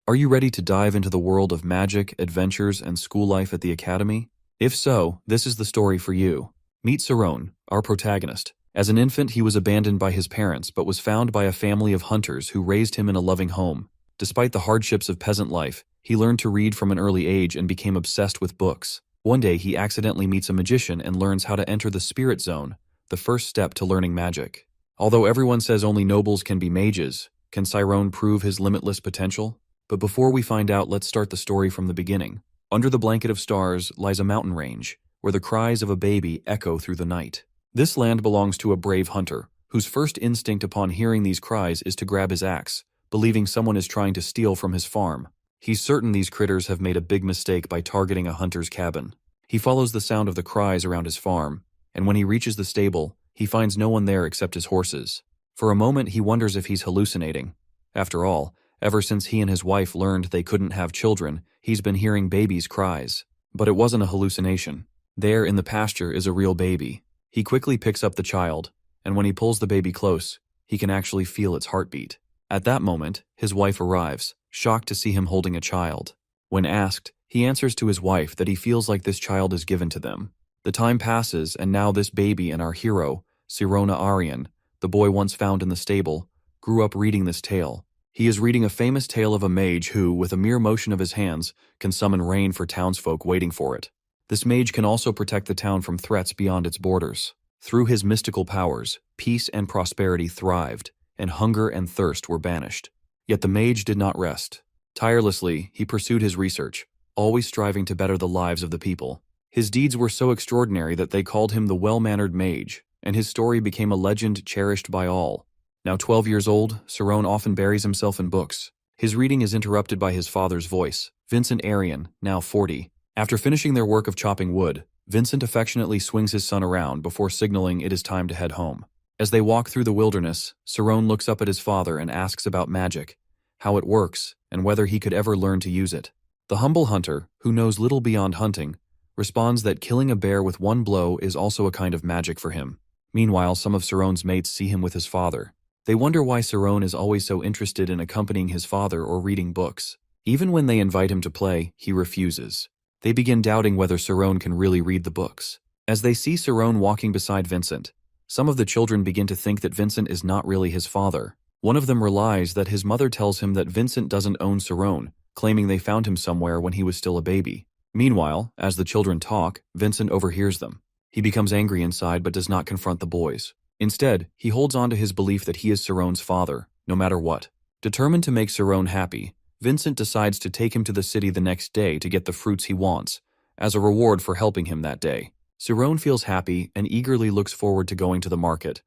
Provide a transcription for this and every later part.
Are you ready to dive into the world of magic, adventures, and school life at the academy? If so, this is the story for you. Meet Saron, our protagonist. As an infant, he was abandoned by his parents but was found by a family of hunters who raised him in a loving home. Despite the hardships of peasant life, he learned to read from an early age and became obsessed with books. One day, he accidentally meets a magician and learns how to enter the spirit zone, the first step to learning magic. Although everyone says only nobles can be mages, can Saron prove his limitless potential? But before we find out, let's start the story from the beginning. Under the blanket of stars lies a mountain range, where the cries of a baby echo through the night. This land belongs to a brave hunter, whose first instinct upon hearing these cries is to grab his axe, believing someone is trying to steal from his farm. He's certain these critters have made a big mistake by targeting a hunter's cabin. He follows the sound of the cries around his farm, and when he reaches the stable, he finds no one there except his horses. For a moment, he wonders if he's hallucinating. After all, ever since he and his wife learned they couldn't have children, he's been hearing babies' cries. But it wasn't a hallucination. There in the pasture is a real baby. He quickly picks up the child, and when he pulls the baby close, he can actually feel its heartbeat. At that moment, his wife arrives, shocked to see him holding a child. When asked, he answers to his wife that he feels like this child is given to them. The time passes, and now this baby and our hero, Sirona Aryan, the boy once found in the stable, grew up reading this tale. He is reading a famous tale of a mage who, with a mere motion of his hands, can summon rain for townsfolk waiting for it. This mage can also protect the town from threats beyond its borders. Through his mystical powers, peace and prosperity thrived, and hunger and thirst were banished. Yet the mage did not rest. Tirelessly, he pursued his research, always striving to better the lives of the people. His deeds were so extraordinary that they called him the well-mannered mage, and his story became a legend cherished by all. Now 12 years old, Saron often buries himself in books. His reading is interrupted by his father's voice, Vincent Aryan, now 40. After finishing their work of chopping wood, Vincent affectionately swings his son around before signaling it is time to head home. As they walk through the wilderness, Saron looks up at his father and asks about magic, how it works, and whether he could ever learn to use it. The humble hunter, who knows little beyond hunting, responds that killing a bear with one blow is also a kind of magic for him. Meanwhile, some of Saron's mates see him with his father. They wonder why Saron is always so interested in accompanying his father or reading books. Even when they invite him to play, he refuses. They begin doubting whether Saron can really read the books. As they see Saron walking beside Vincent, some of the children begin to think that Vincent is not really his father. One of them relies that his mother tells him that Vincent doesn't own Saron, claiming they found him somewhere when he was still a baby. Meanwhile, as the children talk, Vincent overhears them. He becomes angry inside but does not confront the boys. Instead, he holds on to his belief that he is Saron's father, no matter what. Determined to make Saron happy, Vincent decides to take him to the city the next day to get the fruits he wants, as a reward for helping him that day. Saron feels happy and eagerly looks forward to going to the market,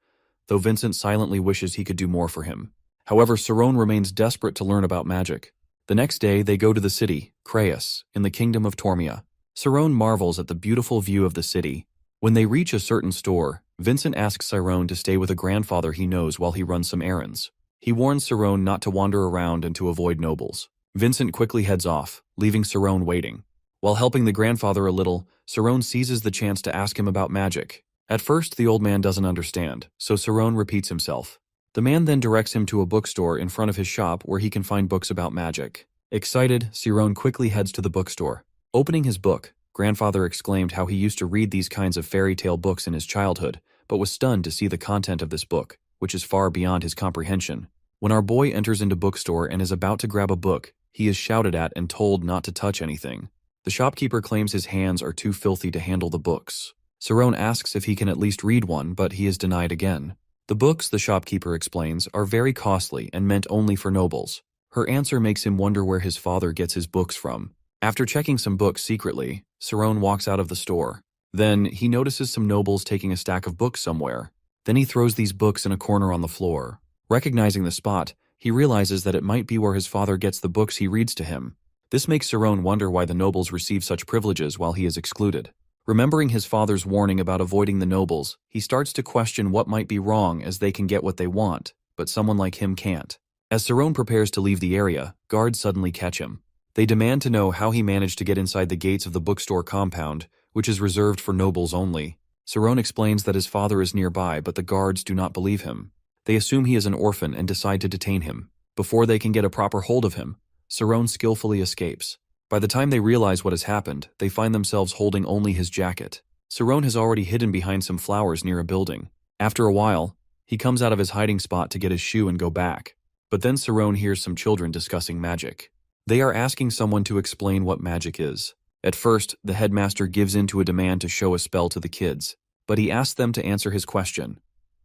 though Vincent silently wishes he could do more for him. However, Saron remains desperate to learn about magic. The next day, they go to the city, Kreis, in the kingdom of Tormia. Saron marvels at the beautiful view of the city. When they reach a certain store, Vincent asks Saron to stay with a grandfather he knows while he runs some errands. He warns Saron not to wander around and to avoid nobles. Vincent quickly heads off, leaving Saron waiting. While helping the grandfather a little, Saron seizes the chance to ask him about magic. At first, the old man doesn't understand, so Saron repeats himself. The man then directs him to a bookstore in front of his shop where he can find books about magic. Excited, Saron quickly heads to the bookstore. Opening his book, Grandfather exclaimed how he used to read these kinds of fairy tale books in his childhood, but was stunned to see the content of this book, which is far beyond his comprehension. When our boy enters into bookstore and is about to grab a book, he is shouted at and told not to touch anything. The shopkeeper claims his hands are too filthy to handle the books. Saron asks if he can at least read one, but he is denied again. The books, the shopkeeper explains, are very costly and meant only for nobles. Her answer makes him wonder where his father gets his books from. After checking some books secretly, Saron walks out of the store. Then, he notices some nobles taking a stack of books somewhere. Then he throws these books in a corner on the floor. Recognizing the spot, he realizes that it might be where his father gets the books he reads to him. This makes Saron wonder why the nobles receive such privileges while he is excluded. Remembering his father's warning about avoiding the nobles, he starts to question what might be wrong as they can get what they want, but someone like him can't. As Saron prepares to leave the area, guards suddenly catch him. They demand to know how he managed to get inside the gates of the bookstore compound, which is reserved for nobles only. Saron explains that his father is nearby, but the guards do not believe him. They assume he is an orphan and decide to detain him. Before they can get a proper hold of him, Saron skillfully escapes. By the time they realize what has happened, they find themselves holding only his jacket. Saron has already hidden behind some flowers near a building. After a while, he comes out of his hiding spot to get his shoe and go back. But then Saron hears some children discussing magic. They are asking someone to explain what magic is. At first, the headmaster gives in to a demand to show a spell to the kids, but he asks them to answer his question.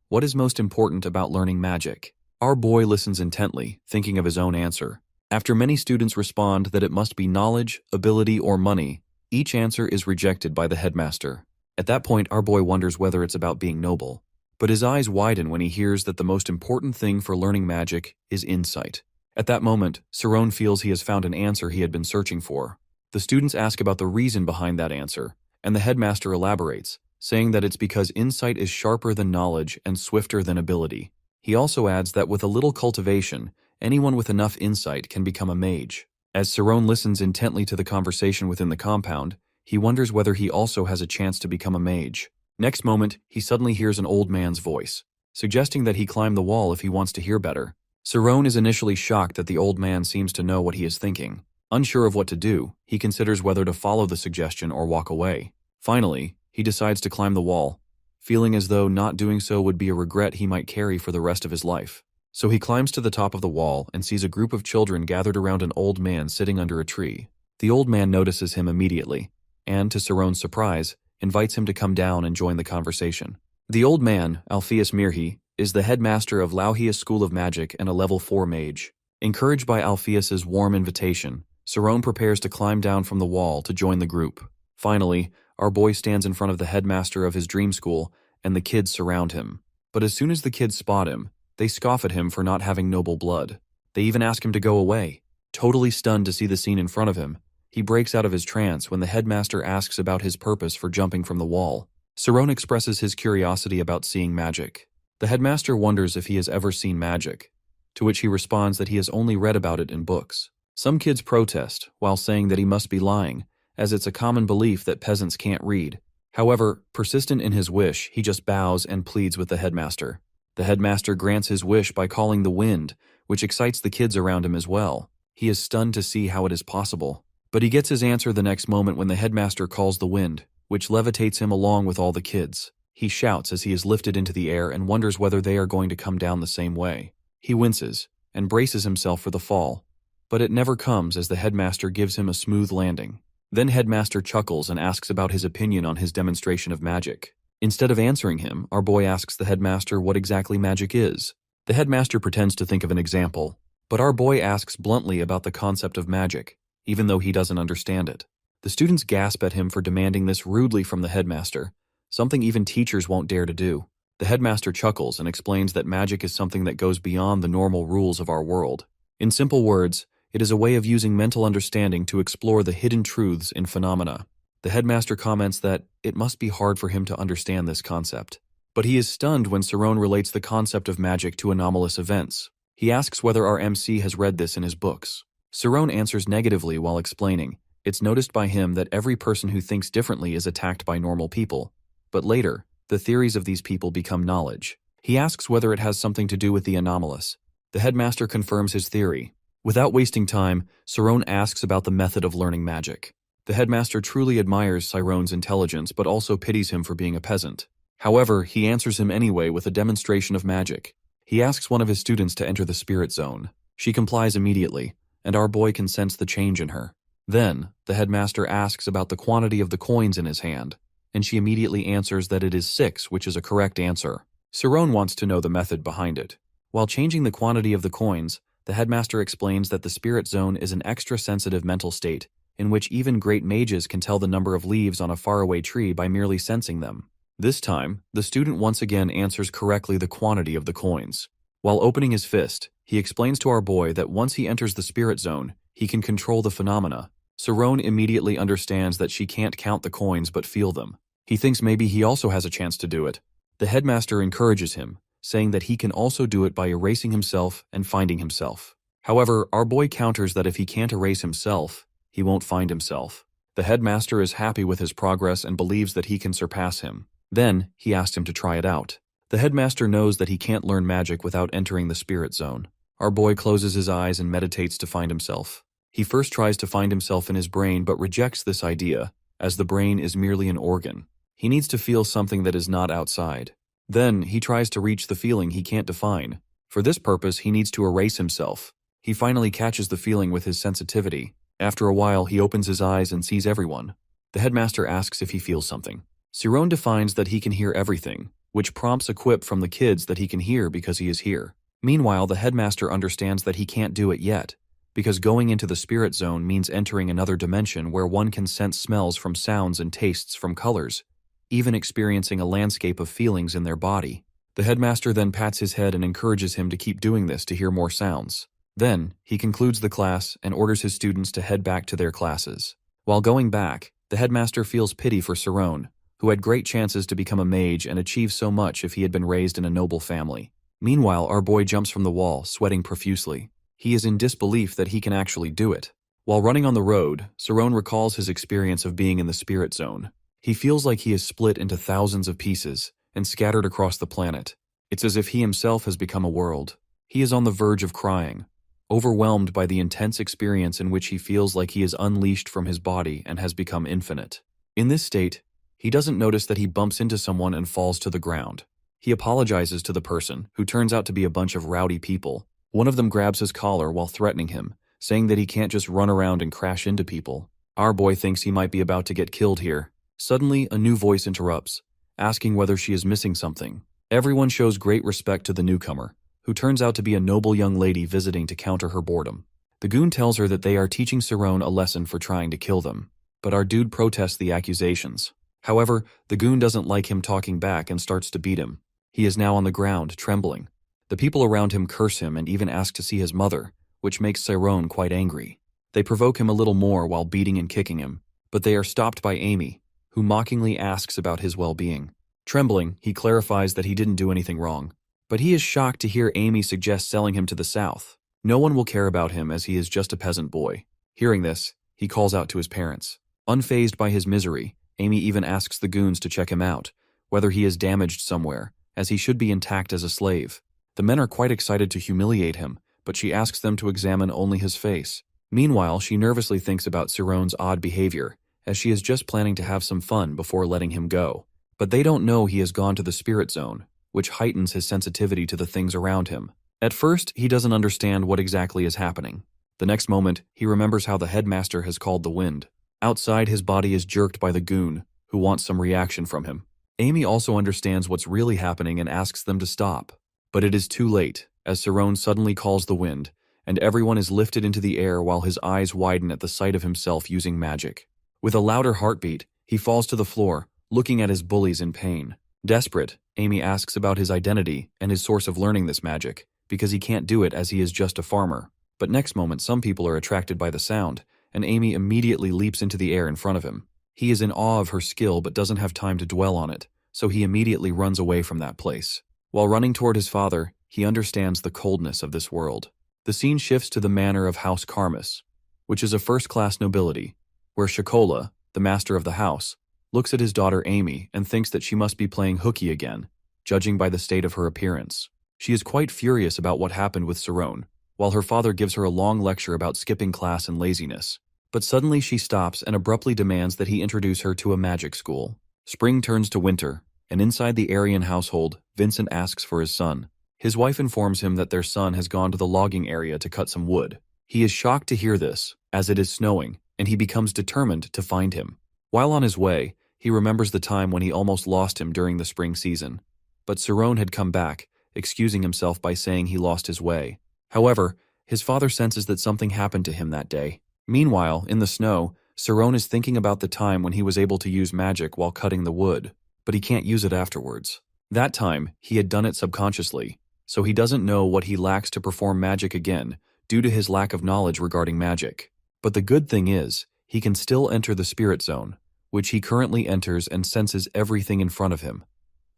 What is most important about learning magic? Our boy listens intently, thinking of his own answer. After many students respond that it must be knowledge, ability, or money, each answer is rejected by the headmaster. At that point, our boy wonders whether it's about being noble. But his eyes widen when he hears that the most important thing for learning magic is insight. At that moment, Saron feels he has found an answer he had been searching for. The students ask about the reason behind that answer, and the headmaster elaborates, saying that it's because insight is sharper than knowledge and swifter than ability. He also adds that with a little cultivation, anyone with enough insight can become a mage. As Saron listens intently to the conversation within the compound, he wonders whether he also has a chance to become a mage. Next moment, he suddenly hears an old man's voice, suggesting that he climb the wall if he wants to hear better. Saron is initially shocked that the old man seems to know what he is thinking. Unsure of what to do, he considers whether to follow the suggestion or walk away. Finally, he decides to climb the wall, feeling as though not doing so would be a regret he might carry for the rest of his life. So he climbs to the top of the wall and sees a group of children gathered around an old man sitting under a tree. The old man notices him immediately, and, to Saron's surprise, invites him to come down and join the conversation. The old man, Alpheus Mirhi, is the headmaster of Lauhia's School of Magic and a level 4 mage. Encouraged by Alpheus's warm invitation, Saron prepares to climb down from the wall to join the group. Finally, our boy stands in front of the headmaster of his dream school, and the kids surround him. But as soon as the kids spot him, they scoff at him for not having noble blood. They even ask him to go away. Totally stunned to see the scene in front of him, he breaks out of his trance when the headmaster asks about his purpose for jumping from the wall. Saron expresses his curiosity about seeing magic. The headmaster wonders if he has ever seen magic, to which he responds that he has only read about it in books. Some kids protest, while saying that he must be lying, as it's a common belief that peasants can't read. However, persistent in his wish, he just bows and pleads with the headmaster. The headmaster grants his wish by calling the wind, which excites the kids around him as well. He is stunned to see how it is possible. But he gets his answer the next moment when the headmaster calls the wind, which levitates him along with all the kids. He shouts as he is lifted into the air and wonders whether they are going to come down the same way. He winces and braces himself for the fall, but it never comes as the headmaster gives him a smooth landing. Then headmaster chuckles and asks about his opinion on his demonstration of magic. Instead of answering him, our boy asks the headmaster what exactly magic is. The headmaster pretends to think of an example, but our boy asks bluntly about the concept of magic, even though he doesn't understand it. The students gasp at him for demanding this rudely from the headmaster, something even teachers won't dare to do. The headmaster chuckles and explains that magic is something that goes beyond the normal rules of our world. In simple words, it is a way of using mental understanding to explore the hidden truths in phenomena. The headmaster comments that it must be hard for him to understand this concept. But he is stunned when Saron relates the concept of magic to anomalous events. He asks whether our MC has read this in his books. Saron answers negatively while explaining, it's noticed by him that every person who thinks differently is attacked by normal people. But later, the theories of these people become knowledge. He asks whether it has something to do with the anomalous. The headmaster confirms his theory. Without wasting time, Saron asks about the method of learning magic. The headmaster truly admires Saron's intelligence but also pities him for being a peasant. However, he answers him anyway with a demonstration of magic. He asks one of his students to enter the spirit zone. She complies immediately, and our boy can sense the change in her. Then, the headmaster asks about the quantity of the coins in his hand, and she immediately answers that it is 6, which is a correct answer. Saron wants to know the method behind it. While changing the quantity of the coins, the headmaster explains that the spirit zone is an extra-sensitive mental state, in which even great mages can tell the number of leaves on a faraway tree by merely sensing them. This time, the student once again answers correctly the quantity of the coins. While opening his fist, he explains to our boy that once he enters the spirit zone, he can control the phenomena. Saron immediately understands that she can't count the coins but feel them. He thinks maybe he also has a chance to do it. The headmaster encourages him, saying that he can also do it by erasing himself and finding himself. However, our boy counters that if he can't erase himself, he won't find himself. The headmaster is happy with his progress and believes that he can surpass him. Then, he asks him to try it out. The headmaster knows that he can't learn magic without entering the spirit zone. Our boy closes his eyes and meditates to find himself. He first tries to find himself in his brain but rejects this idea, as the brain is merely an organ. He needs to feel something that is not outside. Then, he tries to reach the feeling he can't define. For this purpose, he needs to erase himself. He finally catches the feeling with his sensitivity. After a while, he opens his eyes and sees everyone. The headmaster asks if he feels something. Siron defines that he can hear everything, which prompts a quip from the kids that he can hear because he is here. Meanwhile, the headmaster understands that he can't do it yet, because going into the spirit zone means entering another dimension where one can sense smells from sounds and tastes from colors, even experiencing a landscape of feelings in their body. The headmaster then pats his head and encourages him to keep doing this to hear more sounds. Then, he concludes the class and orders his students to head back to their classes. While going back, the headmaster feels pity for Siron, who had great chances to become a mage and achieve so much if he had been raised in a noble family. Meanwhile, our boy jumps from the wall, sweating profusely. He is in disbelief that he can actually do it. While running on the road, Siron recalls his experience of being in the spirit zone. He feels like he is split into thousands of pieces and scattered across the planet. It's as if he himself has become a world. He is on the verge of crying, overwhelmed by the intense experience in which he feels like he is unleashed from his body and has become infinite. In this state, he doesn't notice that he bumps into someone and falls to the ground. He apologizes to the person, who turns out to be a bunch of rowdy people. One of them grabs his collar while threatening him, saying that he can't just run around and crash into people. Our boy thinks he might be about to get killed here. Suddenly, a new voice interrupts, asking whether she is missing something. Everyone shows great respect to the newcomer, who turns out to be a noble young lady visiting to counter her boredom. The goon tells her that they are teaching Siron a lesson for trying to kill them, but our dude protests the accusations. However, the goon doesn't like him talking back and starts to beat him. He is now on the ground, trembling. The people around him curse him and even ask to see his mother, which makes Siron quite angry. They provoke him a little more while beating and kicking him, but they are stopped by Amy, who mockingly asks about his well-being. Trembling, he clarifies that he didn't do anything wrong. But he is shocked to hear Amy suggest selling him to the south. No one will care about him as he is just a peasant boy. Hearing this, he calls out to his parents. Unfazed by his misery, Amy even asks the goons to check him out, whether he is damaged somewhere, as he should be intact as a slave. The men are quite excited to humiliate him, but she asks them to examine only his face. Meanwhile, she nervously thinks about Siron's odd behavior, as she is just planning to have some fun before letting him go. But they don't know he has gone to the spirit zone, which heightens his sensitivity to the things around him. At first, he doesn't understand what exactly is happening. The next moment, he remembers how the headmaster has called the wind. Outside, his body is jerked by the goon, who wants some reaction from him. Amy also understands what's really happening and asks them to stop. But it is too late, as Siron suddenly calls the wind, and everyone is lifted into the air while his eyes widen at the sight of himself using magic. With a louder heartbeat, he falls to the floor, looking at his bullies in pain. Desperate, Amy asks about his identity and his source of learning this magic, because he can't do it as he is just a farmer. But next moment, some people are attracted by the sound, and Amy immediately leaps into the air in front of him. He is in awe of her skill but doesn't have time to dwell on it, so he immediately runs away from that place. While running toward his father, he understands the coldness of this world. The scene shifts to the manor of House Karmas, which is a first-class nobility, where Shakola, the master of the house, looks at his daughter Amy and thinks that she must be playing hooky again, judging by the state of her appearance. She is quite furious about what happened with Siron, while her father gives her a long lecture about skipping class and laziness. But suddenly she stops and abruptly demands that he introduce her to a magic school. Spring turns to winter, and inside the Aryan household, Vincent asks for his son. His wife informs him that their son has gone to the logging area to cut some wood. He is shocked to hear this, as it is snowing, and he becomes determined to find him. While on his way, he remembers the time when he almost lost him during the spring season. But Siron had come back, excusing himself by saying he lost his way. However, his father senses that something happened to him that day. Meanwhile, in the snow, Siron is thinking about the time when he was able to use magic while cutting the wood, but he can't use it afterwards. That time, he had done it subconsciously, so he doesn't know what he lacks to perform magic again due to his lack of knowledge regarding magic. But the good thing is, he can still enter the spirit zone, which he currently enters and senses everything in front of him,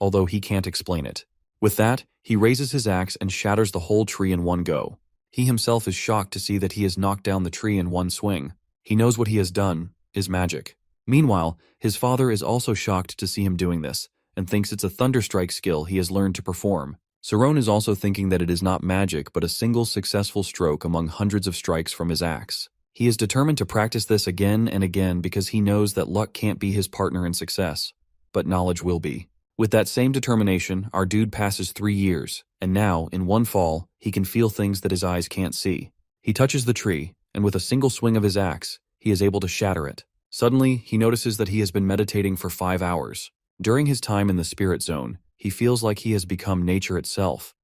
although he can't explain it. With that, he raises his axe and shatters the whole tree in one go. He himself is shocked to see that he has knocked down the tree in one swing. He knows what he has done is magic. Meanwhile, his father is also shocked to see him doing this, and thinks it's a thunderstrike skill he has learned to perform. Siron is also thinking that it is not magic but a single successful stroke among hundreds of strikes from his axe. He is determined to practice this again and again because he knows that luck can't be his partner in success, but knowledge will be. With that same determination, our dude passes 3 years, and now, in one fall, he can feel things that his eyes can't see. He touches the tree, and with a single swing of his axe, he is able to shatter it. Suddenly, he notices that he has been meditating for 5 hours. During his time in the spirit zone, he feels like he has become nature itself.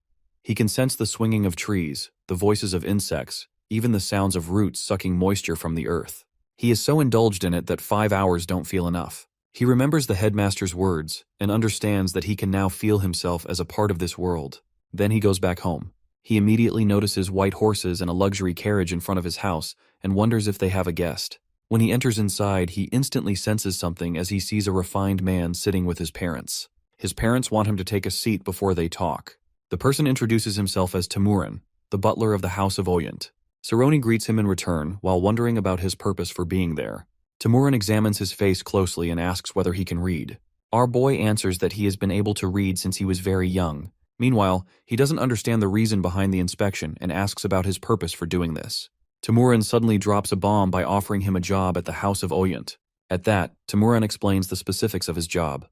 He can sense the swinging of trees, the voices of insects, even the sounds of roots sucking moisture from the earth. He is so indulged in it that 5 hours don't feel enough. He remembers the headmaster's words and understands that he can now feel himself as a part of this world. Then he goes back home. He immediately notices white horses and a luxury carriage in front of his house and wonders if they have a guest. When he enters inside, he instantly senses something as he sees a refined man sitting with his parents. His parents want him to take a seat before they talk. The person introduces himself as Timurin, the butler of the House of Oyent. Saroni greets him in return while wondering about his purpose for being there. Timurin examines his face closely and asks whether he can read. Our boy answers that he has been able to read since he was very young. Meanwhile, he doesn't understand the reason behind the inspection and asks about his purpose for doing this. Timurin suddenly drops a bomb by offering him a job at the House of Oyent. At that, Timurin explains the specifics of his job.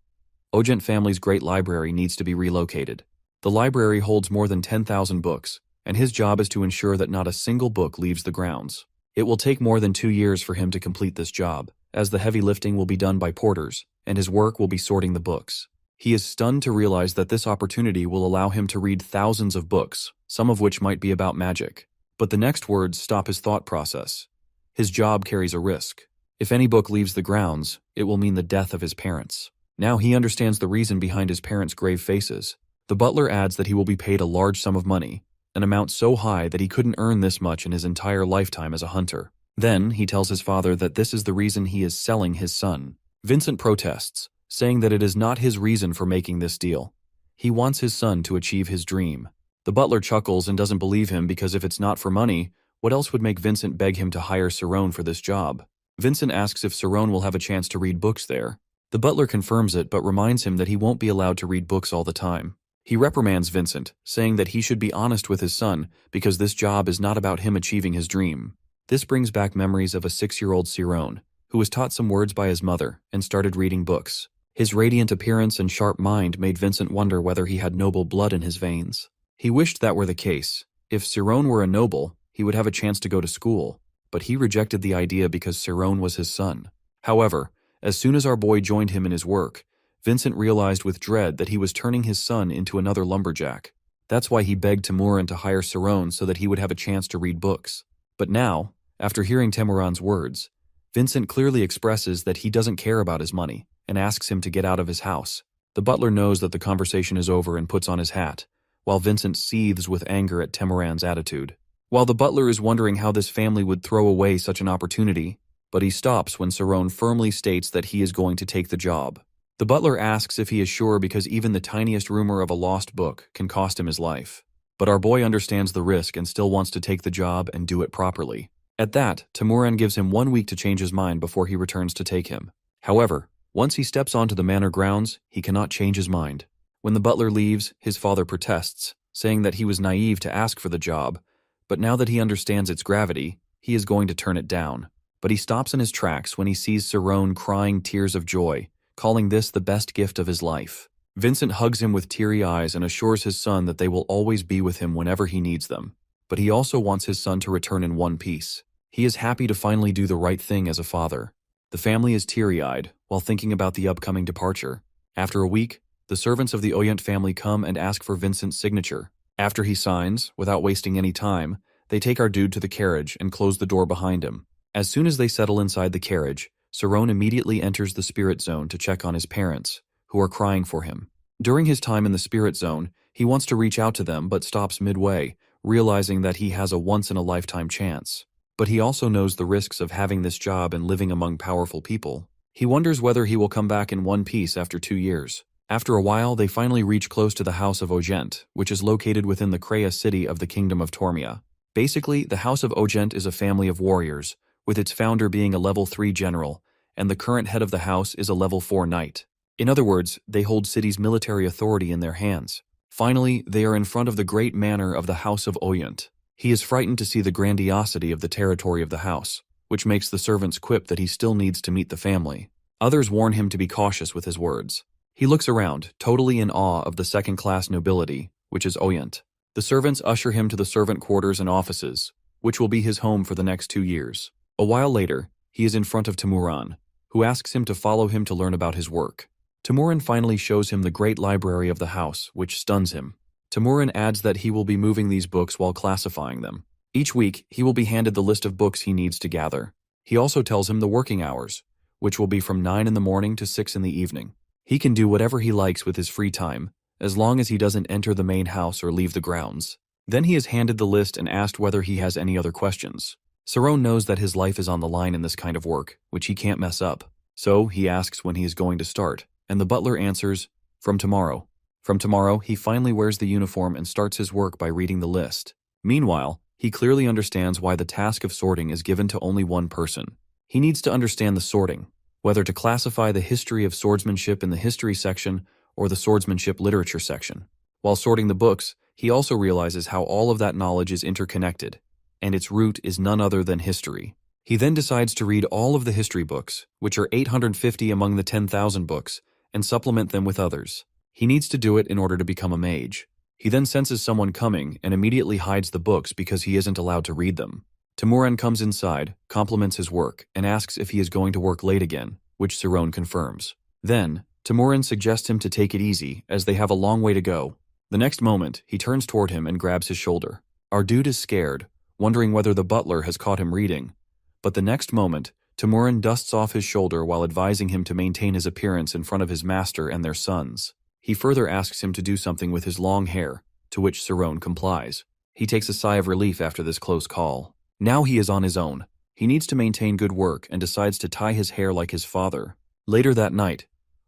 Oyent family's great library needs to be relocated. The library holds more than 10,000 books, and his job is to ensure that not a single book leaves the grounds. It will take more than 2 years for him to complete this job, as the heavy lifting will be done by porters, and his work will be sorting the books. He is stunned to realize that this opportunity will allow him to read thousands of books, some of which might be about magic. But the next words stop his thought process. His job carries a risk. If any book leaves the grounds, it will mean the death of his parents. Now he understands the reason behind his parents' grave faces. The butler adds that he will be paid a large sum of money, an amount so high that he couldn't earn this much in his entire lifetime as a hunter. Then, he tells his father that this is the reason he is selling his son. Vincent protests, saying that it is not his reason for making this deal. He wants his son to achieve his dream. The butler chuckles and doesn't believe him because if it's not for money, what else would make Vincent beg him to hire Cerrone for this job? Vincent asks if Cerrone will have a chance to read books there. The butler confirms it but reminds him that he won't be allowed to read books all the time. He reprimands Vincent, saying that he should be honest with his son because this job is not about him achieving his dream. This brings back memories of a 6-year-old Cerrone, who was taught some words by his mother and started reading books. His radiant appearance and sharp mind made Vincent wonder whether he had noble blood in his veins. He wished that were the case. If Cerrone were a noble, he would have a chance to go to school, but he rejected the idea because Cerrone was his son. However, as soon as our boy joined him in his work, Vincent realized with dread that he was turning his son into another lumberjack. That's why he begged Timurin to hire Cerrone so that he would have a chance to read books. But now, after hearing Timurin's words, Vincent clearly expresses that he doesn't care about his money and asks him to get out of his house. The butler knows that the conversation is over and puts on his hat, while Vincent seethes with anger at Timurin's attitude. While the butler is wondering how this family would throw away such an opportunity, but he stops when Cerrone firmly states that he is going to take the job. The butler asks if he is sure because even the tiniest rumor of a lost book can cost him his life. But our boy understands the risk and still wants to take the job and do it properly. At that, Timurin gives him 1 week to change his mind before he returns to take him. However, once he steps onto the manor grounds, he cannot change his mind. When the butler leaves, his father protests, saying that he was naive to ask for the job, but now that he understands its gravity, he is going to turn it down. But he stops in his tracks when he sees Cerrone crying tears of joy, calling this the best gift of his life. Vincent hugs him with teary eyes and assures his son that they will always be with him whenever he needs them. But he also wants his son to return in one piece. He is happy to finally do the right thing as a father. The family is teary-eyed while thinking about the upcoming departure. After a week, the servants of the Oyent family come and ask for Vincent's signature. After he signs, without wasting any time, they take our dude to the carriage and close the door behind him. As soon as they settle inside the carriage, Cerrone immediately enters the spirit zone to check on his parents, who are crying for him. During his time in the spirit zone, he wants to reach out to them but stops midway, realizing that he has a once-in-a-lifetime chance. But he also knows the risks of having this job and living among powerful people. He wonders whether he will come back in one piece after 2 years. After a while, they finally reach close to the House of Ogent, which is located within the Kreia city of the Kingdom of Tormia. Basically, the House of Ogent is a family of warriors, with its founder being a level 3 general, and the current head of the house is a level 4 knight. In other words, they hold city's military authority in their hands. Finally, they are in front of the great manor of the House of Oyent. He is frightened to see the grandiosity of the territory of the house. which makes the servants quip that he still needs to meet the family. Others warn him to be cautious with his words. He looks around, totally in awe of the second-class nobility, which is Oyent. The servants usher him to the servant quarters and offices, which will be his home for the next 2 years. A while later, he is in front of Timuran, who asks him to follow him to learn about his work. Timuran finally shows him the great library of the house, which stuns him. Timuran adds that he will be moving these books while classifying them. Each week, he will be handed the list of books he needs to gather. He also tells him the working hours, which will be from 9 in the morning to 6 in the evening. He can do whatever he likes with his free time, as long as he doesn't enter the main house or leave the grounds. Then he is handed the list and asked whether he has any other questions. Saron knows that his life is on the line in this kind of work, which he can't mess up. So he asks when he is going to start, and the butler answers, "From tomorrow." From tomorrow, he finally wears the uniform and starts his work by reading the list. Meanwhile, he clearly understands why the task of sorting is given to only one person. He needs to understand the sorting, whether to classify the history of swordsmanship in the history section or the swordsmanship literature section. While sorting the books, he also realizes how all of that knowledge is interconnected, and its root is none other than history. He then decides to read all of the history books, which are 850 among the 10,000 books, and supplement them with others. He needs to do it in order to become a mage. He then senses someone coming and immediately hides the books because he isn't allowed to read them. Timuran comes inside, compliments his work, and asks if he is going to work late again, which Saron confirms. Then, Timuran suggests him to take it easy, as they have a long way to go. The next moment, he turns toward him and grabs his shoulder. Our dude is scared, wondering whether the butler has caught him reading. But the next moment, Timuran dusts off his shoulder while advising him to maintain his appearance in front of his master and their sons. He further asks him to do something with his long hair, to which Saron complies. He takes a sigh of relief after this close call. Now he is on his own. He needs to maintain good work and decides to tie his hair like his father. Later that night,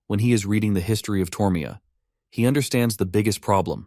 when he is reading the history of Tormia, he understands the biggest problem.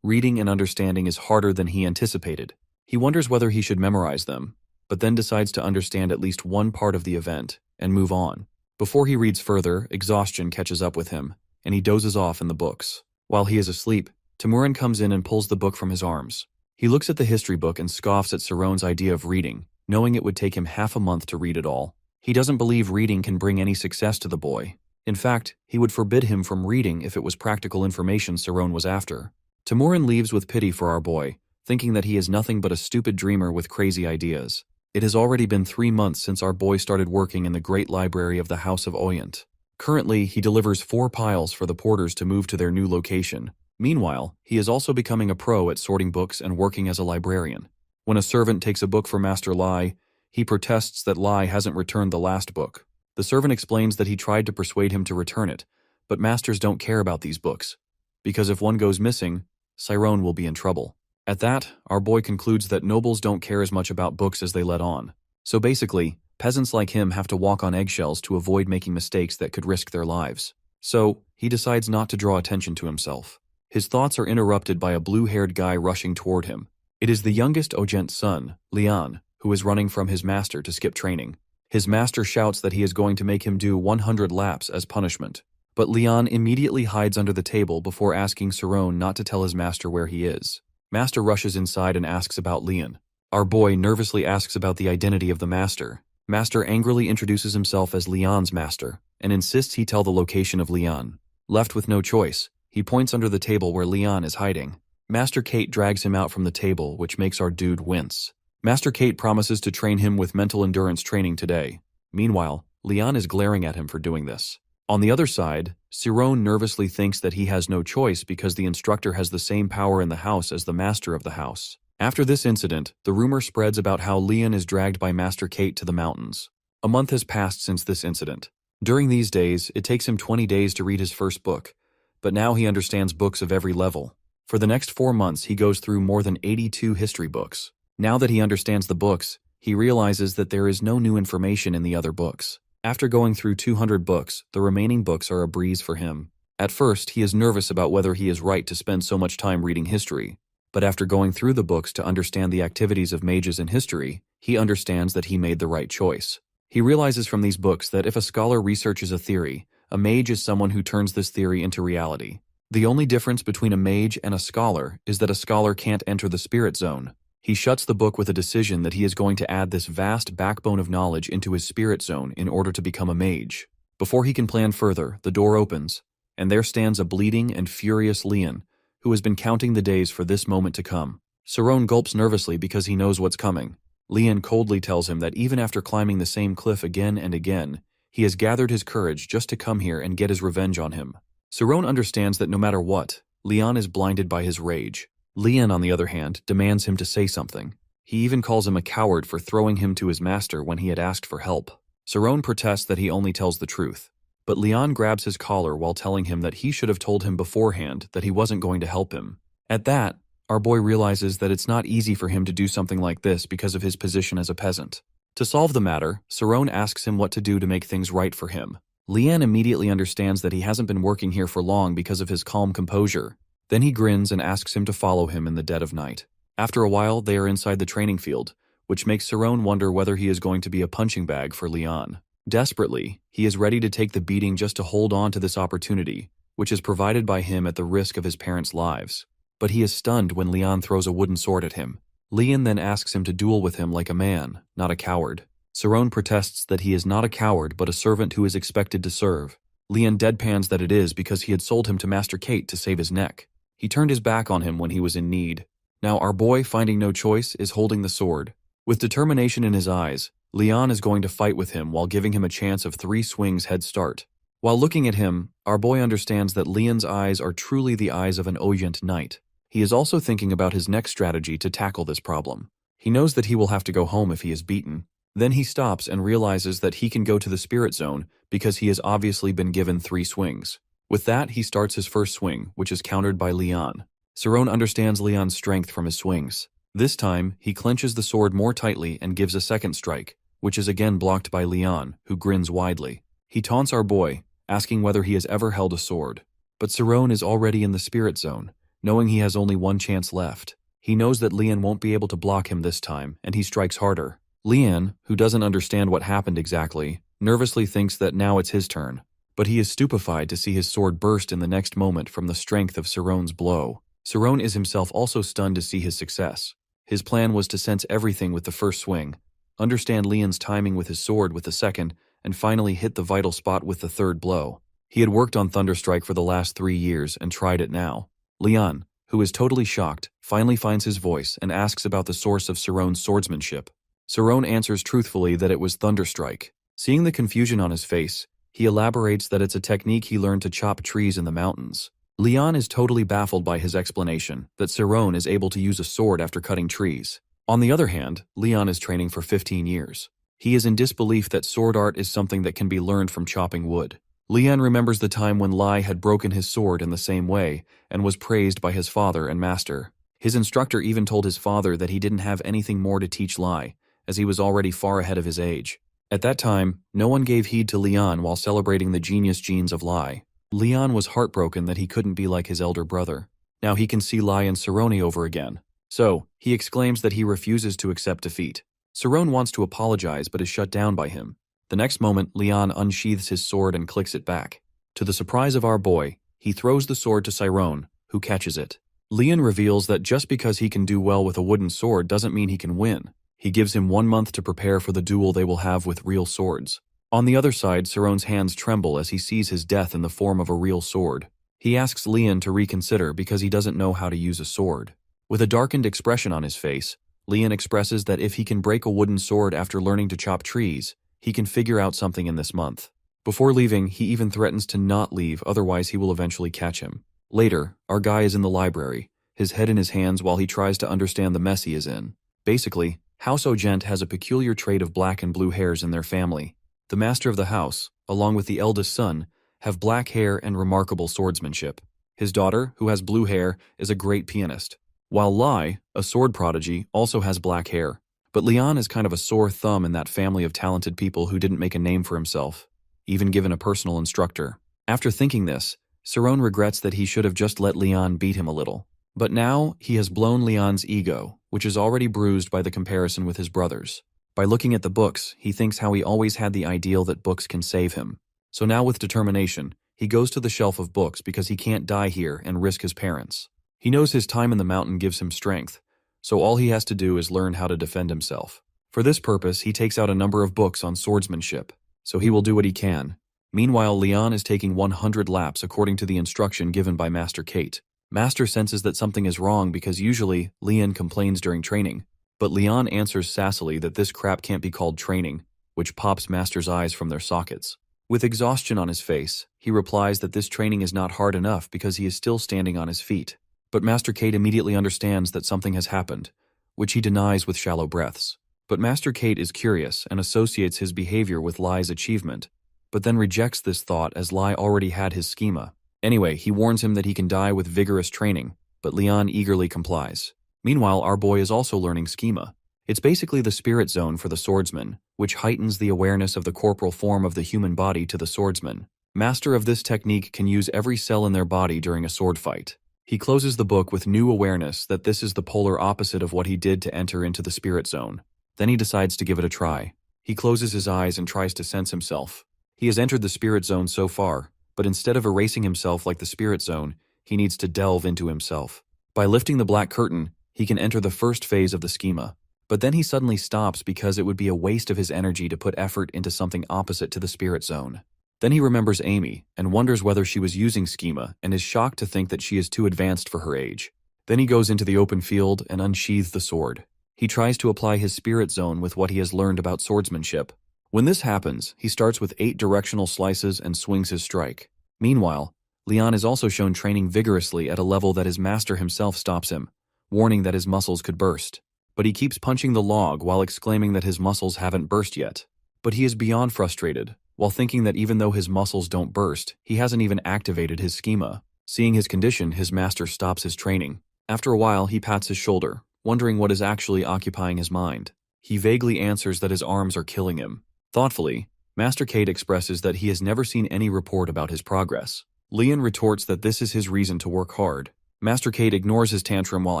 Reading and understanding is harder than he anticipated. He wonders whether he should memorize them, but then decides to understand at least one part of the event and move on. Before he reads further, exhaustion catches up with him, and he dozes off in the books. While he is asleep, Timuran comes in and pulls the book from his arms. He looks at the history book and scoffs at Saron's idea of reading, knowing it would take him half a month to read it all. He doesn't believe reading can bring any success to the boy. In fact, he would forbid him from reading if it was practical information Saron was after. Timuran leaves with pity for our boy, thinking that he is nothing but a stupid dreamer with crazy ideas. It has already been 3 months since our boy started working in the great library of the House of Oyent. Currently, he delivers 4 piles for the porters to move to their new location. Meanwhile, he is also becoming a pro at sorting books and working as a librarian. When a servant takes a book for Master Lai, he protests that Lai hasn't returned the last book. The servant explains that he tried to persuade him to return it, but masters don't care about these books, because if one goes missing, Saron will be in trouble. At that, our boy concludes that nobles don't care as much about books as they let on. So basically, peasants like him have to walk on eggshells to avoid making mistakes that could risk their lives. So, he decides not to draw attention to himself. His thoughts are interrupted by a blue-haired guy rushing toward him. It is the youngest Ogent's son, Lian, who is running from his master to skip training. His master shouts that he is going to make him do 100 laps as punishment. But Lian immediately hides under the table before asking Saron not to tell his master where he is. Master rushes inside and asks about Lian. Our boy nervously asks about the identity of the master. Master angrily introduces himself as Lian's master and insists he tell the location of Lian. Left with no choice, he points under the table where Lian is hiding. Master Kate drags him out from the table, which makes our dude wince. Master Kate promises to train him with mental endurance training today. Meanwhile, Lian is glaring at him for doing this. On the other side, Saron nervously thinks that he has no choice because the instructor has the same power in the house as the master of the house. After this incident, the rumor spreads about how Lian is dragged by Master Kate to the mountains. A month has passed since this incident. During these days, it takes him 20 days to read his first book, but now he understands books of every level. For the next 4 months, he goes through more than 82 history books. Now that he understands the books, he realizes that there is no new information in the other books. After going through 200 books, the remaining books are a breeze for him. At first, he is nervous about whether he is right to spend so much time reading history. But after going through the books to understand the activities of mages in history, he understands that he made the right choice. He realizes from these books that if a scholar researches a theory, a mage is someone who turns this theory into reality. The only difference between a mage and a scholar is that a scholar can't enter the spirit zone. He shuts the book with a decision that he is going to add this vast backbone of knowledge into his spirit zone in order to become a mage. Before he can plan further, the door opens, and there stands a bleeding and furious Leon, who has been counting the days for this moment to come. Saron gulps nervously because he knows what's coming. Leon coldly tells him that even after climbing the same cliff again and again, he has gathered his courage just to come here and get his revenge on him. Saron understands that no matter what, Leon is blinded by his rage. Leon, on the other hand, demands him to say something. He even calls him a coward for throwing him to his master when he had asked for help. Saron protests that he only tells the truth, but Leon grabs his collar while telling him that he should have told him beforehand that he wasn't going to help him. At that, our boy realizes that it's not easy for him to do something like this because of his position as a peasant. To solve the matter, Saron asks him what to do to make things right for him. Leon immediately understands that he hasn't been working here for long because of his calm composure. Then he grins and asks him to follow him in the dead of night. After a while, they are inside the training field, which makes Saron wonder whether he is going to be a punching bag for Leon. Desperately, he is ready to take the beating just to hold on to this opportunity, which is provided by him at the risk of his parents' lives. But he is stunned when Leon throws a wooden sword at him. Leon then asks him to duel with him like a man, not a coward. Saron protests that he is not a coward but a servant who is expected to serve. Leon deadpans that it is because he had sold him to Master Kate to save his neck. He turned his back on him when he was in need. Now our boy, finding no choice, is holding the sword. With determination in his eyes, Leon is going to fight with him while giving him a chance of 3 swings head start. While looking at him, our boy understands that Leon's eyes are truly the eyes of an Orient knight. He is also thinking about his next strategy to tackle this problem. He knows that he will have to go home if he is beaten. Then he stops and realizes that he can go to the spirit zone because he has obviously been given 3 swings. With that, he starts his first swing, which is countered by Leon. Saron understands Leon's strength from his swings. This time, he clenches the sword more tightly and gives a second strike, which is again blocked by Leon, who grins widely. He taunts our boy, asking whether he has ever held a sword. But Saron is already in the spirit zone, knowing he has only one chance left. He knows that Leon won't be able to block him this time, and he strikes harder. Leon, who doesn't understand what happened exactly, nervously thinks that now it's his turn. But he is stupefied to see his sword burst in the next moment from the strength of Saron's blow. Saron is himself also stunned to see his success. His plan was to sense everything with the first swing, understand Leon's timing with his sword with the second, and finally hit the vital spot with the third blow. He had worked on Thunderstrike for the last 3 years and tried it now. Leon, who is totally shocked, finally finds his voice and asks about the source of Saron's swordsmanship. Saron answers truthfully that it was Thunderstrike. Seeing the confusion on his face, he elaborates that it's a technique he learned to chop trees in the mountains. Leon is totally baffled by his explanation that Saron is able to use a sword after cutting trees. On the other hand, Leon is training for 15 years. He is in disbelief that sword art is something that can be learned from chopping wood. Leon remembers the time when Lai had broken his sword in the same way and was praised by his father and master. His instructor even told his father that he didn't have anything more to teach Lai, as he was already far ahead of his age. At that time, no one gave heed to Leon while celebrating the genius genes of Lai. Leon was heartbroken that he couldn't be like his elder brother. Now he can see Lai and Saroni over again. So, he exclaims that he refuses to accept defeat. Saron wants to apologize but is shut down by him. The next moment, Leon unsheathes his sword and clicks it back. To the surprise of our boy, he throws the sword to Saron, who catches it. Leon reveals that just because he can do well with a wooden sword doesn't mean he can win. He gives him 1 month to prepare for the duel they will have with real swords. On the other side, Saron's hands tremble as he sees his death in the form of a real sword. He asks Leon to reconsider because he doesn't know how to use a sword. With a darkened expression on his face, Leon expresses that if he can break a wooden sword after learning to chop trees, he can figure out something in this month. Before leaving, he even threatens to not leave, otherwise he will eventually catch him. Later, our guy is in the library, his head in his hands while he tries to understand the mess he is in. Basically, House Ogent has a peculiar trait of black and blue hairs in their family. The master of the house, along with the eldest son, have black hair and remarkable swordsmanship. His daughter, who has blue hair, is a great pianist. While Lai, a sword prodigy, also has black hair. But Leon is kind of a sore thumb in that family of talented people who didn't make a name for himself, even given a personal instructor. After thinking this, Saron regrets that he should have just let Leon beat him a little. But now, he has blown Leon's ego, which is already bruised by the comparison with his brothers. By looking at the books, he thinks how he always had the ideal that books can save him. So now with determination, he goes to the shelf of books because he can't die here and risk his parents. He knows his time in the mountain gives him strength, so all he has to do is learn how to defend himself. For this purpose, he takes out a number of books on swordsmanship, so he will do what he can. Meanwhile, Leon is taking 100 laps according to the instruction given by Master Kate. Master senses that something is wrong because usually Leon complains during training, but Leon answers sassily that this crap can't be called training, which pops Master's eyes from their sockets. With exhaustion on his face, he replies that this training is not hard enough because he is still standing on his feet. But Master Kate immediately understands that something has happened, which he denies with shallow breaths. But Master Kate is curious and associates his behavior with Lai's achievement, but then rejects this thought as Lai already had his schema. Anyway, he warns him that he can die with vigorous training, but Leon eagerly complies. Meanwhile, our boy is also learning schema. It's basically the spirit zone for the swordsman, which heightens the awareness of the corporal form of the human body to the swordsman. Master of this technique can use every cell in their body during a sword fight. He closes the book with new awareness that this is the polar opposite of what he did to enter into the spirit zone. Then he decides to give it a try. He closes his eyes and tries to sense himself. He has entered the spirit zone so far, but instead of erasing himself like the spirit zone, he needs to delve into himself. By lifting the black curtain, he can enter the first phase of the schema. But then he suddenly stops because it would be a waste of his energy to put effort into something opposite to the spirit zone. Then he remembers Amy and wonders whether she was using schema and is shocked to think that she is too advanced for her age. Then he goes into the open field and unsheathes the sword. He tries to apply his spirit zone with what he has learned about swordsmanship. When this happens, he starts with 8 directional slices and swings his strike. Meanwhile, Leon is also shown training vigorously at a level that his master himself stops him, warning that his muscles could burst. But he keeps punching the log while exclaiming that his muscles haven't burst yet. But he is beyond frustrated, while thinking that even though his muscles don't burst, he hasn't even activated his schema. Seeing his condition, his master stops his training. After a while, he pats his shoulder, wondering what is actually occupying his mind. He vaguely answers that his arms are killing him. Thoughtfully, Master Kate expresses that he has never seen any report about his progress. Leon retorts that this is his reason to work hard. Master Kate ignores his tantrum while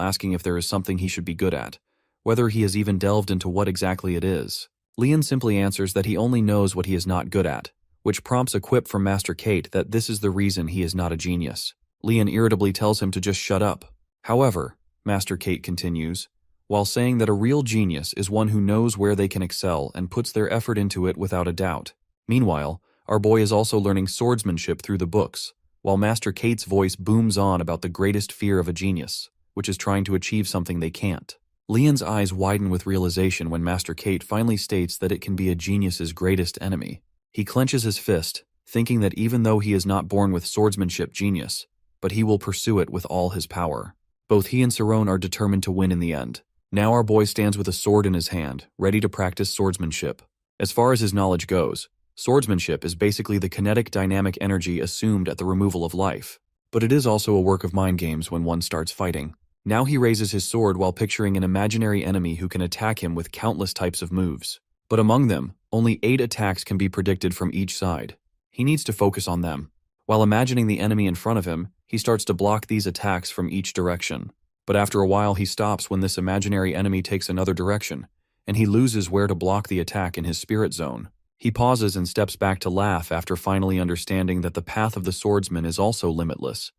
asking if there is something he should be good at, whether he has even delved into what exactly it is. Leon simply answers that he only knows what he is not good at, which prompts a quip from Master Kate that this is the reason he is not a genius. Leon irritably tells him to just shut up. However, Master Kate continues, while saying that a real genius is one who knows where they can excel and puts their effort into it without a doubt. Meanwhile, our boy is also learning swordsmanship through the books, while Master Kate's voice booms on about the greatest fear of a genius, which is trying to achieve something they can't. Leon's eyes widen with realization when Master Kate finally states that it can be a genius's greatest enemy. He clenches his fist, thinking that even though he is not born with swordsmanship genius, but he will pursue it with all his power. Both he and Cerrone are determined to win in the end. Now our boy stands with a sword in his hand, ready to practice swordsmanship. As far as his knowledge goes, swordsmanship is basically the kinetic dynamic energy assumed at the removal of life. But it is also a work of mind games when one starts fighting. Now he raises his sword while picturing an imaginary enemy who can attack him with countless types of moves. But among them, only 8 attacks can be predicted from each side. He needs to focus on them. While imagining the enemy in front of him, he starts to block these attacks from each direction. But after a while he stops when this imaginary enemy takes another direction, and he loses where to block the attack in his spirit zone. He pauses and steps back to laugh after finally understanding that the path of the swordsman is also limitless,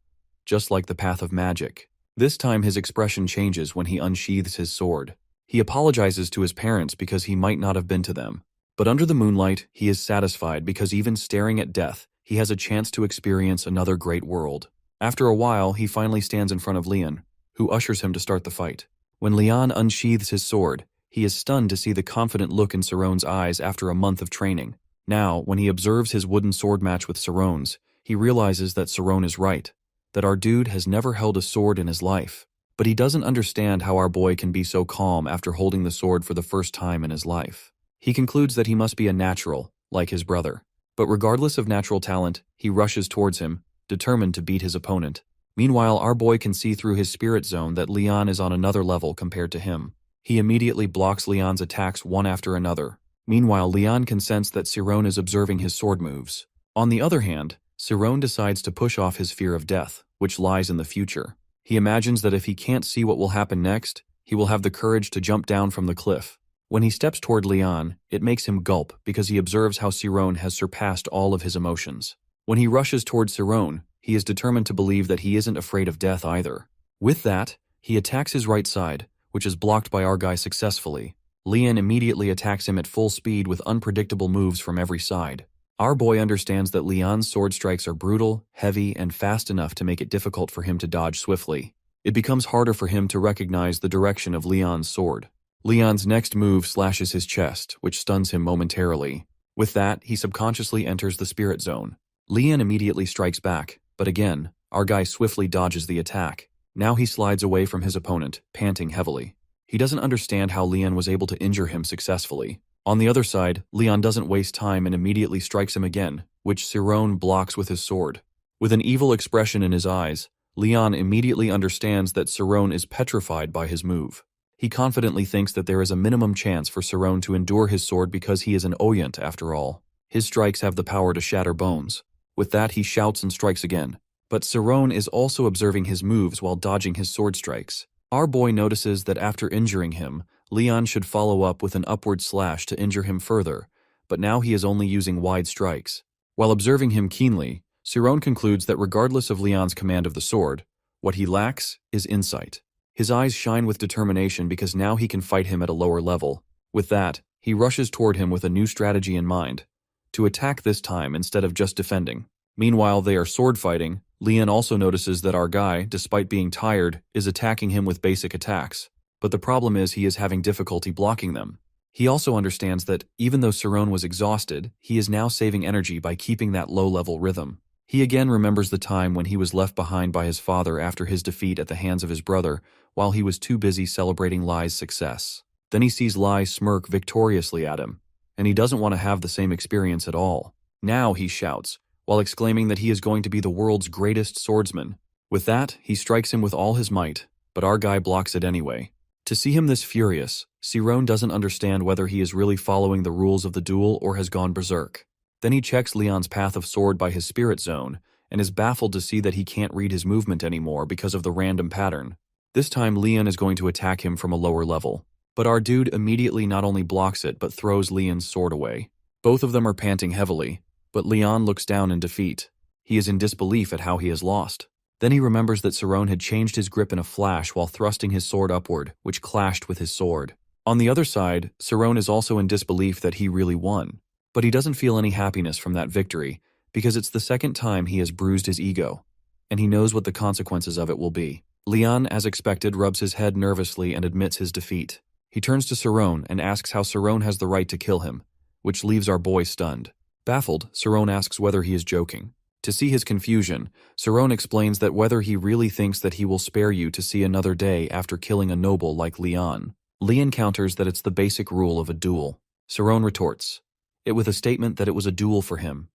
just like the path of magic. This time his expression changes when he unsheathes his sword. He apologizes to his parents because he might not have been to them. But under the moonlight, he is satisfied because even staring at death, he has a chance to experience another great world. After a while, he finally stands in front of Leon, who ushers him to start the fight. When Leon unsheathes his sword, he is stunned to see the confident look in Cerrone's eyes after a month of training. Now, when he observes his wooden sword match with Cerrone's, he realizes that Cerrone is right, that our dude has never held a sword in his life. But he doesn't understand how our boy can be so calm after holding the sword for the first time in his life. He concludes that he must be a natural, like his brother. But regardless of natural talent, he rushes towards him, determined to beat his opponent. Meanwhile, our boy can see through his spirit zone that Leon is on another level compared to him. He immediately blocks Leon's attacks one after another. Meanwhile, Leon can sense that Cerrone is observing his sword moves. On the other hand, Cerrone decides to push off his fear of death, which lies in the future. He imagines that if he can't see what will happen next, he will have the courage to jump down from the cliff. When he steps toward Leon, it makes him gulp because he observes how Cerrone has surpassed all of his emotions. When he rushes toward Cerrone, he is determined to believe that he isn't afraid of death either. With that, he attacks his right side, which is blocked by our guy successfully. Leon immediately attacks him at full speed with unpredictable moves from every side. Our boy understands that Leon's sword strikes are brutal, heavy, and fast enough to make it difficult for him to dodge swiftly. It becomes harder for him to recognize the direction of Leon's sword. Leon's next move slashes his chest, which stuns him momentarily. With that, he subconsciously enters the spirit zone. Leon immediately strikes back, but again, our guy swiftly dodges the attack. Now he slides away from his opponent, panting heavily. He doesn't understand how Leon was able to injure him successfully. On the other side, Leon doesn't waste time and immediately strikes him again, which Cerrone blocks with his sword. With an evil expression in his eyes, Leon immediately understands that Cerrone is petrified by his move. He confidently thinks that there is a minimum chance for Cerrone to endure his sword because he is an Oyant after all. His strikes have the power to shatter bones. With that, he shouts and strikes again. But Cerrone is also observing his moves while dodging his sword strikes. Our boy notices that after injuring him, Leon should follow up with an upward slash to injure him further, but now he is only using wide strikes. While observing him keenly, Cerrone concludes that regardless of Leon's command of the sword, what he lacks is insight. His eyes shine with determination because now he can fight him at a lower level. With that, he rushes toward him with a new strategy in mind, to attack this time instead of just defending. Meanwhile, they are sword fighting. Leon also notices that our guy, despite being tired, is attacking him with basic attacks. But the problem is he is having difficulty blocking them. He also understands that, even though Cerrone was exhausted, he is now saving energy by keeping that low-level rhythm. He again remembers the time when he was left behind by his father after his defeat at the hands of his brother, while he was too busy celebrating Lai's success. Then he sees Lai smirk victoriously at him, and he doesn't want to have the same experience at all. Now he shouts, while exclaiming that he is going to be the world's greatest swordsman. With that, he strikes him with all his might, but our guy blocks it anyway. To see him this furious, Cerrone doesn't understand whether he is really following the rules of the duel or has gone berserk. Then he checks Leon's path of sword by his spirit zone, and is baffled to see that he can't read his movement anymore because of the random pattern. This time Leon is going to attack him from a lower level, but our dude immediately not only blocks it but throws Leon's sword away. Both of them are panting heavily, but Leon looks down in defeat. He is in disbelief at how he has lost. Then he remembers that Cerrone had changed his grip in a flash while thrusting his sword upward, which clashed with his sword. On the other side, Cerrone is also in disbelief that he really won. But he doesn't feel any happiness from that victory, because it's the second time he has bruised his ego, and he knows what the consequences of it will be. Leon, as expected, rubs his head nervously and admits his defeat. He turns to Cerrone and asks how Cerrone has the right to kill him, which leaves our boy stunned. Baffled, Cerrone asks whether he is joking. To see his confusion, Cerrone explains that whether he really thinks that he will spare you to see another day after killing a noble like Leon. Leon counters that it's the basic rule of a duel. Cerrone retorts it with a statement that it was a duel for him,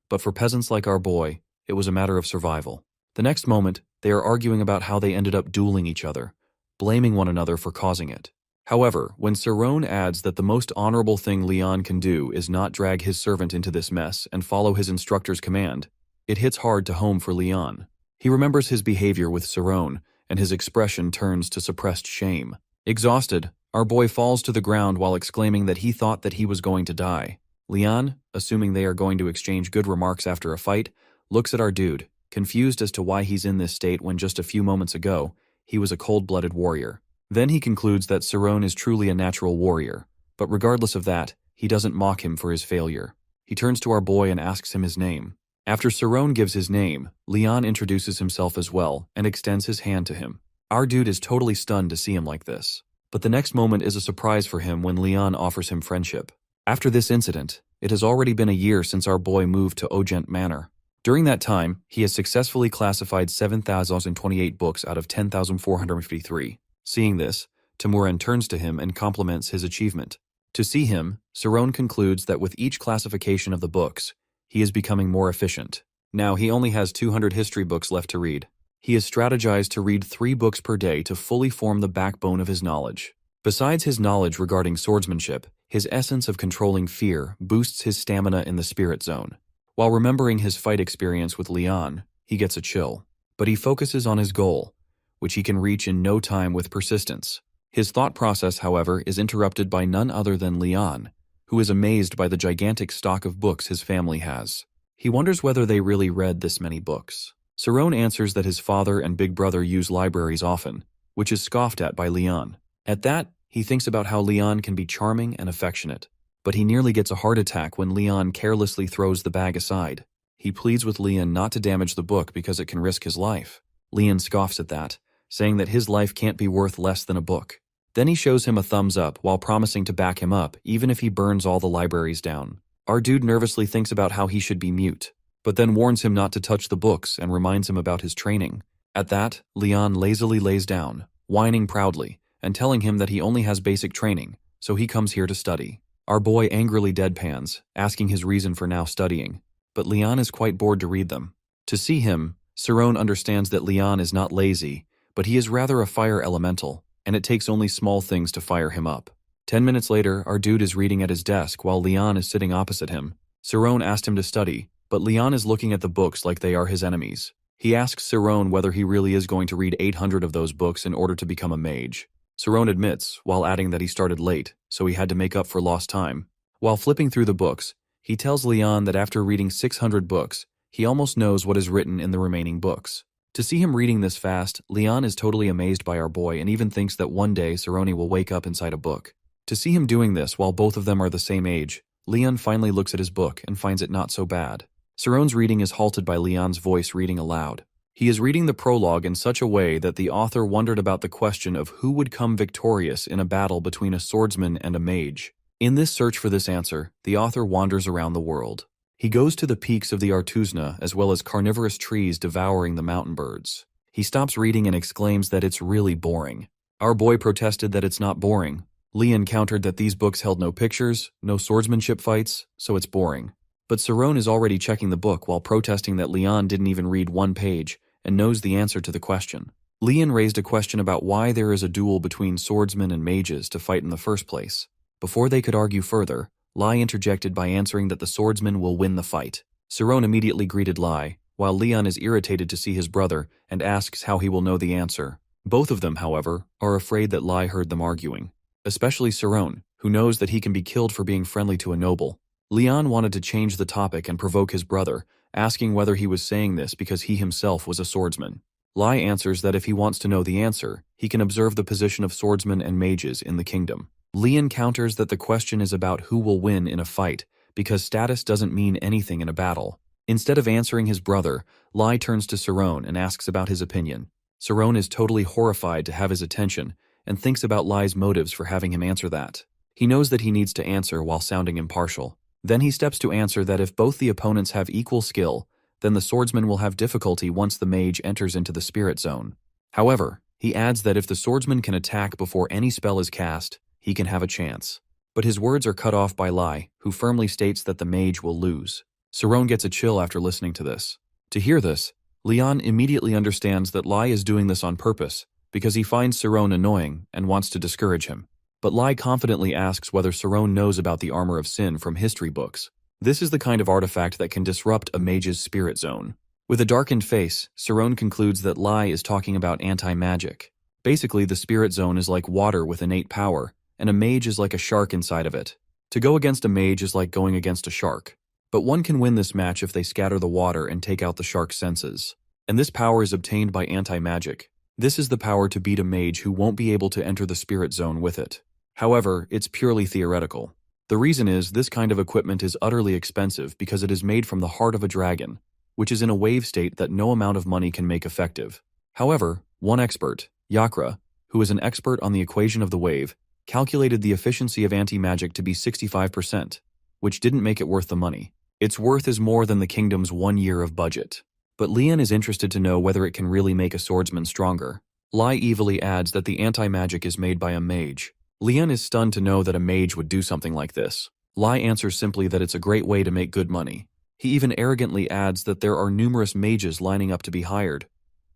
but for peasants like our boy, it was a matter of survival. The next moment, they are arguing about how they ended up dueling each other, blaming one another for causing it. However, when Cerrone adds that the most honorable thing Leon can do is not drag his servant into this mess and follow his instructor's command, it hits hard to home for Leon. He remembers his behavior with Cerrone, and his expression turns to suppressed shame. Exhausted, our boy falls to the ground while exclaiming that he thought that he was going to die. Leon, assuming they are going to exchange good remarks after a fight, looks at our dude, confused as to why he's in this state when just a few moments ago, he was a cold-blooded warrior. Then he concludes that Cerrone is truly a natural warrior, but regardless of that, he doesn't mock him for his failure. He turns to our boy and asks him his name. After Cerrone gives his name, Leon introduces himself as well and extends his hand to him. Our dude is totally stunned to see him like this, but the next moment is a surprise for him when Leon offers him friendship. After this incident, it has already been a year since our boy moved to Ogent Manor. During that time, he has successfully classified 7,028 books out of 10,453. Seeing this, Temuren turns to him and compliments his achievement. To see him, Cerrone concludes that with each classification of the books, he is becoming more efficient. Now he only has 200 history books left to read. He has strategized to read 3 books per day to fully form the backbone of his knowledge. Besides his knowledge regarding swordsmanship, his essence of controlling fear boosts his stamina in the spirit zone. While remembering his fight experience with Leon, he gets a chill. But he focuses on his goal, which he can reach in no time with persistence. His thought process, however, is interrupted by none other than Leon, who is amazed by the gigantic stock of books his family has. He wonders whether they really read this many books. Cerrone answers that his father and big brother use libraries often, which is scoffed at by Leon. At that, he thinks about how Leon can be charming and affectionate. But he nearly gets a heart attack when Leon carelessly throws the bag aside. He pleads with Leon not to damage the book because it can risk his life. Leon scoffs at that, saying that his life can't be worth less than a book. Then he shows him a thumbs up while promising to back him up even if he burns all the libraries down. Our dude nervously thinks about how he should be mute, but then warns him not to touch the books and reminds him about his training. At that, Leon lazily lays down, whining proudly, and telling him that he only has basic training, so he comes here to study. Our boy angrily deadpans, asking his reason for now studying, but Leon is quite bored to read them. To see him, Cerrone understands that Leon is not lazy, but he is rather a fire elemental, and it takes only small things to fire him up. 10 minutes later, our dude is reading at his desk while Leon is sitting opposite him. Cerrone asked him to study, but Leon is looking at the books like they are his enemies. He asks Cerrone whether he really is going to read 800 of those books in order to become a mage. Cerrone admits, while adding that he started late, so he had to make up for lost time. While flipping through the books, he tells Leon that after reading 600 books, he almost knows what is written in the remaining books. To see him reading this fast, Leon is totally amazed by our boy and even thinks that one day Cerrone will wake up inside a book. To see him doing this while both of them are the same age, Leon finally looks at his book and finds it not so bad. Cerrone's reading is halted by Leon's voice reading aloud. He is reading the prologue in such a way that the author wondered about the question of who would come victorious in a battle between a swordsman and a mage. In this search for this answer, the author wanders around the world. He goes to the peaks of the Artuzna as well as carnivorous trees devouring the mountain birds. He stops reading and exclaims that it's really boring. Our boy protested that it's not boring. Leon countered that these books held no pictures, no swordsmanship fights, so it's boring. But Cerrone is already checking the book while protesting that Leon didn't even read one page and knows the answer to the question. Leon raised a question about why there is a duel between swordsmen and mages to fight in the first place. Before they could argue further, Lai interjected by answering that the swordsman will win the fight. Cerrone immediately greeted Lai, while Leon is irritated to see his brother and asks how he will know the answer. Both of them, however, are afraid that Lai heard them arguing. Especially Cerrone, who knows that he can be killed for being friendly to a noble. Leon wanted to change the topic and provoke his brother, asking whether he was saying this because he himself was a swordsman. Lai answers that if he wants to know the answer, he can observe the position of swordsmen and mages in the kingdom. Leon counters that the question is about who will win in a fight, because status doesn't mean anything in a battle. Instead of answering his brother, Lai turns to Cerrone and asks about his opinion. Cerrone is totally horrified to have his attention, and thinks about Lai's motives for having him answer that. He knows that he needs to answer while sounding impartial. Then he steps to answer that if both the opponents have equal skill, then the swordsman will have difficulty once the mage enters into the spirit zone. However, he adds that if the swordsman can attack before any spell is cast, he can have a chance. But his words are cut off by Lai, who firmly states that the mage will lose. Cerrone gets a chill after listening to this. To hear this, Leon immediately understands that Lai is doing this on purpose, because he finds Cerrone annoying and wants to discourage him. But Lai confidently asks whether Cerrone knows about the Armor of Sin from history books. This is the kind of artifact that can disrupt a mage's spirit zone. With a darkened face, Cerrone concludes that Lai is talking about anti-magic. Basically, the spirit zone is like water with innate power, and a mage is like a shark inside of it. To go against a mage is like going against a shark. But one can win this match if they scatter the water and take out the shark's senses. And this power is obtained by anti-magic. This is the power to beat a mage who won't be able to enter the spirit zone with it. However, it's purely theoretical. The reason is this kind of equipment is utterly expensive because it is made from the heart of a dragon, which is in a wave state that no amount of money can make effective. However, one expert, Yakra, who is an expert on the equation of the wave, calculated the efficiency of anti-magic to be 65%, which didn't make it worth the money. Its worth is more than the kingdom's 1 year of budget. But Leon is interested to know whether it can really make a swordsman stronger. Lai evilly adds that the anti-magic is made by a mage. Leon is stunned to know that a mage would do something like this. Lai answers simply that it's a great way to make good money. He even arrogantly adds that there are numerous mages lining up to be hired.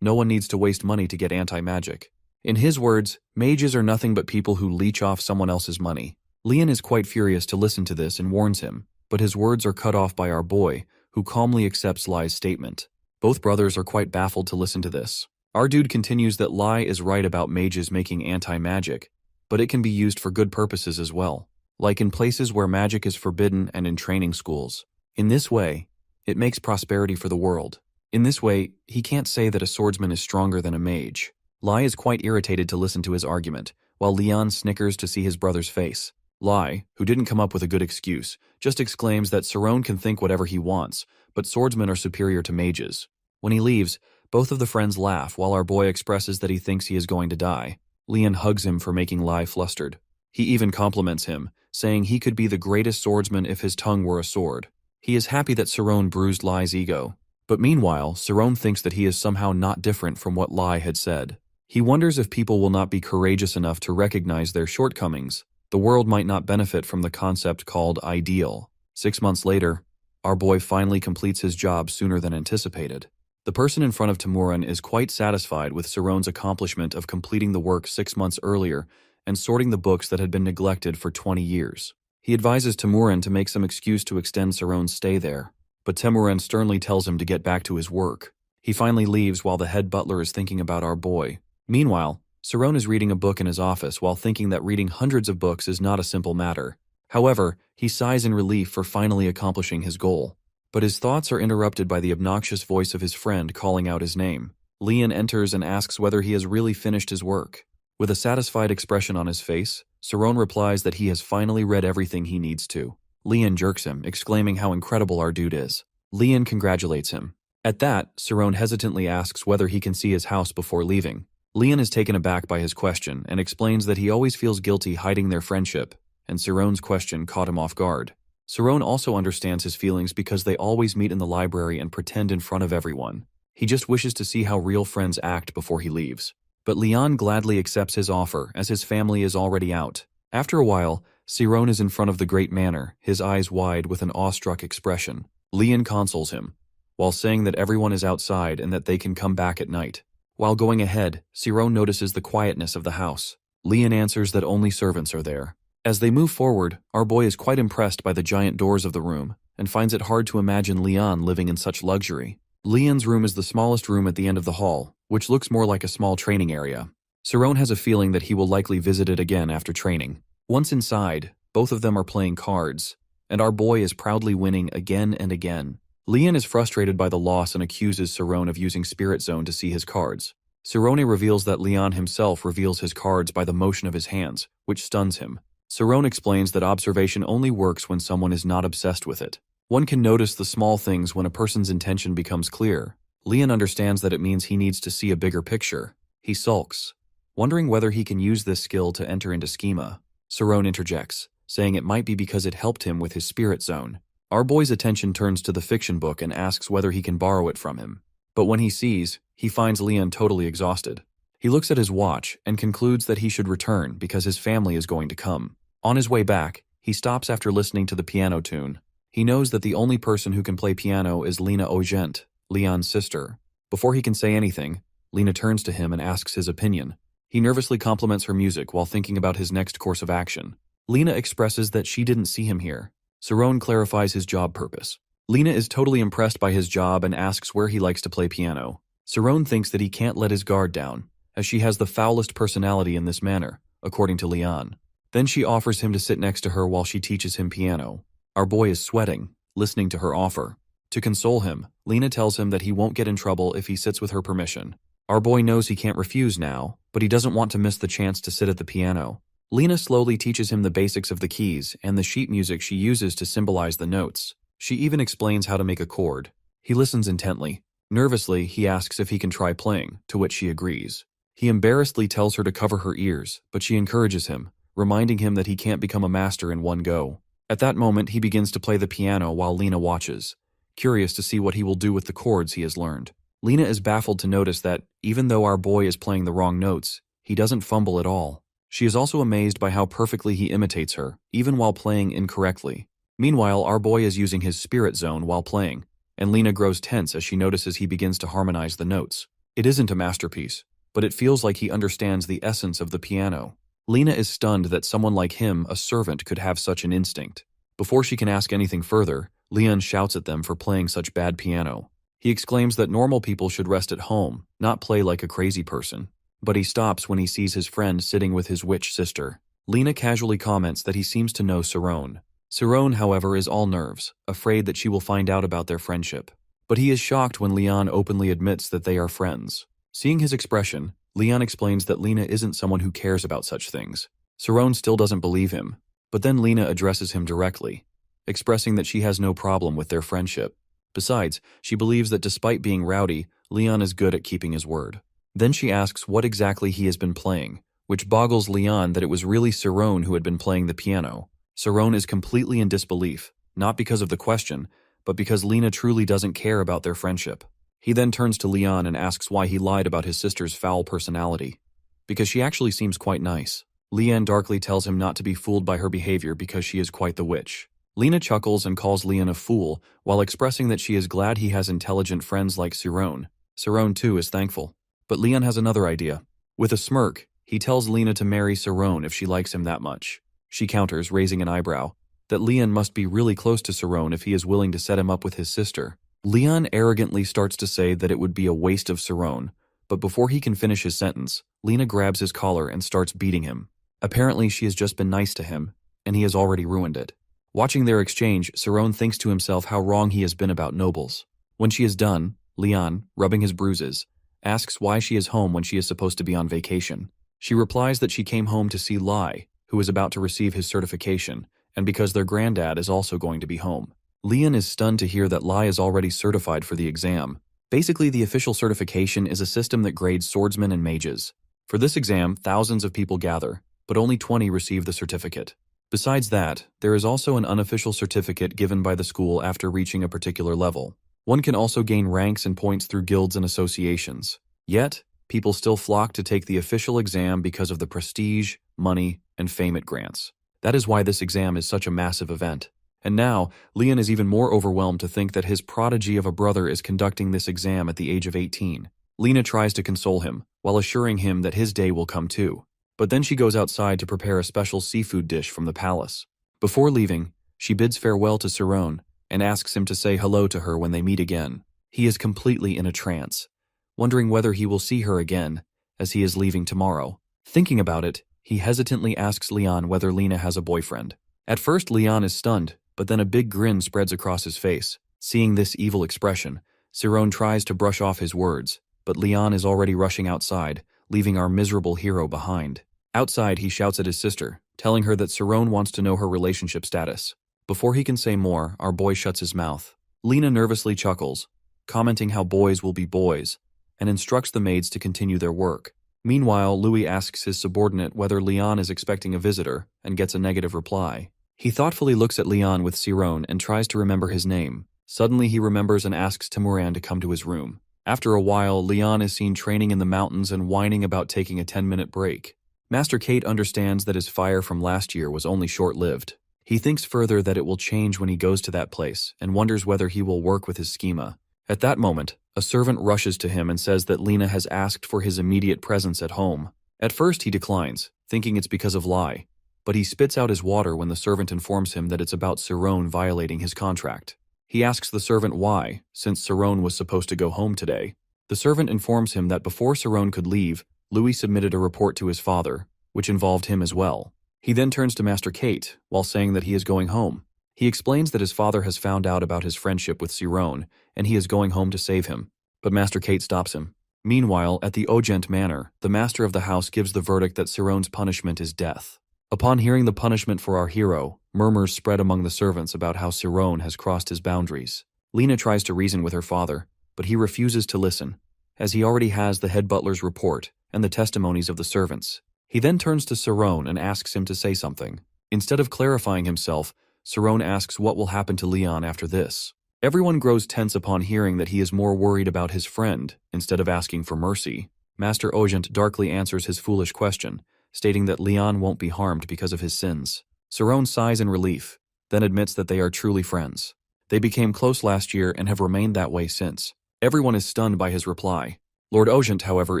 No one needs to waste money to get anti-magic. In his words, mages are nothing but people who leech off someone else's money. Leon is quite furious to listen to this and warns him, but his words are cut off by our boy, who calmly accepts Lai's statement. Both brothers are quite baffled to listen to this. Our dude continues that Lai is right about mages making anti-magic, but it can be used for good purposes as well, like in places where magic is forbidden and in training schools. In this way, it makes prosperity for the world. In this way, he can't say that a swordsman is stronger than a mage. Lai is quite irritated to listen to his argument, while Leon snickers to see his brother's face. Lai, who didn't come up with a good excuse, just exclaims that Sarone can think whatever he wants, but swordsmen are superior to mages. When he leaves, both of the friends laugh while our boy expresses that he thinks he is going to die. Leon hugs him for making Lai flustered. He even compliments him, saying he could be the greatest swordsman if his tongue were a sword. He is happy that Sarone bruised Lai's ego. But meanwhile, Sarone thinks that he is somehow not different from what Lai had said. He wonders if people will not be courageous enough to recognize their shortcomings. The world might not benefit from the concept called ideal. 6 months later, our boy finally completes his job sooner than anticipated. The person in front of Temurin is quite satisfied with Sarone's accomplishment of completing the work 6 months earlier and sorting the books that had been neglected for 20 years. He advises Temurin to make some excuse to extend Sarone's stay there, but Temurin sternly tells him to get back to his work. He finally leaves while the head butler is thinking about our boy. Meanwhile, Sarone is reading a book in his office while thinking that reading hundreds of books is not a simple matter. However, he sighs in relief for finally accomplishing his goal. But his thoughts are interrupted by the obnoxious voice of his friend calling out his name. Leon enters and asks whether he has really finished his work. With a satisfied expression on his face, Sarone replies that he has finally read everything he needs to. Leon jerks him, exclaiming how incredible our dude is. Leon congratulates him. At that, Sarone hesitantly asks whether he can see his house before leaving. Leon is taken aback by his question and explains that he always feels guilty hiding their friendship, and Sarone's question caught him off guard. Sarone also understands his feelings because they always meet in the library and pretend in front of everyone. He just wishes to see how real friends act before he leaves. But Leon gladly accepts his offer as his family is already out. After a while, Sarone is in front of the great manor, his eyes wide with an awestruck expression. Leon consoles him, while saying that everyone is outside and that they can come back at night. While going ahead, Sarone notices the quietness of the house. Leon answers that only servants are there. As they move forward, our boy is quite impressed by the giant doors of the room and finds it hard to imagine Leon living in such luxury. Leon's room is the smallest room at the end of the hall, which looks more like a small training area. Sarone has a feeling that he will likely visit it again after training. Once inside, both of them are playing cards, and our boy is proudly winning again and again. Leon is frustrated by the loss and accuses Sarone of using Spirit Zone to see his cards. Sarone reveals that Leon himself reveals his cards by the motion of his hands, which stuns him. Sarone explains that observation only works when someone is not obsessed with it. One can notice the small things when a person's intention becomes clear. Leon understands that it means he needs to see a bigger picture. He sulks, wondering whether he can use this skill to enter into schema. Sarone interjects, saying it might be because it helped him with his Spirit Zone. Our boy's attention turns to the fiction book and asks whether he can borrow it from him. But when he sees, he finds Leon totally exhausted. He looks at his watch and concludes that he should return because his family is going to come. On his way back, he stops after listening to the piano tune. He knows that the only person who can play piano is Lena Ogent, Leon's sister. Before he can say anything, Lena turns to him and asks his opinion. He nervously compliments her music while thinking about his next course of action. Lena expresses that she didn't see him here. Sarone clarifies his job purpose. Lena is totally impressed by his job and asks where he likes to play piano. Sarone thinks that he can't let his guard down, as she has the foulest personality in this manner, according to Leon. Then she offers him to sit next to her while she teaches him piano. Our boy is sweating, listening to her offer. To console him, Lena tells him that he won't get in trouble if he sits with her permission. Our boy knows he can't refuse now, but he doesn't want to miss the chance to sit at the piano. Lena slowly teaches him the basics of the keys and the sheet music she uses to symbolize the notes. She even explains how to make a chord. He listens intently. Nervously, he asks if he can try playing, to which she agrees. He embarrassedly tells her to cover her ears, but she encourages him, reminding him that he can't become a master in one go. At that moment, he begins to play the piano while Lena watches, curious to see what he will do with the chords he has learned. Lena is baffled to notice that, even though our boy is playing the wrong notes, he doesn't fumble at all. She is also amazed by how perfectly he imitates her, even while playing incorrectly. Meanwhile, our boy is using his Spirit Zone while playing, and Lena grows tense as she notices he begins to harmonize the notes. It isn't a masterpiece, but it feels like he understands the essence of the piano. Lena is stunned that someone like him, a servant, could have such an instinct. Before she can ask anything further, Leon shouts at them for playing such bad piano. He exclaims that normal people should rest at home, not play like a crazy person. But he stops when he sees his friend sitting with his witch sister. Lena casually comments that he seems to know Sarone. Sarone, however, is all nerves, afraid that she will find out about their friendship. But he is shocked when Leon openly admits that they are friends. Seeing his expression, Leon explains that Lena isn't someone who cares about such things. Saron still doesn't believe him, but then Lena addresses him directly, expressing that she has no problem with their friendship. Besides, she believes that despite being rowdy, Leon is good at keeping his word. Then she asks what exactly he has been playing, which boggles Leon that it was really Saron who had been playing the piano. Saron is completely in disbelief, not because of the question, but because Lena truly doesn't care about their friendship. He then turns to Leon and asks why he lied about his sister's foul personality. Because she actually seems quite nice. Leon darkly tells him not to be fooled by her behavior because she is quite the witch. Lena chuckles and calls Leon a fool, while expressing that she is glad he has intelligent friends like Saron. Saron too is thankful. But Leon has another idea. With a smirk, he tells Lena to marry Saron if she likes him that much. She counters, raising an eyebrow, that Leon must be really close to Saron if he is willing to set him up with his sister. Leon arrogantly starts to say that it would be a waste of Saron, but before he can finish his sentence, Lena grabs his collar and starts beating him. Apparently she has just been nice to him, and he has already ruined it. Watching their exchange, Saron thinks to himself how wrong he has been about nobles. When she is done, Leon, rubbing his bruises, asks why she is home when she is supposed to be on vacation. She replies that she came home to see Lai, who is about to receive his certification, and because their granddad is also going to be home. Leon is stunned to hear that Lai is already certified for the exam. Basically, the official certification is a system that grades swordsmen and mages. For this exam, thousands of people gather, but only 20 receive the certificate. Besides that, there is also an unofficial certificate given by the school after reaching a particular level. One can also gain ranks and points through guilds and associations. Yet, people still flock to take the official exam because of the prestige, money, and fame it grants. That is why this exam is such a massive event. And now, Leon is even more overwhelmed to think that his prodigy of a brother is conducting this exam at the age of 18. Lena tries to console him, while assuring him that his day will come too. But then she goes outside to prepare a special seafood dish from the palace. Before leaving, she bids farewell to Saron and asks him to say hello to her when they meet again. He is completely in a trance, wondering whether he will see her again, as he is leaving tomorrow. Thinking about it, he hesitantly asks Leon whether Lena has a boyfriend. At first, Leon is stunned, but then a big grin spreads across his face. Seeing this evil expression, Saron tries to brush off his words, but Leon is already rushing outside, leaving our miserable hero behind. Outside, he shouts at his sister, telling her that Saron wants to know her relationship status. Before he can say more, our boy shuts his mouth. Lena nervously chuckles, commenting how boys will be boys, and instructs the maids to continue their work. Meanwhile, Louis asks his subordinate whether Leon is expecting a visitor, and gets a negative reply. He thoughtfully looks at Leon with Saron and tries to remember his name. Suddenly he remembers and asks Timuran to come to his room. After a while, Leon is seen training in the mountains and whining about taking a 10-minute break. Master Kate understands that his fire from last year was only short-lived. He thinks further that it will change when he goes to that place and wonders whether he will work with his schema. At that moment, a servant rushes to him and says that Lena has asked for his immediate presence at home. At first he declines, thinking it's because of Lai, but he spits out his water when the servant informs him that it's about Saron violating his contract. He asks the servant why, since Saron was supposed to go home today. The servant informs him that before Saron could leave, Louis submitted a report to his father, which involved him as well. He then turns to Master Kate, while saying that he is going home. He explains that his father has found out about his friendship with Saron, and he is going home to save him. But Master Kate stops him. Meanwhile, at the Ogent Manor, the master of the house gives the verdict that Saron's punishment is death. Upon hearing the punishment for our hero, murmurs spread among the servants about how Saron has crossed his boundaries. Lena tries to reason with her father, but he refuses to listen, as he already has the head butler's report and the testimonies of the servants. He then turns to Saron and asks him to say something. Instead of clarifying himself, Saron asks what will happen to Leon after this. Everyone grows tense upon hearing that he is more worried about his friend instead of asking for mercy. Master Ogent darkly answers his foolish question, stating that Leon won't be harmed because of his sins. Saron sighs in relief, then admits that they are truly friends. They became close last year and have remained that way since. Everyone is stunned by his reply. Lord Ogent, however,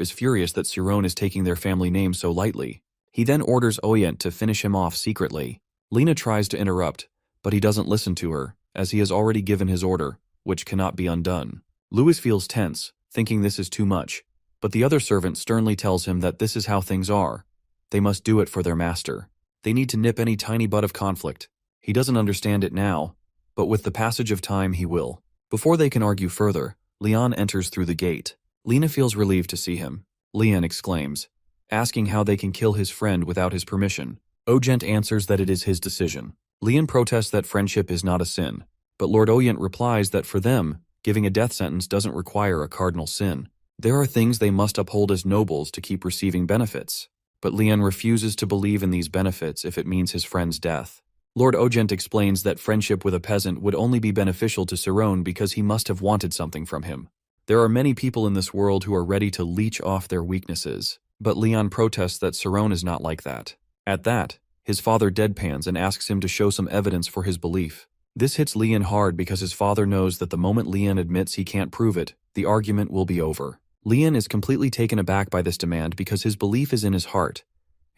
is furious that Saron is taking their family name so lightly. He then orders Oyent to finish him off secretly. Lena tries to interrupt, but he doesn't listen to her, as he has already given his order, which cannot be undone. Louis feels tense, thinking this is too much, but the other servant sternly tells him that this is how things are. They must do it for their master. They need to nip any tiny bud of conflict. He doesn't understand it now, but with the passage of time he will. Before they can argue further, Leon enters through the gate. Lena feels relieved to see him. Lian exclaims, asking how they can kill his friend without his permission. Ogent answers that it is his decision. Lian protests that friendship is not a sin, but Lord Oyent replies that for them, giving a death sentence doesn't require a cardinal sin. There are things they must uphold as nobles to keep receiving benefits, but Lian refuses to believe in these benefits if it means his friend's death. Lord Ogent explains that friendship with a peasant would only be beneficial to Cerrone because he must have wanted something from him. There are many people in this world who are ready to leech off their weaknesses, but Lian protests that Cerrone is not like that. At that, his father deadpans and asks him to show some evidence for his belief. This hits Lian hard because his father knows that the moment Lian admits he can't prove it, the argument will be over. Lian is completely taken aback by this demand because his belief is in his heart,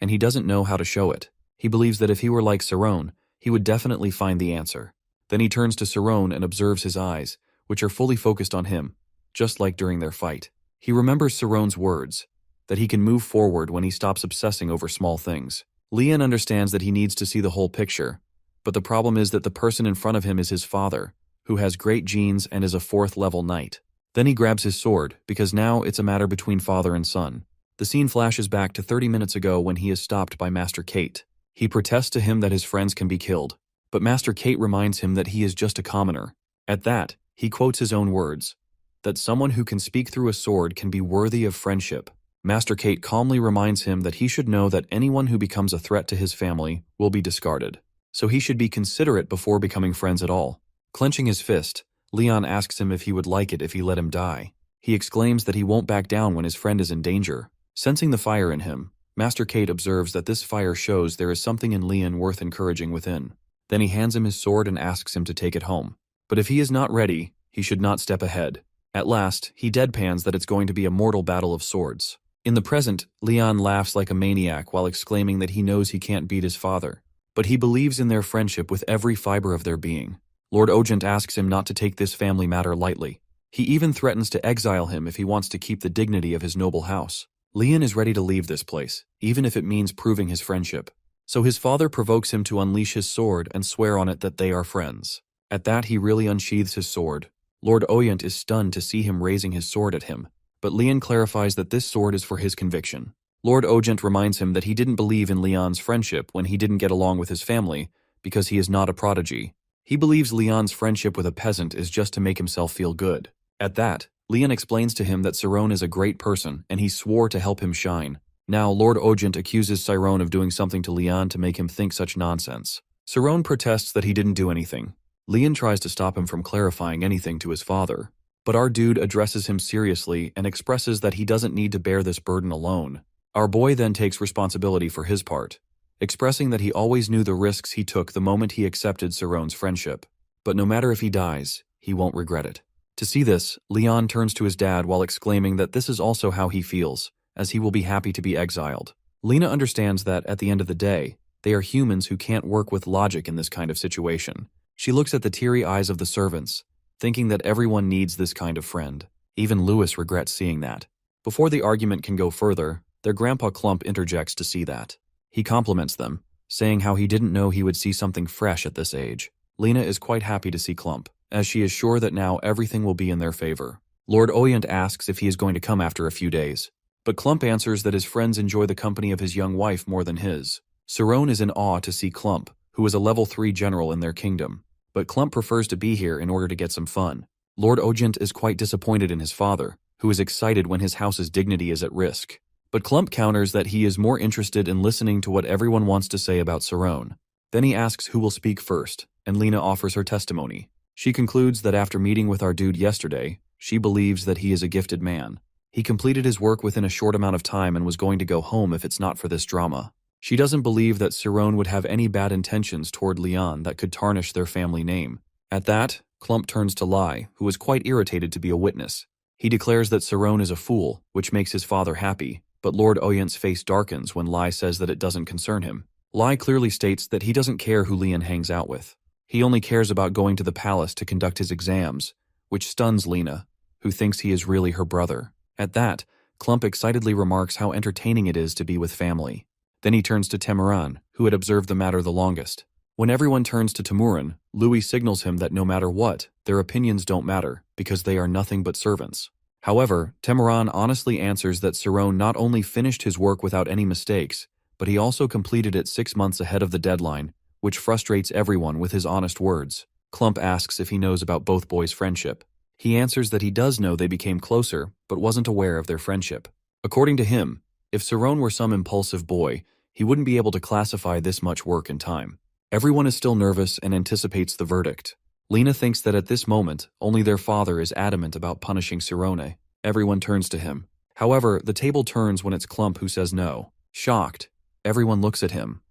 and he doesn't know how to show it. He believes that if he were like Cerrone, he would definitely find the answer. Then he turns to Cerrone and observes his eyes, which are fully focused on him, just like during their fight. He remembers Cerrone's words, that he can move forward when he stops obsessing over small things. Lian understands that he needs to see the whole picture, but the problem is that the person in front of him is his father, who has great genes and is a 4th-level knight. Then he grabs his sword, because now it's a matter between father and son. The scene flashes back to 30 minutes ago when he is stopped by Master Kate. He protests to him that his friends can be killed, but Master Kate reminds him that he is just a commoner. At that, he quotes his own words, that someone who can speak through a sword can be worthy of friendship. Master Kate calmly reminds him that he should know that anyone who becomes a threat to his family will be discarded, so he should be considerate before becoming friends at all. Clenching his fist, Lian asks him if he would like it if he let him die. He exclaims that he won't back down when his friend is in danger. Sensing the fire in him, Master Kate observes that this fire shows there is something in Lian worth encouraging within. Then he hands him his sword and asks him to take it home. But if he is not ready, he should not step ahead. At last, he deadpans that it's going to be a mortal battle of swords. In the present, Lian laughs like a maniac while exclaiming that he knows he can't beat his father, but he believes in their friendship with every fiber of their being. Lord Ogent asks him not to take this family matter lightly. He even threatens to exile him if he wants to keep the dignity of his noble house. Lian is ready to leave this place, even if it means proving his friendship. So his father provokes him to unleash his sword and swear on it that they are friends. At that, he really unsheathes his sword. Lord Oyent is stunned to see him raising his sword at him, but Lian clarifies that this sword is for his conviction. Lord Ogent reminds him that he didn't believe in Lian's friendship when he didn't get along with his family, because he is not a prodigy. He believes Lian's friendship with a peasant is just to make himself feel good. At that, Lian explains to him that Cerrone is a great person, and he swore to help him shine. Now, Lord Ogent accuses Cerrone of doing something to Lian to make him think such nonsense. Cerrone protests that he didn't do anything. Lian tries to stop him from clarifying anything to his father, but our dude addresses him seriously and expresses that he doesn't need to bear this burden alone. Our boy then takes responsibility for his part, expressing that he always knew the risks he took the moment he accepted Cerrone's friendship, but no matter if he dies, he won't regret it. To see this, Lian turns to his dad while exclaiming that this is also how he feels, as he will be happy to be exiled. Lena understands that, at the end of the day, they are humans who can't work with logic in this kind of situation. She looks at the teary eyes of the servants, thinking that everyone needs this kind of friend. Even Louis regrets seeing that. Before the argument can go further, their grandpa Clump interjects to see that. He compliments them, saying how he didn't know he would see something fresh at this age. Lena is quite happy to see Clump, as she is sure that now everything will be in their favor. Lord Oyent asks if he is going to come after a few days, but Clump answers that his friends enjoy the company of his young wife more than his. Cerrone is in awe to see Clump, who is a level 3 general in their kingdom, but Clump prefers to be here in order to get some fun. Lord Ogent is quite disappointed in his father, who is excited when his house's dignity is at risk. But Clump counters that he is more interested in listening to what everyone wants to say about Cerrone. Then he asks who will speak first, and Lena offers her testimony. She concludes that after meeting with our dude yesterday, she believes that he is a gifted man. He completed his work within a short amount of time and was going to go home if it's not for this drama. She doesn't believe that Cerrone would have any bad intentions toward Lian that could tarnish their family name. At that, Clump turns to Lai, who is quite irritated to be a witness. He declares that Cerrone is a fool, which makes his father happy, but Lord Oyent's face darkens when Lai says that it doesn't concern him. Lai clearly states that he doesn't care who Lian hangs out with. He only cares about going to the palace to conduct his exams, which stuns Lena, who thinks he is really her brother. At that, Clump excitedly remarks how entertaining it is to be with family. Then he turns to Temuran, who had observed the matter the longest. When everyone turns to Temuran, Louis signals him that no matter what, their opinions don't matter, because they are nothing but servants. However, Temeran honestly answers that Cerrone not only finished his work without any mistakes, but he also completed it 6 months ahead of the deadline, which frustrates everyone with his honest words. Clump asks if he knows about both boys' friendship. He answers that he does know they became closer, but wasn't aware of their friendship. According to him, if Cerrone were some impulsive boy, he wouldn't be able to classify this much work in time. Everyone is still nervous and anticipates the verdict. Lena thinks that at this moment, only their father is adamant about punishing Cerrone. Everyone turns to him. However, the table turns when it's Clump who says no. Shocked, everyone looks at him.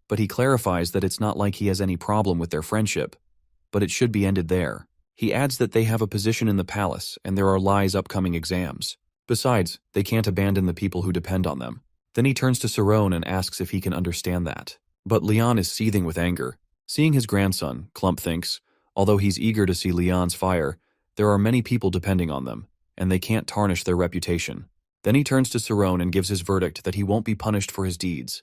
But he clarifies that it's not like he has any problem with their friendship, but it should be ended there. He adds that they have a position in the palace and there are Lai's upcoming exams. Besides, they can't abandon the people who depend on them. Then he turns to Cerrone and asks if he can understand that. But Leon is seething with anger. Seeing his grandson, Clump thinks, although he's eager to see Leon's fire, there are many people depending on them, and they can't tarnish their reputation. Then he turns to Cerrone and gives his verdict that he won't be punished for his deeds.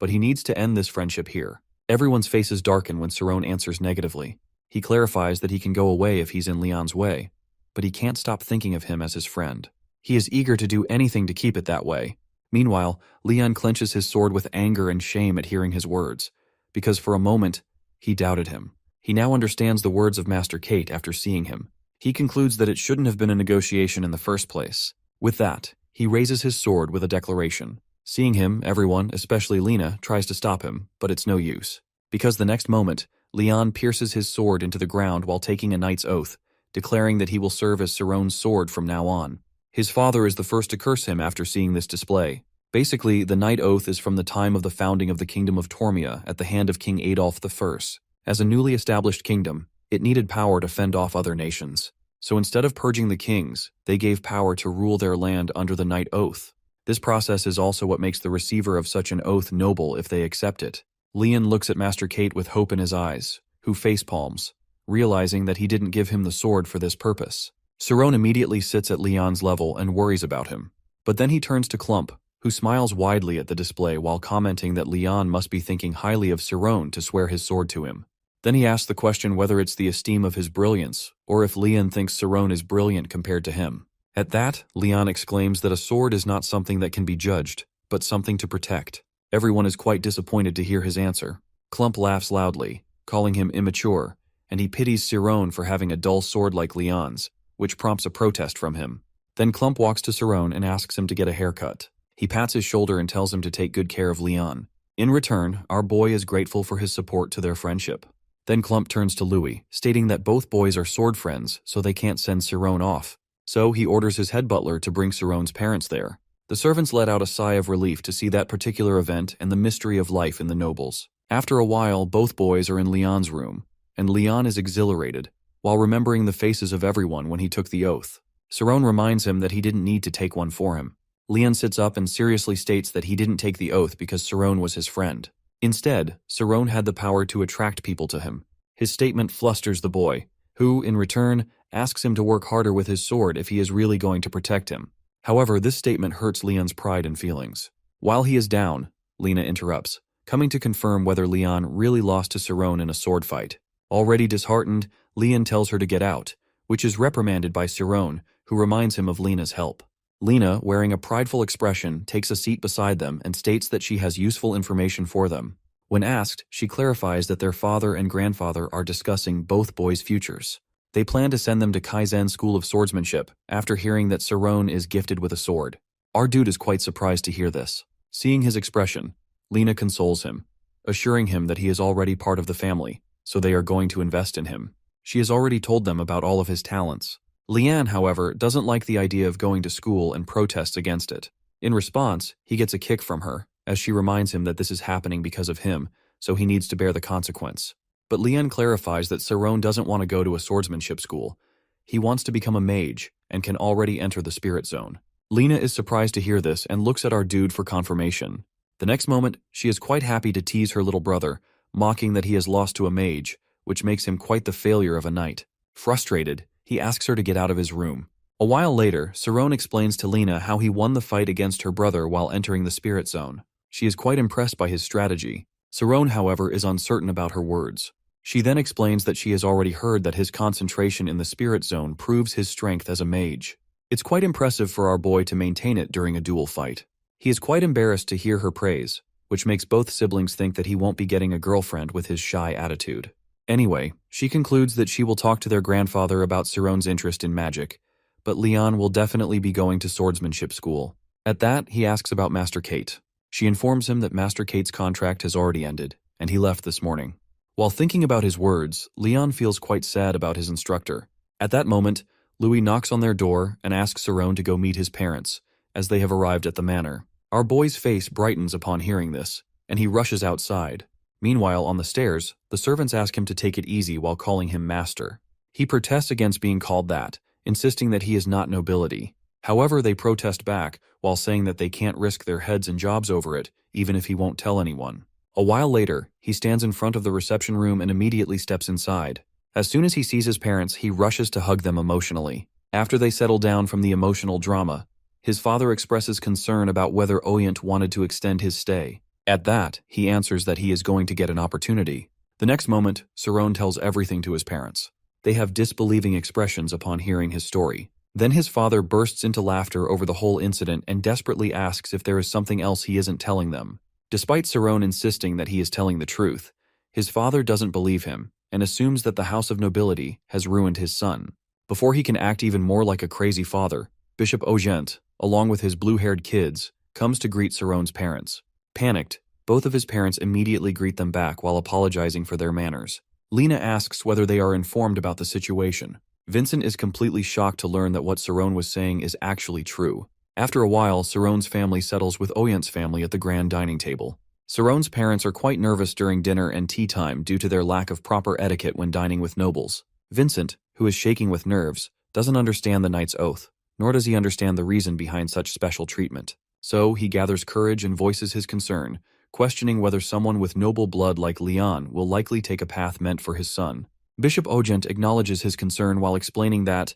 But he needs to end this friendship here. Everyone's faces darken when Cerrone answers negatively. He clarifies that he can go away if he's in Leon's way, but he can't stop thinking of him as his friend. He is eager to do anything to keep it that way. Meanwhile, Leon clenches his sword with anger and shame at hearing his words, because for a moment, he doubted him. He now understands the words of Master Kate after seeing him. He concludes that it shouldn't have been a negotiation in the first place. With that, he raises his sword with a declaration. Seeing him, everyone, especially Lena, tries to stop him, but it's no use. Because the next moment, Leon pierces his sword into the ground while taking a knight's oath, declaring that he will serve as Cerrone's sword from now on. His father is the first to curse him after seeing this display. Basically, the knight oath is from the time of the founding of the Kingdom of Tormia at the hand of King Adolf I. As a newly established kingdom, it needed power to fend off other nations. So instead of purging the kings, they gave power to rule their land under the knight oath. This process is also what makes the receiver of such an oath noble if they accept it. Leon looks at Master Kate with hope in his eyes, who facepalms, realizing that he didn't give him the sword for this purpose. Cerrone immediately sits at Leon's level and worries about him. But then he turns to Clump, who smiles widely at the display while commenting that Leon must be thinking highly of Cerrone to swear his sword to him. Then he asks the question whether it's the esteem of his brilliance, or if Leon thinks Cerrone is brilliant compared to him. At that, Leon exclaims that a sword is not something that can be judged, but something to protect. Everyone is quite disappointed to hear his answer. Clump laughs loudly, calling him immature, and he pities Cerrone for having a dull sword like Leon's, which prompts a protest from him. Then Clump walks to Cerrone and asks him to get a haircut. He pats his shoulder and tells him to take good care of Leon. In return, our boy is grateful for his support to their friendship. Then Clump turns to Louis, stating that both boys are sword friends, so they can't send Cerrone off. So he orders his head butler to bring Cerrone's parents there. The servants let out a sigh of relief to see that particular event and the mystery of life in the nobles. After a while, both boys are in Leon's room, and Leon is exhilarated, while remembering the faces of everyone when he took the oath. Cerrone reminds him that he didn't need to take one for him. Leon sits up and seriously states that he didn't take the oath because Cerrone was his friend. Instead, Cerrone had the power to attract people to him. His statement flusters the boy, who, in return, asks him to work harder with his sword if he is really going to protect him. However, this statement hurts Leon's pride and feelings. While he is down, Lena interrupts, coming to confirm whether Leon really lost to Cerrone in a sword fight. Already disheartened, Leon tells her to get out, which is reprimanded by Cerrone, who reminds him of Lena's help. Lena, wearing a prideful expression, takes a seat beside them and states that she has useful information for them. When asked, she clarifies that their father and grandfather are discussing both boys' futures. They plan to send them to Kaizen School of Swordsmanship after hearing that Cerrone is gifted with a sword. Our dude is quite surprised to hear this. Seeing his expression, Lena consoles him, assuring him that he is already part of the family, so they are going to invest in him. She has already told them about all of his talents. Leanne, however, doesn't like the idea of going to school and protests against it. In response, he gets a kick from her, as she reminds him that this is happening because of him, so he needs to bear the consequence. But Leanne clarifies that Cerrone doesn't want to go to a swordsmanship school. He wants to become a mage, and can already enter the spirit zone. Lena is surprised to hear this and looks at our dude for confirmation. The next moment, she is quite happy to tease her little brother, mocking that he has lost to a mage, which makes him quite the failure of a knight. Frustrated, he asks her to get out of his room. A while later, Cerrone explains to Lena how he won the fight against her brother while entering the spirit zone. She is quite impressed by his strategy. Cerrone, however, is uncertain about her words. She then explains that she has already heard that his concentration in the spirit zone proves his strength as a mage. It's quite impressive for our boy to maintain it during a duel fight. He is quite embarrassed to hear her praise, which makes both siblings think that he won't be getting a girlfriend with his shy attitude. Anyway, she concludes that she will talk to their grandfather about Siron's interest in magic, but Leon will definitely be going to swordsmanship school. At that, he asks about Master Kate. She informs him that Master Kate's contract has already ended, and he left this morning. While thinking about his words, Leon feels quite sad about his instructor. At that moment, Louis knocks on their door and asks Siron to go meet his parents, as they have arrived at the manor. Our boy's face brightens upon hearing this, and he rushes outside. Meanwhile, on the stairs, the servants ask him to take it easy while calling him master. He protests against being called that, insisting that he is not nobility. However, they protest back, while saying that they can't risk their heads and jobs over it, even if he won't tell anyone. A while later, he stands in front of the reception room and immediately steps inside. As soon as he sees his parents, he rushes to hug them emotionally. After they settle down from the emotional drama, his father expresses concern about whether Oyent wanted to extend his stay. At that, he answers that he is going to get an opportunity. The next moment, Siron tells everything to his parents. They have disbelieving expressions upon hearing his story. Then his father bursts into laughter over the whole incident and desperately asks if there is something else he isn't telling them. Despite Siron insisting that he is telling the truth, his father doesn't believe him and assumes that the house of nobility has ruined his son. Before he can act even more like a crazy father, Bishop Ogent, along with his blue-haired kids, comes to greet Siron's parents. Panicked, both of his parents immediately greet them back while apologizing for their manners. Lena asks whether they are informed about the situation. Vincent is completely shocked to learn that what Siron was saying is actually true. After a while, Siron's family settles with Oyent's family at the grand dining table. Siron's parents are quite nervous during dinner and tea time due to their lack of proper etiquette when dining with nobles. Vincent, who is shaking with nerves, doesn't understand the knight's oath, nor does he understand the reason behind such special treatment. So he gathers courage and voices his concern, questioning whether someone with noble blood like Leon will likely take a path meant for his son. Bishop Ogent acknowledges his concern while explaining that,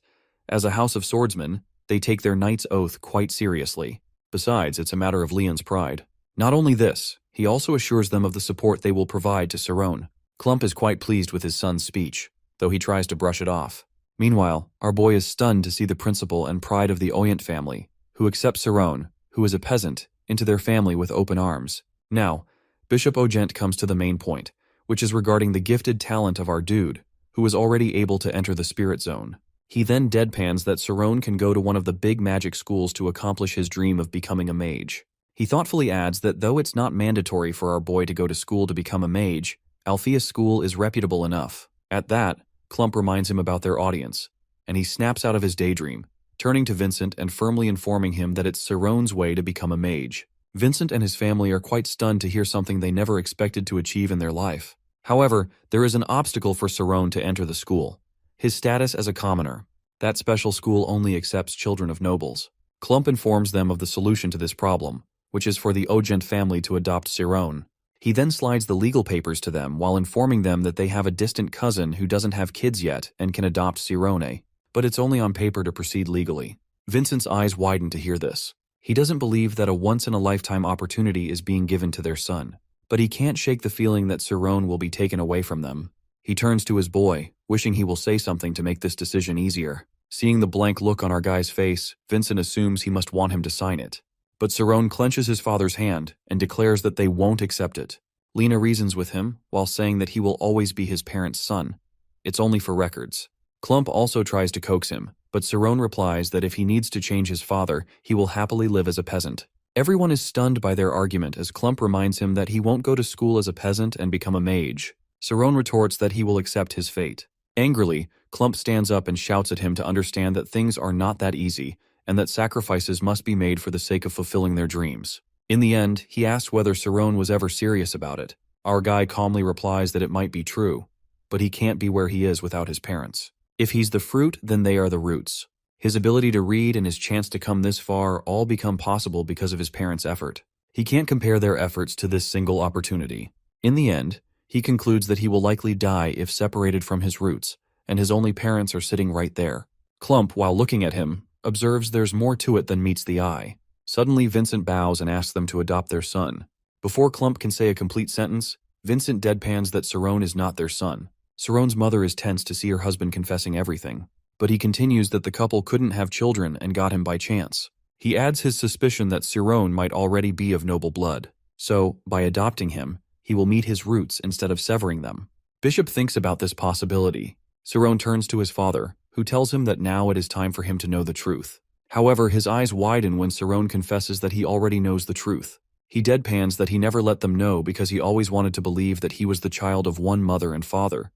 as a house of swordsmen, they take their knight's oath quite seriously. Besides, it's a matter of Leon's pride. Not only this, he also assures them of the support they will provide to Siron. Klump is quite pleased with his son's speech, though he tries to brush it off. Meanwhile, our boy is stunned to see the principal and pride of the Oyent family, who accepts Siron, who is a peasant, into their family with open arms. Now, Bishop Ogent comes to the main point, which is regarding the gifted talent of our dude, who is already able to enter the spirit zone. He then deadpans that Siron can go to one of the big magic schools to accomplish his dream of becoming a mage. He thoughtfully adds that though it's not mandatory for our boy to go to school to become a mage, Alpheus School is reputable enough. At that, Klump reminds him about their audience, and he snaps out of his daydream, turning to Vincent and firmly informing him that it's Siron's way to become a mage. Vincent and his family are quite stunned to hear something they never expected to achieve in their life. However, there is an obstacle for Siron to enter the school: his status as a commoner. That special school only accepts children of nobles. Klump informs them of the solution to this problem, which is for the Ogent family to adopt Siron. He then slides the legal papers to them while informing them that they have a distant cousin who doesn't have kids yet and can adopt Sirone, but it's only on paper to proceed legally. Vincent's eyes widen to hear this. He doesn't believe that a once-in-a-lifetime opportunity is being given to their son, but he can't shake the feeling that Siron will be taken away from them. He turns to his boy, wishing he will say something to make this decision easier. Seeing the blank look on our guy's face, Vincent assumes he must want him to sign it. But Siron clenches his father's hand and declares that they won't accept it. Lena reasons with him, while saying that he will always be his parents' son. It's only for records. Klump also tries to coax him, but Siron replies that if he needs to change his father, he will happily live as a peasant. Everyone is stunned by their argument as Klump reminds him that he won't go to school as a peasant and become a mage. Siron retorts that he will accept his fate. Angrily, Klump stands up and shouts at him to understand that things are not that easy, and that sacrifices must be made for the sake of fulfilling their dreams. In the end, he asks whether Siron was ever serious about it. Our guy calmly replies that it might be true, but he can't be where he is without his parents. If he's the fruit, then they are the roots. His ability to read and his chance to come this far all become possible because of his parents' effort. He can't compare their efforts to this single opportunity. In the end, he concludes that he will likely die if separated from his roots, and his only parents are sitting right there. Klump, while looking at him, observes there's more to it than meets the eye. Suddenly, Vincent bows and asks them to adopt their son. Before Klump can say a complete sentence, Vincent deadpans that Siron is not their son. Siron's mother is tense to see her husband confessing everything. but he continues that the couple couldn't have children and got him by chance. He adds his suspicion that Sirone might already be of noble blood, so, by adopting him, he will meet his roots instead of severing them. Bishop thinks about this possibility. Sirone turns to his father, who tells him that now it is time for him to know the truth. However, his eyes widen when Sirone confesses that he already knows the truth. He deadpans that he never let them know because he always wanted to believe that he was the child of one mother and father.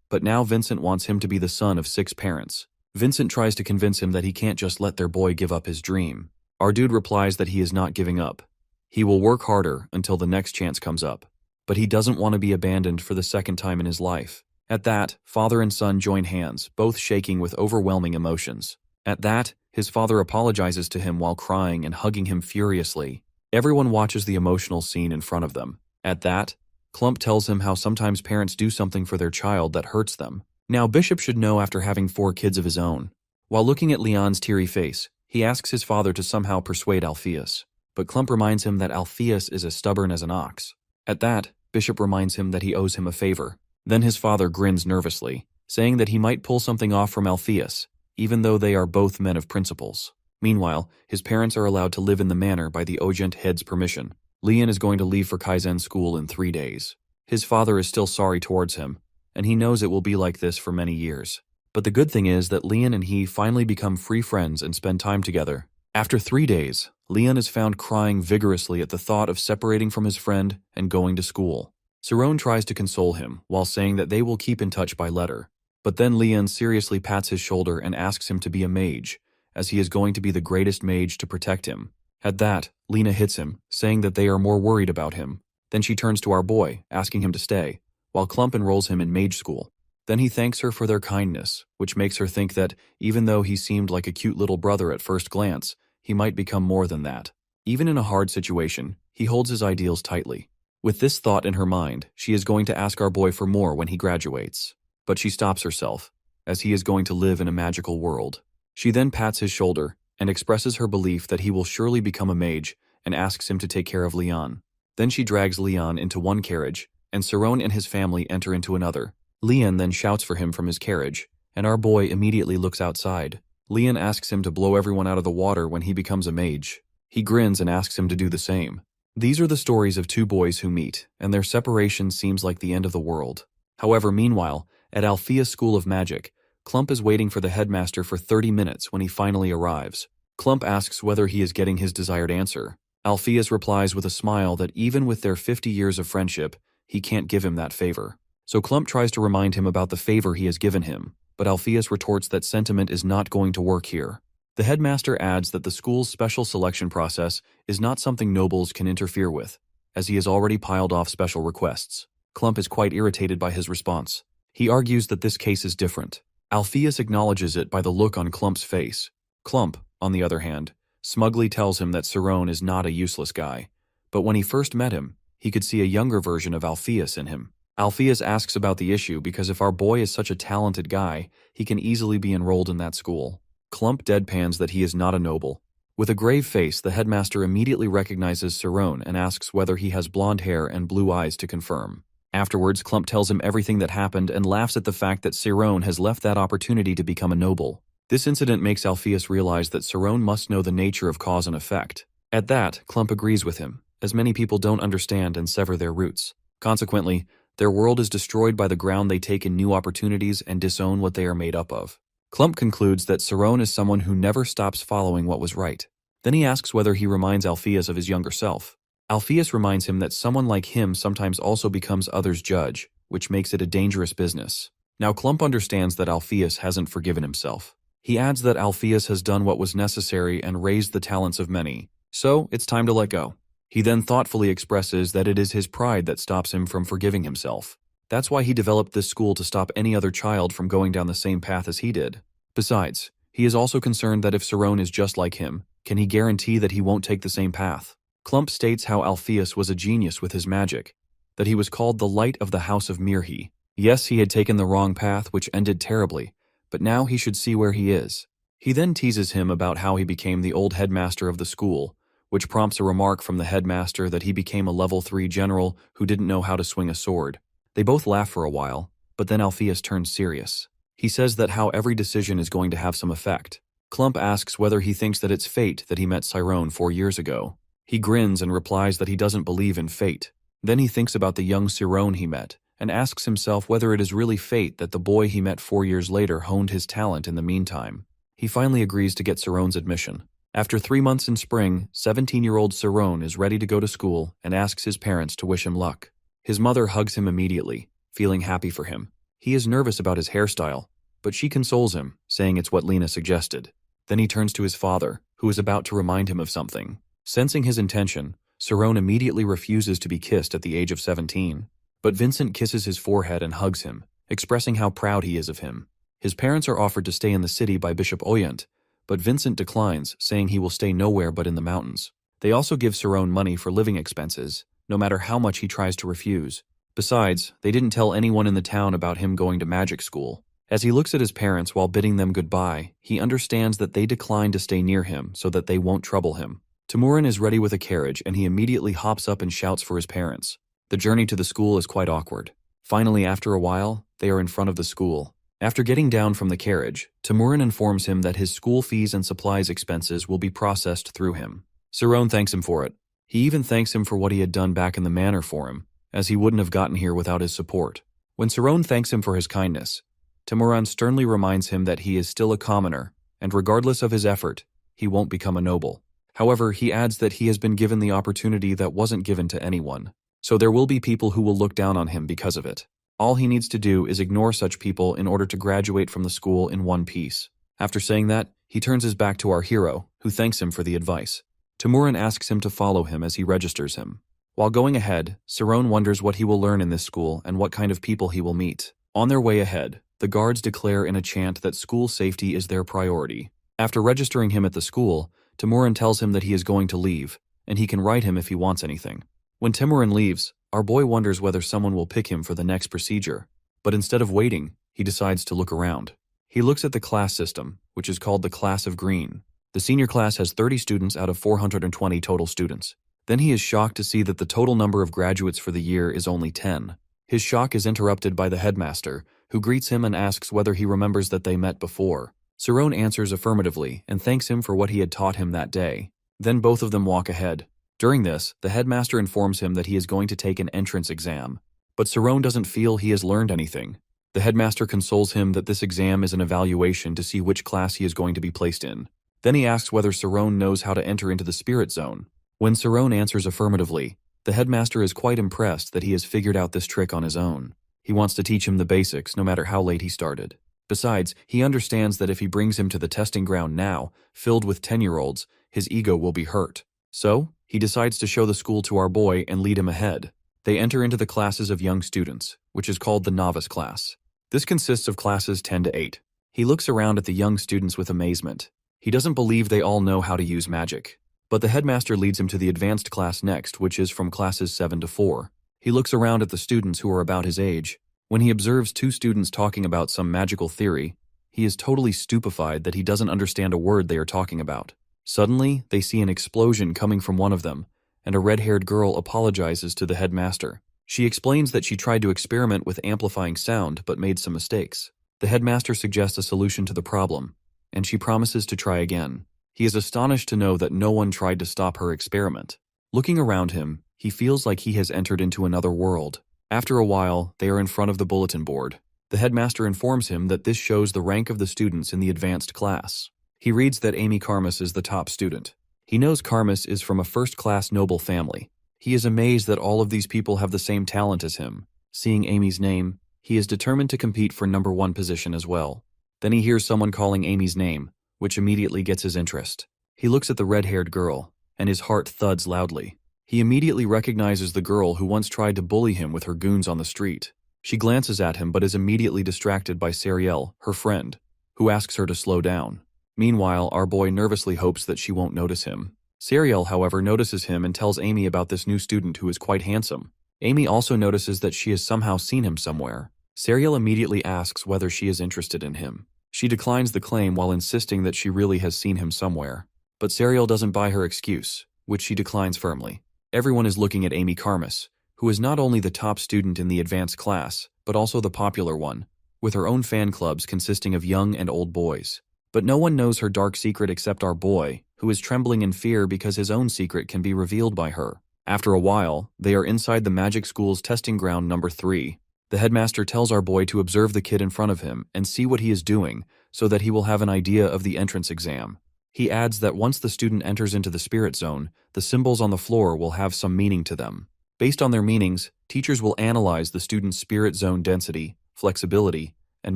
But now Vincent wants him to be the son of 6 parents. Vincent tries to convince him that he can't just let their boy give up his dream. Our dude replies that he is not giving up. He will work harder until the next chance comes up. But he doesn't want to be abandoned for the second time in his life. At that, father and son join hands, both shaking with overwhelming emotions. At that, his father apologizes to him while crying and hugging him furiously. Everyone watches the emotional scene in front of them. At that, Clump tells him how sometimes parents do something for their child that hurts them. Now Bishop should know after having 4 kids of his own. While looking at Leon's teary face, he asks his father to somehow persuade Alpheus. But Clump reminds him that Alpheus is as stubborn as an ox. At that, Bishop reminds him that he owes him a favor. Then his father grins nervously, saying that he might pull something off from Alpheus, even though they are both men of principles. Meanwhile, his parents are allowed to live in the manor by the Ogent head's permission. Leon is going to leave for Kaizen school in 3 days. His father is still sorry towards him, and he knows it will be like this for many years. But the good thing is that Leon and he finally become free friends and spend time together. After 3 days, Leon is found crying vigorously at the thought of separating from his friend and going to school. Sirone tries to console him while saying that they will keep in touch by letter. But then Leon seriously pats his shoulder and asks him to be a mage, as he is going to be the greatest mage to protect him. At that, Lena hits him, saying that they are more worried about him. Then she turns to our boy, asking him to stay, while Clump enrolls him in mage school. Then he thanks her for their kindness, which makes her think that, even though he seemed like a cute little brother at first glance, he might become more than that. Even in a hard situation, he holds his ideals tightly. With this thought in her mind, she is going to ask our boy for more when he graduates. But she stops herself, as he is going to live in a magical world. She then pats his shoulder and expresses her belief that he will surely become a mage and asks him to take care of Leon. Then she drags Leon into one carriage, and Sirone and his family enter into another. Leon then shouts for him from his carriage, and our boy immediately looks outside. Leon asks him to blow everyone out of the water when he becomes a mage. He grins and asks him to do the same. These are the stories of 2 boys who meet, and their separation seems like the end of the world. However, meanwhile, at Alpheus School of Magic, Clump is waiting for the headmaster for 30 minutes when he finally arrives. Clump asks whether he is getting his desired answer. Alpheus replies with a smile that even with their 50 years of friendship, he can't give him that favor. So Clump tries to remind him about the favor he has given him, but Alpheus retorts that sentiment is not going to work here. The headmaster adds that the school's special selection process is not something nobles can interfere with, as he has already piled off special requests. Clump is quite irritated by his response. He argues that this case is different. Alpheus acknowledges it by the look on Clump's face. Clump, on the other hand, smugly tells him that Sirone is not a useless guy, but when he first met him, he could see a younger version of Alpheus in him. Alpheus asks about the issue because if our boy is such a talented guy, he can easily be enrolled in that school. Clump deadpans that he is not a noble. With a grave face, the headmaster immediately recognizes Sirone and asks whether he has blonde hair and blue eyes to confirm. Afterwards, Clump tells him everything that happened and laughs at the fact that Sirone has left that opportunity to become a noble. This incident makes Alpheus realize that Sirone must know the nature of cause and effect. At that, Clump agrees with him, as many people don't understand and sever their roots. Consequently, their world is destroyed by the ground they take in new opportunities and disown what they are made up of. Clump concludes that Sirone is someone who never stops following what was right. Then he asks whether he reminds Alpheus of his younger self. Alpheus reminds him that someone like him sometimes also becomes others' judge, which makes it a dangerous business. Now Clump understands that Alpheus hasn't forgiven himself. He adds that Alpheus has done what was necessary and raised the talents of many, so it's time to let go. He then thoughtfully expresses that it is his pride that stops him from forgiving himself. That's why he developed this school to stop any other child from going down the same path as he did. Besides, he is also concerned that if Sirone is just like him, can he guarantee that he won't take the same path? Clump states how Alpheus was a genius with his magic, that he was called the Light of the House of Mirhi. Yes, he had taken the wrong path, which ended terribly, but now he should see where he is. He then teases him about how he became the old headmaster of the school, which prompts a remark from the headmaster that he became a level 3 general who didn't know how to swing a sword. They both laugh for a while, but then Alpheus turns serious. He says that how every decision is going to have some effect. Clump asks whether he thinks that it's fate that he met Cyrone 4 years ago. He grins and replies that he doesn't believe in fate. Then he thinks about the young Cyrone he met, and asks himself whether it is really fate that the boy he met 4 years later honed his talent in the meantime. He finally agrees to get Cyrone's admission. After 3 months in spring, 17-year-old Cyrone is ready to go to school and asks his parents to wish him luck. His mother hugs him immediately, feeling happy for him. He is nervous about his hairstyle, but she consoles him, saying it's what Lena suggested. Then he turns to his father, who is about to remind him of something. Sensing his intention, Cyrone immediately refuses to be kissed at the age of 17. But Vincent kisses his forehead and hugs him, expressing how proud he is of him. His parents are offered to stay in the city by Bishop Oyent, but Vincent declines, saying he will stay nowhere but in the mountains. They also give Cyrone money for living expenses, no matter how much he tries to refuse. Besides, they didn't tell anyone in the town about him going to magic school. As he looks at his parents while bidding them goodbye, he understands that they decline to stay near him so that they won't trouble him. Temurin is ready with a carriage and he immediately hops up and shouts for his parents. The journey to the school is quite awkward. Finally, after a while, they are in front of the school. After getting down from the carriage, Temurin informs him that his school fees and supplies expenses will be processed through him. Cyrone thanks him for it. He even thanks him for what he had done back in the manor for him, as he wouldn't have gotten here without his support. When Cyrone thanks him for his kindness, Temurin sternly reminds him that he is still a commoner, and regardless of his effort, he won't become a noble. However, he adds that he has been given the opportunity that wasn't given to anyone, so there will be people who will look down on him because of it. All he needs to do is ignore such people in order to graduate from the school in one piece. After saying that, he turns his back to our hero, who thanks him for the advice. Temurin asks him to follow him as he registers him. While going ahead, Cyrone wonders what he will learn in this school and what kind of people he will meet. On their way ahead, the guards declare in a chant that school safety is their priority. After registering him at the school, Temurin tells him that he is going to leave, and he can write him if he wants anything. When Temurin leaves, our boy wonders whether someone will pick him for the next procedure, but instead of waiting, he decides to look around. He looks at the class system, which is called the Class of Green. The senior class has 30 students out of 420 total students. Then he is shocked to see that the total number of graduates for the year is only 10. His shock is interrupted by the headmaster, who greets him and asks whether he remembers that they met before. Cyrone answers affirmatively and thanks him for what he had taught him that day. Then both of them walk ahead. During this, the headmaster informs him that he is going to take an entrance exam. But Cyrone doesn't feel he has learned anything. The headmaster consoles him that this exam is an evaluation to see which class he is going to be placed in. Then he asks whether Cyrone knows how to enter into the spirit zone. When Cyrone answers affirmatively, the headmaster is quite impressed that he has figured out this trick on his own. He wants to teach him the basics no matter how late he started. Besides, he understands that if he brings him to the testing ground now, filled with 10-year-olds, his ego will be hurt. So, he decides to show the school to our boy and lead him ahead. They enter into the classes of young students, which is called the novice class. This consists of classes 10 to 8. He looks around at the young students with amazement. He doesn't believe they all know how to use magic. But the headmaster leads him to the advanced class next, which is from classes 7 to 4. He looks around at the students who are about his age. When he observes 2 students talking about some magical theory, he is totally stupefied that he doesn't understand a word they are talking about. Suddenly, they see an explosion coming from one of them, and a red-haired girl apologizes to the headmaster. She explains that she tried to experiment with amplifying sound but made some mistakes. The headmaster suggests a solution to the problem, and she promises to try again. He is astonished to know that no one tried to stop her experiment. Looking around him, he feels like he has entered into another world. After a while, they are in front of the bulletin board. The headmaster informs him that this shows the rank of the students in the advanced class. He reads that Amy Karmas is the top student. He knows Karmas is from a first-class noble family. He is amazed that all of these people have the same talent as him. Seeing Amy's name, he is determined to compete for number 1 position as well. Then he hears someone calling Amy's name, which immediately gets his interest. He looks at the red-haired girl, and his heart thuds loudly. He immediately recognizes the girl who once tried to bully him with her goons on the street. She glances at him but is immediately distracted by Sariel, her friend, who asks her to slow down. Meanwhile, our boy nervously hopes that she won't notice him. Sariel, however, notices him and tells Amy about this new student who is quite handsome. Amy also notices that she has somehow seen him somewhere. Sariel immediately asks whether she is interested in him. She declines the claim while insisting that she really has seen him somewhere. But Sariel doesn't buy her excuse, which she declines firmly. Everyone is looking at Amy Karmas, who is not only the top student in the advanced class, but also the popular one, with her own fan clubs consisting of young and old boys. But no one knows her dark secret except our boy, who is trembling in fear because his own secret can be revealed by her. After a while, they are inside the magic school's testing ground number 3. The headmaster tells our boy to observe the kid in front of him and see what he is doing so that he will have an idea of the entrance exam. He adds that once the student enters into the spirit zone, the symbols on the floor will have some meaning to them. Based on their meanings, teachers will analyze the student's spirit zone density, flexibility, and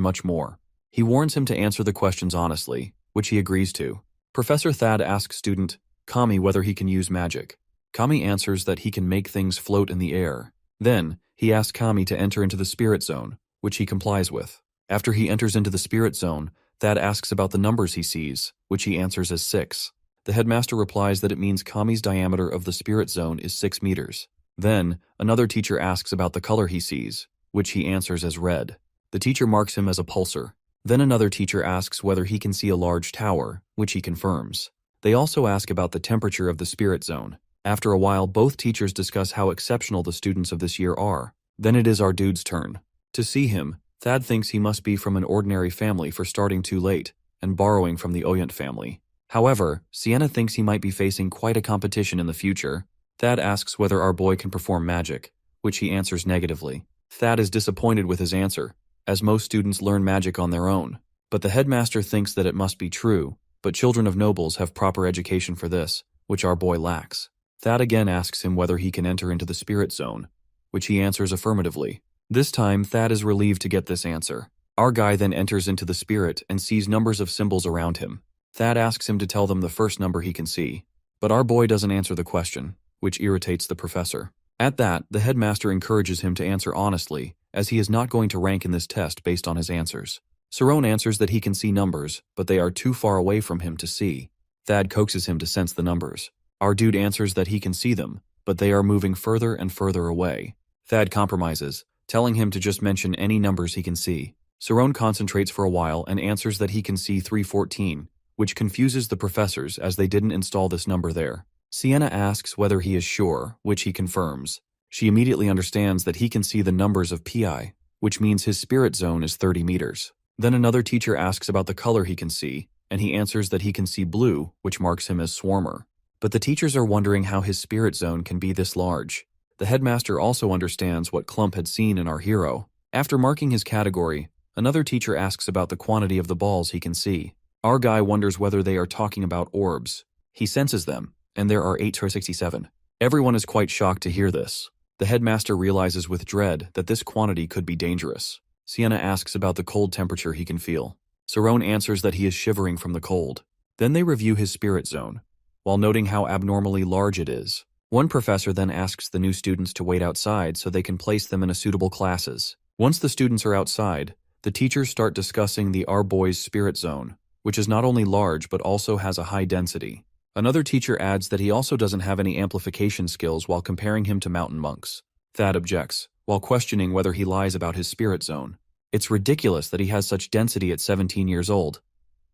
much more. He warns him to answer the questions honestly, which he agrees to. Professor Thad asks student Kami whether he can use magic. Kami answers that he can make things float in the air. Then, he asks Kami to enter into the spirit zone, which he complies with. After he enters into the spirit zone, Thad asks about the numbers he sees, which he answers as 6. The headmaster replies that it means Kami's diameter of the spirit zone is 6 meters. Then, another teacher asks about the color he sees, which he answers as red. The teacher marks him as a pulsar. Then another teacher asks whether he can see a large tower, which he confirms. They also ask about the temperature of the spirit zone. After a while, both teachers discuss how exceptional the students of this year are. Then it is our dude's turn. To see him, Thad thinks he must be from an ordinary family for starting too late and borrowing from the Oyent family. However, Sienna thinks he might be facing quite a competition in the future. Thad asks whether our boy can perform magic, which he answers negatively. Thad is disappointed with his answer, as most students learn magic on their own. But the headmaster thinks that it must be true, but children of nobles have proper education for this, which our boy lacks. Thad again asks him whether he can enter into the spirit zone, which he answers affirmatively. This time, Thad is relieved to get this answer. Our guy then enters into the spirit and sees numbers of symbols around him. Thad asks him to tell them the first number he can see. But our boy doesn't answer the question, which irritates the professor. At that, the headmaster encourages him to answer honestly, as he is not going to rank in this test based on his answers. Cerrone answers that he can see numbers, but they are too far away from him to see. Thad coaxes him to sense the numbers. Our dude answers that he can see them, but they are moving further and further away. Thad compromises, telling him to just mention any numbers he can see. Cerrone concentrates for a while and answers that he can see 314, which confuses the professors as they didn't install this number there. Sienna asks whether he is sure, which he confirms. She immediately understands that he can see the numbers of Pi, which means his spirit zone is 30 meters. Then another teacher asks about the color he can see, and he answers that he can see blue, which marks him as Swarmer. But the teachers are wondering how his spirit zone can be this large. The headmaster also understands what Clump had seen in our hero. After marking his category, another teacher asks about the quantity of the balls he can see. Our guy wonders whether they are talking about orbs. He senses them, and there are 867. Everyone is quite shocked to hear this. The headmaster realizes with dread that this quantity could be dangerous. Sienna asks about the cold temperature he can feel. Cerrone answers that he is shivering from the cold. Then they review his spirit zone, while noting how abnormally large it is. One professor then asks the new students to wait outside so they can place them in a suitable classes. Once the students are outside, the teachers start discussing the Our Boy's spirit zone, which is not only large but also has a high density. Another teacher adds that he also doesn't have any amplification skills while comparing him to mountain monks. Thad objects, while questioning whether he lies about his spirit zone. It's ridiculous that he has such density at 17 years old.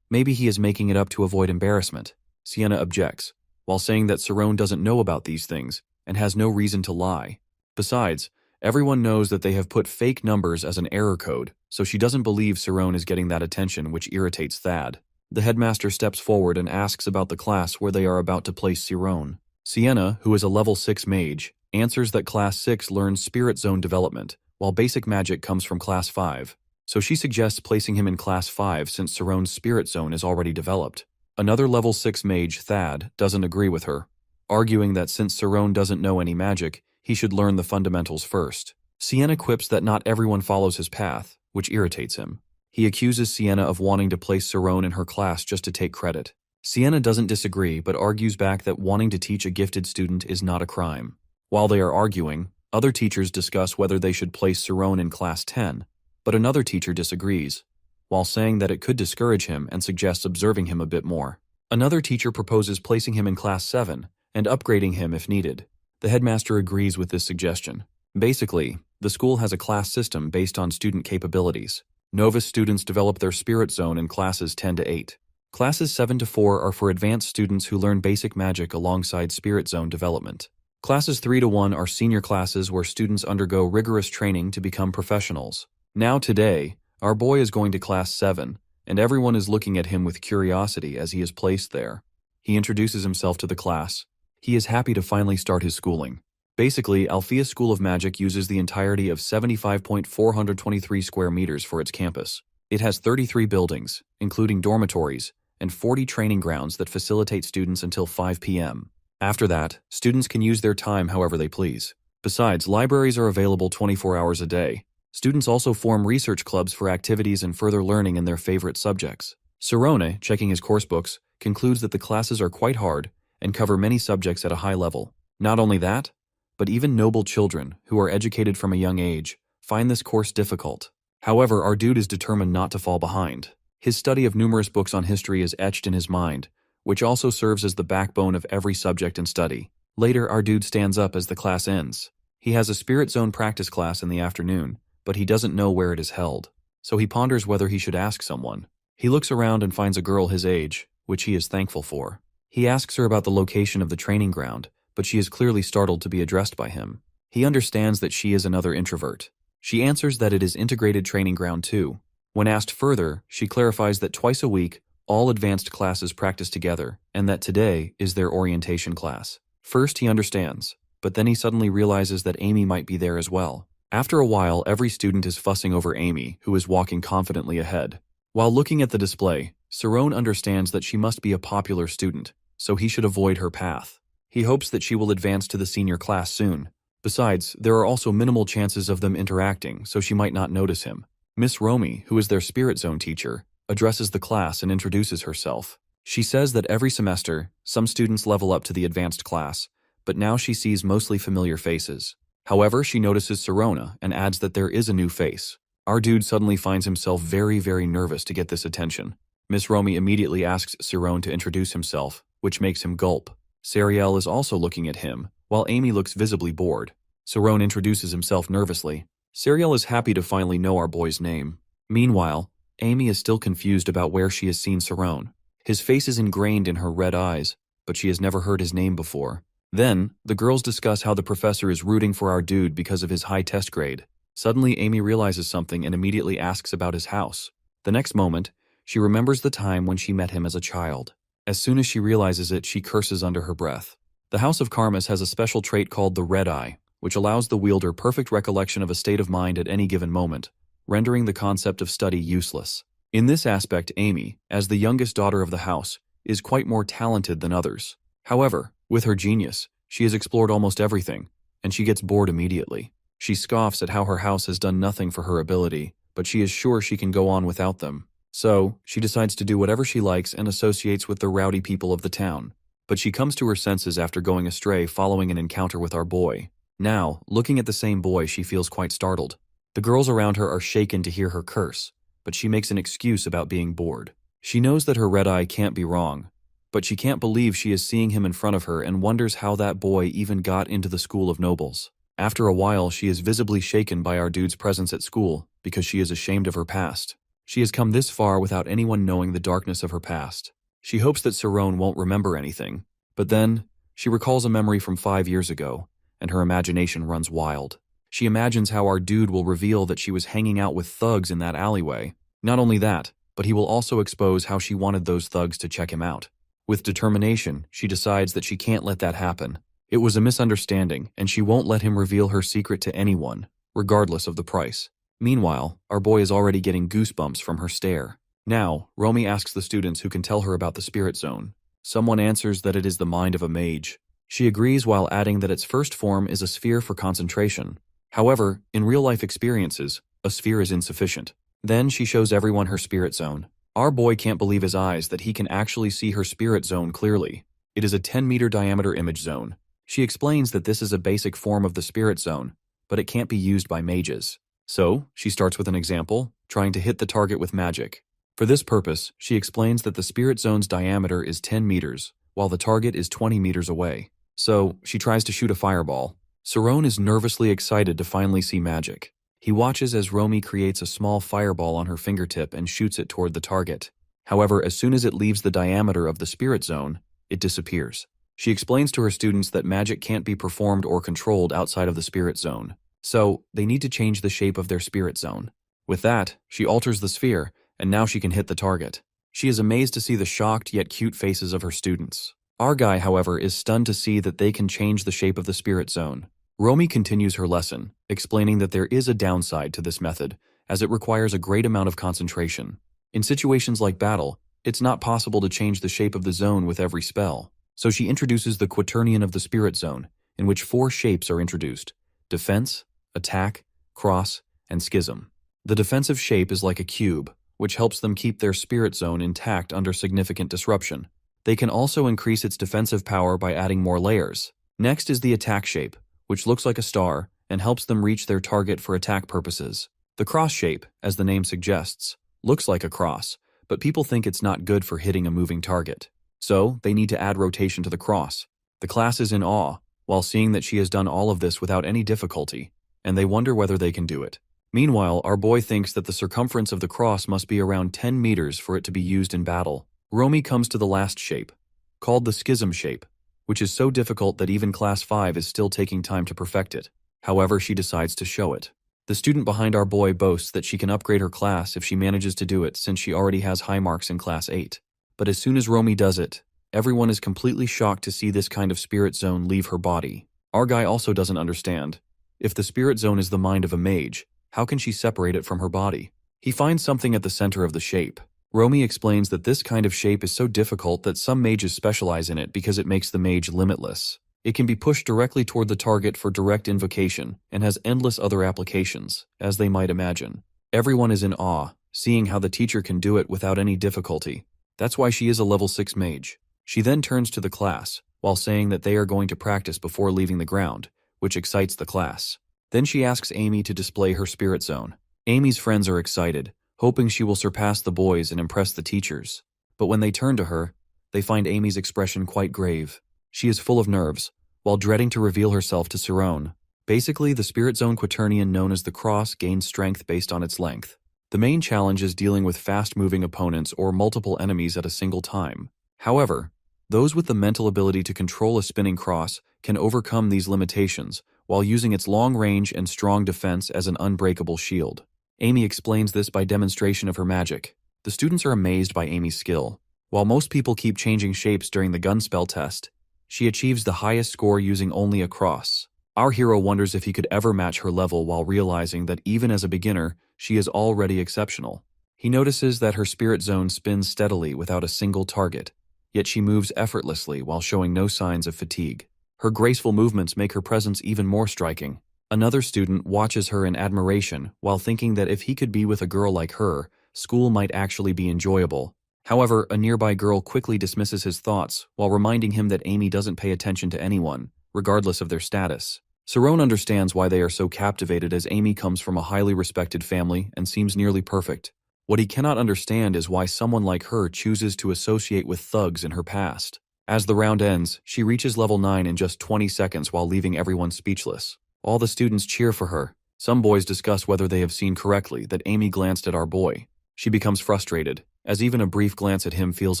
Maybe he is making it up to avoid embarrassment. Sienna objects, while saying that Cerrone doesn't know about these things and has no reason to lie. Besides, everyone knows that they have put fake numbers as an error code, so she doesn't believe Cerrone is getting that attention, which irritates Thad. The headmaster steps forward and asks about the class where they are about to place Cerrone. Sienna, who is a level 6 mage, answers that class 6 learns spirit zone development, while basic magic comes from class 5. So she suggests placing him in class 5 since Cerrone's spirit zone is already developed. Another level 6 mage, Thad, doesn't agree with her, arguing that since Cerrone doesn't know any magic, he should learn the fundamentals first. Sienna quips that not everyone follows his path, which irritates him. He accuses Sienna of wanting to place Cerrone in her class just to take credit. Sienna doesn't disagree but argues back that wanting to teach a gifted student is not a crime. While they are arguing, other teachers discuss whether they should place Cerrone in class 10, but another teacher disagrees, while saying that it could discourage him and suggests observing him a bit more. Another teacher proposes placing him in class 7 and upgrading him if needed. The headmaster agrees with this suggestion. Basically, the school has a class system based on student capabilities. Novice students develop their spirit zone in classes 10 to 8. Classes 7 to 4 are for advanced students who learn basic magic alongside spirit zone development. Classes 3 to 1 are senior classes where students undergo rigorous training to become professionals. Now today, Our boy is going to class 7, and everyone is looking at him with curiosity as he is placed there. He introduces himself to the class. He is happy to finally start his schooling. Basically, Alpheus School of Magic uses the entirety of 75.423 square meters for its campus. It has 33 buildings, including dormitories, and 40 training grounds that facilitate students until 5 p.m. After that, students can use their time however they please. Besides, libraries are available 24 hours a day. Students also form research clubs for activities and further learning in their favorite subjects. Sirone, checking his course books, concludes that the classes are quite hard and cover many subjects at a high level. Not only that, but even noble children, who are educated from a young age, find this course difficult. However, our dude is determined not to fall behind. His study of numerous books on history is etched in his mind, which also serves as the backbone of every subject and study. Later, our dude stands up as the class ends. He has a Spirit Zone practice class in the afternoon, but he doesn't know where it is held. So he ponders whether he should ask someone. He looks around and finds a girl his age, which he is thankful for. He asks her about the location of the training ground, but she is clearly startled to be addressed by him. He understands that she is another introvert. She answers that it is Integrated Training Ground 2. When asked further, she clarifies that twice a week, all advanced classes practice together, and that today is their orientation class. First, he understands, but then he suddenly realizes that Amy might be there as well. After a while, every student is fussing over Amy, who is walking confidently ahead. While looking at the display, Sirone understands that she must be a popular student, so he should avoid her path. He hopes that she will advance to the senior class soon. Besides, there are also minimal chances of them interacting, so she might not notice him. Miss Romy, who is their Spirit Zone teacher, addresses the class and introduces herself. She says that every semester, some students level up to the advanced class, but now she sees mostly familiar faces. However, she notices Sirona and adds that there is a new face. Our dude suddenly finds himself very, very nervous to get this attention. Miss Romy immediately asks Sirone to introduce himself, which makes him gulp. Sariel is also looking at him, while Amy looks visibly bored. Sirone introduces himself nervously. Sariel is happy to finally know our boy's name. Meanwhile, Amy is still confused about where she has seen Sirone. His face is ingrained in her red eyes, but she has never heard his name before. Then, the girls discuss how the professor is rooting for our dude because of his high test grade. Suddenly, Amy realizes something and immediately asks about his house. The next moment, she remembers the time when she met him as a child. As soon as she realizes it, she curses under her breath. The House of Karmas has a special trait called the Red Eye, which allows the wielder perfect recollection of a state of mind at any given moment, rendering the concept of study useless. In this aspect, Amy, as the youngest daughter of the house, is quite more talented than others. However, with her genius, she has explored almost everything, and she gets bored immediately. She scoffs at how her house has done nothing for her ability, but she is sure she can go on without them. So, she decides to do whatever she likes and associates with the rowdy people of the town. But she comes to her senses after going astray following an encounter with our boy. Now, looking at the same boy, she feels quite startled. The girls around her are shaken to hear her curse, but she makes an excuse about being bored. She knows that her red eye can't be wrong, but she can't believe she is seeing him in front of her and wonders how that boy even got into the School of Nobles. After a while, she is visibly shaken by our dude's presence at school because she is ashamed of her past. She has come this far without anyone knowing the darkness of her past. She hopes that Sirone won't remember anything, but then, she recalls a memory from 5 years ago, and her imagination runs wild. She imagines how our dude will reveal that she was hanging out with thugs in that alleyway. Not only that, but he will also expose how she wanted those thugs to check him out. With determination, she decides that she can't let that happen. It was a misunderstanding, and she won't let him reveal her secret to anyone, regardless of the price. Meanwhile, our boy is already getting goosebumps from her stare. Now, Romy asks the students who can tell her about the Spirit Zone. Someone answers that it is the mind of a mage. She agrees while adding that its first form is a sphere for concentration. However, in real-life experiences, a sphere is insufficient. Then she shows everyone her Spirit Zone. Our boy can't believe his eyes that he can actually see her Spirit Zone clearly. It is a 10-meter diameter image zone. She explains that this is a basic form of the Spirit Zone, but it can't be used by mages. So, she starts with an example, trying to hit the target with magic. For this purpose, she explains that the Spirit Zone's diameter is 10 meters, while the target is 20 meters away. So, she tries to shoot a fireball. Sirone is nervously excited to finally see magic. He watches as Romy creates a small fireball on her fingertip and shoots it toward the target. However, as soon as it leaves the diameter of the Spirit Zone, it disappears. She explains to her students that magic can't be performed or controlled outside of the Spirit Zone. So, they need to change the shape of their Spirit Zone. With that, she alters the sphere, and now she can hit the target. She is amazed to see the shocked yet cute faces of her students. Our guy, however, is stunned to see that they can change the shape of the spirit zone. Romy continues her lesson, explaining that there is a downside to this method, as it requires a great amount of concentration. In situations like battle, it's not possible to change the shape of the zone with every spell. So she introduces the quaternion of the spirit zone, in which 4 shapes are introduced: defense, attack, cross, and schism. The defensive shape is like a cube, which helps them keep their spirit zone intact under significant disruption. They can also increase its defensive power by adding more layers. Next is the attack shape, which looks like a star and helps them reach their target for attack purposes. The cross shape, as the name suggests, looks like a cross, but people think it's not good for hitting a moving target. So, they need to add rotation to the cross. The class is in awe, while seeing that she has done all of this without any difficulty, and they wonder whether they can do it. Meanwhile, our boy thinks that the circumference of the cross must be around 10 meters for it to be used in battle. Romy comes to the last shape, called the schism shape, which is so difficult that even Class 5 is still taking time to perfect it. However, she decides to show it. The student behind our boy boasts that she can upgrade her class if she manages to do it, since she already has high marks in Class 8. But as soon as Romy does it, everyone is completely shocked to see this kind of spirit zone leave her body. Our guy also doesn't understand. If the spirit zone is the mind of a mage, how can she separate it from her body? He finds something at the center of the shape. Romy explains that this kind of shape is so difficult that some mages specialize in it because it makes the mage limitless. It can be pushed directly toward the target for direct invocation and has endless other applications, as they might imagine. Everyone is in awe, seeing how the teacher can do it without any difficulty. That's why she is a level 6 mage. She then turns to the class, while saying that they are going to practice before leaving the ground, which excites the class. Then she asks Amy to display her spirit zone. Amy's friends are excited, hoping she will surpass the boys and impress the teachers. But when they turn to her, they find Amy's expression quite grave. She is full of nerves, while dreading to reveal herself to Cerrone. Basically, the spirit zone quaternion known as the cross gains strength based on its length. The main challenge is dealing with fast-moving opponents or multiple enemies at a single time. However, those with the mental ability to control a spinning cross can overcome these limitations while using its long range and strong defense as an unbreakable shield. Amy explains this by demonstration of her magic. The students are amazed by Amy's skill. While most people keep changing shapes during the gun spell test, she achieves the highest score using only a cross. Our hero wonders if he could ever match her level while realizing that even as a beginner, she is already exceptional. He notices that her spirit zone spins steadily without a single target, yet she moves effortlessly while showing no signs of fatigue. Her graceful movements make her presence even more striking. Another student watches her in admiration while thinking that if he could be with a girl like her, school might actually be enjoyable. However, a nearby girl quickly dismisses his thoughts while reminding him that Amy doesn't pay attention to anyone, regardless of their status. Cerrone understands why they are so captivated, as Amy comes from a highly respected family and seems nearly perfect. What he cannot understand is why someone like her chooses to associate with thugs in her past. As the round ends, she reaches level 9 in just 20 seconds while leaving everyone speechless. All the students cheer for her. Some boys discuss whether they have seen correctly that Amy glanced at our boy. She becomes frustrated, as even a brief glance at him feels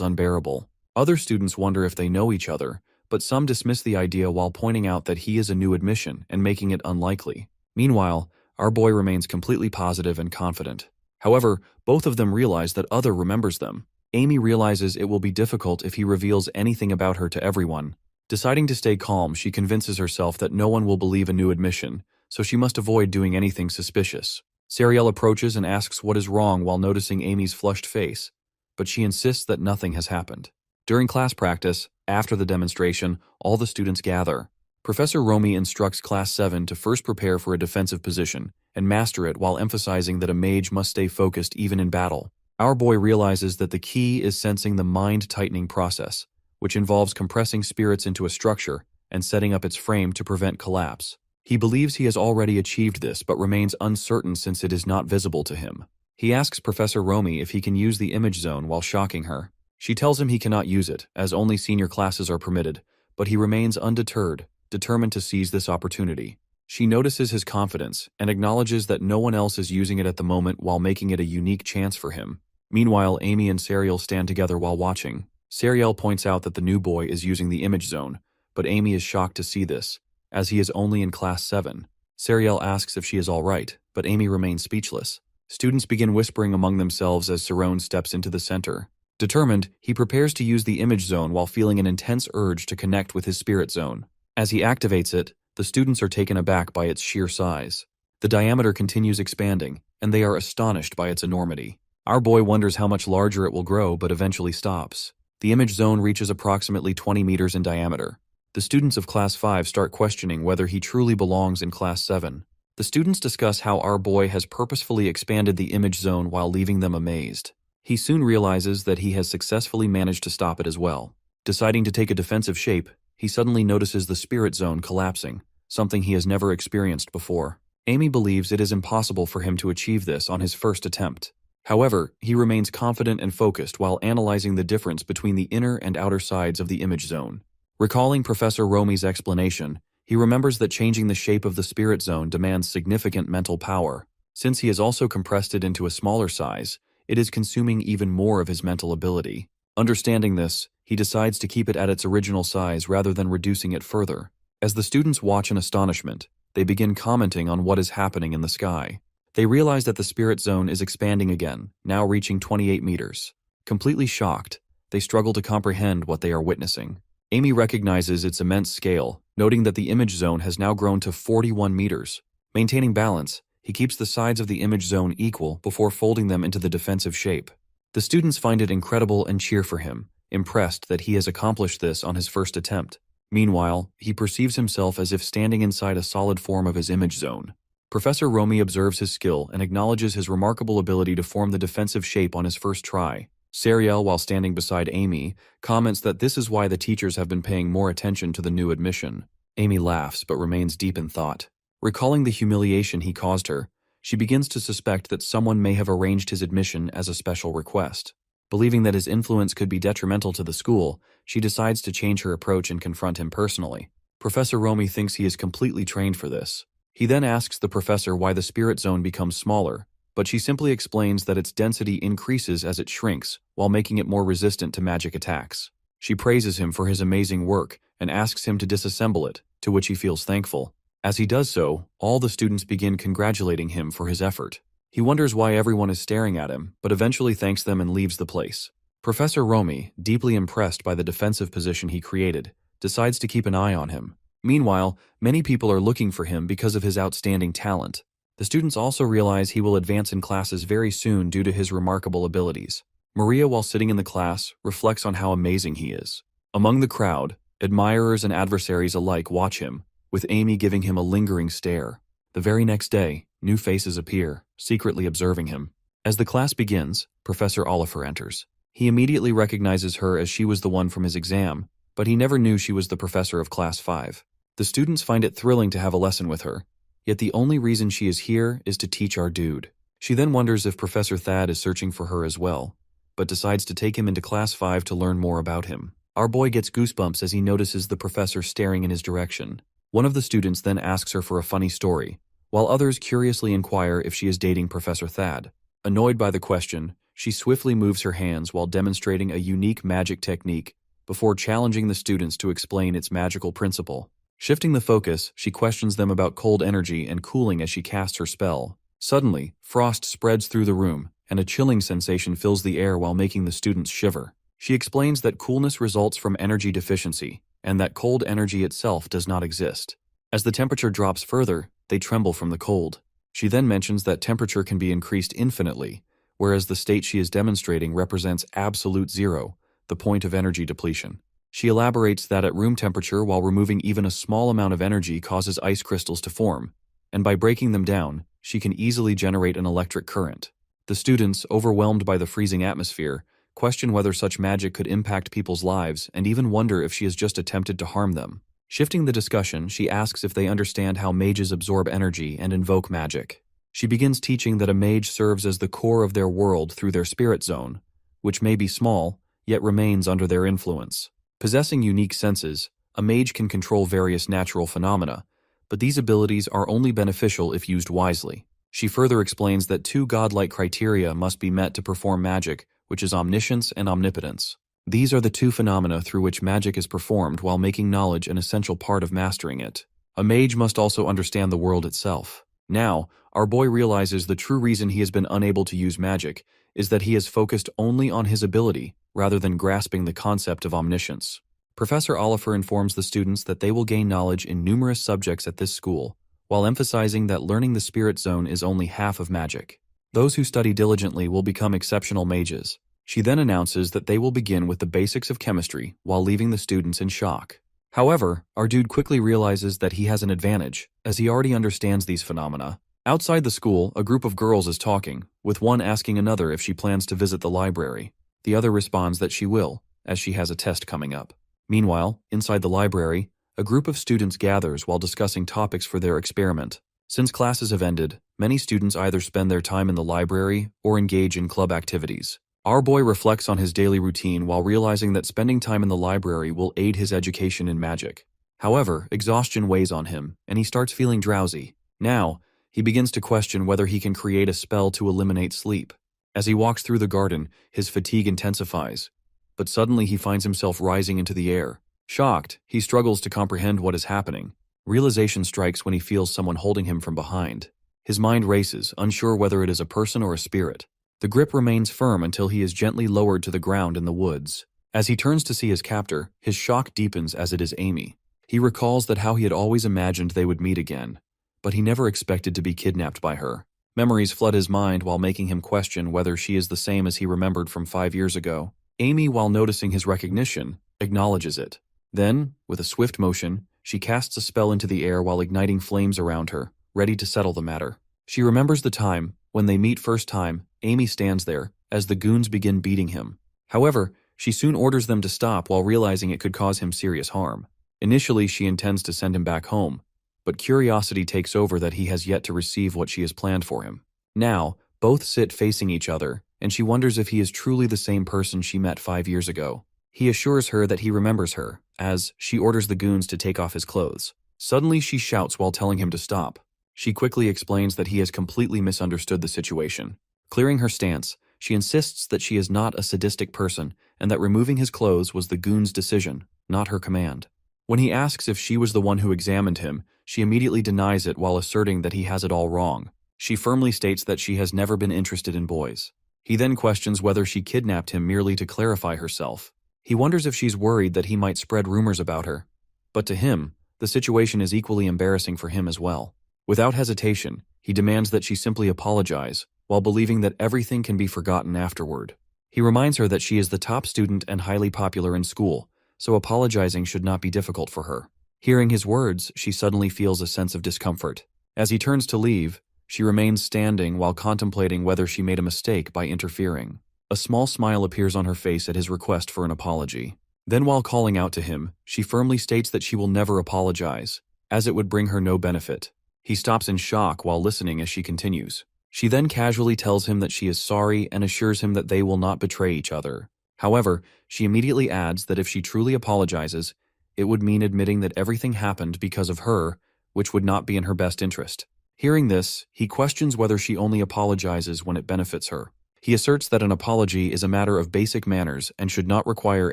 unbearable. Other students wonder if they know each other, but some dismiss the idea while pointing out that he is a new admission and making it unlikely. Meanwhile, our boy remains completely positive and confident. However, both of them realize that Other remembers them. Amy realizes it will be difficult if he reveals anything about her to everyone. Deciding to stay calm, she convinces herself that no one will believe a new admission, so she must avoid doing anything suspicious. Sariel approaches and asks what is wrong while noticing Amy's flushed face, but she insists that nothing has happened. During class practice, after the demonstration, all the students gather. Professor Romy instructs Class 7 to first prepare for a defensive position and master it while emphasizing that a mage must stay focused even in battle. Our boy realizes that the key is sensing the mind-tightening process, which involves compressing spirits into a structure and setting up its frame to prevent collapse. He believes he has already achieved this but remains uncertain since it is not visible to him. He asks Professor Romy if he can use the image zone while shocking her. She tells him he cannot use it, as only senior classes are permitted, but he remains undeterred, determined to seize this opportunity. She notices his confidence and acknowledges that no one else is using it at the moment while making it a unique chance for him. Meanwhile, Amy and Sariel stand together while watching. Sariel points out that the new boy is using the image zone, but Amy is shocked to see this, as he is only in Class 7. Sariel asks if she is all right, but Amy remains speechless. Students begin whispering among themselves as Cerrone steps into the center. Determined, he prepares to use the image zone while feeling an intense urge to connect with his spirit zone. As he activates it, the students are taken aback by its sheer size. The diameter continues expanding, and they are astonished by its enormity. Our boy wonders how much larger it will grow, but eventually stops. The image zone reaches approximately 20 meters in diameter. The students of Class 5 start questioning whether he truly belongs in Class 7. The students discuss how our boy has purposefully expanded the image zone while leaving them amazed. He soon realizes that he has successfully managed to stop it as well. Deciding to take a defensive shape, he suddenly notices the spirit zone collapsing, something he has never experienced before. Amy believes it is impossible for him to achieve this on his first attempt. However, he remains confident and focused while analyzing the difference between the inner and outer sides of the image zone. Recalling Professor Romi's explanation, he remembers that changing the shape of the spirit zone demands significant mental power. Since he has also compressed it into a smaller size, it is consuming even more of his mental ability. Understanding this, he decides to keep it at its original size rather than reducing it further. As the students watch in astonishment, they begin commenting on what is happening in the sky. They realize that the spirit zone is expanding again, now reaching 28 meters. Completely shocked, they struggle to comprehend what they are witnessing. Amy recognizes its immense scale, noting that the image zone has now grown to 41 meters. Maintaining balance, he keeps the sides of the image zone equal before folding them into the defensive shape. The students find it incredible and cheer for him, impressed that he has accomplished this on his first attempt. Meanwhile, he perceives himself as if standing inside a solid form of his image zone. Professor Romi observes his skill and acknowledges his remarkable ability to form the defensive shape on his first try. Sariel, while standing beside Amy, comments that this is why the teachers have been paying more attention to the new admission. Amy laughs but remains deep in thought. Recalling the humiliation he caused her, she begins to suspect that someone may have arranged his admission as a special request. Believing that his influence could be detrimental to the school, she decides to change her approach and confront him personally. Professor Romi thinks he is completely trained for this. He then asks the professor why the spirit zone becomes smaller, but she simply explains that its density increases as it shrinks, while making it more resistant to magic attacks. She praises him for his amazing work and asks him to disassemble it, to which he feels thankful. As he does so, all the students begin congratulating him for his effort. He wonders why everyone is staring at him, but eventually thanks them and leaves the place. Professor Romi, deeply impressed by the defensive position he created, decides to keep an eye on him. Meanwhile, many people are looking for him because of his outstanding talent. The students also realize he will advance in classes very soon due to his remarkable abilities. Maria, while sitting in the class, reflects on how amazing he is. Among the crowd, admirers and adversaries alike watch him, with Amy giving him a lingering stare. The very next day, new faces appear, secretly observing him. As the class begins, Professor Oliver enters. He immediately recognizes her as she was the one from his exam, but he never knew she was the professor of Class 5. The students find it thrilling to have a lesson with her, yet the only reason she is here is to teach our dude. She then wonders if Professor Thad is searching for her as well, but decides to take him into Class 5 to learn more about him. Our boy gets goosebumps as he notices the professor staring in his direction. One of the students then asks her for a funny story, while others curiously inquire if she is dating Professor Thad. Annoyed by the question, she swiftly moves her hands while demonstrating a unique magic technique before challenging the students to explain its magical principle. Shifting the focus, she questions them about cold energy and cooling as she casts her spell. Suddenly, frost spreads through the room, and a chilling sensation fills the air while making the students shiver. She explains that coolness results from energy deficiency, and that cold energy itself does not exist. As the temperature drops further, they tremble from the cold. She then mentions that temperature can be increased infinitely, whereas the state she is demonstrating represents absolute zero, the point of energy depletion. She elaborates that at room temperature, while removing even a small amount of energy causes ice crystals to form, and by breaking them down, she can easily generate an electric current. The students, overwhelmed by the freezing atmosphere, question whether such magic could impact people's lives and even wonder if she has just attempted to harm them. Shifting the discussion, she asks if they understand how mages absorb energy and invoke magic. She begins teaching that a mage serves as the core of their world through their spirit zone, which may be small, yet remains under their influence. Possessing unique senses, a mage can control various natural phenomena, but these abilities are only beneficial if used wisely. She further explains that two godlike criteria must be met to perform magic, which is omniscience and omnipotence. These are the two phenomena through which magic is performed while making knowledge an essential part of mastering it. A mage must also understand the world itself. Now, our boy realizes the true reason he has been unable to use magic is that he has focused only on his ability rather than grasping the concept of omniscience. Professor Oliver informs the students that they will gain knowledge in numerous subjects at this school, while emphasizing that learning the spirit zone is only half of magic. Those who study diligently will become exceptional mages. She then announces that they will begin with the basics of chemistry while leaving the students in shock. However, our dude quickly realizes that he has an advantage, as he already understands these phenomena. Outside the school, a group of girls is talking, with one asking another if she plans to visit the library. The other responds that she will, as she has a test coming up. Meanwhile, inside the library, a group of students gathers while discussing topics for their experiment. Since classes have ended, many students either spend their time in the library or engage in club activities. Our boy reflects on his daily routine while realizing that spending time in the library will aid his education in magic. However, exhaustion weighs on him, and he starts feeling drowsy. Now, he begins to question whether he can create a spell to eliminate sleep. As he walks through the garden, his fatigue intensifies. But suddenly he finds himself rising into the air. Shocked, he struggles to comprehend what is happening. Realization strikes when he feels someone holding him from behind. His mind races, unsure whether it is a person or a spirit. The grip remains firm until he is gently lowered to the ground in the woods. As he turns to see his captor, his shock deepens as it is Amy. He recalls that how he had always imagined they would meet again, but he never expected to be kidnapped by her. Memories flood his mind while making him question whether she is the same as he remembered from 5 years ago. Amy, while noticing his recognition, acknowledges it. Then, with a swift motion, she casts a spell into the air while igniting flames around her, ready to settle the matter. She remembers the time, when they meet first time, Amy stands there, as the goons begin beating him. However, she soon orders them to stop while realizing it could cause him serious harm. Initially, she intends to send him back home, but curiosity takes over that he has yet to receive what she has planned for him. Now, both sit facing each other, and she wonders if he is truly the same person she met 5 years ago. He assures her that he remembers her, as she orders the goons to take off his clothes. Suddenly, she shouts while telling him to stop. She quickly explains that he has completely misunderstood the situation. Clearing her stance, she insists that she is not a sadistic person and that removing his clothes was the goon's decision, not her command. When he asks if she was the one who examined him, she immediately denies it while asserting that he has it all wrong. She firmly states that she has never been interested in boys. He then questions whether she kidnapped him merely to clarify herself. He wonders if she's worried that he might spread rumors about her. But to him, the situation is equally embarrassing for him as well. Without hesitation, he demands that she simply apologize, while believing that everything can be forgotten afterward. He reminds her that she is the top student and highly popular in school, so apologizing should not be difficult for her. Hearing his words, she suddenly feels a sense of discomfort. As he turns to leave, she remains standing while contemplating whether she made a mistake by interfering. A small smile appears on her face at his request for an apology. Then, while calling out to him, she firmly states that she will never apologize, as it would bring her no benefit. He stops in shock while listening as she continues. She then casually tells him that she is sorry and assures him that they will not betray each other. However, she immediately adds that if she truly apologizes, it would mean admitting that everything happened because of her, which would not be in her best interest. Hearing this, he questions whether she only apologizes when it benefits her. He asserts that an apology is a matter of basic manners and should not require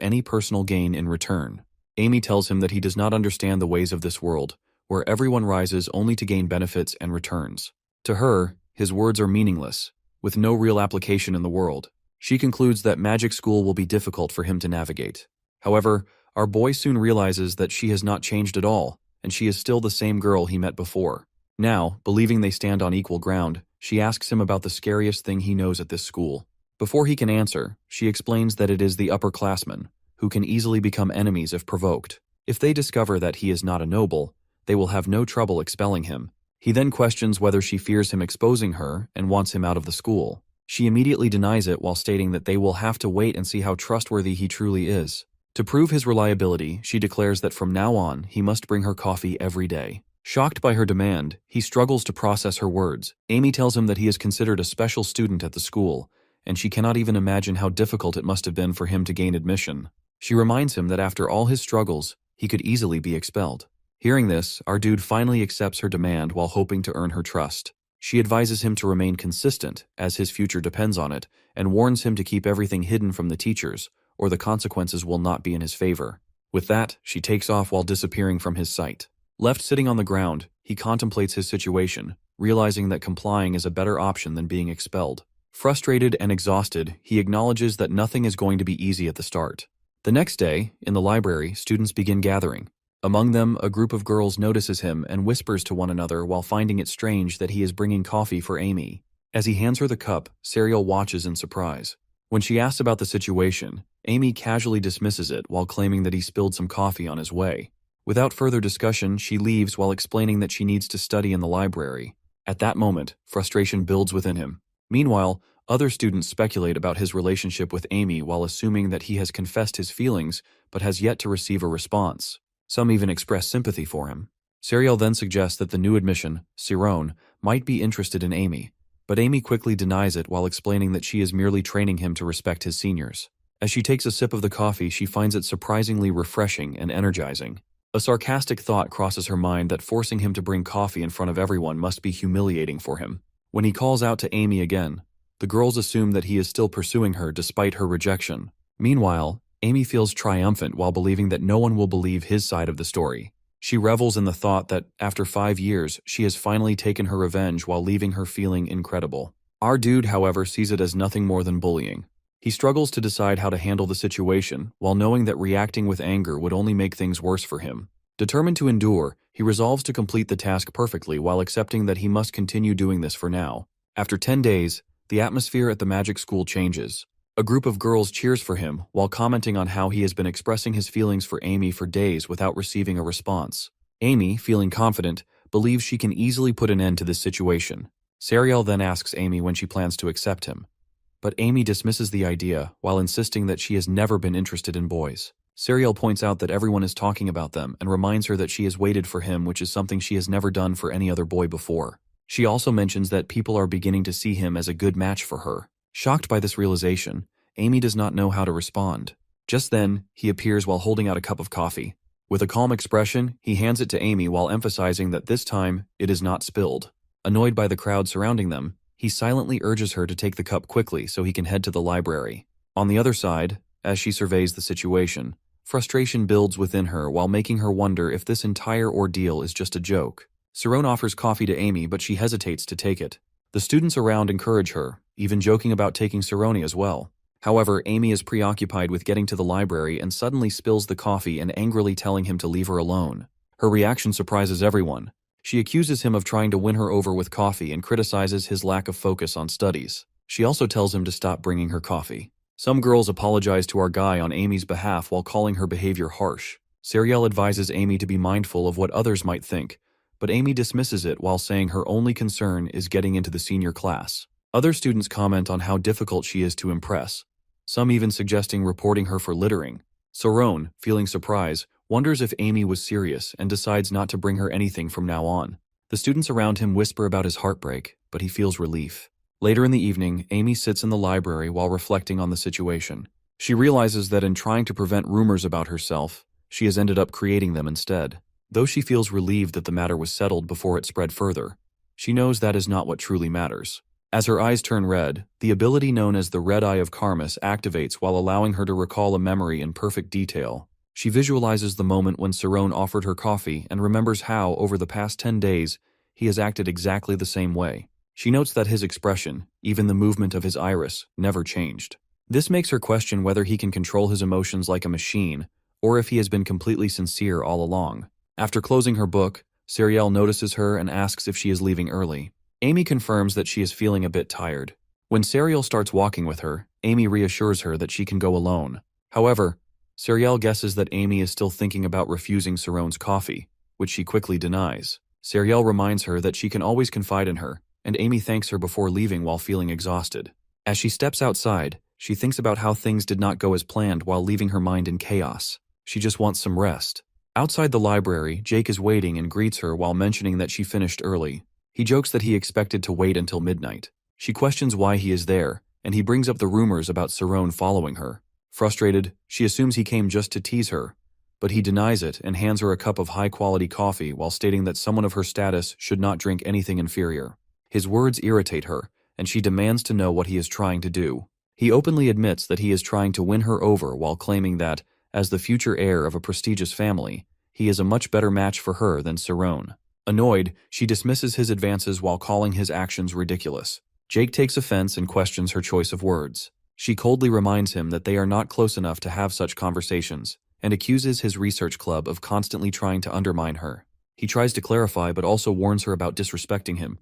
any personal gain in return. Amy tells him that he does not understand the ways of this world, where everyone rises only to gain benefits and returns. To her, his words are meaningless, with no real application in the world. She concludes that magic school will be difficult for him to navigate. However, our boy soon realizes that she has not changed at all, and she is still the same girl he met before. Now, believing they stand on equal ground, she asks him about the scariest thing he knows at this school. Before he can answer, she explains that it is the upperclassmen, who can easily become enemies if provoked. If they discover that he is not a noble, they will have no trouble expelling him. He then questions whether she fears him exposing her and wants him out of the school. She immediately denies it while stating that they will have to wait and see how trustworthy he truly is. To prove his reliability, she declares that from now on, he must bring her coffee every day. Shocked by her demand, he struggles to process her words. Amy tells him that he is considered a special student at the school, and she cannot even imagine how difficult it must have been for him to gain admission. She reminds him that after all his struggles, he could easily be expelled. Hearing this, our dude finally accepts her demand while hoping to earn her trust. She advises him to remain consistent, as his future depends on it, and warns him to keep everything hidden from the teachers, or the consequences will not be in his favor. With that, she takes off while disappearing from his sight. Left sitting on the ground, he contemplates his situation, realizing that complying is a better option than being expelled. Frustrated and exhausted, he acknowledges that nothing is going to be easy at the start. The next day, in the library, students begin gathering. Among them, a group of girls notices him and whispers to one another while finding it strange that he is bringing coffee for Amy. As he hands her the cup, Serial watches in surprise. When she asks about the situation, Amy casually dismisses it while claiming that he spilled some coffee on his way. Without further discussion, she leaves while explaining that she needs to study in the library. At that moment, frustration builds within him. Meanwhile, other students speculate about his relationship with Amy while assuming that he has confessed his feelings but has yet to receive a response. Some even express sympathy for him. Serial then suggests that the new admission, Sirone, might be interested in Amy, but Amy quickly denies it while explaining that she is merely training him to respect his seniors. As she takes a sip of the coffee, she finds it surprisingly refreshing and energizing. A sarcastic thought crosses her mind that forcing him to bring coffee in front of everyone must be humiliating for him. When he calls out to Amy again, the girls assume that he is still pursuing her despite her rejection. Meanwhile, Amy feels triumphant while believing that no one will believe his side of the story. She revels in the thought that, after 5 years, she has finally taken her revenge while leaving her feeling incredible. Our dude, however, sees it as nothing more than bullying. He struggles to decide how to handle the situation, while knowing that reacting with anger would only make things worse for him. Determined to endure, he resolves to complete the task perfectly while accepting that he must continue doing this for now. After 10 days, the atmosphere at the magic school changes. A group of girls cheers for him while commenting on how he has been expressing his feelings for Amy for days without receiving a response. Amy, feeling confident, believes she can easily put an end to this situation. Serial then asks Amy when she plans to accept him. But Amy dismisses the idea while insisting that she has never been interested in boys. Serial points out that everyone is talking about them and reminds her that she has waited for him, which is something she has never done for any other boy before. She also mentions that people are beginning to see him as a good match for her. Shocked by this realization, Amy does not know how to respond. Just then, he appears while holding out a cup of coffee. With a calm expression, he hands it to Amy while emphasizing that this time, it is not spilled. Annoyed by the crowd surrounding them, he silently urges her to take the cup quickly so he can head to the library. On the other side, as she surveys the situation, frustration builds within her while making her wonder if this entire ordeal is just a joke. Sirone offers coffee to Amy, but she hesitates to take it. The students around encourage her, even joking about taking Sirone as well. However, Amy is preoccupied with getting to the library and suddenly spills the coffee and angrily telling him to leave her alone. Her reaction surprises everyone. She accuses him of trying to win her over with coffee and criticizes his lack of focus on studies. She also tells him to stop bringing her coffee. Some girls apologize to our guy on Amy's behalf while calling her behavior harsh. Serial advises Amy to be mindful of what others might think, but Amy dismisses it while saying her only concern is getting into the senior class. Other students comment on how difficult she is to impress, some even suggesting reporting her for littering. Sirone, feeling surprise, wonders if Amy was serious and decides not to bring her anything from now on. The students around him whisper about his heartbreak, but he feels relief. Later in the evening, Amy sits in the library while reflecting on the situation. She realizes that in trying to prevent rumors about herself, she has ended up creating them instead. Though she feels relieved that the matter was settled before it spread further, she knows that is not what truly matters. As her eyes turn red, the ability known as the Red Eye of Karmas activates while allowing her to recall a memory in perfect detail. She visualizes the moment when Sirone offered her coffee and remembers how, over the past 10 days, he has acted exactly the same way. She notes that his expression, even the movement of his iris, never changed. This makes her question whether he can control his emotions like a machine, or if he has been completely sincere all along. After closing her book, Serial notices her and asks if she is leaving early. Amy confirms that she is feeling a bit tired. When Serial starts walking with her, Amy reassures her that she can go alone. However, Serial guesses that Amy is still thinking about refusing Sirone's coffee, which she quickly denies. Serial reminds her that she can always confide in her, and Amy thanks her before leaving while feeling exhausted. As she steps outside, she thinks about how things did not go as planned while leaving her mind in chaos. She just wants some rest. Outside the library, Jake is waiting and greets her while mentioning that she finished early. He jokes that he expected to wait until midnight. She questions why he is there, and he brings up the rumors about Sirone following her. Frustrated, she assumes he came just to tease her, but he denies it and hands her a cup of high-quality coffee while stating that someone of her status should not drink anything inferior. His words irritate her, and she demands to know what he is trying to do. He openly admits that he is trying to win her over while claiming that, as the future heir of a prestigious family, he is a much better match for her than Sirone. Annoyed, she dismisses his advances while calling his actions ridiculous. Jake takes offense and questions her choice of words. She coldly reminds him that they are not close enough to have such conversations, and accuses his research club of constantly trying to undermine her. He tries to clarify but also warns her about disrespecting him,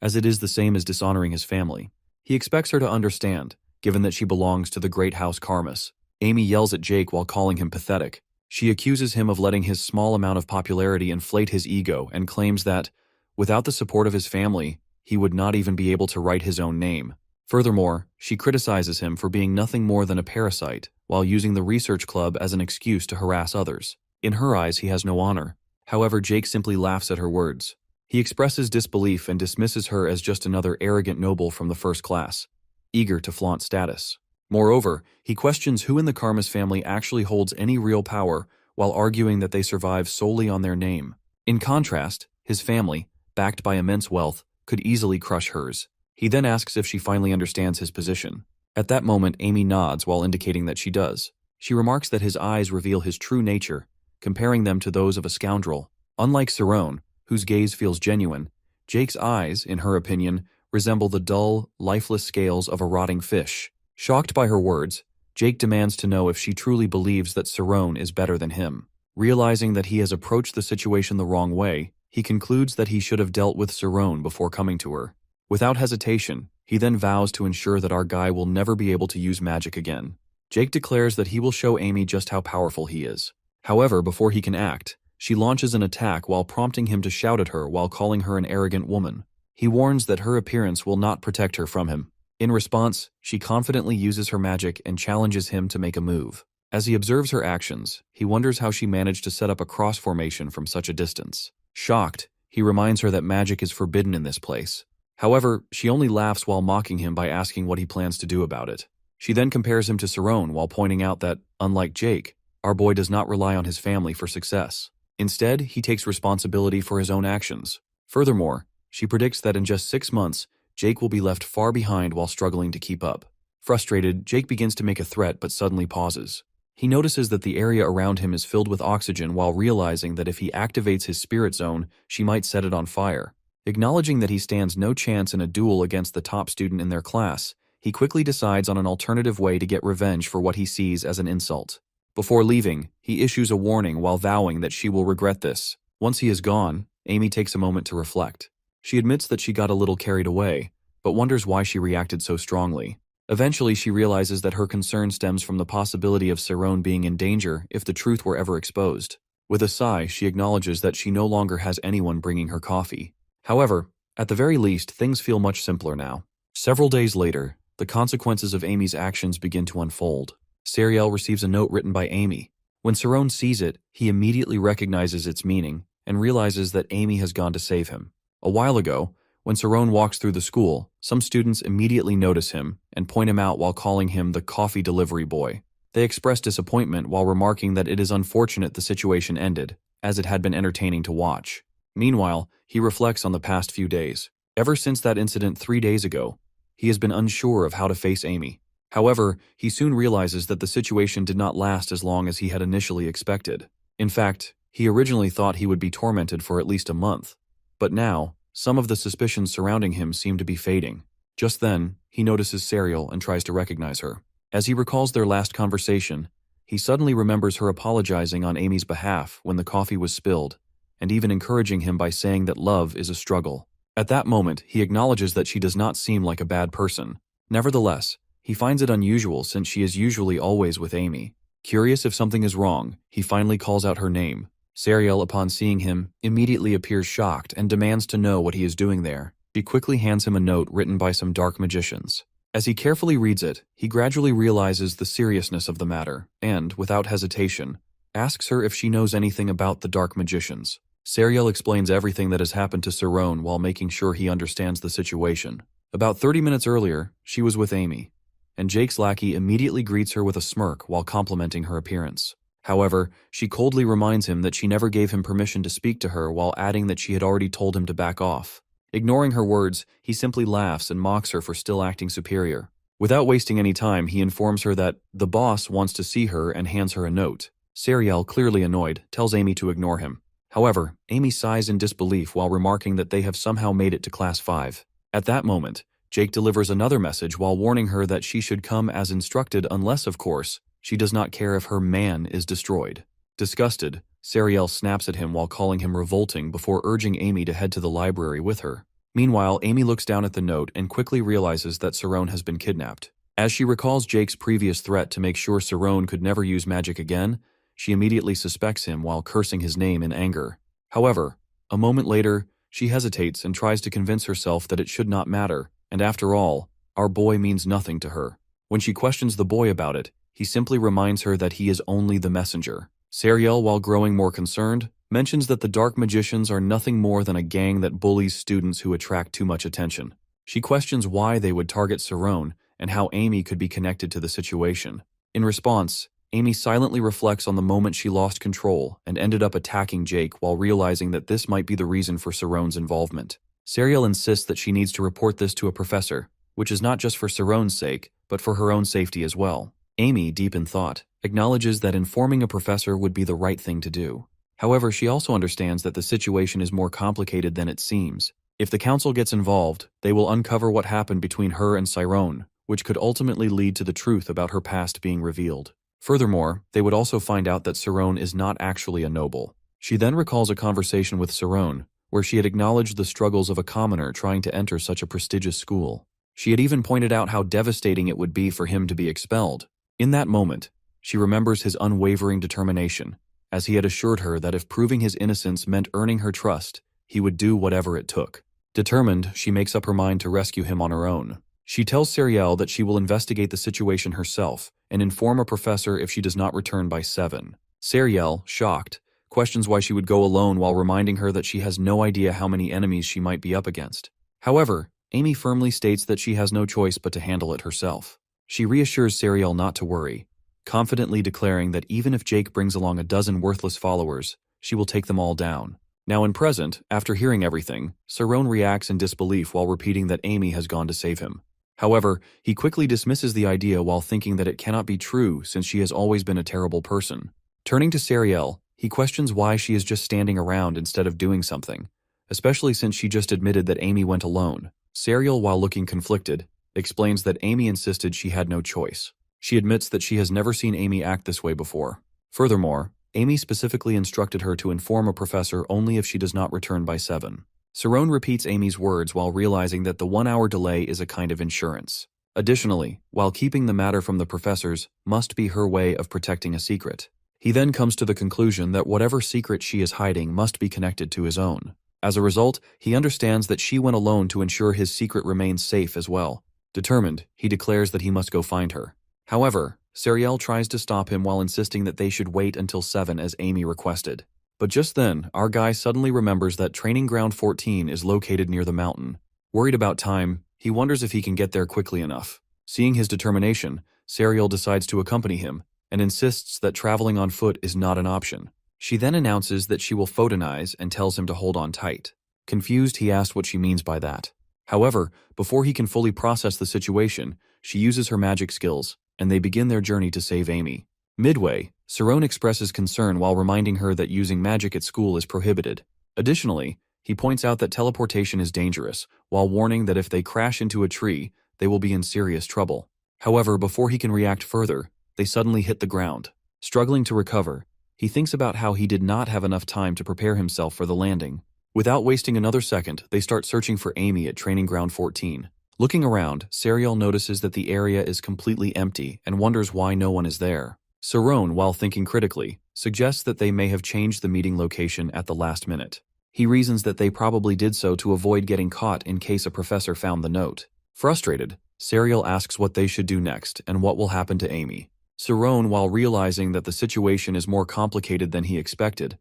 as it is the same as dishonoring his family. He expects her to understand, given that she belongs to the great house Karmas. Amy yells at Jake while calling him pathetic. She accuses him of letting his small amount of popularity inflate his ego and claims that, without the support of his family, he would not even be able to write his own name. Furthermore, she criticizes him for being nothing more than a parasite, while using the research club as an excuse to harass others. In her eyes, he has no honor. However, Jake simply laughs at her words. He expresses disbelief and dismisses her as just another arrogant noble from the first class, eager to flaunt status. Moreover, he questions who in the Karmas family actually holds any real power, while arguing that they survive solely on their name. In contrast, his family, backed by immense wealth, could easily crush hers. He then asks if she finally understands his position. At that moment, Amy nods while indicating that she does. She remarks that his eyes reveal his true nature, comparing them to those of a scoundrel. Unlike Cerrone, whose gaze feels genuine, Jake's eyes, in her opinion, resemble the dull, lifeless scales of a rotting fish. Shocked by her words, Jake demands to know if she truly believes that Cerrone is better than him. Realizing that he has approached the situation the wrong way, he concludes that he should have dealt with Cerrone before coming to her. Without hesitation, he then vows to ensure that our guy will never be able to use magic again. Jake declares that he will show Amy just how powerful he is. However, before he can act, she launches an attack while prompting him to shout at her while calling her an arrogant woman. He warns that her appearance will not protect her from him. In response, she confidently uses her magic and challenges him to make a move. As he observes her actions, he wonders how she managed to set up a cross formation from such a distance. Shocked, he reminds her that magic is forbidden in this place. However, she only laughs while mocking him by asking what he plans to do about it. She then compares him to Cerrone while pointing out that, unlike Jake, our boy does not rely on his family for success. Instead, he takes responsibility for his own actions. Furthermore, she predicts that in just 6 months, Jake will be left far behind while struggling to keep up. Frustrated, Jake begins to make a threat but suddenly pauses. He notices that the area around him is filled with oxygen while realizing that if he activates his spirit zone, she might set it on fire. Acknowledging that he stands no chance in a duel against the top student in their class, he quickly decides on an alternative way to get revenge for what he sees as an insult. Before leaving, he issues a warning while vowing that she will regret this. Once he is gone, Amy takes a moment to reflect. She admits that she got a little carried away, but wonders why she reacted so strongly. Eventually, she realizes that her concern stems from the possibility of Cerrone being in danger if the truth were ever exposed. With a sigh, she acknowledges that she no longer has anyone bringing her coffee. However, at the very least, things feel much simpler now. Several days later, the consequences of Amy's actions begin to unfold. Sariel receives a note written by Amy. When Cerrone sees it, he immediately recognizes its meaning and realizes that Amy has gone to save him. A while ago, when Cerrone walks through the school, some students immediately notice him and point him out while calling him the coffee delivery boy. They express disappointment while remarking that it is unfortunate the situation ended, as it had been entertaining to watch. Meanwhile, he reflects on the past few days. Ever since that incident 3 days ago, he has been unsure of how to face Amy. However, he soon realizes that the situation did not last as long as he had initially expected. In fact, he originally thought he would be tormented for at least a month. But now, some of the suspicions surrounding him seem to be fading. Just then, he notices Sariel and tries to recognize her. As he recalls their last conversation, he suddenly remembers her apologizing on Amy's behalf when the coffee was spilled, and even encouraging him by saying that love is a struggle. At that moment, he acknowledges that she does not seem like a bad person. Nevertheless, he finds it unusual since she is usually always with Amy. Curious if something is wrong, he finally calls out her name. Sariel, upon seeing him, immediately appears shocked and demands to know what he is doing there. She quickly hands him a note written by some dark magicians. As he carefully reads it, he gradually realizes the seriousness of the matter and, without hesitation, asks her if she knows anything about the dark magicians. Sariel explains everything that has happened to Cerrone while making sure he understands the situation. About 30 minutes earlier, she was with Amy, and Jake's lackey immediately greets her with a smirk while complimenting her appearance. However, she coldly reminds him that she never gave him permission to speak to her while adding that she had already told him to back off. Ignoring her words, he simply laughs and mocks her for still acting superior. Without wasting any time, he informs her that the boss wants to see her and hands her a note. Sariel, clearly annoyed, tells Amy to ignore him. However, Amy sighs in disbelief while remarking that they have somehow made it to Class 5. At that moment, Jake delivers another message while warning her that she should come as instructed unless, of course, she does not care if her man is destroyed. Disgusted, Sariel snaps at him while calling him revolting before urging Amy to head to the library with her. Meanwhile, Amy looks down at the note and quickly realizes that Sarone has been kidnapped. As she recalls Jake's previous threat to make sure Sarone could never use magic again, she immediately suspects him while cursing his name in anger. However, a moment later, she hesitates and tries to convince herself that it should not matter, and after all, our boy means nothing to her. When she questions the boy about it, he simply reminds her that he is only the messenger. Sariel, while growing more concerned, mentions that the Dark Magicians are nothing more than a gang that bullies students who attract too much attention. She questions why they would target Sarone and how Amy could be connected to the situation. In response, Amy silently reflects on the moment she lost control and ended up attacking Jake while realizing that this might be the reason for Sarone's involvement. Sariel insists that she needs to report this to a professor, which is not just for Sarone's sake, but for her own safety as well. Amy, deep in thought, acknowledges that informing a professor would be the right thing to do. However, she also understands that the situation is more complicated than it seems. If the council gets involved, they will uncover what happened between her and Sarone, which could ultimately lead to the truth about her past being revealed. Furthermore, they would also find out that Sarone is not actually a noble. She then recalls a conversation with Sarone, where she had acknowledged the struggles of a commoner trying to enter such a prestigious school. She had even pointed out how devastating it would be for him to be expelled. In that moment, she remembers his unwavering determination, as he had assured her that if proving his innocence meant earning her trust, he would do whatever it took. Determined, she makes up her mind to rescue him on her own. She tells Sariel that she will investigate the situation herself and inform a professor if she does not return by 7. Sariel, shocked, questions why she would go alone while reminding her that she has no idea how many enemies she might be up against. However, Amy firmly states that she has no choice but to handle it herself. She reassures Sariel not to worry, confidently declaring that even if Jake brings along a dozen worthless followers, she will take them all down. Now in present, after hearing everything, Sarone reacts in disbelief while repeating that Amy has gone to save him. However, he quickly dismisses the idea while thinking that it cannot be true since she has always been a terrible person. Turning to Sariel, he questions why she is just standing around instead of doing something, especially since she just admitted that Amy went alone. Sariel, while looking conflicted, explains that Amy insisted she had no choice. She admits that she has never seen Amy act this way before. Furthermore, Amy specifically instructed her to inform a professor only if she does not return by 7. Sarone repeats Amy's words while realizing that the 1-hour delay is a kind of insurance. Additionally, while keeping the matter from the professors must be her way of protecting a secret. He then comes to the conclusion that whatever secret she is hiding must be connected to his own. As a result, he understands that she went alone to ensure his secret remains safe as well. Determined, he declares that he must go find her. However, Sariel tries to stop him while insisting that they should wait until 7 as Amy requested. But just then, our guy suddenly remembers that Training Ground 14 is located near the mountain. Worried about time, he wonders if he can get there quickly enough. Seeing his determination, Sariel decides to accompany him and insists that traveling on foot is not an option. She then announces that she will photonize and tells him to hold on tight. Confused, he asks what she means by that. However, before he can fully process the situation, she uses her magic skills, and they begin their journey to save Amy. Midway, Sarone expresses concern while reminding her that using magic at school is prohibited. Additionally, he points out that teleportation is dangerous, while warning that if they crash into a tree, they will be in serious trouble. However, before he can react further, they suddenly hit the ground. Struggling to recover, he thinks about how he did not have enough time to prepare himself for the landing. Without wasting another second, they start searching for Amy at Training Ground 14. Looking around, Sariel notices that the area is completely empty and wonders why no one is there. Sarone, while thinking critically, suggests that they may have changed the meeting location at the last minute. He reasons that they probably did so to avoid getting caught in case a professor found the note. Frustrated, Sariel asks what they should do next and what will happen to Amy. Sarone, while realizing that the situation is more complicated than he expected,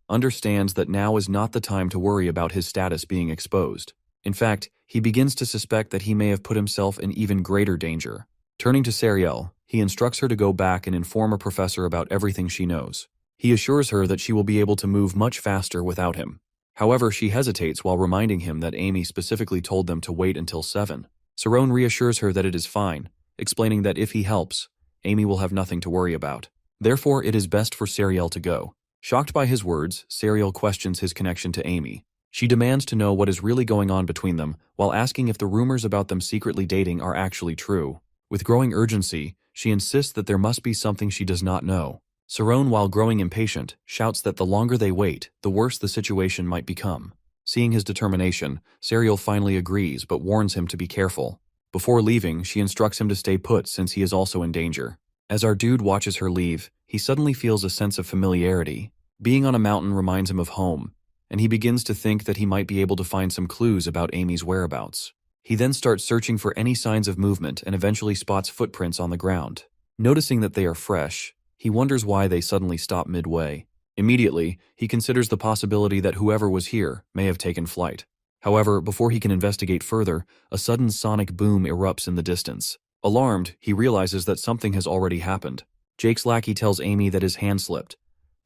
understands that now is not the time to worry about his status being exposed. In fact, he begins to suspect that he may have put himself in even greater danger. Turning to Sariel, he instructs her to go back and inform a professor about everything she knows. He assures her that she will be able to move much faster without him. However, she hesitates while reminding him that Amy specifically told them to wait until 7. Sarone reassures her that it is fine, explaining that if he helps, Amy will have nothing to worry about. Therefore, it is best for Sariel to go. Shocked by his words, Serial questions his connection to Amy. She demands to know what is really going on between them, while asking if the rumors about them secretly dating are actually true. With growing urgency, she insists that there must be something she does not know. Sarone, while growing impatient, shouts that the longer they wait, the worse the situation might become. Seeing his determination, Serial finally agrees but warns him to be careful. Before leaving, she instructs him to stay put since he is also in danger. As our dude watches her leave, he suddenly feels a sense of familiarity. Being on a mountain reminds him of home, and he begins to think that he might be able to find some clues about Amy's whereabouts. He then starts searching for any signs of movement and eventually spots footprints on the ground. Noticing that they are fresh, he wonders why they suddenly stop midway. Immediately, he considers the possibility that whoever was here may have taken flight. However, before he can investigate further, a sudden sonic boom erupts in the distance. Alarmed, he realizes that something has already happened. Jake's lackey tells Amy that his hand slipped,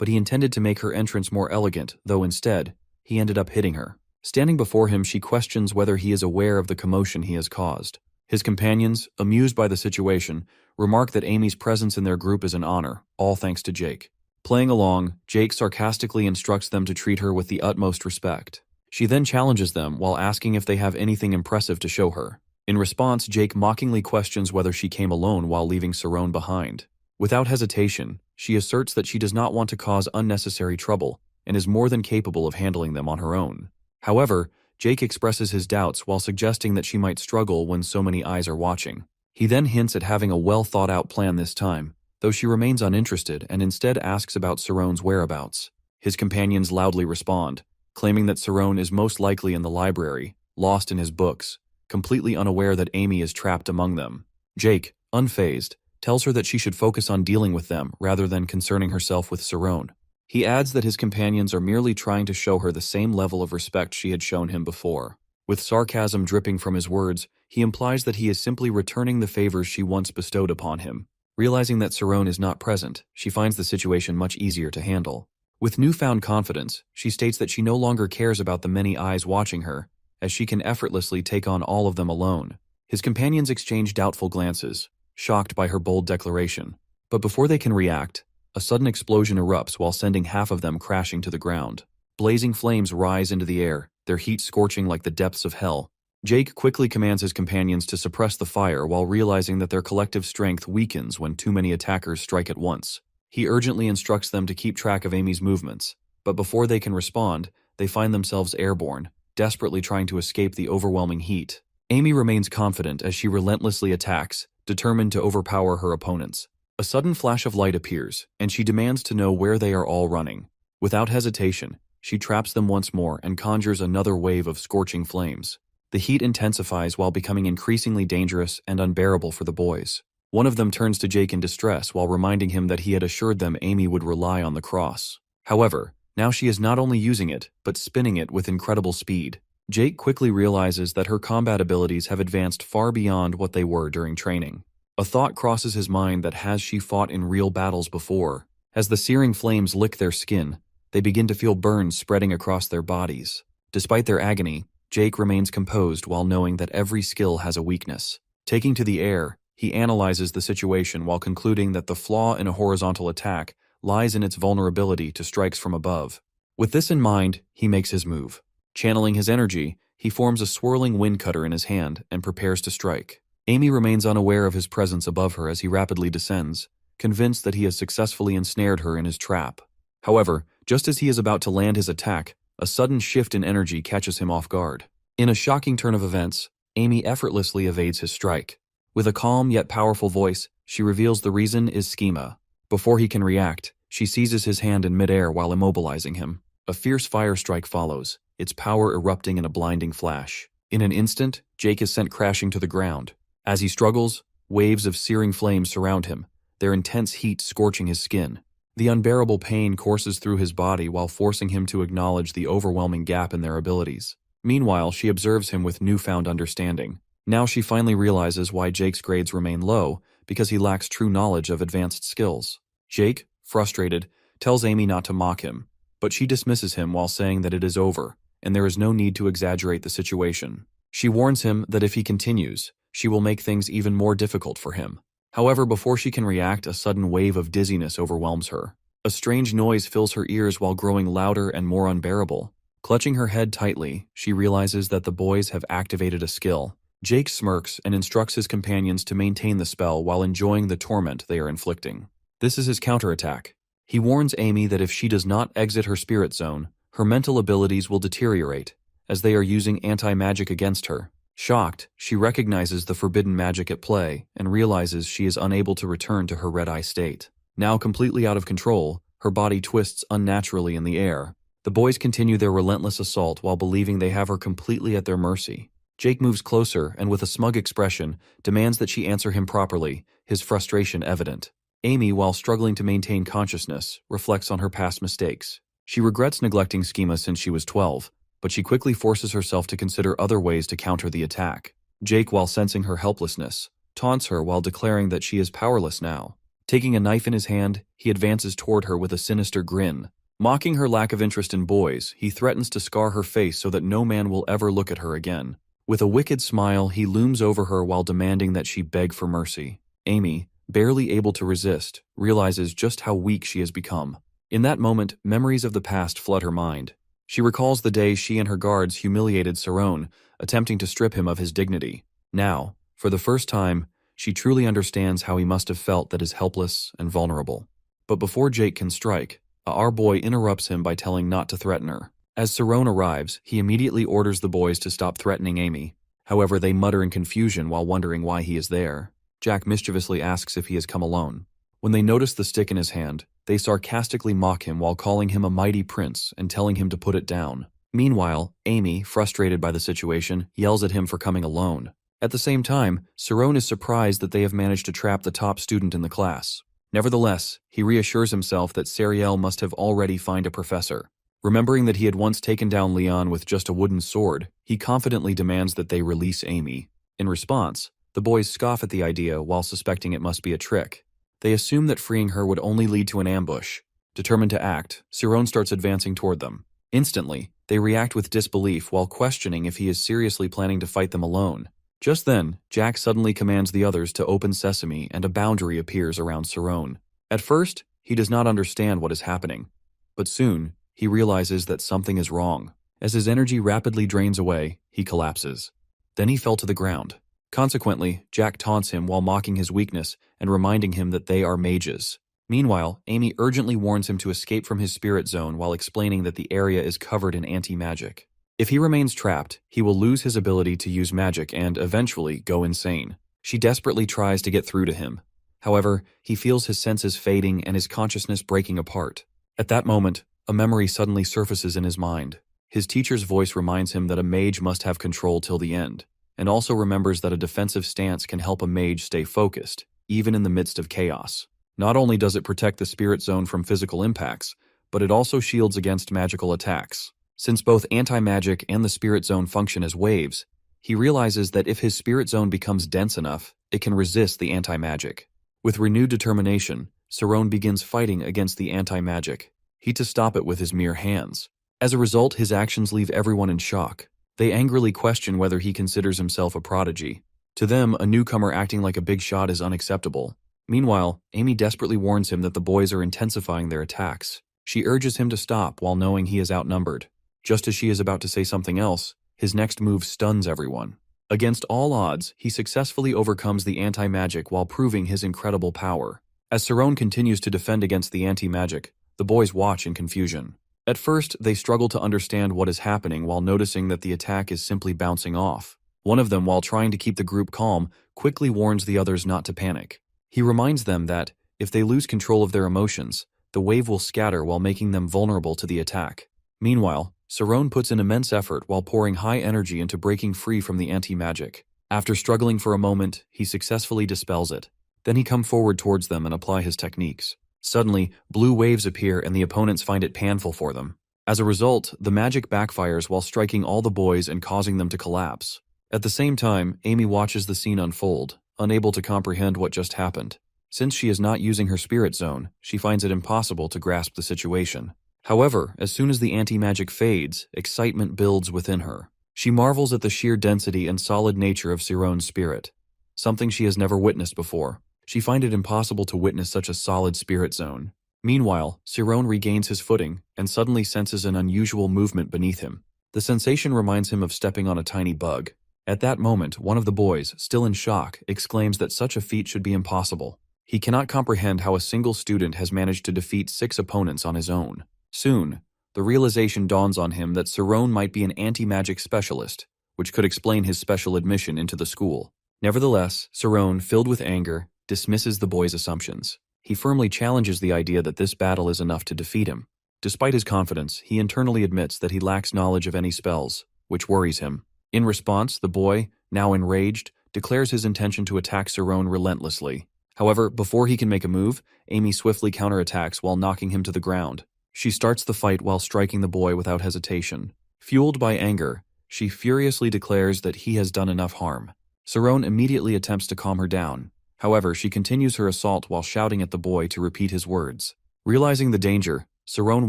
but he intended to make her entrance more elegant, though instead, he ended up hitting her. Standing before him, she questions whether he is aware of the commotion he has caused. His companions, amused by the situation, remark that Amy's presence in their group is an honor, all thanks to Jake. Playing along, Jake sarcastically instructs them to treat her with the utmost respect. She then challenges them while asking if they have anything impressive to show her. In response, Jake mockingly questions whether she came alone while leaving Sarone behind. Without hesitation, she asserts that she does not want to cause unnecessary trouble and is more than capable of handling them on her own. However, Jake expresses his doubts while suggesting that she might struggle when so many eyes are watching. He then hints at having a well-thought-out plan this time, though she remains uninterested and instead asks about Sarone's whereabouts. His companions loudly respond, claiming that Sarone is most likely in the library, lost in his books, completely unaware that Amy is trapped among them. Jake, unfazed, tells her that she should focus on dealing with them rather than concerning herself with Sarone. He adds that his companions are merely trying to show her the same level of respect she had shown him before. With sarcasm dripping from his words, he implies that he is simply returning the favors she once bestowed upon him. Realizing that Sarone is not present, she finds the situation much easier to handle. With newfound confidence, she states that she no longer cares about the many eyes watching her, as she can effortlessly take on all of them alone. His companions exchange doubtful glances, shocked by her bold declaration. But before they can react, a sudden explosion erupts while sending half of them crashing to the ground. Blazing flames rise into the air, their heat scorching like the depths of hell. Jake quickly commands his companions to suppress the fire while realizing that their collective strength weakens when too many attackers strike at once. He urgently instructs them to keep track of Amy's movements, but before they can respond, they find themselves airborne, desperately trying to escape the overwhelming heat. Amy remains confident as she relentlessly attacks, determined to overpower her opponents. A sudden flash of light appears, and she demands to know where they are all running. Without hesitation, she traps them once more and conjures another wave of scorching flames. The heat intensifies while becoming increasingly dangerous and unbearable for the boys. One of them turns to Jake in distress while reminding him that he had assured them Amy would rely on the cross. However, now she is not only using it, but spinning it with incredible speed. Jake quickly realizes that her combat abilities have advanced far beyond what they were during training. A thought crosses his mind that has she fought in real battles before? As the searing flames lick their skin, they begin to feel burns spreading across their bodies. Despite their agony, Jake remains composed while knowing that every skill has a weakness. Taking to the air, he analyzes the situation while concluding that the flaw in a horizontal attack lies in its vulnerability to strikes from above. With this in mind, he makes his move. Channeling his energy, he forms a swirling wind cutter in his hand and prepares to strike. Amy remains unaware of his presence above her as he rapidly descends, convinced that he has successfully ensnared her in his trap. However, just as he is about to land his attack, a sudden shift in energy catches him off guard. In a shocking turn of events, Amy effortlessly evades his strike. With a calm yet powerful voice, she reveals the reason is schema. Before he can react, she seizes his hand in midair while immobilizing him. A fierce fire strike follows, its power erupting in a blinding flash. In an instant, Jake is sent crashing to the ground. As he struggles, waves of searing flames surround him, their intense heat scorching his skin. The unbearable pain courses through his body while forcing him to acknowledge the overwhelming gap in their abilities. Meanwhile, she observes him with newfound understanding. Now she finally realizes why Jake's grades remain low, because he lacks true knowledge of advanced skills. Jake, frustrated, tells Amy not to mock him, but she dismisses him while saying that it is over, and there is no need to exaggerate the situation. She warns him that if he continues, she will make things even more difficult for him. However, before she can react, a sudden wave of dizziness overwhelms her. A strange noise fills her ears while growing louder and more unbearable. Clutching her head tightly, she realizes that the boys have activated a skill. Jake smirks and instructs his companions to maintain the spell while enjoying the torment they are inflicting. This is his counterattack. He warns Amy that if she does not exit her spirit zone, her mental abilities will deteriorate, as they are using anti-magic against her. Shocked, she recognizes the forbidden magic at play and realizes she is unable to return to her red-eye state. Now completely out of control, her body twists unnaturally in the air. The boys continue their relentless assault while believing they have her completely at their mercy. Jake moves closer and with a smug expression, demands that she answer him properly, his frustration evident. Amy, while struggling to maintain consciousness, reflects on her past mistakes. She regrets neglecting Schema since she was 12, but she quickly forces herself to consider other ways to counter the attack. Jake, while sensing her helplessness, taunts her while declaring that she is powerless now. Taking a knife in his hand, he advances toward her with a sinister grin. Mocking her lack of interest in boys, he threatens to scar her face so that no man will ever look at her again. With a wicked smile, he looms over her while demanding that she beg for mercy. Amy, barely able to resist, realizes just how weak she has become. In that moment, memories of the past flood her mind. She recalls the day she and her guards humiliated Cerrone, attempting to strip him of his dignity. Now, for the first time, she truly understands how he must have felt that is helpless and vulnerable. But before Jake can strike, our boy interrupts him by telling not to threaten her. As Cerrone arrives, he immediately orders the boys to stop threatening Amy. However, they mutter in confusion while wondering why he is there. Jack mischievously asks if he has come alone. When they notice the stick in his hand, they sarcastically mock him while calling him a mighty prince and telling him to put it down. Meanwhile, Amy, frustrated by the situation, yells at him for coming alone. At the same time, Cerrone is surprised that they have managed to trap the top student in the class. Nevertheless, he reassures himself that Sariel must have already found a professor. Remembering that he had once taken down Leon with just a wooden sword, he confidently demands that they release Amy. In response, the boys scoff at the idea while suspecting it must be a trick. They assume that freeing her would only lead to an ambush. Determined to act, Cerrone starts advancing toward them. Instantly, they react with disbelief while questioning if he is seriously planning to fight them alone. Just then, Jack suddenly commands the others to open sesame and a boundary appears around Cerrone. At first, he does not understand what is happening. But soon, he realizes that something is wrong. As his energy rapidly drains away, he collapses. Then he fell to the ground. Consequently, Jack taunts him while mocking his weakness and reminding him that they are mages. Meanwhile, Amy urgently warns him to escape from his spirit zone while explaining that the area is covered in anti-magic. If he remains trapped, he will lose his ability to use magic and, eventually, go insane. She desperately tries to get through to him. However, he feels his senses fading and his consciousness breaking apart. At that moment, a memory suddenly surfaces in his mind. His teacher's voice reminds him that a mage must have control till the end, and also remembers that a defensive stance can help a mage stay focused, even in the midst of chaos. Not only does it protect the spirit zone from physical impacts, but it also shields against magical attacks. Since both anti-magic and the spirit zone function as waves, he realizes that if his spirit zone becomes dense enough, it can resist the anti-magic. With renewed determination, Cerrone begins fighting against the anti-magic. He to stop it with his mere hands. As a result, his actions leave everyone in shock. They angrily question whether he considers himself a prodigy. To them, a newcomer acting like a big shot is unacceptable. Meanwhile, Amy desperately warns him that the boys are intensifying their attacks. She urges him to stop while knowing he is outnumbered. Just as she is about to say something else, his next move stuns everyone. Against all odds, he successfully overcomes the anti-magic while proving his incredible power. As Cerrone continues to defend against the anti-magic, the boys watch in confusion. At first, they struggle to understand what is happening while noticing that the attack is simply bouncing off. One of them, while trying to keep the group calm, quickly warns the others not to panic. He reminds them that, if they lose control of their emotions, the wave will scatter while making them vulnerable to the attack. Meanwhile, Cerrone puts in immense effort while pouring high energy into breaking free from the anti-magic. After struggling for a moment, he successfully dispels it. Then he comes forward towards them and apply his techniques. Suddenly, blue waves appear and the opponents find it painful for them. As a result, the magic backfires while striking all the boys and causing them to collapse. At the same time, Amy watches the scene unfold, unable to comprehend what just happened. Since she is not using her spirit zone, she finds it impossible to grasp the situation. However, as soon as the anti-magic fades, excitement builds within her. She marvels at the sheer density and solid nature of Cerrone's spirit, something she has never witnessed before. She finds it impossible to witness such a solid spirit zone. Meanwhile, Sirone regains his footing and suddenly senses an unusual movement beneath him. The sensation reminds him of stepping on a tiny bug. At that moment, one of the boys, still in shock, exclaims that such a feat should be impossible. He cannot comprehend how a single student has managed to defeat 6 opponents on his own. Soon, the realization dawns on him that Sirone might be an anti-magic specialist, which could explain his special admission into the school. Nevertheless, Sirone, filled with anger, dismisses the boy's assumptions. He firmly challenges the idea that this battle is enough to defeat him. Despite his confidence, he internally admits that he lacks knowledge of any spells, which worries him. In response, the boy, now enraged, declares his intention to attack Sirone relentlessly. However, before he can make a move, Amy swiftly counterattacks while knocking him to the ground. She starts the fight while striking the boy without hesitation. Fueled by anger, she furiously declares that he has done enough harm. Sirone immediately attempts to calm her down. However, she continues her assault while shouting at the boy to repeat his words. Realizing the danger, Sirone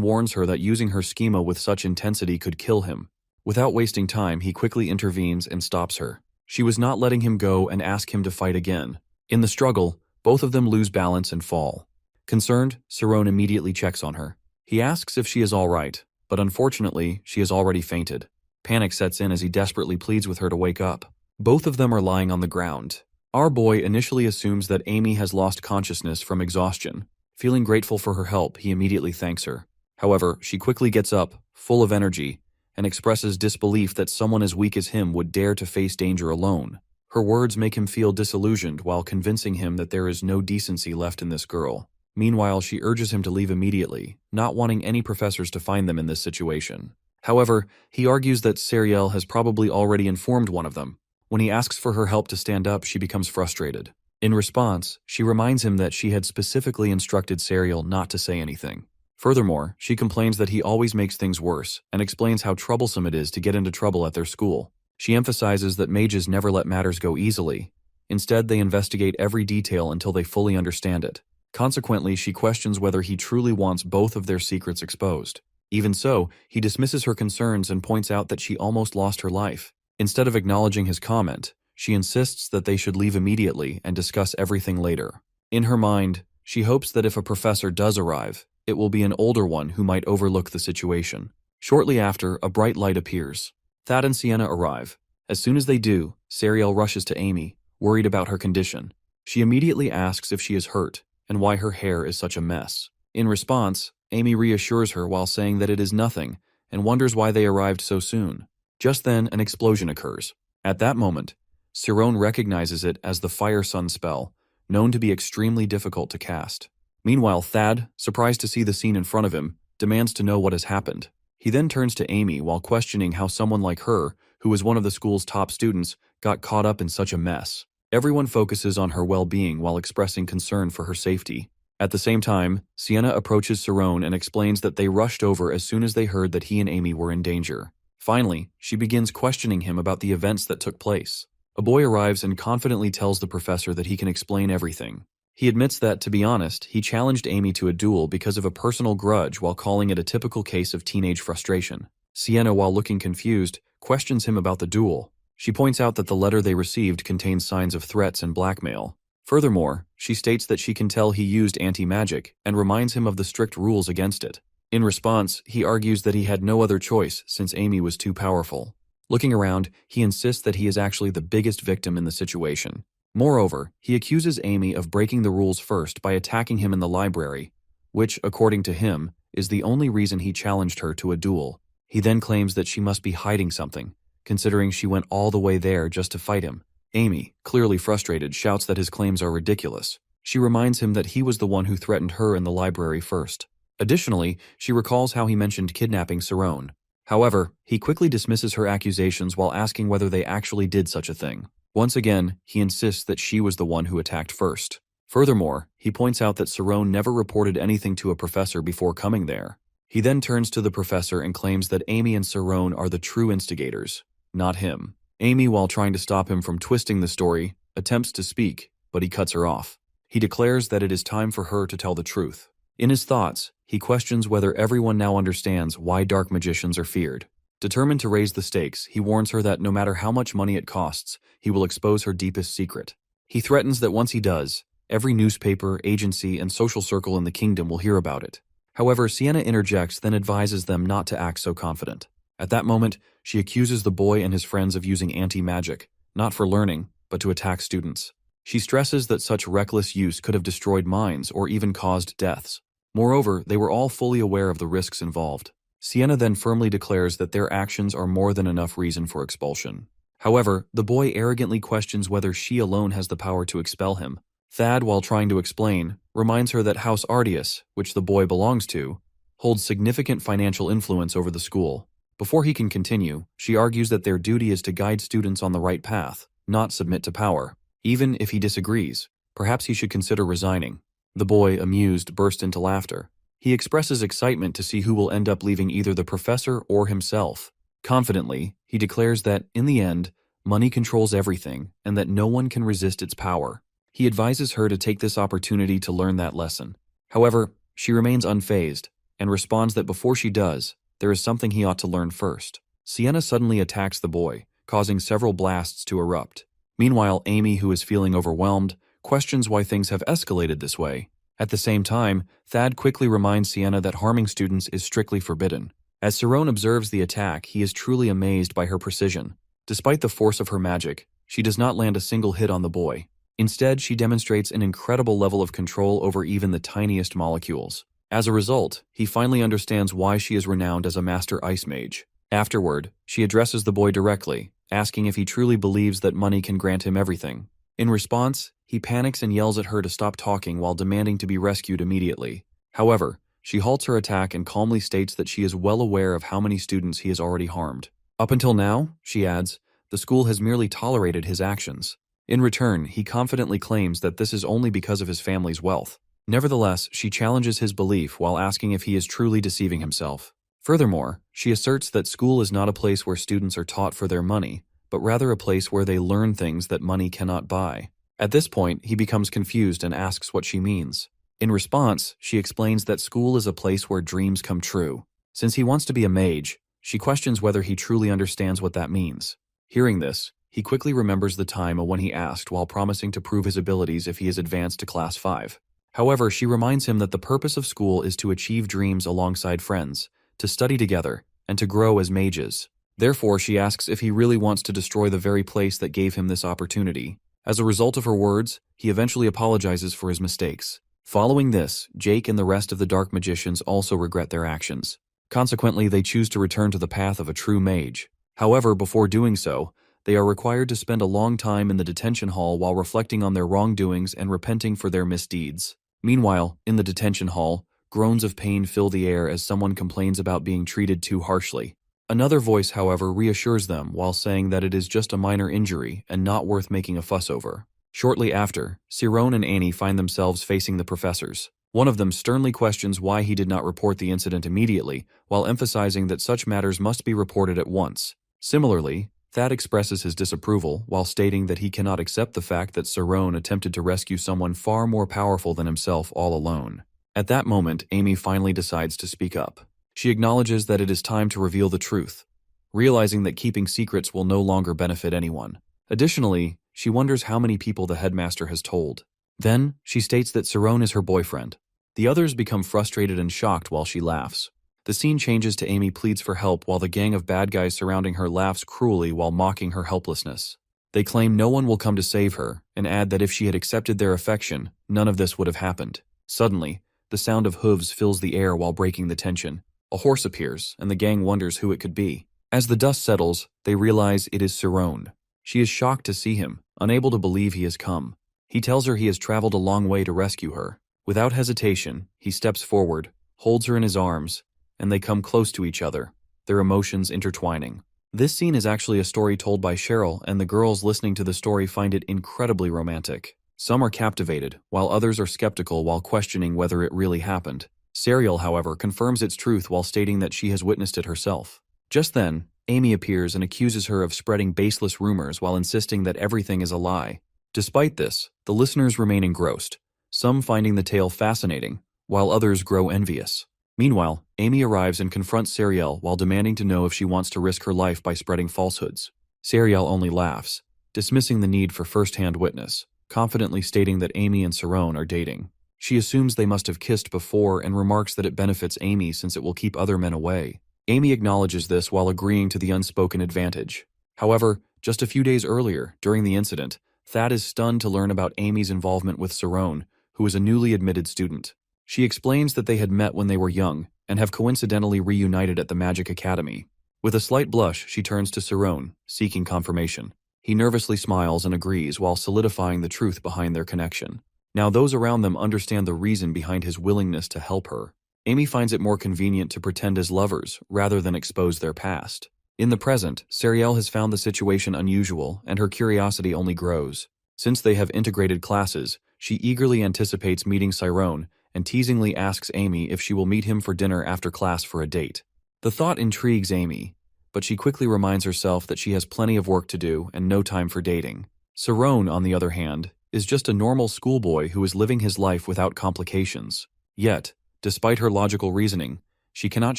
warns her that using her schema with such intensity could kill him. Without wasting time, he quickly intervenes and stops her. She was not letting him go and asks him to fight again. In the struggle, both of them lose balance and fall. Concerned, Sirone immediately checks on her. He asks if she is all right, but unfortunately, she has already fainted. Panic sets in as he desperately pleads with her to wake up. Both of them are lying on the ground. Our boy initially assumes that Amy has lost consciousness from exhaustion. Feeling grateful for her help, he immediately thanks her. However, she quickly gets up, full of energy, and expresses disbelief that someone as weak as him would dare to face danger alone. Her words make him feel disillusioned while convincing him that there is no decency left in this girl. Meanwhile, she urges him to leave immediately, not wanting any professors to find them in this situation. However, he argues that Sariel has probably already informed one of them. When he asks for her help to stand up, she becomes frustrated. In response, she reminds him that she had specifically instructed Sariel not to say anything. Furthermore, she complains that he always makes things worse and explains how troublesome it is to get into trouble at their school. She emphasizes that mages never let matters go easily. Instead, they investigate every detail until they fully understand it. Consequently, she questions whether he truly wants both of their secrets exposed. Even so, he dismisses her concerns and points out that she almost lost her life. Instead of acknowledging his comment, she insists that they should leave immediately and discuss everything later. In her mind, she hopes that if a professor does arrive, it will be an older one who might overlook the situation. Shortly after, a bright light appears. Thad and Sienna arrive. As soon as they do, Sariel rushes to Amy, worried about her condition. She immediately asks if she is hurt and why her hair is such a mess. In response, Amy reassures her while saying that it is nothing and wonders why they arrived so soon. Just then, an explosion occurs. At that moment, Sirone recognizes it as the Fire Sun spell, known to be extremely difficult to cast. Meanwhile, Thad, surprised to see the scene in front of him, demands to know what has happened. He then turns to Amy while questioning how someone like her, who was one of the school's top students, got caught up in such a mess. Everyone focuses on her well-being while expressing concern for her safety. At the same time, Sienna approaches Sirone and explains that they rushed over as soon as they heard that he and Amy were in danger. Finally, she begins questioning him about the events that took place. A boy arrives and confidently tells the professor that he can explain everything. He admits that, to be honest, he challenged Amy to a duel because of a personal grudge while calling it a typical case of teenage frustration. Sienna, while looking confused, questions him about the duel. She points out that the letter they received contains signs of threats and blackmail. Furthermore, she states that she can tell he used anti-magic and reminds him of the strict rules against it. In response, he argues that he had no other choice since Amy was too powerful. Looking around, he insists that he is actually the biggest victim in the situation. Moreover, he accuses Amy of breaking the rules first by attacking him in the library, which, according to him, is the only reason he challenged her to a duel. He then claims that she must be hiding something, considering she went all the way there just to fight him. Amy, clearly frustrated, shouts that his claims are ridiculous. She reminds him that he was the one who threatened her in the library first. Additionally, she recalls how he mentioned kidnapping Sirone. However, he quickly dismisses her accusations while asking whether they actually did such a thing. Once again, he insists that she was the one who attacked first. Furthermore, he points out that Sirone never reported anything to a professor before coming there. He then turns to the professor and claims that Amy and Sirone are the true instigators, not him. Amy, while trying to stop him from twisting the story, attempts to speak, but he cuts her off. He declares that it is time for her to tell the truth. In his thoughts, he questions whether everyone now understands why dark magicians are feared. Determined to raise the stakes, he warns her that no matter how much money it costs, he will expose her deepest secret. He threatens that once he does, Every newspaper, agency, and social circle in the kingdom will hear about it. However, Sienna interjects, then advises them not to act so confident. At that moment, she accuses the boy and his friends of using anti-magic, not for learning, but to attack students. She stresses that such reckless use could have destroyed minds or even caused deaths. Moreover, they were all fully aware of the risks involved. Sienna then firmly declares that their actions are more than enough reason for expulsion. However, the boy arrogantly questions whether she alone has the power to expel him. Thad, while trying to explain, reminds her that House Ardius, which the boy belongs to, holds significant financial influence over the school. Before he can continue, she argues that their duty is to guide students on the right path, not submit to power. Even if he disagrees, perhaps he should consider resigning. The boy, amused, bursts into laughter. He expresses excitement to see who will end up leaving either the professor or himself. Confidently, he declares that, in the end, money controls everything and that no one can resist its power. He advises her to take this opportunity to learn that lesson. However, she remains unfazed and responds that before she does, there is something he ought to learn first. Sienna suddenly attacks the boy, causing several blasts to erupt. Meanwhile, Amy, who is feeling overwhelmed, questions why things have escalated this way. At the same time, Thad quickly reminds Sienna that harming students is strictly forbidden. As Cerrone observes the attack, he is truly amazed by her precision. Despite the force of her magic, she does not land a single hit on the boy. Instead, she demonstrates an incredible level of control over even the tiniest molecules. As a result, he finally understands why she is renowned as a master ice mage. Afterward, she addresses the boy directly, asking if he truly believes that money can grant him everything. In response, he panics and yells at her to stop talking while demanding to be rescued immediately. However, she halts her attack and calmly states that she is well aware of how many students he has already harmed. Up until now, she adds, the school has merely tolerated his actions. In return, he confidently claims that this is only because of his family's wealth. Nevertheless, she challenges his belief while asking if he is truly deceiving himself. Furthermore, she asserts that school is not a place where students are taught for their money, but rather a place where they learn things that money cannot buy. At this point, he becomes confused and asks what she means. In response, she explains that school is a place where dreams come true. Since he wants to be a mage, she questions whether he truly understands what that means. Hearing this, he quickly remembers the time when he asked while promising to prove his abilities if he is advanced to Class 5. However, she reminds him that the purpose of school is to achieve dreams alongside friends, to study together, and to grow as mages. Therefore, she asks if he really wants to destroy the very place that gave him this opportunity. As a result of her words, he eventually apologizes for his mistakes. Following this, Jake and the rest of the Dark Magicians also regret their actions. Consequently, they choose to return to the path of a true mage. However, before doing so, they are required to spend a long time in the detention hall while reflecting on their wrongdoings and repenting for their misdeeds. Meanwhile, in the detention hall, groans of pain fill the air as someone complains about being treated too harshly. Another voice, however, reassures them while saying that it is just a minor injury and not worth making a fuss over. Shortly after, Cerrone and Annie find themselves facing the professors. One of them sternly questions why he did not report the incident immediately, while emphasizing that such matters must be reported at once. Similarly, Thad expresses his disapproval while stating that he cannot accept the fact that Cerrone attempted to rescue someone far more powerful than himself all alone. At that moment, Amy finally decides to speak up. She acknowledges that it is time to reveal the truth, realizing that keeping secrets will no longer benefit anyone. Additionally, she wonders how many people the headmaster has told. Then, she states that Cerrone is her boyfriend. The others become frustrated and shocked while she laughs. The scene changes to Amy pleads for help while the gang of bad guys surrounding her laughs cruelly while mocking her helplessness. They claim no one will come to save her, and add that if she had accepted their affection, none of this would have happened. Suddenly, the sound of hooves fills the air while breaking the tension. A horse appears, and the gang wonders who it could be. As the dust settles, they realize it is Cerrone. She is shocked to see him, unable to believe he has come. He tells her he has traveled a long way to rescue her. Without hesitation, he steps forward, holds her in his arms, and they come close to each other, their emotions intertwining. This scene is actually a story told by Cheryl, and the girls listening to the story find it incredibly romantic. Some are captivated, while others are skeptical while questioning whether it really happened. Serial, however, confirms its truth while stating that she has witnessed it herself. Just then, Amy appears and accuses her of spreading baseless rumors while insisting that everything is a lie. Despite this, the listeners remain engrossed, some finding the tale fascinating, while others grow envious. Meanwhile, Amy arrives and confronts Serial while demanding to know if she wants to risk her life by spreading falsehoods. Serial only laughs, dismissing the need for first-hand witness. confidently stating that Amy and Sarone are dating. She assumes they must have kissed before and remarks that it benefits Amy since it will keep other men away. Amy acknowledges this while agreeing to the unspoken advantage. However, just a few days earlier, during the incident, Thad is stunned to learn about Amy's involvement with Sarone, who is a newly admitted student. She explains that they had met when they were young and have coincidentally reunited at the Magic Academy. With a slight blush, she turns to Sarone, seeking confirmation. He nervously smiles and agrees while solidifying the truth behind their connection. Now those around them understand the reason behind his willingness to help her. Amy finds it more convenient to pretend as lovers rather than expose their past. In the present, Sariel has found the situation unusual and her curiosity only grows. Since they have integrated classes, she eagerly anticipates meeting Sarone and teasingly asks Amy if she will meet him for dinner after class for a date. The thought intrigues Amy, but she quickly reminds herself that she has plenty of work to do and no time for dating. Sarone, on the other hand, is just a normal schoolboy who is living his life without complications. Yet, despite her logical reasoning, she cannot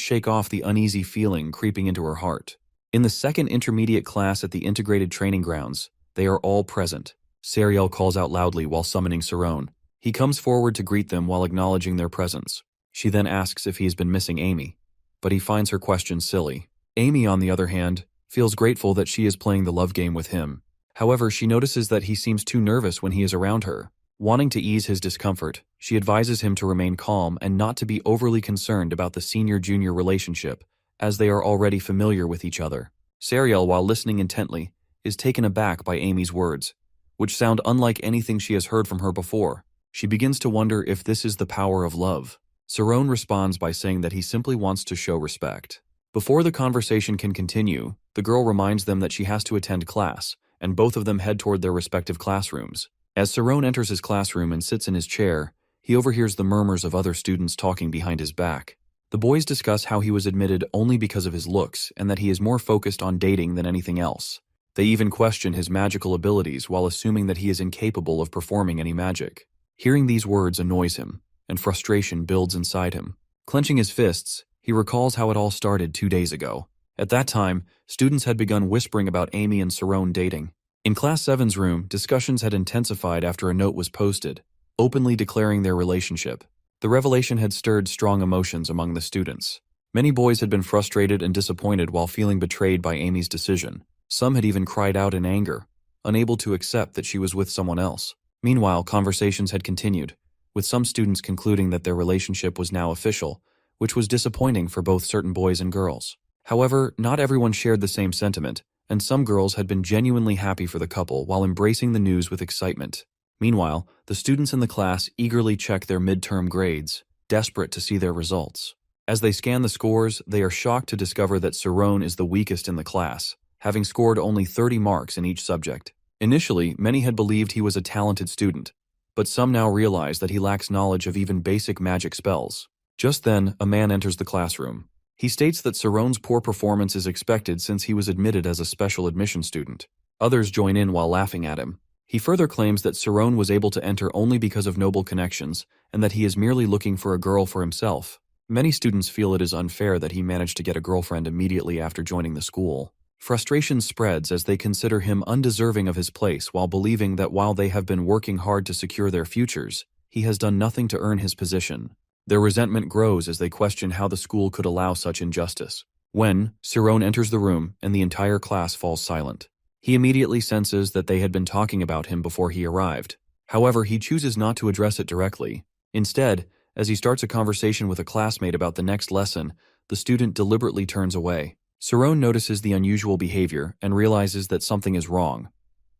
shake off the uneasy feeling creeping into her heart. In the second intermediate class at the integrated training grounds, they are all present. Sariel calls out loudly while summoning Sarone. He comes forward to greet them while acknowledging their presence. She then asks if he has been missing Amy, but he finds her question silly. Amy, on the other hand, feels grateful that she is playing the love game with him. However, she notices that he seems too nervous when he is around her. Wanting to ease his discomfort, she advises him to remain calm and not to be overly concerned about the senior-junior relationship, as they are already familiar with each other. Sariel, while listening intently, is taken aback by Amy's words, which sound unlike anything she has heard from her before. She begins to wonder if this is the power of love. Sarone responds by saying that he simply wants to show respect. Before the conversation can continue, the girl reminds them that she has to attend class, and both of them head toward their respective classrooms. As Sarone enters his classroom and sits in his chair, he overhears the murmurs of other students talking behind his back. The boys discuss how he was admitted only because of his looks and that he is more focused on dating than anything else. They even question his magical abilities while assuming that he is incapable of performing any magic. Hearing these words annoys him, and frustration builds inside him. Clenching his fists, he recalls how it all started 2 days ago. At that time, students had begun whispering about Amy and Sarone dating. In Class 7's room, discussions had intensified after a note was posted, openly declaring their relationship. The revelation had stirred strong emotions among the students. Many boys had been frustrated and disappointed while feeling betrayed by Amy's decision. Some had even cried out in anger, unable to accept that she was with someone else. Meanwhile, conversations had continued, with some students concluding that their relationship was now official, which was disappointing for both certain boys and girls. However, not everyone shared the same sentiment, and some girls had been genuinely happy for the couple while embracing the news with excitement. Meanwhile, the students in the class eagerly check their midterm grades, desperate to see their results. As they scan the scores, they are shocked to discover that Sarone is the weakest in the class, having scored only 30 marks in each subject. Initially, many had believed he was a talented student, but some now realize that he lacks knowledge of even basic magic spells. Just then, a man enters the classroom. He states that Sarone's poor performance is expected since he was admitted as a special admission student. Others join in while laughing at him. He further claims that Sarone was able to enter only because of noble connections and that he is merely looking for a girl for himself. Many students feel it is unfair that he managed to get a girlfriend immediately after joining the school. Frustration spreads as they consider him undeserving of his place while believing that while they have been working hard to secure their futures, he has done nothing to earn his position. Their resentment grows as they question how the school could allow such injustice. When Sarone enters the room and the entire class falls silent, he immediately senses that they had been talking about him before he arrived. However, he chooses not to address it directly. Instead, as he starts a conversation with a classmate about the next lesson, the student deliberately turns away. Sarone notices the unusual behavior and realizes that something is wrong,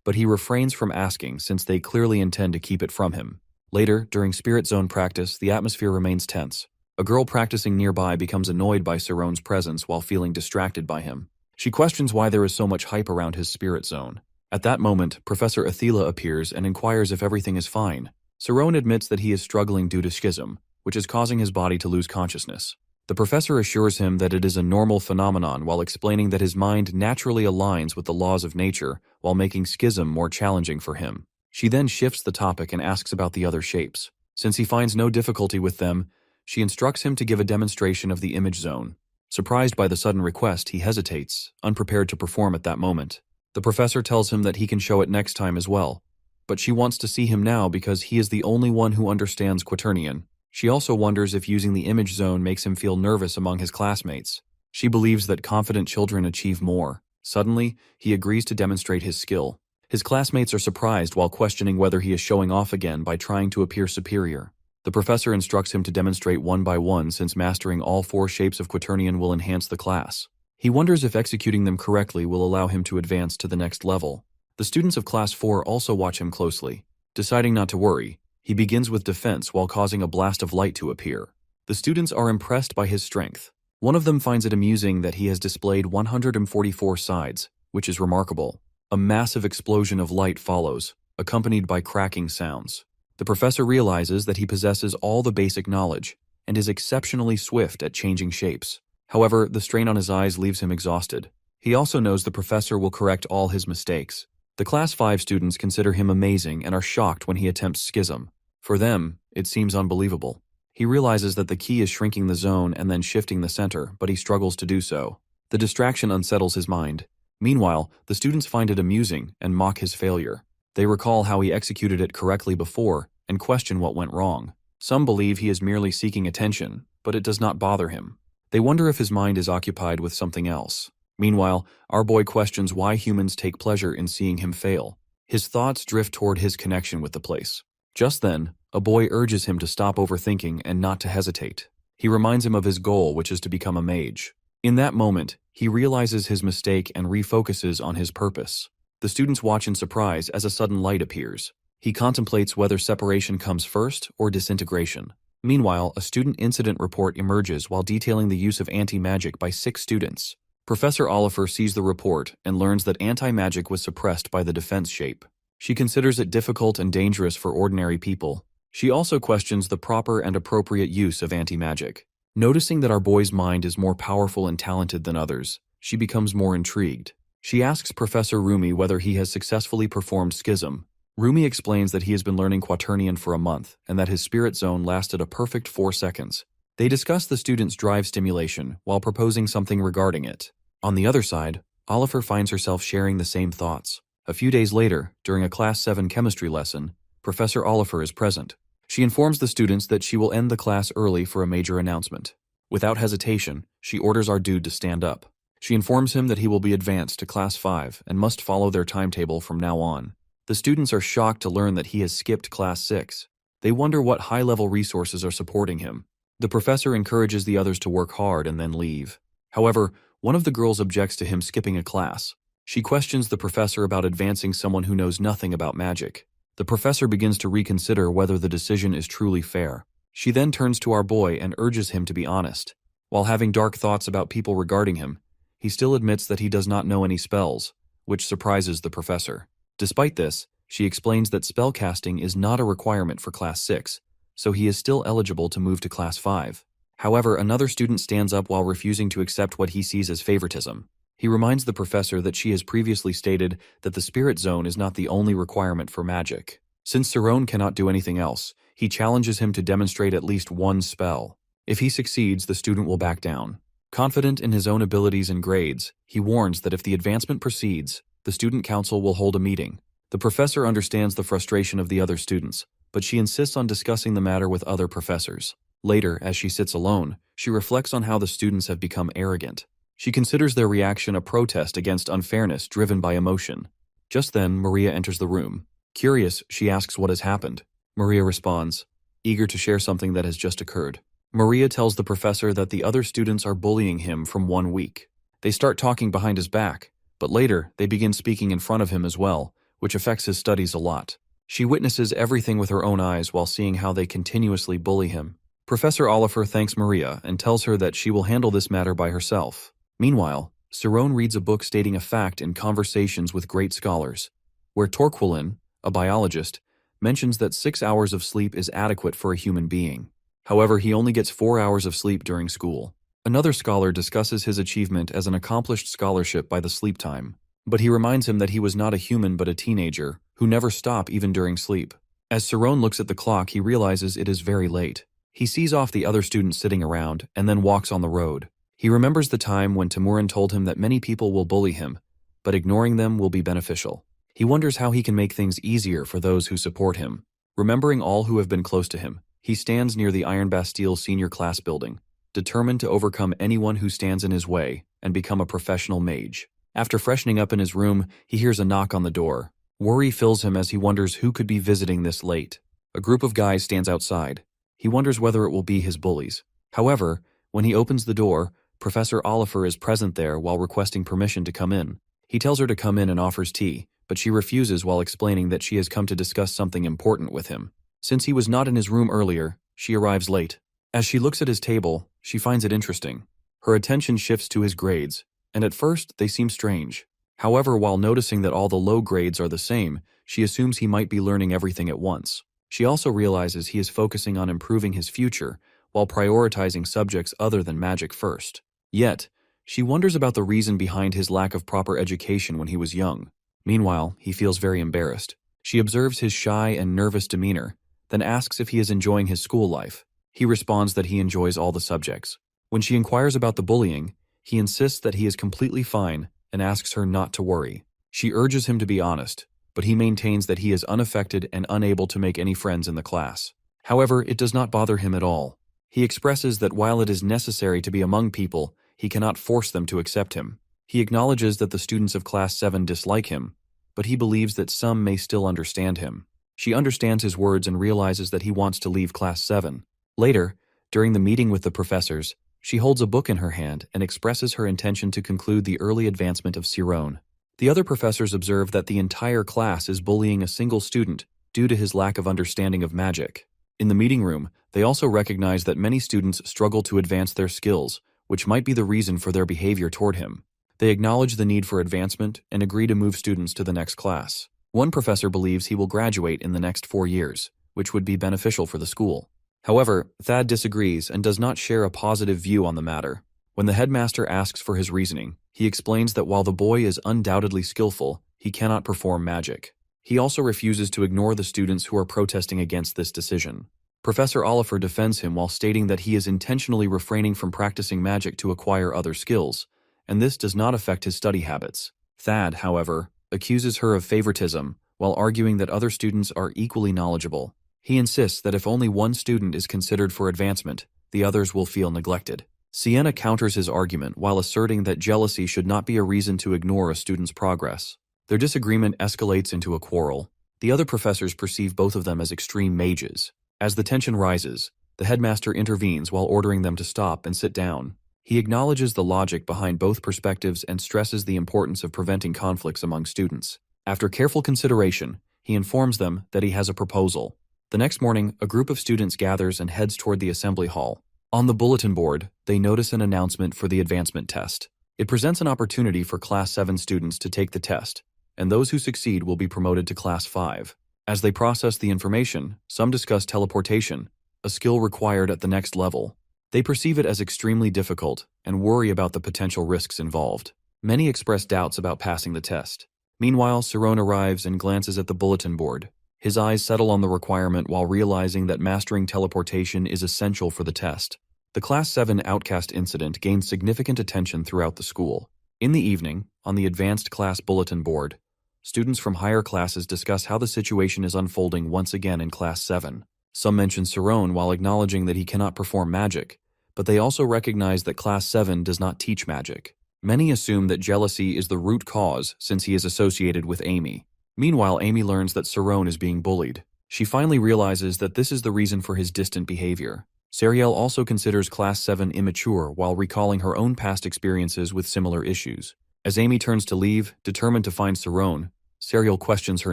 but he refrains from asking since they clearly intend to keep it from him. Later, during Spirit Zone practice, the atmosphere remains tense. A girl practicing nearby becomes annoyed by Sarone's presence while feeling distracted by him. She questions why there is so much hype around his Spirit Zone. At that moment, Professor Athila appears and inquires if everything is fine. Sarone admits that he is struggling due to schism, which is causing his body to lose consciousness. The professor assures him that it is a normal phenomenon while explaining that his mind naturally aligns with the laws of nature while making schism more challenging for him. She then shifts the topic and asks about the other shapes. Since he finds no difficulty with them, she instructs him to give a demonstration of the image zone. Surprised by the sudden request, he hesitates, unprepared to perform at that moment. The professor tells him that he can show it next time as well, but she wants to see him now because he is the only one who understands Quaternion. She also wonders if using the image zone makes him feel nervous among his classmates. She believes that confident children achieve more. Suddenly, he agrees to demonstrate his skill. His classmates are surprised while questioning whether he is showing off again by trying to appear superior. The professor instructs him to demonstrate one by one since mastering all 4 shapes of Quaternion will enhance the class. He wonders if executing them correctly will allow him to advance to the next level. The students of Class 4 also watch him closely. Deciding not to worry, he begins with defense while causing a blast of light to appear. The students are impressed by his strength. One of them finds it amusing that he has displayed 144 sides, which is remarkable. A massive explosion of light follows, accompanied by cracking sounds. The professor realizes that he possesses all the basic knowledge and is exceptionally swift at changing shapes. However, the strain on his eyes leaves him exhausted. He also knows the professor will correct all his mistakes. The Class 5 students consider him amazing and are shocked when he attempts schism. For them, it seems unbelievable. He realizes that the key is shrinking the zone and then shifting the center, but he struggles to do so. The distraction unsettles his mind. Meanwhile, the students find it amusing and mock his failure. They recall how he executed it correctly before and question what went wrong. Some believe he is merely seeking attention, but it does not bother him. They wonder if his mind is occupied with something else. Meanwhile, our boy questions why humans take pleasure in seeing him fail. His thoughts drift toward his connection with the place. Just then, a boy urges him to stop overthinking and not to hesitate. He reminds him of his goal, which is to become a mage. In that moment, he realizes his mistake and refocuses on his purpose. The students watch in surprise as a sudden light appears. He contemplates whether separation comes first or disintegration. Meanwhile, a student incident report emerges while detailing the use of anti-magic by 6 students. Professor Oliver sees the report and learns that anti-magic was suppressed by the defense shape. She considers it difficult and dangerous for ordinary people. She also questions the proper and appropriate use of anti-magic. Noticing that our boy's mind is more powerful and talented than others, she becomes more intrigued. She asks Professor Rumi whether he has successfully performed schism. Rumi explains that he has been learning Quaternion for a month and that his spirit zone lasted a perfect 4 seconds. They discuss the student's drive stimulation while proposing something regarding it. On the other side, Oliver finds herself sharing the same thoughts. A few days later, during a Class 7 chemistry lesson, Professor Oliver is present. She informs the students that she will end the class early for a major announcement. Without hesitation, she orders our dude to stand up. She informs him that he will be advanced to Class 5 and must follow their timetable from now on. The students are shocked to learn that he has skipped Class 6. They wonder what high-level resources are supporting him. The professor encourages the others to work hard and then leave. However, one of the girls objects to him skipping a class. She questions the professor about advancing someone who knows nothing about magic. The professor begins to reconsider whether the decision is truly fair. She then turns to our boy and urges him to be honest. While having dark thoughts about people regarding him, he still admits that he does not know any spells, which surprises the professor. Despite this, she explains that spellcasting is not a requirement for Class 6, so he is still eligible to move to Class 5. However, another student stands up while refusing to accept what he sees as favoritism. He reminds the professor that she has previously stated that the spirit zone is not the only requirement for magic. Since Cerrone cannot do anything else, he challenges him to demonstrate at least one spell. If he succeeds, the student will back down. Confident in his own abilities and grades, he warns that if the advancement proceeds, the student council will hold a meeting. The professor understands the frustration of the other students, but she insists on discussing the matter with other professors. Later, as she sits alone, she reflects on how the students have become arrogant. She considers their reaction a protest against unfairness driven by emotion. Just then, Maria enters the room. Curious, she asks what has happened. Maria responds, eager to share something that has just occurred. Maria tells the professor that the other students are bullying him from 1 week. They start talking behind his back, but later they begin speaking in front of him as well, which affects his studies a lot. She witnesses everything with her own eyes while seeing how they continuously bully him. Professor Oliver thanks Maria and tells her that she will handle this matter by herself. Meanwhile, Cerrone reads a book stating a fact in Conversations with Great Scholars, where Torquilin, a biologist, mentions that 6 hours of sleep is adequate for a human being. However, he only gets 4 hours of sleep during school. Another scholar discusses his achievement as an accomplished scholarship by the sleep time, but he reminds him that he was not a human but a teenager who never stop even during sleep. As Cerrone looks at the clock, he realizes it is very late. He sees off the other students sitting around and then walks on the road. He remembers the time when Timurin told him that many people will bully him, but ignoring them will be beneficial. He wonders how he can make things easier for those who support him. Remembering all who have been close to him, he stands near the Iron Bastille senior class building, determined to overcome anyone who stands in his way and become a professional mage. After freshening up in his room, he hears a knock on the door. Worry fills him as he wonders who could be visiting this late. A group of guys stands outside. He wonders whether it will be his bullies. However, when he opens the door, Professor Oliver is present there while requesting permission to come in. He tells her to come in and offers tea, but she refuses while explaining that she has come to discuss something important with him. Since he was not in his room earlier, she arrives late. As she looks at his table, she finds it interesting. Her attention shifts to his grades, and at first they seem strange. However, while noticing that all the low grades are the same, she assumes he might be learning everything at once. She also realizes he is focusing on improving his future, while prioritizing subjects other than magic first. Yet, she wonders about the reason behind his lack of proper education when he was young. Meanwhile, he feels very embarrassed. She observes his shy and nervous demeanor, then asks if he is enjoying his school life. He responds that he enjoys all the subjects. When she inquires about the bullying, he insists that he is completely fine and asks her not to worry. She urges him to be honest, but he maintains that he is unaffected and unable to make any friends in the class. However, it does not bother him at all. He expresses that while it is necessary to be among people, he cannot force them to accept him. He acknowledges that the students of Class 7 dislike him, but he believes that some may still understand him. She understands his words and realizes that he wants to leave Class 7. Later, during the meeting with the professors, she holds a book in her hand and expresses her intention to conclude the early advancement of Sirone. The other professors observe that the entire class is bullying a single student due to his lack of understanding of magic. In the meeting room, they also recognize that many students struggle to advance their skills, which might be the reason for their behavior toward him. They acknowledge the need for advancement and agree to move students to the next class. One professor believes he will graduate in the next 4 years, which would be beneficial for the school. However, Thad disagrees and does not share a positive view on the matter. When the headmaster asks for his reasoning, he explains that while the boy is undoubtedly skillful, he cannot perform magic. He also refuses to ignore the students who are protesting against this decision. Professor Oliver defends him while stating that he is intentionally refraining from practicing magic to acquire other skills, and this does not affect his study habits. Thad, however, accuses her of favoritism while arguing that other students are equally knowledgeable. He insists that if only one student is considered for advancement, the others will feel neglected. Sienna counters his argument while asserting that jealousy should not be a reason to ignore a student's progress. Their disagreement escalates into a quarrel. The other professors perceive both of them as extreme mages. As the tension rises, the headmaster intervenes while ordering them to stop and sit down. He acknowledges the logic behind both perspectives and stresses the importance of preventing conflicts among students. After careful consideration, he informs them that he has a proposal. The next morning, a group of students gathers and heads toward the assembly hall. On the bulletin board, they notice an announcement for the advancement test. It presents an opportunity for Class 7 students to take the test, and those who succeed will be promoted to Class 5. As they process the information, some discuss teleportation, a skill required at the next level. They perceive it as extremely difficult and worry about the potential risks involved. Many express doubts about passing the test. Meanwhile, Sirone arrives and glances at the bulletin board. His eyes settle on the requirement while realizing that mastering teleportation is essential for the test. The Class 7 outcast incident gains significant attention throughout the school. In the evening, on the advanced class bulletin board, students from higher classes discuss how the situation is unfolding once again in Class 7. Some mention Sirone while acknowledging that he cannot perform magic, but they also recognize that Class 7 does not teach magic. Many assume that jealousy is the root cause since he is associated with Amy. Meanwhile, Amy learns that Sirone is being bullied. She finally realizes that this is the reason for his distant behavior. Sariel also considers Class 7 immature while recalling her own past experiences with similar issues. As Amy turns to leave, determined to find Sirone, Sariel questions her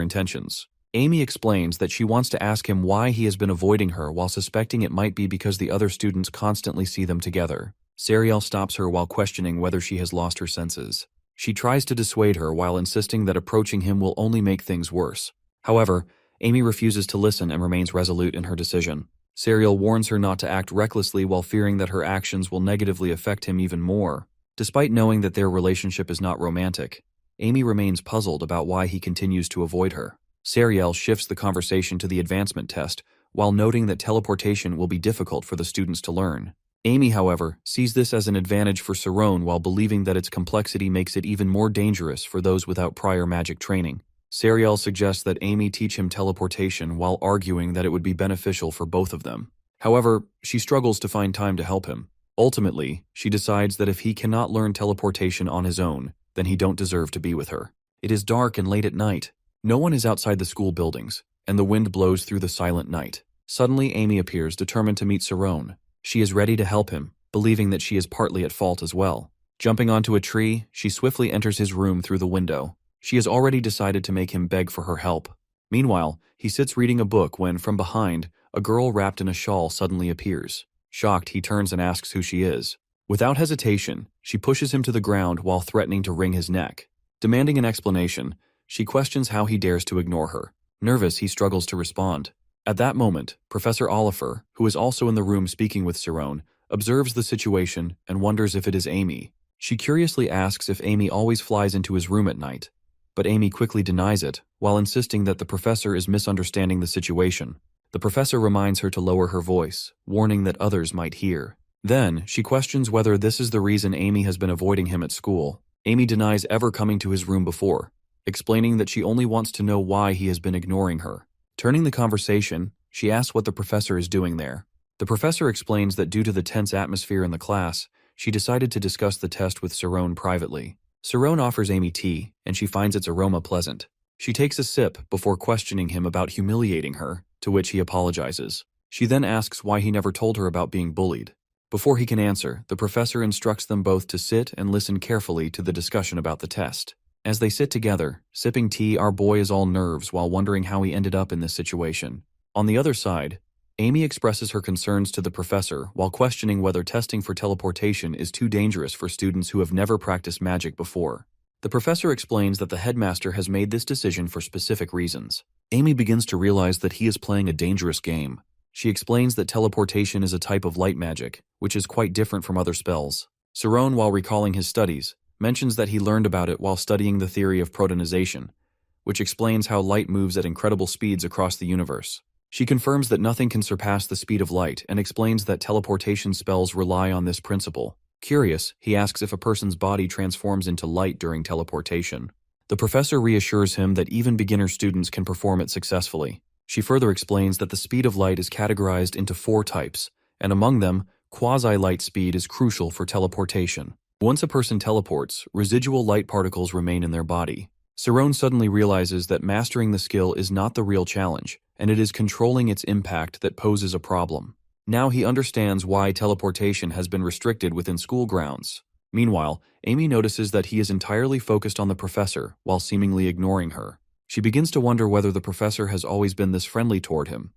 intentions. Amy explains that she wants to ask him why he has been avoiding her while suspecting it might be because the other students constantly see them together. Sariel stops her while questioning whether she has lost her senses. She tries to dissuade her while insisting that approaching him will only make things worse. However, Amy refuses to listen and remains resolute in her decision. Sariel warns her not to act recklessly while fearing that her actions will negatively affect him even more. Despite knowing that their relationship is not romantic, Amy remains puzzled about why he continues to avoid her. Sariel shifts the conversation to the advancement test while noting that teleportation will be difficult for the students to learn. Amy, however, sees this as an advantage for Sirone while believing that its complexity makes it even more dangerous for those without prior magic training. Sariel suggests that Amy teach him teleportation while arguing that it would be beneficial for both of them. However, she struggles to find time to help him. Ultimately, she decides that if he cannot learn teleportation on his own, then he don't deserve to be with her. It is dark and late at night. No one is outside the school buildings, and the wind blows through the silent night. Suddenly, Amy appears, determined to meet Sarone. She is ready to help him, believing that she is partly at fault as well. Jumping onto a tree, she swiftly enters his room through the window. She has already decided to make him beg for her help. Meanwhile, he sits reading a book when, from behind, a girl wrapped in a shawl suddenly appears. Shocked, he turns and asks who she is. Without hesitation, she pushes him to the ground while threatening to wring his neck. Demanding an explanation, she questions how he dares to ignore her. Nervous, he struggles to respond. At that moment, Professor Oliver, who is also in the room speaking with Sarone, observes the situation and wonders if it is Amy. She curiously asks if Amy always flies into his room at night, but Amy quickly denies it, while insisting that the professor is misunderstanding the situation. The professor reminds her to lower her voice, warning that others might hear. Then, she questions whether this is the reason Amy has been avoiding him at school. Amy denies ever coming to his room before, explaining that she only wants to know why he has been ignoring her. Turning the conversation, she asks what the professor is doing there. The professor explains that due to the tense atmosphere in the class, she decided to discuss the test with Sarone privately. Sarone offers Amy tea, and she finds its aroma pleasant. She takes a sip before questioning him about humiliating her, to which he apologizes. She then asks why he never told her about being bullied. Before he can answer, the professor instructs them both to sit and listen carefully to the discussion about the test. As they sit together, sipping tea, our boy is all nerves while wondering how he ended up in this situation. On the other side, Amy expresses her concerns to the professor while questioning whether testing for teleportation is too dangerous for students who have never practiced magic before. The professor explains that the headmaster has made this decision for specific reasons. Amy begins to realize that he is playing a dangerous game. She explains that teleportation is a type of light magic, which is quite different from other spells. Sarone, while recalling his studies, mentions that he learned about it while studying the theory of protonization, which explains how light moves at incredible speeds across the universe. She confirms that nothing can surpass the speed of light and explains that teleportation spells rely on this principle. Curious, he asks if a person's body transforms into light during teleportation. The professor reassures him that even beginner students can perform it successfully. She further explains that the speed of light is categorized into 4 types, and among them, quasi-light speed is crucial for teleportation. Once a person teleports, residual light particles remain in their body. Sarone suddenly realizes that mastering the skill is not the real challenge, and it is controlling its impact that poses a problem. Now he understands why teleportation has been restricted within school grounds. Meanwhile, Amy notices that he is entirely focused on the professor while seemingly ignoring her. She begins to wonder whether the professor has always been this friendly toward him,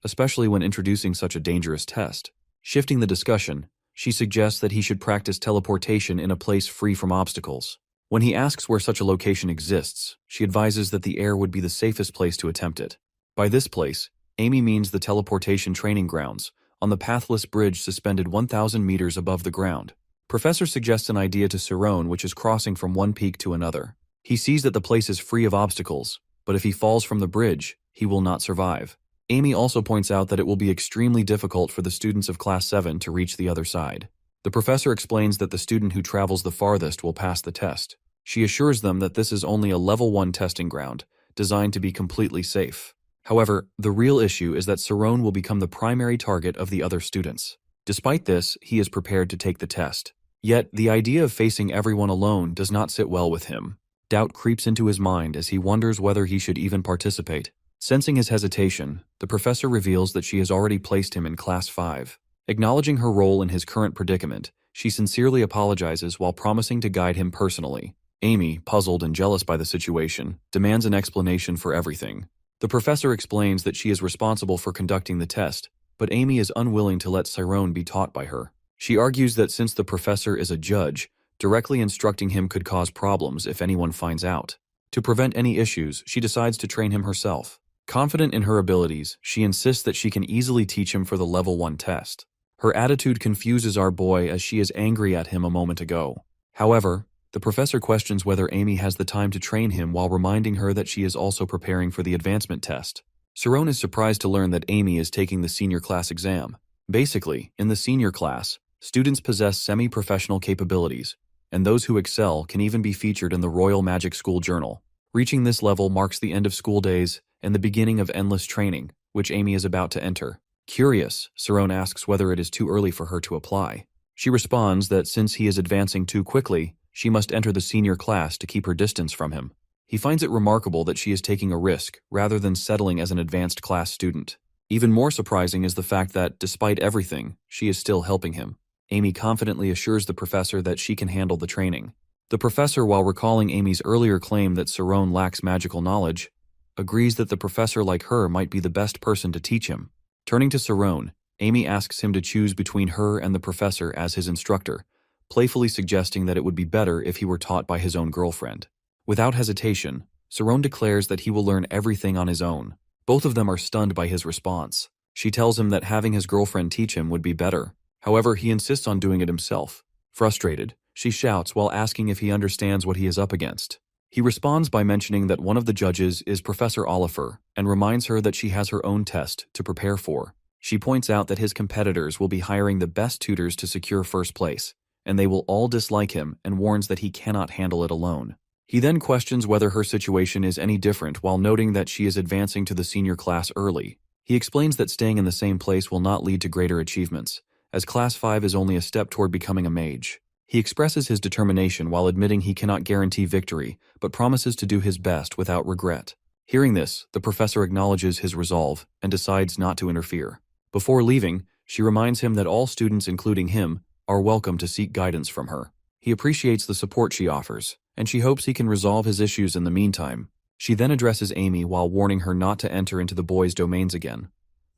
especially when introducing such a dangerous test. Shifting the discussion, she suggests that he should practice teleportation in a place free from obstacles. When he asks where such a location exists, she advises that the air would be the safest place to attempt it. By this place, Amy means the teleportation training grounds, on the pathless bridge suspended 1,000 meters above the ground. Professor suggests an idea to Sarone, which is crossing from one peak to another. He sees that the place is free of obstacles, but if he falls from the bridge, he will not survive. Amy also points out that it will be extremely difficult for the students of Class 7 to reach the other side. The professor explains that the student who travels the farthest will pass the test. She assures them that this is only a Level 1 testing ground, designed to be completely safe. However, the real issue is that Sarone will become the primary target of the other students. Despite this, he is prepared to take the test. Yet, the idea of facing everyone alone does not sit well with him. Doubt creeps into his mind as he wonders whether he should even participate. Sensing his hesitation, the professor reveals that she has already placed him in Class 5. Acknowledging her role in his current predicament, she sincerely apologizes while promising to guide him personally. Amy, puzzled and jealous by the situation, demands an explanation for everything. The professor explains that she is responsible for conducting the test, but Amy is unwilling to let Sarone be taught by her. She argues that since the professor is a judge, directly instructing him could cause problems if anyone finds out. To prevent any issues, she decides to train him herself. Confident in her abilities, she insists that she can easily teach him for the Level 1 test. Her attitude confuses our boy as she is angry at him a moment ago. However, the professor questions whether Amy has the time to train him while reminding her that she is also preparing for the advancement test. Sarone is surprised to learn that Amy is taking the senior class exam. Basically, in the senior class, students possess semi-professional capabilities, and those who excel can even be featured in the Royal Magic School Journal. Reaching this level marks the end of school days and the beginning of endless training, which Amy is about to enter. Curious, Sarone asks whether it is too early for her to apply. She responds that since he is advancing too quickly, she must enter the senior class to keep her distance from him. He finds it remarkable that she is taking a risk rather than settling as an advanced class student. Even more surprising is the fact that, despite everything, she is still helping him. Amy confidently assures the professor that she can handle the training. The professor, while recalling Amy's earlier claim that Sarone lacks magical knowledge, agrees that the professor like her might be the best person to teach him. Turning to Sarone, Amy asks him to choose between her and the professor as his instructor, playfully suggesting that it would be better if he were taught by his own girlfriend. Without hesitation, Sarone declares that he will learn everything on his own. Both of them are stunned by his response. She tells him that having his girlfriend teach him would be better. However, he insists on doing it himself. Frustrated, she shouts while asking if he understands what he is up against. He responds by mentioning that one of the judges is Professor Oliver and reminds her that she has her own test to prepare for. She points out that his competitors will be hiring the best tutors to secure first place, and they will all dislike him and warns that he cannot handle it alone. He then questions whether her situation is any different while noting that she is advancing to the senior class early. He explains that staying in the same place will not lead to greater achievements, as Class 5 is only a step toward becoming a mage. He expresses his determination while admitting he cannot guarantee victory, but promises to do his best without regret. Hearing this, the professor acknowledges his resolve and decides not to interfere. Before leaving, she reminds him that all students, including him, are welcome to seek guidance from her. He appreciates the support she offers, and she hopes he can resolve his issues in the meantime. She then addresses Amy while warning her not to enter into the boys' domains again,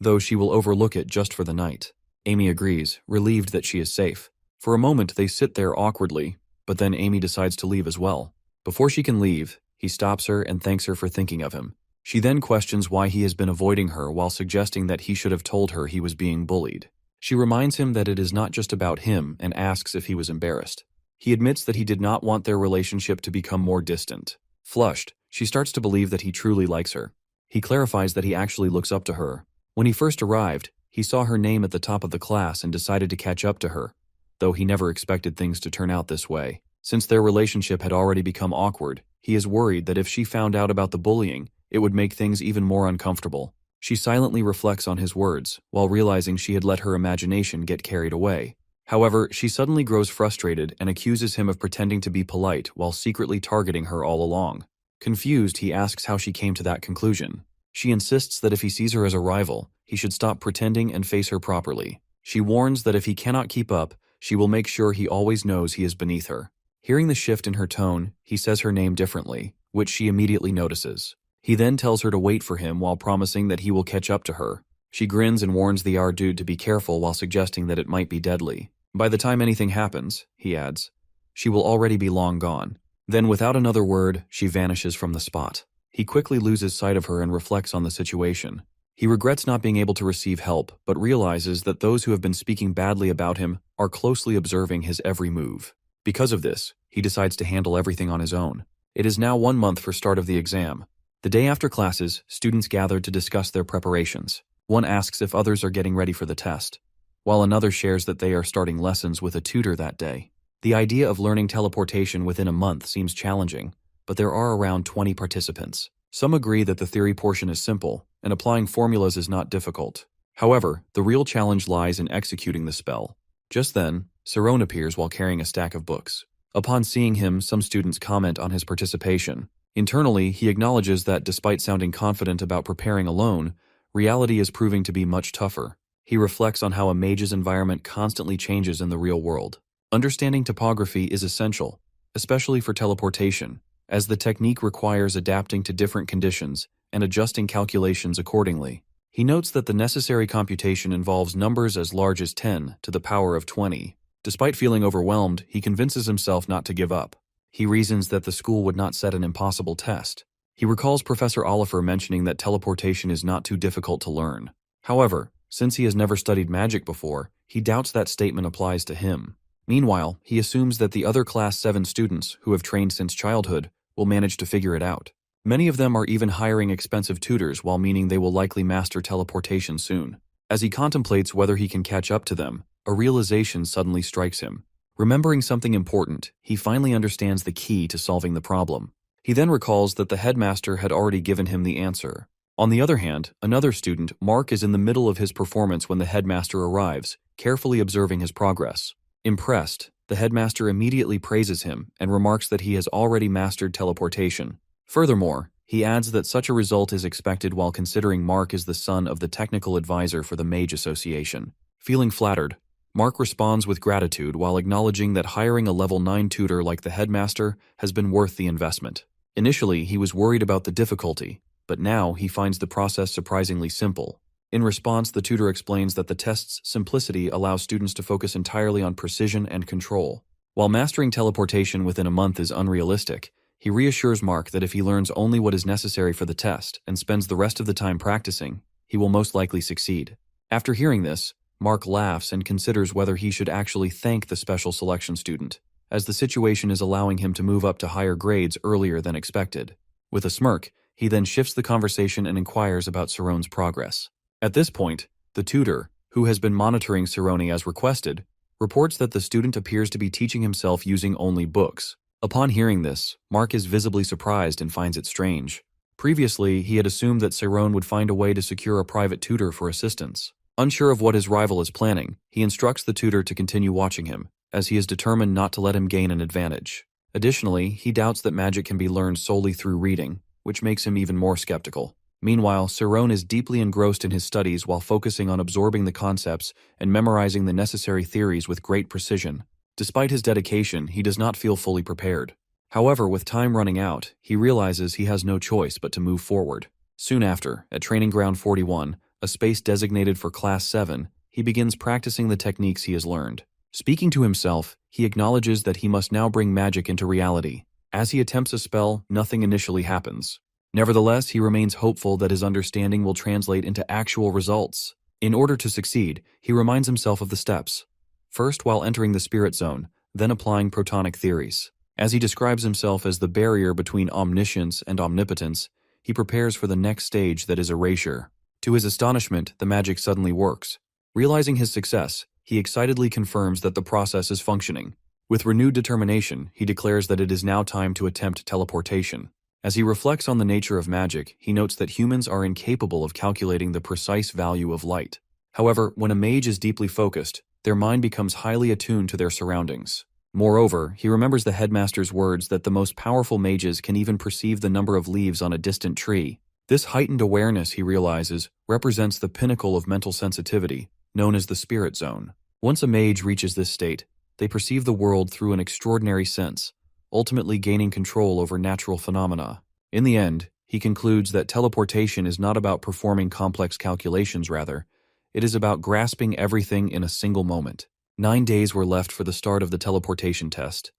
though she will overlook it just for the night. Amy agrees, relieved that she is safe. For a moment they sit there awkwardly, but then Amy decides to leave as well. Before she can leave, he stops her and thanks her for thinking of him. She then questions why he has been avoiding her while suggesting that he should have told her he was being bullied. She reminds him that it is not just about him and asks if he was embarrassed. He admits that he did not want their relationship to become more distant. Flushed, she starts to believe that he truly likes her. He clarifies that he actually looks up to her. When he first arrived, he saw her name at the top of the class and decided to catch up to her, though he never expected things to turn out this way. Since their relationship had already become awkward, he is worried that if she found out about the bullying, it would make things even more uncomfortable. She silently reflects on his words, while realizing she had let her imagination get carried away. However, she suddenly grows frustrated and accuses him of pretending to be polite while secretly targeting her all along. Confused, he asks how she came to that conclusion. She insists that if he sees her as a rival, he should stop pretending and face her properly. She warns that if he cannot keep up, she will make sure he always knows he is beneath her. Hearing the shift in her tone, he says her name differently, which she immediately notices. He then tells her to wait for him while promising that he will catch up to her. She grins and warns the dude to be careful while suggesting that it might be deadly. By the time anything happens, he adds, she will already be long gone. Then without another word, she vanishes from the spot. He quickly loses sight of her and reflects on the situation. He regrets not being able to receive help, but realizes that those who have been speaking badly about him are closely observing his every move. Because of this, he decides to handle everything on his own. It is now 1 month for start of the exam. The day after classes, students gather to discuss their preparations. One asks if others are getting ready for the test, while another shares that they are starting lessons with a tutor that day. The idea of learning teleportation within a month seems challenging, but there are around 20 participants. Some agree that the theory portion is simple, and applying formulas is not difficult. However, the real challenge lies in executing the spell. Just then, Sarone appears while carrying a stack of books. Upon seeing him, some students comment on his participation. Internally, he acknowledges that despite sounding confident about preparing alone, reality is proving to be much tougher. He reflects on how a mage's environment constantly changes in the real world. Understanding topography is essential, especially for teleportation, as the technique requires adapting to different conditions and adjusting calculations accordingly. He notes that the necessary computation involves numbers as large as 10 to the power of 20. Despite feeling overwhelmed, he convinces himself not to give up. He reasons that the school would not set an impossible test. He recalls Professor Oliver mentioning that teleportation is not too difficult to learn. However, since he has never studied magic before, he doubts that statement applies to him. Meanwhile, he assumes that the other Class 7 students, who have trained since childhood, will manage to figure it out. Many of them are even hiring expensive tutors, while meaning they will likely master teleportation soon. As he contemplates whether he can catch up to them, a realization suddenly strikes him. Remembering something important, he finally understands the key to solving the problem. He then recalls that the headmaster had already given him the answer. On the other hand, another student, Mark, is in the middle of his performance when the headmaster arrives, carefully observing his progress. Impressed, the headmaster immediately praises him and remarks that he has already mastered teleportation. Furthermore, he adds that such a result is expected while considering Mark is the son of the technical advisor for the Mage Association. Feeling flattered, Mark responds with gratitude while acknowledging that hiring a level 9 tutor like the headmaster has been worth the investment. Initially, he was worried about the difficulty, but now he finds the process surprisingly simple. In response, the tutor explains that the test's simplicity allows students to focus entirely on precision and control. While mastering teleportation within a month is unrealistic, he reassures Mark that if he learns only what is necessary for the test and spends the rest of the time practicing, he will most likely succeed. After hearing this, Mark laughs and considers whether he should actually thank the special selection student, as the situation is allowing him to move up to higher grades earlier than expected. With a smirk, he then shifts the conversation and inquires about Sarone's progress. At this point, the tutor, who has been monitoring Sarone as requested, reports that the student appears to be teaching himself using only books. Upon hearing this, Mark is visibly surprised and finds it strange. Previously, he had assumed that Sarone would find a way to secure a private tutor for assistance. Unsure of what his rival is planning, he instructs the tutor to continue watching him, as he is determined not to let him gain an advantage. Additionally, he doubts that magic can be learned solely through reading, which makes him even more skeptical. Meanwhile, Sarone is deeply engrossed in his studies while focusing on absorbing the concepts and memorizing the necessary theories with great precision. Despite his dedication, he does not feel fully prepared. However, with time running out, he realizes he has no choice but to move forward. Soon after, at Training Ground 41, a space designated for Class 7, he begins practicing the techniques he has learned. Speaking to himself, he acknowledges that he must now bring magic into reality. As he attempts a spell, nothing initially happens. Nevertheless, he remains hopeful that his understanding will translate into actual results. In order to succeed, he reminds himself of the steps. First while entering the spirit zone, then applying protonic theories. As he describes himself as the barrier between omniscience and omnipotence, he prepares for the next stage, that is erasure. To his astonishment, the magic suddenly works. Realizing his success, he excitedly confirms that the process is functioning. With renewed determination, he declares that it is now time to attempt teleportation. As he reflects on the nature of magic, he notes that humans are incapable of calculating the precise value of light. However, when a mage is deeply focused, their mind becomes highly attuned to their surroundings. Moreover, he remembers the headmaster's words that the most powerful mages can even perceive the number of leaves on a distant tree. This heightened awareness, he realizes, represents the pinnacle of mental sensitivity, known as the spirit zone. Once a mage reaches this state, they perceive the world through an extraordinary sense, ultimately gaining control over natural phenomena. In the end, he concludes that teleportation is not about performing complex calculations, rather, it is about grasping everything in a single moment. 9 days were left for the start of the teleportation test.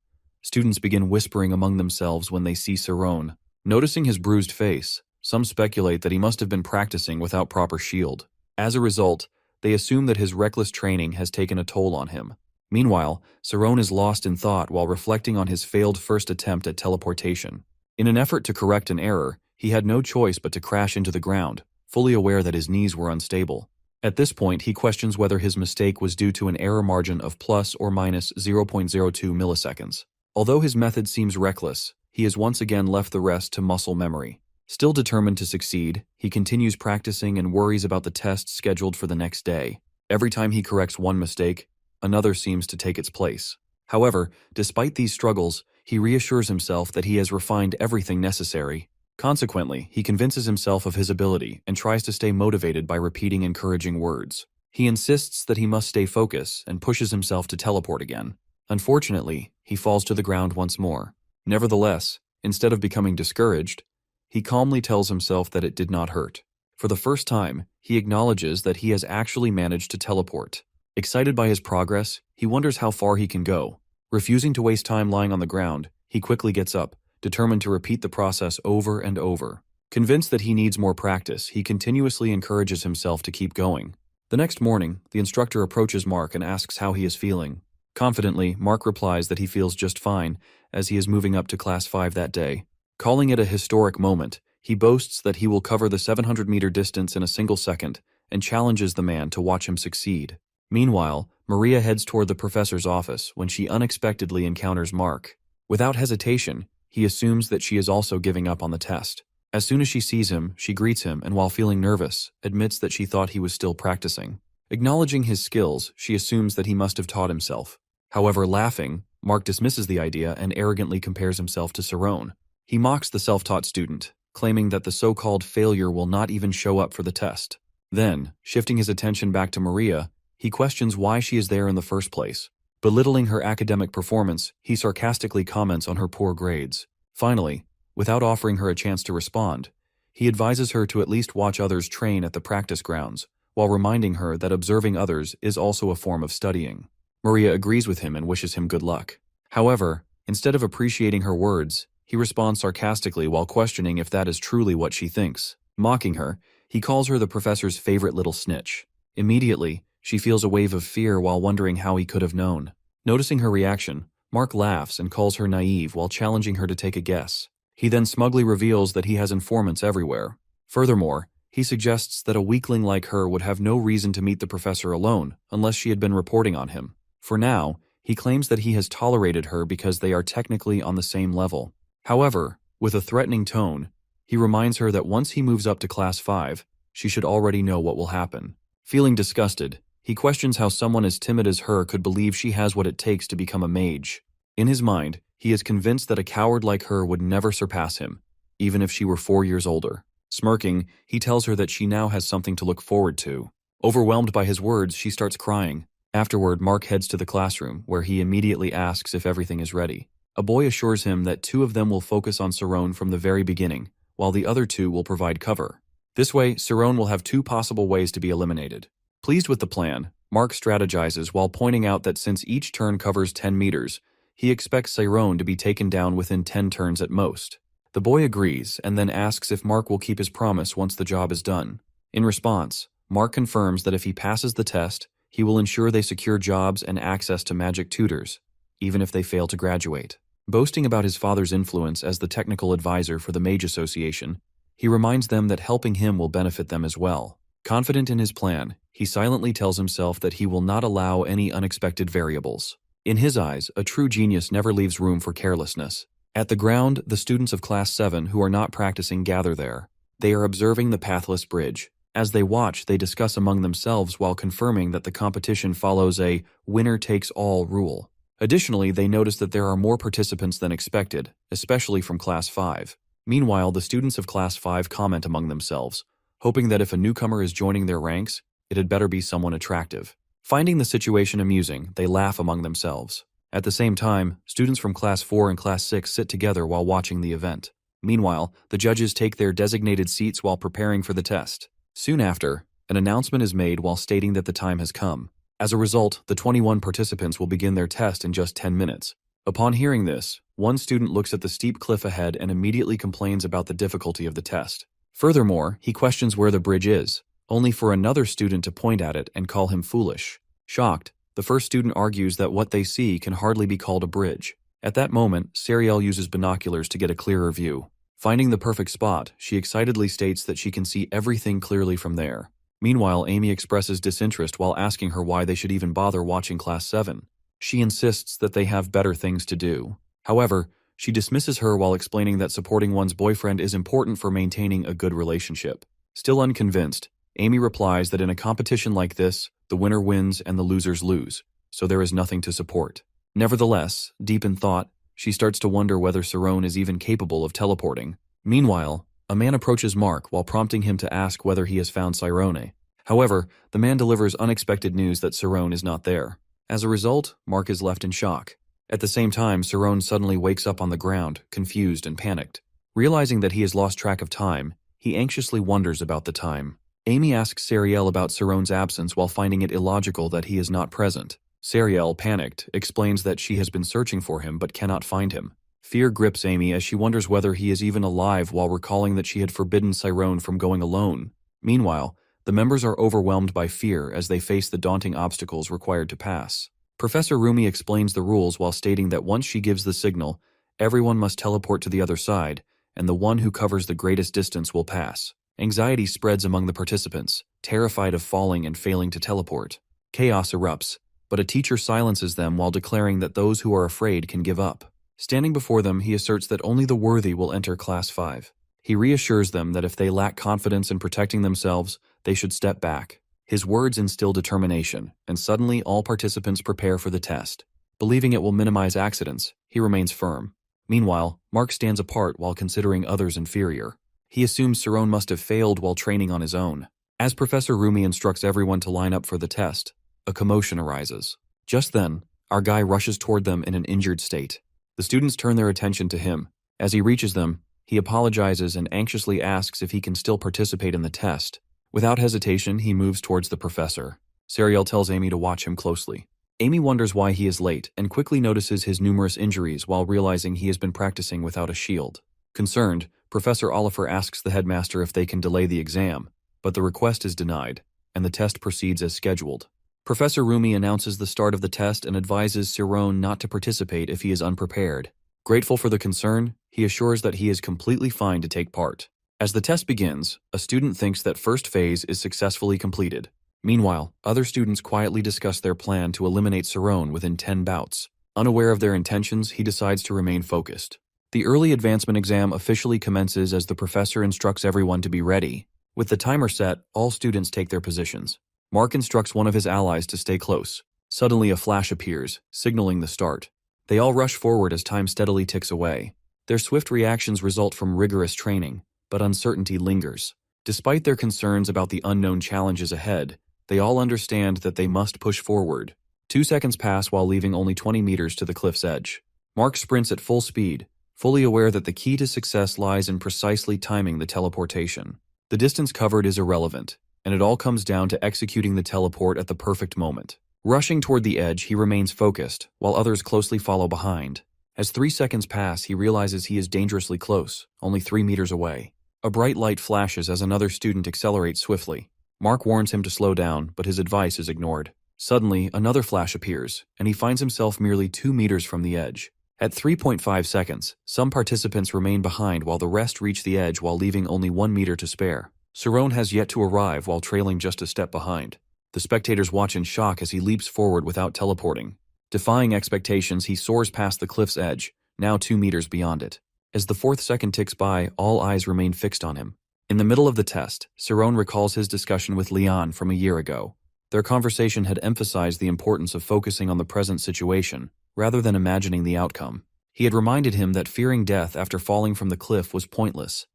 Students begin whispering among themselves when they see Sarone. Noticing his bruised face, some speculate that he must have been practicing without proper shield. As a result, they assume that his reckless training has taken a toll on him. Meanwhile, Sarone is lost in thought while reflecting on his failed first attempt at teleportation. In an effort to correct an error, he had no choice but to crash into the ground, fully aware that his knees were unstable. At this point, he questions whether his mistake was due to an error margin of plus or minus 0.02 milliseconds. Although his method seems reckless, he has once again left the rest to muscle memory. Still determined to succeed, he continues practicing and worries about the test scheduled for the next day. Every time he corrects one mistake, another seems to take its place. However, despite these struggles, he reassures himself that he has refined everything necessary. Consequently, he convinces himself of his ability and tries to stay motivated by repeating encouraging words. He insists that he must stay focused and pushes himself to teleport again. Unfortunately, he falls to the ground once more. Nevertheless, instead of becoming discouraged, he calmly tells himself that it did not hurt. For the first time, he acknowledges that he has actually managed to teleport. Excited by his progress, he wonders how far he can go. Refusing to waste time lying on the ground, he quickly gets up, determined to repeat the process over and over. Convinced that he needs more practice, he continuously encourages himself to keep going. The next morning, the instructor approaches Mark and asks how he is feeling. Confidently, Mark replies that he feels just fine, as he is moving up to Class 5 that day. Calling it a historic moment, he boasts that he will cover the 700-meter distance in a single second and challenges the man to watch him succeed. Meanwhile, Maria heads toward the professor's office when she unexpectedly encounters Mark. Without hesitation, he assumes that she is also giving up on the test. As soon as she sees him, she greets him and while feeling nervous, admits that she thought he was still practicing. Acknowledging his skills, she assumes that he must have taught himself. However, laughing, Mark dismisses the idea and arrogantly compares himself to Sarone. He mocks the self-taught student, claiming that the so-called failure will not even show up for the test. Then, shifting his attention back to Maria, he questions why she is there in the first place. Belittling her academic performance, he sarcastically comments on her poor grades. Finally, without offering her a chance to respond, he advises her to at least watch others train at the practice grounds, while reminding her that observing others is also a form of studying. Maria agrees with him and wishes him good luck. However, instead of appreciating her words, he responds sarcastically while questioning if that is truly what she thinks. Mocking her, he calls her the professor's favorite little snitch. Immediately, she feels a wave of fear while wondering how he could have known. Noticing her reaction, Mark laughs and calls her naive while challenging her to take a guess. He then smugly reveals that he has informants everywhere. Furthermore, he suggests that a weakling like her would have no reason to meet the professor alone unless she had been reporting on him. For now, he claims that he has tolerated her because they are technically on the same level. However, with a threatening tone, he reminds her that once he moves up to Class 5, she should already know what will happen. Feeling disgusted, he questions how someone as timid as her could believe she has what it takes to become a mage. In his mind, he is convinced that a coward like her would never surpass him, even if she were 4 years older. Smirking, he tells her that she now has something to look forward to. Overwhelmed by his words, she starts crying. Afterward, Mark heads to the classroom, where he immediately asks if everything is ready. A boy assures him that 2 of them will focus on Sarone from the very beginning, while the other 2 will provide cover. This way, Sarone will have 2 possible ways to be eliminated. Pleased with the plan, Mark strategizes while pointing out that since each turn covers 10 meters, he expects Sarone to be taken down within 10 turns at most. The boy agrees and then asks if Mark will keep his promise once the job is done. In response, Mark confirms that if he passes the test, he will ensure they secure jobs and access to magic tutors, even if they fail to graduate. Boasting about his father's influence as the technical advisor for the Mage Association, he reminds them that helping him will benefit them as well. Confident in his plan, he silently tells himself that he will not allow any unexpected variables. In his eyes, a true genius never leaves room for carelessness. At the ground, the students of Class 7 who are not practicing gather there. They are observing the pathless bridge. As they watch, they discuss among themselves while confirming that the competition follows a winner-takes-all rule. Additionally, they notice that there are more participants than expected, especially from Class 5. Meanwhile, the students of Class 5 comment among themselves, hoping that if a newcomer is joining their ranks, it had better be someone attractive. Finding the situation amusing, they laugh among themselves. At the same time, students from Class 4 and Class 6 sit together while watching the event. Meanwhile, the judges take their designated seats while preparing for the test. Soon after, an announcement is made while stating that the time has come. As a result, the 21 participants will begin their test in just 10 minutes. Upon hearing this, one student looks at the steep cliff ahead and immediately complains about the difficulty of the test. Furthermore, he questions where the bridge is, only for another student to point at it and call him foolish. Shocked, the first student argues that what they see can hardly be called a bridge. At that moment, Sariel uses binoculars to get a clearer view. Finding the perfect spot, she excitedly states that she can see everything clearly from there. Meanwhile, Amy expresses disinterest while asking her why they should even bother watching Class 7. She insists that they have better things to do. However, she dismisses her while explaining that supporting one's boyfriend is important for maintaining a good relationship. Still unconvinced, Amy replies that in a competition like this, the winner wins and the losers lose, so there is nothing to support. Nevertheless, deep in thought, she starts to wonder whether Sarone is even capable of teleporting. Meanwhile, a man approaches Mark while prompting him to ask whether he has found Sarone. However, the man delivers unexpected news that Sarone is not there. As a result, Mark is left in shock. At the same time, Sarone suddenly wakes up on the ground, confused and panicked. Realizing that he has lost track of time, he anxiously wonders about the time. Amy asks Sariel about Sarone's absence while finding it illogical that he is not present. Sariel, panicked, explains that she has been searching for him but cannot find him. Fear grips Amy as she wonders whether he is even alive while recalling that she had forbidden Sarone from going alone. Meanwhile, the members are overwhelmed by fear as they face the daunting obstacles required to pass. Professor Rumi explains the rules while stating that once she gives the signal, everyone must teleport to the other side, and the one who covers the greatest distance will pass. Anxiety spreads among the participants, terrified of falling and failing to teleport. Chaos erupts, but a teacher silences them while declaring that those who are afraid can give up. Standing before them, he asserts that only the worthy will enter Class 5. He reassures them that if they lack confidence in protecting themselves, they should step back. His words instill determination, and suddenly all participants prepare for the test. Believing it will minimize accidents, he remains firm. Meanwhile, Mark stands apart while considering others inferior. He assumes Cerrone must have failed while training on his own. As Professor Rumi instructs everyone to line up for the test, a commotion arises. Just then, our guy rushes toward them in an injured state. The students turn their attention to him. As he reaches them, he apologizes and anxiously asks if he can still participate in the test. Without hesitation, he moves towards the professor. Sariel tells Amy to watch him closely. Amy wonders why he is late and quickly notices his numerous injuries while realizing he has been practicing without a shield. Concerned, Professor Oliver asks the headmaster if they can delay the exam, but the request is denied, and the test proceeds as scheduled. Professor Rumi announces the start of the test and advises Cerrone not to participate if he is unprepared. Grateful for the concern, he assures that he is completely fine to take part. As the test begins, a student thinks that first phase is successfully completed. Meanwhile, other students quietly discuss their plan to eliminate Cerrone within 10 bouts. Unaware of their intentions, he decides to remain focused. The early advancement exam officially commences as the professor instructs everyone to be ready. With the timer set, all students take their positions. Mark instructs one of his allies to stay close. Suddenly a flash appears, signaling the start. They all rush forward as time steadily ticks away. Their swift reactions result from rigorous training, but uncertainty lingers. Despite their concerns about the unknown challenges ahead, they all understand that they must push forward. 2 seconds pass while leaving only 20 meters to the cliff's edge. Mark sprints at full speed, fully aware that the key to success lies in precisely timing the teleportation. The distance covered is irrelevant, and it all comes down to executing the teleport at the perfect moment. Rushing toward the edge, he remains focused, while others closely follow behind. As 3 seconds pass, he realizes he is dangerously close, only 3 meters away. A bright light flashes as another student accelerates swiftly. Mark warns him to slow down, but his advice is ignored. Suddenly, another flash appears, and he finds himself merely 2 meters from the edge. At 3.5 seconds, some participants remain behind while the rest reach the edge while leaving only 1 meter to spare. Cerrone has yet to arrive while trailing just a step behind. The spectators watch in shock as he leaps forward without teleporting. Defying expectations, he soars past the cliff's edge, now 2 meters beyond it. As the 4th second ticks by, all eyes remain fixed on him. In the middle of the test, Cerrone recalls his discussion with Leon from a year ago. Their conversation had emphasized the importance of focusing on the present situation, rather than imagining the outcome. He had reminded him that fearing death after falling from the cliff was pointless.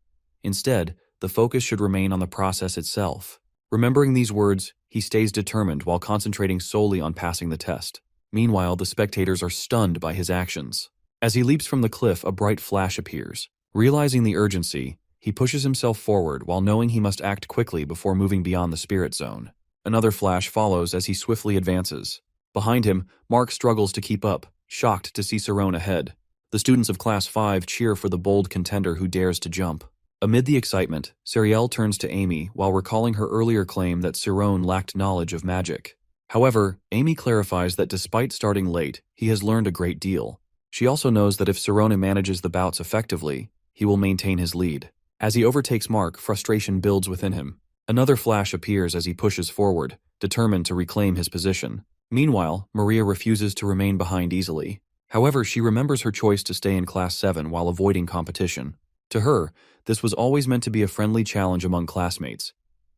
Instead, the focus should remain on the process itself. Remembering these words, he stays determined while concentrating solely on passing the test. Meanwhile, the spectators are stunned by his actions. As he leaps from the cliff, a bright flash appears. Realizing the urgency, he pushes himself forward while knowing he must act quickly before moving beyond the spirit zone. Another flash follows as he swiftly advances. Behind him, Mark struggles to keep up, shocked to see Cerrone ahead. The students of Class 5 cheer for the bold contender who dares to jump. Amid the excitement, Sariel turns to Amy while recalling her earlier claim that Cerrone lacked knowledge of magic. However, Amy clarifies that despite starting late, he has learned a great deal. She also knows that if Cerrone manages the bouts effectively, he will maintain his lead. As he overtakes Mark, frustration builds within him. Another flash appears as he pushes forward, determined to reclaim his position. Meanwhile, Maria refuses to remain behind easily. However, she remembers her choice to stay in Class 7 while avoiding competition. To her, this was always meant to be a friendly challenge among classmates.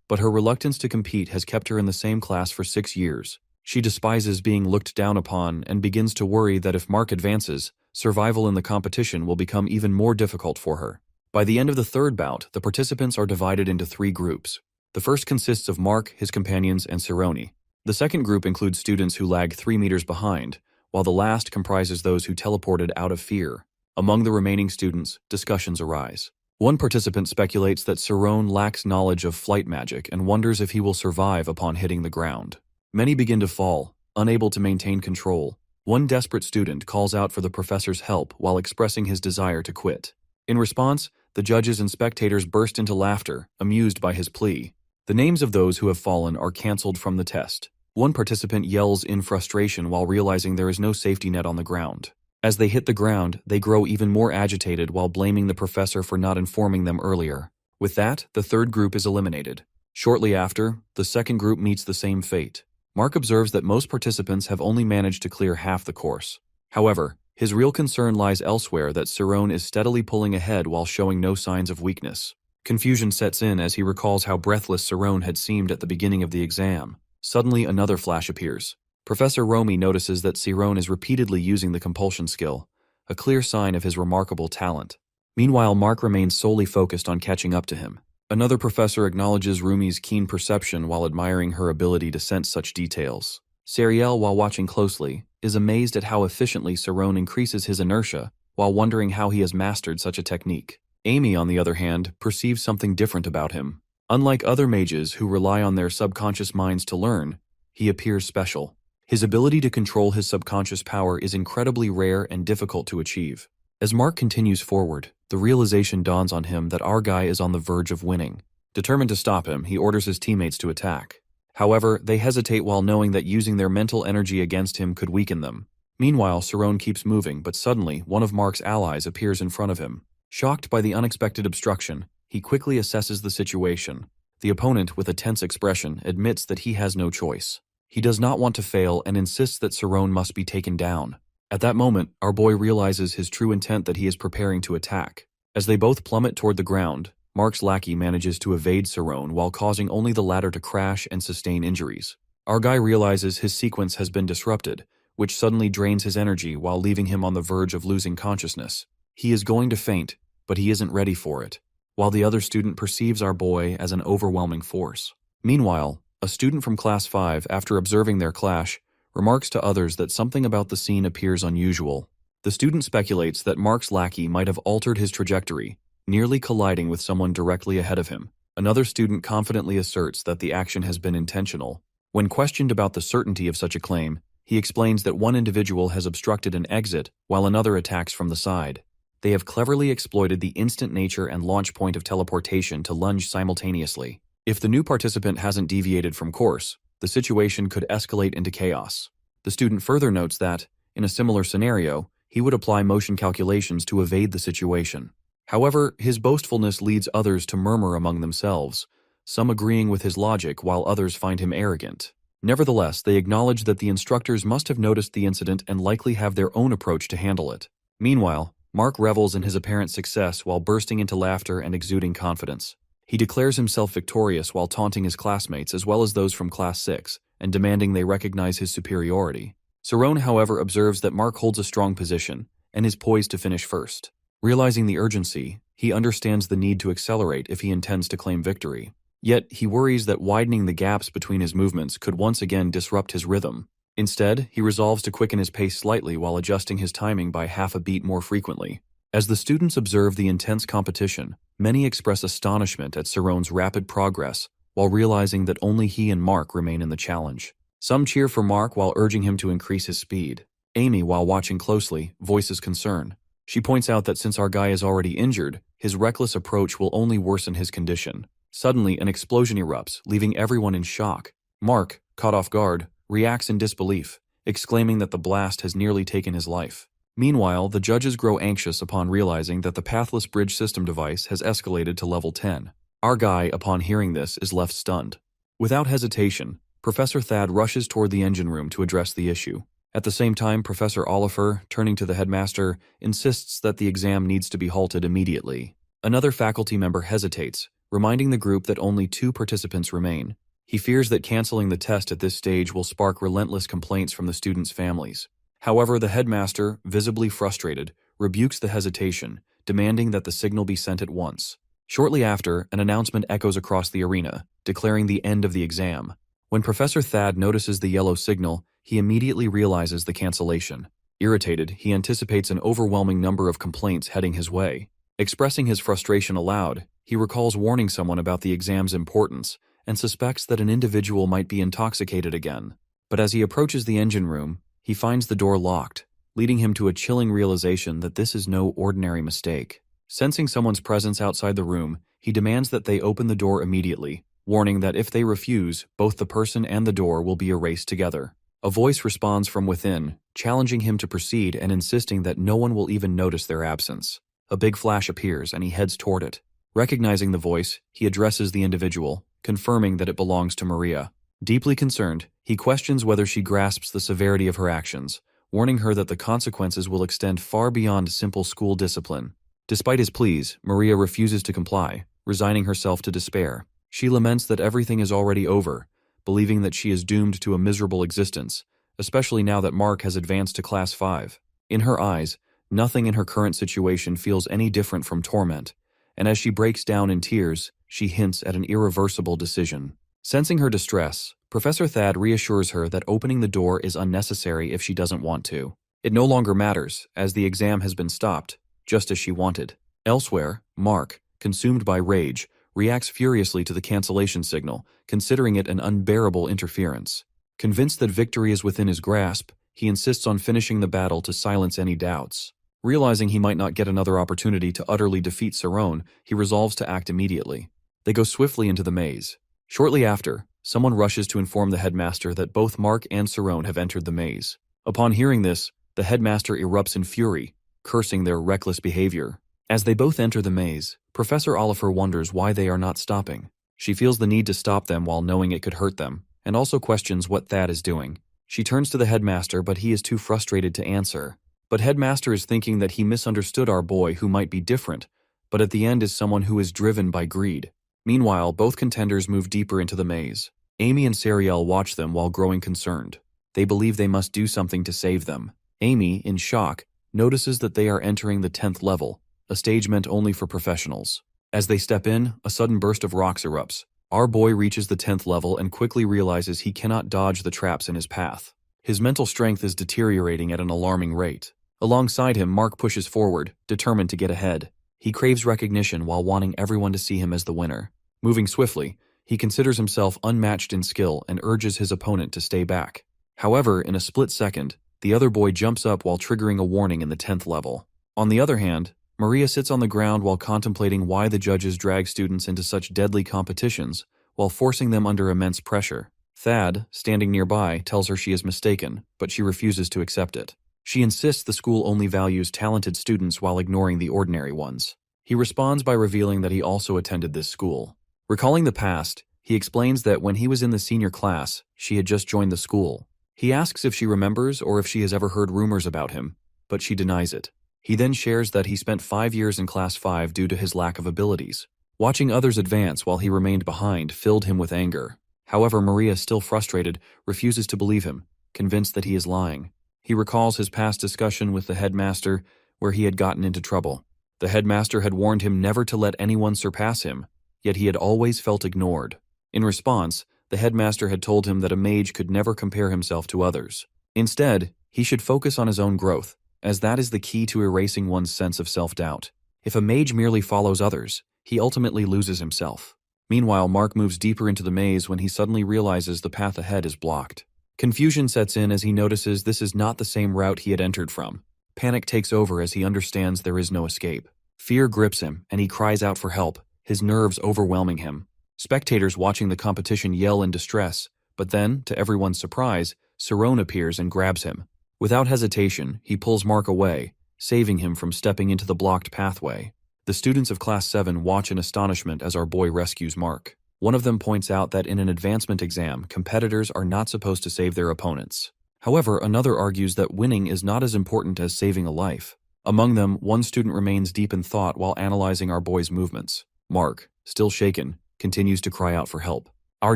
But her reluctance to compete has kept her in the same class for 6 years. She despises being looked down upon and begins to worry that if Mark advances, survival in the competition will become even more difficult for her. By the end of the 3rd bout, the participants are divided into 3 groups. The first consists of Mark, his companions, and Cerrone. The second group includes students who lag 3 meters behind, while the last comprises those who teleported out of fear. Among the remaining students, discussions arise. One participant speculates that Cerrone lacks knowledge of flight magic and wonders if he will survive upon hitting the ground. Many begin to fall, unable to maintain control. One desperate student calls out for the professor's help while expressing his desire to quit. In response, the judges and spectators burst into laughter, amused by his plea. The names of those who have fallen are cancelled from the test. One participant yells in frustration while realizing there is no safety net on the ground. As they hit the ground, they grow even more agitated while blaming the professor for not informing them earlier. With that, the 3rd group is eliminated. Shortly after, the 2nd group meets the same fate. Mark observes that most participants have only managed to clear half the course. However, His real concern lies elsewhere, that Cerrone is steadily pulling ahead while showing no signs of weakness. Confusion sets in as he recalls how breathless Cerrone had seemed at the beginning of the exam. Suddenly, another flash appears. Professor Romy notices that Cerrone is repeatedly using the compulsion skill, a clear sign of his remarkable talent. Meanwhile, Mark remains solely focused on catching up to him. Another professor acknowledges Rumi's keen perception while admiring her ability to sense such details. Sariel, while watching closely, is amazed at how efficiently Cerrone increases his inertia while wondering how he has mastered such a technique. Amy, on the other hand, perceives something different about him. Unlike other mages who rely on their subconscious minds to learn, he appears special. His ability to control his subconscious power is incredibly rare and difficult to achieve. As Mark continues forward, the realization dawns on him that our guy is on the verge of winning. Determined to stop him, he orders his teammates to attack. However, they hesitate while knowing that using their mental energy against him could weaken them. Meanwhile, Cerrone keeps moving, but suddenly, one of Mark's allies appears in front of him. Shocked by the unexpected obstruction, he quickly assesses the situation. The opponent, with a tense expression, admits that he has no choice. He does not want to fail and insists that Cerrone must be taken down. At that moment, our boy realizes his true intent, that he is preparing to attack. As they both plummet toward the ground, Mark's lackey manages to evade Cerrone while causing only the latter to crash and sustain injuries. Our guy realizes his sequence has been disrupted, which suddenly drains his energy while leaving him on the verge of losing consciousness. He is going to faint, but he isn't ready for it, while the other student perceives our boy as an overwhelming force. Meanwhile, a student from Class 5, after observing their clash, remarks to others that something about the scene appears unusual. The student speculates that Mark's lackey might have altered his trajectory, nearly colliding with someone directly ahead of him. Another student confidently asserts that the action has been intentional. When questioned about the certainty of such a claim, he explains that one individual has obstructed an exit while another attacks from the side. They have cleverly exploited the instant nature and launch point of teleportation to lunge simultaneously. If the new participant hasn't deviated from course, the situation could escalate into chaos. The student further notes that, in a similar scenario, he would apply motion calculations to evade the situation. However, his boastfulness leads others to murmur among themselves, some agreeing with his logic while others find him arrogant. Nevertheless, they acknowledge that the instructors must have noticed the incident and likely have their own approach to handle it. Meanwhile, Mark revels in his apparent success while bursting into laughter and exuding confidence. He declares himself victorious while taunting his classmates as well as those from Class 6 and demanding they recognize his superiority. Cerrone, however, observes that Mark holds a strong position and is poised to finish first. Realizing the urgency, he understands the need to accelerate if he intends to claim victory. Yet, he worries that widening the gaps between his movements could once again disrupt his rhythm. Instead, he resolves to quicken his pace slightly while adjusting his timing by half a beat more frequently. As the students observe the intense competition, many express astonishment at Cerrone's rapid progress while realizing that only he and Mark remain in the challenge. Some cheer for Mark while urging him to increase his speed. Amy, while watching closely, voices concern. She points out that since our guy is already injured, his reckless approach will only worsen his condition. Suddenly, an explosion erupts, leaving everyone in shock. Mark, caught off guard, reacts in disbelief, exclaiming that the blast has nearly taken his life. Meanwhile, the judges grow anxious upon realizing that the pathless bridge system device has escalated to level 10. Our guy, upon hearing this, is left stunned. Without hesitation, Professor Thad rushes toward the engine room to address the issue. At the same time, Professor Oliver, turning to the headmaster, insists that the exam needs to be halted immediately. Another faculty member hesitates, reminding the group that only 2 participants remain. He fears that canceling the test at this stage will spark relentless complaints from the students' families. However, the headmaster, visibly frustrated, rebukes the hesitation, demanding that the signal be sent at once. Shortly after, an announcement echoes across the arena, declaring the end of the exam. When Professor Thad notices the yellow signal, he immediately realizes the cancellation. Irritated, he anticipates an overwhelming number of complaints heading his way. Expressing his frustration aloud, he recalls warning someone about the exam's importance and suspects that an individual might be intoxicated again. But as he approaches the engine room, he finds the door locked, leading him to a chilling realization that this is no ordinary mistake. Sensing someone's presence outside the room, he demands that they open the door immediately, warning that if they refuse, both the person and the door will be erased together. A voice responds from within, challenging him to proceed and insisting that no one will even notice their absence. A big flash appears and he heads toward it. Recognizing the voice, he addresses the individual, confirming that it belongs to Maria. Deeply concerned, he questions whether she grasps the severity of her actions, warning her that the consequences will extend far beyond simple school discipline. Despite his pleas, Maria refuses to comply, resigning herself to despair. She laments that everything is already over, believing that she is doomed to a miserable existence, especially now that Mark has advanced to Class 5. In her eyes, nothing in her current situation feels any different from torment, and as she breaks down in tears, she hints at an irreversible decision. Sensing her distress, Professor Thad reassures her that opening the door is unnecessary if she doesn't want to. It no longer matters, as the exam has been stopped, just as she wanted. Elsewhere, Mark, consumed by rage, reacts furiously to the cancellation signal, considering it an unbearable interference. Convinced that victory is within his grasp, he insists on finishing the battle to silence any doubts. Realizing he might not get another opportunity to utterly defeat Cerrone, he resolves to act immediately. They go swiftly into the maze. Shortly after, someone rushes to inform the headmaster that both Mark and Cerrone have entered the maze. Upon hearing this, the headmaster erupts in fury, cursing their reckless behavior. As they both enter the maze, Professor Oliver wonders why they are not stopping. She feels the need to stop them while knowing it could hurt them, and also questions what Thad is doing. She turns to the headmaster, but he is too frustrated to answer. But headmaster is thinking that he misunderstood our boy who might be different, but at the end is someone who is driven by greed. Meanwhile, both contenders move deeper into the maze. Amy and Sariel watch them while growing concerned. They believe they must do something to save them. Amy, in shock, notices that they are entering the 10th level, a stage meant only for professionals. As they step in, a sudden burst of rocks erupts. Our boy reaches the 10th level and quickly realizes he cannot dodge the traps in his path. His mental strength is deteriorating at an alarming rate. Alongside him, Mark pushes forward, determined to get ahead. He craves recognition while wanting everyone to see him as the winner. Moving swiftly, he considers himself unmatched in skill and urges his opponent to stay back. However, in a split second, the other boy jumps up while triggering a warning in the 10th level. On the other hand, Maria sits on the ground while contemplating why the judges drag students into such deadly competitions while forcing them under immense pressure. Thad, standing nearby, tells her she is mistaken, but she refuses to accept it. She insists the school only values talented students while ignoring the ordinary ones. He responds by revealing that he also attended this school. Recalling the past, he explains that when he was in the senior class, she had just joined the school. He asks if she remembers or if she has ever heard rumors about him, but she denies it. He then shares that he spent 5 years in Class 5 due to his lack of abilities. Watching others advance while he remained behind filled him with anger. However, Maria, still frustrated, refuses to believe him, convinced that he is lying. He recalls his past discussion with the headmaster where he had gotten into trouble. The headmaster had warned him never to let anyone surpass him, yet he had always felt ignored. In response, the headmaster had told him that a mage could never compare himself to others. Instead, he should focus on his own growth, as that is the key to erasing one's sense of self-doubt. If a mage merely follows others, he ultimately loses himself. Meanwhile, Mark moves deeper into the maze when he suddenly realizes the path ahead is blocked. Confusion sets in as he notices this is not the same route he had entered from. Panic takes over as he understands there is no escape. Fear grips him, and he cries out for help, his nerves overwhelming him. Spectators watching the competition yell in distress, but then, to everyone's surprise, Cerrone appears and grabs him. Without hesitation, he pulls Mark away, saving him from stepping into the blocked pathway. The students of Class 7 watch in astonishment as our boy rescues Mark. One of them points out that in an advancement exam, competitors are not supposed to save their opponents. However, another argues that winning is not as important as saving a life. Among them, one student remains deep in thought while analyzing our boy's movements. Mark, still shaken, continues to cry out for help. Our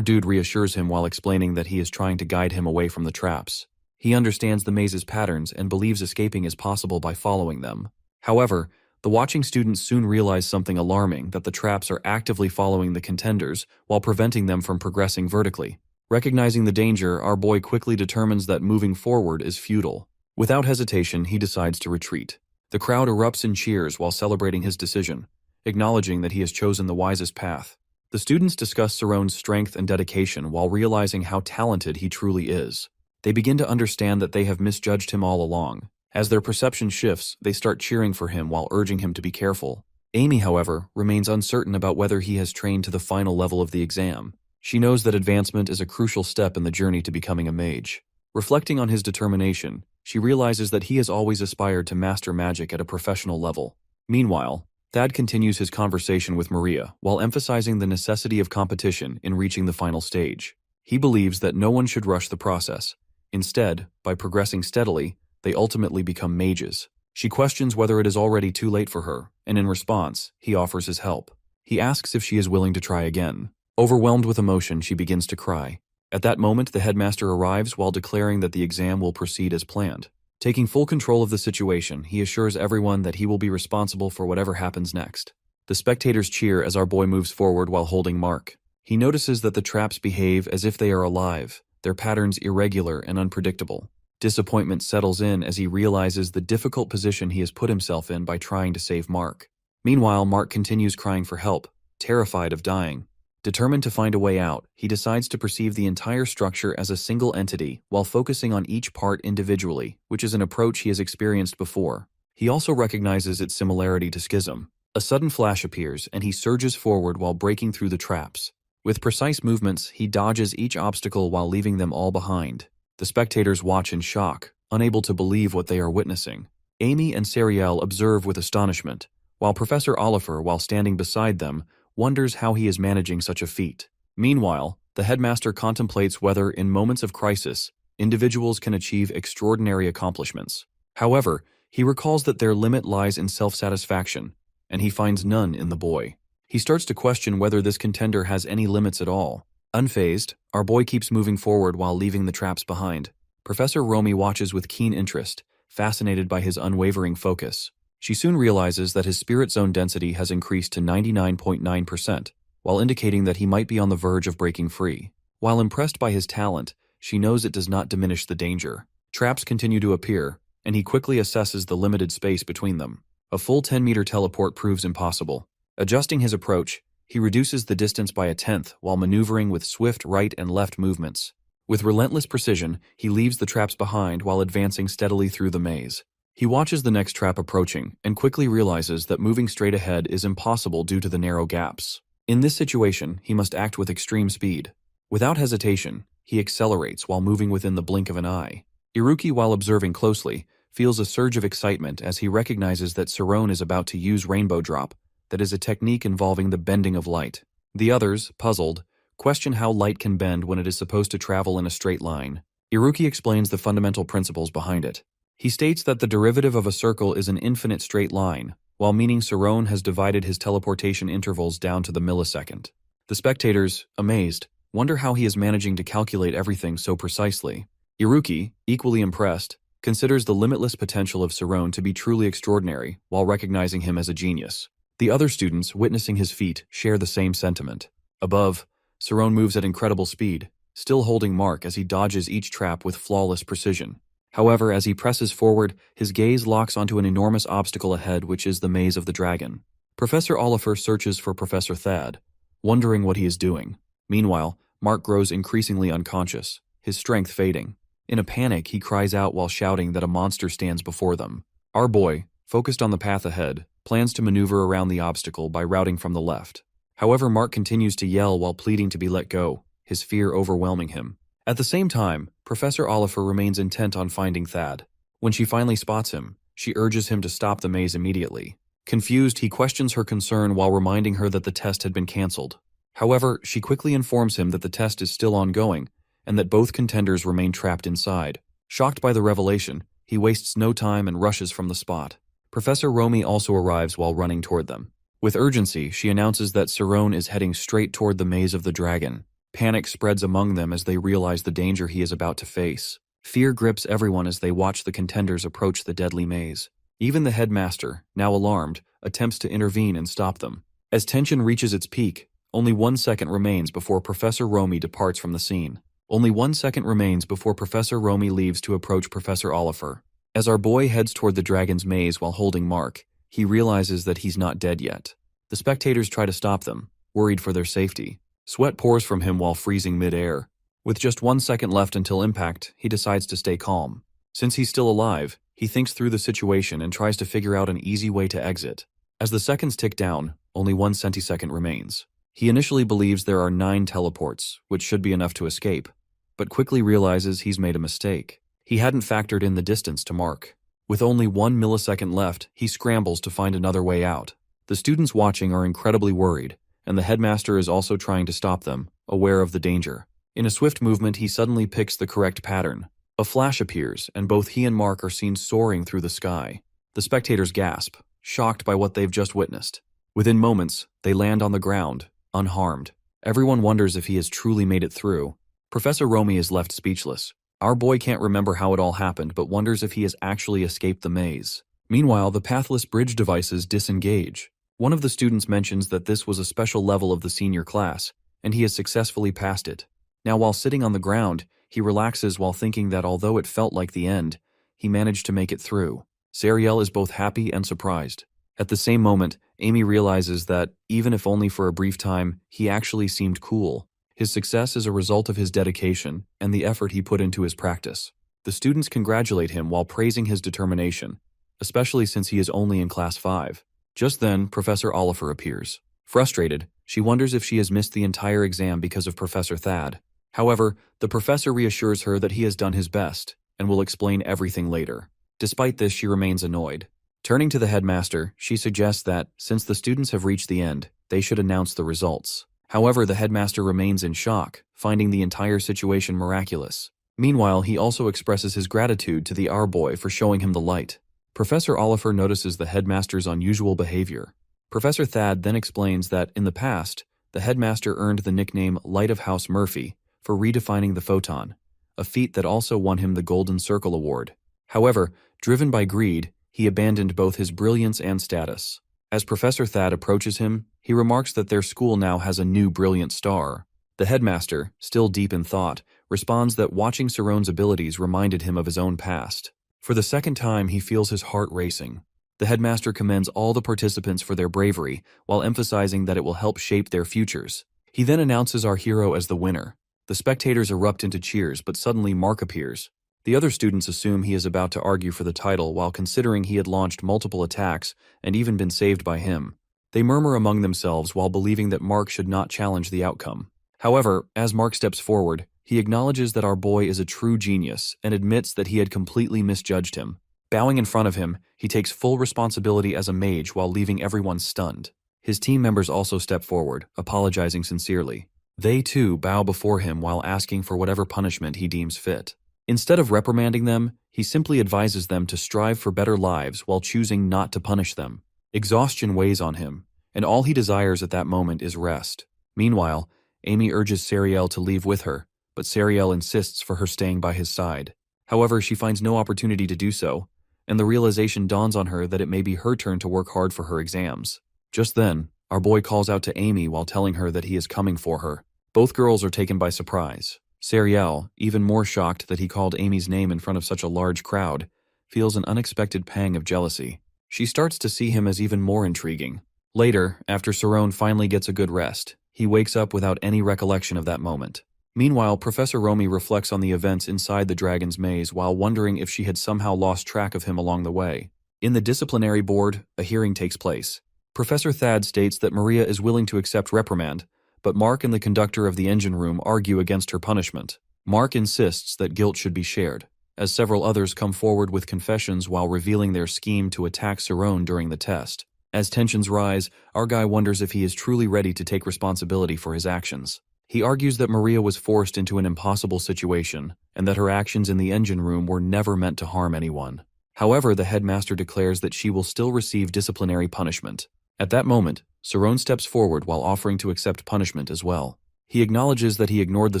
dude reassures him while explaining that he is trying to guide him away from the traps. He understands the maze's patterns and believes escaping is possible by following them. However, the watching students soon realize something alarming, that the traps are actively following the contenders while preventing them from progressing vertically. Recognizing the danger, our boy quickly determines that moving forward is futile. Without hesitation, he decides to retreat. The crowd erupts in cheers while celebrating his decision, acknowledging that he has chosen the wisest path. The students discuss Cerrone's strength and dedication while realizing how talented he truly is. They begin to understand that they have misjudged him all along. As their perception shifts, they start cheering for him while urging him to be careful. Amy, however, remains uncertain about whether he has trained to the final level of the exam. She knows that advancement is a crucial step in the journey to becoming a mage. Reflecting on his determination, she realizes that he has always aspired to master magic at a professional level. Meanwhile, Thad continues his conversation with Maria while emphasizing the necessity of competition in reaching the final stage. He believes that no one should rush the process. Instead, by progressing steadily, they ultimately become mages. She questions whether it is already too late for her, and in response, he offers his help. He asks if she is willing to try again. Overwhelmed with emotion, she begins to cry. At that moment, the headmaster arrives while declaring that the exam will proceed as planned. Taking full control of the situation, he assures everyone that he will be responsible for whatever happens next. The spectators cheer as our boy moves forward while holding Mark. He notices that the traps behave as if they are alive, their patterns irregular and unpredictable. Disappointment settles in as he realizes the difficult position he has put himself in by trying to save Mark. Meanwhile, Mark continues crying for help, terrified of dying. Determined to find a way out, he decides to perceive the entire structure as a single entity while focusing on each part individually, which is an approach he has experienced before. He also recognizes its similarity to schism. A sudden flash appears, and he surges forward while breaking through the traps. With precise movements, he dodges each obstacle while leaving them all behind. The spectators watch in shock, unable to believe what they are witnessing. Amy and Sariel observe with astonishment, while Professor Oliver, while standing beside them, wonders how he is managing such a feat. Meanwhile, the headmaster contemplates whether, in moments of crisis, individuals can achieve extraordinary accomplishments. However, he recalls that their limit lies in self-satisfaction, and he finds none in the boy. He starts to question whether this contender has any limits at all. Unfazed, our boy keeps moving forward while leaving the traps behind. Professor Romy watches with keen interest, fascinated by his unwavering focus. She soon realizes that his spirit zone density has increased to 99.9%, while indicating that he might be on the verge of breaking free. While impressed by his talent, she knows it does not diminish the danger. Traps continue to appear, and he quickly assesses the limited space between them. A full 10-meter teleport proves impossible. Adjusting his approach, he reduces the distance by a tenth while maneuvering with swift right and left movements. With relentless precision, he leaves the traps behind while advancing steadily through the maze. He watches the next trap approaching and quickly realizes that moving straight ahead is impossible due to the narrow gaps. In this situation, he must act with extreme speed. Without hesitation, he accelerates while moving within the blink of an eye. Iruki, while observing closely, feels a surge of excitement as he recognizes that Sarone is about to use Rainbow Drop, that is a technique involving the bending of light. The others, puzzled, question how light can bend when it is supposed to travel in a straight line. Iruki explains the fundamental principles behind it. He states that the derivative of a circle is an infinite straight line, while meaning Sarone has divided his teleportation intervals down to the millisecond. The spectators, amazed, wonder how he is managing to calculate everything so precisely. Iruki, equally impressed, considers the limitless potential of Sarone to be truly extraordinary while recognizing him as a genius. The other students, witnessing his feat, share the same sentiment. Above, Sarone moves at incredible speed, still holding Mark as he dodges each trap with flawless precision. However, as he presses forward, his gaze locks onto an enormous obstacle ahead, which is the maze of the dragon. Professor Oliver searches for Professor Thad, wondering what he is doing. Meanwhile, Mark grows increasingly unconscious, his strength fading. In a panic, he cries out while shouting that a monster stands before them. Our boy, focused on the path ahead, plans to maneuver around the obstacle by routing from the left. However, Mark continues to yell while pleading to be let go, his fear overwhelming him. At the same time, Professor Oliver remains intent on finding Thad. When she finally spots him, she urges him to stop the maze immediately. Confused, he questions her concern while reminding her that the test had been cancelled. However, she quickly informs him that the test is still ongoing and that both contenders remain trapped inside. Shocked by the revelation, he wastes no time and rushes from the spot. Professor Romy also arrives while running toward them. With urgency, she announces that Sarone is heading straight toward the maze of the dragon. Panic spreads among them as they realize the danger he is about to face. Fear grips everyone as they watch the contenders approach the deadly maze. Even the headmaster, now alarmed, attempts to intervene and stop them. As tension reaches its peak, only 1 second remains before Professor Romy departs from the scene. Only 1 second remains before Professor Romy leaves to approach Professor Oliver. As our boy heads toward the dragon's maze while holding Mark, he realizes that he's not dead yet. The spectators try to stop them, worried for their safety. Sweat pours from him while freezing mid-air. With just 1 second left until impact, he decides to stay calm. Since he's still alive, he thinks through the situation and tries to figure out an easy way to exit. As the seconds tick down, only 1 centisecond remains. He initially believes there are 9 teleports, which should be enough to escape, but quickly realizes he's made a mistake. He hadn't factored in the distance to Mark. With only 1 millisecond left, he scrambles to find another way out. The students watching are incredibly worried, and the headmaster is also trying to stop them, aware of the danger. In a swift movement, he suddenly picks the correct pattern, A flash appears, and both he and Mark are seen soaring through the sky. The spectators gasp, shocked by what they've just witnessed. Within moments, they land on the ground, unharmed. Everyone wonders if he has truly made it through. Professor Romy is left speechless. Our boy can't remember how it all happened, but wonders if he has actually escaped the maze. Meanwhile, the pathless bridge devices disengage. One of the students mentions that this was a special level of the senior class, and he has successfully passed it. Now, while sitting on the ground, he relaxes while thinking that although it felt like the end, he managed to make it through. Sariel is both happy and surprised. At the same moment, Amy realizes that, even if only for a brief time, he actually seemed cool. His success is a result of his dedication and the effort he put into his practice. The students congratulate him while praising his determination, especially since he is only in Class 5. Just then, Professor Oliver appears. Frustrated, she wonders if she has missed the entire exam because of Professor Thad. However, the professor reassures her that he has done his best and will explain everything later. Despite this, she remains annoyed. Turning to the headmaster, she suggests that, since the students have reached the end, they should announce the results. However, the headmaster remains in shock, finding the entire situation miraculous. Meanwhile, he also expresses his gratitude to the Our Boy for showing him the light. Professor Oliver notices the headmaster's unusual behavior. Professor Thad then explains that, in the past, the headmaster earned the nickname Light of House Murphy for redefining the photon, a feat that also won him the Golden Circle Award. However, driven by greed, he abandoned both his brilliance and status. As Professor Thad approaches him, he remarks that their school now has a new brilliant star. The headmaster, still deep in thought, responds that watching Sarone's abilities reminded him of his own past. For the second time, he feels his heart racing. The headmaster commends all the participants for their bravery, while emphasizing that it will help shape their futures. He then announces our hero as the winner. The spectators erupt into cheers, but suddenly Mark appears. The other students assume he is about to argue for the title while considering he had launched multiple attacks and even been saved by him. They murmur among themselves while believing that Mark should not challenge the outcome. However, as Mark steps forward, he acknowledges that our boy is a true genius and admits that he had completely misjudged him. Bowing in front of him, he takes full responsibility as a mage while leaving everyone stunned. His team members also step forward, apologizing sincerely. They too bow before him while asking for whatever punishment he deems fit. Instead of reprimanding them, he simply advises them to strive for better lives while choosing not to punish them. Exhaustion weighs on him, and all he desires at that moment is rest. Meanwhile, Amy urges Sariel to leave with her, but Sariel insists for her staying by his side. However, she finds no opportunity to do so, and the realization dawns on her that it may be her turn to work hard for her exams. Just then, our boy calls out to Amy while telling her that he is coming for her. Both girls are taken by surprise. Sariel, even more shocked that he called Amy's name in front of such a large crowd, feels an unexpected pang of jealousy. She starts to see him as even more intriguing. Later, after Sarone finally gets a good rest, he wakes up without any recollection of that moment. Meanwhile, Professor Romy reflects on the events inside the dragon's maze while wondering if she had somehow lost track of him along the way. In the disciplinary board, a hearing takes place. Professor Thad states that Maria is willing to accept reprimand, but Mark and the conductor of the engine room argue against her punishment. Mark insists that guilt should be shared, as several others come forward with confessions while revealing their scheme to attack Sarone during the test. As tensions rise, our guy wonders if he is truly ready to take responsibility for his actions. He argues that Maria was forced into an impossible situation, and that her actions in the engine room were never meant to harm anyone. However, the headmaster declares that she will still receive disciplinary punishment. At that moment, Sarone steps forward while offering to accept punishment as well. He acknowledges that he ignored the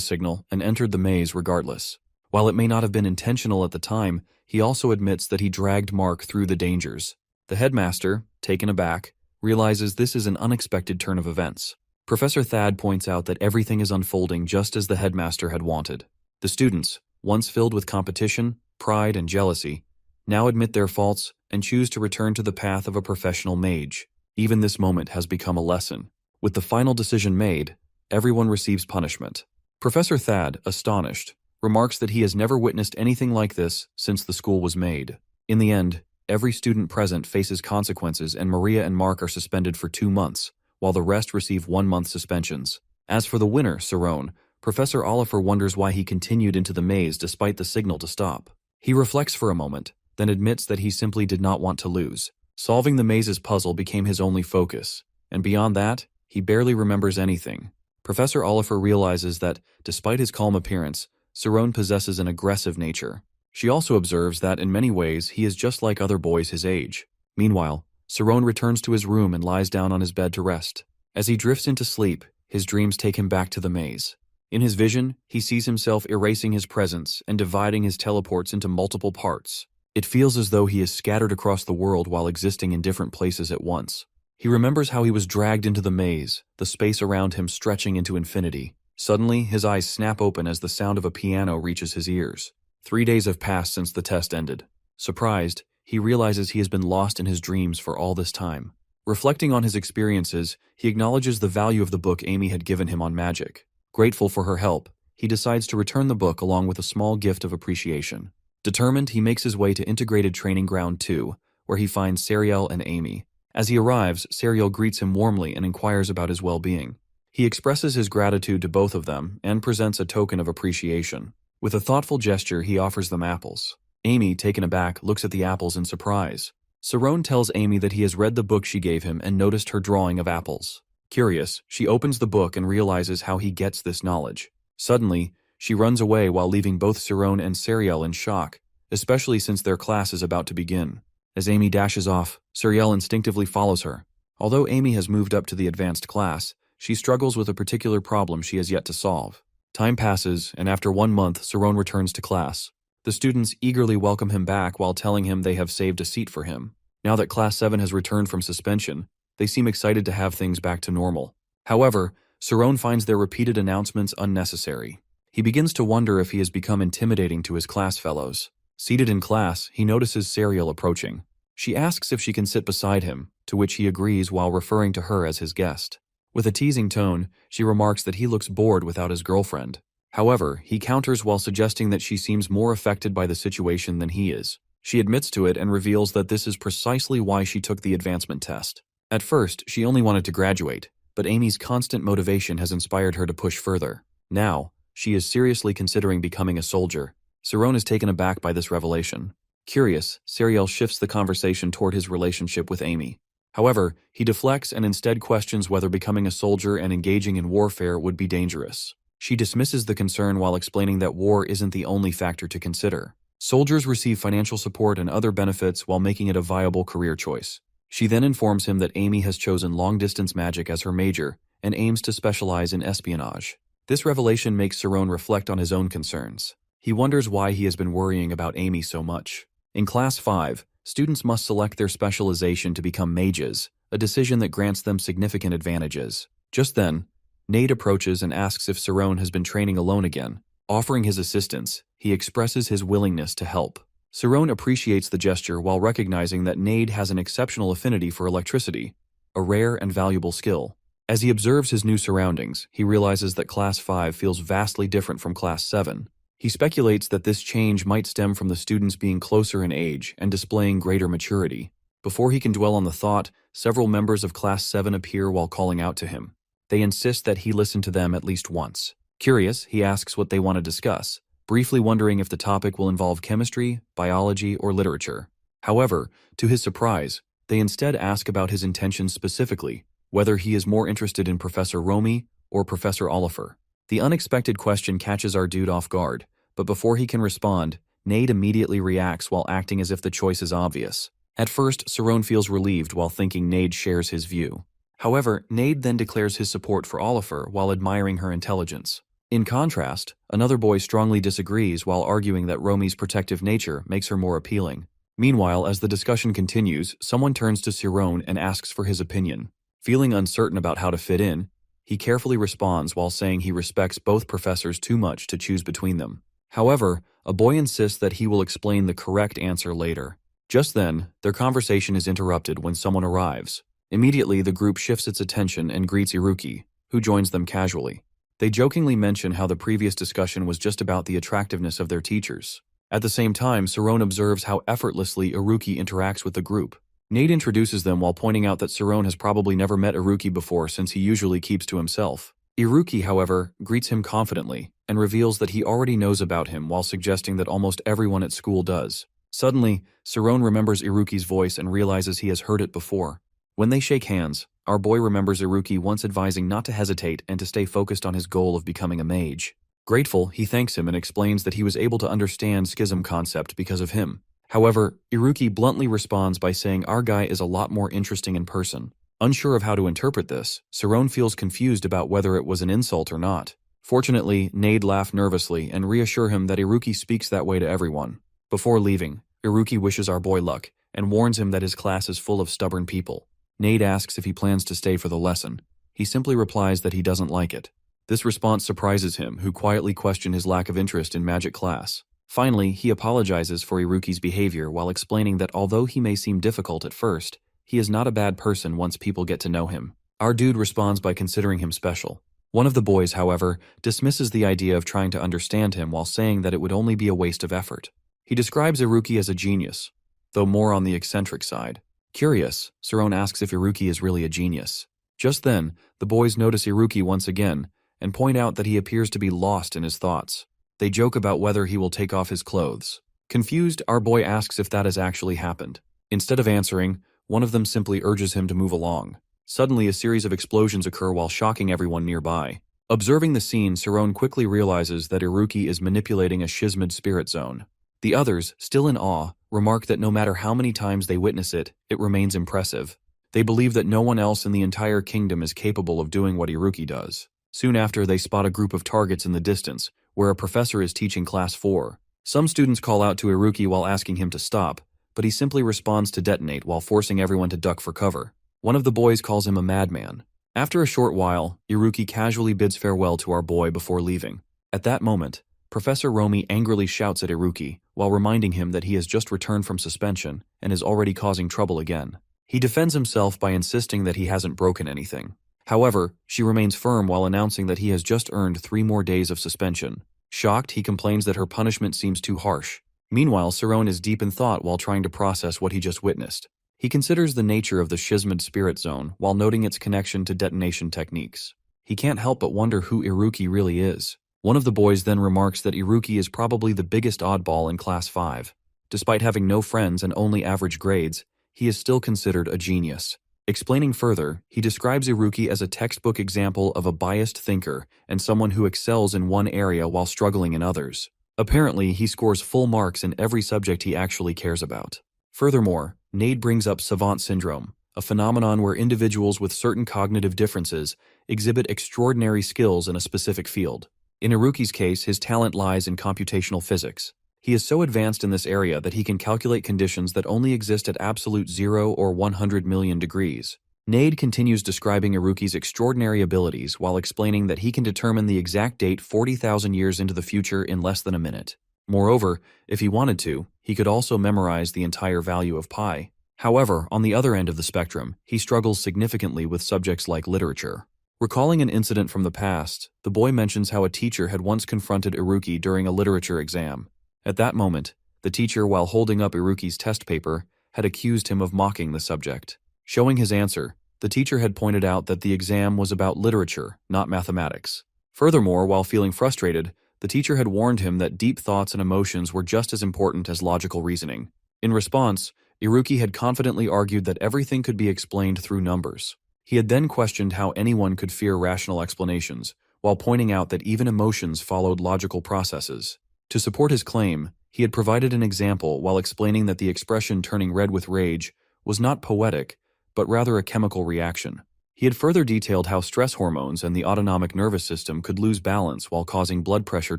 signal and entered the maze regardless. While it may not have been intentional at the time, he also admits that he dragged Mark through the dangers. The headmaster, taken aback, realizes this is an unexpected turn of events. Professor Thad points out that everything is unfolding just as the headmaster had wanted. The students, once filled with competition, pride, and jealousy, now admit their faults and choose to return to the path of a professional mage. Even this moment has become a lesson. With the final decision made, everyone receives punishment. Professor Thad, astonished, remarks that he has never witnessed anything like this since the school was made. In the end, every student present faces consequences, and Maria and Mark are suspended for 2 months, while the rest receive 1-month suspensions. As for the winner, Sarone, Professor Oliver wonders why he continued into the maze despite the signal to stop. He reflects for a moment, then admits that he simply did not want to lose. Solving the maze's puzzle became his only focus, and beyond that, he barely remembers anything. Professor Oliver realizes that, despite his calm appearance, Sarone possesses an aggressive nature. She also observes that in many ways he is just like other boys his age. Meanwhile, Sarone returns to his room and lies down on his bed to rest. As he drifts into sleep, his dreams take him back to the maze. In his vision, he sees himself erasing his presence and dividing his teleports into multiple parts. It feels as though he is scattered across the world while existing in different places at once. He remembers how he was dragged into the maze, the space around him stretching into infinity. Suddenly, his eyes snap open as the sound of a piano reaches his ears. 3 days have passed since the test ended. Surprised, he realizes he has been lost in his dreams for all this time. Reflecting on his experiences, he acknowledges the value of the book Amy had given him on magic. Grateful for her help, he decides to return the book along with a small gift of appreciation. Determined, he makes his way to Integrated Training Ground 2, where he finds Sariel and Amy. As he arrives, Sariel greets him warmly and inquires about his well-being. He expresses his gratitude to both of them and presents a token of appreciation. With a thoughtful gesture, he offers them apples. Amy, taken aback, looks at the apples in surprise. Sarone tells Amy that he has read the book she gave him and noticed her drawing of apples. Curious, she opens the book and realizes how he gets this knowledge. Suddenly, she runs away while leaving both Sarone and Sariel in shock, especially since their class is about to begin. As Amy dashes off, Sariel instinctively follows her. Although Amy has moved up to the advanced class, she struggles with a particular problem she has yet to solve. Time passes, and after 1 month, Sarone returns to class. The students eagerly welcome him back while telling him they have saved a seat for him. Now that Class 7 has returned from suspension, they seem excited to have things back to normal. However, Sarone finds their repeated announcements unnecessary. He begins to wonder if he has become intimidating to his class fellows. Seated in class, he notices Sariel approaching. She asks if she can sit beside him, to which he agrees while referring to her as his guest. With a teasing tone, she remarks that he looks bored without his girlfriend. However, he counters while suggesting that she seems more affected by the situation than he is. She admits to it and reveals that this is precisely why she took the advancement test. At first, she only wanted to graduate, but Amy's constant motivation has inspired her to push further. Now, she is seriously considering becoming a soldier. Sarone is taken aback by this revelation. Curious, Sariel shifts the conversation toward his relationship with Amy. However, he deflects and instead questions whether becoming a soldier and engaging in warfare would be dangerous. She dismisses the concern while explaining that war isn't the only factor to consider. Soldiers receive financial support and other benefits while making it a viable career choice. She then informs him that Amy has chosen long-distance magic as her major and aims to specialize in espionage. This revelation makes Sarone reflect on his own concerns. He wonders why he has been worrying about Amy so much. In Class 5, students must select their specialization to become mages, a decision that grants them significant advantages. Just then, Nade approaches and asks if Sarone has been training alone again. Offering his assistance, he expresses his willingness to help. Sarone appreciates the gesture while recognizing that Nade has an exceptional affinity for electricity, a rare and valuable skill. As he observes his new surroundings, he realizes that Class 5 feels vastly different from Class 7. He speculates that this change might stem from the students being closer in age and displaying greater maturity. Before he can dwell on the thought, several members of Class 7 appear while calling out to him. They insist that he listen to them at least once. Curious, he asks what they want to discuss, briefly wondering if the topic will involve chemistry, biology, or literature. However, to his surprise, they instead ask about his intentions specifically, whether he is more interested in Professor Romy or Professor Oliver. The unexpected question catches our dude off guard, but before he can respond, Nade immediately reacts while acting as if the choice is obvious. At first, Sarone feels relieved while thinking Nade shares his view. However, Nade then declares his support for Oliver while admiring her intelligence. In contrast, another boy strongly disagrees while arguing that Romy's protective nature makes her more appealing. Meanwhile, as the discussion continues, someone turns to Sarone and asks for his opinion. Feeling uncertain about how to fit in, he carefully responds while saying he respects both professors too much to choose between them. However, a boy insists that he will explain the correct answer later. Just then, their conversation is interrupted when someone arrives. Immediately, the group shifts its attention and greets Iruki, who joins them casually. They jokingly mention how the previous discussion was just about the attractiveness of their teachers. At the same time, Sarone observes how effortlessly Iruki interacts with the group. Nade introduces them while pointing out that Sarone has probably never met Iruki before since he usually keeps to himself. Iruki, however, greets him confidently and reveals that he already knows about him while suggesting that almost everyone at school does. Suddenly, Sarone remembers Iruki's voice and realizes he has heard it before. When they shake hands, our boy remembers Iruki once advising not to hesitate and to stay focused on his goal of becoming a mage. Grateful, he thanks him and explains that he was able to understand schism concept because of him. However, Iruki bluntly responds by saying our guy is a lot more interesting in person. Unsure of how to interpret this, Sarone feels confused about whether it was an insult or not. Fortunately, Nade laughs nervously and reassure him that Iruki speaks that way to everyone. Before leaving, Iruki wishes our boy luck and warns him that his class is full of stubborn people. Nade asks if he plans to stay for the lesson. He simply replies that he doesn't like it. This response surprises him, who quietly questions his lack of interest in magic class. Finally, he apologizes for Iruki's behavior while explaining that although he may seem difficult at first, he is not a bad person once people get to know him. Our dude responds by considering him special. One of the boys, however, dismisses the idea of trying to understand him while saying that it would only be a waste of effort. He describes Iruki as a genius, though more on the eccentric side. Curious, Sarone asks if Iruki is really a genius. Just then, the boys notice Iruki once again and point out that he appears to be lost in his thoughts. They joke about whether he will take off his clothes. Confused, our boy asks if that has actually happened. Instead of answering, one of them simply urges him to move along. Suddenly, a series of explosions occur while shocking everyone nearby. Observing the scene, Sarone quickly realizes that Iruki is manipulating a Schismid spirit zone. The others, still in awe, remark that no matter how many times they witness it, it remains impressive. They believe that no one else in the entire kingdom is capable of doing what Iruki does. Soon after, they spot a group of targets in the distance, where a professor is teaching Class 4. Some students call out to Iruki while asking him to stop, but he simply responds to detonate while forcing everyone to duck for cover. One of the boys calls him a madman. After a short while, Iruki casually bids farewell to our boy before leaving. At that moment, Professor Romi angrily shouts at Iruki while reminding him that he has just returned from suspension and is already causing trouble again. He defends himself by insisting that he hasn't broken anything. However, she remains firm while announcing that he has just earned 3 more days of suspension. Shocked, he complains that her punishment seems too harsh. Meanwhile, Sarone is deep in thought while trying to process what he just witnessed. He considers the nature of the Schismid spirit zone while noting its connection to detonation techniques. He can't help but wonder who Iruki really is. One of the boys then remarks that Iruki is probably the biggest oddball in Class 5. Despite having no friends and only average grades, he is still considered a genius. Explaining further, he describes Iruki as a textbook example of a biased thinker and someone who excels in one area while struggling in others. Apparently, he scores full marks in every subject he actually cares about. Furthermore, Nade brings up savant syndrome, a phenomenon where individuals with certain cognitive differences exhibit extraordinary skills in a specific field. In Iruki's case, his talent lies in computational physics. He is so advanced in this area that he can calculate conditions that only exist at absolute 0 or 100 million degrees. Nade continues describing Iruki's extraordinary abilities while explaining that he can determine the exact date 40,000 years into the future in less than a minute. Moreover, if he wanted to, he could also memorize the entire value of pi. However, on the other end of the spectrum, he struggles significantly with subjects like literature. Recalling an incident from the past, the boy mentions how a teacher had once confronted Iruki during a literature exam. At that moment, the teacher, while holding up Iruki's test paper, had accused him of mocking the subject. Showing his answer, the teacher had pointed out that the exam was about literature, not mathematics. Furthermore, while feeling frustrated, the teacher had warned him that deep thoughts and emotions were just as important as logical reasoning. In response, Iruki had confidently argued that everything could be explained through numbers. He had then questioned how anyone could fear rational explanations, while pointing out that even emotions followed logical processes. To support his claim, he had provided an example while explaining that the expression turning red with rage was not poetic, but rather a chemical reaction. He had further detailed how stress hormones and the autonomic nervous system could lose balance while causing blood pressure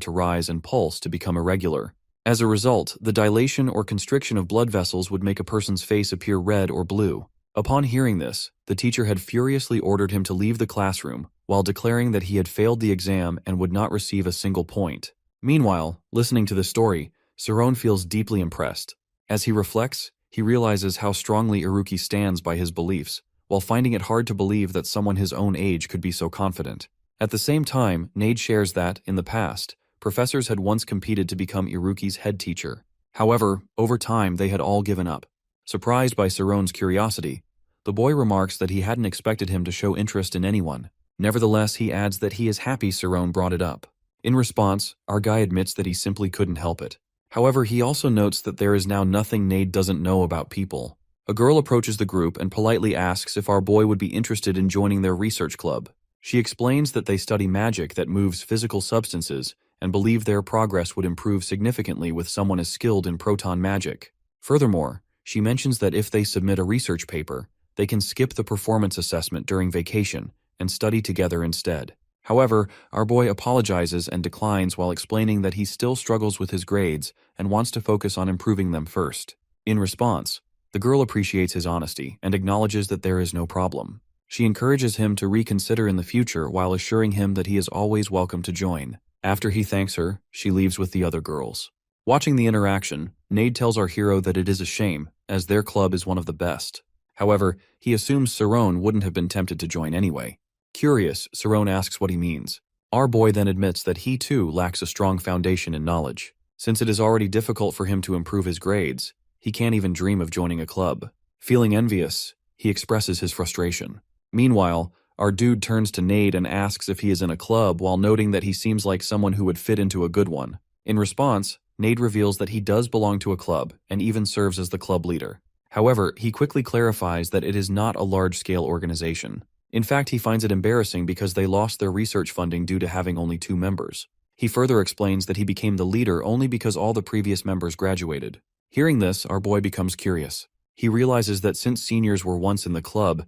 to rise and pulse to become irregular. As a result, the dilation or constriction of blood vessels would make a person's face appear red or blue. Upon hearing this, the teacher had furiously ordered him to leave the classroom while declaring that he had failed the exam and would not receive a single point. Meanwhile, listening to the story, Sarone feels deeply impressed. As he reflects, he realizes how strongly Iruki stands by his beliefs, while finding it hard to believe that someone his own age could be so confident. At the same time, Nade shares that, in the past, professors had once competed to become Iruki's head teacher. However, over time they had all given up. Surprised by Sarone's curiosity, the boy remarks that he hadn't expected him to show interest in anyone. Nevertheless, he adds that he is happy Sarone brought it up. In response, our guy admits that he simply couldn't help it. However, he also notes that there is now nothing Nade doesn't know about people. A girl approaches the group and politely asks if our boy would be interested in joining their research club. She explains that they study magic that moves physical substances and believed their progress would improve significantly with someone as skilled in proton magic. Furthermore, she mentions that if they submit a research paper, they can skip the performance assessment during vacation and study together instead. However, our boy apologizes and declines while explaining that he still struggles with his grades and wants to focus on improving them first. In response, the girl appreciates his honesty and acknowledges that there is no problem. She encourages him to reconsider in the future while assuring him that he is always welcome to join. After he thanks her, she leaves with the other girls. Watching the interaction, Nade tells our hero that it is a shame, as their club is one of the best. However, he assumes Saron wouldn't have been tempted to join anyway. Curious, Saron asks what he means. Our boy then admits that he too lacks a strong foundation in knowledge. Since it is already difficult for him to improve his grades, he can't even dream of joining a club. Feeling envious, he expresses his frustration. Meanwhile, our dude turns to Nade and asks if he is in a club while noting that he seems like someone who would fit into a good one. In response, Nade reveals that he does belong to a club and even serves as the club leader. However, he quickly clarifies that it is not a large-scale organization. In fact, he finds it embarrassing because they lost their research funding due to having only 2 members. He further explains that he became the leader only because all the previous members graduated. Hearing this, our boy becomes curious. He realizes that since seniors were once in the club,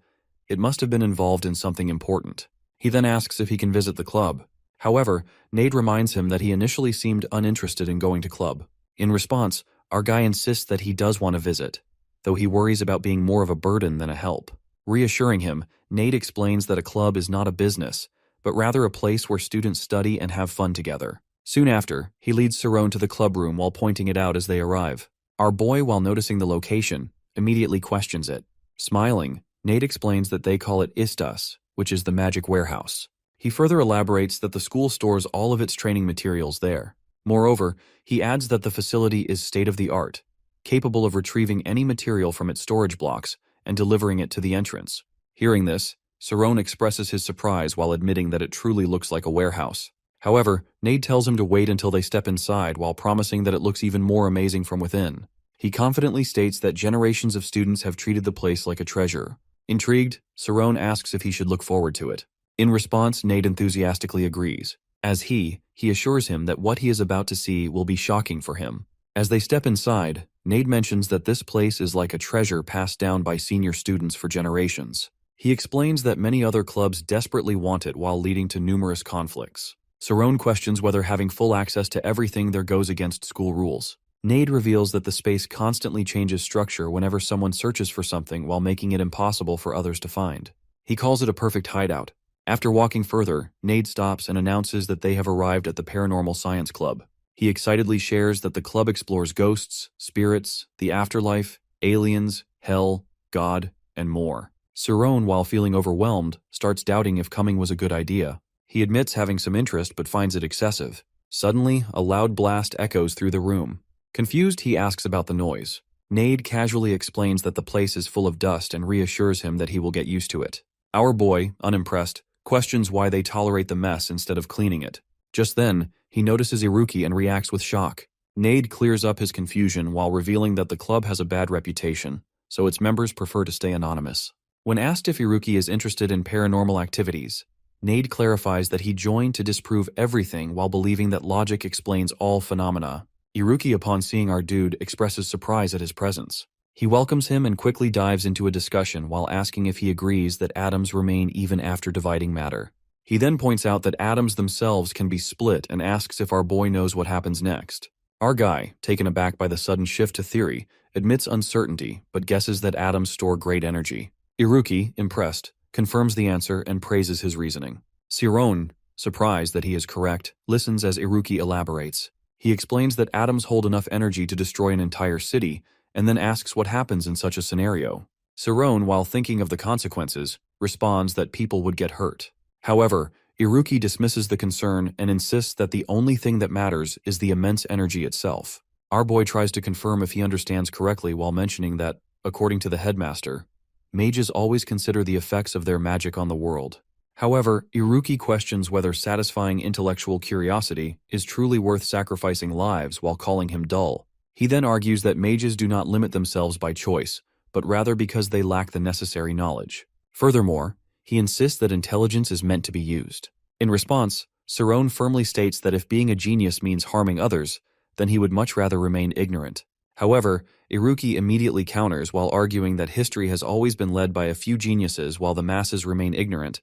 it must have been involved in something important. He then asks if he can visit the club. However, Nade reminds him that he initially seemed uninterested in going to club. In response, our guy insists that he does want to visit, though he worries about being more of a burden than a help. Reassuring him, Nade explains that a club is not a business, but rather a place where students study and have fun together. Soon after, he leads Saron to the club room while pointing it out as they arrive. Our boy, while noticing the location, immediately questions it. Smiling, Nade explains that they call it Istas, which is the magic warehouse. He further elaborates that the school stores all of its training materials there. Moreover, he adds that the facility is state-of-the-art, capable of retrieving any material from its storage blocks and delivering it to the entrance. Hearing this, Saron expresses his surprise while admitting that it truly looks like a warehouse. However, Nade tells him to wait until they step inside while promising that it looks even more amazing from within. He confidently states that generations of students have treated the place like a treasure. Intrigued, Saron asks if he should look forward to it. In response, Nade enthusiastically agrees. As he assures him that what he is about to see will be shocking for him. As they step inside, Nade mentions that this place is like a treasure passed down by senior students for generations. He explains that many other clubs desperately want it while leading to numerous conflicts. Saron questions whether having full access to everything there goes against school rules. Nade reveals that the space constantly changes structure whenever someone searches for something while making it impossible for others to find. He calls it a perfect hideout. After walking further, Nade stops and announces that they have arrived at the Paranormal Science Club. He excitedly shares that the club explores ghosts, spirits, the afterlife, aliens, hell, God, and more. Saron, while feeling overwhelmed, starts doubting if coming was a good idea. He admits having some interest but finds it excessive. Suddenly, a loud blast echoes through the room. Confused, he asks about the noise. Nade casually explains that the place is full of dust and reassures him that he will get used to it. Our boy, unimpressed, questions why they tolerate the mess instead of cleaning it. Just then, he notices Iruki and reacts with shock. Nade clears up his confusion while revealing that the club has a bad reputation, so its members prefer to stay anonymous. When asked if Iruki is interested in paranormal activities, Nade clarifies that he joined to disprove everything while believing that logic explains all phenomena. Iruki, upon seeing our dude, expresses surprise at his presence. He welcomes him and quickly dives into a discussion while asking if he agrees that atoms remain even after dividing matter. He then points out that atoms themselves can be split and asks if our boy knows what happens next. Our guy, taken aback by the sudden shift to theory, admits uncertainty but guesses that atoms store great energy. Iruki, impressed, confirms the answer and praises his reasoning. Saron, surprised that he is correct, listens as Iruki elaborates. He explains that atoms hold enough energy to destroy an entire city, and then asks what happens in such a scenario. Saron, while thinking of the consequences, responds that people would get hurt. However, Iruki dismisses the concern and insists that the only thing that matters is the immense energy itself. Our boy tries to confirm if he understands correctly while mentioning that, according to the headmaster, mages always consider the effects of their magic on the world. However, Iruki questions whether satisfying intellectual curiosity is truly worth sacrificing lives while calling him dull. He then argues that mages do not limit themselves by choice, but rather because they lack the necessary knowledge. Furthermore, he insists that intelligence is meant to be used. In response, Sarone firmly states that if being a genius means harming others, then he would much rather remain ignorant. However, Iruki immediately counters while arguing that history has always been led by a few geniuses while the masses remain ignorant,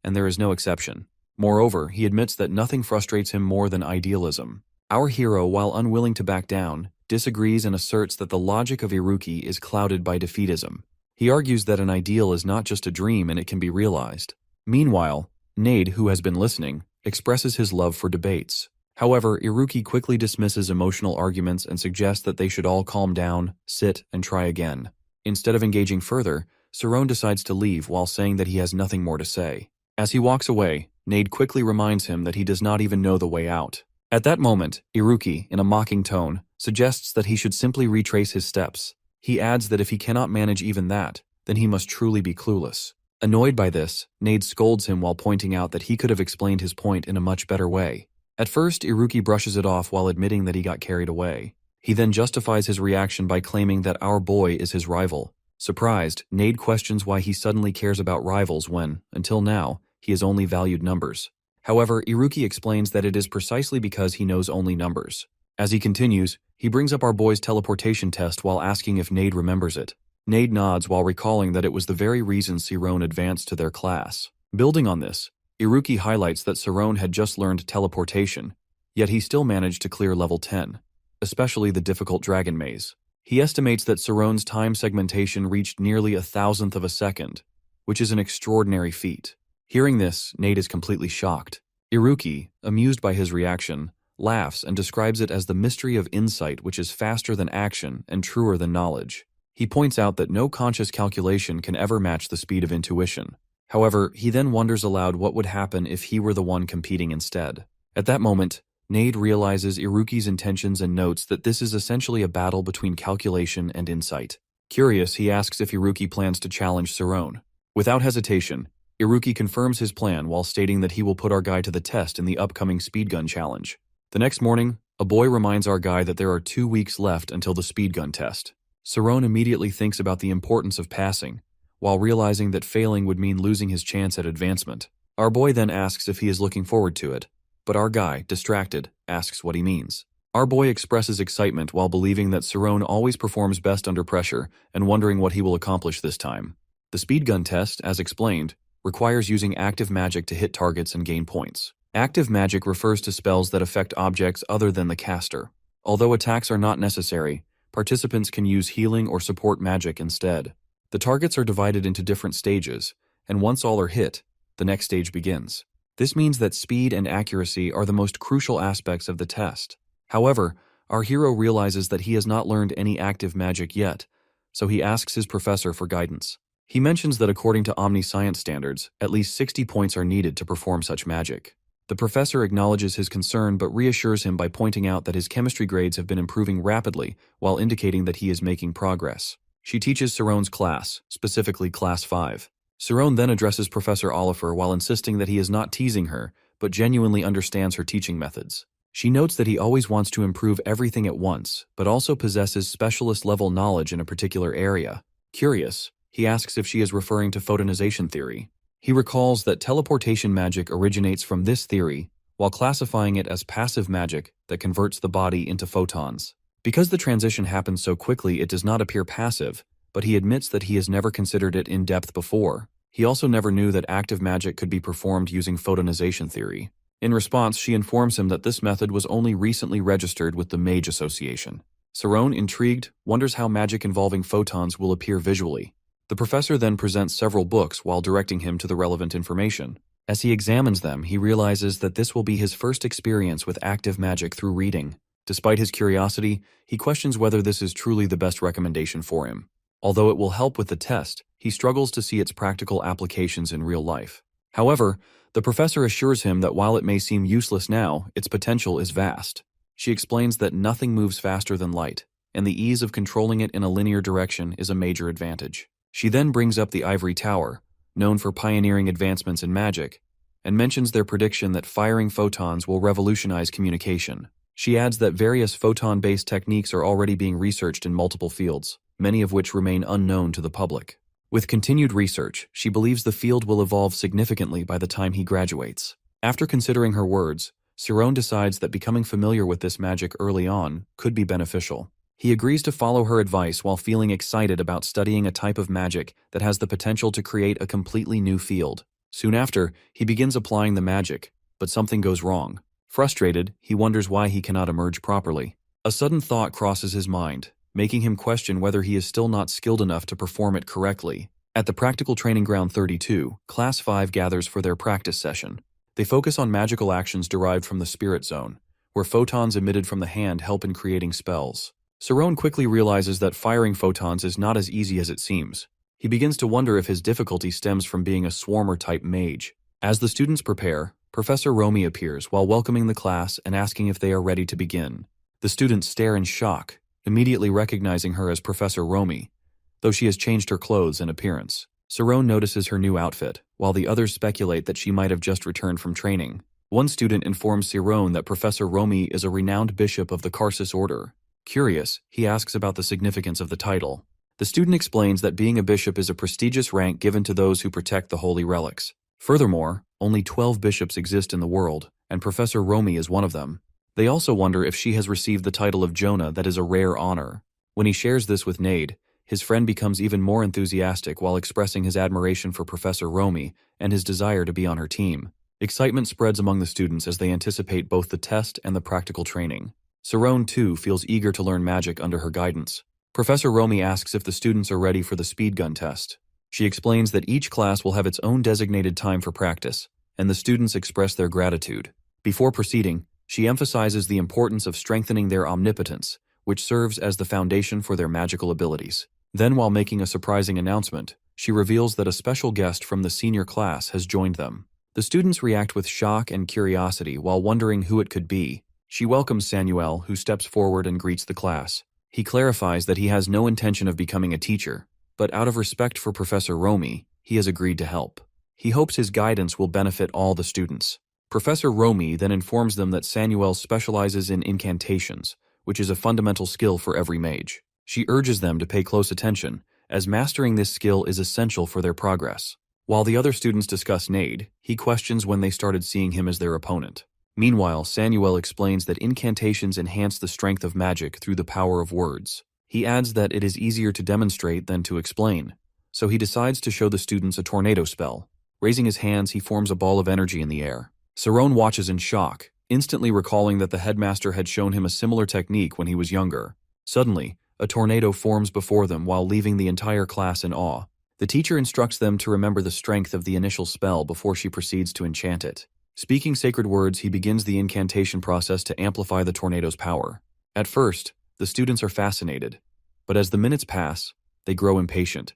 and there is no exception. Moreover, he admits that nothing frustrates him more than idealism. Our hero, while unwilling to back down, disagrees and asserts that the logic of Iruki is clouded by defeatism. He argues that an ideal is not just a dream and it can be realized. Meanwhile, Nade, who has been listening, expresses his love for debates. However, Iruki quickly dismisses emotional arguments and suggests that they should all calm down, sit, and try again. Instead of engaging further, Sarone decides to leave while saying that he has nothing more to say. As he walks away, Nade quickly reminds him that he does not even know the way out. At that moment, Iruki, in a mocking tone, suggests that he should simply retrace his steps. He adds that if he cannot manage even that, then he must truly be clueless. Annoyed by this, Nade scolds him while pointing out that he could have explained his point in a much better way. At first, Iruki brushes it off while admitting that he got carried away. He then justifies his reaction by claiming that our boy is his rival. Surprised, Nade questions why he suddenly cares about rivals when, until now, he has only valued numbers. However, Iruki explains that it is precisely because he knows only numbers. As he continues, he brings up our boy's teleportation test while asking if Nade remembers it. Nade nods while recalling that it was the very reason Sarone advanced to their class. Building on this, Iruki highlights that Sarone had just learned teleportation, yet he still managed to clear level 10, especially the difficult dragon maze. He estimates that Sarone's time segmentation reached nearly 1,000th of a second, which is an extraordinary feat. Hearing this, Nade is completely shocked. Iruki, amused by his reaction, laughs and describes it as the mystery of insight, which is faster than action and truer than knowledge. He points out that no conscious calculation can ever match the speed of intuition. However, he then wonders aloud what would happen if he were the one competing instead. At that moment, Nade realizes Iruki's intentions and notes that this is essentially a battle between calculation and insight. Curious, he asks if Iruki plans to challenge Sarone. Without hesitation, Iruki confirms his plan while stating that he will put our guy to the test in the upcoming speedgun challenge. The next morning, a boy reminds our guy that there are 2 weeks left until the speedgun test. Sarone immediately thinks about the importance of passing, while realizing that failing would mean losing his chance at advancement. Our boy then asks if he is looking forward to it, but our guy, distracted, asks what he means. Our boy expresses excitement while believing that Sarone always performs best under pressure and wondering what he will accomplish this time. The speedgun test, as explained, requires using active magic to hit targets and gain points. Active magic refers to spells that affect objects other than the caster. Although attacks are not necessary, participants can use healing or support magic instead. The targets are divided into different stages, and once all are hit, the next stage begins. This means that speed and accuracy are the most crucial aspects of the test. However, our hero realizes that he has not learned any active magic yet, so he asks his professor for guidance. He mentions that according to omniscience standards, at least 60 points are needed to perform such magic. The professor acknowledges his concern but reassures him by pointing out that his chemistry grades have been improving rapidly while indicating that he is making progress. She teaches Sarone's class, specifically Class 5. Sarone then addresses Professor Oliver while insisting that he is not teasing her, but genuinely understands her teaching methods. She notes that he always wants to improve everything at once, but also possesses specialist-level knowledge in a particular area. Curious, he asks if she is referring to photonization theory. He recalls that teleportation magic originates from this theory, while classifying it as passive magic that converts the body into photons. Because the transition happens so quickly, it does not appear passive, but he admits that he has never considered it in depth before. He also never knew that active magic could be performed using photonization theory. In response, she informs him that this method was only recently registered with the Mage Association. Sarone, intrigued, wonders how magic involving photons will appear visually. The professor then presents several books while directing him to the relevant information. As he examines them, he realizes that this will be his first experience with active magic through reading. Despite his curiosity, he questions whether this is truly the best recommendation for him. Although it will help with the test, he struggles to see its practical applications in real life. However, the professor assures him that while it may seem useless now, its potential is vast. She explains that nothing moves faster than light, and the ease of controlling it in a linear direction is a major advantage. She then brings up the Ivory Tower, known for pioneering advancements in magic, and mentions their prediction that firing photons will revolutionize communication. She adds that various photon-based techniques are already being researched in multiple fields, many of which remain unknown to the public. With continued research, she believes the field will evolve significantly by the time he graduates. After considering her words, Sirone decides that becoming familiar with this magic early on could be beneficial. He agrees to follow her advice while feeling excited about studying a type of magic that has the potential to create a completely new field. Soon after, he begins applying the magic, but something goes wrong. Frustrated, he wonders why he cannot emerge properly. A sudden thought crosses his mind, making him question whether he is still not skilled enough to perform it correctly. At the Practical Training Ground 32, Class 5 gathers for their practice session. They focus on magical actions derived from the spirit zone, where photons emitted from the hand help in creating spells. Sirone quickly realizes that firing photons is not as easy as it seems. He begins to wonder if his difficulty stems from being a swarmer-type mage. As the students prepare, Professor Romy appears while welcoming the class and asking if they are ready to begin. The students stare in shock, immediately recognizing her as Professor Romy, though she has changed her clothes and appearance. Sirone notices her new outfit, while the others speculate that she might have just returned from training. One student informs Sirone that Professor Romy is a renowned bishop of the Karsus order. Curious, he asks about the significance of the title. The student explains that being a bishop is a prestigious rank given to those who protect the holy relics. Furthermore, only 12 bishops exist in the world, and Professor Romy is one of them. They also wonder if she has received the title of Jonah, that is a rare honor. When he shares this with Nade, his friend becomes even more enthusiastic while expressing his admiration for Professor Romy and his desire to be on her team. Excitement spreads among the students as they anticipate both the test and the practical training. Sirone, too, feels eager to learn magic under her guidance. Professor Romy asks if the students are ready for the speed gun test. She explains that each class will have its own designated time for practice, and the students express their gratitude. Before proceeding, she emphasizes the importance of strengthening their omnipotence, which serves as the foundation for their magical abilities. Then, while making a surprising announcement, she reveals that a special guest from the senior class has joined them. The students react with shock and curiosity while wondering who it could be. She welcomes Samuel, who steps forward and greets the class. He clarifies that he has no intention of becoming a teacher, but out of respect for Professor Romy, he has agreed to help. He hopes his guidance will benefit all the students. Professor Romy then informs them that Samuel specializes in incantations, which is a fundamental skill for every mage. She urges them to pay close attention, as mastering this skill is essential for their progress. While the other students discuss Nade, he questions when they started seeing him as their opponent. Meanwhile, Samuel explains that incantations enhance the strength of magic through the power of words. He adds that it is easier to demonstrate than to explain, so he decides to show the students a tornado spell. Raising his hands, he forms a ball of energy in the air. Sirone watches in shock, instantly recalling that the headmaster had shown him a similar technique when he was younger. Suddenly, a tornado forms before them while leaving the entire class in awe. The teacher instructs them to remember the strength of the initial spell before she proceeds to enchant it. Speaking sacred words, he begins the incantation process to amplify the tornado's power. At first, the students are fascinated, but as the minutes pass, they grow impatient,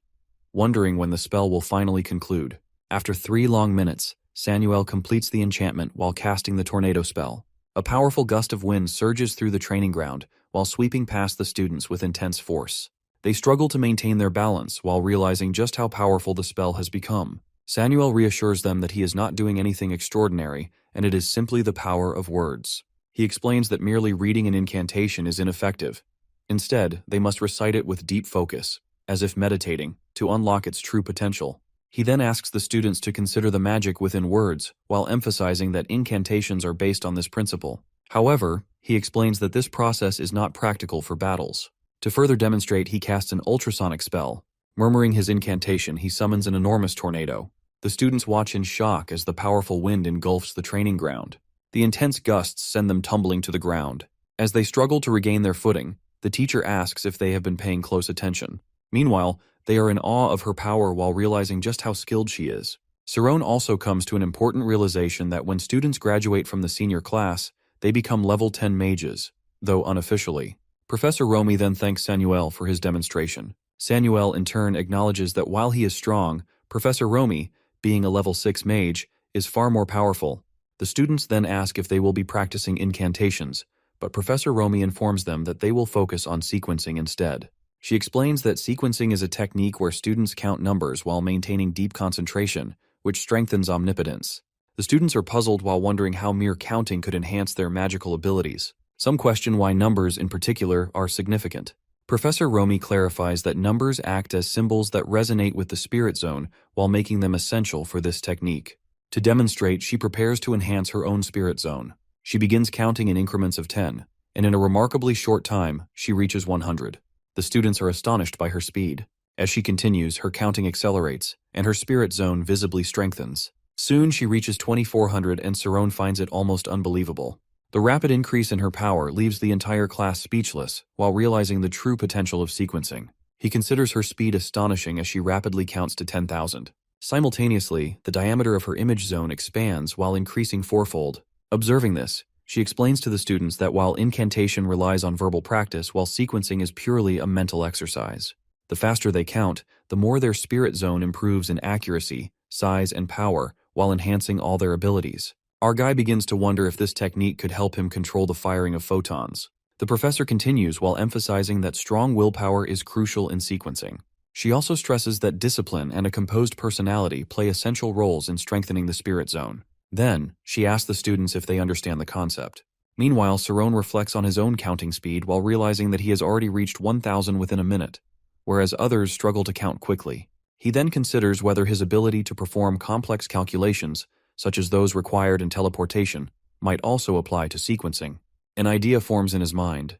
wondering when the spell will finally conclude. After 3 long minutes, Samuel completes the enchantment while casting the tornado spell. A powerful gust of wind surges through the training ground while sweeping past the students with intense force. They struggle to maintain their balance while realizing just how powerful the spell has become. Samuel reassures them that he is not doing anything extraordinary, and it is simply the power of words. He explains that merely reading an incantation is ineffective. Instead, they must recite it with deep focus, as if meditating, to unlock its true potential. He then asks the students to consider the magic within words, while emphasizing that incantations are based on this principle. However, he explains that this process is not practical for battles. To further demonstrate, he casts an ultrasonic spell. Murmuring his incantation, he summons an enormous tornado. The students watch in shock as the powerful wind engulfs the training ground. The intense gusts send them tumbling to the ground. As they struggle to regain their footing, the teacher asks if they have been paying close attention. Meanwhile, they are in awe of her power while realizing just how skilled she is. Sirone also comes to an important realization that when students graduate from the senior class, they become level 10 mages, though unofficially. Professor Romy then thanks Samuel for his demonstration. Samuel in turn acknowledges that while he is strong, Professor Romy, being a level 6 mage, is far more powerful. The students then ask if they will be practicing incantations, but Professor Romy informs them that they will focus on sequencing instead. She explains that sequencing is a technique where students count numbers while maintaining deep concentration, which strengthens omnipotence. The students are puzzled while wondering how mere counting could enhance their magical abilities. Some question why numbers in particular are significant. Professor Romy clarifies that numbers act as symbols that resonate with the spirit zone while making them essential for this technique. To demonstrate, she prepares to enhance her own spirit zone. She begins counting in increments of 10, and in a remarkably short time, she reaches 100. The students are astonished by her speed. As she continues, her counting accelerates, and her spirit zone visibly strengthens. Soon she reaches 2400 and Sarone finds it almost unbelievable. The rapid increase in her power leaves the entire class speechless while realizing the true potential of sequencing. He considers her speed astonishing as she rapidly counts to 10,000. Simultaneously, the diameter of her image zone expands while increasing fourfold. Observing this, she explains to the students that while incantation relies on verbal practice, while sequencing is purely a mental exercise. The faster they count, the more their spirit zone improves in accuracy, size, and power, while enhancing all their abilities. Our guy begins to wonder if this technique could help him control the firing of photons. The professor continues while emphasizing that strong willpower is crucial in sequencing. She also stresses that discipline and a composed personality play essential roles in strengthening the spirit zone. Then, she asks the students if they understand the concept. Meanwhile, Sarone reflects on his own counting speed while realizing that he has already reached 1,000 within a minute, whereas others struggle to count quickly. He then considers whether his ability to perform complex calculations, such as those required in teleportation, might also apply to sequencing. An idea forms in his mind.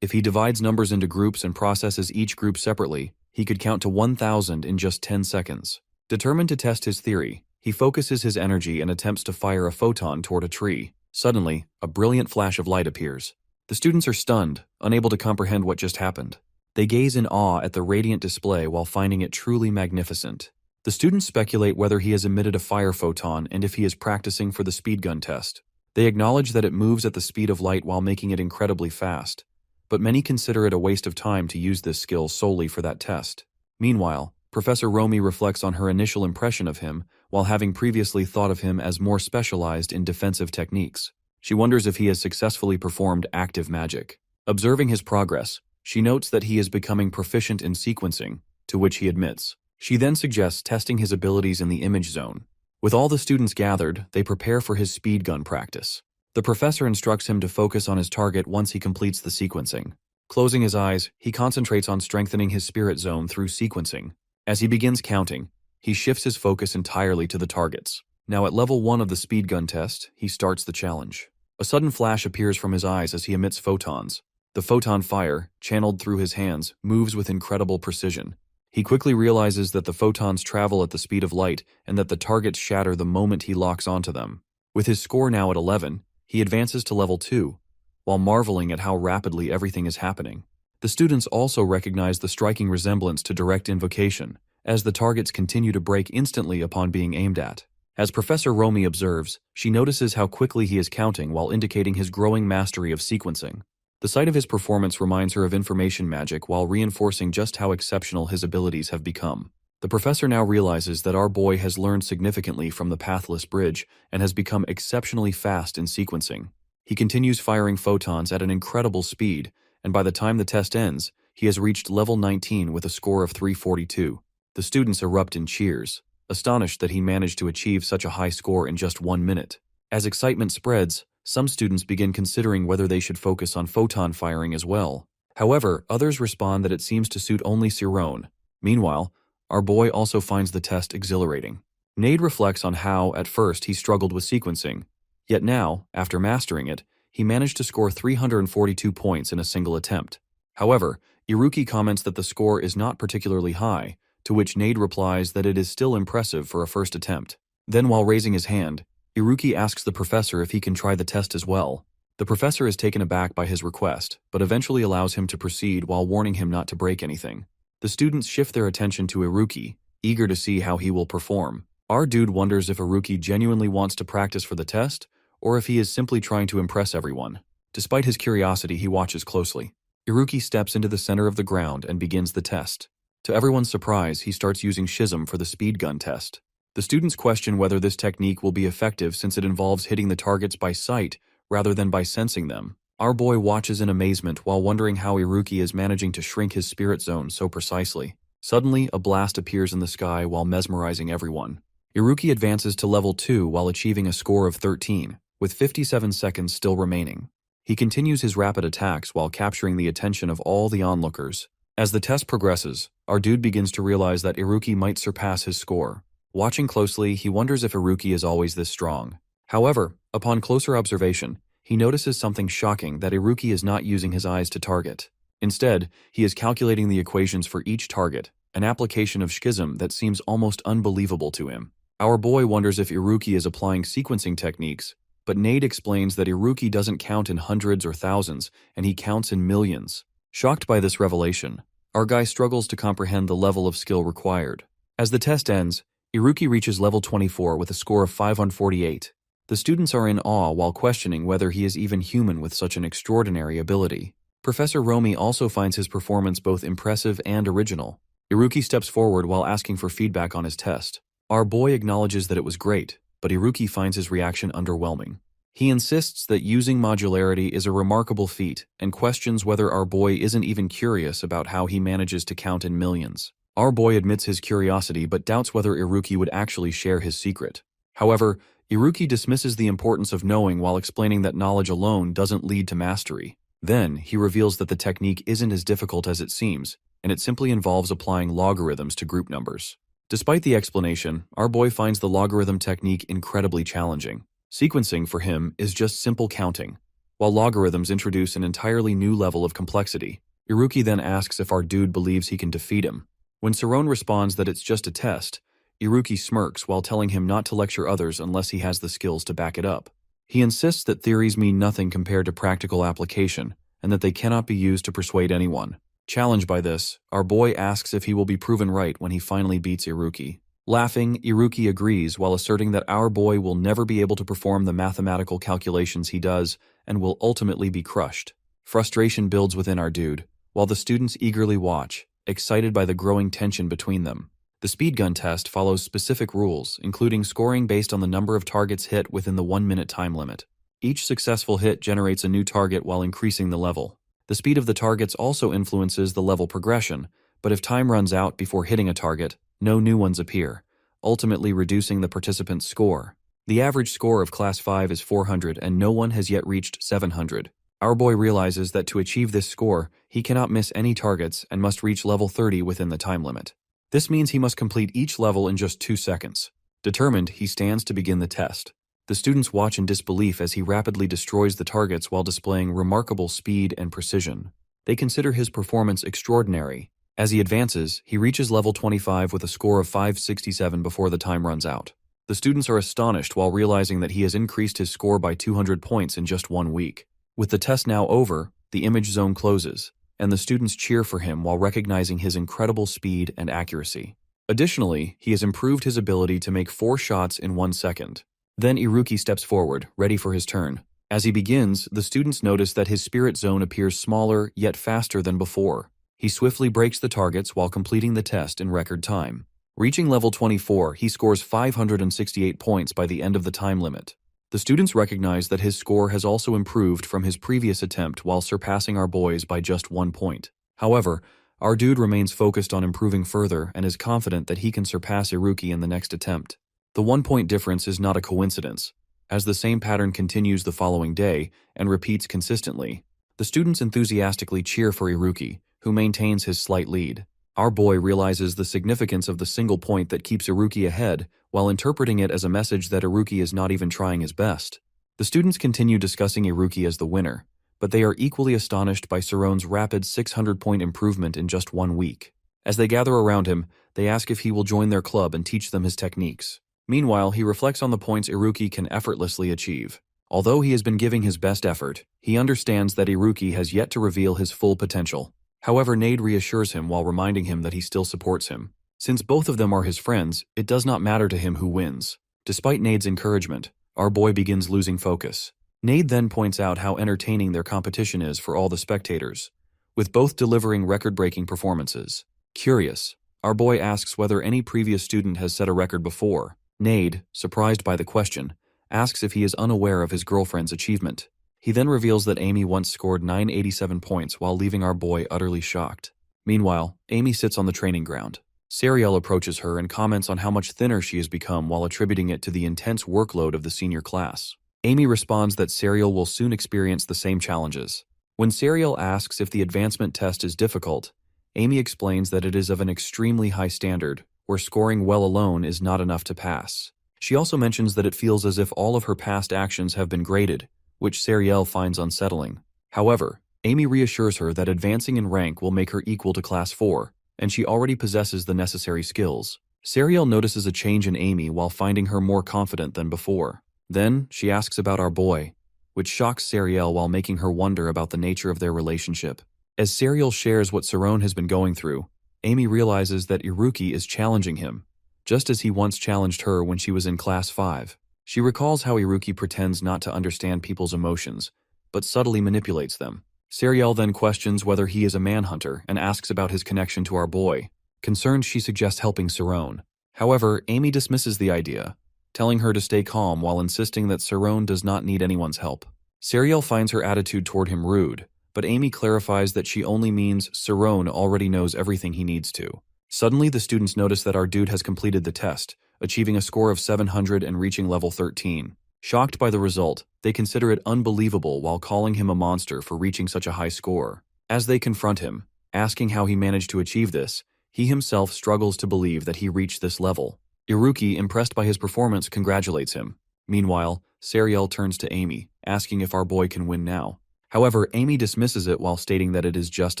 If he divides numbers into groups and processes each group separately, he could count to 1,000 in just 10 seconds. Determined to test his theory, he focuses his energy and attempts to fire a photon toward a tree. Suddenly, a brilliant flash of light appears. The students are stunned, unable to comprehend what just happened. They gaze in awe at the radiant display while finding it truly magnificent. The students speculate whether he has emitted a fire photon and if he is practicing for the speed gun test. They acknowledge that it moves at the speed of light while making it incredibly fast, but many consider it a waste of time to use this skill solely for that test. Meanwhile, Professor Romy reflects on her initial impression of him while having previously thought of him as more specialized in defensive techniques. She wonders if he has successfully performed active magic. Observing his progress, she notes that he is becoming proficient in sequencing, to which he admits. She then suggests testing his abilities in the image zone. With all the students gathered, they prepare for his speed gun practice. The professor instructs him to focus on his target once he completes the sequencing. Closing his eyes, he concentrates on strengthening his spirit zone through sequencing. As he begins counting, he shifts his focus entirely to the targets. Now at level 1 of the speed gun test, he starts the challenge. A sudden flash appears from his eyes as he emits photons. The photon fire, channeled through his hands, moves with incredible precision. He quickly realizes that the photons travel at the speed of light and that the targets shatter the moment he locks onto them. With his score now at 11, he advances to level 2, while marveling at how rapidly everything is happening. The students also recognize the striking resemblance to direct invocation, as the targets continue to break instantly upon being aimed at. As Professor Romy observes, she notices how quickly he is counting while indicating his growing mastery of sequencing. The sight of his performance reminds her of information magic while reinforcing just how exceptional his abilities have become. The professor now realizes that our boy has learned significantly from the pathless bridge and has become exceptionally fast in sequencing. He continues firing photons at an incredible speed, and by the time the test ends, he has reached level 19 with a score of 342. The students erupt in cheers, astonished that he managed to achieve such a high score in just 1 minute. As excitement spreads, some students begin considering whether they should focus on photon firing as well. However, others respond that it seems to suit only Sarone. Meanwhile, our boy also finds the test exhilarating. Nade reflects on how, at first, he struggled with sequencing. Yet now, after mastering it, he managed to score 342 points in a single attempt. However, Iruki comments that the score is not particularly high, to which Nade replies that it is still impressive for a first attempt. Then, while raising his hand, Iruki asks the professor if he can try the test as well. The professor is taken aback by his request, but eventually allows him to proceed while warning him not to break anything. The students shift their attention to Iruki, eager to see how he will perform. Our dude wonders if Iruki genuinely wants to practice for the test, or if he is simply trying to impress everyone. Despite his curiosity, he watches closely. Iruki steps into the center of the ground and begins the test. To everyone's surprise, he starts using Schism for the speed gun test. The students question whether this technique will be effective since it involves hitting the targets by sight rather than by sensing them. Our boy watches in amazement while wondering how Iruki is managing to shrink his spirit zone so precisely. Suddenly, a blast appears in the sky while mesmerizing everyone. Iruki advances to level 2 while achieving a score of 13, with 57 seconds still remaining. He continues his rapid attacks while capturing the attention of all the onlookers. As the test progresses, our dude begins to realize that Iruki might surpass his score. Watching closely, he wonders if Iruki is always this strong. However, upon closer observation, he notices something shocking, that Iruki is not using his eyes to target. Instead, he is calculating the equations for each target, an application of schism that seems almost unbelievable to him. Our boy wonders if Iruki is applying sequencing techniques, but Nade explains that Iruki doesn't count in hundreds or thousands, and he counts in millions. Shocked by this revelation, our guy struggles to comprehend the level of skill required. As the test ends, Iruki reaches level 24 with a score of 548. The students are in awe while questioning whether he is even human with such an extraordinary ability. Professor Romy also finds his performance both impressive and original. Iruki steps forward while asking for feedback on his test. Our boy acknowledges that it was great, but Iruki finds his reaction underwhelming. He insists that using modularity is a remarkable feat and questions whether our boy isn't even curious about how he manages to count in millions. Our boy admits his curiosity but doubts whether Iruki would actually share his secret. However, Iruki dismisses the importance of knowing while explaining that knowledge alone doesn't lead to mastery. Then, he reveals that the technique isn't as difficult as it seems, and it simply involves applying logarithms to group numbers. Despite the explanation, our boy finds the logarithm technique incredibly challenging. Sequencing, for him, is just simple counting, while logarithms introduce an entirely new level of complexity. Iruki then asks if our dude believes he can defeat him. When Sarone responds that it's just a test, Iruki smirks while telling him not to lecture others unless he has the skills to back it up. He insists that theories mean nothing compared to practical application, and that they cannot be used to persuade anyone. Challenged by this, our boy asks if he will be proven right when he finally beats Iruki. Laughing, Iruki agrees while asserting that our boy will never be able to perform the mathematical calculations he does and will ultimately be crushed. Frustration builds within our dude, while the students eagerly watch, excited by the growing tension between them. The speed gun test follows specific rules, including scoring based on the number of targets hit within the 1-minute time limit. Each successful hit generates a new target while increasing the level. The speed of the targets also influences the level progression, but if time runs out before hitting a target, no new ones appear, ultimately reducing the participant's score. The average score of Class 5 is 400 and no one has yet reached 700. Our boy realizes that to achieve this score, he cannot miss any targets and must reach level 30 within the time limit. This means he must complete each level in just 2 seconds. Determined, he stands to begin the test. The students watch in disbelief as he rapidly destroys the targets while displaying remarkable speed and precision. They consider his performance extraordinary. As he advances, he reaches level 25 with a score of 567 before the time runs out. The students are astonished while realizing that he has increased his score by 200 points in just 1 week. With the test now over, the image zone closes, and the students cheer for him while recognizing his incredible speed and accuracy. Additionally, he has improved his ability to make 4 shots in 1 second. Then Iruki steps forward, ready for his turn. As he begins, the students notice that his spirit zone appears smaller yet faster than before. He swiftly breaks the targets while completing the test in record time. Reaching level 24, he scores 568 points by the end of the time limit. The students recognize that his score has also improved from his previous attempt while surpassing our boys by just 1 point. However, our dude remains focused on improving further and is confident that he can surpass Iruki in the next attempt. The 1-point difference is not a coincidence, as the same pattern continues the following day and repeats consistently. The students enthusiastically cheer for Iruki, who maintains his slight lead. Our boy realizes the significance of the single point that keeps Iruki ahead, while interpreting it as a message that Iruki is not even trying his best. The students continue discussing Iruki as the winner, but they are equally astonished by Sarone's rapid 600-point improvement in just 1 week. As they gather around him, they ask if he will join their club and teach them his techniques. Meanwhile, he reflects on the points Iruki can effortlessly achieve. Although he has been giving his best effort, he understands that Iruki has yet to reveal his full potential. However, Nade reassures him while reminding him that he still supports him. Since both of them are his friends, it does not matter to him who wins. Despite Nade's encouragement, our boy begins losing focus. Nade then points out how entertaining their competition is for all the spectators, with both delivering record-breaking performances. Curious, our boy asks whether any previous student has set a record before. Nade, surprised by the question, asks if he is unaware of his girlfriend's achievement. He then reveals that Amy once scored 987 points while leaving our boy utterly shocked. Meanwhile, Amy sits on the training ground. Sariel approaches her and comments on how much thinner she has become while attributing it to the intense workload of the senior class. Amy responds that Sariel will soon experience the same challenges. When Sariel asks if the advancement test is difficult, Amy explains that it is of an extremely high standard, where scoring well alone is not enough to pass. She also mentions that it feels as if all of her past actions have been graded, which Sariel finds unsettling. However, Amy reassures her that advancing in rank will make her equal to Class 4, and she already possesses the necessary skills. Sariel notices a change in Amy while finding her more confident than before. Then, she asks about our boy, which shocks Sariel while making her wonder about the nature of their relationship. As Sariel shares what Sarone has been going through, Amy realizes that Iruki is challenging him, just as he once challenged her when she was in Class 5. She recalls how Iruki pretends not to understand people's emotions, but subtly manipulates them. Sariel then questions whether he is a manhunter and asks about his connection to our boy. Concerned, she suggests helping Sarone. However, Amy dismisses the idea, telling her to stay calm while insisting that Sarone does not need anyone's help. Sariel finds her attitude toward him rude, but Amy clarifies that she only means Sarone already knows everything he needs to. Suddenly, the students notice that our dude has completed the test, achieving a score of 700 and reaching level 13. Shocked by the result, they consider it unbelievable while calling him a monster for reaching such a high score. As they confront him, asking how he managed to achieve this, he himself struggles to believe that he reached this level. Iruki, impressed by his performance, congratulates him. Meanwhile, Sariel turns to Amy, asking if our boy can win now. However, Amy dismisses it while stating that it is just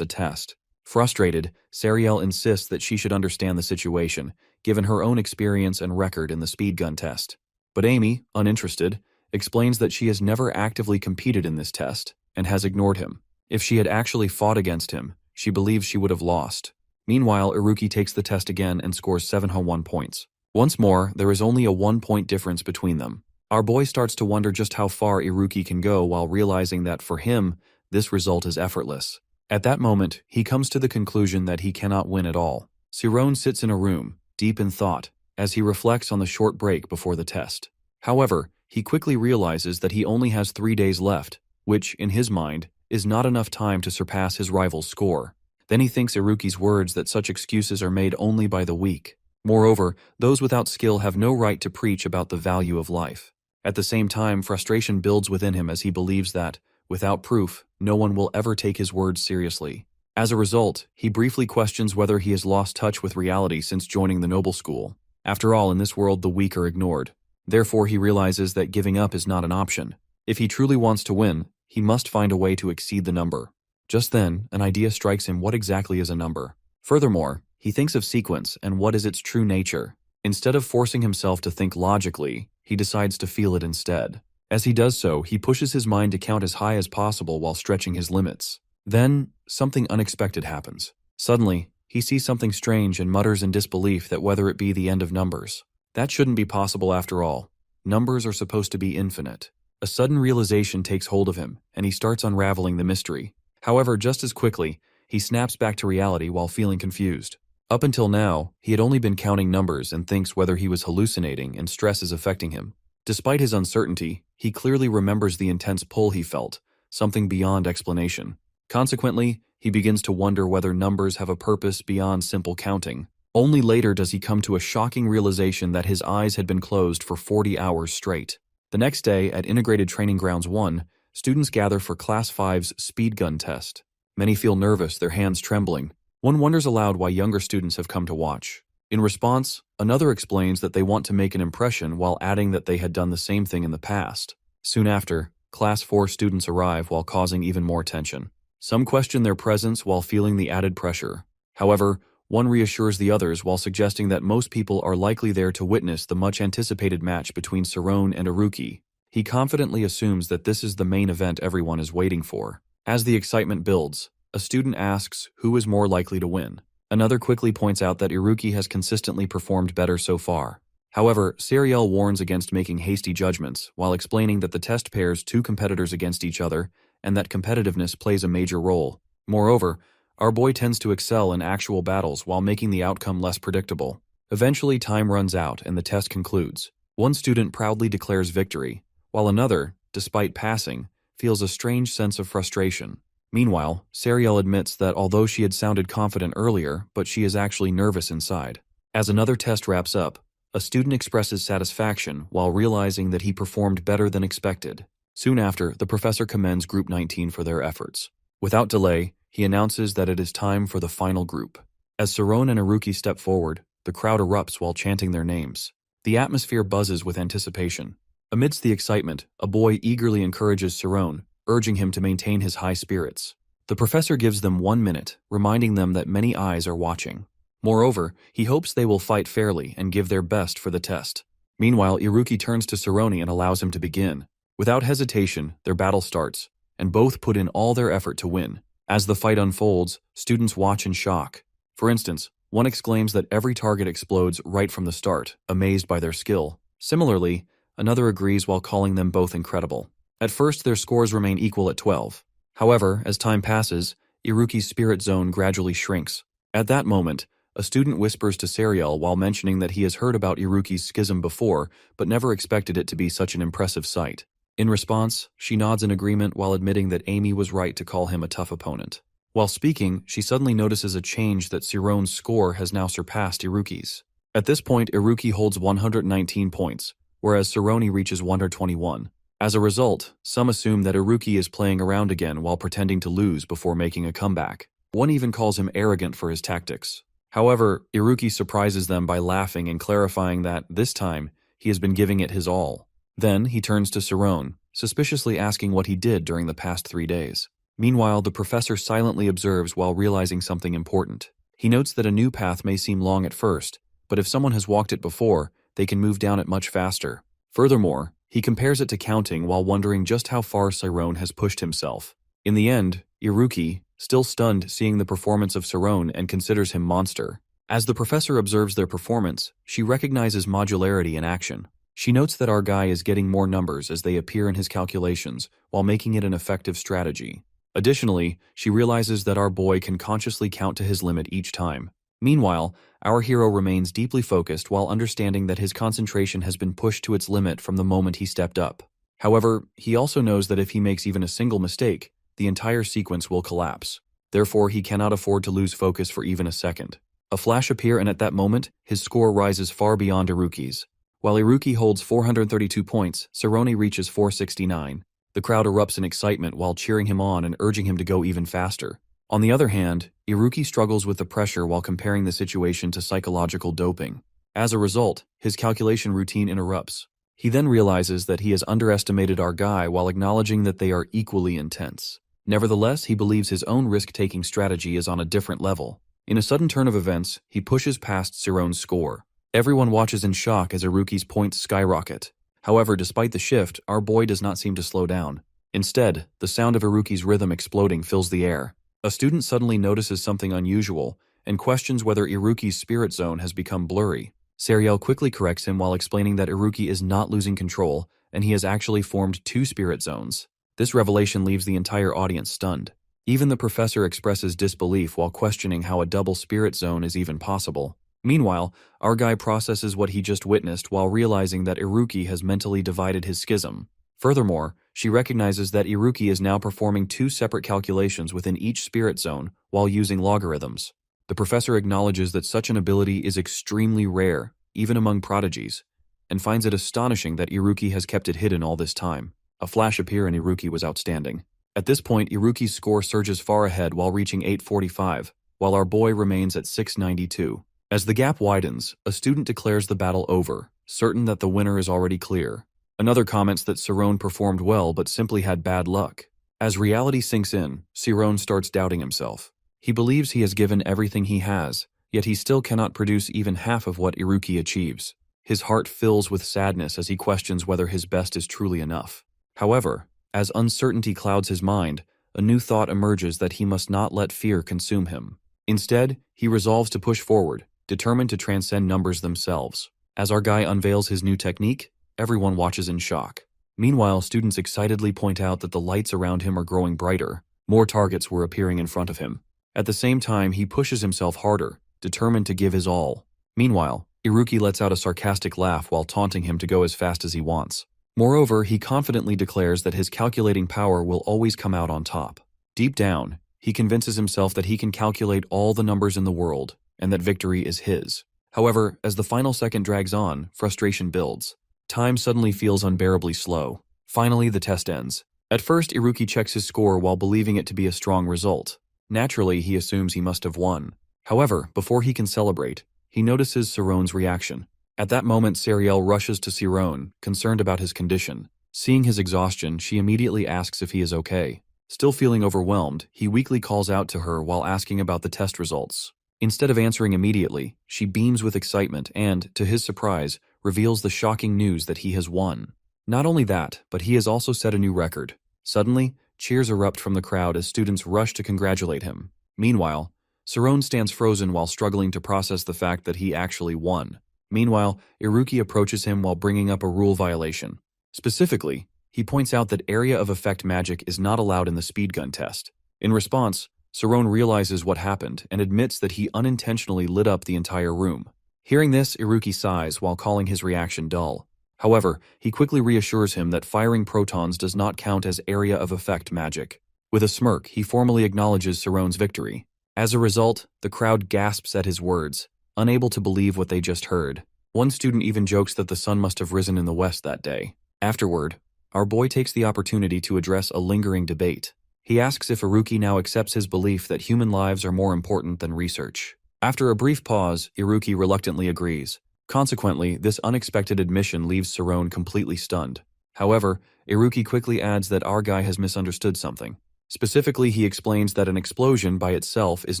a test. Frustrated, Sariel insists that she should understand the situation, given her own experience and record in the speed gun test. But Amy, uninterested, explains that she has never actively competed in this test and has ignored him. If she had actually fought against him, she believes she would have lost. Meanwhile, Iruki takes the test again and scores 701 points. Once more, there is only a 1-point difference between them. Our boy starts to wonder just how far Iruki can go while realizing that for him, this result is effortless. At that moment, he comes to the conclusion that he cannot win at all. Sarone sits in a room, deep in thought, as he reflects on the short break before the test. However, he quickly realizes that he only has 3 days left, which, in his mind, is not enough time to surpass his rival's score. Then he thinks Iruki's words that such excuses are made only by the weak. Moreover, those without skill have no right to preach about the value of life. At the same time, frustration builds within him as he believes that, without proof, no one will ever take his words seriously. As a result, he briefly questions whether he has lost touch with reality since joining the noble school. After all, in this world, the weak are ignored. Therefore, he realizes that giving up is not an option. If he truly wants to win, he must find a way to exceed the number. Just then, an idea strikes him: what exactly is a number? Furthermore, he thinks of sequence and what is its true nature. Instead of forcing himself to think logically, he decides to feel it instead. As he does so, he pushes his mind to count as high as possible while stretching his limits. Then, something unexpected happens. Suddenly, he sees something strange and mutters in disbelief that whether it be the end of numbers. That shouldn't be possible after all. Numbers are supposed to be infinite. A sudden realization takes hold of him, and he starts unraveling the mystery. However, just as quickly, he snaps back to reality while feeling confused. Up until now, he had only been counting numbers and thinks whether he was hallucinating and stress is affecting him. Despite his uncertainty, he clearly remembers the intense pull he felt, something beyond explanation. Consequently, he begins to wonder whether numbers have a purpose beyond simple counting. Only later does he come to a shocking realization that his eyes had been closed for 40 hours straight. The next day, at Integrated Training Grounds 1, students gather for Class 5's speed gun test. Many feel nervous, their hands trembling. One wonders aloud why younger students have come to watch. In response, another explains that they want to make an impression while adding that they had done the same thing in the past. Soon after, Class 4 students arrive while causing even more tension. Some question their presence while feeling the added pressure. However, one reassures the others while suggesting that most people are likely there to witness the much-anticipated match between Sarone and Iruki. He confidently assumes that this is the main event everyone is waiting for. As the excitement builds, a student asks who is more likely to win. Another quickly points out that Iruki has consistently performed better so far. However, Sariel warns against making hasty judgments while explaining that the test pairs two competitors against each other and that competitiveness plays a major role. Moreover, our boy tends to excel in actual battles while making the outcome less predictable. Eventually, time runs out and the test concludes. One student proudly declares victory, while another, despite passing, feels a strange sense of frustration. Meanwhile, Sariel admits that although she had sounded confident earlier, but she is actually nervous inside. As another test wraps up, a student expresses satisfaction while realizing that he performed better than expected. Soon after, the professor commends Group 19 for their efforts. Without delay, he announces that it is time for the final group. As Sarone and Iruki step forward, the crowd erupts while chanting their names. The atmosphere buzzes with anticipation. Amidst the excitement, a boy eagerly encourages Cerrone, urging him to maintain his high spirits. The professor gives them 1 minute, reminding them that many eyes are watching. Moreover, he hopes they will fight fairly and give their best for the test. Meanwhile, Iruki turns to Cerrone and allows him to begin. Without hesitation, their battle starts, and both put in all their effort to win. As the fight unfolds, students watch in shock. For instance, one exclaims that every target explodes right from the start, amazed by their skill. Similarly, another agrees while calling them both incredible. At first, their scores remain equal at 12. However, as time passes, Iruki's spirit zone gradually shrinks. At that moment, a student whispers to Serial while mentioning that he has heard about Iruki's schism before, but never expected it to be such an impressive sight. In response, she nods in agreement while admitting that Amy was right to call him a tough opponent. While speaking, she suddenly notices a change that Cerrone's score has now surpassed Iruki's. At this point, Iruki holds 119 points, whereas Cerrone reaches 121. As a result, some assume that Iruki is playing around again while pretending to lose before making a comeback. One even calls him arrogant for his tactics. However, Iruki surprises them by laughing and clarifying that, this time, he has been giving it his all. Then, he turns to Cerrone, suspiciously asking what he did during the past 3 days. Meanwhile, the professor silently observes while realizing something important. He notes that a new path may seem long at first, but if someone has walked it before, they can move down it much faster. Furthermore, he compares it to counting while wondering just how far Cerrone has pushed himself. In the end, Iruki, still stunned seeing the performance of Cerrone and considers him monster. As the professor observes their performance, she recognizes modularity in action. She notes that our guy is getting more numbers as they appear in his calculations, while making it an effective strategy. Additionally, she realizes that our boy can consciously count to his limit each time. Meanwhile, our hero remains deeply focused while understanding that his concentration has been pushed to its limit from the moment he stepped up. However, he also knows that if he makes even a single mistake, the entire sequence will collapse. Therefore, he cannot afford to lose focus for even a second. A flash appears and at that moment, his score rises far beyond Iruki's. While Iruki holds 432 points, Cerrone reaches 469. The crowd erupts in excitement while cheering him on and urging him to go even faster. On the other hand, Iruki struggles with the pressure while comparing the situation to psychological doping. As a result, his calculation routine interrupts. He then realizes that he has underestimated our guy while acknowledging that they are equally intense. Nevertheless, he believes his own risk-taking strategy is on a different level. In a sudden turn of events, he pushes past Cerrone's score. Everyone watches in shock as Iruki's points skyrocket. However, despite the shift, our boy does not seem to slow down. Instead, the sound of Iruki's rhythm exploding fills the air. A student suddenly notices something unusual and questions whether Iruki's spirit zone has become blurry. Serial quickly corrects him while explaining that Iruki is not losing control and he has actually formed 2 spirit zones. This revelation leaves the entire audience stunned. Even the professor expresses disbelief while questioning how a double spirit zone is even possible. Meanwhile, our guy processes what he just witnessed while realizing that Iruki has mentally divided his schism. Furthermore, she recognizes that Iruki is now performing 2 separate calculations within each spirit zone while using logarithms. The professor acknowledges that such an ability is extremely rare, even among prodigies, and finds it astonishing that Iruki has kept it hidden all this time. A flash appear and Iruki was outstanding. At this point, Iruki's score surges far ahead while reaching 845, while our boy remains at 692. As the gap widens, a student declares the battle over, certain that the winner is already clear. Another comments that Cerrone performed well but simply had bad luck. As reality sinks in, Cerrone starts doubting himself. He believes he has given everything he has, yet he still cannot produce even half of what Iruki achieves. His heart fills with sadness as he questions whether his best is truly enough. However, as uncertainty clouds his mind, a new thought emerges that he must not let fear consume him. Instead, he resolves to push forward, determined to transcend numbers themselves. As our guy unveils his new technique, everyone watches in shock. Meanwhile, students excitedly point out that the lights around him are growing brighter. More targets were appearing in front of him. At the same time, he pushes himself harder, determined to give his all. Meanwhile, Iruki lets out a sarcastic laugh while taunting him to go as fast as he wants. Moreover, he confidently declares that his calculating power will always come out on top. Deep down, he convinces himself that he can calculate all the numbers in the world, and that victory is his. However, as the final second drags on, frustration builds. Time suddenly feels unbearably slow. Finally, the test ends. At first, Iruki checks his score while believing it to be a strong result. Naturally, he assumes he must have won. However, before he can celebrate, he notices Saron's reaction. At that moment, Sariel rushes to Saron, concerned about his condition. Seeing his exhaustion, she immediately asks if he is okay. Still feeling overwhelmed, he weakly calls out to her while asking about the test results. Instead of answering immediately, she beams with excitement and, to his surprise, reveals the shocking news that he has won. Not only that, but he has also set a new record. Suddenly, cheers erupt from the crowd as students rush to congratulate him. Meanwhile, Saron stands frozen while struggling to process the fact that he actually won. Meanwhile, Iruki approaches him while bringing up a rule violation. Specifically, he points out that area of effect magic is not allowed in the speed gun test. In response, Saron realizes what happened and admits that he unintentionally lit up the entire room. Hearing this, Iruki sighs while calling his reaction dull. However, he quickly reassures him that firing protons does not count as area of effect magic. With a smirk, he formally acknowledges Saron's victory. As a result, the crowd gasps at his words, unable to believe what they just heard. One student even jokes that the sun must have risen in the west that day. Afterward, our boy takes the opportunity to address a lingering debate. He asks if Iruki now accepts his belief that human lives are more important than research. After a brief pause, Iruki reluctantly agrees. Consequently, this unexpected admission leaves Saron completely stunned. However, Iruki quickly adds that our guy has misunderstood something. Specifically, he explains that an explosion by itself is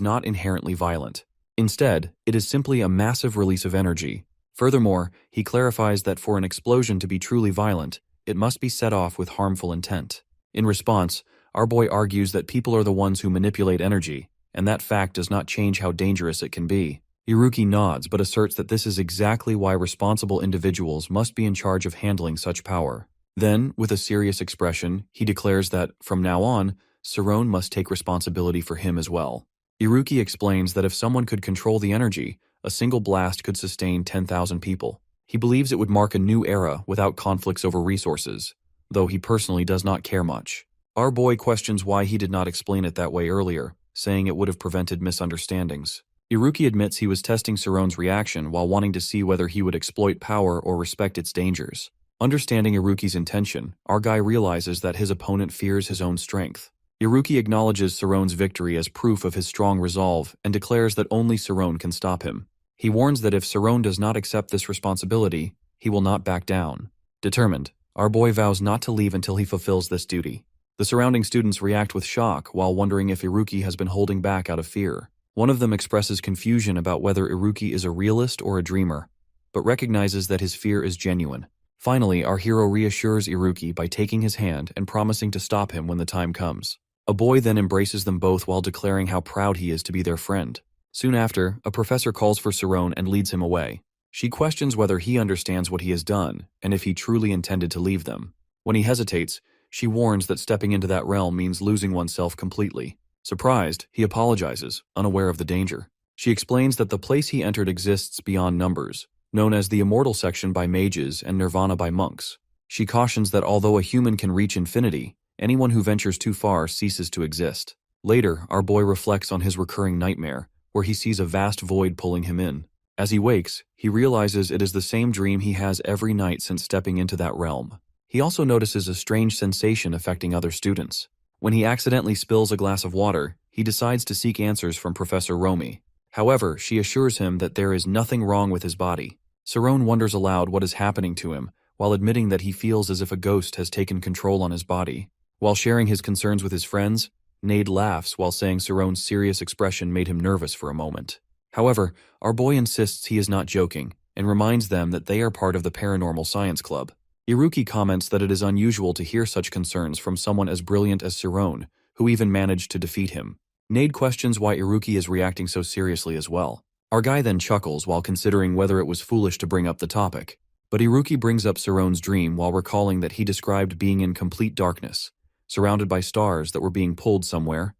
not inherently violent. Instead, it is simply a massive release of energy. Furthermore, he clarifies that for an explosion to be truly violent, it must be set off with harmful intent. In response, our boy argues that people are the ones who manipulate energy, and that fact does not change how dangerous it can be. Iruki nods but asserts that this is exactly why responsible individuals must be in charge of handling such power. Then, with a serious expression, he declares that, from now on, Saron must take responsibility for him as well. Iruki explains that if someone could control the energy, a single blast could sustain 10,000 people. He believes it would mark a new era without conflicts over resources, though he personally does not care much. Our boy questions why he did not explain it that way earlier, saying it would have prevented misunderstandings. Iruki admits he was testing Saron's reaction while wanting to see whether he would exploit power or respect its dangers. Understanding Iruki's intention, our guy realizes that his opponent fears his own strength. Iruki acknowledges Saron's victory as proof of his strong resolve and declares that only Saron can stop him. He warns that if Saron does not accept this responsibility, he will not back down. Determined, our boy vows not to leave until he fulfills this duty. The surrounding students react with shock while wondering if Iruki has been holding back out of fear. One of them expresses confusion about whether Iruki is a realist or a dreamer, but recognizes that his fear is genuine. Finally, our hero reassures Iruki by taking his hand and promising to stop him when the time comes. A boy then embraces them both while declaring how proud he is to be their friend. Soon after, a professor calls for Saron and leads him away. She questions whether he understands what he has done and if he truly intended to leave them. When he hesitates, she warns that stepping into that realm means losing oneself completely. Surprised, he apologizes, unaware of the danger. She explains that the place he entered exists beyond numbers, known as the Immortal Section by mages and Nirvana by monks. She cautions that although a human can reach infinity, anyone who ventures too far ceases to exist. Later, our boy reflects on his recurring nightmare, where he sees a vast void pulling him in. As he wakes, he realizes it is the same dream he has every night since stepping into that realm. He also notices a strange sensation affecting other students. When he accidentally spills a glass of water, he decides to seek answers from Professor Romy. However, she assures him that there is nothing wrong with his body. Saron wonders aloud what is happening to him, while admitting that he feels as if a ghost has taken control on his body. While sharing his concerns with his friends, Nade laughs while saying Saron's serious expression made him nervous for a moment. However, our boy insists he is not joking, and reminds them that they are part of the Paranormal Science Club. Iruki comments that it is unusual to hear such concerns from someone as brilliant as Saron, who even managed to defeat him. Nade questions why Iruki is reacting so seriously as well. Our guy then chuckles while considering whether it was foolish to bring up the topic. But Iruki brings up Saron's dream while recalling that he described being in complete darkness, surrounded by stars that were being pulled somewhere,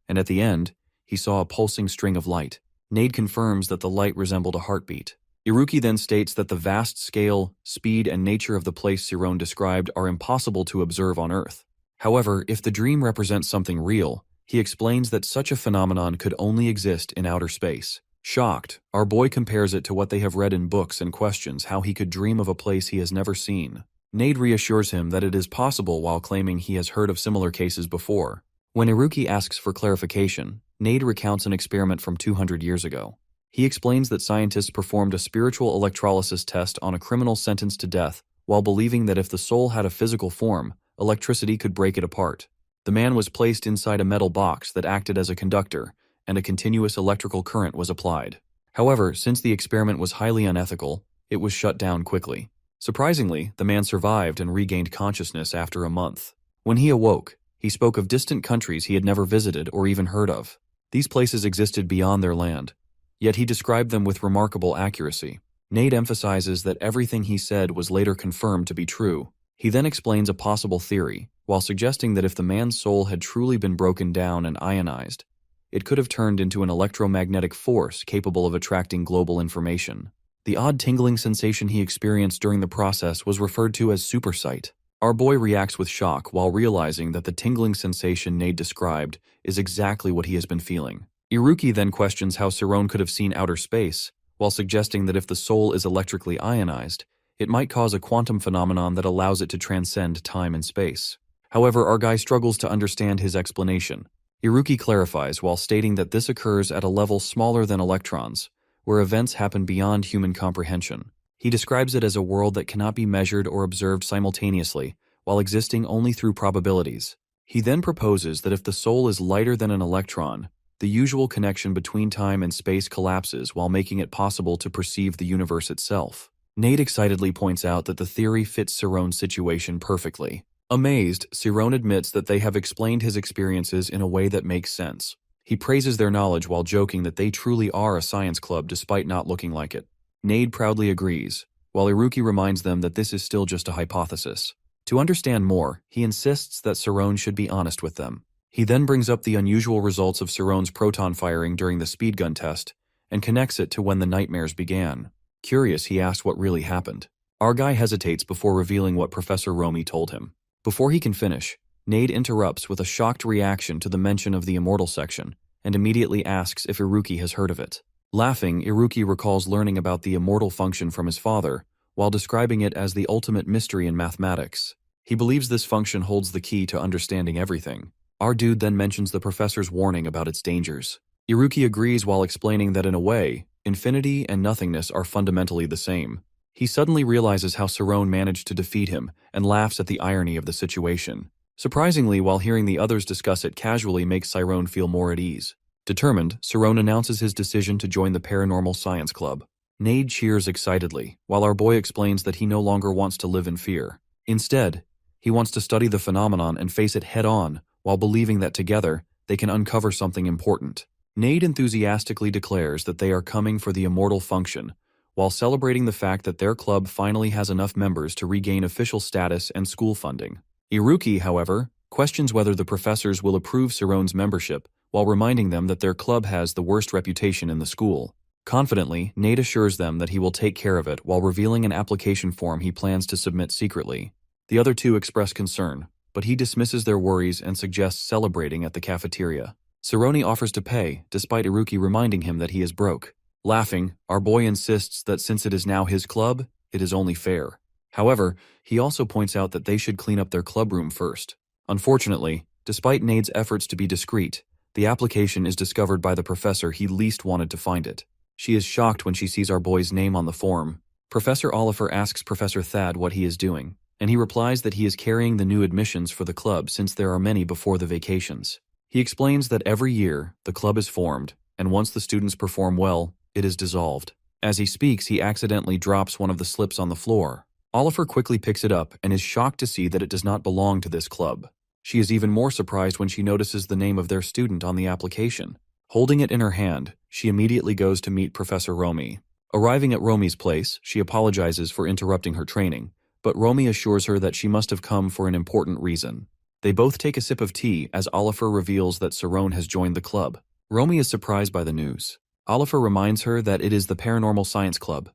and at the end, he saw a pulsing string of light. Nade confirms that the light resembled a heartbeat. Iruki then states that the vast scale, speed, and nature of the place Saron described are impossible to observe on Earth. However, if the dream represents something real, he explains that such a phenomenon could only exist in outer space. Shocked, our boy compares it to what they have read in books and questions how he could dream of a place he has never seen. Nade reassures him that it is possible while claiming he has heard of similar cases before. When Iruki asks for clarification, Nade recounts an experiment from 200 years ago. He explains that scientists performed a spiritual electrolysis test on a criminal sentenced to death while believing that if the soul had a physical form, electricity could break it apart. The man was placed inside a metal box that acted as a conductor, and a continuous electrical current was applied. However, since the experiment was highly unethical, it was shut down quickly. Surprisingly, the man survived and regained consciousness after a month. When he awoke, he spoke of distant countries he had never visited or even heard of. These places existed beyond their land, yet he described them with remarkable accuracy. Nade emphasizes that everything he said was later confirmed to be true. He then explains a possible theory, while suggesting that if the man's soul had truly been broken down and ionized, it could have turned into an electromagnetic force capable of attracting global information. The odd tingling sensation he experienced during the process was referred to as supersight. Our boy reacts with shock while realizing that the tingling sensation Nade described is exactly what he has been feeling. Iruki then questions how Saron could have seen outer space, while suggesting that if the soul is electrically ionized, it might cause a quantum phenomenon that allows it to transcend time and space. However, our guy struggles to understand his explanation. Iruki clarifies while stating that this occurs at a level smaller than electrons, where events happen beyond human comprehension. He describes it as a world that cannot be measured or observed simultaneously, while existing only through probabilities. He then proposes that if the soul is lighter than an electron, the usual connection between time and space collapses while making it possible to perceive the universe itself. Nade excitedly points out that the theory fits Saron's situation perfectly. Amazed, Saron admits that they have explained his experiences in a way that makes sense. He praises their knowledge while joking that they truly are a science club despite not looking like it. Nade proudly agrees, while Iruki reminds them that this is still just a hypothesis. To understand more, he insists that Saron should be honest with them. He then brings up the unusual results of Saron's proton firing during the speedgun test, and connects it to when the nightmares began. Curious, he asks what really happened. Our guy hesitates before revealing what Professor Romy told him. Before he can finish, Nade interrupts with a shocked reaction to the mention of the immortal section, and immediately asks if Iruki has heard of it. Laughing, Iruki recalls learning about the immortal function from his father, while describing it as the ultimate mystery in mathematics. He believes this function holds the key to understanding everything. Our dude then mentions the professor's warning about its dangers. Iruki agrees while explaining that in a way, infinity and nothingness are fundamentally the same. He suddenly realizes how Saron managed to defeat him and laughs at the irony of the situation. Surprisingly, while hearing the others discuss it casually makes Saron feel more at ease. Determined, Saron announces his decision to join the Paranormal Science Club. Nade cheers excitedly, while our boy explains that he no longer wants to live in fear. Instead, he wants to study the phenomenon and face it head-on, while believing that together, they can uncover something important. Nade enthusiastically declares that they are coming for the immortal function, while celebrating the fact that their club finally has enough members to regain official status and school funding. Iruki, however, questions whether the professors will approve Saron's membership, while reminding them that their club has the worst reputation in the school. Confidently, Nade assures them that he will take care of it while revealing an application form he plans to submit secretly. The other two express concern, but he dismisses their worries and suggests celebrating at the cafeteria. Saroni offers to pay, despite Iruki reminding him that he is broke. Laughing, our boy insists that since it is now his club, it is only fair. However, he also points out that they should clean up their club room first. Unfortunately, despite Nade's efforts to be discreet, the application is discovered by the professor he least wanted to find it. She is shocked when she sees our boy's name on the form. Professor Oliver asks Professor Thad what he is doing, and he replies that he is carrying the new admissions for the club since there are many before the vacations. He explains that every year, the club is formed, and once the students perform well, it is dissolved. As he speaks, he accidentally drops one of the slips on the floor. Oliver quickly picks it up and is shocked to see that it does not belong to this club. She is even more surprised when she notices the name of their student on the application. Holding it in her hand, she immediately goes to meet Professor Romy. Arriving at Romy's place, she apologizes for interrupting her training, but Romy assures her that she must have come for an important reason. They both take a sip of tea as Oliver reveals that Saron has joined the club. Romy is surprised by the news. Oliver reminds her that it is the Paranormal Science Club,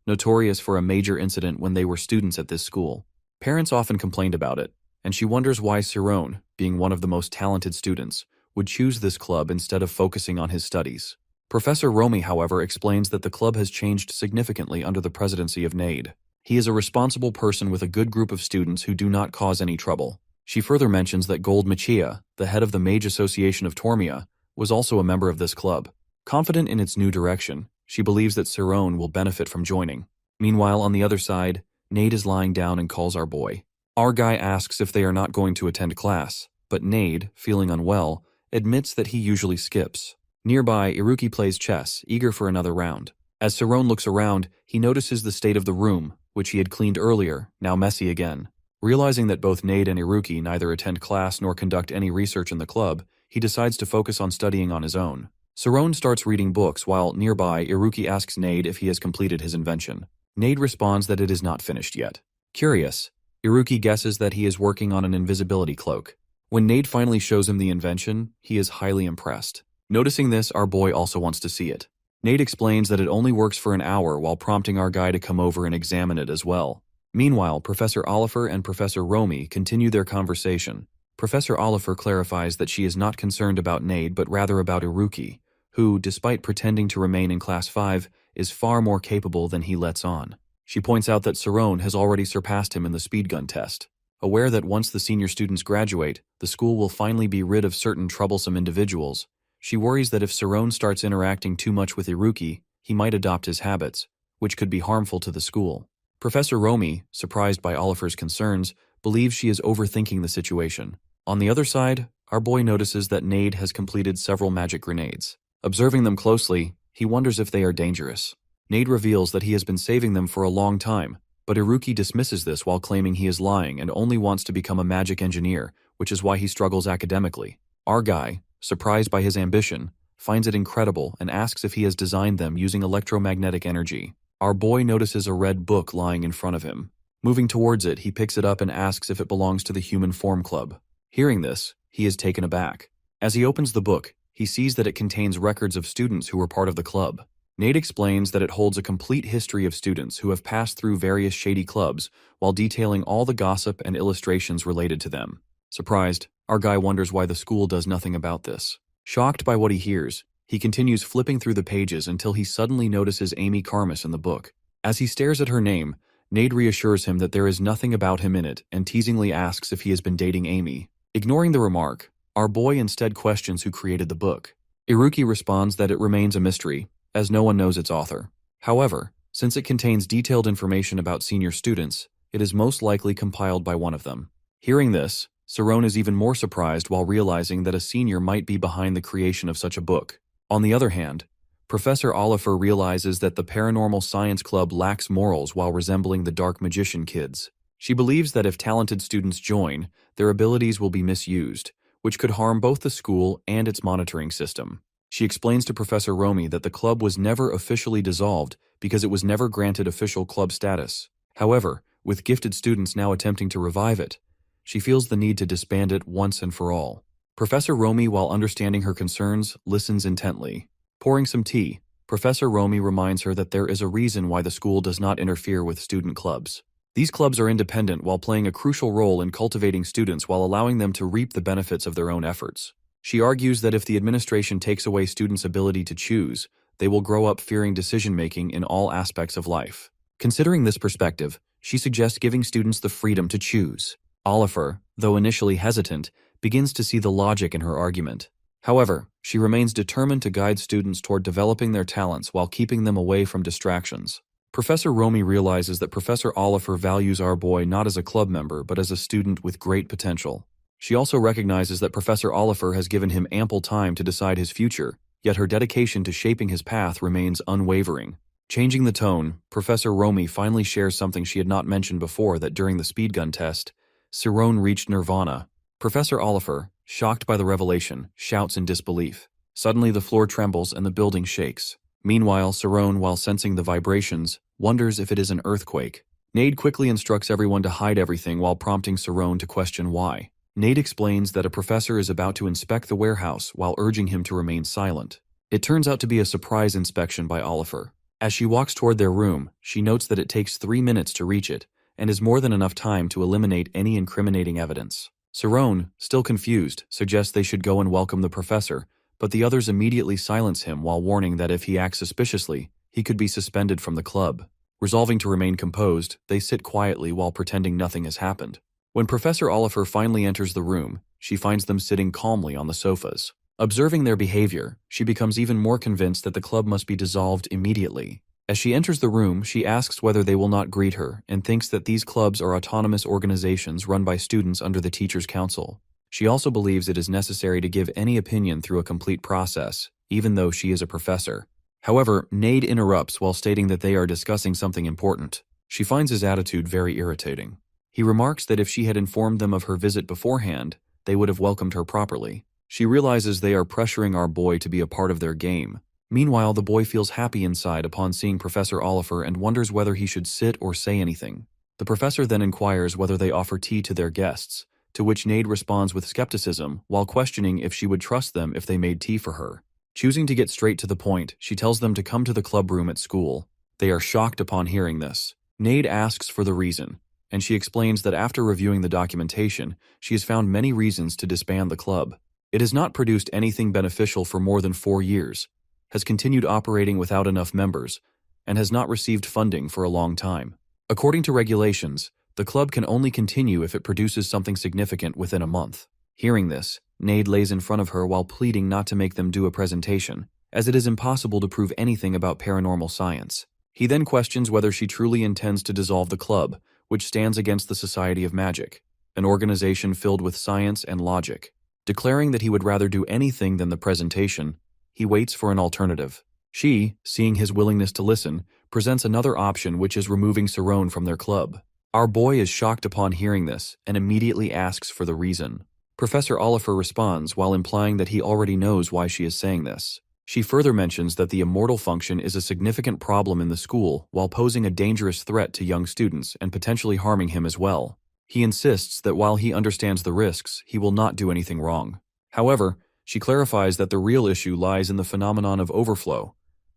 notorious for a major incident when they were students at this school. Parents often complained about it, and she wonders why Saron, being one of the most talented students, would choose this club instead of focusing on his studies. Professor Romy, however, explains that the club has changed significantly under the presidency of Nade. He is a responsible person with a good group of students who do not cause any trouble. She further mentions that Gold Machia, the head of the Mage Association of Tormia, was also a member of this club. Confident in its new direction, She believes that Cerrone will benefit from joining. Meanwhile, on the other side, Nade is lying down and calls our boy. Our guy asks if they are not going to attend class, but Nade, feeling unwell, admits that he usually skips. Nearby, Iruki plays chess, eager for another round. As Cerrone looks around, he notices the state of the room, which he had cleaned earlier, now messy again. Realizing that both Nade and Iruki neither attend class nor conduct any research in the club, he decides to focus on studying on his own. Cerrone starts reading books while, nearby, Iruki asks Nade if he has completed his invention. Nade responds that it is not finished yet. Curious, Iruki guesses that he is working on an invisibility cloak. When Nade finally shows him the invention, he is highly impressed. Noticing this, our boy also wants to see it. Nade explains that it only works for an hour while prompting our guy to come over and examine it as well. Meanwhile, Professor Oliver and Professor Romy continue their conversation. Professor Oliver clarifies that she is not concerned about Nade but rather about Iruki, who, despite pretending to remain in Class 5, is far more capable than he lets on. She points out that Cerrone has already surpassed him in the speed gun test. Aware that once the senior students graduate, the school will finally be rid of certain troublesome individuals, she worries that if Cerrone starts interacting too much with Iruki, he might adopt his habits, which could be harmful to the school. Professor Romy, surprised by Oliver's concerns, believes she is overthinking the situation. On the other side, our boy notices that Nade has completed several magic grenades. Observing them closely, he wonders if they are dangerous. Nade reveals that he has been saving them for a long time, but Iruki dismisses this while claiming he is lying and only wants to become a magic engineer, which is why he struggles academically. Our guy, surprised by his ambition, finds it incredible and asks if he has designed them using electromagnetic energy. Our boy notices a red book lying in front of him. Moving towards it, he picks it up and asks if it belongs to the Human Form Club. Hearing this, he is taken aback. As he opens the book, he sees that it contains records of students who were part of the club. Nade explains that it holds a complete history of students who have passed through various shady clubs while detailing all the gossip and illustrations related to them. Surprised, our guy wonders why the school does nothing about this. Shocked by what he hears, he continues flipping through the pages until he suddenly notices Amy Carmus in the book. As he stares at her name, Nade reassures him that there is nothing about him in it and teasingly asks if he has been dating Amy. Ignoring the remark, our boy instead questions who created the book. Iruki responds that it remains a mystery, as no one knows its author. However, since it contains detailed information about senior students, it is most likely compiled by one of them. Hearing this, Cerrone is even more surprised while realizing that a senior might be behind the creation of such a book. On the other hand, Professor Oliver realizes that the Paranormal Science Club lacks morals while resembling the Dark Magician kids. She believes that if talented students join, their abilities will be misused, which could harm both the school and its monitoring system. She explains to Professor Romy that the club was never officially dissolved because it was never granted official club status. However, with gifted students now attempting to revive it, she feels the need to disband it once and for all. Professor Romy, while understanding her concerns, listens intently. Pouring some tea, Professor Romy reminds her that there is a reason why the school does not interfere with student clubs. These clubs are independent while playing a crucial role in cultivating students while allowing them to reap the benefits of their own efforts. She argues that if the administration takes away students' ability to choose, they will grow up fearing decision-making in all aspects of life. Considering this perspective, she suggests giving students the freedom to choose. Oliver, though initially hesitant, begins to see the logic in her argument. However, she remains determined to guide students toward developing their talents while keeping them away from distractions. Professor Romy realizes that Professor Oliver values our boy not as a club member but as a student with great potential. She also recognizes that Professor Oliver has given him ample time to decide his future, yet her dedication to shaping his path remains unwavering. Changing the tone, Professor Romy finally shares something she had not mentioned before, that during the speed gun test, Cerrone reached nirvana. Professor Oliver, shocked by the revelation, shouts in disbelief. Suddenly the floor trembles and the building shakes. Meanwhile, Cerrone, while sensing the vibrations, wonders if it is an earthquake. Nade quickly instructs everyone to hide everything while prompting Cerrone to question why. Nade explains that a professor is about to inspect the warehouse while urging him to remain silent. It turns out to be a surprise inspection by Oliver. As she walks toward their room, she notes that it takes 3 minutes to reach it, and is more than enough time to eliminate any incriminating evidence. Cerrone, still confused, suggests they should go and welcome the professor, but the others immediately silence him while warning that if he acts suspiciously, he could be suspended from the club. Resolving to remain composed, they sit quietly while pretending nothing has happened. When Professor Oliver finally enters the room, she finds them sitting calmly on the sofas. Observing their behavior, she becomes even more convinced that the club must be dissolved immediately. As she enters the room, she asks whether they will not greet her and thinks that these clubs are autonomous organizations run by students under the teacher's council. She also believes it is necessary to give any opinion through a complete process, even though she is a professor. However, Nade interrupts while stating that they are discussing something important. She finds his attitude very irritating. He remarks that if she had informed them of her visit beforehand, they would have welcomed her properly. She realizes they are pressuring our boy to be a part of their game. Meanwhile, the boy feels happy inside upon seeing Professor Oliver and wonders whether he should sit or say anything. The professor then inquires whether they offer tea to their guests, to which Nade responds with skepticism while questioning if she would trust them if they made tea for her. Choosing to get straight to the point, she tells them to come to the club room at school. They are shocked upon hearing this. Nade asks for the reason, and she explains that after reviewing the documentation, she has found many reasons to disband the club. It has not produced anything beneficial for more than 4 years, has continued operating without enough members, and has not received funding for a long time. According to regulations, the club can only continue if it produces something significant within a month. Hearing this, Nade lays in front of her while pleading not to make them do a presentation, as it is impossible to prove anything about paranormal science. He then questions whether she truly intends to dissolve the club, which stands against the Society of Magic, an organization filled with science and logic. Declaring that he would rather do anything than the presentation, he waits for an alternative. She, seeing his willingness to listen, presents another option, which is removing Sarone from their club. Our boy is shocked upon hearing this and immediately asks for the reason. Professor Oliver responds while implying that he already knows why she is saying this. She further mentions that the immortal function is a significant problem in the school while posing a dangerous threat to young students and potentially harming him as well. He insists that while he understands the risks, he will not do anything wrong. However, she clarifies that the real issue lies in the phenomenon of overflow,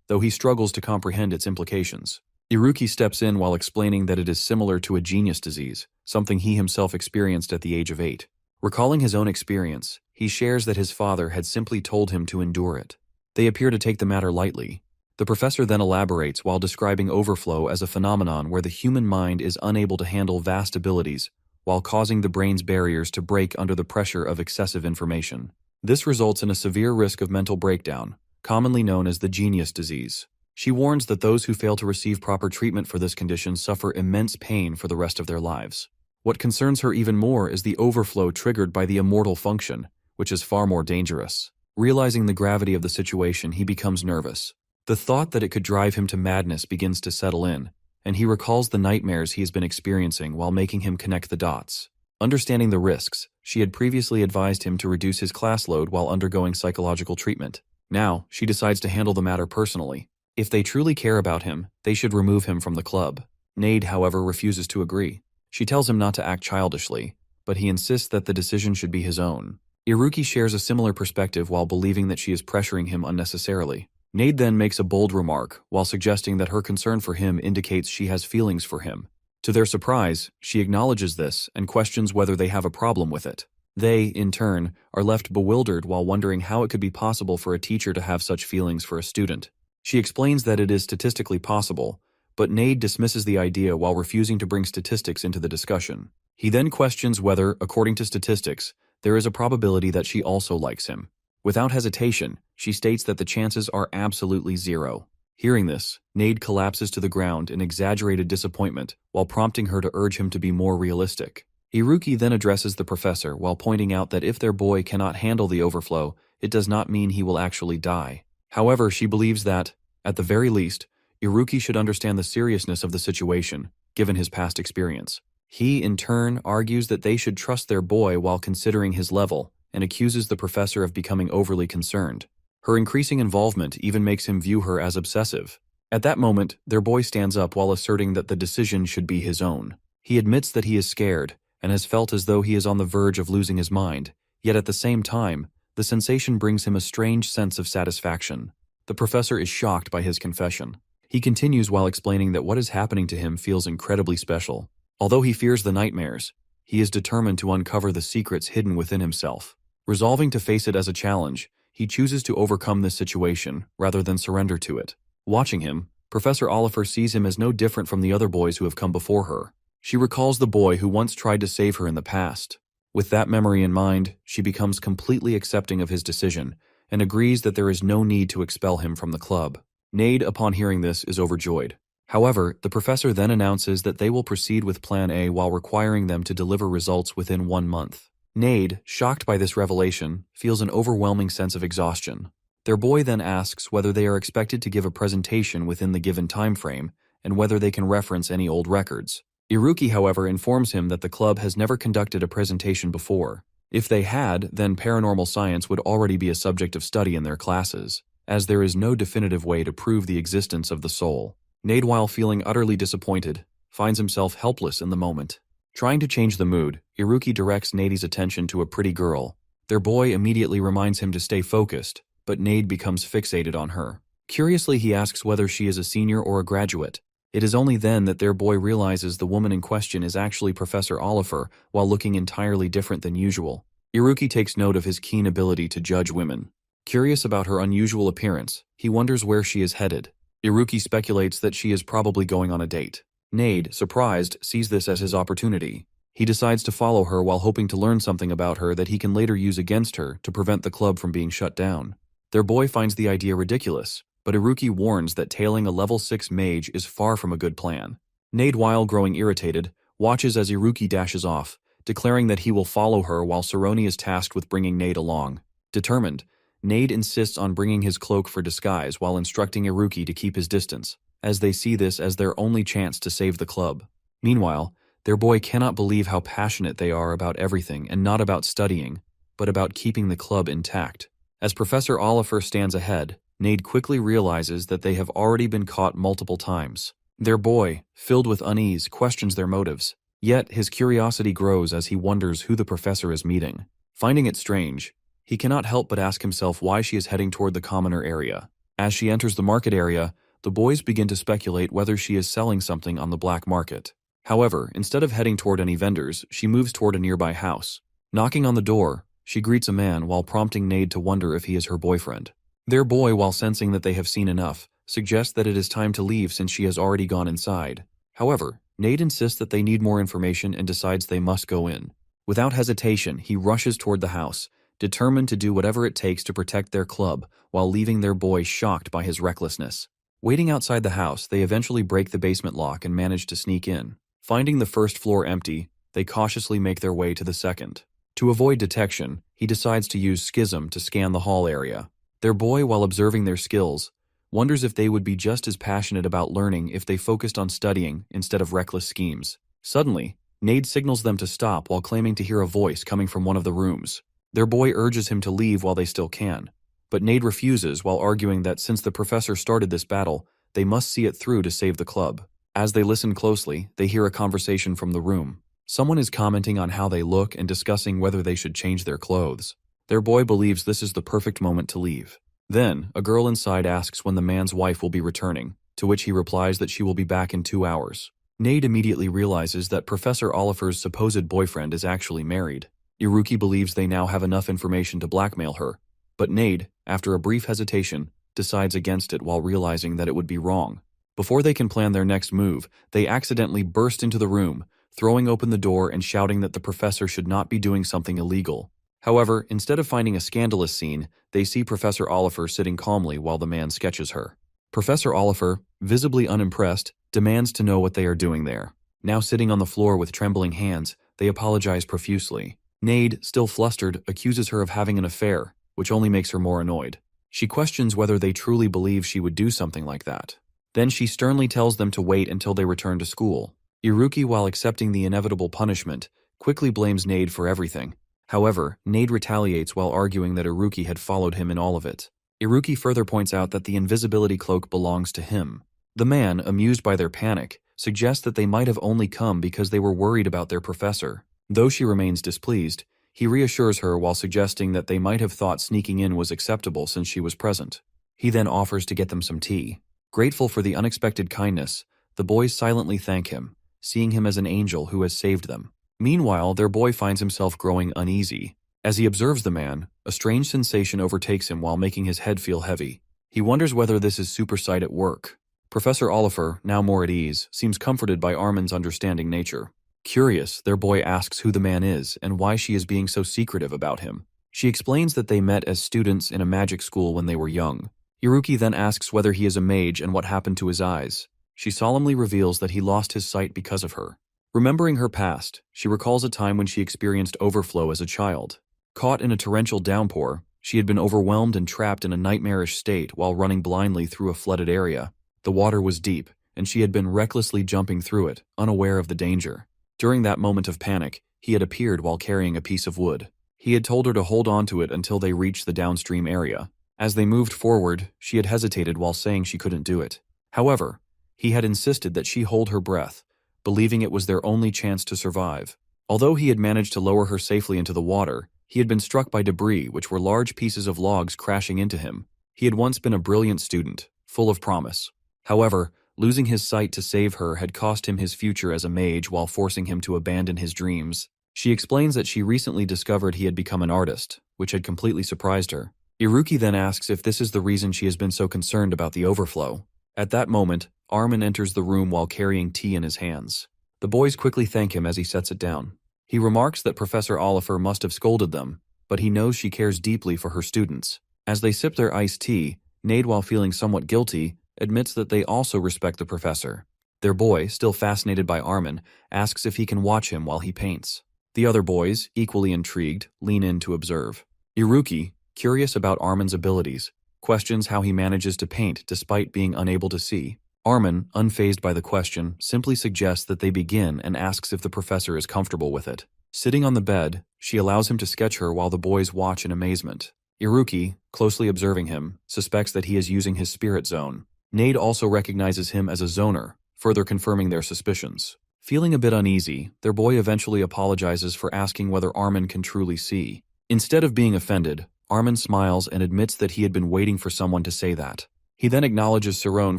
though he struggles to comprehend its implications. Iruki steps in while explaining that it is similar to a genius disease, something he himself experienced at the age of 8. Recalling his own experience, he shares that his father had simply told him to endure it. They appear to take the matter lightly. The professor then elaborates while describing overflow as a phenomenon where the human mind is unable to handle vast abilities, while causing the brain's barriers to break under the pressure of excessive information. This results in a severe risk of mental breakdown, commonly known as the genius disease. She warns that those who fail to receive proper treatment for this condition suffer immense pain for the rest of their lives. What concerns her even more is the overflow triggered by the immortal function, which is far more dangerous. Realizing the gravity of the situation, he becomes nervous. The thought that it could drive him to madness begins to settle in, and he recalls the nightmares he has been experiencing while making him connect the dots. Understanding the risks, she had previously advised him to reduce his class load while undergoing psychological treatment. Now, she decides to handle the matter personally. If they truly care about him, they should remove him from the club. Nade, however, refuses to agree. She tells him not to act childishly, but he insists that the decision should be his own. Iruki shares a similar perspective while believing that she is pressuring him unnecessarily. Nade then makes a bold remark while suggesting that her concern for him indicates she has feelings for him. To their surprise, she acknowledges this and questions whether they have a problem with it. They, in turn, are left bewildered while wondering how it could be possible for a teacher to have such feelings for a student. She explains that it is statistically possible, but Nade dismisses the idea while refusing to bring statistics into the discussion. He then questions whether, according to statistics, there is a probability that she also likes him. Without hesitation, she states that the chances are absolutely 0. Hearing this, Nade collapses to the ground in exaggerated disappointment while prompting her to urge him to be more realistic. Iruki then addresses the professor while pointing out that if their boy cannot handle the overflow, it does not mean he will actually die. However, she believes that, at the very least, Iruki should understand the seriousness of the situation, given his past experience. He, in turn, argues that they should trust their boy while considering his level, and accuses the professor of becoming overly concerned. Her increasing involvement even makes him view her as obsessive. At that moment, their boy stands up while asserting that the decision should be his own. He admits that he is scared, and has felt as though he is on the verge of losing his mind, yet at the same time, the sensation brings him a strange sense of satisfaction. The professor is shocked by his confession. He continues while explaining that what is happening to him feels incredibly special. Although he fears the nightmares, he is determined to uncover the secrets hidden within himself. Resolving to face it as a challenge, he chooses to overcome this situation rather than surrender to it. Watching him, Professor Oliver sees him as no different from the other boys who have come before her. She recalls the boy who once tried to save her in the past. With that memory in mind, she becomes completely accepting of his decision and agrees that there is no need to expel him from the club. Nade, upon hearing this, is overjoyed. However, the professor then announces that they will proceed with Plan A while requiring them to deliver results within 1 month. Nade, shocked by this revelation, feels an overwhelming sense of exhaustion. Their boy then asks whether they are expected to give a presentation within the given time frame and whether they can reference any old records. Iruki, however, informs him that the club has never conducted a presentation before. If they had, then paranormal science would already be a subject of study in their classes, as there is no definitive way to prove the existence of the soul. Nade, while feeling utterly disappointed, finds himself helpless in the moment. Trying to change the mood, Iruki directs Nade's attention to a pretty girl. Their boy immediately reminds him to stay focused, but Nade becomes fixated on her. Curiously, he asks whether she is a senior or a graduate. It is only then that their boy realizes the woman in question is actually Professor Oliver, while looking entirely different than usual. Iruki takes note of his keen ability to judge women. Curious about her unusual appearance, he wonders where she is headed. Iruki speculates that she is probably going on a date. Nade, surprised, sees this as his opportunity. He decides to follow her while hoping to learn something about her that he can later use against her to prevent the club from being shut down. Their boy finds the idea ridiculous, but Iruki warns that tailing a level 6 mage is far from a good plan. Nade, while growing irritated, watches as Iruki dashes off, declaring that he will follow her while Saroni is tasked with bringing Nade along. Determined, Nade insists on bringing his cloak for disguise while instructing Iruki to keep his distance, as they see this as their only chance to save the club. Meanwhile, their boy cannot believe how passionate they are about everything and not about studying, but about keeping the club intact. As Professor Oliver stands ahead, Nade quickly realizes that they have already been caught multiple times. Their boy, filled with unease, questions their motives. Yet his curiosity grows as he wonders who the professor is meeting. Finding it strange, he cannot help but ask himself why she is heading toward the commoner area. As she enters the market area, the boys begin to speculate whether she is selling something on the black market. However, instead of heading toward any vendors, she moves toward a nearby house. Knocking on the door, she greets a man while prompting Nade to wonder if he is her boyfriend. Their boy, while sensing that they have seen enough, suggests that it is time to leave since she has already gone inside. However, Nade insists that they need more information and decides they must go in. Without hesitation, he rushes toward the house, determined to do whatever it takes to protect their club while leaving their boy shocked by his recklessness. Waiting outside the house, they eventually break the basement lock and manage to sneak in. Finding the first floor empty, they cautiously make their way to the second. To avoid detection, he decides to use Schism to scan the hall area. Their boy, while observing their skills, wonders if they would be just as passionate about learning if they focused on studying instead of reckless schemes. Suddenly, Nade signals them to stop while claiming to hear a voice coming from one of the rooms. Their boy urges him to leave while they still can, but Nade refuses while arguing that since the professor started this battle, they must see it through to save the club. As they listen closely, they hear a conversation from the room. Someone is commenting on how they look and discussing whether they should change their clothes. Their boy believes this is the perfect moment to leave. Then, a girl inside asks when the man's wife will be returning, to which he replies that she will be back in 2 hours. Nade immediately realizes that Professor Oliver's supposed boyfriend is actually married. Iruki believes they now have enough information to blackmail her, but Nade, after a brief hesitation, decides against it while realizing that it would be wrong. Before they can plan their next move, they accidentally burst into the room, throwing open the door and shouting that the professor should not be doing something illegal. However, instead of finding a scandalous scene, they see Professor Oliver sitting calmly while the man sketches her. Professor Oliver, visibly unimpressed, demands to know what they are doing there. Now sitting on the floor with trembling hands, they apologize profusely. Nade, still flustered, accuses her of having an affair, which only makes her more annoyed. She questions whether they truly believe she would do something like that. Then she sternly tells them to wait until they return to school. Iruki, while accepting the inevitable punishment, quickly blames Nade for everything. However, Nade retaliates while arguing that Iruki had followed him in all of it. Iruki further points out that the invisibility cloak belongs to him. The man, amused by their panic, suggests that they might have only come because they were worried about their professor. Though she remains displeased, he reassures her while suggesting that they might have thought sneaking in was acceptable since she was present. He then offers to get them some tea. Grateful for the unexpected kindness, the boys silently thank him, seeing him as an angel who has saved them. Meanwhile, their boy finds himself growing uneasy. As he observes the man, a strange sensation overtakes him while making his head feel heavy. He wonders whether this is supersight at work. Professor Oliver, now more at ease, seems comforted by Armin's understanding nature. Curious, their boy asks who the man is and why she is being so secretive about him. She explains that they met as students in a magic school when they were young. Iruki then asks whether he is a mage and what happened to his eyes. She solemnly reveals that he lost his sight because of her. Remembering her past, she recalls a time when she experienced overflow as a child. Caught in a torrential downpour, she had been overwhelmed and trapped in a nightmarish state while running blindly through a flooded area. The water was deep, and she had been recklessly jumping through it, unaware of the danger. During that moment of panic, he had appeared while carrying a piece of wood. He had told her to hold on to it until they reached the downstream area. As they moved forward, she had hesitated while saying she couldn't do it. However, he had insisted that she hold her breath, believing it was their only chance to survive. Although he had managed to lower her safely into the water, he had been struck by debris, which were large pieces of logs crashing into him. He had once been a brilliant student, full of promise. However, losing his sight to save her had cost him his future as a mage while forcing him to abandon his dreams. She explains that she recently discovered he had become an artist, which had completely surprised her. Iruki then asks if this is the reason she has been so concerned about the overflow. At that moment, Armin enters the room while carrying tea in his hands. The boys quickly thank him as he sets it down. He remarks that Professor Oliver must have scolded them, but he knows she cares deeply for her students. As they sip their iced tea, Nade, while feeling somewhat guilty, admits that they also respect the professor. Their boy, still fascinated by Armin, asks if he can watch him while he paints. The other boys, equally intrigued, lean in to observe. Iruki, curious about Armin's abilities, questions how he manages to paint despite being unable to see. Armin, unfazed by the question, simply suggests that they begin and asks if the professor is comfortable with it. Sitting on the bed, she allows him to sketch her while the boys watch in amazement. Iruki, closely observing him, suspects that he is using his spirit zone. Nade also recognizes him as a zoner, further confirming their suspicions. Feeling a bit uneasy, their boy eventually apologizes for asking whether Armin can truly see. Instead of being offended, Armin smiles and admits that he had been waiting for someone to say that. He then acknowledges Saron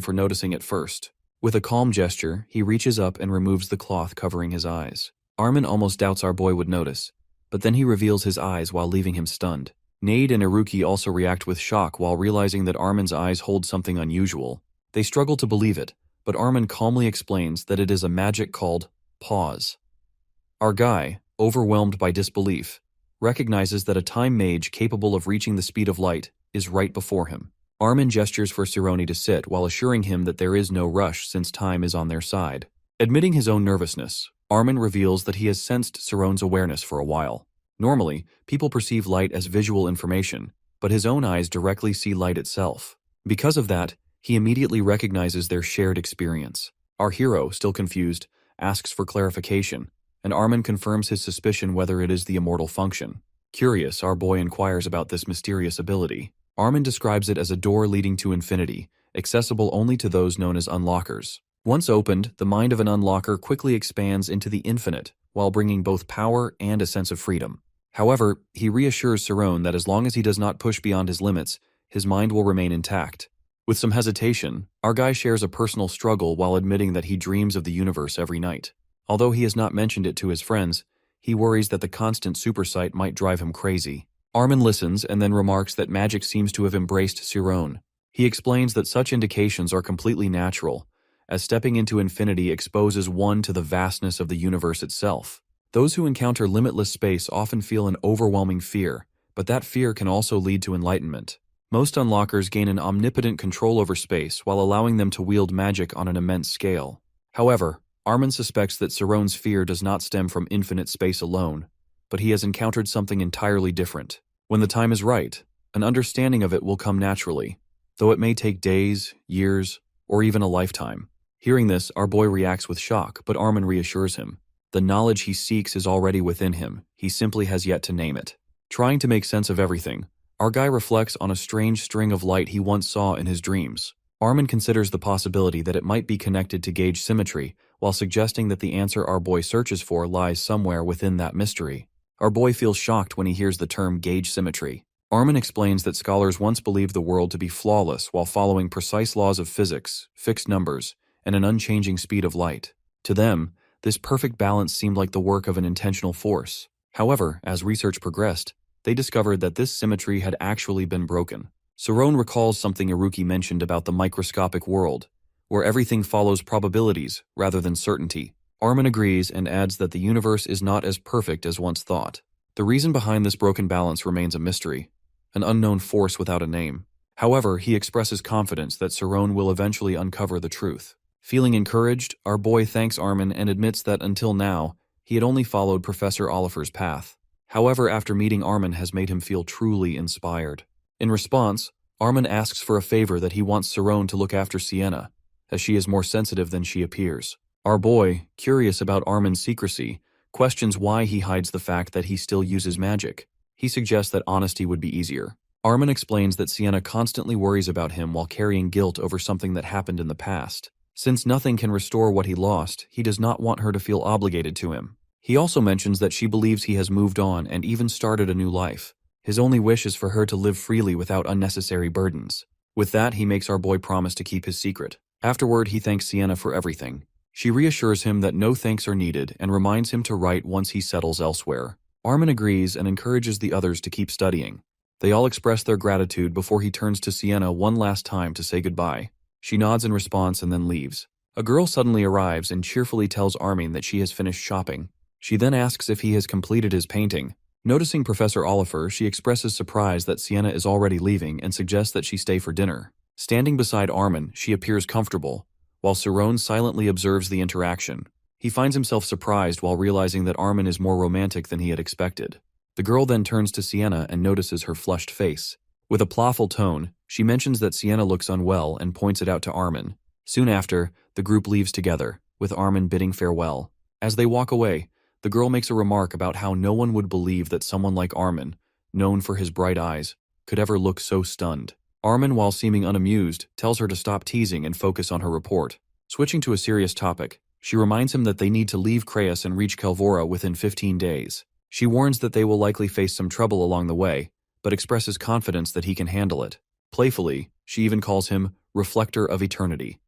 for noticing it first. With a calm gesture, he reaches up and removes the cloth covering his eyes. Armin almost doubts our boy would notice, but then he reveals his eyes while leaving him stunned. Nade and Iruki also react with shock while realizing that Armin's eyes hold something unusual. They struggle to believe it, but Armin calmly explains that it is a magic called pause. Our guy, overwhelmed by disbelief, recognizes that a time mage capable of reaching the speed of light is right before him. Armin gestures for Sironi to sit while assuring him that there is no rush since time is on their side. Admitting his own nervousness, Armin reveals that he has sensed Siron's awareness for a while. Normally, people perceive light as visual information, but his own eyes directly see light itself. Because of that, he immediately recognizes their shared experience. Our hero, still confused, asks for clarification, and Armin confirms his suspicion whether it is the immortal function. Curious, our boy inquires about this mysterious ability. Armin describes it as a door leading to infinity, accessible only to those known as unlockers. Once opened, the mind of an unlocker quickly expands into the infinite, while bringing both power and a sense of freedom. However, he reassures Siron that as long as he does not push beyond his limits, his mind will remain intact. With some hesitation, our guy shares a personal struggle while admitting that he dreams of the universe every night. Although he has not mentioned it to his friends, he worries that the constant supersight might drive him crazy. Armin listens and then remarks that magic seems to have embraced Siron. He explains that such indications are completely natural, as stepping into infinity exposes one to the vastness of the universe itself. Those who encounter limitless space often feel an overwhelming fear, but that fear can also lead to enlightenment. Most unlockers gain an omnipotent control over space while allowing them to wield magic on an immense scale. However, Armin suspects that Siron's fear does not stem from infinite space alone, but he has encountered something entirely different. When the time is right, an understanding of it will come naturally, though it may take days, years, or even a lifetime. Hearing this, our boy reacts with shock, but Armin reassures him. The knowledge he seeks is already within him, he simply has yet to name it. Trying to make sense of everything, our guy reflects on a strange string of light he once saw in his dreams. Armin considers the possibility that it might be connected to gauge symmetry, while suggesting that the answer our boy searches for lies somewhere within that mystery. Our boy feels shocked when he hears the term gauge symmetry. Armin explains that scholars once believed the world to be flawless while following precise laws of physics, fixed numbers, and an unchanging speed of light. To them, this perfect balance seemed like the work of an intentional force. However, as research progressed, they discovered that this symmetry had actually been broken. Siron recalls something Iruki mentioned about the microscopic world, where everything follows probabilities rather than certainty. Armin agrees and adds that the universe is not as perfect as once thought. The reason behind this broken balance remains a mystery, an unknown force without a name. However, he expresses confidence that Saron will eventually uncover the truth. Feeling encouraged, our boy thanks Armin and admits that until now, he had only followed Professor Oliver's path. However, after meeting Armin has made him feel truly inspired. In response, Armin asks for a favor that he wants Saron to look after Sienna, as she is more sensitive than she appears. Our boy, curious about Armin's secrecy, questions why he hides the fact that he still uses magic. He suggests that honesty would be easier. Armin explains that Sienna constantly worries about him while carrying guilt over something that happened in the past. Since nothing can restore what he lost, he does not want her to feel obligated to him. He also mentions that she believes he has moved on and even started a new life. His only wish is for her to live freely without unnecessary burdens. With that, he makes our boy promise to keep his secret. Afterward, he thanks Sienna for everything. She reassures him that no thanks are needed and reminds him to write once he settles elsewhere. Armin agrees and encourages the others to keep studying. They all express their gratitude before he turns to Sienna one last time to say goodbye. She nods in response and then leaves. A girl suddenly arrives and cheerfully tells Armin that she has finished shopping. She then asks if he has completed his painting. Noticing Professor Oliver, she expresses surprise that Sienna is already leaving and suggests that she stay for dinner. Standing beside Armin, she appears comfortable, while Saron silently observes the interaction. He finds himself surprised while realizing that Armin is more romantic than he had expected. The girl then turns to Sienna and notices her flushed face. With a playful tone, she mentions that Sienna looks unwell and points it out to Armin. Soon after, the group leaves together, with Armin bidding farewell. As they walk away, the girl makes a remark about how no one would believe that someone like Armin, known for his bright eyes, could ever look so stunned. Armin, while seeming unamused, tells her to stop teasing and focus on her report. Switching to a serious topic, she reminds him that they need to leave Kreis and reach Kelvora within 15 days. She warns that they will likely face some trouble along the way, but expresses confidence that he can handle it. Playfully, she even calls him Reflector of Eternity.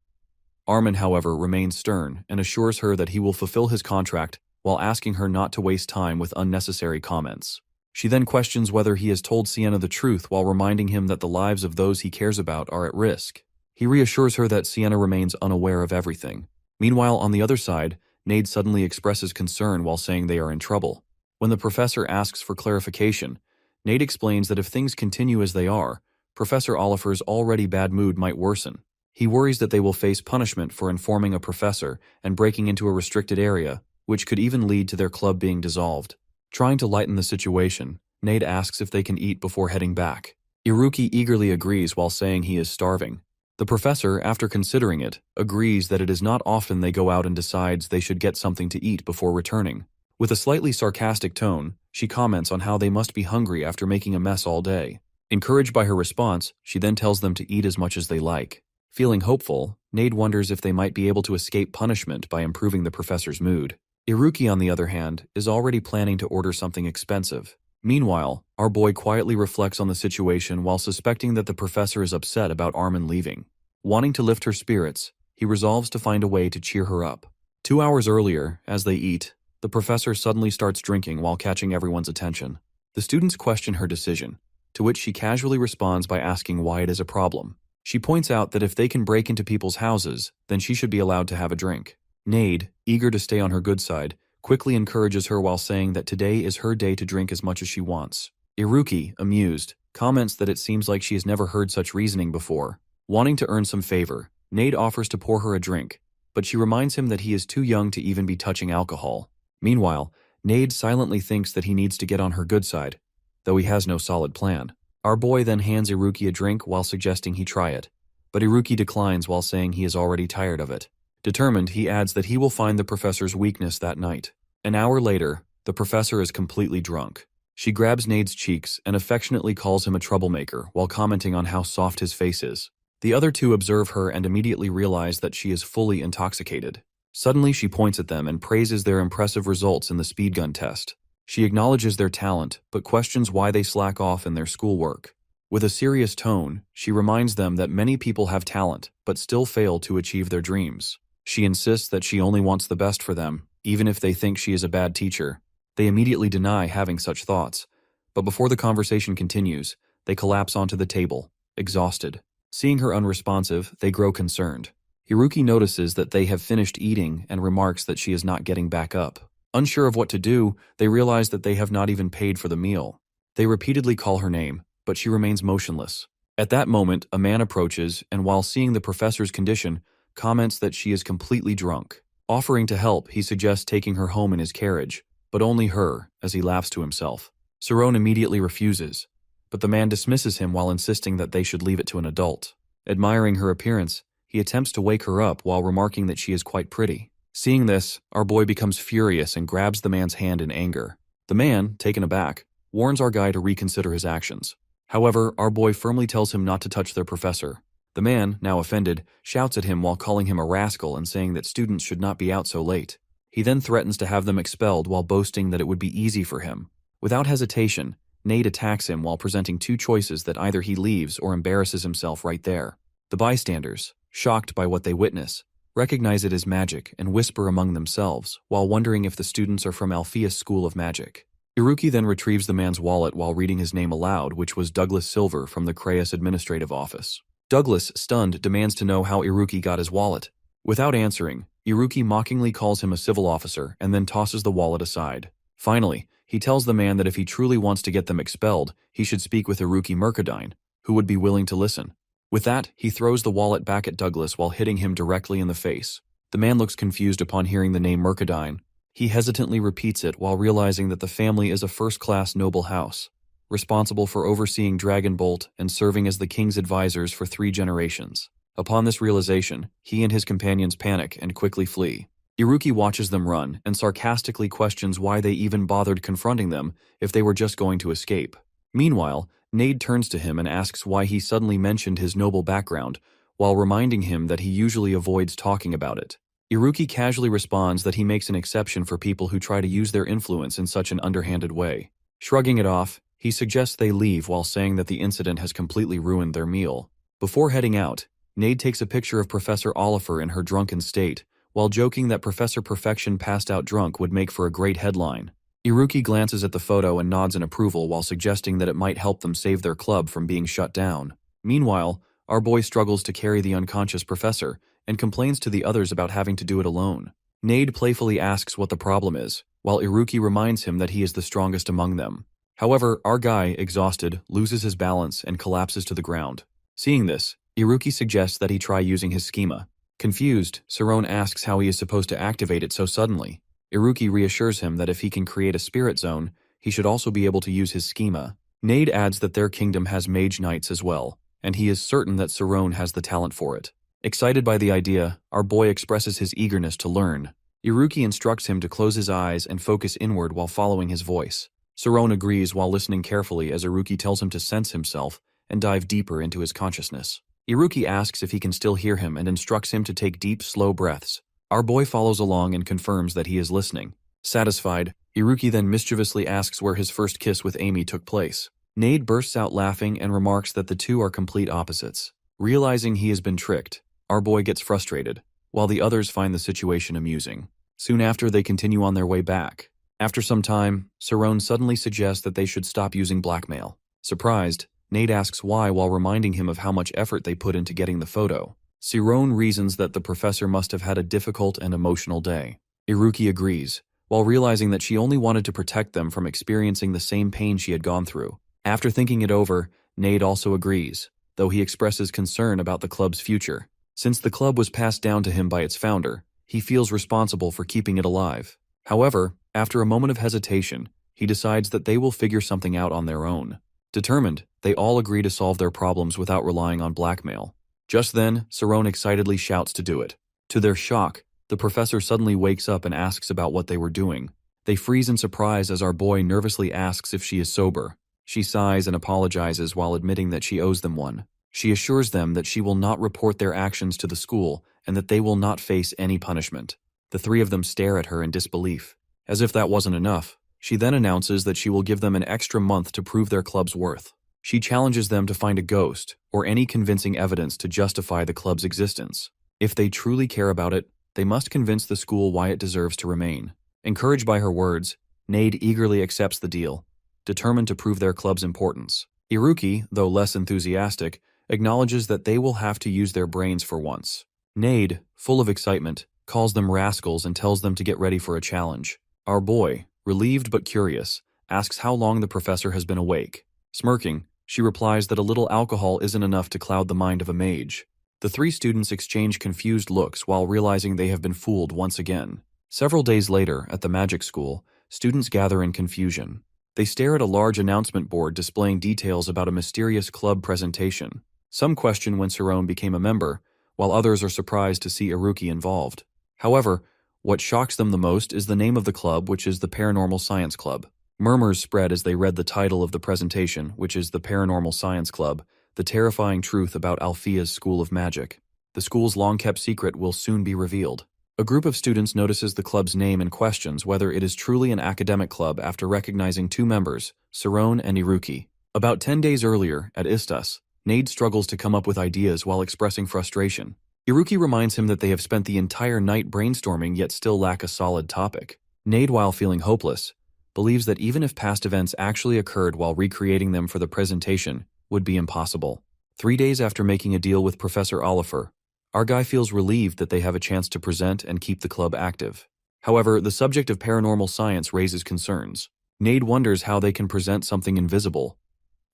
Armin, however, remains stern and assures her that he will fulfill his contract while asking her not to waste time with unnecessary comments. She then questions whether he has told Sienna the truth while reminding him that the lives of those he cares about are at risk. He reassures her that Sienna remains unaware of everything. Meanwhile, on the other side, Nade suddenly expresses concern while saying they are in trouble. When the professor asks for clarification, Nade explains that if things continue as they are, Professor Oliver's already bad mood might worsen. He worries that they will face punishment for informing a professor and breaking into a restricted area, which could even lead to their club being dissolved. Trying to lighten the situation, Nade asks if they can eat before heading back. Iruki eagerly agrees while saying he is starving. The professor, after considering it, agrees that it is not often they go out and decides they should get something to eat before returning. With a slightly sarcastic tone, she comments on how they must be hungry after making a mess all day. Encouraged by her response, she then tells them to eat as much as they like. Feeling hopeful, Nade wonders if they might be able to escape punishment by improving the professor's mood. Iruki, on the other hand, is already planning to order something expensive. Meanwhile, our boy quietly reflects on the situation while suspecting that the professor is upset about Armin leaving. Wanting to lift her spirits, he resolves to find a way to cheer her up. 2 hours earlier, as they eat, the professor suddenly starts drinking while catching everyone's attention. The students question her decision, to which she casually responds by asking why it is a problem. She points out that if they can break into people's houses, then she should be allowed to have a drink. Nade, eager to stay on her good side, quickly encourages her while saying that today is her day to drink as much as she wants. Iruki, amused, comments that it seems like she has never heard such reasoning before. Wanting to earn some favor, Nade offers to pour her a drink, but she reminds him that he is too young to even be touching alcohol. Meanwhile, Nade silently thinks that he needs to get on her good side, though he has no solid plan. Our boy then hands Iruki a drink while suggesting he try it, but Iruki declines while saying he is already tired of it. Determined, he adds that he will find the professor's weakness that night. An hour later, the professor is completely drunk. She grabs Nade's cheeks and affectionately calls him a troublemaker while commenting on how soft his face is. The other two observe her and immediately realize that she is fully intoxicated. Suddenly, she points at them and praises their impressive results in the speed gun test. She acknowledges their talent, but questions why they slack off in their schoolwork. With a serious tone, she reminds them that many people have talent, but still fail to achieve their dreams. She insists that she only wants the best for them, even if they think she is a bad teacher. They immediately deny having such thoughts, but before the conversation continues, they collapse onto the table, exhausted. Seeing her unresponsive, they grow concerned. Iruki notices that they have finished eating and remarks that she is not getting back up. Unsure of what to do, they realize that they have not even paid for the meal. They repeatedly call her name, but she remains motionless. At that moment, a man approaches and while seeing the professor's condition, comments that she is completely drunk. Offering to help, he suggests taking her home in his carriage, but only her, as he laughs to himself. Saron immediately refuses, but the man dismisses him while insisting that they should leave it to an adult. Admiring her appearance, he attempts to wake her up while remarking that she is quite pretty. Seeing this, our boy becomes furious and grabs the man's hand in anger. The man, taken aback, warns our guy to reconsider his actions. However, our boy firmly tells him not to touch their professor. The man, now offended, shouts at him while calling him a rascal and saying that students should not be out so late. He then threatens to have them expelled while boasting that it would be easy for him. Without hesitation, Nate attacks him while presenting two choices that either he leaves or embarrasses himself right there. The bystanders, shocked by what they witness, recognize it as magic and whisper among themselves while wondering if the students are from Alpheus School of Magic. Iruki then retrieves the man's wallet while reading his name aloud, which was Douglas Silver from the Crayas Administrative Office. Douglas, stunned, demands to know how Iruki got his wallet. Without answering, Iruki mockingly calls him a civil officer and then tosses the wallet aside. Finally, he tells the man that if he truly wants to get them expelled, he should speak with Iruki Mercadine, who would be willing to listen. With that, he throws the wallet back at Douglas while hitting him directly in the face. The man looks confused upon hearing the name Mercadine. He hesitantly repeats it while realizing that the family is a first-class noble house, responsible for overseeing Dragon Bolt and serving as the king's advisors for 3 generations. Upon this realization, he and his companions panic and quickly flee. Iruki watches them run and sarcastically questions why they even bothered confronting them if they were just going to escape. Meanwhile, Nade turns to him and asks why he suddenly mentioned his noble background, while reminding him that he usually avoids talking about it. Iruki casually responds that he makes an exception for people who try to use their influence in such an underhanded way. Shrugging it off, he suggests they leave while saying that the incident has completely ruined their meal. Before heading out, Nade takes a picture of Professor Oliver in her drunken state, while joking that Professor Perfection passed out drunk would make for a great headline. Iruki glances at the photo and nods in approval while suggesting that it might help them save their club from being shut down. Meanwhile, our boy struggles to carry the unconscious professor and complains to the others about having to do it alone. Nade playfully asks what the problem is, while Iruki reminds him that he is the strongest among them. However, our guy, exhausted, loses his balance and collapses to the ground. Seeing this, Iruki suggests that he try using his schema. Confused, Saron asks how he is supposed to activate it so suddenly. Iruki reassures him that if he can create a spirit zone, he should also be able to use his schema. Nade adds that their kingdom has mage knights as well, and he is certain that Saron has the talent for it. Excited by the idea, our boy expresses his eagerness to learn. Iruki instructs him to close his eyes and focus inward while following his voice. Saron agrees while listening carefully as Iruki tells him to sense himself and dive deeper into his consciousness. Iruki asks if he can still hear him and instructs him to take deep, slow breaths. Our boy follows along and confirms that he is listening. Satisfied, Iruki then mischievously asks where his first kiss with Amy took place. Nade bursts out laughing and remarks that the two are complete opposites. Realizing he has been tricked, our boy gets frustrated, while the others find the situation amusing. Soon after, they continue on their way back. After some time, Saron suddenly suggests that they should stop using blackmail. Surprised, Nade asks why while reminding him of how much effort they put into getting the photo. Saron reasons that the professor must have had a difficult and emotional day. Iruki agrees, while realizing that she only wanted to protect them from experiencing the same pain she had gone through. After thinking it over, Nade also agrees, though he expresses concern about the club's future. Since the club was passed down to him by its founder, he feels responsible for keeping it alive. However, after a moment of hesitation, he decides that they will figure something out on their own. Determined, they all agree to solve their problems without relying on blackmail. Just then, Saron excitedly shouts to do it. To their shock, the professor suddenly wakes up and asks about what they were doing. They freeze in surprise as our boy nervously asks if she is sober. She sighs and apologizes while admitting that she owes them one. She assures them that she will not report their actions to the school and that they will not face any punishment. The 3 of them stare at her in disbelief. As if that wasn't enough, she then announces that she will give them an extra month to prove their club's worth. She challenges them to find a ghost or any convincing evidence to justify the club's existence. If they truly care about it, they must convince the school why it deserves to remain. Encouraged by her words, Nade eagerly accepts the deal, determined to prove their club's importance. Iruki, though less enthusiastic, acknowledges that they will have to use their brains for once. Nade, full of excitement, calls them rascals and tells them to get ready for a challenge. Our boy, relieved but curious, asks how long the professor has been awake. Smirking, she replies that a little alcohol isn't enough to cloud the mind of a mage. The three students exchange confused looks while realizing they have been fooled once again. Several days later, at the magic school, students gather in confusion. They stare at a large announcement board displaying details about a mysterious club presentation. Some question when Sarone became a member, while others are surprised to see Iruki involved. However, what shocks them the most is the name of the club, which is the Paranormal Science Club. Murmurs spread as they read the title of the presentation, which is the Paranormal Science Club, the terrifying truth about Althea's School of Magic. The school's long-kept secret will soon be revealed. A group of students notices the club's name and questions whether it is truly an academic club after recognizing two members, Sarone and Iruki. About 10 days earlier, at Istas, Nade struggles to come up with ideas while expressing frustration. Iruki reminds him that they have spent the entire night brainstorming yet still lack a solid topic. Nade, while feeling hopeless, believes that even if past events actually occurred while recreating them for the presentation, would be impossible. 3 days after making a deal with Professor Oliver, our guy feels relieved that they have a chance to present and keep the club active. However, the subject of paranormal science raises concerns. Nade wonders how they can present something invisible,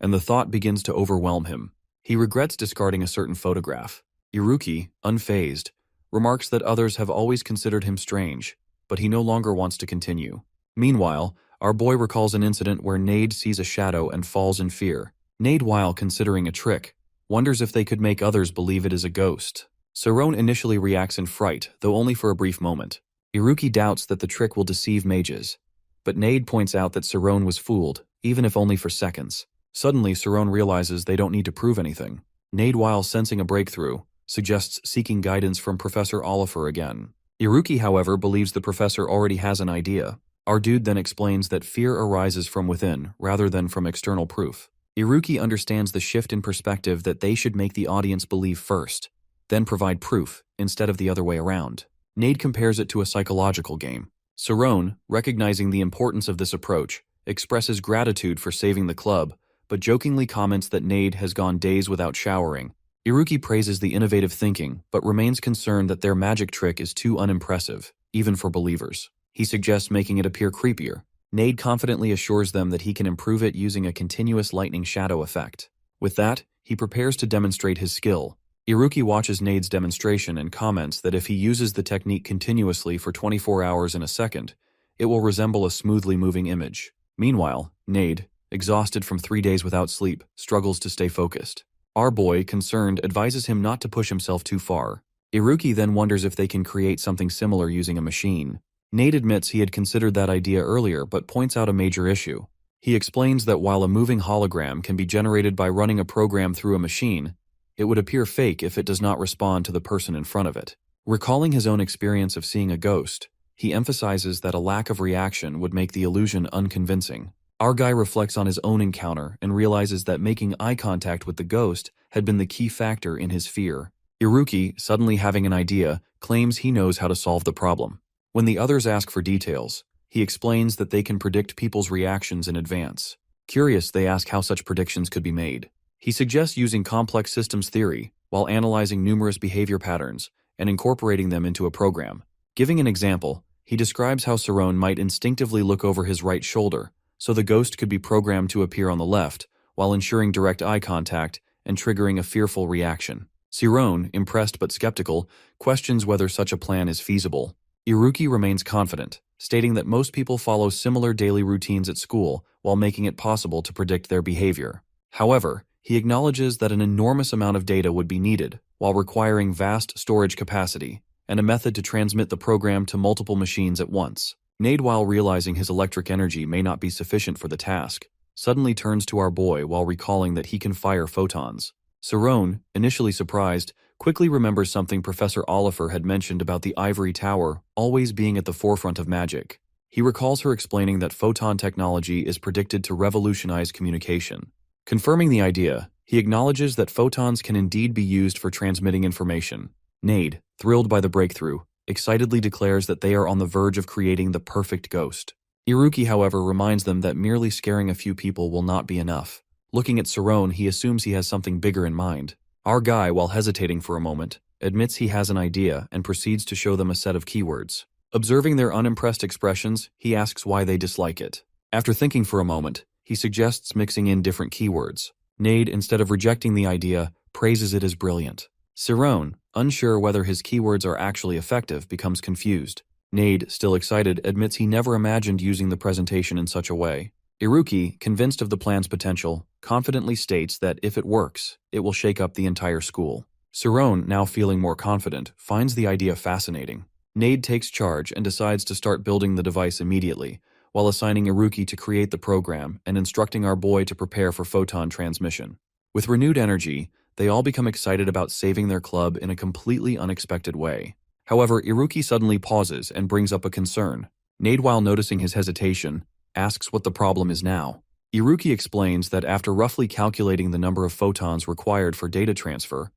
and the thought begins to overwhelm him. He regrets discarding a certain photograph. Iruki, unfazed, remarks that others have always considered him strange, but he no longer wants to continue. Meanwhile, our boy recalls an incident where Nade sees a shadow and falls in fear. Nade, while considering a trick, wonders if they could make others believe it is a ghost. Sarone initially reacts in fright, though only for a brief moment. Iruki doubts that the trick will deceive mages, but Nade points out that Sarone was fooled, even if only for seconds. Suddenly, Sarone realizes they don't need to prove anything. Nade, while sensing a breakthrough, suggests seeking guidance from Professor Oliver again. Iruki, however, believes the professor already has an idea. Our dude then explains that fear arises from within, rather than from external proof. Iruki understands the shift in perspective that they should make the audience believe first, then provide proof, instead of the other way around. Nade compares it to a psychological game. Sarone, recognizing the importance of this approach, expresses gratitude for saving the club, but jokingly comments that Nade has gone days without showering. Iruki praises the innovative thinking, but remains concerned that their magic trick is too unimpressive, even for believers. He suggests making it appear creepier. Nade confidently assures them that he can improve it using a continuous lightning shadow effect. With that, he prepares to demonstrate his skill. Iruki watches Nade's demonstration and comments that if he uses the technique continuously for 24 hours in a second, it will resemble a smoothly moving image. Meanwhile, Nade, exhausted from 3 days without sleep, struggles to stay focused. Our boy, concerned, advises him not to push himself too far. Iruki then wonders if they can create something similar using a machine. Nade admits he had considered that idea earlier but points out a major issue. He explains that while a moving hologram can be generated by running a program through a machine, it would appear fake if it does not respond to the person in front of it. Recalling his own experience of seeing a ghost, he emphasizes that a lack of reaction would make the illusion unconvincing. Our guy reflects on his own encounter and realizes that making eye contact with the ghost had been the key factor in his fear. Iruki, suddenly having an idea, claims he knows how to solve the problem. When the others ask for details, he explains that they can predict people's reactions in advance. Curious, they ask how such predictions could be made. He suggests using complex systems theory while analyzing numerous behavior patterns and incorporating them into a program. Giving an example, he describes how Sarone might instinctively look over his right shoulder, so the ghost could be programmed to appear on the left, while ensuring direct eye contact and triggering a fearful reaction. Sarone, impressed but skeptical, questions whether such a plan is feasible. Iruki remains confident, stating that most people follow similar daily routines at school while making it possible to predict their behavior. However, he acknowledges that an enormous amount of data would be needed, while requiring vast storage capacity, and a method to transmit the program to multiple machines at once. Nade, while realizing his electric energy may not be sufficient for the task, suddenly turns to our boy while recalling that he can fire photons. Sarone, initially surprised, quickly remembers something Professor Oliver had mentioned about the ivory tower always being at the forefront of magic. He recalls her explaining that photon technology is predicted to revolutionize communication. Confirming the idea, he acknowledges that photons can indeed be used for transmitting information. Nade, thrilled by the breakthrough, excitedly declares that they are on the verge of creating the perfect ghost. Iruki, however, reminds them that merely scaring a few people will not be enough. Looking at Sarone, he assumes he has something bigger in mind. Our guy, while hesitating for a moment, admits he has an idea and proceeds to show them a set of keywords. Observing their unimpressed expressions, he asks why they dislike it. After thinking for a moment, he suggests mixing in different keywords. Nade, instead of rejecting the idea, praises it as brilliant. Sirone, unsure whether his keywords are actually effective, becomes confused. Nade, still excited, admits he never imagined using the presentation in such a way. Iruki, convinced of the plan's potential, confidently states that if it works, it will shake up the entire school. Sirone, now feeling more confident, finds the idea fascinating. Nade takes charge and decides to start building the device immediately, while assigning Iruki to create the program and instructing our boy to prepare for photon transmission. With renewed energy, they all become excited about saving their club in a completely unexpected way. However, Iruki suddenly pauses and brings up a concern. Nade, while noticing his hesitation, asks what the problem is now. Iruki explains that after roughly calculating the number of photons required for data transfer,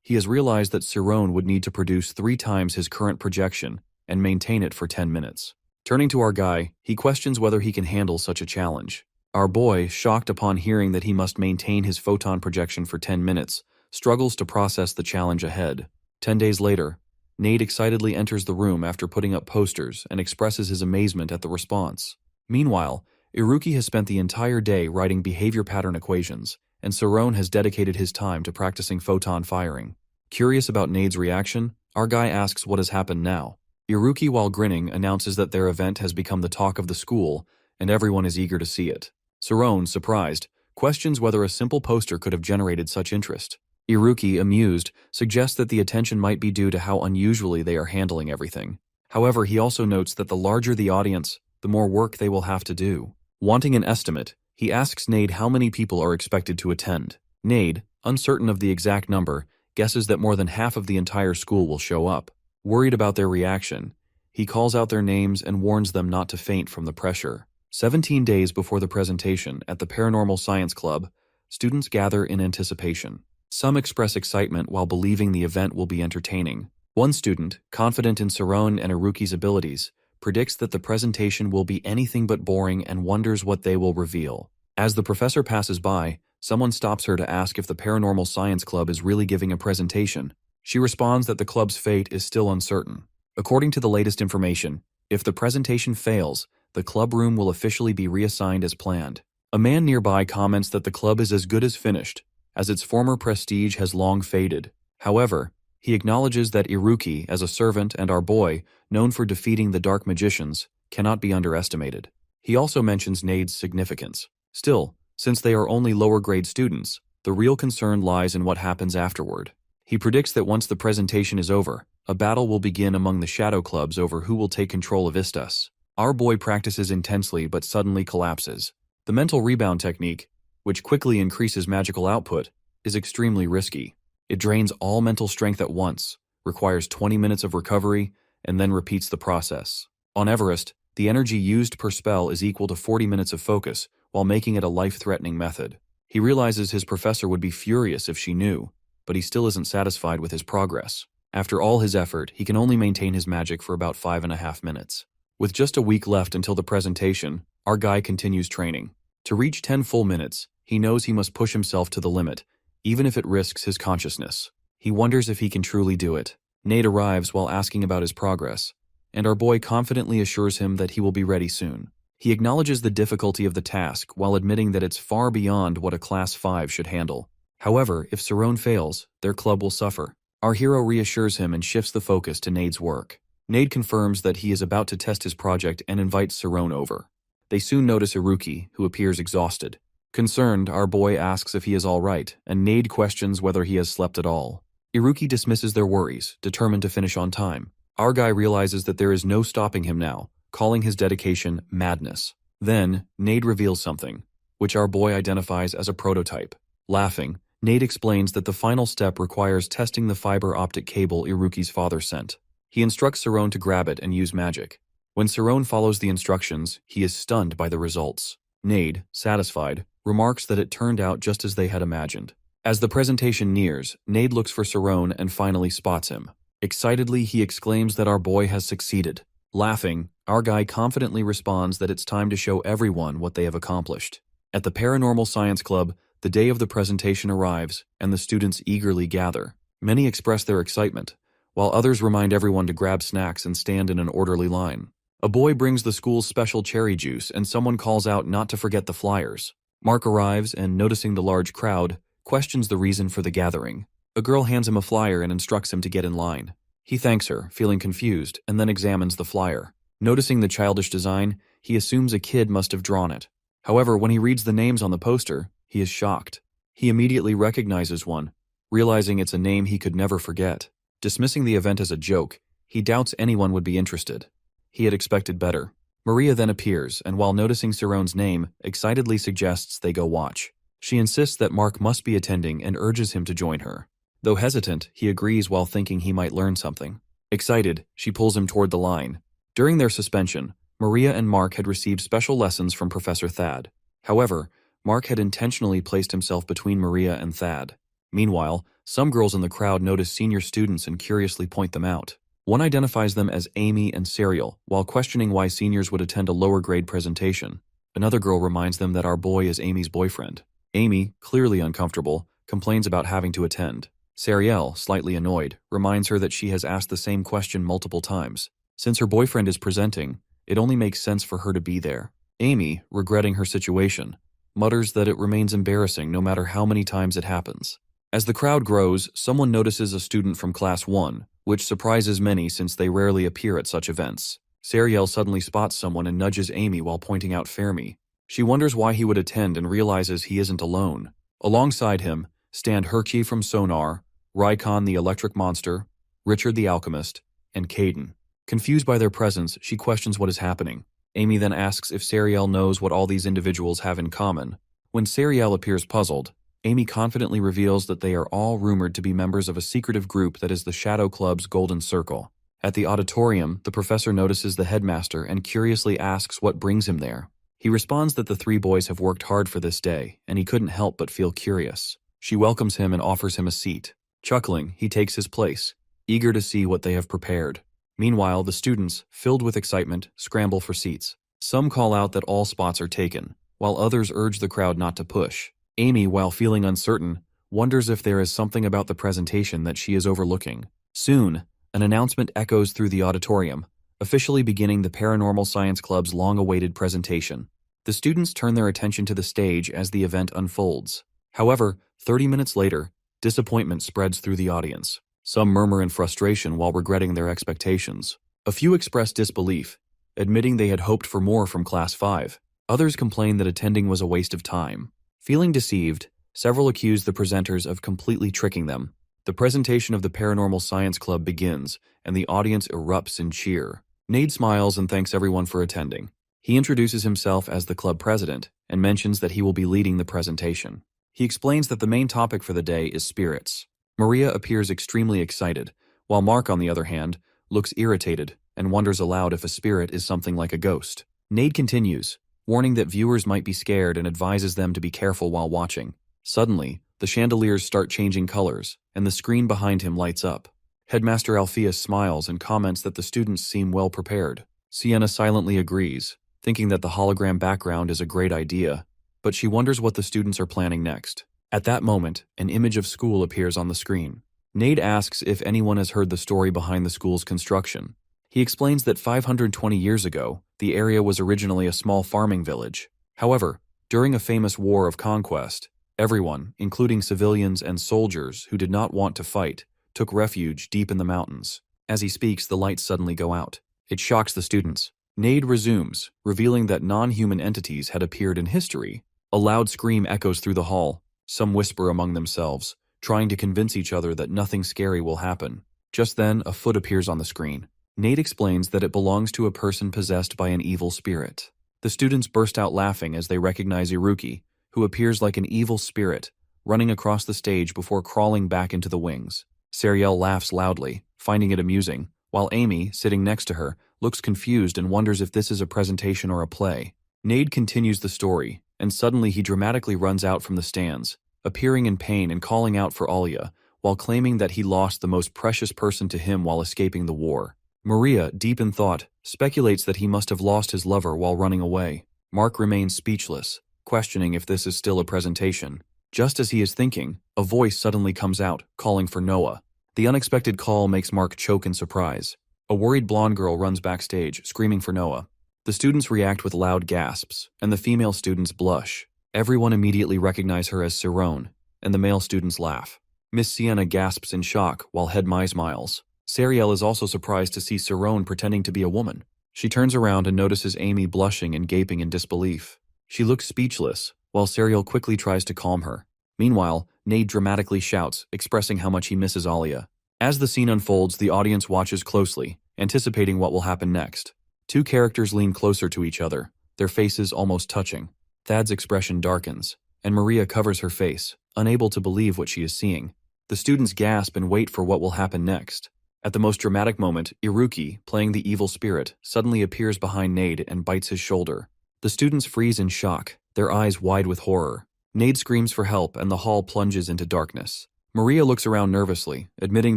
he has realized that Sirone would need to produce 3 times his current projection and maintain it for 10 minutes. Turning to our guy, he questions whether he can handle such a challenge. Our boy, shocked upon hearing that he must maintain his photon projection for 10 minutes, struggles to process the challenge ahead. 10 days later, Nade excitedly enters the room after putting up posters and expresses his amazement at the response. Meanwhile, Iruki has spent the entire day writing behavior pattern equations, and Sirone has dedicated his time to practicing photon firing. Curious about Nade's reaction, our guy asks what has happened now. Iruki, while grinning, announces that their event has become the talk of the school, and everyone is eager to see it. Sirone, surprised, questions whether a simple poster could have generated such interest. Iruki, amused, suggests that the attention might be due to how unusually they are handling everything. However, he also notes that the larger the audience, the more work they will have to do. Wanting an estimate, he asks Nade how many people are expected to attend. Nade, uncertain of the exact number, guesses that more than half of the entire school will show up. Worried about their reaction, he calls out their names and warns them not to faint from the pressure. 17 days before the presentation at the Paranormal Science Club, students gather in anticipation. Some express excitement while believing the event will be entertaining. One student, confident in Sirone and Iruki's abilities, predicts that the presentation will be anything but boring and wonders what they will reveal. As the professor passes by, someone stops her to ask if the Paranormal Science Club is really giving a presentation. She responds that the club's fate is still uncertain. According to the latest information, if the presentation fails, the club room will officially be reassigned as planned. A man nearby comments that the club is as good as finished, as its former prestige has long faded. However, he acknowledges that Iruki, as a servant, and our boy, known for defeating the dark magicians, cannot be underestimated. He also mentions Nade's significance. Still, since they are only lower-grade students, the real concern lies in what happens afterward. He predicts that once the presentation is over, a battle will begin among the shadow clubs over who will take control of Istas. Our boy practices intensely but suddenly collapses. The mental rebound technique, which quickly increases magical output, is extremely risky. It drains all mental strength at once, requires 20 minutes of recovery, and then repeats the process. On Everest, the energy used per spell is equal to 40 minutes of focus, while making it a life-threatening method. He realizes his professor would be furious if she knew, but he still isn't satisfied with his progress. After all his effort, he can only maintain his magic for about 5.5 minutes. With just a week left until the presentation, our guy continues training. To reach 10 full minutes, he knows he must push himself to the limit, even if it risks his consciousness. He wonders if he can truly do it. Nade arrives while asking about his progress, and our boy confidently assures him that he will be ready soon. He acknowledges the difficulty of the task while admitting that it's far beyond what a Class 5 should handle. However, if Sirone fails, their club will suffer. Our hero reassures him and shifts the focus to Nade's work. Nade confirms that he is about to test his project and invites Sirone over. They soon notice Iruki, who appears exhausted. Concerned, our boy asks if he is all right, and Nade questions whether he has slept at all. Iruki dismisses their worries, determined to finish on time. Our guy realizes that there is no stopping him now, calling his dedication madness. Then, Nade reveals something, which our boy identifies as a prototype. Laughing, Nade explains that the final step requires testing the fiber optic cable Iruki's father sent. He instructs Sirone to grab it and use magic. When Sirone follows the instructions, he is stunned by the results. Nade, satisfied, remarks that it turned out just as they had imagined. As the presentation nears, Nade looks for Sirone and finally spots him. Excitedly, he exclaims that our boy has succeeded. Laughing, our guy confidently responds that it's time to show everyone what they have accomplished. At the Paranormal Science Club, the day of the presentation arrives, and the students eagerly gather. Many express their excitement, while others remind everyone to grab snacks and stand in an orderly line. A boy brings the school's special cherry juice, and someone calls out not to forget the flyers. Mark arrives and, noticing the large crowd, questions the reason for the gathering. A girl hands him a flyer and instructs him to get in line. He thanks her, feeling confused, and then examines the flyer. Noticing the childish design, he assumes a kid must have drawn it. However, when he reads the names on the poster, he is shocked. He immediately recognizes one, realizing it's a name he could never forget. Dismissing the event as a joke, he doubts anyone would be interested. He had expected better. Maria then appears, and while noticing Sirone's name, excitedly suggests they go watch. She insists that Mark must be attending and urges him to join her. Though hesitant, he agrees while thinking he might learn something. Excited, she pulls him toward the line. During their suspension, Maria and Mark had received special lessons from Professor Thad. However, Mark had intentionally placed himself between Maria and Thad. Meanwhile, some girls in the crowd notice senior students and curiously point them out. One identifies them as Amy and Serial, while questioning why seniors would attend a lower grade presentation. Another girl reminds them that our boy is Amy's boyfriend. Amy, clearly uncomfortable, complains about having to attend. Serial, slightly annoyed, reminds her that she has asked the same question multiple times. Since her boyfriend is presenting, it only makes sense for her to be there. Amy, regretting her situation, mutters that it remains embarrassing no matter how many times it happens. As the crowd grows, someone notices a student from Class 1, which surprises many since they rarely appear at such events. Serial suddenly spots someone and nudges Amy while pointing out Fermi. She wonders why he would attend and realizes he isn't alone. Alongside him stand Herky from Sonar, Raikon the Electric Monster, Richard the Alchemist, and Caden. Confused by their presence, she questions what is happening. Amy then asks if Serial knows what all these individuals have in common. When Serial appears puzzled, Amy confidently reveals that they are all rumored to be members of a secretive group that is the Shadow Club's Golden Circle. At the auditorium, the professor notices the headmaster and curiously asks what brings him there. He responds that the three boys have worked hard for this day, and he couldn't help but feel curious. She welcomes him and offers him a seat. Chuckling, he takes his place, eager to see what they have prepared. Meanwhile, the students, filled with excitement, scramble for seats. Some call out that all spots are taken, while others urge the crowd not to push. Amy, while feeling uncertain, wonders if there is something about the presentation that she is overlooking. Soon, an announcement echoes through the auditorium, officially beginning the Paranormal Science Club's long-awaited presentation. The students turn their attention to the stage as the event unfolds. However, 30 minutes later, disappointment spreads through the audience. Some murmur in frustration while regretting their expectations. A few express disbelief, admitting they had hoped for more from Class 5. Others complain that attending was a waste of time. Feeling deceived, several accuse the presenters of completely tricking them. The presentation of the Paranormal Science Club begins, and the audience erupts in cheer. Nade smiles and thanks everyone for attending. He introduces himself as the club president and mentions that he will be leading the presentation. He explains that the main topic for the day is spirits. Maria appears extremely excited, while Mark, on the other hand, looks irritated and wonders aloud if a spirit is something like a ghost. Nade continues, warning that viewers might be scared and advises them to be careful while watching. Suddenly, the chandeliers start changing colors, and the screen behind him lights up. Headmaster Alpheus smiles and comments that the students seem well prepared. Sienna silently agrees, thinking that the hologram background is a great idea, but she wonders what the students are planning next. At that moment, an image of school appears on the screen. Nade asks if anyone has heard the story behind the school's construction. He explains that 520 years ago, the area was originally a small farming village. However, during a famous war of conquest, everyone, including civilians and soldiers who did not want to fight, took refuge deep in the mountains. As he speaks, the lights suddenly go out. It shocks the students. Nade resumes, revealing that non-human entities had appeared in history. A loud scream echoes through the hall. Some whisper among themselves, trying to convince each other that nothing scary will happen. Just then, a foot appears on the screen. Nade explains that it belongs to a person possessed by an evil spirit. The students burst out laughing as they recognize Iruki, who appears like an evil spirit, running across the stage before crawling back into the wings. Serial laughs loudly, finding it amusing, while Amy, sitting next to her, looks confused and wonders if this is a presentation or a play. Nade continues the story, and suddenly he dramatically runs out from the stands, appearing in pain and calling out for Alia, while claiming that he lost the most precious person to him while escaping the war. Maria, deep in thought, speculates that he must have lost his lover while running away. Mark remains speechless, questioning if this is still a presentation. Just as he is thinking, a voice suddenly comes out, calling for Noah. The unexpected call makes Mark choke in surprise. A worried blonde girl runs backstage, screaming for Noah. The students react with loud gasps, and the female students blush. Everyone immediately recognize her as Sirone, and the male students laugh. Miss Sienna gasps in shock, while Head Mai smiles. Sariel is also surprised to see Sirone pretending to be a woman. She turns around and notices Amy blushing and gaping in disbelief. She looks speechless, while Sariel quickly tries to calm her. Meanwhile, Nade dramatically shouts, expressing how much he misses Alia. As the scene unfolds, the audience watches closely, anticipating what will happen next. Two characters lean closer to each other, their faces almost touching. Thad's expression darkens, and Maria covers her face, unable to believe what she is seeing. The students gasp and wait for what will happen next. At the most dramatic moment, Iruki, playing the evil spirit, suddenly appears behind Nade and bites his shoulder. The students freeze in shock, their eyes wide with horror. Nade screams for help and the hall plunges into darkness. Maria looks around nervously, admitting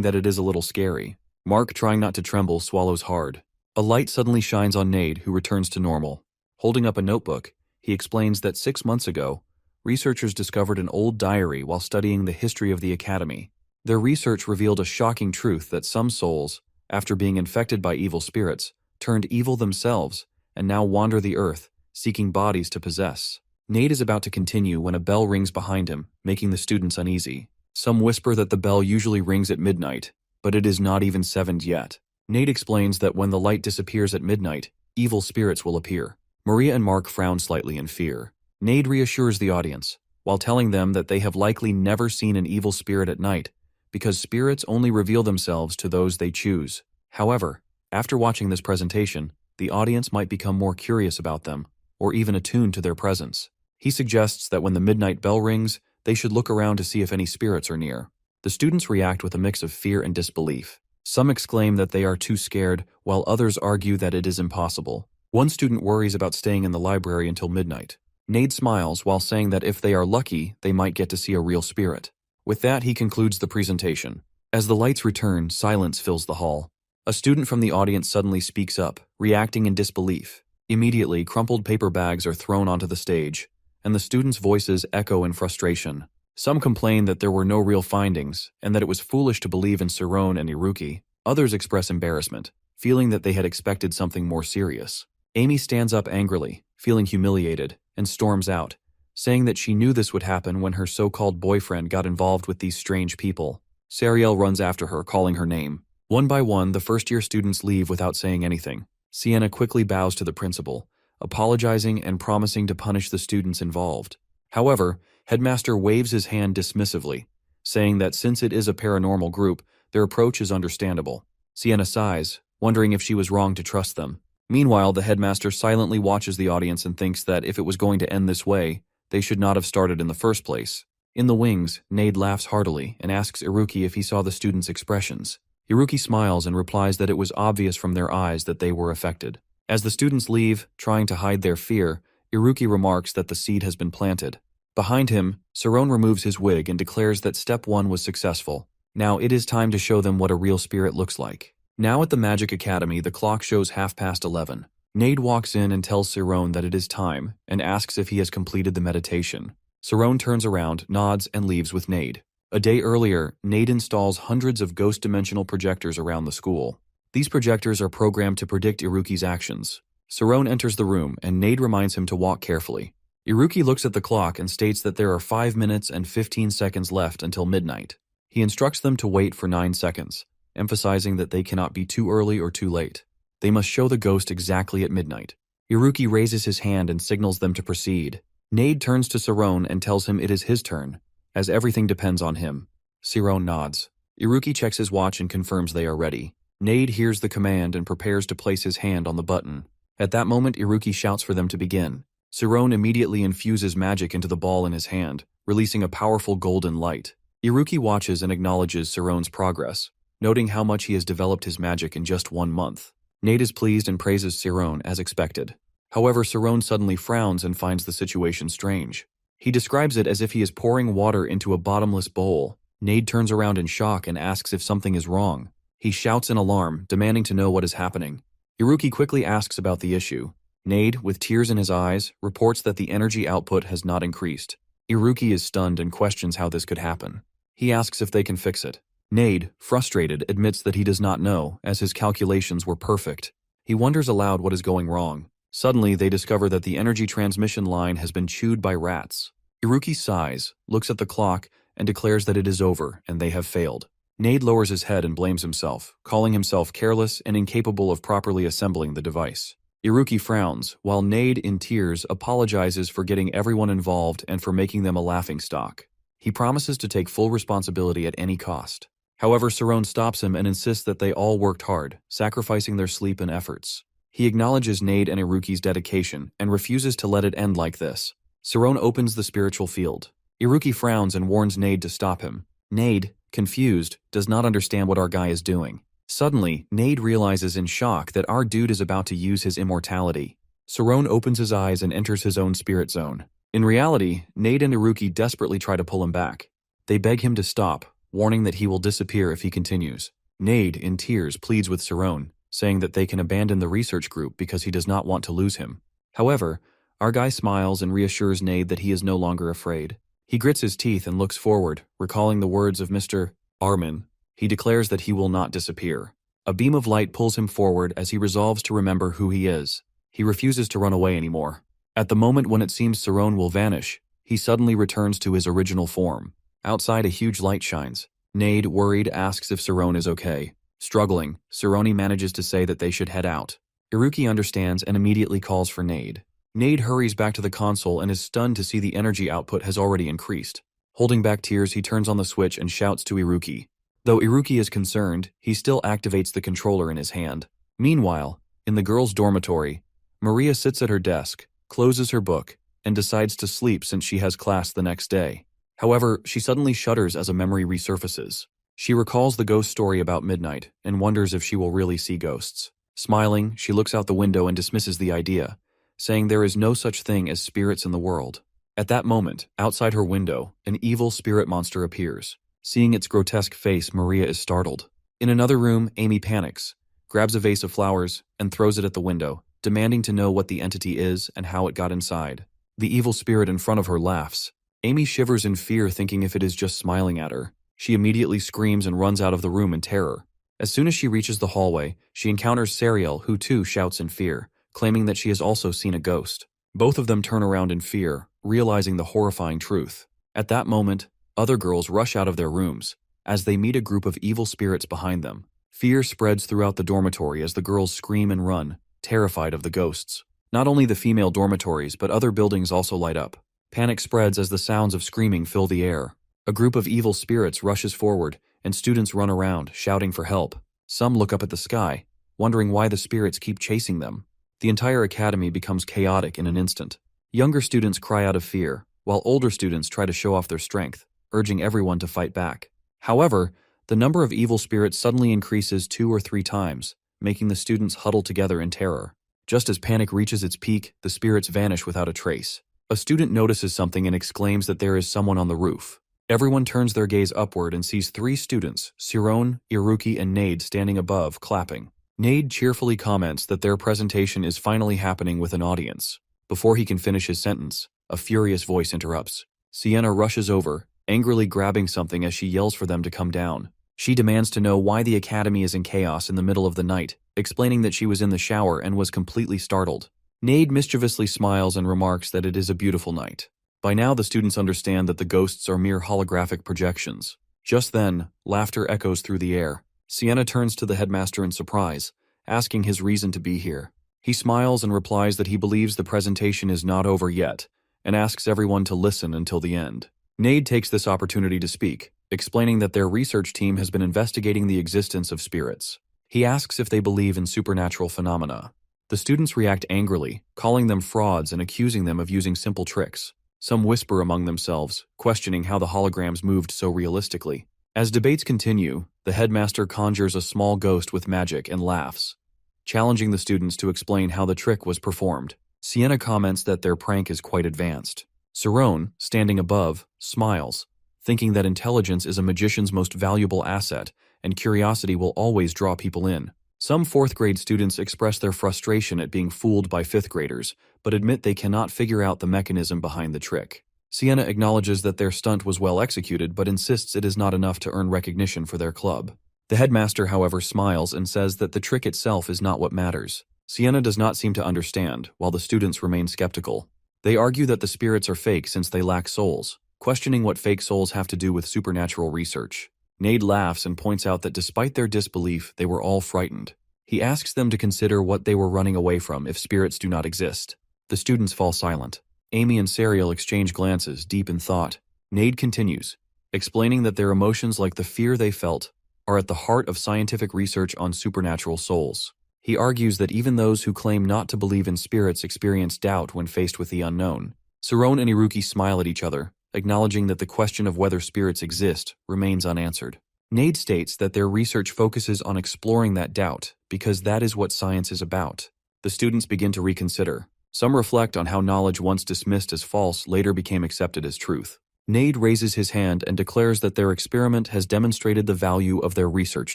that it is a little scary. Mark, trying not to tremble, swallows hard. A light suddenly shines on Nade, who returns to normal. Holding up a notebook, he explains that 6 months ago, researchers discovered an old diary while studying the history of the Academy. Their research revealed a shocking truth that some souls, after being infected by evil spirits, turned evil themselves and now wander the earth, seeking bodies to possess. Nade is about to continue when a bell rings behind him, making the students uneasy. Some whisper that the bell usually rings at midnight, but it is not even 7 yet. Nade explains that when the light disappears at midnight, evil spirits will appear. Maria and Mark frown slightly in fear. Nade reassures the audience, while telling them that they have likely never seen an evil spirit at night, because spirits only reveal themselves to those they choose. However, after watching this presentation, the audience might become more curious about them, or even attuned to their presence. He suggests that when the midnight bell rings, they should look around to see if any spirits are near. The students react with a mix of fear and disbelief. Some exclaim that they are too scared, while others argue that it is impossible. One student worries about staying in the library until midnight. Nade smiles while saying that if they are lucky, they might get to see a real spirit. With that, he concludes the presentation. As the lights return, silence fills the hall. A student from the audience suddenly speaks up, reacting in disbelief. Immediately, crumpled paper bags are thrown onto the stage, and the students' voices echo in frustration. Some complain that there were no real findings, and that it was foolish to believe in Sirone and Iruki. Others express embarrassment, feeling that they had expected something more serious. Amy stands up angrily, feeling humiliated, and storms out, saying that she knew this would happen when her so-called boyfriend got involved with these strange people. Sariel runs after her, calling her name. One by one, the first-year students leave without saying anything. Sienna quickly bows to the principal, apologizing and promising to punish the students involved. However, Headmaster waves his hand dismissively, saying that since it is a paranormal group, their approach is understandable. Sienna sighs, wondering if she was wrong to trust them. Meanwhile, the headmaster silently watches the audience and thinks that if it was going to end this way, they should not have started in the first place. In the wings, Nade laughs heartily and asks Iruki if he saw the students' expressions. Iruki smiles and replies that it was obvious from their eyes that they were affected. As the students leave, trying to hide their fear, Iruki remarks that the seed has been planted. Behind him, Sirone removes his wig and declares that step 1 was successful. Now it is time to show them what a real spirit looks like. Now at the Magic Academy, the clock shows 11:30. Nade walks in and tells Sirone that it is time and asks if he has completed the meditation. Sirone turns around, nods, and leaves with Nade. A day earlier, Nade installs hundreds of ghost-dimensional projectors around the school. These projectors are programmed to predict Iruki's actions. Sirone enters the room, and Nade reminds him to walk carefully. Iruki looks at the clock and states that there are 5 minutes and 15 seconds left until midnight. He instructs them to wait for 9 seconds, emphasizing that they cannot be too early or too late. They must show the ghost exactly at midnight. Iruki raises his hand and signals them to proceed. Nade turns to Sirone and tells him it is his turn, as everything depends on him. Sirone nods. Iruki checks his watch and confirms they are ready. Nade hears the command and prepares to place his hand on the button. At that moment, Iruki shouts for them to begin. Sirone immediately infuses magic into the ball in his hand, releasing a powerful golden light. Iruki watches and acknowledges Sirone's progress, noting how much he has developed his magic in just 1 month. Nade is pleased and praises Sirone as expected. However, Sirone suddenly frowns and finds the situation strange. He describes it as if he is pouring water into a bottomless bowl. Nade turns around in shock and asks if something is wrong. He shouts in alarm, demanding to know what is happening. Iruki quickly asks about the issue. Nade, with tears in his eyes, reports that the energy output has not increased. Iruki is stunned and questions how this could happen. He asks if they can fix it. Nade, frustrated, admits that he does not know, as his calculations were perfect. He wonders aloud what is going wrong. Suddenly, they discover that the energy transmission line has been chewed by rats. Iruki sighs, looks at the clock, and declares that it is over, and they have failed. Nade lowers his head and blames himself, calling himself careless and incapable of properly assembling the device. Iruki frowns, while Nade, in tears, apologizes for getting everyone involved and for making them a laughingstock. He promises to take full responsibility at any cost. However, Sarone stops him and insists that they all worked hard, sacrificing their sleep and efforts. He acknowledges Nade and Iruki's dedication and refuses to let it end like this. Sarone opens the spiritual field. Iruki frowns and warns Nade to stop him. Nade, confused, does not understand what our guy is doing. Suddenly, Nade realizes in shock that our dude is about to use his immortality. Sarone opens his eyes and enters his own spirit zone. In reality, Nade and Iruki desperately try to pull him back. They beg him to stop, warning that he will disappear if he continues. Nade, in tears, pleads with Sarone, saying that they can abandon the research group because he does not want to lose him. However, our guy smiles and reassures Nade that he is no longer afraid. He grits his teeth and looks forward, recalling the words of Mr. Armin. He declares that he will not disappear. A beam of light pulls him forward as he resolves to remember who he is. He refuses to run away anymore. At the moment when it seems Sarone will vanish, he suddenly returns to his original form. Outside, a huge light shines. Nade, worried, asks if Sarone is okay. Struggling, Sarone manages to say that they should head out. Iruki understands and immediately calls for Nade. Nade hurries back to the console and is stunned to see the energy output has already increased. Holding back tears, he turns on the switch and shouts to Iruki. Though Iruki is concerned, he still activates the controller in his hand. Meanwhile, in the girls' dormitory, Maria sits at her desk, closes her book, and decides to sleep since she has class the next day. However, she suddenly shudders as a memory resurfaces. She recalls the ghost story about midnight and wonders if she will really see ghosts. Smiling, she looks out the window and dismisses the idea, saying there is no such thing as spirits in the world. At that moment, outside her window, an evil spirit monster appears. Seeing its grotesque face, Maria is startled. In another room, Amy panics, grabs a vase of flowers, and throws it at the window, demanding to know what the entity is and how it got inside. The evil spirit in front of her laughs. Amy shivers in fear, thinking if it is just smiling at her. She immediately screams and runs out of the room in terror. As soon as she reaches the hallway, she encounters Sariel, who too shouts in fear, claiming that she has also seen a ghost. Both of them turn around in fear, realizing the horrifying truth. At that moment, other girls rush out of their rooms, as they meet a group of evil spirits behind them. Fear spreads throughout the dormitory as the girls scream and run, terrified of the ghosts. Not only the female dormitories, but other buildings also light up. Panic spreads as the sounds of screaming fill the air. A group of evil spirits rushes forward, and students run around, shouting for help. Some look up at the sky, wondering why the spirits keep chasing them. The entire academy becomes chaotic in an instant. Younger students cry out of fear, while older students try to show off their strength, urging everyone to fight back. However, the number of evil spirits suddenly increases 2 or 3 times, making the students huddle together in terror. Just as panic reaches its peak, the spirits vanish without a trace. A student notices something and exclaims that there is someone on the roof. Everyone turns their gaze upward and sees 3 students, Sarone, Iruki, and Nade, standing above, clapping. Nade cheerfully comments that their presentation is finally happening with an audience. Before he can finish his sentence, a furious voice interrupts. Sienna rushes over, angrily grabbing something as she yells for them to come down. She demands to know why the academy is in chaos in the middle of the night, explaining that she was in the shower and was completely startled. Nade mischievously smiles and remarks that it is a beautiful night. By now, the students understand that the ghosts are mere holographic projections. Just then, laughter echoes through the air. Sienna turns to the headmaster in surprise, asking his reason to be here. He smiles and replies that he believes the presentation is not over yet, and asks everyone to listen until the end. Nade takes this opportunity to speak, explaining that their research team has been investigating the existence of spirits. He asks if they believe in supernatural phenomena. The students react angrily, calling them frauds and accusing them of using simple tricks. Some whisper among themselves, questioning how the holograms moved so realistically. As debates continue, the headmaster conjures a small ghost with magic and laughs, challenging the students to explain how the trick was performed. Sienna comments that their prank is quite advanced. Sarone, standing above, smiles, thinking that intelligence is a magician's most valuable asset, and curiosity will always draw people in. Some 4th grade students express their frustration at being fooled by 5th graders, but admit they cannot figure out the mechanism behind the trick. Sienna acknowledges that their stunt was well executed but insists it is not enough to earn recognition for their club. The headmaster, however, smiles and says that the trick itself is not what matters. Sienna does not seem to understand, while the students remain skeptical. They argue that the spirits are fake since they lack souls, questioning what fake souls have to do with supernatural research. Nade laughs and points out that despite their disbelief, they were all frightened. He asks them to consider what they were running away from if spirits do not exist. The students fall silent. Amy and Serial exchange glances, deep in thought. Nade continues, explaining that their emotions, like the fear they felt, are at the heart of scientific research on supernatural souls. He argues that even those who claim not to believe in spirits experience doubt when faced with the unknown. Sarone and Iruki smile at each other, acknowledging that the question of whether spirits exist remains unanswered. Nade states that their research focuses on exploring that doubt because that is what science is about. The students begin to reconsider. Some reflect on how knowledge once dismissed as false later became accepted as truth. Nade raises his hand and declares that their experiment has demonstrated the value of their research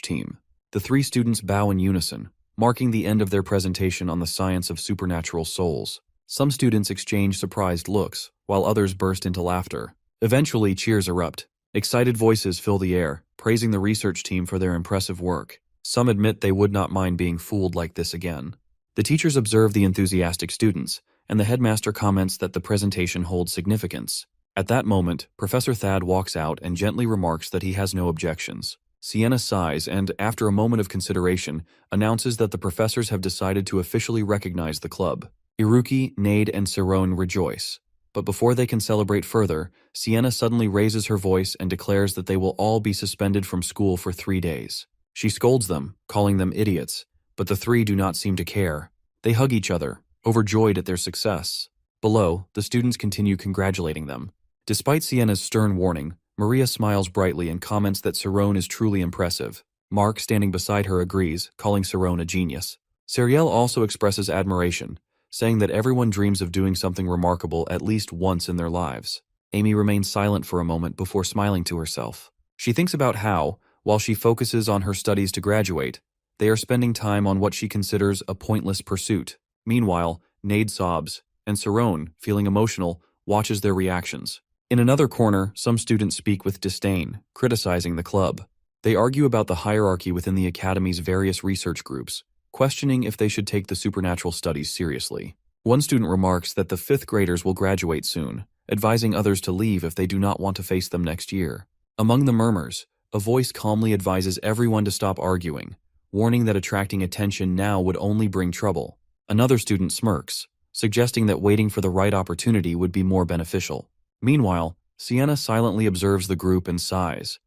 team. The three students bow in unison, marking the end of their presentation on the science of supernatural souls. Some students exchange surprised looks, while others burst into laughter. Eventually, cheers erupt. Excited voices fill the air, praising the research team for their impressive work. Some admit they would not mind being fooled like this again. The teachers observe the enthusiastic students, and the headmaster comments that the presentation holds significance. At that moment, Professor Thad walks out and gently remarks that he has no objections. Sienna sighs and, after a moment of consideration, announces that the professors have decided to officially recognize the club. Iruki, Nade, and Sarone rejoice. But before they can celebrate further, Sienna suddenly raises her voice and declares that they will all be suspended from school for 3 days. She scolds them, calling them idiots, but the three do not seem to care. They hug each other, overjoyed at their success. Below, the students continue congratulating them. Despite Sienna's stern warning, Maria smiles brightly and comments that Sarone is truly impressive. Mark, standing beside her, agrees, calling Sarone a genius. Seriel also expresses admiration, saying that everyone dreams of doing something remarkable at least once in their lives. Amy remains silent for a moment before smiling to herself. She thinks about how, while she focuses on her studies to graduate, they are spending time on what she considers a pointless pursuit. Meanwhile, Nade sobs, and Sarone, feeling emotional, watches their reactions. In another corner, some students speak with disdain, criticizing the club. They argue about the hierarchy within the Academy's various research groups, questioning if they should take the supernatural studies seriously. One student remarks that the 5th graders will graduate soon, advising others to leave if they do not want to face them next year. Among the murmurs, a voice calmly advises everyone to stop arguing, warning that attracting attention now would only bring trouble. Another student smirks, suggesting that waiting for the right opportunity would be more beneficial. Meanwhile, Sienna silently observes the group and sighs,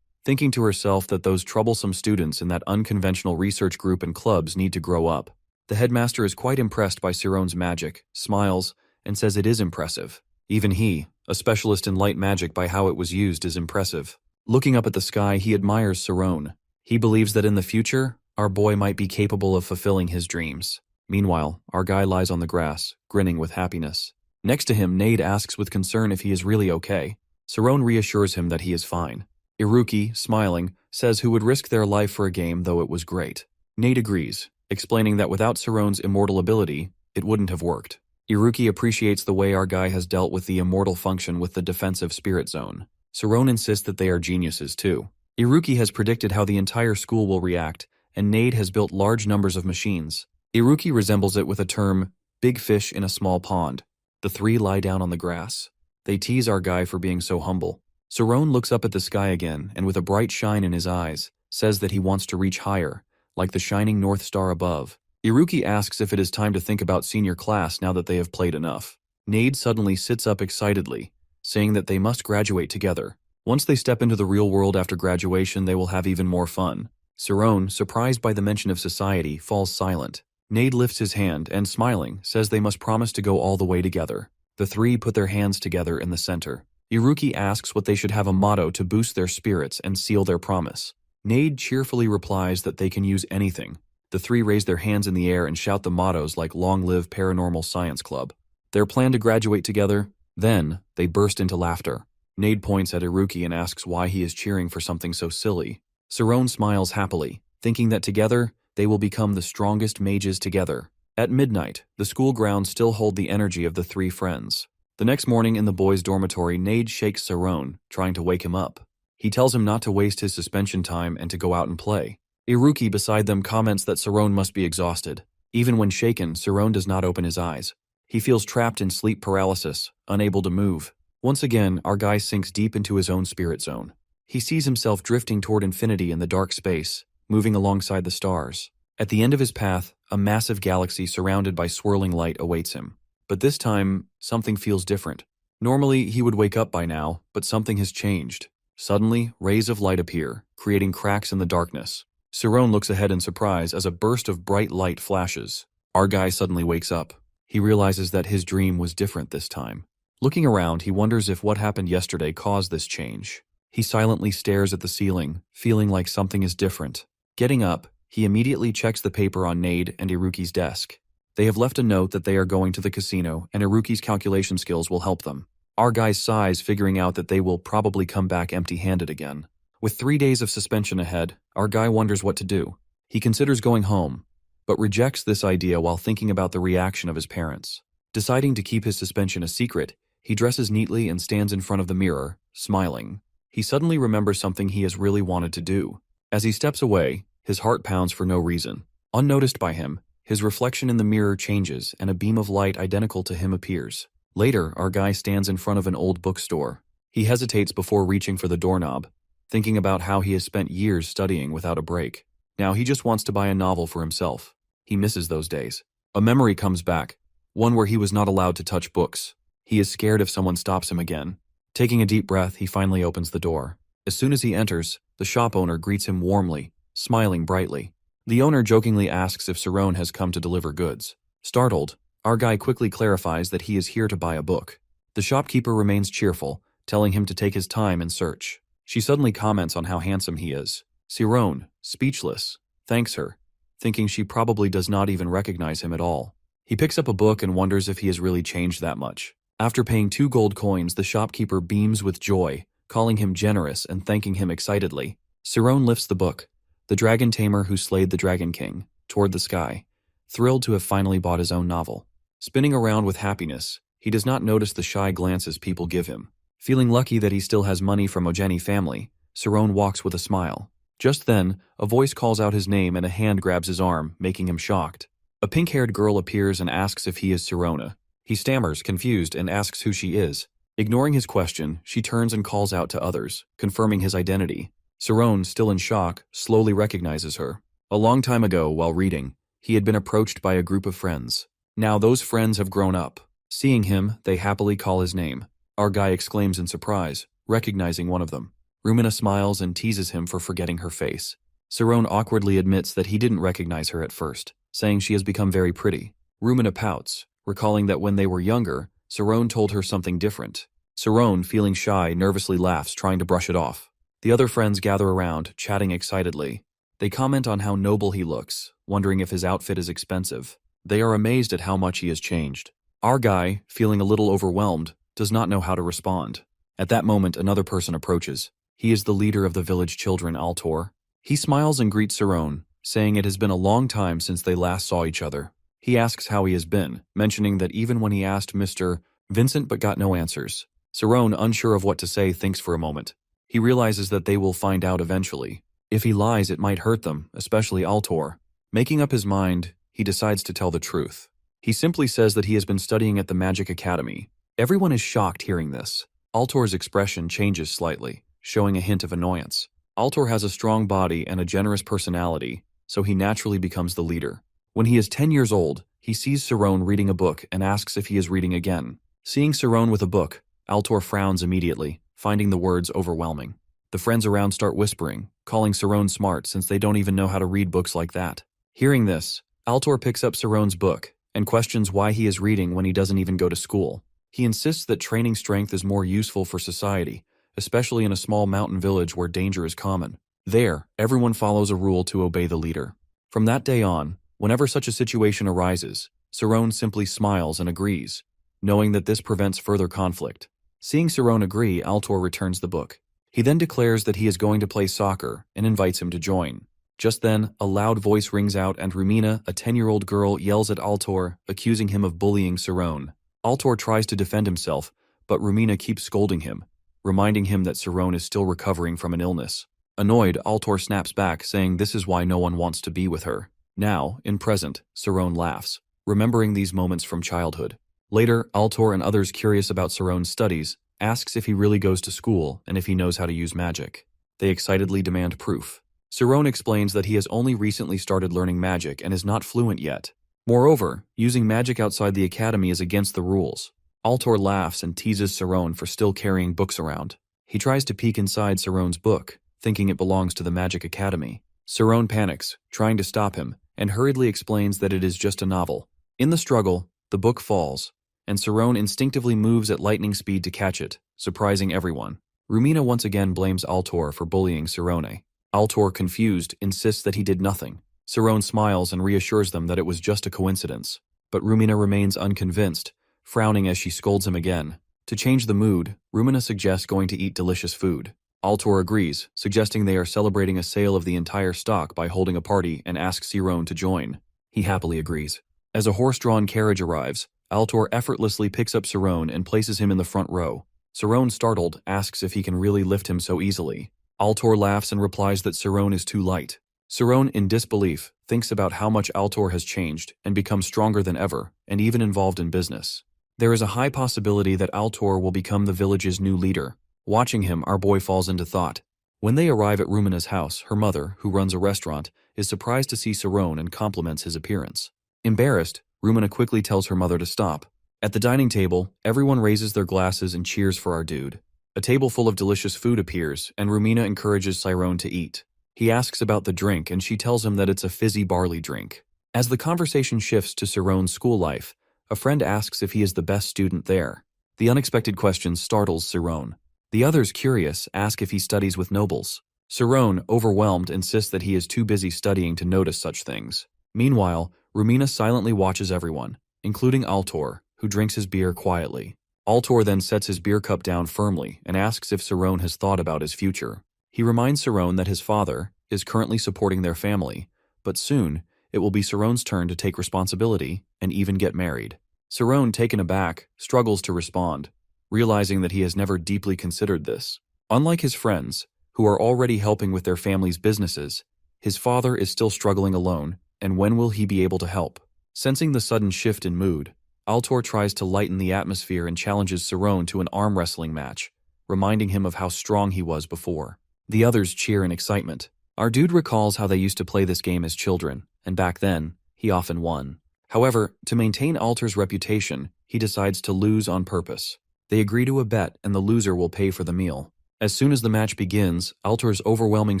thinking to herself that those troublesome students in that unconventional research group and clubs need to grow up. The headmaster is quite impressed by Sirone's magic, smiles, and says it is impressive. Even he, a specialist in light magic by how it was used, is impressive. Looking up at the sky, he admires Sarone. He believes that in the future, our boy might be capable of fulfilling his dreams. Meanwhile, our guy lies on the grass, grinning with happiness. Next to him, Nade asks with concern if he is really okay. Sarone reassures him that he is fine. Iruki, smiling, says who would risk their life for a game though it was great. Nade agrees, explaining that without Sarone's immortal ability, it wouldn't have worked. Iruki appreciates the way our guy has dealt with the immortal function with the defensive spirit zone. Sarone insists that they are geniuses too. Iruki has predicted how the entire school will react, and Nade has built large numbers of machines. Iruki resembles it with a term, big fish in a small pond. The three lie down on the grass. They tease our guy for being so humble. Sarone looks up at the sky again and with a bright shine in his eyes, says that he wants to reach higher, like the shining North Star above. Iruki asks if it is time to think about senior class now that they have played enough. Nade suddenly sits up excitedly, saying that they must graduate together. Once they step into the real world after graduation, they will have even more fun. Sarone, surprised by the mention of society, falls silent. Nade lifts his hand and, smiling, says they must promise to go all the way together. The three put their hands together in the center. Iruki asks what they should have a motto to boost their spirits and seal their promise. Nade cheerfully replies that they can use anything. The three raise their hands in the air and shout the mottos like Long Live Paranormal Science Club. Their plan to graduate together? Then, they burst into laughter. Nade points at Iruki and asks why he is cheering for something so silly. Sarone smiles happily, thinking that together, they will become the strongest mages together. At midnight, the school grounds still hold the energy of the three friends. The next morning in the boys' dormitory, Nade shakes Sarone, trying to wake him up. He tells him not to waste his suspension time and to go out and play. Iruki beside them comments that Sarone must be exhausted. Even when shaken, Sarone does not open his eyes. He feels trapped in sleep paralysis, unable to move. Once again, our guy sinks deep into his own spirit zone. He sees himself drifting toward infinity in the dark space, moving alongside the stars. At the end of his path, a massive galaxy surrounded by swirling light awaits him. But this time, something feels different. Normally, he would wake up by now, but something has changed. Suddenly, rays of light appear, creating cracks in the darkness. Sarone looks ahead in surprise as a burst of bright light flashes. Our guy suddenly wakes up. He realizes that his dream was different this time. Looking around, he wonders if what happened yesterday caused this change. He silently stares at the ceiling, feeling like something is different. Getting up, he immediately checks the paper on Nade and Iruki's desk. They have left a note that they are going to the casino, and Iruki's calculation skills will help them. Our guy sighs, figuring out that they will probably come back empty-handed again. With 3 days of suspension ahead, our guy wonders what to do. He considers going home, but rejects this idea while thinking about the reaction of his parents. Deciding to keep his suspension a secret, he dresses neatly and stands in front of the mirror, smiling. He suddenly remembers something he has really wanted to do. As he steps away, his heart pounds for no reason. Unnoticed by him, his reflection in the mirror changes and a beam of light identical to him appears. Later, our guy stands in front of an old bookstore. He hesitates before reaching for the doorknob, thinking about how he has spent years studying without a break. Now he just wants to buy a novel for himself. He misses those days. A memory comes back, one where he was not allowed to touch books. He is scared if someone stops him again. Taking a deep breath, he finally opens the door. As soon as he enters, the shop owner greets him warmly, smiling brightly. The owner jokingly asks if Sarone has come to deliver goods. Startled, our guy quickly clarifies that he is here to buy a book. The shopkeeper remains cheerful, telling him to take his time and search. She suddenly comments on how handsome he is. Sarone, speechless, thanks her, thinking she probably does not even recognize him at all. He picks up a book and wonders if he has really changed that much. After paying 2 gold coins, the shopkeeper beams with joy, calling him generous and thanking him excitedly. Sarone lifts the book, The Dragon Tamer Who Slayed the Dragon King, toward the sky, thrilled to have finally bought his own novel. Spinning around with happiness, he does not notice the shy glances people give him. Feeling lucky that he still has money from Ojeni family, Sarone walks with a smile. Just then, a voice calls out his name and a hand grabs his arm, making him shocked. A pink-haired girl appears and asks if he is Sarona. He stammers, confused, and asks who she is. Ignoring his question, she turns and calls out to others, confirming his identity. Sarone, still in shock, slowly recognizes her. A long time ago, while reading, he had been approached by a group of friends. Now those friends have grown up. Seeing him, they happily call his name. Our guy exclaims in surprise, recognizing one of them. Rumina smiles and teases him for forgetting her face. Sarone awkwardly admits that he didn't recognize her at first, saying she has become very pretty. Rumina pouts, recalling that when they were younger, Sarone told her something different. Sarone, feeling shy, nervously laughs, trying to brush it off. The other friends gather around, chatting excitedly. They comment on how noble he looks, wondering if his outfit is expensive. They are amazed at how much he has changed. Our guy, feeling a little overwhelmed, does not know how to respond. At that moment, another person approaches. He is the leader of the village children, Altor. He smiles and greets Sarone, saying it has been a long time since they last saw each other. He asks how he has been, mentioning that even when he asked Mr. Vincent but got no answers. Sarone, unsure of what to say, thinks for a moment. He realizes that they will find out eventually. If he lies, it might hurt them, especially Altor. Making up his mind, he decides to tell the truth. He simply says that he has been studying at the Magic Academy. Everyone is shocked hearing this. Altor's expression changes slightly, showing a hint of annoyance. Altor has a strong body and a generous personality, so he naturally becomes the leader. When he is 10 years old, he sees Sarone reading a book and asks if he is reading again. Seeing Sarone with a book, Altor frowns immediately, finding the words overwhelming. The friends around start whispering, calling Sarone smart since they don't even know how to read books like that. Hearing this, Altor picks up Sarone's book and questions why he is reading when he doesn't even go to school. He insists that training strength is more useful for society, especially in a small mountain village where danger is common. There, everyone follows a rule to obey the leader. From that day on, whenever such a situation arises, Sarone simply smiles and agrees, knowing that this prevents further conflict. Seeing Sarone agree, Altor returns the book. He then declares that he is going to play soccer and invites him to join. Just then, a loud voice rings out and Rumina, a 10-year-old girl, yells at Altor, accusing him of bullying Sarone. Altor tries to defend himself, but Rumina keeps scolding him, reminding him that Cerrone is still recovering from an illness. Annoyed, Altor snaps back, saying this is why no one wants to be with her. Now, in present, Cerrone laughs, remembering these moments from childhood. Later, Altor and others curious about Cerrone's studies asks if he really goes to school and if he knows how to use magic. They excitedly demand proof. Cerrone explains that he has only recently started learning magic and is not fluent yet. Moreover, using magic outside the academy is against the rules. Altor laughs and teases Cerrone for still carrying books around. He tries to peek inside Cerrone's book, thinking it belongs to the Magic Academy. Cerrone panics, trying to stop him, and hurriedly explains that it is just a novel. In the struggle, the book falls, and Cerrone instinctively moves at lightning speed to catch it, surprising everyone. Rumina once again blames Altor for bullying Cerrone. Altor, confused, insists that he did nothing. Cerrone smiles and reassures them that it was just a coincidence. But Rumina remains unconvinced, frowning as she scolds him again. To change the mood, Rumina suggests going to eat delicious food. Altor agrees, suggesting they are celebrating a sale of the entire stock by holding a party and asks Cerrone to join. He happily agrees. As a horse-drawn carriage arrives, Altor effortlessly picks up Cerrone and places him in the front row. Cerrone, startled, asks if he can really lift him so easily. Altor laughs and replies that Cerrone is too light. Cerrone, in disbelief, thinks about how much Altor has changed and become stronger than ever, and even involved in business. There is a high possibility that Altor will become the village's new leader. Watching him, our boy falls into thought. When they arrive at Rumina's house, her mother, who runs a restaurant, is surprised to see Cerrone and compliments his appearance. Embarrassed, Rumina quickly tells her mother to stop. At the dining table, everyone raises their glasses and cheers for our dude. A table full of delicious food appears, and Rumina encourages Cerrone to eat. He asks about the drink, and she tells him that it's a fizzy barley drink. As the conversation shifts to Cerrone's school life, a friend asks if he is the best student there. The unexpected question startles Cerrone. The others, curious, ask if he studies with nobles. Cerrone, overwhelmed, insists that he is too busy studying to notice such things. Meanwhile, Rumina silently watches everyone, including Altor, who drinks his beer quietly. Altor then sets his beer cup down firmly and asks if Cerrone has thought about his future. He reminds Cerrone that his father is currently supporting their family, but soon it will be Cerrone's turn to take responsibility and even get married. Cerrone, taken aback, struggles to respond, realizing that he has never deeply considered this. Unlike his friends, who are already helping with their family's businesses, his father is still struggling alone, and when will he be able to help? Sensing the sudden shift in mood, Altor tries to lighten the atmosphere and challenges Cerrone to an arm wrestling match, reminding him of how strong he was before. The others cheer in excitement. Our dude recalls how they used to play this game as children, and back then, he often won. However, to maintain Altor's reputation, he decides to lose on purpose. They agree to a bet, and the loser will pay for the meal. As soon as the match begins, Altor's overwhelming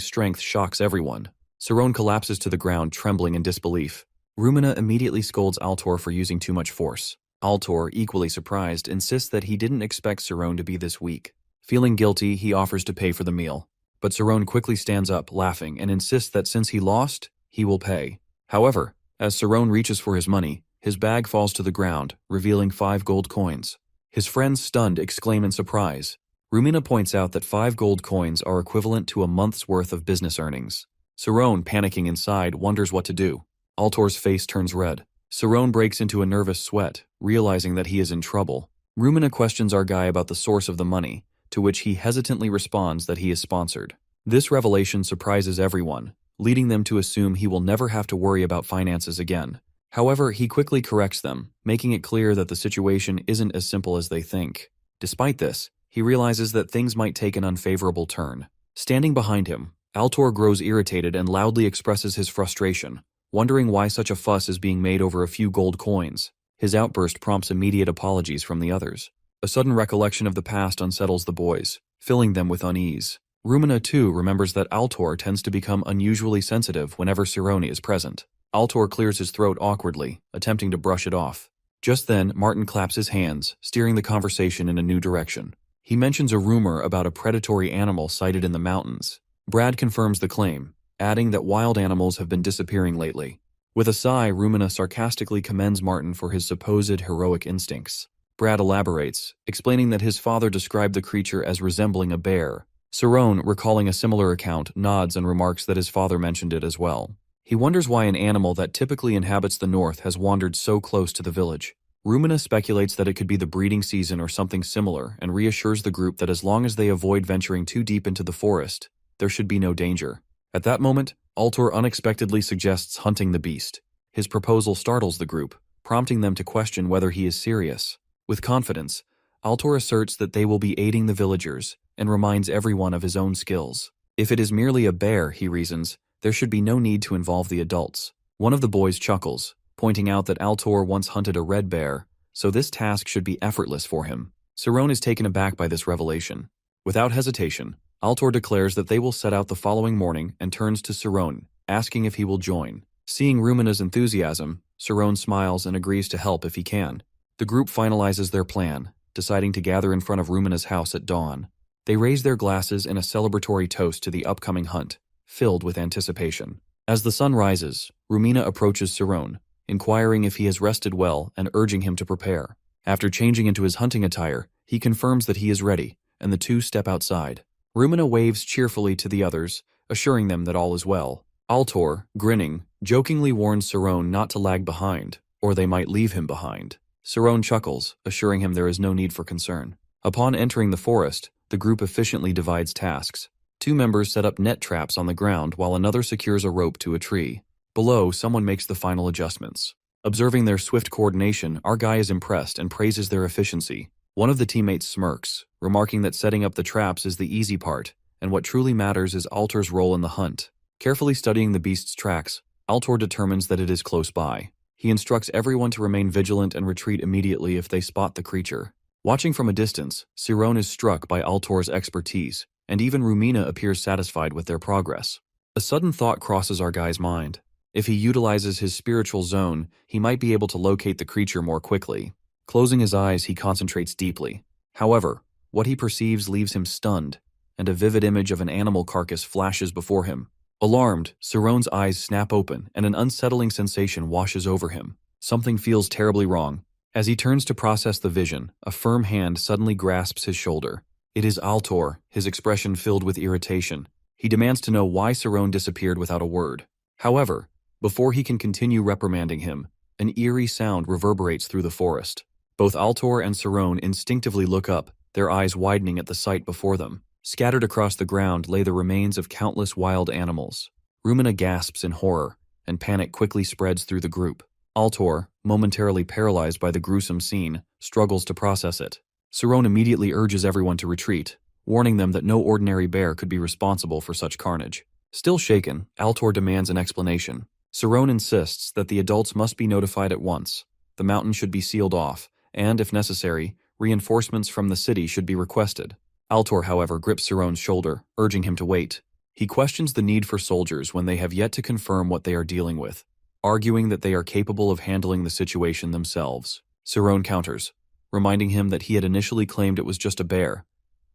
strength shocks everyone. Cerrone collapses to the ground, trembling in disbelief. Rumina immediately scolds Altor for using too much force. Altor, equally surprised, insists that he didn't expect Cerrone to be this weak. Feeling guilty, he offers to pay for the meal. But Cerrone quickly stands up, laughing, and insists that since he lost, he will pay. However, as Cerrone reaches for his money, his bag falls to the ground, revealing 5 gold coins. His friends, stunned, exclaim in surprise. Rumina points out that 5 gold coins are equivalent to a month's worth of business earnings. Cerrone, panicking inside, wonders what to do. Altor's face turns red. Cerrone breaks into a nervous sweat, realizing that he is in trouble. Rumina questions our guy about the source of the money, to which he hesitantly responds that he is sponsored. This revelation surprises everyone, leading them to assume he will never have to worry about finances again. However, he quickly corrects them, making it clear that the situation isn't as simple as they think. Despite this, he realizes that things might take an unfavorable turn. Standing behind him, Altor grows irritated and loudly expresses his frustration, wondering why such a fuss is being made over a few gold coins. His outburst prompts immediate apologies from the others. A sudden recollection of the past unsettles the boys, filling them with unease. Rumina, too, remembers that Altor tends to become unusually sensitive whenever Cerrone is present. Altor clears his throat awkwardly, attempting to brush it off. Just then, Martin claps his hands, steering the conversation in a new direction. He mentions a rumor about a predatory animal sighted in the mountains. Brad confirms the claim, adding that wild animals have been disappearing lately. With a sigh, Rumina sarcastically commends Martin for his supposed heroic instincts. Brad elaborates, explaining that his father described the creature as resembling a bear. Cerrone, recalling a similar account, nods and remarks that his father mentioned it as well. He wonders why an animal that typically inhabits the north has wandered so close to the village. Rumina speculates that it could be the breeding season or something similar and reassures the group that as long as they avoid venturing too deep into the forest, there should be no danger. At that moment, Altor unexpectedly suggests hunting the beast. His proposal startles the group, prompting them to question whether he is serious. With confidence, Altor asserts that they will be aiding the villagers and reminds everyone of his own skills. If it is merely a bear, he reasons, there should be no need to involve the adults. One of the boys chuckles, pointing out that Altor once hunted a red bear, so this task should be effortless for him. Cerrone is taken aback by this revelation. Without hesitation, Altor declares that they will set out the following morning and turns to Cerrone, asking if he will join. Seeing Rumina's enthusiasm, Cerrone smiles and agrees to help if he can. The group finalizes their plan, deciding to gather in front of Rumina's house at dawn. They raise their glasses in a celebratory toast to the upcoming hunt, filled with anticipation. As the sun rises, Rumina approaches Cerrone, inquiring if he has rested well and urging him to prepare. After changing into his hunting attire, he confirms that he is ready, and the two step outside. Rumina waves cheerfully to the others, assuring them that all is well. Altor, grinning, jokingly warns Cerrone not to lag behind, or they might leave him behind. Cerrone chuckles, assuring him there is no need for concern. Upon entering the forest, the group efficiently divides tasks. Two members set up net traps on the ground while another secures a rope to a tree. Below, someone makes the final adjustments. Observing their swift coordination, our guy is impressed and praises their efficiency. One of the teammates smirks, remarking that setting up the traps is the easy part, and what truly matters is Altor's role in the hunt. Carefully studying the beast's tracks, Altor determines that it is close by. He instructs everyone to remain vigilant and retreat immediately if they spot the creature. Watching from a distance, Cerrone is struck by Altor's expertise, and even Rumina appears satisfied with their progress. A sudden thought crosses our guy's mind. If he utilizes his spiritual zone, he might be able to locate the creature more quickly. Closing his eyes, he concentrates deeply. However, what he perceives leaves him stunned, and a vivid image of an animal carcass flashes before him. Alarmed, Cerrone's eyes snap open, and an unsettling sensation washes over him. Something feels terribly wrong. As he turns to process the vision, a firm hand suddenly grasps his shoulder. It is Altor, his expression filled with irritation. He demands to know why Cerrone disappeared without a word. However, before he can continue reprimanding him, an eerie sound reverberates through the forest. Both Altor and Cerrone instinctively look up, their eyes widening at the sight before them. Scattered across the ground lay the remains of countless wild animals. Rumina gasps in horror, and panic quickly spreads through the group. Altor, momentarily paralyzed by the gruesome scene, struggles to process it. Cerrone immediately urges everyone to retreat, warning them that no ordinary bear could be responsible for such carnage. Still shaken, Altor demands an explanation. Cerrone insists that the adults must be notified at once. The mountain should be sealed off, and, if necessary, reinforcements from the city should be requested. Altor, however, grips Cerrone's shoulder, urging him to wait. He questions the need for soldiers when they have yet to confirm what they are dealing with, arguing that they are capable of handling the situation themselves. Cerrone counters, reminding him that he had initially claimed it was just a bear,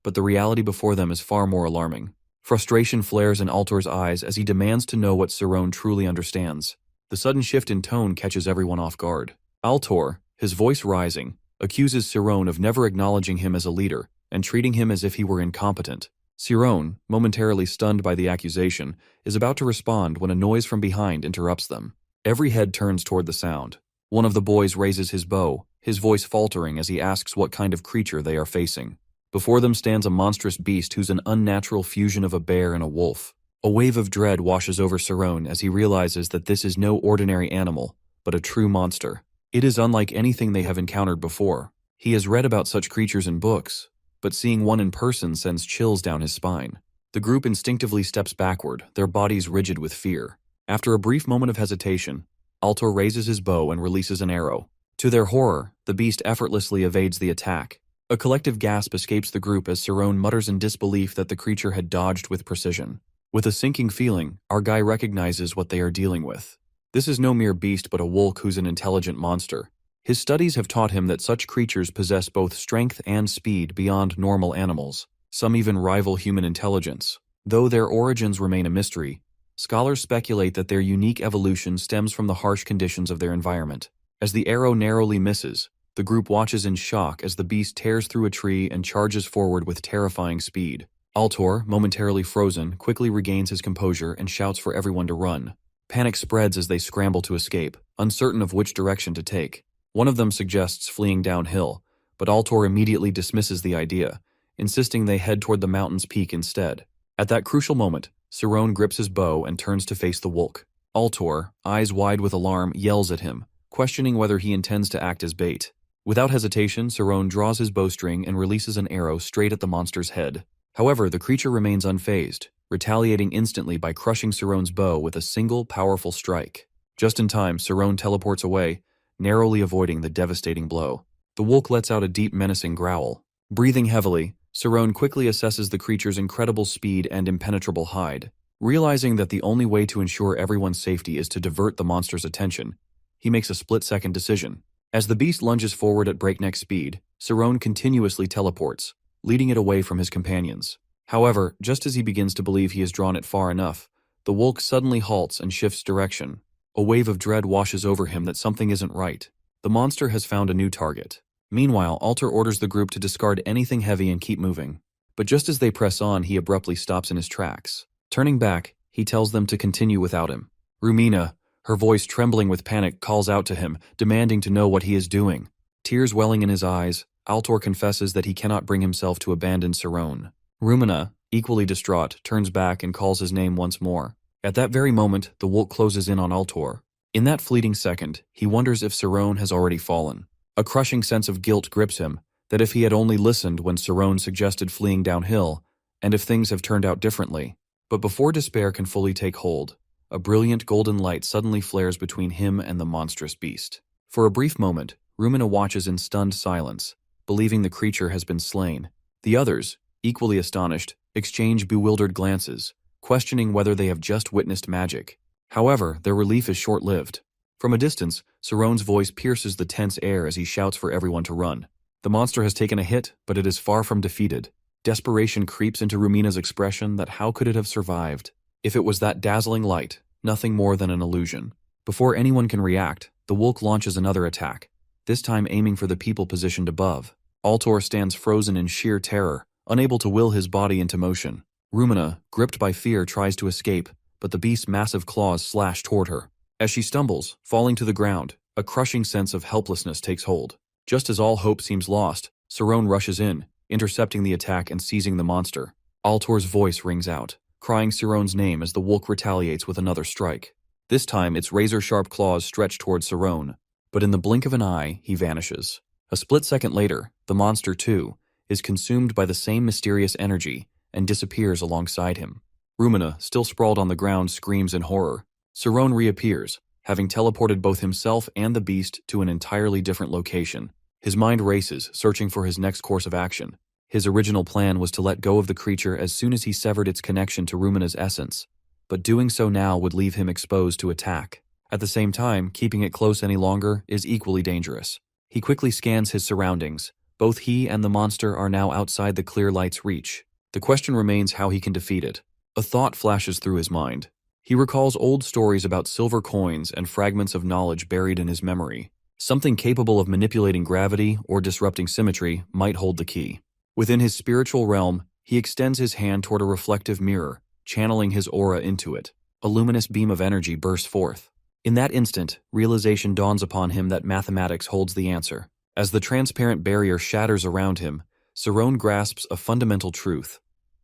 but the reality before them is far more alarming. Frustration flares in Altor's eyes as he demands to know what Cerrone truly understands. The sudden shift in tone catches everyone off guard. Altor, his voice rising, accuses Cerrone of never acknowledging him as a leader and treating him as if he were incompetent. Cerrone, momentarily stunned by the accusation, is about to respond when a noise from behind interrupts them. Every head turns toward the sound. One of the boys raises his bow, his voice faltering as he asks what kind of creature they are facing. Before them stands a monstrous beast who's an unnatural fusion of a bear and a wolf. A wave of dread washes over Cerrone as he realizes that this is no ordinary animal, but a true monster. It is unlike anything they have encountered before. He has read about such creatures in books, but seeing one in person sends chills down his spine. The group instinctively steps backward, their bodies rigid with fear. After a brief moment of hesitation, Altor raises his bow and releases an arrow. To their horror, the beast effortlessly evades the attack. A collective gasp escapes the group as Cerrone mutters in disbelief that the creature had dodged with precision. With a sinking feeling, our guy recognizes what they are dealing with. This is no mere beast but a wolf who's an intelligent monster. His studies have taught him that such creatures possess both strength and speed beyond normal animals. Some even rival human intelligence. Though their origins remain a mystery, scholars speculate that their unique evolution stems from the harsh conditions of their environment. As the arrow narrowly misses, the group watches in shock as the beast tears through a tree and charges forward with terrifying speed. Altor, momentarily frozen, quickly regains his composure and shouts for everyone to run. Panic spreads as they scramble to escape, uncertain of which direction to take. One of them suggests fleeing downhill, but Altor immediately dismisses the idea, insisting they head toward the mountain's peak instead. At that crucial moment, Cerrone grips his bow and turns to face the Wolk. Altor, eyes wide with alarm, yells at him, questioning whether he intends to act as bait. Without hesitation, Cerrone draws his bowstring and releases an arrow straight at the monster's head. However, the creature remains unfazed, retaliating instantly by crushing Cerrone's bow with a single, powerful strike. Just in time, Cerrone teleports away, narrowly avoiding the devastating blow. The Wolk lets out a deep, menacing growl. Breathing heavily, Cerrone quickly assesses the creature's incredible speed and impenetrable hide. Realizing that the only way to ensure everyone's safety is to divert the monster's attention, he makes a split-second decision. As the beast lunges forward at breakneck speed, Cerrone continuously teleports, leading it away from his companions. However, just as he begins to believe he has drawn it far enough, the Wolk suddenly halts and shifts direction. A wave of dread washes over him that something isn't right. The monster has found a new target. Meanwhile, Altor orders the group to discard anything heavy and keep moving. But just as they press on, he abruptly stops in his tracks. Turning back, he tells them to continue without him. Rumina, her voice trembling with panic, calls out to him, demanding to know what he is doing. Tears welling in his eyes, Altor confesses that he cannot bring himself to abandon Cerrone. Rumina, equally distraught, turns back and calls his name once more. At that very moment, the Wolk closes in on Altor. In that fleeting second, he wonders if Cerrone has already fallen. A crushing sense of guilt grips him, that if he had only listened when Cerrone suggested fleeing downhill, and if things have turned out differently. But before despair can fully take hold, a brilliant golden light suddenly flares between him and the monstrous beast. For a brief moment, Rumina watches in stunned silence, believing the creature has been slain. The others, equally astonished, exchange bewildered glances, questioning whether they have just witnessed magic. However, their relief is short-lived. From a distance, Cerrone's voice pierces the tense air as he shouts for everyone to run. The monster has taken a hit, but it is far from defeated. Desperation creeps into Rumina's expression that how could it have survived? If it was that dazzling light, nothing more than an illusion. Before anyone can react, the Wolk launches another attack, this time aiming for the people positioned above. Altor stands frozen in sheer terror, unable to will his body into motion. Rumina, gripped by fear, tries to escape, but the beast's massive claws slash toward her. As she stumbles, falling to the ground, a crushing sense of helplessness takes hold. Just as all hope seems lost, Cerrone rushes in, intercepting the attack and seizing the monster. Altor's voice rings out, crying Cerrone's name as the Wolk retaliates with another strike. This time, its razor-sharp claws stretch toward Cerrone, but in the blink of an eye, he vanishes. A split second later, the monster, too, is consumed by the same mysterious energy and disappears alongside him. Rumina, still sprawled on the ground, screams in horror. Cerrone reappears, having teleported both himself and the beast to an entirely different location. His mind races, searching for his next course of action. His original plan was to let go of the creature as soon as he severed its connection to Rumina's essence, but doing so now would leave him exposed to attack. At the same time, keeping it close any longer is equally dangerous. He quickly scans his surroundings. Both he and the monster are now outside the clear light's reach. The question remains how he can defeat it. A thought flashes through his mind. He recalls old stories about silver coins and fragments of knowledge buried in his memory. Something capable of manipulating gravity or disrupting symmetry might hold the key. Within his spiritual realm, he extends his hand toward a reflective mirror, channeling his aura into it. A luminous beam of energy bursts forth. In that instant, realization dawns upon him that mathematics holds the answer. As the transparent barrier shatters around him, Cerrone grasps a fundamental truth.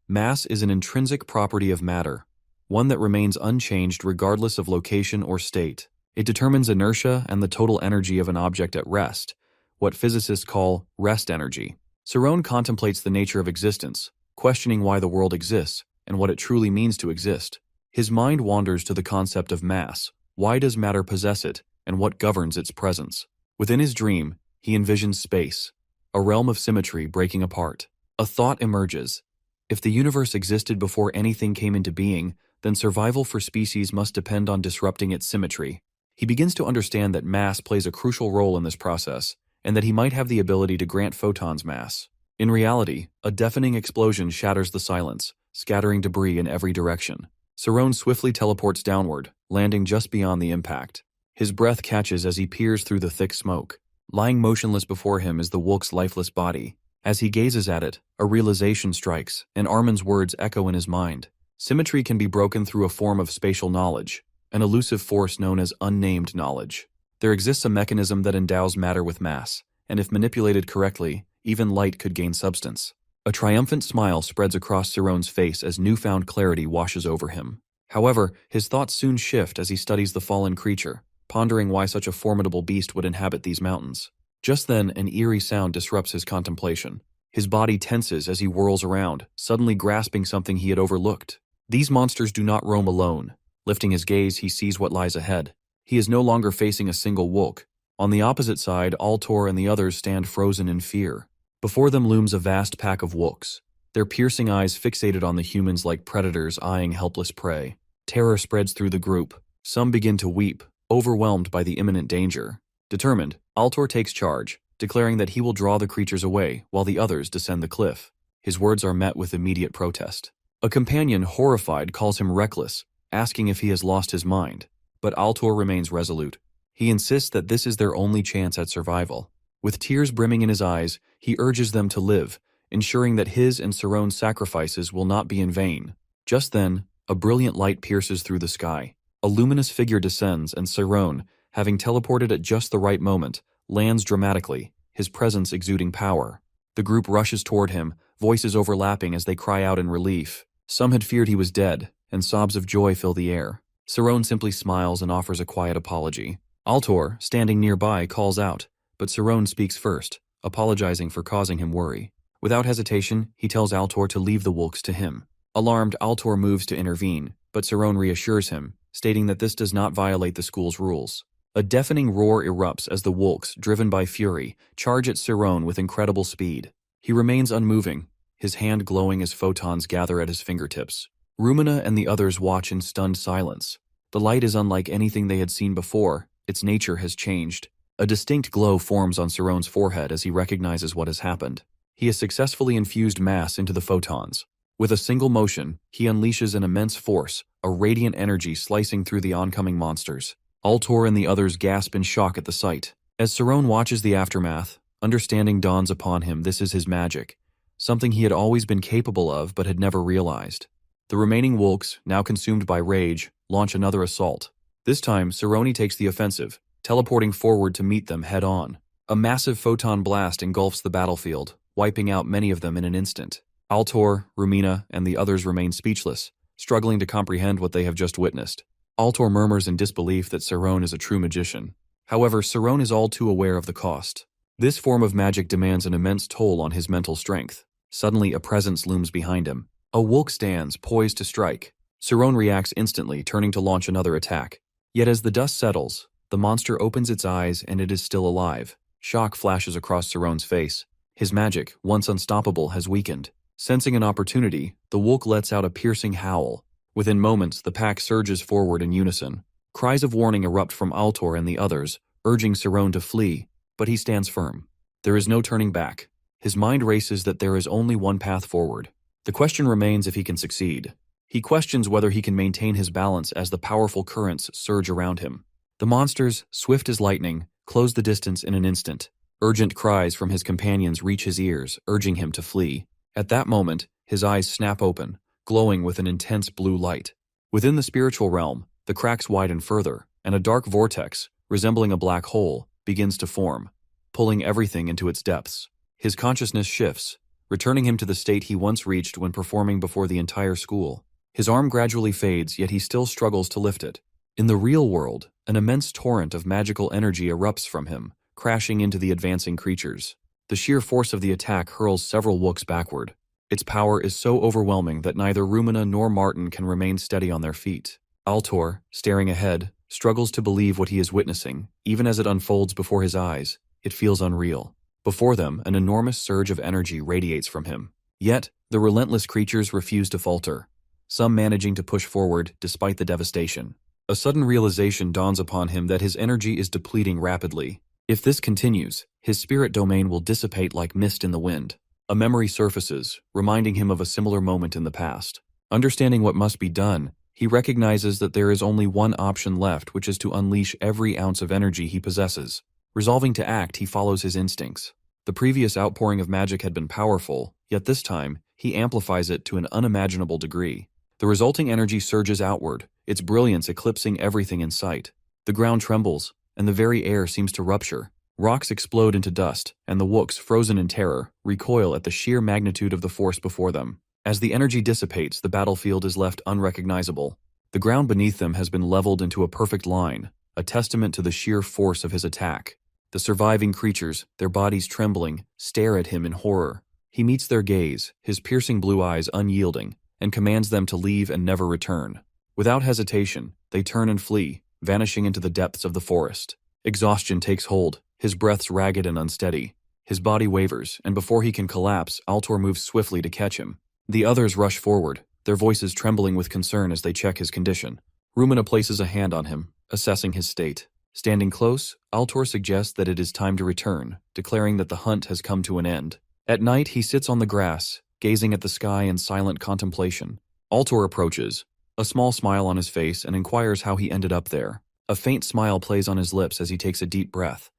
Mass is an intrinsic property of matter, one that remains unchanged regardless of location or state. It determines inertia and the total energy of an object at rest, what physicists call rest energy. Cerrone contemplates the nature of existence, questioning why the world exists and what it truly means to exist. His mind wanders to the concept of mass. Why does matter possess it, and what governs its presence? Within his dream, he envisions space, a realm of symmetry breaking apart. A thought emerges. If the universe existed before anything came into being, then survival for species must depend on disrupting its symmetry. He begins to understand that mass plays a crucial role in this process, and that he might have the ability to grant photons mass. In reality, a deafening explosion shatters the silence, scattering debris in every direction. Cerrone swiftly teleports downward, landing just beyond the impact. His breath catches as he peers through the thick smoke. Lying motionless before him is the Wolk's lifeless body. As he gazes at it, a realization strikes, and Armin's words echo in his mind. Symmetry can be broken through a form of spatial knowledge, an elusive force known as unnamed knowledge. There exists a mechanism that endows matter with mass, and if manipulated correctly, even light could gain substance. A triumphant smile spreads across Sirone's face as newfound clarity washes over him. However, his thoughts soon shift as he studies the fallen creature, pondering why such a formidable beast would inhabit these mountains. Just then, an eerie sound disrupts his contemplation. His body tenses as he whirls around, suddenly grasping something he had overlooked. These monsters do not roam alone. Lifting his gaze, he sees what lies ahead. He is no longer facing a single wolk. On the opposite side, Altor and the others stand frozen in fear. Before them looms a vast pack of wolks, their piercing eyes fixated on the humans like predators eyeing helpless prey. Terror spreads through the group. Some begin to weep, overwhelmed by the imminent danger. Determined, Altor takes charge, declaring that he will draw the creatures away while the others descend the cliff. His words are met with immediate protest. A companion, horrified, calls him reckless, asking if he has lost his mind. But Altor remains resolute. He insists that this is their only chance at survival. With tears brimming in his eyes, he urges them to live, ensuring that his and Sirone's sacrifices will not be in vain. Just then, a brilliant light pierces through the sky. A luminous figure descends, and Sirone, having teleported at just the right moment, lands dramatically, his presence exuding power. The group rushes toward him, voices overlapping as they cry out in relief. Some had feared he was dead, and sobs of joy fill the air. Sirone simply smiles and offers a quiet apology. Altor, standing nearby, calls out, but Sirone speaks first, apologizing for causing him worry. Without hesitation, he tells Altor to leave the wolks to him. Alarmed, Altor moves to intervene, but Sirone reassures him, stating that this does not violate the school's rules. A deafening roar erupts as the wolks, driven by fury, charge at Sirone with incredible speed. He remains unmoving, his hand glowing as photons gather at his fingertips. Rumina and the others watch in stunned silence. The light is unlike anything they had seen before. Its nature has changed. A distinct glow forms on Sirone's forehead as he recognizes what has happened. He has successfully infused mass into the photons. With a single motion, he unleashes an immense force, a radiant energy slicing through the oncoming monsters. Altor and the others gasp in shock at the sight. As Sirone watches the aftermath, understanding dawns upon him this is his magic, something he had always been capable of but had never realized. The remaining wolks, now consumed by rage, launch another assault. This time, Sirone takes the offensive, teleporting forward to meet them head-on. A massive photon blast engulfs the battlefield, wiping out many of them in an instant. Altor, Rumina, and the others remain speechless, struggling to comprehend what they have just witnessed. Altor murmurs in disbelief that Sirone is a true magician. However, Sirone is all too aware of the cost. This form of magic demands an immense toll on his mental strength. Suddenly, a presence looms behind him. A wolk stands, poised to strike. Sirone reacts instantly, turning to launch another attack. Yet as the dust settles, the monster opens its eyes and it is still alive. Shock flashes across Sirone's face. His magic, once unstoppable, has weakened. Sensing an opportunity, the wolk lets out a piercing howl. Within moments, the pack surges forward in unison. Cries of warning erupt from Altor and the others, urging Sirone to flee, but he stands firm. There is no turning back. His mind races that there is only one path forward. The question remains if he can succeed. He questions whether he can maintain his balance as the powerful currents surge around him. The monsters, swift as lightning, close the distance in an instant. Urgent cries from his companions reach his ears, urging him to flee. At that moment, his eyes snap open, glowing with an intense blue light. Within the spiritual realm, the cracks widen further, and a dark vortex, resembling a black hole, begins to form, pulling everything into its depths. His consciousness shifts, returning him to the state he once reached when performing before the entire school. His arm gradually fades, yet he still struggles to lift it. In the real world, an immense torrent of magical energy erupts from him, crashing into the advancing creatures. The sheer force of the attack hurls several wolks backward. Its power is so overwhelming that neither Rumina nor Martin can remain steady on their feet. Altor, staring ahead, struggles to believe what he is witnessing. Even as it unfolds before his eyes, it feels unreal. Before them, an enormous surge of energy radiates from him. Yet, the relentless creatures refuse to falter, some managing to push forward despite the devastation. A sudden realization dawns upon him that his energy is depleting rapidly. If this continues, his spirit domain will dissipate like mist in the wind. A memory surfaces, reminding him of a similar moment in the past. Understanding what must be done, he recognizes that there is only one option left, which is to unleash every ounce of energy he possesses. Resolving to act, he follows his instincts. The previous outpouring of magic had been powerful, yet this time, he amplifies it to an unimaginable degree. The resulting energy surges outward, its brilliance eclipsing everything in sight. The ground trembles, and the very air seems to rupture. Rocks explode into dust, and the wooks, frozen in terror, recoil at the sheer magnitude of the force before them. As the energy dissipates, the battlefield is left unrecognizable. The ground beneath them has been leveled into a perfect line, a testament to the sheer force of his attack. The surviving creatures, their bodies trembling, stare at him in horror. He meets their gaze, his piercing blue eyes unyielding, and commands them to leave and never return. Without hesitation, they turn and flee, vanishing into the depths of the forest. Exhaustion takes hold, his breaths ragged and unsteady. His body wavers, and before he can collapse, Altor moves swiftly to catch him. The others rush forward, their voices trembling with concern as they check his condition. Rumina places a hand on him, assessing his state. Standing close, Altor suggests that it is time to return, declaring that the hunt has come to an end. At night, he sits on the grass, gazing at the sky in silent contemplation. Altor approaches, a small smile on his face, and inquires how he ended up there. A faint smile plays on his lips as he takes a deep breath,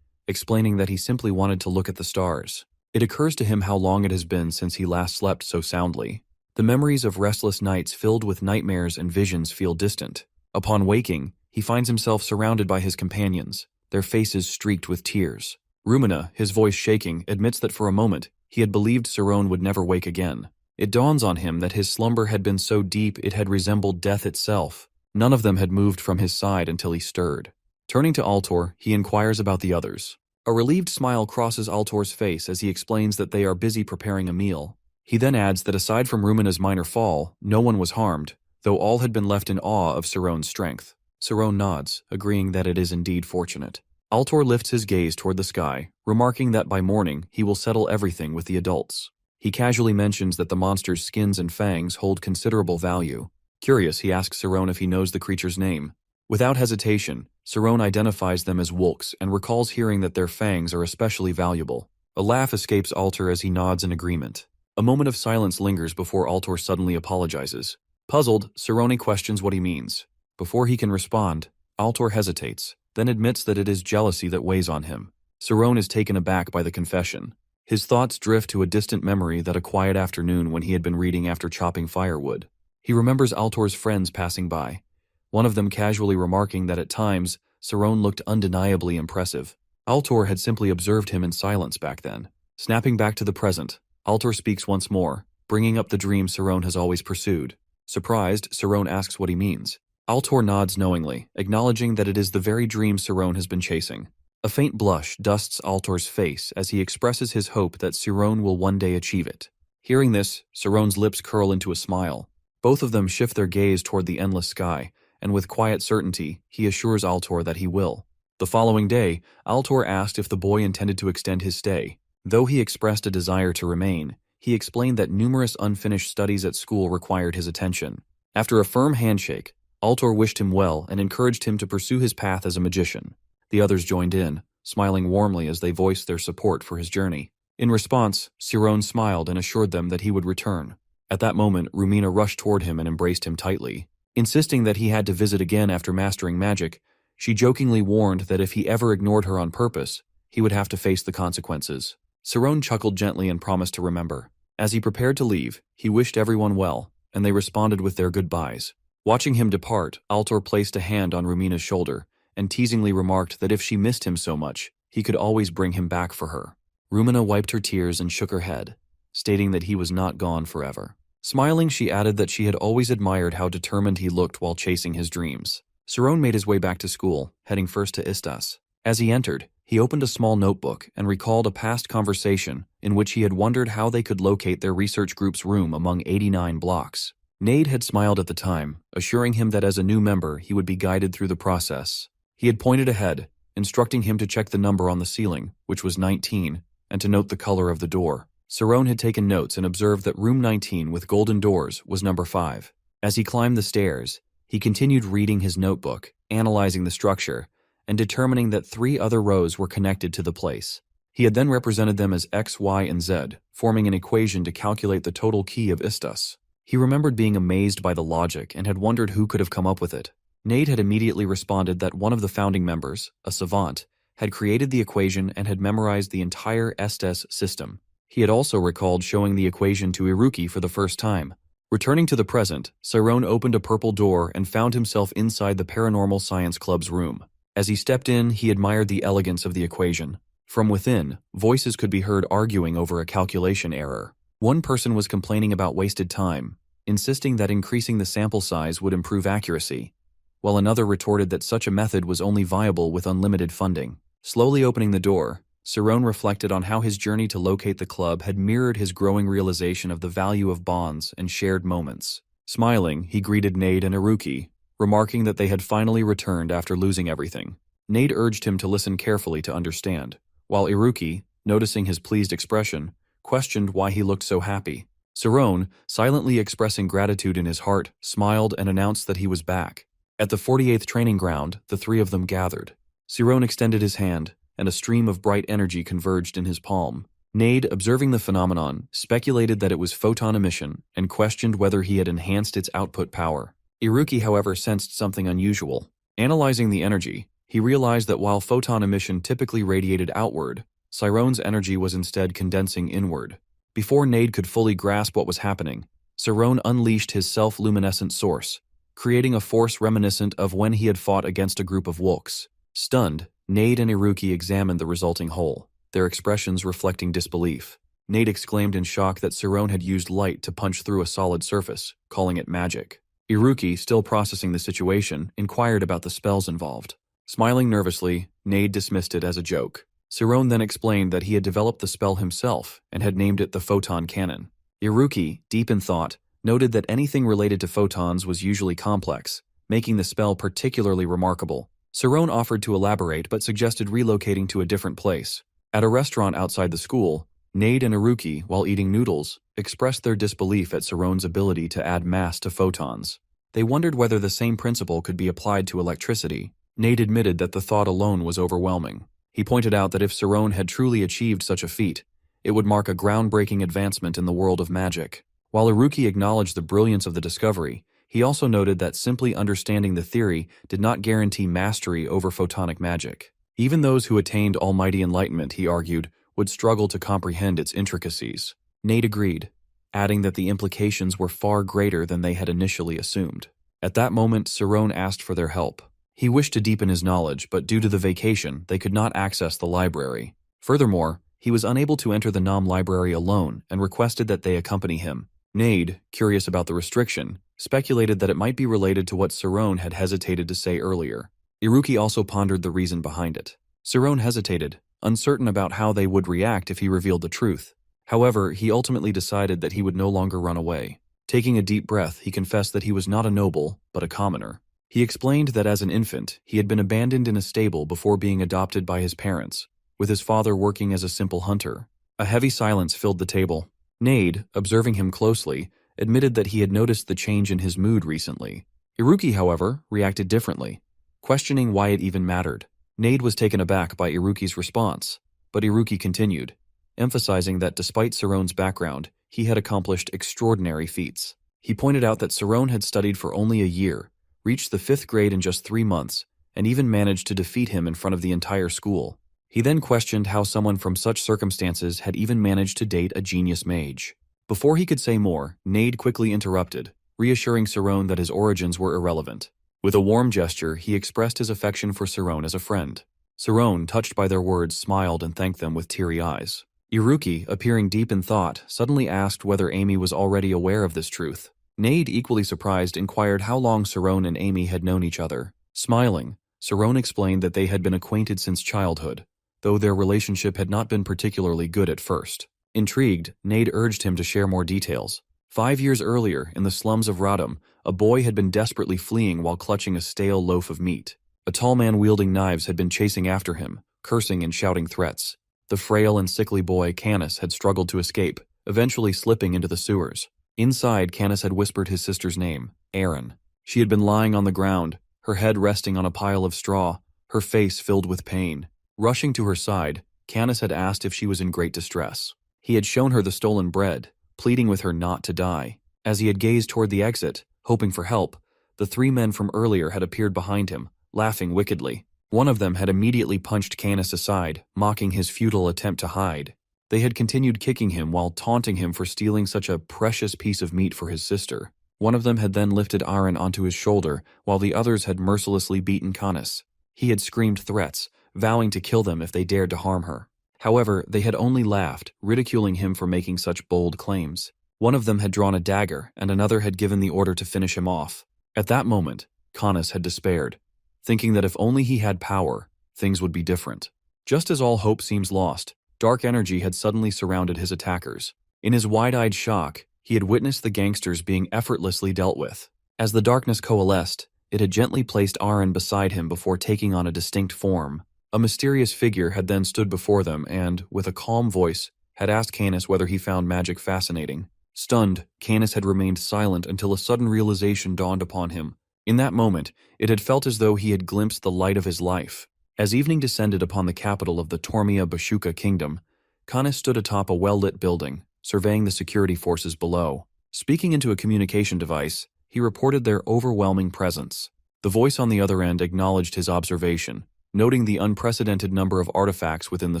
explaining that he simply wanted to look at the stars. It occurs to him how long it has been since he last slept so soundly. The memories of restless nights filled with nightmares and visions feel distant. Upon waking, he finds himself surrounded by his companions, their faces streaked with tears. Rumina, his voice shaking, admits that for a moment, he had believed Sirone would never wake again. It dawns on him that his slumber had been so deep it had resembled death itself. None of them had moved from his side until he stirred. Turning to Altor, he inquires about the others. A relieved smile crosses Altor's face as he explains that they are busy preparing a meal. He then adds that aside from Rumina's minor fall, no one was harmed, though all had been left in awe of Sirone's strength. Sirone nods, agreeing that it is indeed fortunate. Altor lifts his gaze toward the sky, remarking that by morning he will settle everything with the adults. He casually mentions that the monster's skins and fangs hold considerable value. Curious, he asks Sirone if he knows the creature's name. Without hesitation, Sirone identifies them as wolks and recalls hearing that their fangs are especially valuable. A laugh escapes Altor as he nods in agreement. A moment of silence lingers before Altor suddenly apologizes. Puzzled, Sirone questions what he means. Before he can respond, Altor hesitates, then admits that it is jealousy that weighs on him. Sirone is taken aback by the confession. His thoughts drift to a distant memory that a quiet afternoon when he had been reading after chopping firewood. He remembers Altor's friends passing by, one of them casually remarking that at times, Sirone looked undeniably impressive. Altor had simply observed him in silence back then. Snapping back to the present, Altor speaks once more, bringing up the dream Sirone has always pursued. Surprised, Sirone asks what he means. Altor nods knowingly, acknowledging that it is the very dream Sirone has been chasing. A faint blush dusts Altor's face as he expresses his hope that Sirone will one day achieve it. Hearing this, Sirone's lips curl into a smile. Both of them shift their gaze toward the endless sky, and with quiet certainty, he assures Altor that he will. The following day, Altor asked if the boy intended to extend his stay. Though he expressed a desire to remain, he explained that numerous unfinished studies at school required his attention. After a firm handshake, Altor wished him well and encouraged him to pursue his path as a magician. The others joined in, smiling warmly as they voiced their support for his journey. In response, Sirone smiled and assured them that he would return. At that moment, Rumina rushed toward him and embraced him tightly. Insisting that he had to visit again after mastering magic, she jokingly warned that if he ever ignored her on purpose, he would have to face the consequences. Sirone chuckled gently and promised to remember. As he prepared to leave, he wished everyone well, and they responded with their goodbyes. Watching him depart, Altor placed a hand on Rumina's shoulder and teasingly remarked that if she missed him so much, he could always bring him back for her. Rumina wiped her tears and shook her head, stating that he was not gone forever. Smiling, she added that she had always admired how determined he looked while chasing his dreams. Sirone made his way back to school, heading first to Istas. As he entered, he opened a small notebook and recalled a past conversation in which he had wondered how they could locate their research group's room among 89 blocks. Nade had smiled at the time, assuring him that as a new member he would be guided through the process. He had pointed ahead, instructing him to check the number on the ceiling, which was 19, and to note the color of the door. Sirone had taken notes and observed that room 19 with golden doors was number 5. As he climbed the stairs, he continued reading his notebook, analyzing the structure, and determining that 3 other rows were connected to the place. He had then represented them as X, Y, and Z, forming an equation to calculate the total key of Istas. He remembered being amazed by the logic and had wondered who could have come up with it. Nade had immediately responded that one of the founding members, a savant, had created the equation and had memorized the entire Estes system. He had also recalled showing the equation to Iruki for the first time. Returning to the present, Sirone opened a purple door and found himself inside the Paranormal Science Club's room. As he stepped in, he admired the elegance of the equation. From within, voices could be heard arguing over a calculation error. One person was complaining about wasted time, insisting that increasing the sample size would improve accuracy, while another retorted that such a method was only viable with unlimited funding. Slowly opening the door, Cerrone reflected on how his journey to locate the club had mirrored his growing realization of the value of bonds and shared moments. Smiling, he greeted Nade and Iruki, remarking that they had finally returned after losing everything. Nade urged him to listen carefully to understand, while Iruki, noticing his pleased expression, questioned why he looked so happy. Cerrone, silently expressing gratitude in his heart, smiled and announced that he was back. At the 48th training ground, the three of them gathered. Cerrone extended his hand, and a stream of bright energy converged in his palm. Nade, observing the phenomenon, speculated that it was photon emission and questioned whether he had enhanced its output power. Iruki, however, sensed something unusual. Analyzing the energy, he realized that while photon emission typically radiated outward, Cerrone's energy was instead condensing inward. Before Nade could fully grasp what was happening, Cerrone unleashed his self-luminescent source, creating a force reminiscent of when he had fought against a group of Wooks. Stunned, Nade and Iruki examined the resulting hole, their expressions reflecting disbelief. Nade exclaimed in shock that Cerrone had used light to punch through a solid surface, calling it magic. Iruki, still processing the situation, inquired about the spells involved. Smiling nervously, Nade dismissed it as a joke. Cerrone then explained that he had developed the spell himself and had named it the Photon Cannon. Iruki, deep in thought, noted that anything related to photons was usually complex, making the spell particularly remarkable. Cerrone offered to elaborate but suggested relocating to a different place. At a restaurant outside the school, Nade and Iruki, while eating noodles, expressed their disbelief at Cerrone's ability to add mass to photons. They wondered whether the same principle could be applied to electricity. Nade admitted that the thought alone was overwhelming. He pointed out that if Cerrone had truly achieved such a feat, it would mark a groundbreaking advancement in the world of magic. While Iruki acknowledged the brilliance of the discovery, he also noted that simply understanding the theory did not guarantee mastery over photonic magic. Even those who attained almighty enlightenment, he argued, would struggle to comprehend its intricacies. Nade agreed, adding that the implications were far greater than they had initially assumed. At that moment, Cerrone asked for their help. He wished to deepen his knowledge, but due to the vacation, they could not access the library. Furthermore, he was unable to enter the Nam library alone and requested that they accompany him. Nade, curious about the restriction, speculated that it might be related to what Cerrone had hesitated to say earlier. Iruki also pondered the reason behind it. Cerrone hesitated, uncertain about how they would react if he revealed the truth. However, he ultimately decided that he would no longer run away. Taking a deep breath, he confessed that he was not a noble, but a commoner. He explained that as an infant, he had been abandoned in a stable before being adopted by his parents, with his father working as a simple hunter. A heavy silence filled the table. Nade, observing him closely, admitted that he had noticed the change in his mood recently. Iruki, however, reacted differently, questioning why it even mattered. Nade was taken aback by Iruki's response, but Iruki continued, emphasizing that despite Cerrone's background, he had accomplished extraordinary feats. He pointed out that Cerrone had studied for only a year, reached the 5th grade in just 3 months, and even managed to defeat him in front of the entire school. He then questioned how someone from such circumstances had even managed to date a genius mage. Before he could say more, Nade quickly interrupted, reassuring Cerrone that his origins were irrelevant. With a warm gesture, he expressed his affection for Cerrone as a friend. Cerrone, touched by their words, smiled and thanked them with teary eyes. Iruki, appearing deep in thought, suddenly asked whether Amy was already aware of this truth. Nade, equally surprised, inquired how long Cerrone and Amy had known each other. Smiling, Cerrone explained that they had been acquainted since childhood, though their relationship had not been particularly good at first. Intrigued, Nade urged him to share more details. 5 years earlier, in the slums of Radom, a boy had been desperately fleeing while clutching a stale loaf of meat. A tall man wielding knives had been chasing after him, cursing and shouting threats. The frail and sickly boy, Canis, had struggled to escape, eventually slipping into the sewers. Inside, Canis had whispered his sister's name, Erin. She had been lying on the ground, her head resting on a pile of straw, her face filled with pain. Rushing to her side, Canis had asked if she was in great distress. He had shown her the stolen bread, pleading with her not to die. As he had gazed toward the exit, hoping for help, the 3 men from earlier had appeared behind him, laughing wickedly. One of them had immediately punched Canis aside, mocking his futile attempt to hide. They had continued kicking him while taunting him for stealing such a precious piece of meat for his sister. One of them had then lifted Aaron onto his shoulder, while the others had mercilessly beaten Canis. He had screamed threats, vowing to kill them if they dared to harm her. However, they had only laughed, ridiculing him for making such bold claims. One of them had drawn a dagger, and another had given the order to finish him off. At that moment, Canis had despaired, thinking that if only he had power, things would be different. Just as all hope seems lost, dark energy had suddenly surrounded his attackers. In his wide-eyed shock, he had witnessed the gangsters being effortlessly dealt with. As the darkness coalesced, it had gently placed Aaron beside him before taking on a distinct form. A mysterious figure had then stood before them and, with a calm voice, had asked Canis whether he found magic fascinating. Stunned, Canis had remained silent until a sudden realization dawned upon him. In that moment, it had felt as though he had glimpsed the light of his life. As evening descended upon the capital of the Tormia Bashuka kingdom, Canis stood atop a well-lit building, surveying the security forces below. Speaking into a communication device, he reported their overwhelming presence. The voice on the other end acknowledged his observation, noting the unprecedented number of artifacts within the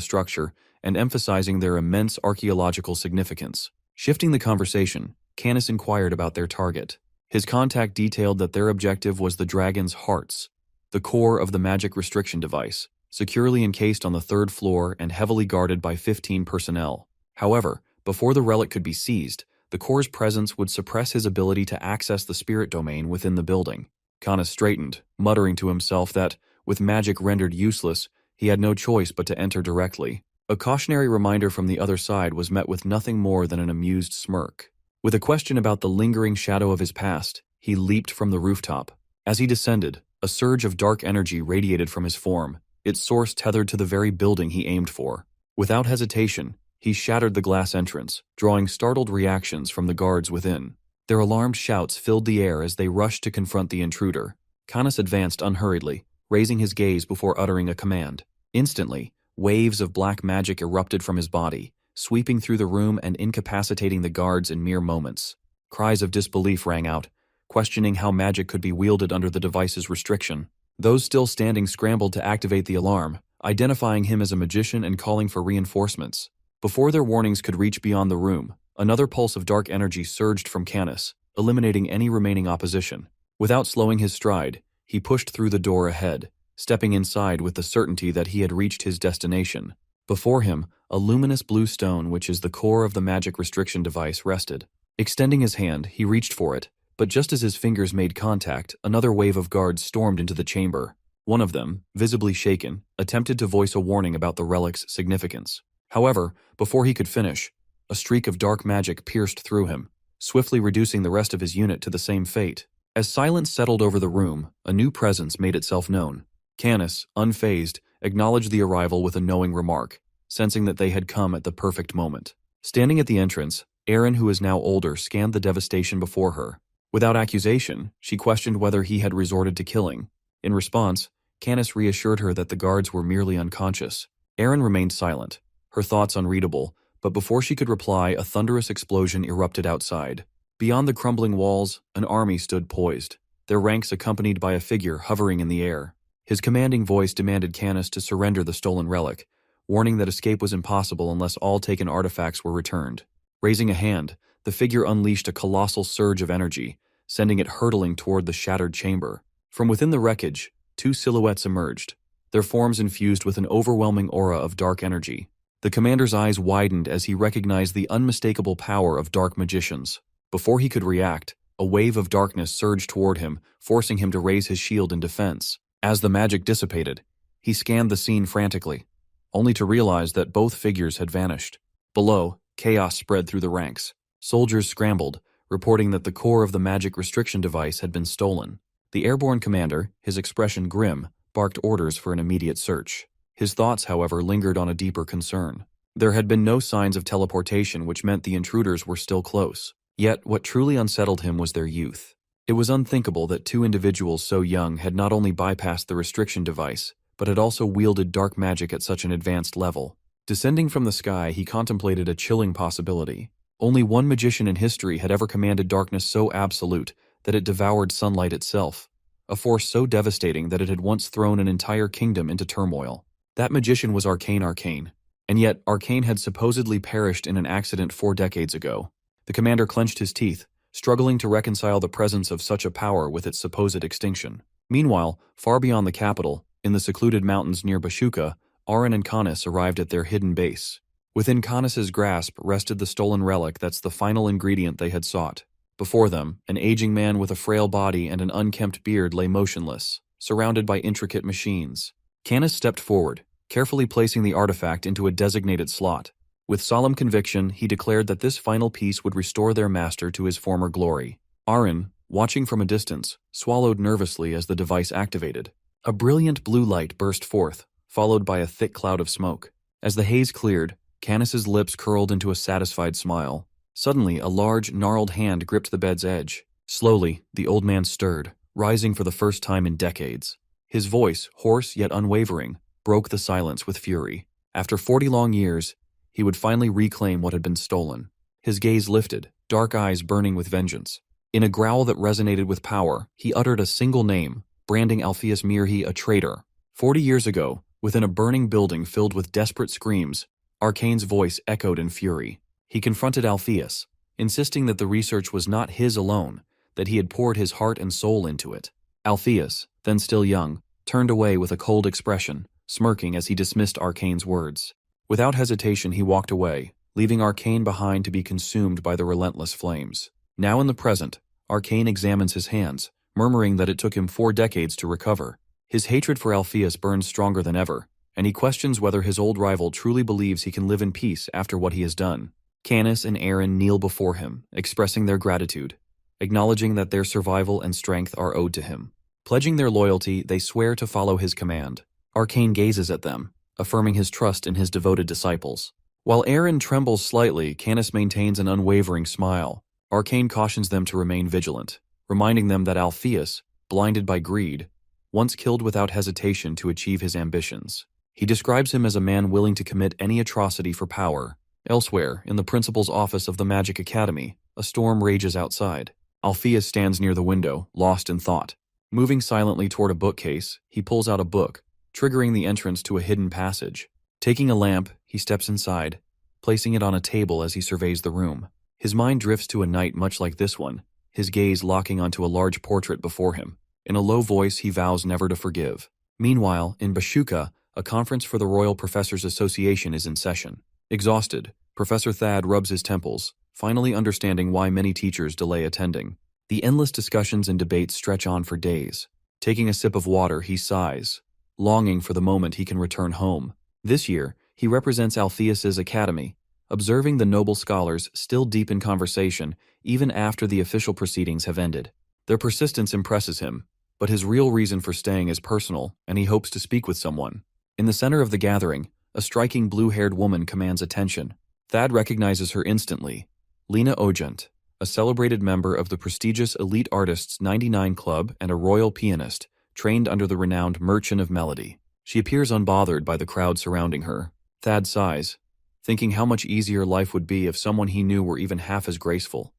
structure and emphasizing their immense archaeological significance. Shifting the conversation, Canis inquired about their target. His contact detailed that their objective was the dragon's hearts, the core of the magic restriction device, securely encased on the 3rd floor and heavily guarded by 15 personnel. However, before the relic could be seized, the core's presence would suppress his ability to access the spirit domain within the building. Canis straightened, muttering to himself that, with magic rendered useless, he had no choice but to enter directly. A cautionary reminder from the other side was met with nothing more than an amused smirk. With a question about the lingering shadow of his past, he leaped from the rooftop. As he descended, a surge of dark energy radiated from his form, its source tethered to the very building he aimed for. Without hesitation, he shattered the glass entrance, drawing startled reactions from the guards within. Their alarmed shouts filled the air as they rushed to confront the intruder. Canis advanced unhurriedly, raising his gaze before uttering a command. Instantly, waves of black magic erupted from his body, sweeping through the room and incapacitating the guards in mere moments. Cries of disbelief rang out, questioning how magic could be wielded under the device's restriction. Those still standing scrambled to activate the alarm, identifying him as a magician and calling for reinforcements. Before their warnings could reach beyond the room, another pulse of dark energy surged from Canis, eliminating any remaining opposition. Without slowing his stride, he pushed through the door ahead, stepping inside with the certainty that he had reached his destination. Before him, a luminous blue stone, which is the core of the magic restriction device, rested. Extending his hand, he reached for it, but just as his fingers made contact, another wave of guards stormed into the chamber. One of them, visibly shaken, attempted to voice a warning about the relic's significance. However, before he could finish, a streak of dark magic pierced through him, swiftly reducing the rest of his unit to the same fate. As silence settled over the room, a new presence made itself known. Canis, unfazed, acknowledged the arrival with a knowing remark, sensing that they had come at the perfect moment. Standing at the entrance, Aaron, who is now older, scanned the devastation before her. Without accusation, she questioned whether he had resorted to killing. In response, Canis reassured her that the guards were merely unconscious. Aaron remained silent, her thoughts unreadable, but before she could reply, a thunderous explosion erupted outside. Beyond the crumbling walls, an army stood poised, their ranks accompanied by a figure hovering in the air. His commanding voice demanded Canis to surrender the stolen relic, warning that escape was impossible unless all taken artifacts were returned. Raising a hand, the figure unleashed a colossal surge of energy, sending it hurtling toward the shattered chamber. From within the wreckage, 2 silhouettes emerged, their forms infused with an overwhelming aura of dark energy. The commander's eyes widened as he recognized the unmistakable power of dark magicians. Before he could react, a wave of darkness surged toward him, forcing him to raise his shield in defense. As the magic dissipated, he scanned the scene frantically, only to realize that both figures had vanished. Below, chaos spread through the ranks. Soldiers scrambled, reporting that the core of the magic restriction device had been stolen. The airborne commander, his expression grim, barked orders for an immediate search. His thoughts, however, lingered on a deeper concern. There had been no signs of teleportation, which meant the intruders were still close. Yet, what truly unsettled him was their youth. It was unthinkable that 2 individuals so young had not only bypassed the restriction device, but had also wielded dark magic at such an advanced level. Descending from the sky, he contemplated a chilling possibility. Only one magician in history had ever commanded darkness so absolute that it devoured sunlight itself, a force so devastating that it had once thrown an entire kingdom into turmoil. That magician was Arcane, and yet Arcane had supposedly perished in an accident 4 decades ago. The commander clenched his teeth, struggling to reconcile the presence of such a power with its supposed extinction. Meanwhile, far beyond the capital, In the secluded mountains near Bashuka, Arin and Canis arrived at their hidden base. Within Canis's grasp rested the stolen relic that's the final ingredient they had sought. Before them, an aging man with a frail body and an unkempt beard lay motionless, surrounded by intricate machines. Canis stepped forward, carefully placing the artifact into a designated slot. With solemn conviction, he declared that this final piece would restore their master to his former glory. Arin, watching from a distance, swallowed nervously as the device activated. A brilliant blue light burst forth, followed by a thick cloud of smoke. As the haze cleared, Canis's lips curled into a satisfied smile. Suddenly, a large, gnarled hand gripped the bed's edge. Slowly, the old man stirred, rising for the first time in decades. His voice, hoarse yet unwavering, broke the silence with fury. After 40 long years, he would finally reclaim what had been stolen. His gaze lifted, dark eyes burning with vengeance. In a growl that resonated with power, he uttered a single name, branding Alpheus Mirhi a traitor. 40 years ago, within a burning building filled with desperate screams, Arcane's voice echoed in fury. He confronted Alpheus, insisting that the research was not his alone, that he had poured his heart and soul into it. Alpheus, then still young, turned away with a cold expression, smirking as he dismissed Arcane's words. Without hesitation, he walked away, leaving Arcane behind to be consumed by the relentless flames. Now in the present, Arcane examines his hands, murmuring that it took him 4 decades to recover. His hatred for Alpheus burns stronger than ever, and he questions whether his old rival truly believes he can live in peace after what he has done. Canis and Arin kneel before him, expressing their gratitude, acknowledging that their survival and strength are owed to him. Pledging their loyalty, they swear to follow his command. Arcane gazes at them, affirming his trust in his devoted disciples. While Arin trembles slightly, Canis maintains an unwavering smile. Arcane cautions them to remain vigilant, reminding them that Alpheus, blinded by greed, once killed without hesitation to achieve his ambitions. He describes him as a man willing to commit any atrocity for power. Elsewhere, in the principal's office of the Magic Academy, a storm rages outside. Alpheus stands near the window, lost in thought. Moving silently toward a bookcase, he pulls out a book, triggering the entrance to a hidden passage. Taking a lamp, he steps inside, placing it on a table as he surveys the room. His mind drifts to a night much like this one, his gaze locking onto a large portrait before him. In a low voice, he vows never to forgive. Meanwhile, in Bashuka, a conference for the Royal Professors Association is in session. Exhausted, Professor Thad rubs his temples, finally understanding why many teachers delay attending. The endless discussions and debates stretch on for days. Taking a sip of water, he sighs, longing for the moment he can return home. This year, he represents Alpheus's academy, observing the noble scholars still deep in conversation even after the official proceedings have ended. Their persistence impresses him, but his real reason for staying is personal, and he hopes to speak with someone. In the center of the gathering, a striking blue-haired woman commands attention. Thad recognizes her instantly. Lena Ogent, a celebrated member of the prestigious Elite Artists 99 Club and a royal pianist, trained under the renowned Merchant of Melody. She appears unbothered by the crowd surrounding her. Thad sighs, thinking how much easier life would be if someone he knew were even half as graceful.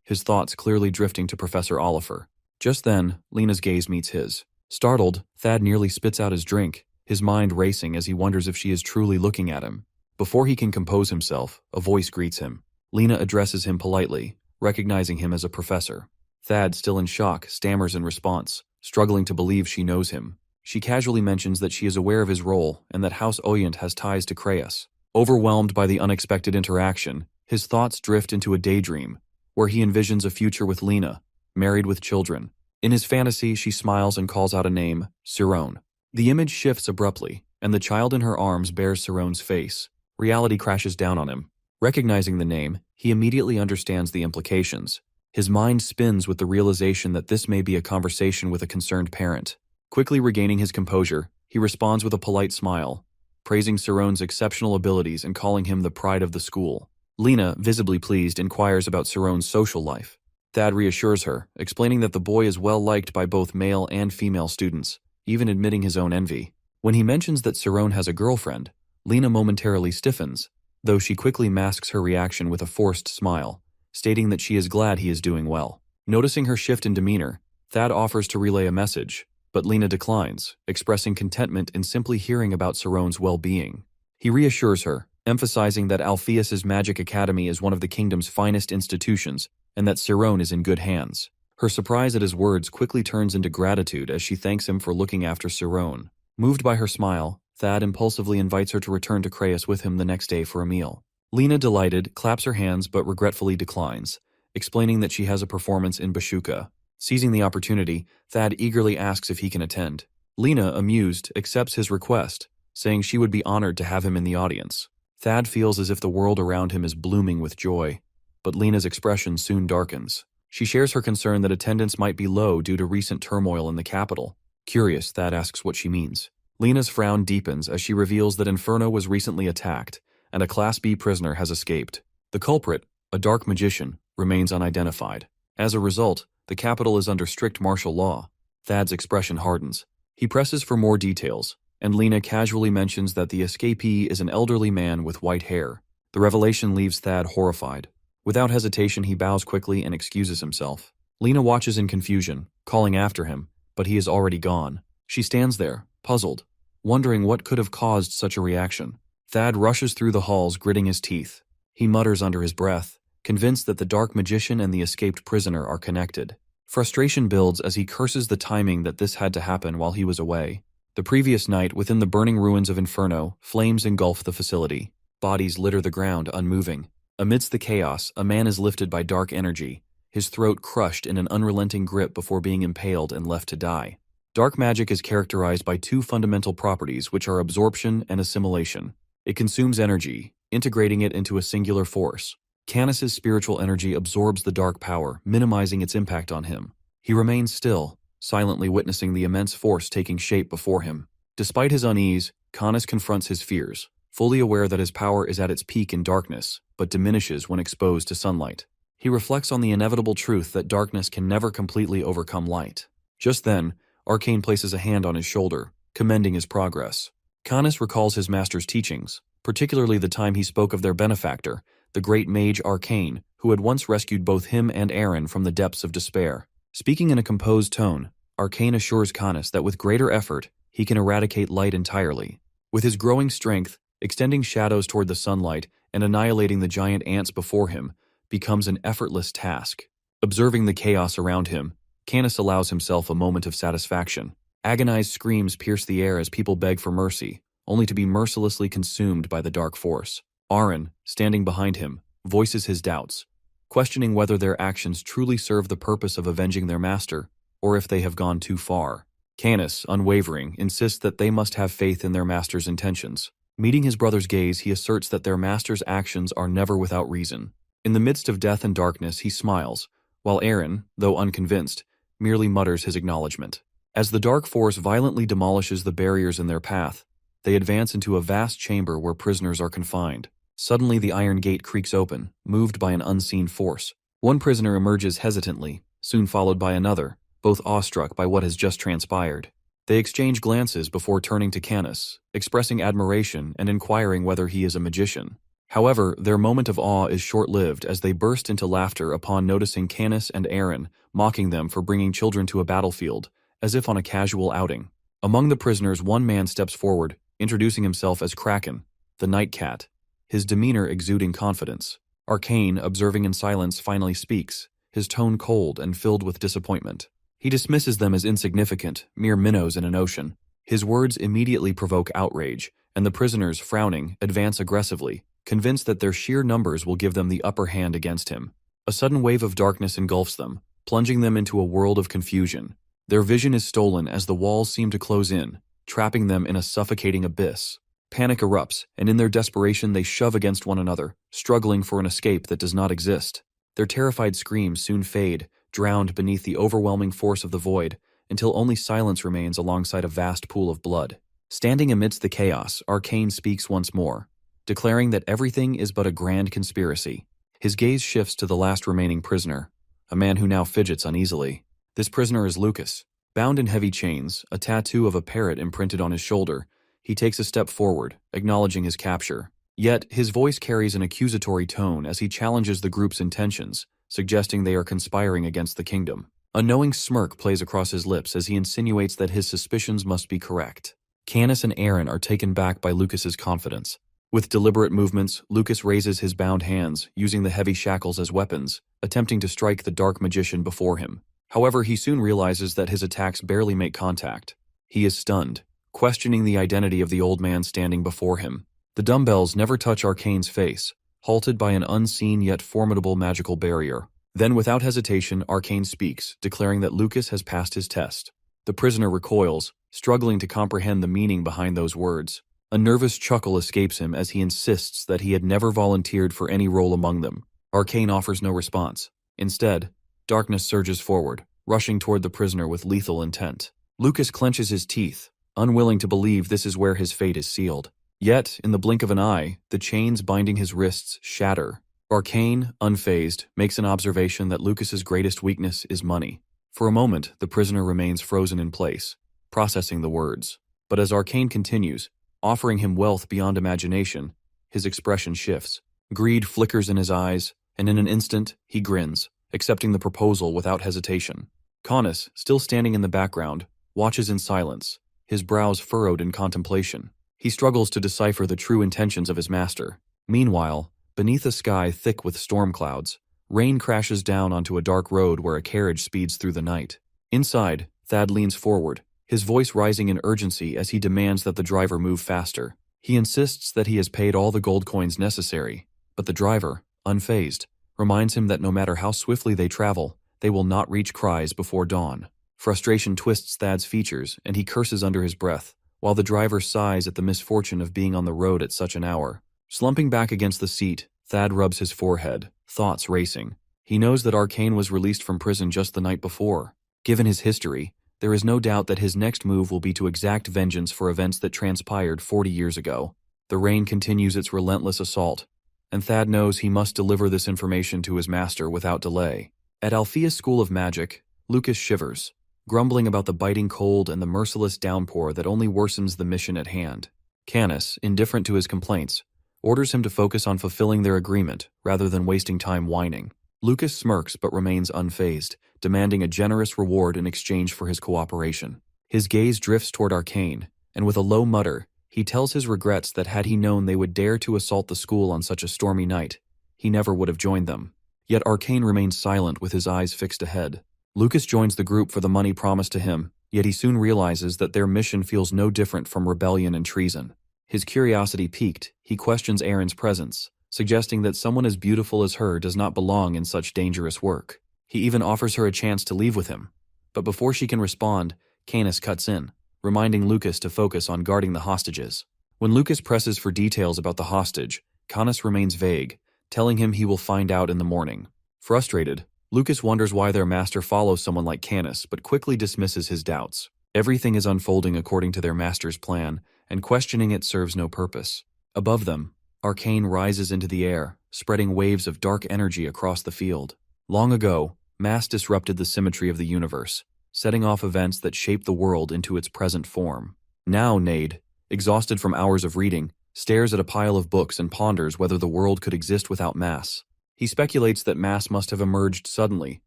His thoughts clearly drifting to Professor Oliver. Just then, Lena's gaze meets his. Startled, Thad nearly spits out his drink, his mind racing as he wonders if she is truly looking at him. Before he can compose himself, a voice greets him. Lena addresses him politely, recognizing him as a professor. Thad, still in shock, stammers in response, struggling to believe she knows him. She casually mentions that she is aware of his role and that House Oyent has ties to Kreus. Overwhelmed by the unexpected interaction, his thoughts drift into a daydream, where he envisions a future with Lena, married with children. In his fantasy, she smiles and calls out a name, Sirone. The image shifts abruptly, and the child in her arms bears Sirone's face. Reality crashes down on him. Recognizing the name, he immediately understands the implications. His mind spins with the realization that this may be a conversation with a concerned parent. Quickly regaining his composure, he responds with a polite smile, praising Sirone's exceptional abilities and calling him the pride of the school. Lena, visibly pleased, inquires about Sirone's social life. Thad reassures her, explaining that the boy is well liked by both male and female students, even admitting his own envy. When he mentions that Sirone has a girlfriend, Lena momentarily stiffens, though she quickly masks her reaction with a forced smile, stating that she is glad he is doing well. Noticing her shift in demeanor, Thad offers to relay a message, but Lena declines, expressing contentment in simply hearing about Sirone's well-being. He reassures her, emphasizing that Alpheus's Magic Academy is one of the kingdom's finest institutions and that Sirone is in good hands. Her surprise at his words quickly turns into gratitude as she thanks him for looking after Sirone. Moved by her smile, Thad impulsively invites her to return to Creuss with him the next day for a meal. Lena, delighted, claps her hands but regretfully declines, explaining that she has a performance in Bashuka. Seizing the opportunity, Thad eagerly asks if he can attend. Lena, amused, accepts his request, saying she would be honored to have him in the audience. Thad feels as if the world around him is blooming with joy, but Lena's expression soon darkens. She shares her concern that attendance might be low due to recent turmoil in the capital. Curious, Thad asks what she means. Lena's frown deepens as she reveals that Inferno was recently attacked, and a Class B prisoner has escaped. The culprit, a dark magician, remains unidentified. As a result, the capital is under strict martial law. Thad's expression hardens. He presses for more details, and Lena casually mentions that the escapee is an elderly man with white hair. The revelation leaves Thad horrified. Without hesitation, he bows quickly and excuses himself. Lena watches in confusion, calling after him, but he is already gone. She stands there, puzzled, wondering what could have caused such a reaction. Thad rushes through the halls, gritting his teeth. He mutters under his breath, convinced that the dark magician and the escaped prisoner are connected. Frustration builds as he curses the timing that this had to happen while he was away. The previous night, within the burning ruins of Inferno, flames engulf the facility. Bodies litter the ground, unmoving. Amidst the chaos, a man is lifted by dark energy, his throat crushed in an unrelenting grip before being impaled and left to die. Dark magic is characterized by two fundamental properties, which are absorption and assimilation. It consumes energy, integrating it into a singular force. Canis's spiritual energy absorbs the dark power, minimizing its impact on him. He remains still, silently witnessing the immense force taking shape before him. Despite his unease, Canis confronts his fears, fully aware that his power is at its peak in darkness, but diminishes when exposed to sunlight. He reflects on the inevitable truth that darkness can never completely overcome light. Just then, Arcane places a hand on his shoulder, commending his progress. Canis recalls his master's teachings, particularly the time he spoke of their benefactor, the great mage Arcane, who had once rescued both him and Aaron from the depths of despair. Speaking in a composed tone, Arcane assures Canis that with greater effort, he can eradicate light entirely. With his growing strength, extending shadows toward the sunlight and annihilating the giant ants before him becomes an effortless task. Observing the chaos around him, Canis allows himself a moment of satisfaction. Agonized screams pierce the air as people beg for mercy, only to be mercilessly consumed by the dark force. Aaron, standing behind him, voices his doubts, questioning whether their actions truly serve the purpose of avenging their master, or if they have gone too far. Canis, unwavering, insists that they must have faith in their master's intentions. Meeting his brother's gaze, he asserts that their master's actions are never without reason. In the midst of death and darkness, he smiles, while Aaron, though unconvinced, merely mutters his acknowledgement. As the dark force violently demolishes the barriers in their path, they advance into a vast chamber where prisoners are confined. Suddenly the iron gate creaks open, moved by an unseen force. One prisoner emerges hesitantly, soon followed by another, both awestruck by what has just transpired. They exchange glances before turning to Canis, expressing admiration and inquiring whether he is a magician. However, their moment of awe is short-lived as they burst into laughter upon noticing Canis and Aaron mocking them for bringing children to a battlefield, as if on a casual outing. Among the prisoners, one man steps forward, introducing himself as Kraken, the Night Cat, his demeanor exuding confidence. Arcane, observing in silence, finally speaks, his tone cold and filled with disappointment. He dismisses them as insignificant, mere minnows in an ocean. His words immediately provoke outrage, and the prisoners, frowning, advance aggressively, convinced that their sheer numbers will give them the upper hand against him. A sudden wave of darkness engulfs them, plunging them into a world of confusion. Their vision is stolen as the walls seem to close in, trapping them in a suffocating abyss. Panic erupts, and in their desperation they shove against one another, struggling for an escape that does not exist. Their terrified screams soon fade, drowned beneath the overwhelming force of the void, until only silence remains alongside a vast pool of blood. Standing amidst the chaos, Arcane speaks once more, declaring that everything is but a grand conspiracy. His gaze shifts to the last remaining prisoner, a man who now fidgets uneasily. This prisoner is Lucas. Bound in heavy chains, a tattoo of a parrot imprinted on his shoulder, he takes a step forward, acknowledging his capture. Yet, his voice carries an accusatory tone as he challenges the group's intentions, suggesting they are conspiring against the kingdom. A knowing smirk plays across his lips as he insinuates that his suspicions must be correct. Canis and Aaron are taken back by Lucas's confidence. With deliberate movements, Lucas raises his bound hands, using the heavy shackles as weapons, attempting to strike the dark magician before him. However, he soon realizes that his attacks barely make contact. He is stunned, questioning the identity of the old man standing before him. The dumbbells never touch Arcane's face, halted by an unseen yet formidable magical barrier. Then without hesitation, Arcane speaks, declaring that Lucas has passed his test. The prisoner recoils, struggling to comprehend the meaning behind those words. A nervous chuckle escapes him as he insists that he had never volunteered for any role among them. Arcane offers no response. Instead, darkness surges forward, rushing toward the prisoner with lethal intent. Lucas clenches his teeth, unwilling to believe this is where his fate is sealed. Yet, in the blink of an eye, the chains binding his wrists shatter. Arcane, unfazed, makes an observation that Lucas's greatest weakness is money. For a moment, the prisoner remains frozen in place, processing the words. But as Arcane continues, offering him wealth beyond imagination, his expression shifts. Greed flickers in his eyes, and in an instant, he grins, accepting the proposal without hesitation. Canis, still standing in the background, watches in silence, his brows furrowed in contemplation. He struggles to decipher the true intentions of his master. Meanwhile, beneath a sky thick with storm clouds, rain crashes down onto a dark road where a carriage speeds through the night. Inside, Thad leans forward, his voice rising in urgency as he demands that the driver move faster. He insists that he has paid all the gold coins necessary, but the driver, unfazed, reminds him that no matter how swiftly they travel, they will not reach Kiraz before dawn. Frustration twists Thad's features, and he curses under his breath, while the driver sighs at the misfortune of being on the road at such an hour. Slumping back against the seat, Thad rubs his forehead, thoughts racing. He knows that Arcane was released from prison just the night before. Given his history, there is no doubt that his next move will be to exact vengeance for events that transpired 40 years ago. The rain continues its relentless assault, and Thad knows he must deliver this information to his master without delay. At Alphea's School of Magic, Lucas shivers, grumbling about the biting cold and the merciless downpour that only worsens the mission at hand. Canis, indifferent to his complaints, orders him to focus on fulfilling their agreement rather than wasting time whining. Lucas smirks but remains unfazed, demanding a generous reward in exchange for his cooperation. His gaze drifts toward Arcane, and with a low mutter, he tells his regrets that had he known they would dare to assault the school on such a stormy night, he never would have joined them. Yet Arcane remains silent with his eyes fixed ahead. Lucas joins the group for the money promised to him, yet he soon realizes that their mission feels no different from rebellion and treason. His curiosity piqued, he questions Erin's presence, suggesting that someone as beautiful as her does not belong in such dangerous work. He even offers her a chance to leave with him. But before she can respond, Canis cuts in, reminding Lucas to focus on guarding the hostages. When Lucas presses for details about the hostage, Canis remains vague, telling him he will find out in the morning. Frustrated, Lucas wonders why their master follows someone like Canis, but quickly dismisses his doubts. Everything is unfolding according to their master's plan, and questioning it serves no purpose. Above them, Arcane rises into the air, spreading waves of dark energy across the field. Long ago, mass disrupted the symmetry of the universe, setting off events that shaped the world into its present form. Now Nade, exhausted from hours of reading, stares at a pile of books and ponders whether the world could exist without mass. He speculates that mass must have emerged suddenly,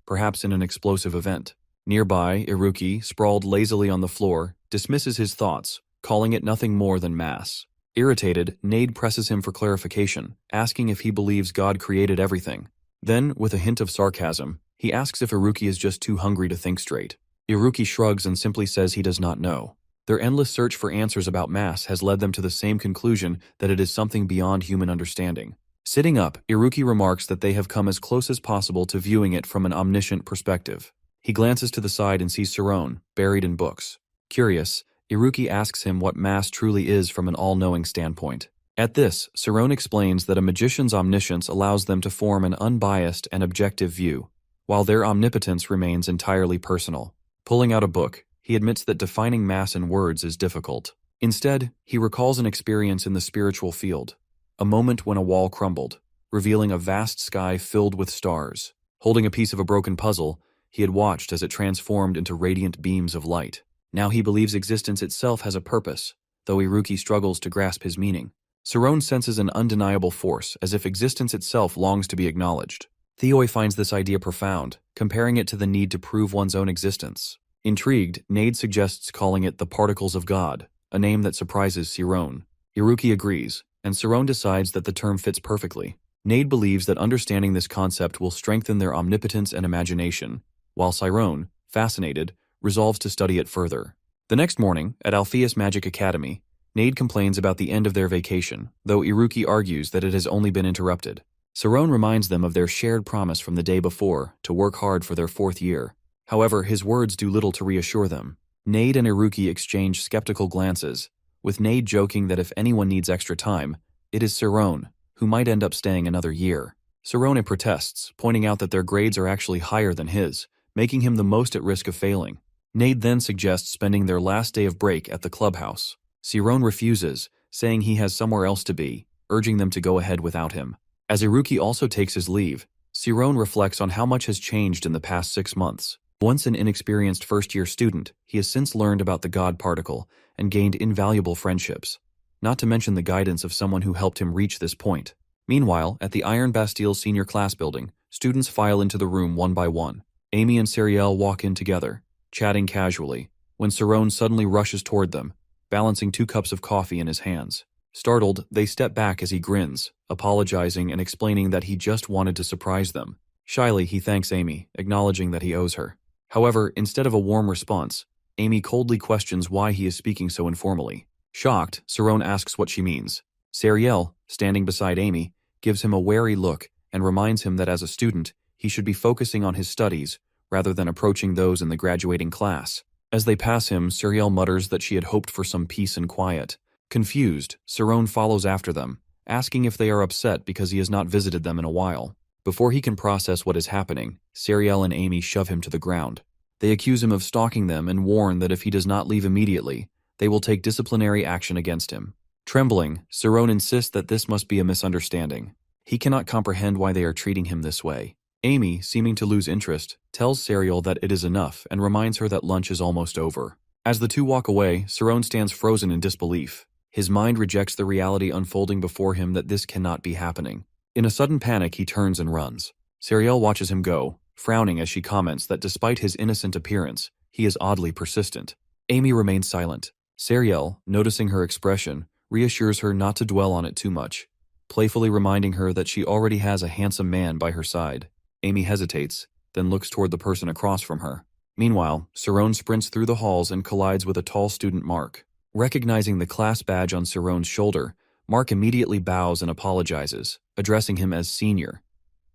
perhaps in an explosive event. Nearby, Iruki, sprawled lazily on the floor, dismisses his thoughts, calling it nothing more than mass. Irritated, Nade presses him for clarification, asking if he believes God created everything. Then, with a hint of sarcasm, he asks if Iruki is just too hungry to think straight. Iruki shrugs and simply says he does not know. Their endless search for answers about mass has led them to the same conclusion that it is something beyond human understanding. Sitting up, Iruki remarks that they have come as close as possible to viewing it from an omniscient perspective. He glances to the side and sees Cerrone, buried in books. Curious, Iruki asks him what mass truly is from an all-knowing standpoint. At this, Cerrone explains that a magician's omniscience allows them to form an unbiased and objective view, while their omnipotence remains entirely personal. Pulling out a book, he admits that defining mass in words is difficult. Instead, he recalls an experience in the spiritual field, a moment when a wall crumbled, revealing a vast sky filled with stars. Holding a piece of a broken puzzle, he had watched as it transformed into radiant beams of light. Now he believes existence itself has a purpose, though Iruki struggles to grasp his meaning. Cerrone senses an undeniable force, as if existence itself longs to be acknowledged. Theoi finds this idea profound, comparing it to the need to prove one's own existence. Intrigued, Nade suggests calling it the Particles of God, a name that surprises Cerrone. Iruki agrees, and Cerrone decides that the term fits perfectly. Nade believes that understanding this concept will strengthen their omnipotence and imagination, while Cerrone, fascinated, resolves to study it further. The next morning, at Alpheus Magic Academy, Nade complains about the end of their vacation, though Iruki argues that it has only been interrupted. Sarone reminds them of their shared promise from the day before to work hard for their 4th year. However, his words do little to reassure them. Nade and Iruki exchange skeptical glances, with Nade joking that if anyone needs extra time, it is Sarone, who might end up staying another year. Sarone protests, pointing out that their grades are actually higher than his, making him the most at risk of failing. Nade then suggests spending their last day of break at the clubhouse. Sarone refuses, saying he has somewhere else to be, urging them to go ahead without him. As Iruki also takes his leave, Sarone reflects on how much has changed in the past 6 months. Once an inexperienced first-year student, he has since learned about the God particle and gained invaluable friendships, not to mention the guidance of someone who helped him reach this point. Meanwhile, at the Iron Bastille senior class building, students file into the room one by one. Amy and Sariel walk in together, chatting casually, when Sarone suddenly rushes toward them, balancing 2 cups of coffee in his hands. Startled, they step back as he grins, apologizing and explaining that he just wanted to surprise them. Shyly, he thanks Amy, acknowledging that he owes her. However, instead of a warm response, Amy coldly questions why he is speaking so informally. Shocked, Sarone asks what she means. Sariel, standing beside Amy, gives him a wary look and reminds him that as a student, he should be focusing on his studies rather than approaching those in the graduating class. As they pass him, Sariel mutters that she had hoped for some peace and quiet. Confused, Sarone follows after them, asking if they are upset because he has not visited them in a while. Before he can process what is happening, Sariel and Amy shove him to the ground. They accuse him of stalking them and warn that if he does not leave immediately, they will take disciplinary action against him. Trembling, Sarone insists that this must be a misunderstanding. He cannot comprehend why they are treating him this way. Amy, seeming to lose interest, tells Sariel that it is enough and reminds her that lunch is almost over. As the two walk away, Sarone stands frozen in disbelief. His mind rejects the reality unfolding before him that this cannot be happening. In a sudden panic, he turns and runs. Sariel watches him go, frowning as she comments that despite his innocent appearance, he is oddly persistent. Amy remains silent. Sariel, noticing her expression, reassures her not to dwell on it too much, playfully reminding her that she already has a handsome man by her side. Amy hesitates, then looks toward the person across from her. Meanwhile, Sarone sprints through the halls and collides with a tall student, Mark. Recognizing the class badge on Sarone's shoulder, Mark immediately bows and apologizes, addressing him as senior.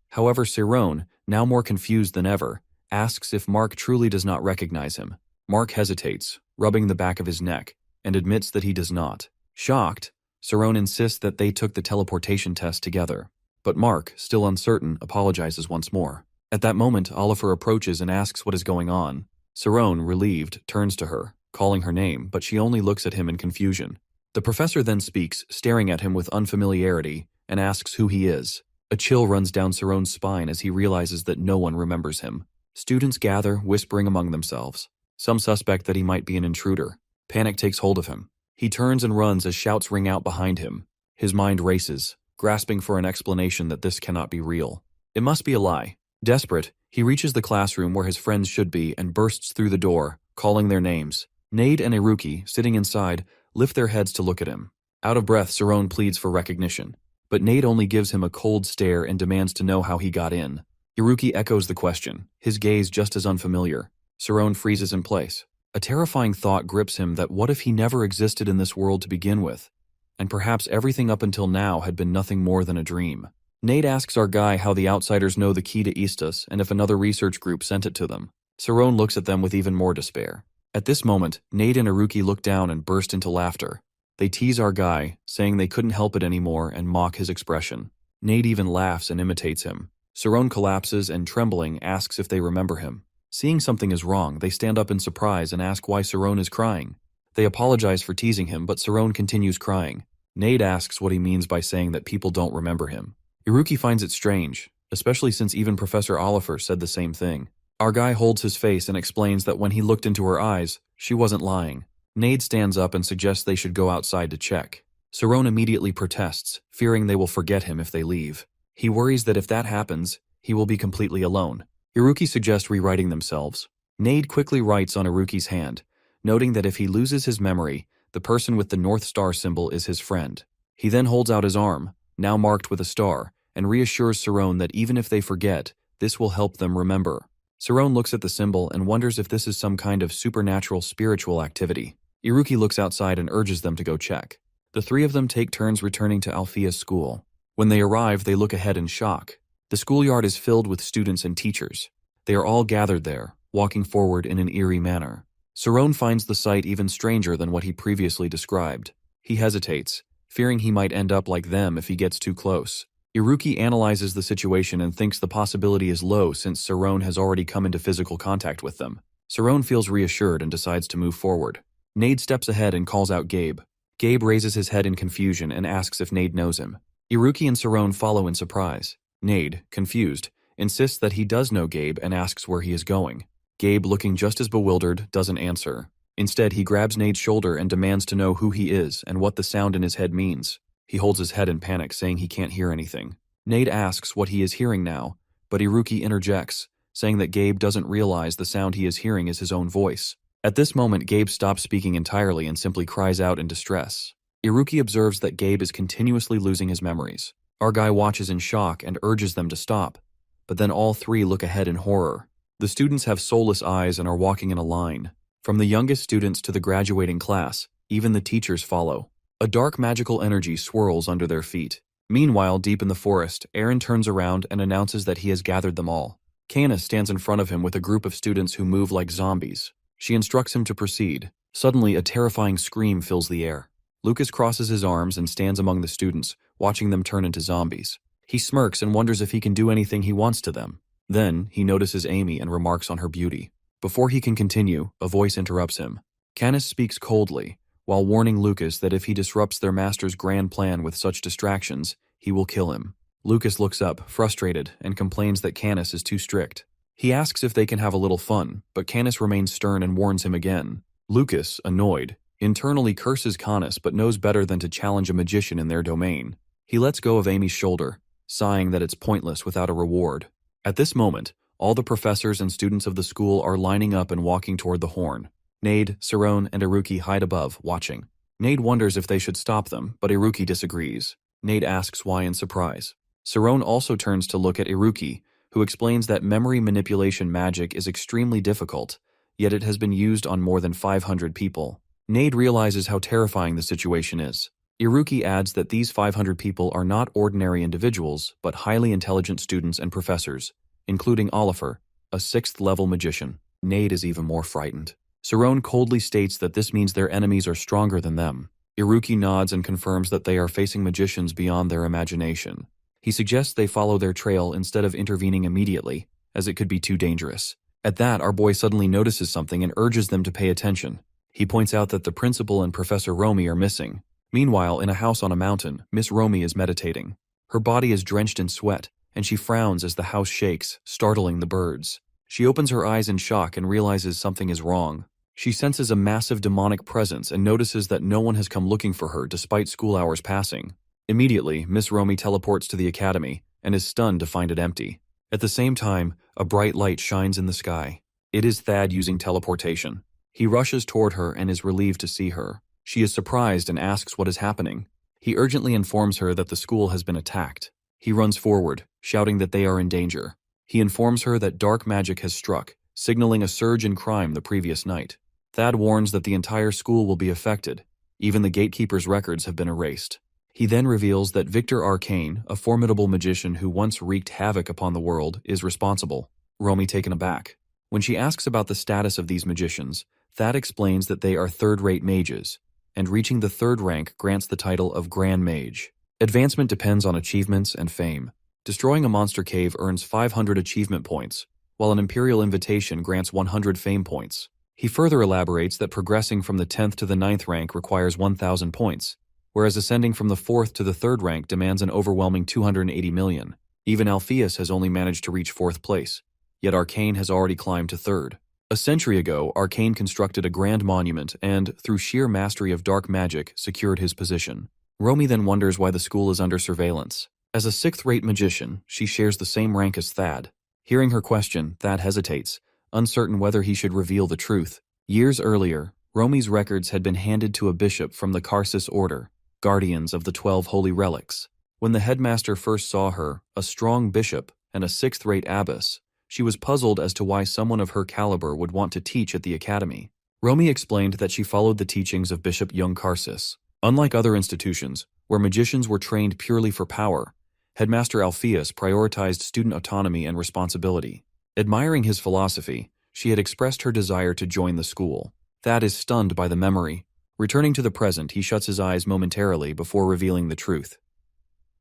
However, Sarone, now more confused than ever, asks if Mark truly does not recognize him. Mark hesitates, rubbing the back of his neck, and admits that he does not. Shocked, Sarone insists that they took the teleportation test together. But Mark, still uncertain, apologizes once more. At that moment, Oliver approaches and asks what is going on. Sarone, relieved, turns to her, calling her name, but she only looks at him in confusion. The professor then speaks, staring at him with unfamiliarity, and asks who he is. A chill runs down Sarone's spine as he realizes that no one remembers him. Students gather, whispering among themselves. Some suspect that he might be an intruder. Panic takes hold of him. He turns and runs as shouts ring out behind him. His mind races, grasping for an explanation that this cannot be real. It must be a lie. Desperate, he reaches the classroom where his friends should be and bursts through the door, calling their names. Nade and Iruki, sitting inside, lift their heads to look at him. Out of breath, Sarone pleads for recognition. But Nade only gives him a cold stare and demands to know how he got in. Iruki echoes the question, his gaze just as unfamiliar. Sarone freezes in place. A terrifying thought grips him that what if he never existed in this world to begin with? And perhaps everything up until now had been nothing more than a dream. Nade asks our guy how the outsiders know the key to Istas and if another research group sent it to them. Sarone looks at them with even more despair. At this moment, Nade and Iruki look down and burst into laughter. They tease our guy, saying they couldn't help it anymore and mock his expression. Nade even laughs and imitates him. Sarone collapses and, trembling, asks if they remember him. Seeing something is wrong, they stand up in surprise and ask why Sarone is crying. They apologize for teasing him, but Sarone continues crying. Nade asks what he means by saying that people don't remember him. Iruki finds it strange, especially since even Professor Oliver said the same thing. Our guy holds his face and explains that when he looked into her eyes, she wasn't lying. Nade stands up and suggests they should go outside to check. Sarone immediately protests, fearing they will forget him if they leave. He worries that if that happens, he will be completely alone. Iruki suggests rewriting themselves. Nade quickly writes on Iruki's hand, noting that if he loses his memory, the person with the North Star symbol is his friend. He then holds out his arm, now marked with a star, and reassures Sarone that even if they forget, this will help them remember. Sarone looks at the symbol and wonders if this is some kind of supernatural spiritual activity. Iruki looks outside and urges them to go check. The three of them take turns returning to Althea's school. When they arrive, they look ahead in shock. The schoolyard is filled with students and teachers. They are all gathered there, walking forward in an eerie manner. Sarone finds the sight even stranger than what he previously described. He hesitates, fearing he might end up like them if he gets too close. Iruki analyzes the situation and thinks the possibility is low since Sarone has already come into physical contact with them. Sarone feels reassured and decides to move forward. Nade steps ahead and calls out Gabe. Gabe raises his head in confusion and asks if Nade knows him. Iruki and Sarone follow in surprise. Nade, confused, insists that he does know Gabe and asks where he is going. Gabe, looking just as bewildered, doesn't answer. Instead, he grabs Nade's shoulder and demands to know who he is and what the sound in his head means. He holds his head in panic, saying he can't hear anything. Nade asks what he is hearing now, but Iruki interjects, saying that Gabe doesn't realize the sound he is hearing is his own voice. At this moment, Gabe stops speaking entirely and simply cries out in distress. Iruki observes that Gabe is continuously losing his memories. Our guy watches in shock and urges them to stop, but then all three look ahead in horror. The students have soulless eyes and are walking in a line. From the youngest students to the graduating class, even the teachers follow. A dark magical energy swirls under their feet. Meanwhile, deep in the forest, Aaron turns around and announces that he has gathered them all. Kana stands in front of him with a group of students who move like zombies. She instructs him to proceed. Suddenly, a terrifying scream fills the air. Lucas crosses his arms and stands among the students, watching them turn into zombies. He smirks and wonders if he can do anything he wants to them. Then, he notices Amy and remarks on her beauty. Before he can continue, a voice interrupts him. Canis speaks coldly, while warning Lucas that if he disrupts their master's grand plan with such distractions, he will kill him. Lucas looks up, frustrated, and complains that Canis is too strict. He asks if they can have a little fun, but Canis remains stern and warns him again. Lucas, annoyed, internally curses Canis but knows better than to challenge a magician in their domain. He lets go of Amy's shoulder, sighing that it's pointless without a reward. At this moment, all the professors and students of the school are lining up and walking toward the horn. Nade, Sarone, and Iruki hide above, watching. Nade wonders if they should stop them, but Iruki disagrees. Nade asks why in surprise. Sarone also turns to look at Iruki, who explains that memory manipulation magic is extremely difficult, yet it has been used on more than 500 people. Nade realizes how terrifying the situation is. Iruki adds that these 500 people are not ordinary individuals, but highly intelligent students and professors, including Oliver, a 6th-level magician. Nade is even more frightened. Sarone coldly states that this means their enemies are stronger than them. Iruki nods and confirms that they are facing magicians beyond their imagination. He suggests they follow their trail instead of intervening immediately, as it could be too dangerous. At that, our boy suddenly notices something and urges them to pay attention. He points out that the principal and Professor Romy are missing. Meanwhile, in a house on a mountain, Miss Romy is meditating. Her body is drenched in sweat, and she frowns as the house shakes, startling the birds. She opens her eyes in shock and realizes something is wrong. She senses a massive demonic presence and notices that no one has come looking for her despite school hours passing. Immediately, Miss Romy teleports to the academy and is stunned to find it empty. At the same time, a bright light shines in the sky. It is Thad using teleportation. He rushes toward her and is relieved to see her. She is surprised and asks what is happening. He urgently informs her that the school has been attacked. He runs forward, shouting that they are in danger. He informs her that dark magic has struck, signaling a surge in crime the previous night. Thad warns that the entire school will be affected. Even the gatekeeper's records have been erased. He then reveals that Victor Arcane, a formidable magician who once wreaked havoc upon the world, is responsible. Romy taken aback. When she asks about the status of these magicians, Thad explains that they are third-rate mages, and reaching the 3rd rank grants the title of Grand Mage. Advancement depends on achievements and fame. Destroying a monster cave earns 500 achievement points, while an Imperial Invitation grants 100 fame points. He further elaborates that progressing from the 10th to the 9th rank requires 1,000 points, whereas ascending from the 4th to the 3rd rank demands an overwhelming 280 million. Even Alpheus has only managed to reach 4th place, yet Arcane has already climbed to 3rd. A century ago, Arcane constructed a grand monument and, through sheer mastery of dark magic, secured his position. Romy then wonders why the school is under surveillance. As a 6th-rate magician, she shares the same rank as Thad. Hearing her question, Thad hesitates, uncertain whether he should reveal the truth. Years earlier, Romy's records had been handed to a bishop from the Karsus Order, guardians of the 12 holy relics. When the headmaster first saw her, a strong bishop and a 6th-rate abbess, She was puzzled as to why someone of her caliber would want to teach at the academy. Romy explained that she followed the teachings of Bishop Young Karsus. Unlike other institutions, where magicians were trained purely for power, Headmaster Alpheus prioritized student autonomy and responsibility. Admiring his philosophy, she had expressed her desire to join the school. Thad is stunned by the memory. Returning to the present, he shuts his eyes momentarily before revealing the truth.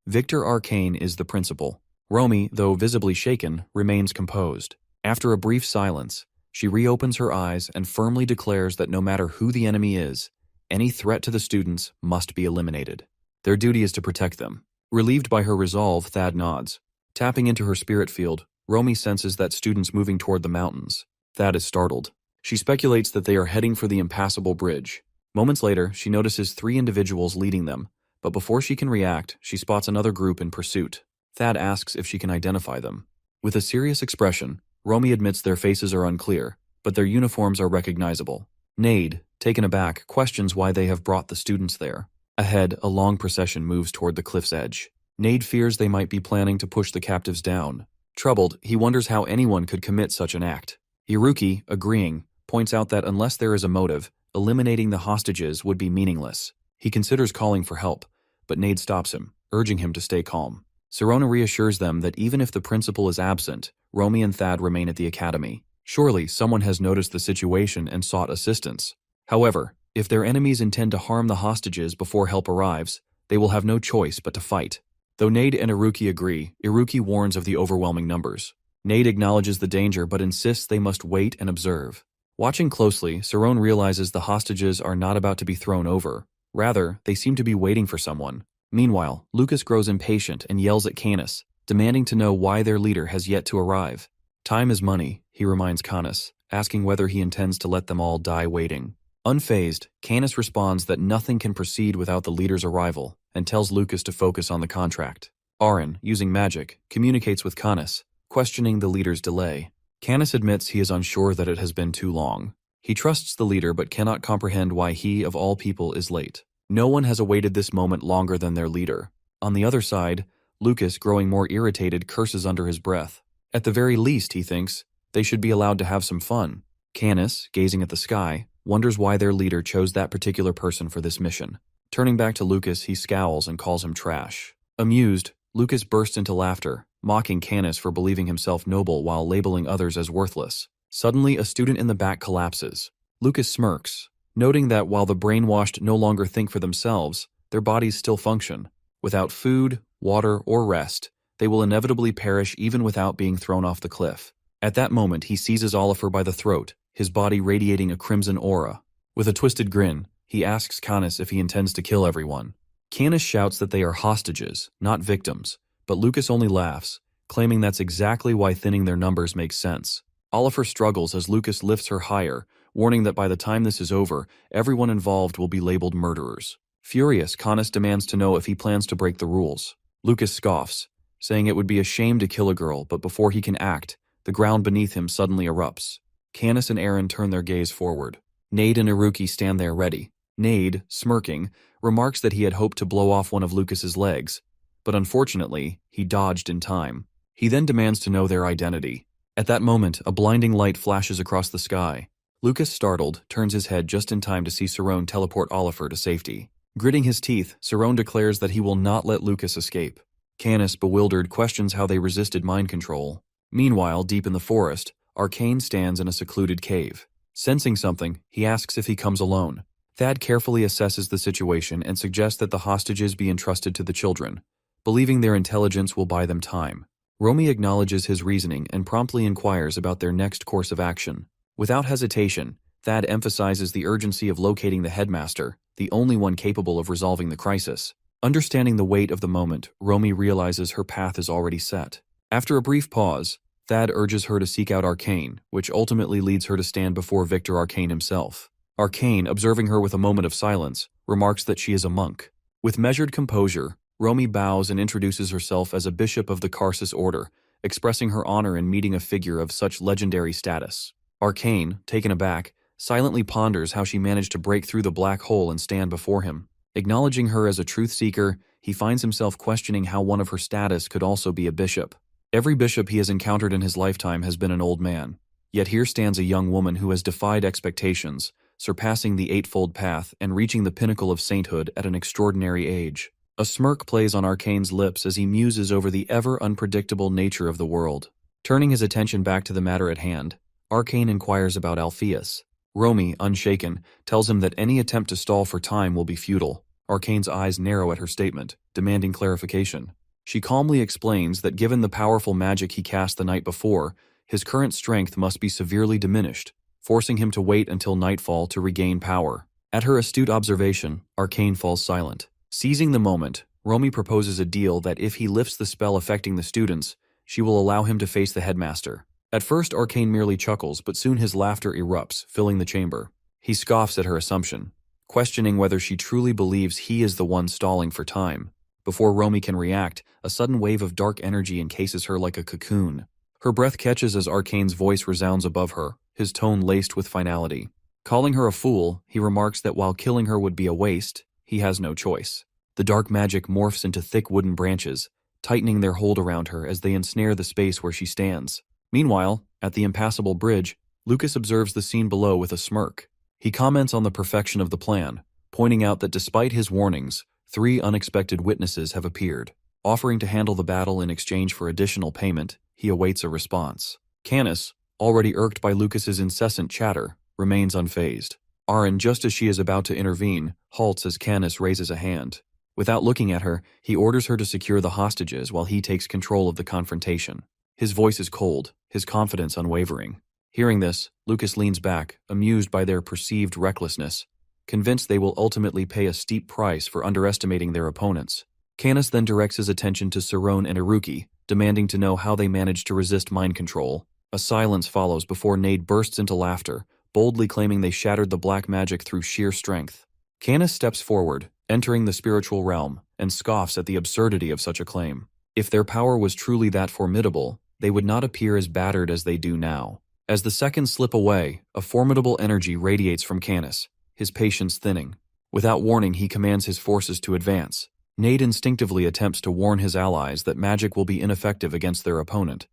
Victor Arcane is the principal. Romy, though visibly shaken, remains composed. After a brief silence, she reopens her eyes and firmly declares that no matter who the enemy is, any threat to the students must be eliminated. Their duty is to protect them. Relieved by her resolve, Thad nods. Tapping into her spirit field, Romy senses that students moving toward the mountains. Thad is startled. She speculates that they are heading for the impassable bridge. Moments later, she notices 3 individuals leading them, but before she can react, she spots another group in pursuit. Thad asks if she can identify them. With a serious expression, Romy admits their faces are unclear, but their uniforms are recognizable. Nade, taken aback, questions why they have brought the students there. Ahead, a long procession moves toward the cliff's edge. Nade fears they might be planning to push the captives down. Troubled, he wonders how anyone could commit such an act. Iruki, agreeing, points out that unless there is a motive, eliminating the hostages would be meaningless. He considers calling for help, but Nade stops him, urging him to stay calm. Sirona reassures them that even if the principal is absent, Romy and Thad remain at the academy. Surely someone has noticed the situation and sought assistance. However, if their enemies intend to harm the hostages before help arrives, they will have no choice but to fight. Though Nade and Iruki agree, Iruki warns of the overwhelming numbers. Nade acknowledges the danger but insists they must wait and observe. Watching closely, Sirone realizes the hostages are not about to be thrown over. Rather, they seem to be waiting for someone. Meanwhile, Lucas grows impatient and yells at Canis, demanding to know why their leader has yet to arrive. Time is money, he reminds Canis, asking whether he intends to let them all die waiting. Unfazed, Canis responds that nothing can proceed without the leader's arrival and tells Lucas to focus on the contract. Aaron, using magic, communicates with Canis, questioning the leader's delay. Canis admits he is unsure that it has been too long. He trusts the leader but cannot comprehend why he, of all people, is late. No one has awaited this moment longer than their leader. On the other side, Lucas, growing more irritated, curses under his breath. At the very least, he thinks, they should be allowed to have some fun. Canis, gazing at the sky, wonders why their leader chose that particular person for this mission. Turning back to Lucas, he scowls and calls him trash. Amused, Lucas bursts into laughter, mocking Canis for believing himself noble while labeling others as worthless. Suddenly, a student in the back collapses. Lucas smirks, noting that while the brainwashed no longer think for themselves, their bodies still function. Without food, water, or rest, they will inevitably perish even without being thrown off the cliff. At that moment, he seizes Oliver by the throat, his body radiating a crimson aura. With a twisted grin, he asks Canis if he intends to kill everyone. Canis shouts that they are hostages, not victims, but Lucas only laughs, claiming that's exactly why thinning their numbers makes sense. Oliver struggles as Lucas lifts her higher, warning that by the time this is over, everyone involved will be labeled murderers. Furious, Canis demands to know if he plans to break the rules. Lucas scoffs, saying it would be a shame to kill a girl, but before he can act, the ground beneath him suddenly erupts. Canis and Aaron turn their gaze forward. Nade and Iruki stand there ready. Nade, smirking, remarks that he had hoped to blow off one of Lucas's legs, but unfortunately, he dodged in time. He then demands to know their identity. At that moment, a blinding light flashes across the sky. Lucas, startled, turns his head just in time to see Sirone teleport Oliver to safety. Gritting his teeth, Sirone declares that he will not let Lucas escape. Canis, bewildered, questions how they resisted mind control. Meanwhile, deep in the forest, Arcane stands in a secluded cave. Sensing something, he asks if he comes alone. Thad carefully assesses the situation and suggests that the hostages be entrusted to the children, believing their intelligence will buy them time. Romy acknowledges his reasoning and promptly inquires about their next course of action. Without hesitation, Thad emphasizes the urgency of locating the headmaster, the only one capable of resolving the crisis. Understanding the weight of the moment, Romy realizes her path is already set. After a brief pause, Thad urges her to seek out Arcane, which ultimately leads her to stand before Victor Arcane himself. Arcane, observing her with a moment of silence, remarks that she is a monk. With measured composure, Romy bows and introduces herself as a bishop of the Karsus order, expressing her honor in meeting a figure of such legendary status. Arcane, taken aback, silently ponders how she managed to break through the black hole and stand before him. Acknowledging her as a truth seeker, he finds himself questioning how one of her status could also be a bishop. Every bishop he has encountered in his lifetime has been an old man. Yet here stands a young woman who has defied expectations, surpassing the eightfold path and reaching the pinnacle of sainthood at an extraordinary age. A smirk plays on Arcane's lips as he muses over the ever-unpredictable nature of the world. Turning his attention back to the matter at hand, Arcane inquires about Alpheus. Romy, unshaken, tells him that any attempt to stall for time will be futile. Arcane's eyes narrow at her statement, demanding clarification. She calmly explains that given the powerful magic he cast the night before, his current strength must be severely diminished, forcing him to wait until nightfall to regain power. At her astute observation, Arcane falls silent. Seizing the moment, Romy proposes a deal that if he lifts the spell affecting the students, she will allow him to face the headmaster. At first, Arcane merely chuckles, but soon his laughter erupts, filling the chamber. He scoffs at her assumption, questioning whether she truly believes he is the one stalling for time. Before Romy can react, a sudden wave of dark energy encases her like a cocoon. Her breath catches as Arcane's voice resounds above her, his tone laced with finality. Calling her a fool, he remarks that while killing her would be a waste, he has no choice. The dark magic morphs into thick wooden branches, tightening their hold around her as they ensnare the space where she stands. Meanwhile, at the impassable bridge, Lucas observes the scene below with a smirk. He comments on the perfection of the plan, pointing out that despite his warnings, 3 unexpected witnesses have appeared. Offering to handle the battle in exchange for additional payment, he awaits a response. Canis, already irked by Lucas's incessant chatter, remains unfazed. Aaron, just as she is about to intervene, halts as Canis raises a hand. Without looking at her, he orders her to secure the hostages while he takes control of the confrontation. His voice is cold, his confidence unwavering. Hearing this, Lucas leans back, amused by their perceived recklessness, convinced they will ultimately pay a steep price for underestimating their opponents. Canis then directs his attention to Cerrone and Iruki, demanding to know how they managed to resist mind control. A silence follows before Nade bursts into laughter, boldly claiming they shattered the black magic through sheer strength. Canis steps forward, entering the spiritual realm, and scoffs at the absurdity of such a claim. If their power was truly that formidable, they would not appear as battered as they do now. As the seconds slip away, a formidable energy radiates from Canis, his patience thinning. Without warning, he commands his forces to advance. Nade instinctively attempts to warn his allies that magic will be ineffective against their opponent.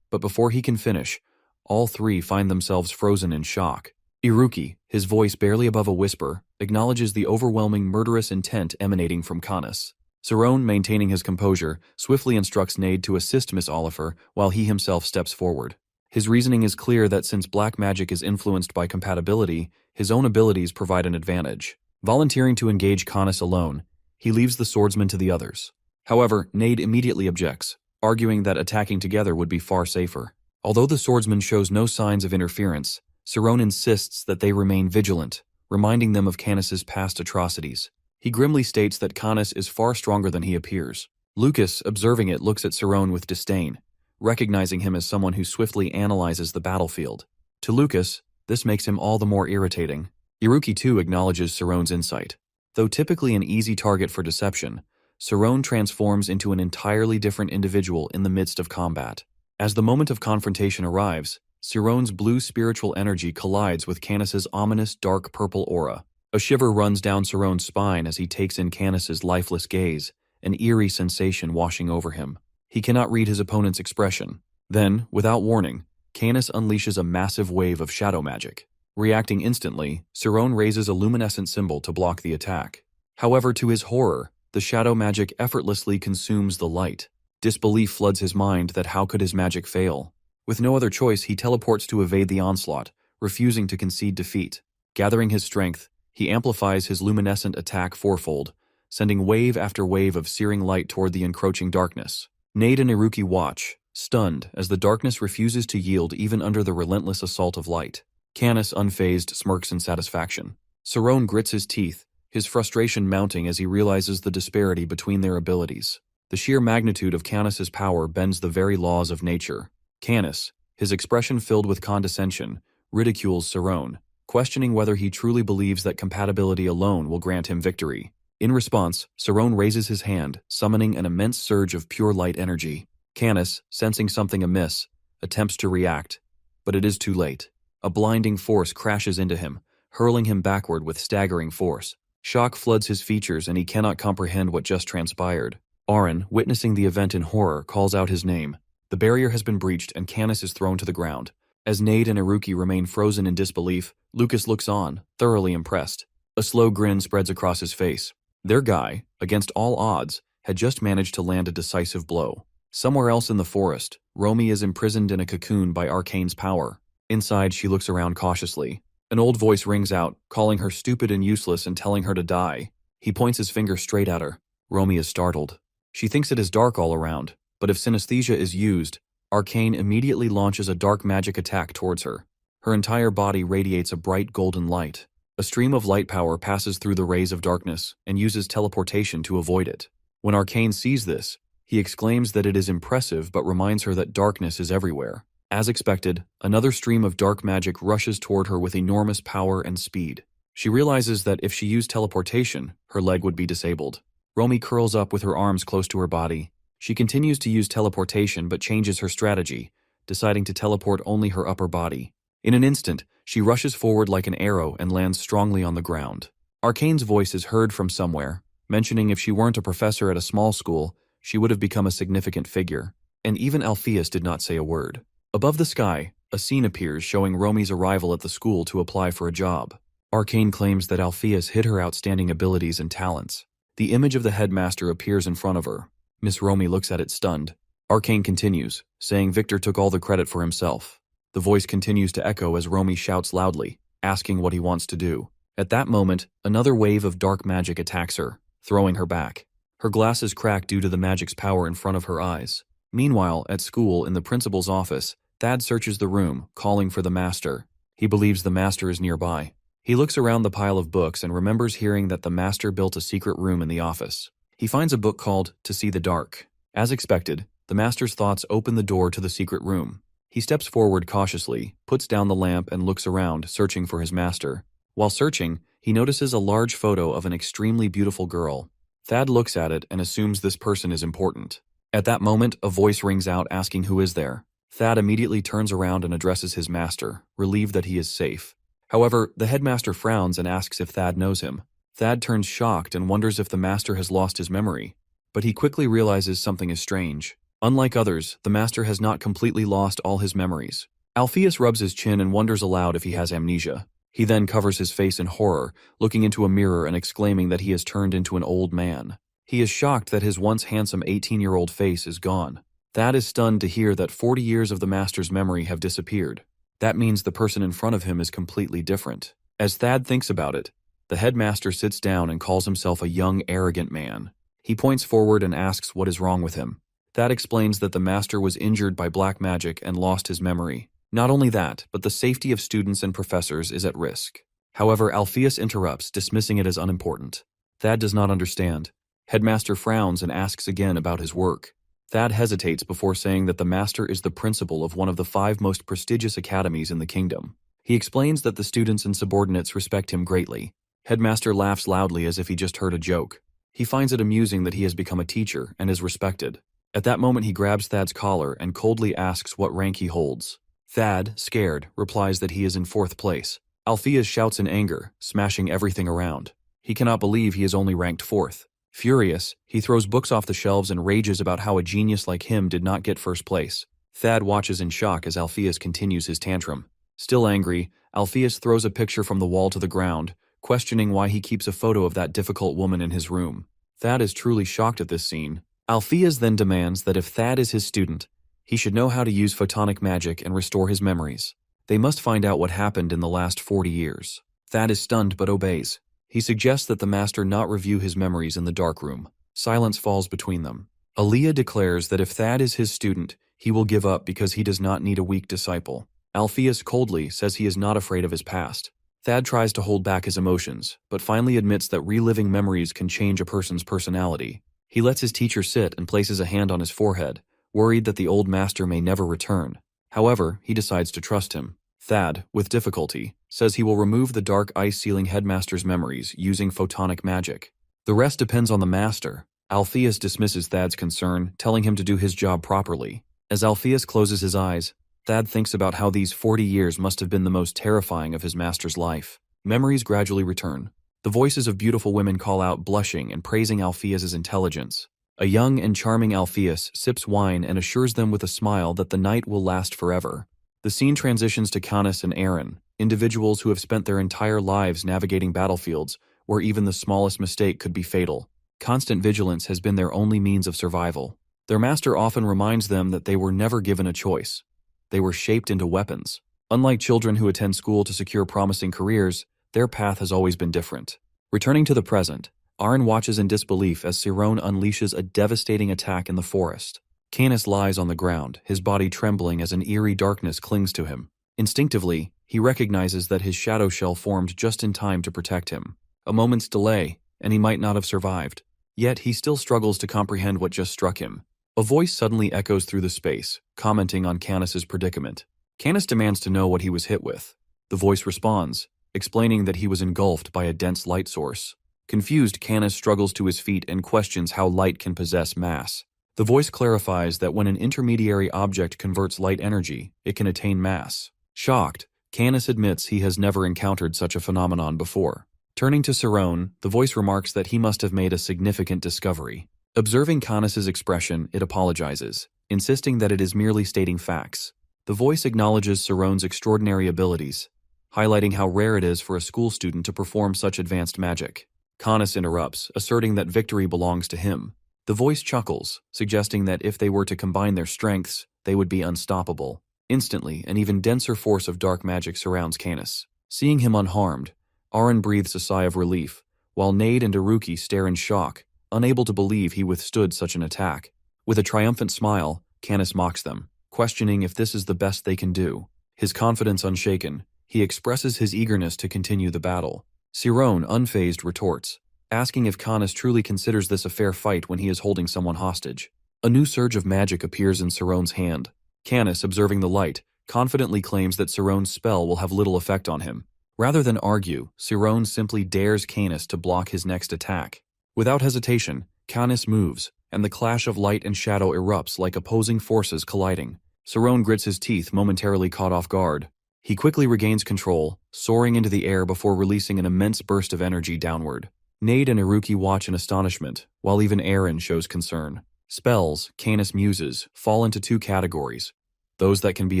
But before he can finish, all 3 find themselves frozen in shock. Iruki, his voice barely above a whisper, acknowledges the overwhelming murderous intent emanating from Canis. Cerrone, maintaining his composure, swiftly instructs Nade to assist Miss Oliver while he himself steps forward. His reasoning is clear that since black magic is influenced by compatibility, his own abilities provide an advantage. Volunteering to engage Canis alone, he leaves the swordsman to the others. However, Nade immediately objects, arguing that attacking together would be far safer. Although the swordsman shows no signs of interference, Cerrone insists that they remain vigilant, reminding them of Canis's past atrocities. He grimly states that Canis is far stronger than he appears. Lucas, observing it, looks at Cerrone with disdain, recognizing him as someone who swiftly analyzes the battlefield. To Lucas, this makes him all the more irritating. Iruki too acknowledges Cerrone's insight. Though typically an easy target for deception, Cerrone transforms into an entirely different individual in the midst of combat. As the moment of confrontation arrives, Cerrone's blue spiritual energy collides with Canis's ominous dark purple aura. A shiver runs down Cerrone's spine as he takes in Canis's lifeless gaze, an eerie sensation washing over him. He cannot read his opponent's expression. Then, without warning, Canis unleashes a massive wave of shadow magic. Reacting instantly, Cerrone raises a luminescent symbol to block the attack. However, to his horror, the shadow magic effortlessly consumes the light. Disbelief floods his mind that how could his magic fail? With no other choice, he teleports to evade the onslaught, refusing to concede defeat. Gathering his strength, he amplifies his luminescent attack fourfold, sending wave after wave of searing light toward the encroaching darkness. Nade and Iruki watch, stunned, as the darkness refuses to yield even under the relentless assault of light. Canis, unfazed, smirks in satisfaction. Cerrone grits his teeth, his frustration mounting as he realizes the disparity between their abilities. The sheer magnitude of Canis's power bends the very laws of nature. Canis, his expression filled with condescension, ridicules Cerrone, questioning whether he truly believes that compatibility alone will grant him victory. In response, Cerrone raises his hand, summoning an immense surge of pure light energy. Canis, sensing something amiss, attempts to react, but it is too late. A blinding force crashes into him, hurling him backward with staggering force. Shock floods his features and he cannot comprehend what just transpired. Aaron, witnessing the event in horror, calls out his name. The barrier has been breached and Canis is thrown to the ground. As Nade and Iruki remain frozen in disbelief, Lucas looks on, thoroughly impressed. A slow grin spreads across his face. Their guy, against all odds, had just managed to land a decisive blow. Somewhere else in the forest, Romy is imprisoned in a cocoon by Arcane's power. Inside, she looks around cautiously. An old voice rings out, calling her stupid and useless and telling her to die. He points his finger straight at her. Romy is startled. She thinks it is dark all around, but if synesthesia is used, Arcane immediately launches a dark magic attack towards her. Her entire body radiates a bright golden light. A stream of light power passes through the rays of darkness and uses teleportation to avoid it. When Arcane sees this, he exclaims that it is impressive but reminds her that darkness is everywhere. As expected, another stream of dark magic rushes toward her with enormous power and speed. She realizes that if she used teleportation, her leg would be disabled. Romy curls up with her arms close to her body. She continues to use teleportation but changes her strategy, deciding to teleport only her upper body. In an instant, she rushes forward like an arrow and lands strongly on the ground. Arcane's voice is heard from somewhere, mentioning if she weren't a professor at a small school, she would have become a significant figure. And even Alpheus did not say a word. Above the sky, a scene appears showing Romy's arrival at the school to apply for a job. Arcane claims that Alpheus hid her outstanding abilities and talents. The image of the headmaster appears in front of her. Miss Romy looks at it stunned. Arcane continues, saying Victor took all the credit for himself. The voice continues to echo as Romy shouts loudly, asking what he wants to do. At that moment, another wave of dark magic attacks her, throwing her back. Her glasses crack due to the magic's power in front of her eyes. Meanwhile, at school, in the principal's office, Thad searches the room, calling for the master. He believes the master is nearby. He looks around the pile of books and remembers hearing that the master built a secret room in the office. He finds a book called To See the Dark. As expected, the master's thoughts open the door to the secret room. He steps forward cautiously, puts down the lamp and looks around, searching for his master. While searching, he notices a large photo of an extremely beautiful girl. Thad looks at it and assumes this person is important. At that moment, a voice rings out asking who is there. Thad immediately turns around and addresses his master, relieved that he is safe. However, the headmaster frowns and asks if Thad knows him. Thad turns shocked and wonders if the master has lost his memory. But he quickly realizes something is strange. Unlike others, the master has not completely lost all his memories. Alpheus rubs his chin and wonders aloud if he has amnesia. He then covers his face in horror, looking into a mirror and exclaiming that he has turned into an old man. He is shocked that his once handsome 18-year-old face is gone. Thad is stunned to hear that 40 years of the master's memory have disappeared. That means the person in front of him is completely different. As Thad thinks about it, the headmaster sits down and calls himself a young, arrogant man. He points forward and asks what is wrong with him. Thad explains that the master was injured by black magic and lost his memory. Not only that, but the safety of students and professors is at risk. However, Alpheus interrupts, dismissing it as unimportant. Thad does not understand. Headmaster frowns and asks again about his work. Thad hesitates before saying that the master is the principal of one of the 5 most prestigious academies in the kingdom. He explains that the students and subordinates respect him greatly. Headmaster laughs loudly as if he just heard a joke. He finds it amusing that he has become a teacher and is respected. At that moment, he grabs Thad's collar and coldly asks what rank he holds. Thad, scared, replies that he is in 4th place. Alpheus shouts in anger, smashing everything around. He cannot believe he is only ranked 4th. Furious, he throws books off the shelves and rages about how a genius like him did not get 1st place. Thad watches in shock as Alpheus continues his tantrum. Still angry, Alpheus throws a picture from the wall to the ground, questioning why he keeps a photo of that difficult woman in his room. Thad is truly shocked at this scene. Alpheus then demands that if Thad is his student, he should know how to use photonic magic and restore his memories. They must find out what happened in the last 40 years. Thad is stunned but obeys. He suggests that the master not review his memories in the dark room. Silence falls between them. Aaliyah declares that if Thad is his student, he will give up because he does not need a weak disciple. Alpheus coldly says he is not afraid of his past. Thad tries to hold back his emotions, but finally admits that reliving memories can change a person's personality. He lets his teacher sit and places a hand on his forehead, worried that the old master may never return. However, he decides to trust him. Thad, with difficulty, says he will remove the dark ice-sealing headmaster's memories using photonic magic. The rest depends on the master. Alpheus dismisses Thad's concern, telling him to do his job properly. As Alpheus closes his eyes, Thad thinks about how these 40 years must have been the most terrifying of his master's life. Memories gradually return. The voices of beautiful women call out, blushing and praising Alpheus's intelligence. A young and charming Alpheus sips wine and assures them with a smile that the night will last forever. The scene transitions to Canis and Aaron, individuals who have spent their entire lives navigating battlefields where even the smallest mistake could be fatal. Constant vigilance has been their only means of survival. Their master often reminds them that they were never given a choice. They were shaped into weapons. Unlike children who attend school to secure promising careers, their path has always been different. Returning to the present, Aaron watches in disbelief as Sirone unleashes a devastating attack in the forest. Canis lies on the ground, his body trembling as an eerie darkness clings to him. Instinctively, he recognizes that his shadow shell formed just in time to protect him. A moment's delay, and he might not have survived. Yet he still struggles to comprehend what just struck him. A voice suddenly echoes through the space, commenting on Canis's predicament. Canis demands to know what he was hit with. The voice responds, explaining that he was engulfed by a dense light source. Confused, Canis struggles to his feet and questions how light can possess mass. The voice clarifies that when an intermediary object converts light energy, it can attain mass. Shocked, Canis admits he has never encountered such a phenomenon before. Turning to Sirone, the voice remarks that he must have made a significant discovery. Observing Canis's expression, it apologizes, insisting that it is merely stating facts. The voice acknowledges Sirone's extraordinary abilities, highlighting how rare it is for a school student to perform such advanced magic. Canis interrupts, asserting that victory belongs to him. The voice chuckles, suggesting that if they were to combine their strengths, they would be unstoppable. Instantly, an even denser force of dark magic surrounds Canis. Seeing him unharmed, Aaron breathes a sigh of relief, while Nade and Iruki stare in shock, unable to believe he withstood such an attack. With a triumphant smile, Canis mocks them, questioning if this is the best they can do. His confidence unshaken, he expresses his eagerness to continue the battle. Sirone, unfazed, retorts, asking if Canis truly considers this a fair fight when he is holding someone hostage. A new surge of magic appears in Sirone's hand. Canis, observing the light, confidently claims that Sirone's spell will have little effect on him. Rather than argue, Sirone simply dares Canis to block his next attack. Without hesitation, Canis moves, and the clash of light and shadow erupts like opposing forces colliding. Sirone grits his teeth, momentarily caught off guard. He quickly regains control, soaring into the air before releasing an immense burst of energy downward. Nade and Iruki watch in astonishment, while even Aaron shows concern. Spells, Canis muses, fall into two categories, those that can be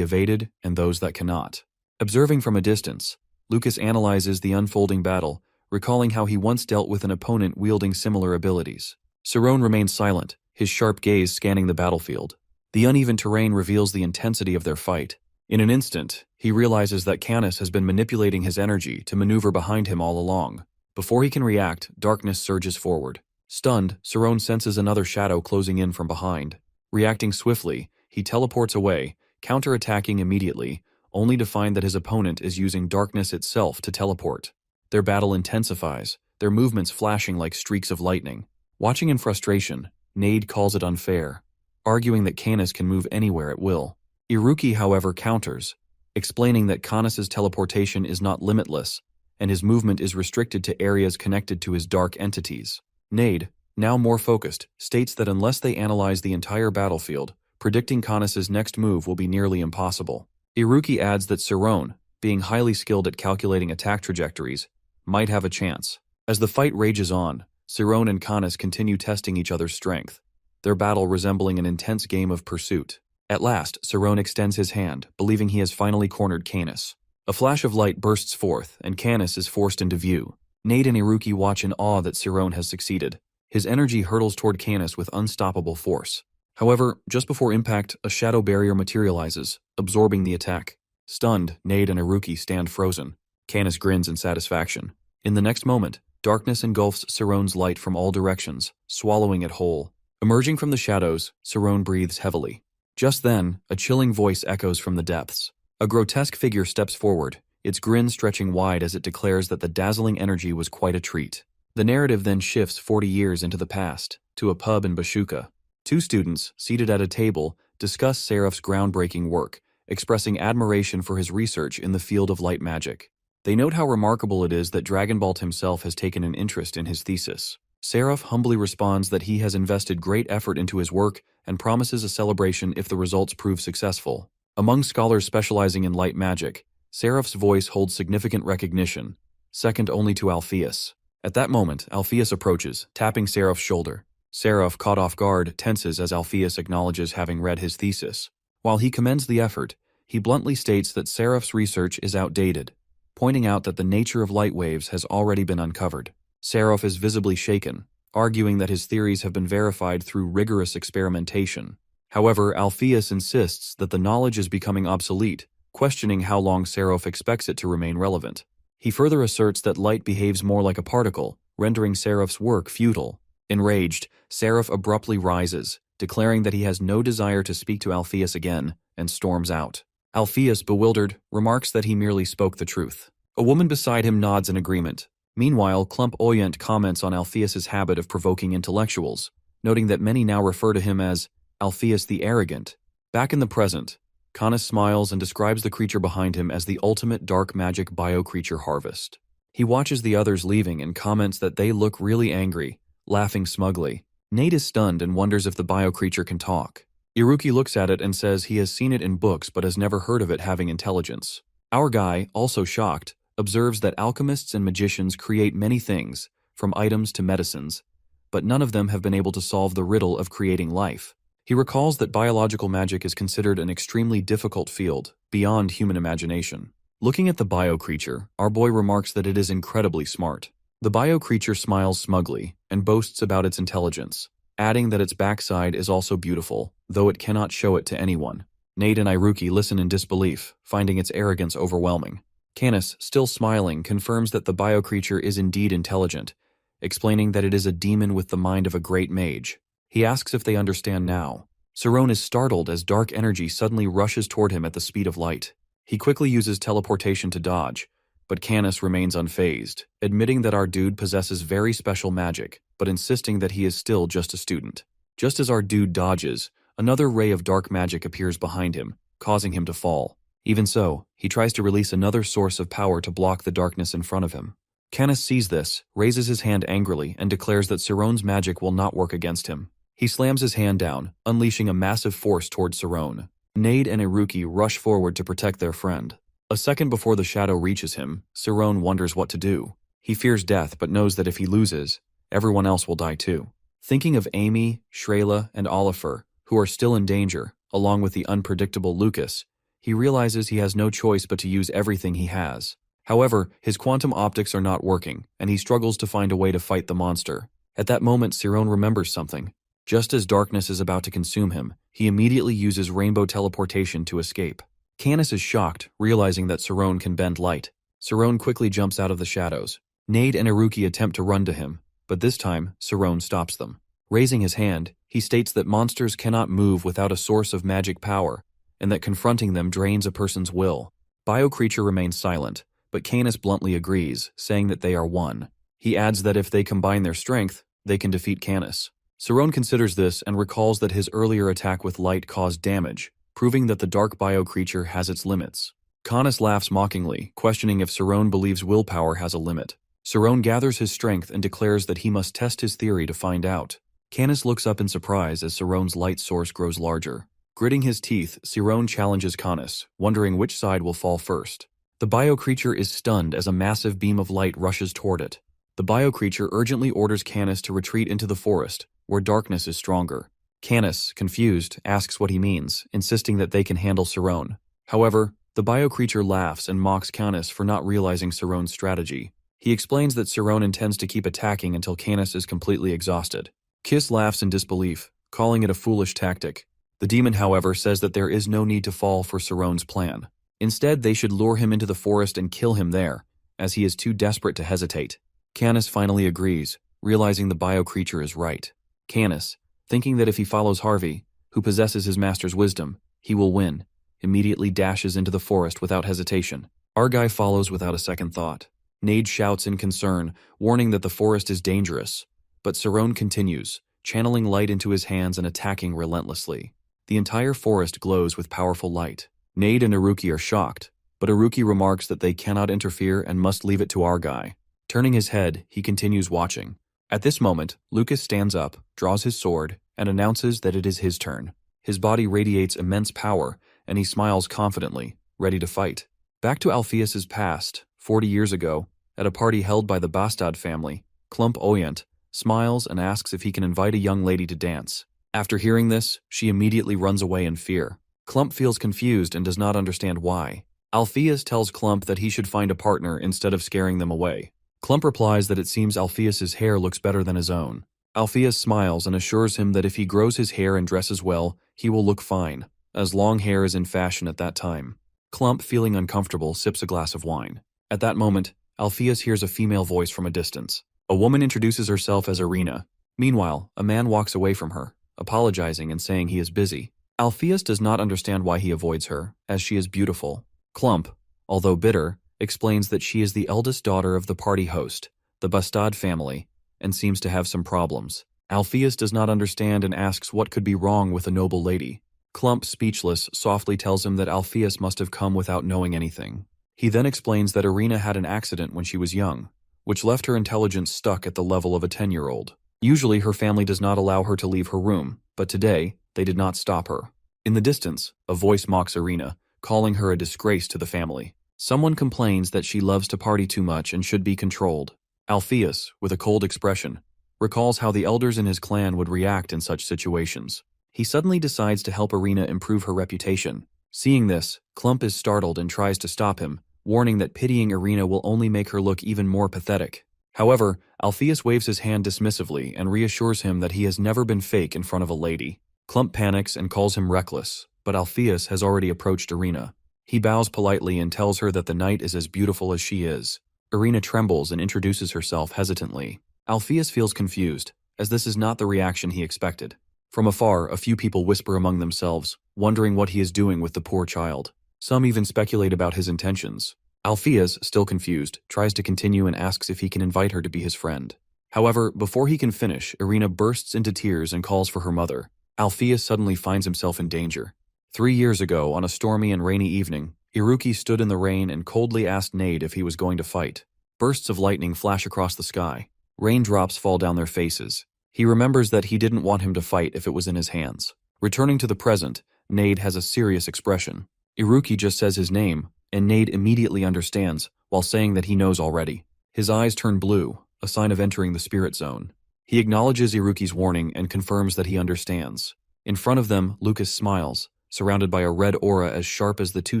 evaded and those that cannot. Observing from a distance, Lucas analyzes the unfolding battle, recalling how he once dealt with an opponent wielding similar abilities. Sirone remains silent, his sharp gaze scanning the battlefield. The uneven terrain reveals the intensity of their fight. In an instant, he realizes that Canis has been manipulating his energy to maneuver behind him all along. Before he can react, darkness surges forward. Stunned, Sirone senses another shadow closing in from behind. Reacting swiftly, he teleports away, counterattacking immediately, only to find that his opponent is using darkness itself to teleport. Their battle intensifies, their movements flashing like streaks of lightning. Watching in frustration, Nade calls it unfair, arguing that Canis can move anywhere at will. Iruki, however, counters, explaining that Canis's teleportation is not limitless, and his movement is restricted to areas connected to his dark entities. Nade, now more focused, states that unless they analyze the entire battlefield, predicting Canis's next move will be nearly impossible. Iruki adds that Sirone, being highly skilled at calculating attack trajectories, might have a chance. As the fight rages on, Sirone and Canis continue testing each other's strength, their battle resembling an intense game of pursuit. At last, Sirone extends his hand, believing he has finally cornered Canis. A flash of light bursts forth, and Canis is forced into view. Nade and Iruki watch in awe that Sirone has succeeded. His energy hurtles toward Canis with unstoppable force. However, just before impact, a shadow barrier materializes, absorbing the attack. Stunned, Nade and Iruki stand frozen. Canis grins in satisfaction. In the next moment, darkness engulfs Sirone's light from all directions, swallowing it whole. Emerging from the shadows, Sirone breathes heavily. Just then, a chilling voice echoes from the depths. A grotesque figure steps forward, its grin stretching wide as it declares that the dazzling energy was quite a treat. The narrative then shifts 40 years into the past, to a pub in Bashuka. Two students, seated at a table, discuss Seraph's groundbreaking work, expressing admiration for his research in the field of light magic. They note how remarkable it is that Dragonbolt himself has taken an interest in his thesis. Seraph humbly responds that he has invested great effort into his work and promises a celebration if the results prove successful. Among scholars specializing in light magic, Seraph's voice holds significant recognition, second only to Alpheus. At that moment, Alpheus approaches, tapping Seraph's shoulder. Seraph, caught off guard, tenses as Alpheus acknowledges having read his thesis. While he commends the effort, he bluntly states that Seraph's research is outdated, pointing out that the nature of light waves has already been uncovered. Seraph is visibly shaken, arguing that his theories have been verified through rigorous experimentation. However, Alpheus insists that the knowledge is becoming obsolete, questioning how long Seraph expects it to remain relevant. He further asserts that light behaves more like a particle, rendering Seraph's work futile. Enraged, Seraph abruptly rises, declaring that he has no desire to speak to Alpheus again, and storms out. Alpheus, bewildered, remarks that he merely spoke the truth. A woman beside him nods in agreement. Meanwhile, Clump Oyent comments on Alpheus's habit of provoking intellectuals, noting that many now refer to him as Alpheus the Arrogant. Back in the present, Canis smiles and describes the creature behind him as the ultimate dark magic bio-creature harvest. He watches the others leaving and comments that they look really angry, laughing smugly. Nate is stunned and wonders if the bio-creature can talk. Iruki looks at it and says he has seen it in books but has never heard of it having intelligence. Our guy, also shocked, observes that alchemists and magicians create many things, from items to medicines, but none of them have been able to solve the riddle of creating life. He recalls that biological magic is considered an extremely difficult field, beyond human imagination. Looking at the bio-creature, our boy remarks that it is incredibly smart. The bio-creature smiles smugly and boasts about its intelligence, adding that its backside is also beautiful, though it cannot show it to anyone. Nate and Iruki listen in disbelief, finding its arrogance overwhelming. Canis, still smiling, confirms that the bio-creature is indeed intelligent, explaining that it is a demon with the mind of a great mage. He asks if they understand now. Cerrone is startled as dark energy suddenly rushes toward him at the speed of light. He quickly uses teleportation to dodge, but Canis remains unfazed, admitting that our dude possesses very special magic, but insisting that he is still just a student. Just as our dude dodges, another ray of dark magic appears behind him, causing him to fall. Even so, he tries to release another source of power to block the darkness in front of him. Canis sees this, raises his hand angrily, and declares that Cerrone's magic will not work against him. He slams his hand down, unleashing a massive force toward Cerrone. Nade and Iruki rush forward to protect their friend. A second before the shadow reaches him, Cerrone wonders what to do. He fears death but knows that if he loses, everyone else will die too. Thinking of Amy, Shreyla, and Oliver, who are still in danger, along with the unpredictable Lucas, he realizes he has no choice but to use everything he has. However, his quantum optics are not working, and he struggles to find a way to fight the monster. At that moment, Cerrone remembers something. Just as darkness is about to consume him, he immediately uses rainbow teleportation to escape. Canis is shocked, realizing that Cerrone can bend light. Cerrone quickly jumps out of the shadows. Nade and Iruki attempt to run to him, but this time, Cerrone stops them. Raising his hand, he states that monsters cannot move without a source of magic power, and that confronting them drains a person's will. Bio-creature remains silent, but Canis bluntly agrees, saying that they are one. He adds that if they combine their strength, they can defeat Canis. Cerrone considers this and recalls that his earlier attack with light caused damage, proving that the dark bio-creature has its limits. Canis laughs mockingly, questioning if Cerrone believes willpower has a limit. Cerrone gathers his strength and declares that he must test his theory to find out. Canis looks up in surprise as Cerrone's light source grows larger. Gritting his teeth, Cerrone challenges Canis, wondering which side will fall first. The bio-creature is stunned as a massive beam of light rushes toward it. The bio-creature urgently orders Canis to retreat into the forest, where darkness is stronger. Canis, confused, asks what he means, insisting that they can handle Cerrone. However, the bio-creature laughs and mocks Canis for not realizing Cerrone's strategy. He explains that Cerrone intends to keep attacking until Canis is completely exhausted. Kiss laughs in disbelief, calling it a foolish tactic. The demon, however, says that there is no need to fall for Cerrone's plan. Instead, they should lure him into the forest and kill him there, as he is too desperate to hesitate. Canis finally agrees, realizing the bio-creature is right. Canis, thinking that if he follows Harvey, who possesses his master's wisdom, he will win, immediately dashes into the forest without hesitation. Argai follows without a second thought. Nade shouts in concern, warning that the forest is dangerous. But Cerrone continues, channeling light into his hands and attacking relentlessly. The entire forest glows with powerful light. Nade and Iruki are shocked, but Iruki remarks that they cannot interfere and must leave it to Argai. Turning his head, he continues watching. At this moment, Lucas stands up, draws his sword, and announces that it is his turn. His body radiates immense power, and he smiles confidently, ready to fight. Back to Alpheus's past, 40 years ago, at a party held by the Bastad family, Clump Oyent, smiles, and asks if he can invite a young lady to dance. After hearing this, she immediately runs away in fear. Clump feels confused and does not understand why. Alpheus tells Clump that he should find a partner instead of scaring them away. Clump replies that it seems Alpheus's hair looks better than his own. Alpheus smiles and assures him that if he grows his hair and dresses well, he will look fine, as long hair is in fashion at that time. Clump, feeling uncomfortable, sips a glass of wine. At that moment, Alpheus hears a female voice from a distance. A woman introduces herself as Irina. Meanwhile, a man walks away from her, apologizing and saying he is busy. Alpheus does not understand why he avoids her, as she is beautiful. Clump, although bitter, explains that she is the eldest daughter of the party host, the Bastad family, and seems to have some problems. Alpheus does not understand and asks what could be wrong with a noble lady. Clump, speechless, softly tells him that Alpheus must have come without knowing anything. He then explains that Irina had an accident when she was young, which left her intelligence stuck at the level of a 10-year-old. Usually her family does not allow her to leave her room, but today, they did not stop her. In the distance, a voice mocks Irina, calling her a disgrace to the family. Someone complains that she loves to party too much and should be controlled. Alpheus, with a cold expression, recalls how the elders in his clan would react in such situations. He suddenly decides to help Irina improve her reputation. Seeing this, Clump is startled and tries to stop him, warning that pitying Irina will only make her look even more pathetic. However, Alpheus waves his hand dismissively and reassures him that he has never been fake in front of a lady. Clump panics and calls him reckless, but Alpheus has already approached Irina. He bows politely and tells her that the night is as beautiful as she is. Irina trembles and introduces herself hesitantly. Alpheus feels confused, as this is not the reaction he expected. From afar, a few people whisper among themselves, wondering what he is doing with the poor child. Some even speculate about his intentions. Alpheus, still confused, tries to continue and asks if he can invite her to be his friend. However, before he can finish, Irina bursts into tears and calls for her mother. Alpheus suddenly finds himself in danger. 3 years ago, on a stormy and rainy evening, Iruki stood in the rain and coldly asked Nade if he was going to fight. Bursts of lightning flash across the sky. Raindrops fall down their faces. He remembers that he didn't want him to fight if it was in his hands. Returning to the present, Nade has a serious expression. Iruki just says his name, and Nade immediately understands, while saying that he knows already. His eyes turn blue, a sign of entering the spirit zone. He acknowledges Iruki's warning and confirms that he understands. In front of them, Lucas smiles, surrounded by a red aura as sharp as the 2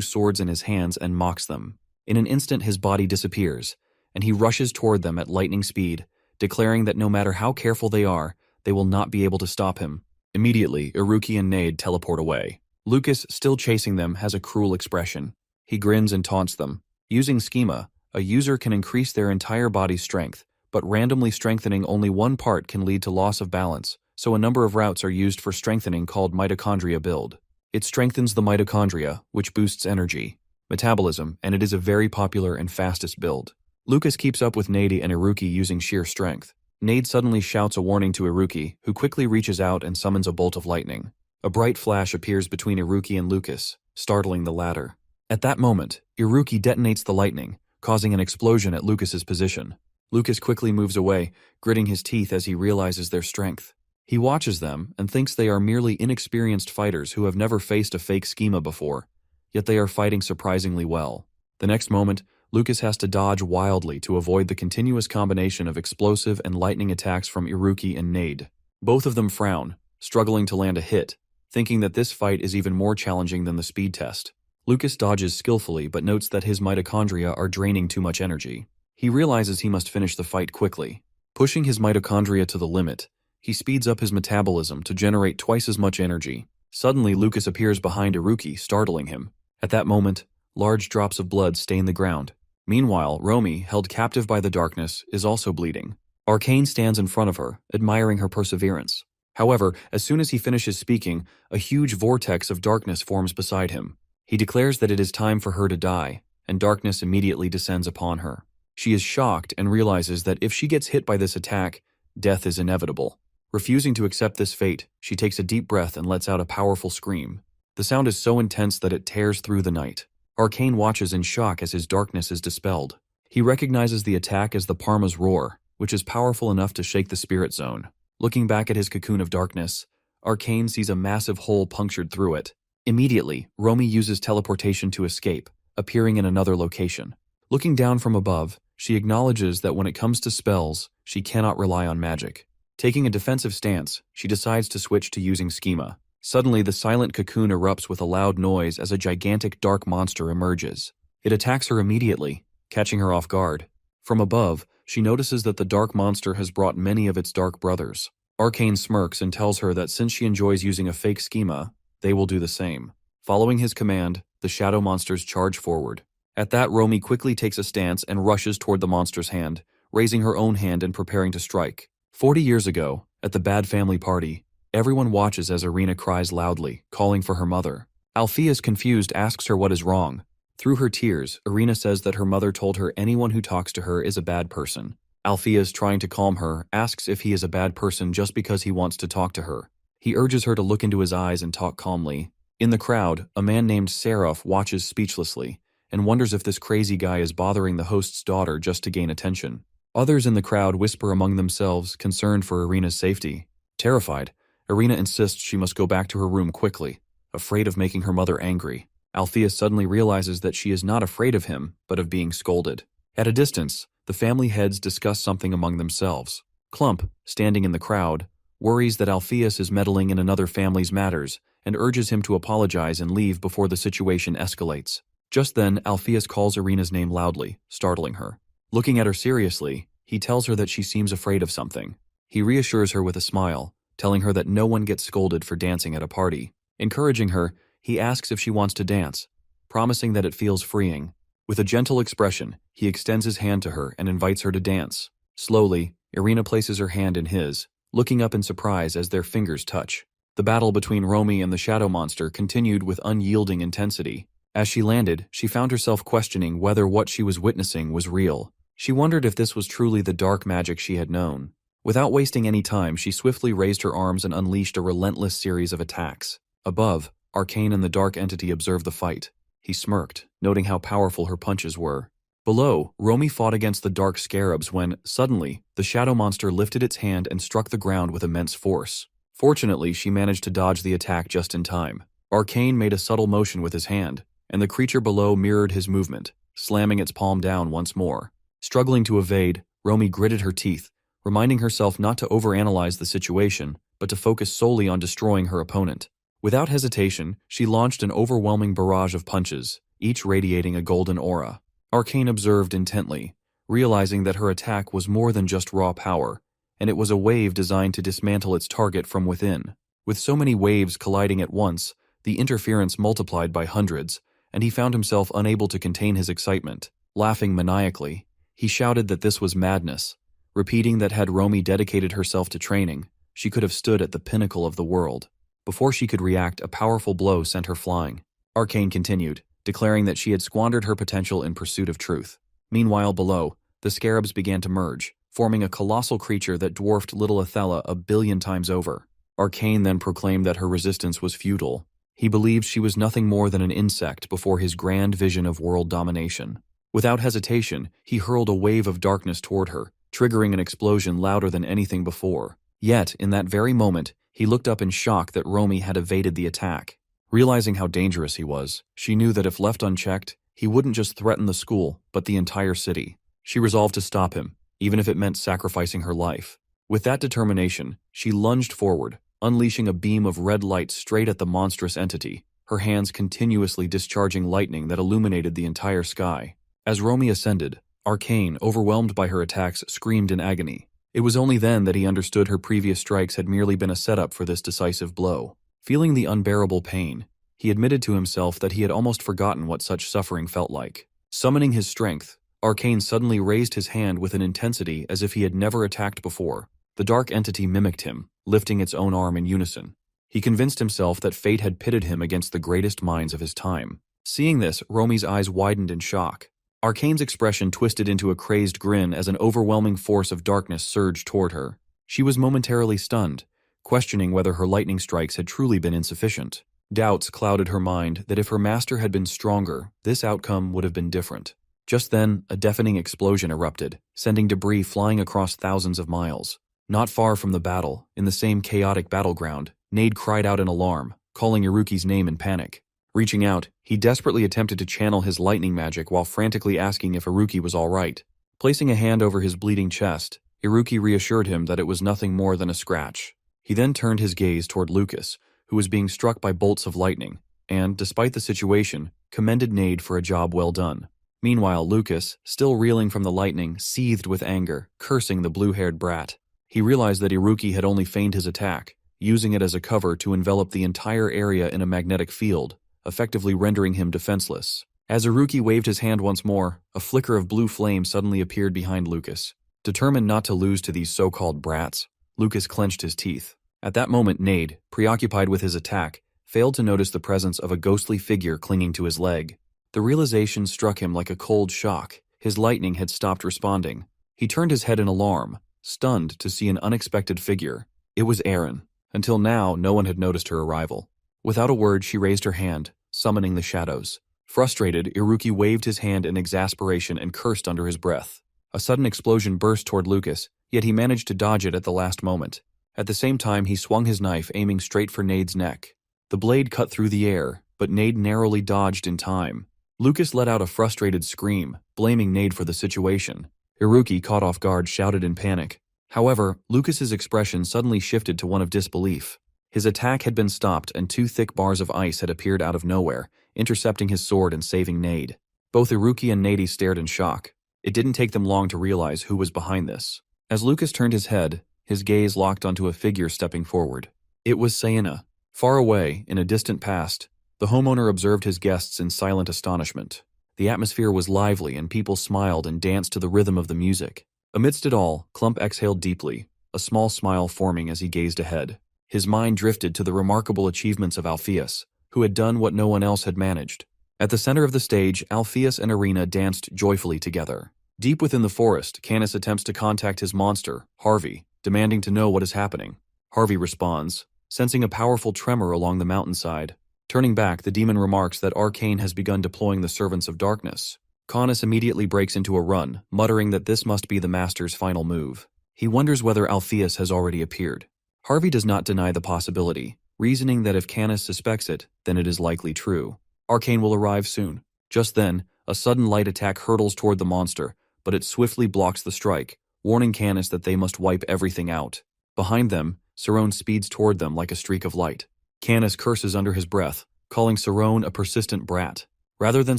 swords in his hands, and mocks them. In an instant his body disappears, and he rushes toward them at lightning speed, declaring that no matter how careful they are, they will not be able to stop him. Immediately, Iruki and Nade teleport away. Lucas, still chasing them, has a cruel expression. He grins and taunts them. Using schema, a user can increase their entire body's strength, but randomly strengthening only one part can lead to loss of balance, so a number of routes are used for strengthening called mitochondria build. It strengthens the mitochondria, which boosts energy, metabolism, and it is a very popular and fastest build. Lucas keeps up with Nade and Iruki using sheer strength. Nade suddenly shouts a warning to Iruki, who quickly reaches out and summons a bolt of lightning. A bright flash appears between Iruki and Lucas, startling the latter. At that moment, Iruki detonates the lightning, causing an explosion at Lucas's position. Lucas quickly moves away, gritting his teeth as he realizes their strength. He watches them and thinks they are merely inexperienced fighters who have never faced a fake schema before, yet they are fighting surprisingly well. The next moment, Lucas has to dodge wildly to avoid the continuous combination of explosive and lightning attacks from Iruki and Nade. Both of them frown, struggling to land a hit, thinking that this fight is even more challenging than the speed test. Lucas dodges skillfully but notes that his mitochondria are draining too much energy. He realizes he must finish the fight quickly. Pushing his mitochondria to the limit, he speeds up his metabolism to generate twice as much energy. Suddenly, Lucas appears behind Iruki, startling him. At that moment, large drops of blood stain the ground. Meanwhile, Romy, held captive by the darkness, is also bleeding. Arcane stands in front of her, admiring her perseverance. However, as soon as he finishes speaking, a huge vortex of darkness forms beside him. He declares that it is time for her to die, and darkness immediately descends upon her. She is shocked and realizes that if she gets hit by this attack, death is inevitable. Refusing to accept this fate, she takes a deep breath and lets out a powerful scream. The sound is so intense that it tears through the night. Arcane watches in shock as his darkness is dispelled. He recognizes the attack as the Parma's roar, which is powerful enough to shake the spirit zone. Looking back at his cocoon of darkness, Arcane sees a massive hole punctured through it. Immediately, Romy uses teleportation to escape, appearing in another location. Looking down from above, She acknowledges that when it comes to spells, she cannot rely on magic. Taking a defensive stance, she decides to switch to using schema. Suddenly, the silent cocoon erupts with a loud noise as a gigantic dark monster emerges. It attacks her immediately, catching her off guard. From above, she notices that the dark monster has brought many of its dark brothers. Arcane smirks and tells her that since she enjoys using a fake schema, they will do the same. Following his command, the shadow monsters charge forward. At that, Romy quickly takes a stance and rushes toward the monster's hand, raising her own hand and preparing to strike. 40 years ago, at the Bad Family Party, everyone watches as Irina cries loudly, calling for her mother. Alpheus, confused, asks her what is wrong. Through her tears, Irina says that her mother told her anyone who talks to her is a bad person. Alpheus, trying to calm her, asks if he is a bad person just because he wants to talk to her. He urges her to look into his eyes and talk calmly. In the crowd, a man named Seraph watches speechlessly and wonders if this crazy guy is bothering the host's daughter just to gain attention. Others in the crowd whisper among themselves, concerned for Irina's safety. Terrified, Irina insists she must go back to her room quickly, afraid of making her mother angry. Alpheus suddenly realizes that she is not afraid of him, but of being scolded. At a distance, the family heads discuss something among themselves. Clump, standing in the crowd, worries that Alpheus is meddling in another family's matters and urges him to apologize and leave before the situation escalates. Just then, Alpheus calls Irina's name loudly, startling her. Looking at her seriously, he tells her that she seems afraid of something. He reassures her with a smile, telling her that no one gets scolded for dancing at a party. Encouraging her, he asks if she wants to dance, promising that it feels freeing. With a gentle expression, he extends his hand to her and invites her to dance. Slowly, Irina places her hand in his, looking up in surprise as their fingers touch. The battle between Romy and the shadow monster continued with unyielding intensity. As she landed, she found herself questioning whether what she was witnessing was real. She wondered if this was truly the dark magic she had known. Without wasting any time, she swiftly raised her arms and unleashed a relentless series of attacks. Above, Arcane and the dark entity observed the fight. He smirked, noting how powerful her punches were. Below, Romy fought against the dark scarabs when, suddenly, the shadow monster lifted its hand and struck the ground with immense force. Fortunately, she managed to dodge the attack just in time. Arcane made a subtle motion with his hand, and the creature below mirrored his movement, slamming its palm down once more. Struggling to evade, Romy gritted her teeth, reminding herself not to overanalyze the situation, but to focus solely on destroying her opponent. Without hesitation, she launched an overwhelming barrage of punches, each radiating a golden aura. Arcane observed intently, realizing that her attack was more than just raw power, and it was a wave designed to dismantle its target from within. With so many waves colliding at once, the interference multiplied by hundreds, and he found himself unable to contain his excitement. Laughing maniacally, he shouted that this was madness, repeating that had Romy dedicated herself to training, she could have stood at the pinnacle of the world. Before she could react, a powerful blow sent her flying. Arcane continued, declaring that she had squandered her potential in pursuit of truth. Meanwhile, below, the scarabs began to merge, forming a colossal creature that dwarfed little Athela 1,000,000,000 times over. Arcane then proclaimed that her resistance was futile. He believed she was nothing more than an insect before his grand vision of world domination. Without hesitation, he hurled a wave of darkness toward her, triggering an explosion louder than anything before. Yet, in that very moment, he looked up in shock that Romy had evaded the attack. Realizing how dangerous he was, she knew that if left unchecked, he wouldn't just threaten the school, but the entire city. She resolved to stop him, even if it meant sacrificing her life. With that determination, she lunged forward, unleashing a beam of red light straight at the monstrous entity, her hands continuously discharging lightning that illuminated the entire sky. As Romy ascended, Arcane, overwhelmed by her attacks, screamed in agony. It was only then that he understood her previous strikes had merely been a setup for this decisive blow. Feeling the unbearable pain, he admitted to himself that he had almost forgotten what such suffering felt like. Summoning his strength, Arcane suddenly raised his hand with an intensity as if he had never attacked before. The dark entity mimicked him, lifting its own arm in unison. He convinced himself that fate had pitted him against the greatest minds of his time. Seeing this, Romy's eyes widened in shock. Arcane's expression twisted into a crazed grin as an overwhelming force of darkness surged toward her. She was momentarily stunned, questioning whether her lightning strikes had truly been insufficient. Doubts clouded her mind that if her master had been stronger, this outcome would have been different. Just then, a deafening explosion erupted, sending debris flying across thousands of miles. Not far from the battle, in the same chaotic battleground, Nade cried out in alarm, calling Iruki's name in panic. Reaching out, he desperately attempted to channel his lightning magic while frantically asking if Iruki was all right. Placing a hand over his bleeding chest, Iruki reassured him that it was nothing more than a scratch. He then turned his gaze toward Lucas, who was being struck by bolts of lightning, and, despite the situation, commended Nade for a job well done. Meanwhile, Lucas, still reeling from the lightning, seethed with anger, cursing the blue-haired brat. He realized that Iruki had only feigned his attack, using it as a cover to envelop the entire area in a magnetic field, effectively rendering him defenseless. As Iruki waved his hand once more, a flicker of blue flame suddenly appeared behind Lucas. Determined not to lose to these so-called brats, Lucas clenched his teeth. At that moment, Nade, preoccupied with his attack, failed to notice the presence of a ghostly figure clinging to his leg. The realization struck him like a cold shock. His lightning had stopped responding. He turned his head in alarm, stunned to see an unexpected figure. It was Erin. Until now, no one had noticed her arrival. Without a word, she raised her hand, summoning the shadows. Frustrated, Iruki waved his hand in exasperation and cursed under his breath. A sudden explosion burst toward Lucas, yet he managed to dodge it at the last moment. At the same time, he swung his knife, aiming straight for Nade's neck. The blade cut through the air, but Nade narrowly dodged in time. Lucas let out a frustrated scream, blaming Nade for the situation. Iruki, caught off guard, shouted in panic. However, Lucas's expression suddenly shifted to one of disbelief. His attack had been stopped and two thick bars of ice had appeared out of nowhere, intercepting his sword and saving Nade. Both Iruki and Nade stared in shock. It didn't take them long to realize who was behind this. As Lucas turned his head, his gaze locked onto a figure stepping forward. It was Sayana. Far away, in a distant past, the homeowner observed his guests in silent astonishment. The atmosphere was lively and people smiled and danced to the rhythm of the music. Amidst it all, Clump exhaled deeply, a small smile forming as he gazed ahead. His mind drifted to the remarkable achievements of Alpheus, who had done what no one else had managed. At the center of the stage, Alpheus and Arena danced joyfully together. Deep within the forest, Canis attempts to contact his monster, Harvey, demanding to know what is happening. Harvey responds, sensing a powerful tremor along the mountainside. Turning back, the demon remarks that Arcane has begun deploying the Servants of Darkness. Canis immediately breaks into a run, muttering that this must be the Master's final move. He wonders whether Alpheus has already appeared. Harvey does not deny the possibility, reasoning that if Canis suspects it, then it is likely true. Arcane will arrive soon. Just then, a sudden light attack hurtles toward the monster, but it swiftly blocks the strike, warning Canis that they must wipe everything out. Behind them, Cerrone speeds toward them like a streak of light. Canis curses under his breath, calling Cerrone a persistent brat. Rather than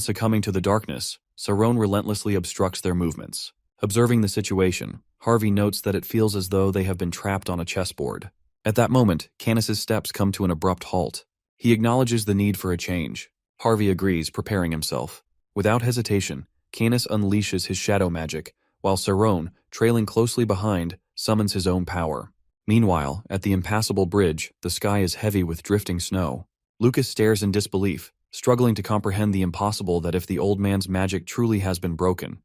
succumbing to the darkness, Cerrone relentlessly obstructs their movements. Observing the situation, Harvey notes that it feels as though they have been trapped on a chessboard. At that moment, Canis's steps come to an abrupt halt. He acknowledges the need for a change. Harvey agrees, preparing himself. Without hesitation, Canis unleashes his shadow magic, while Cerrone, trailing closely behind, summons his own power. Meanwhile, at the impassable bridge, the sky is heavy with drifting snow. Lucas stares in disbelief, struggling to comprehend the impossible that if the old man's magic truly has been broken.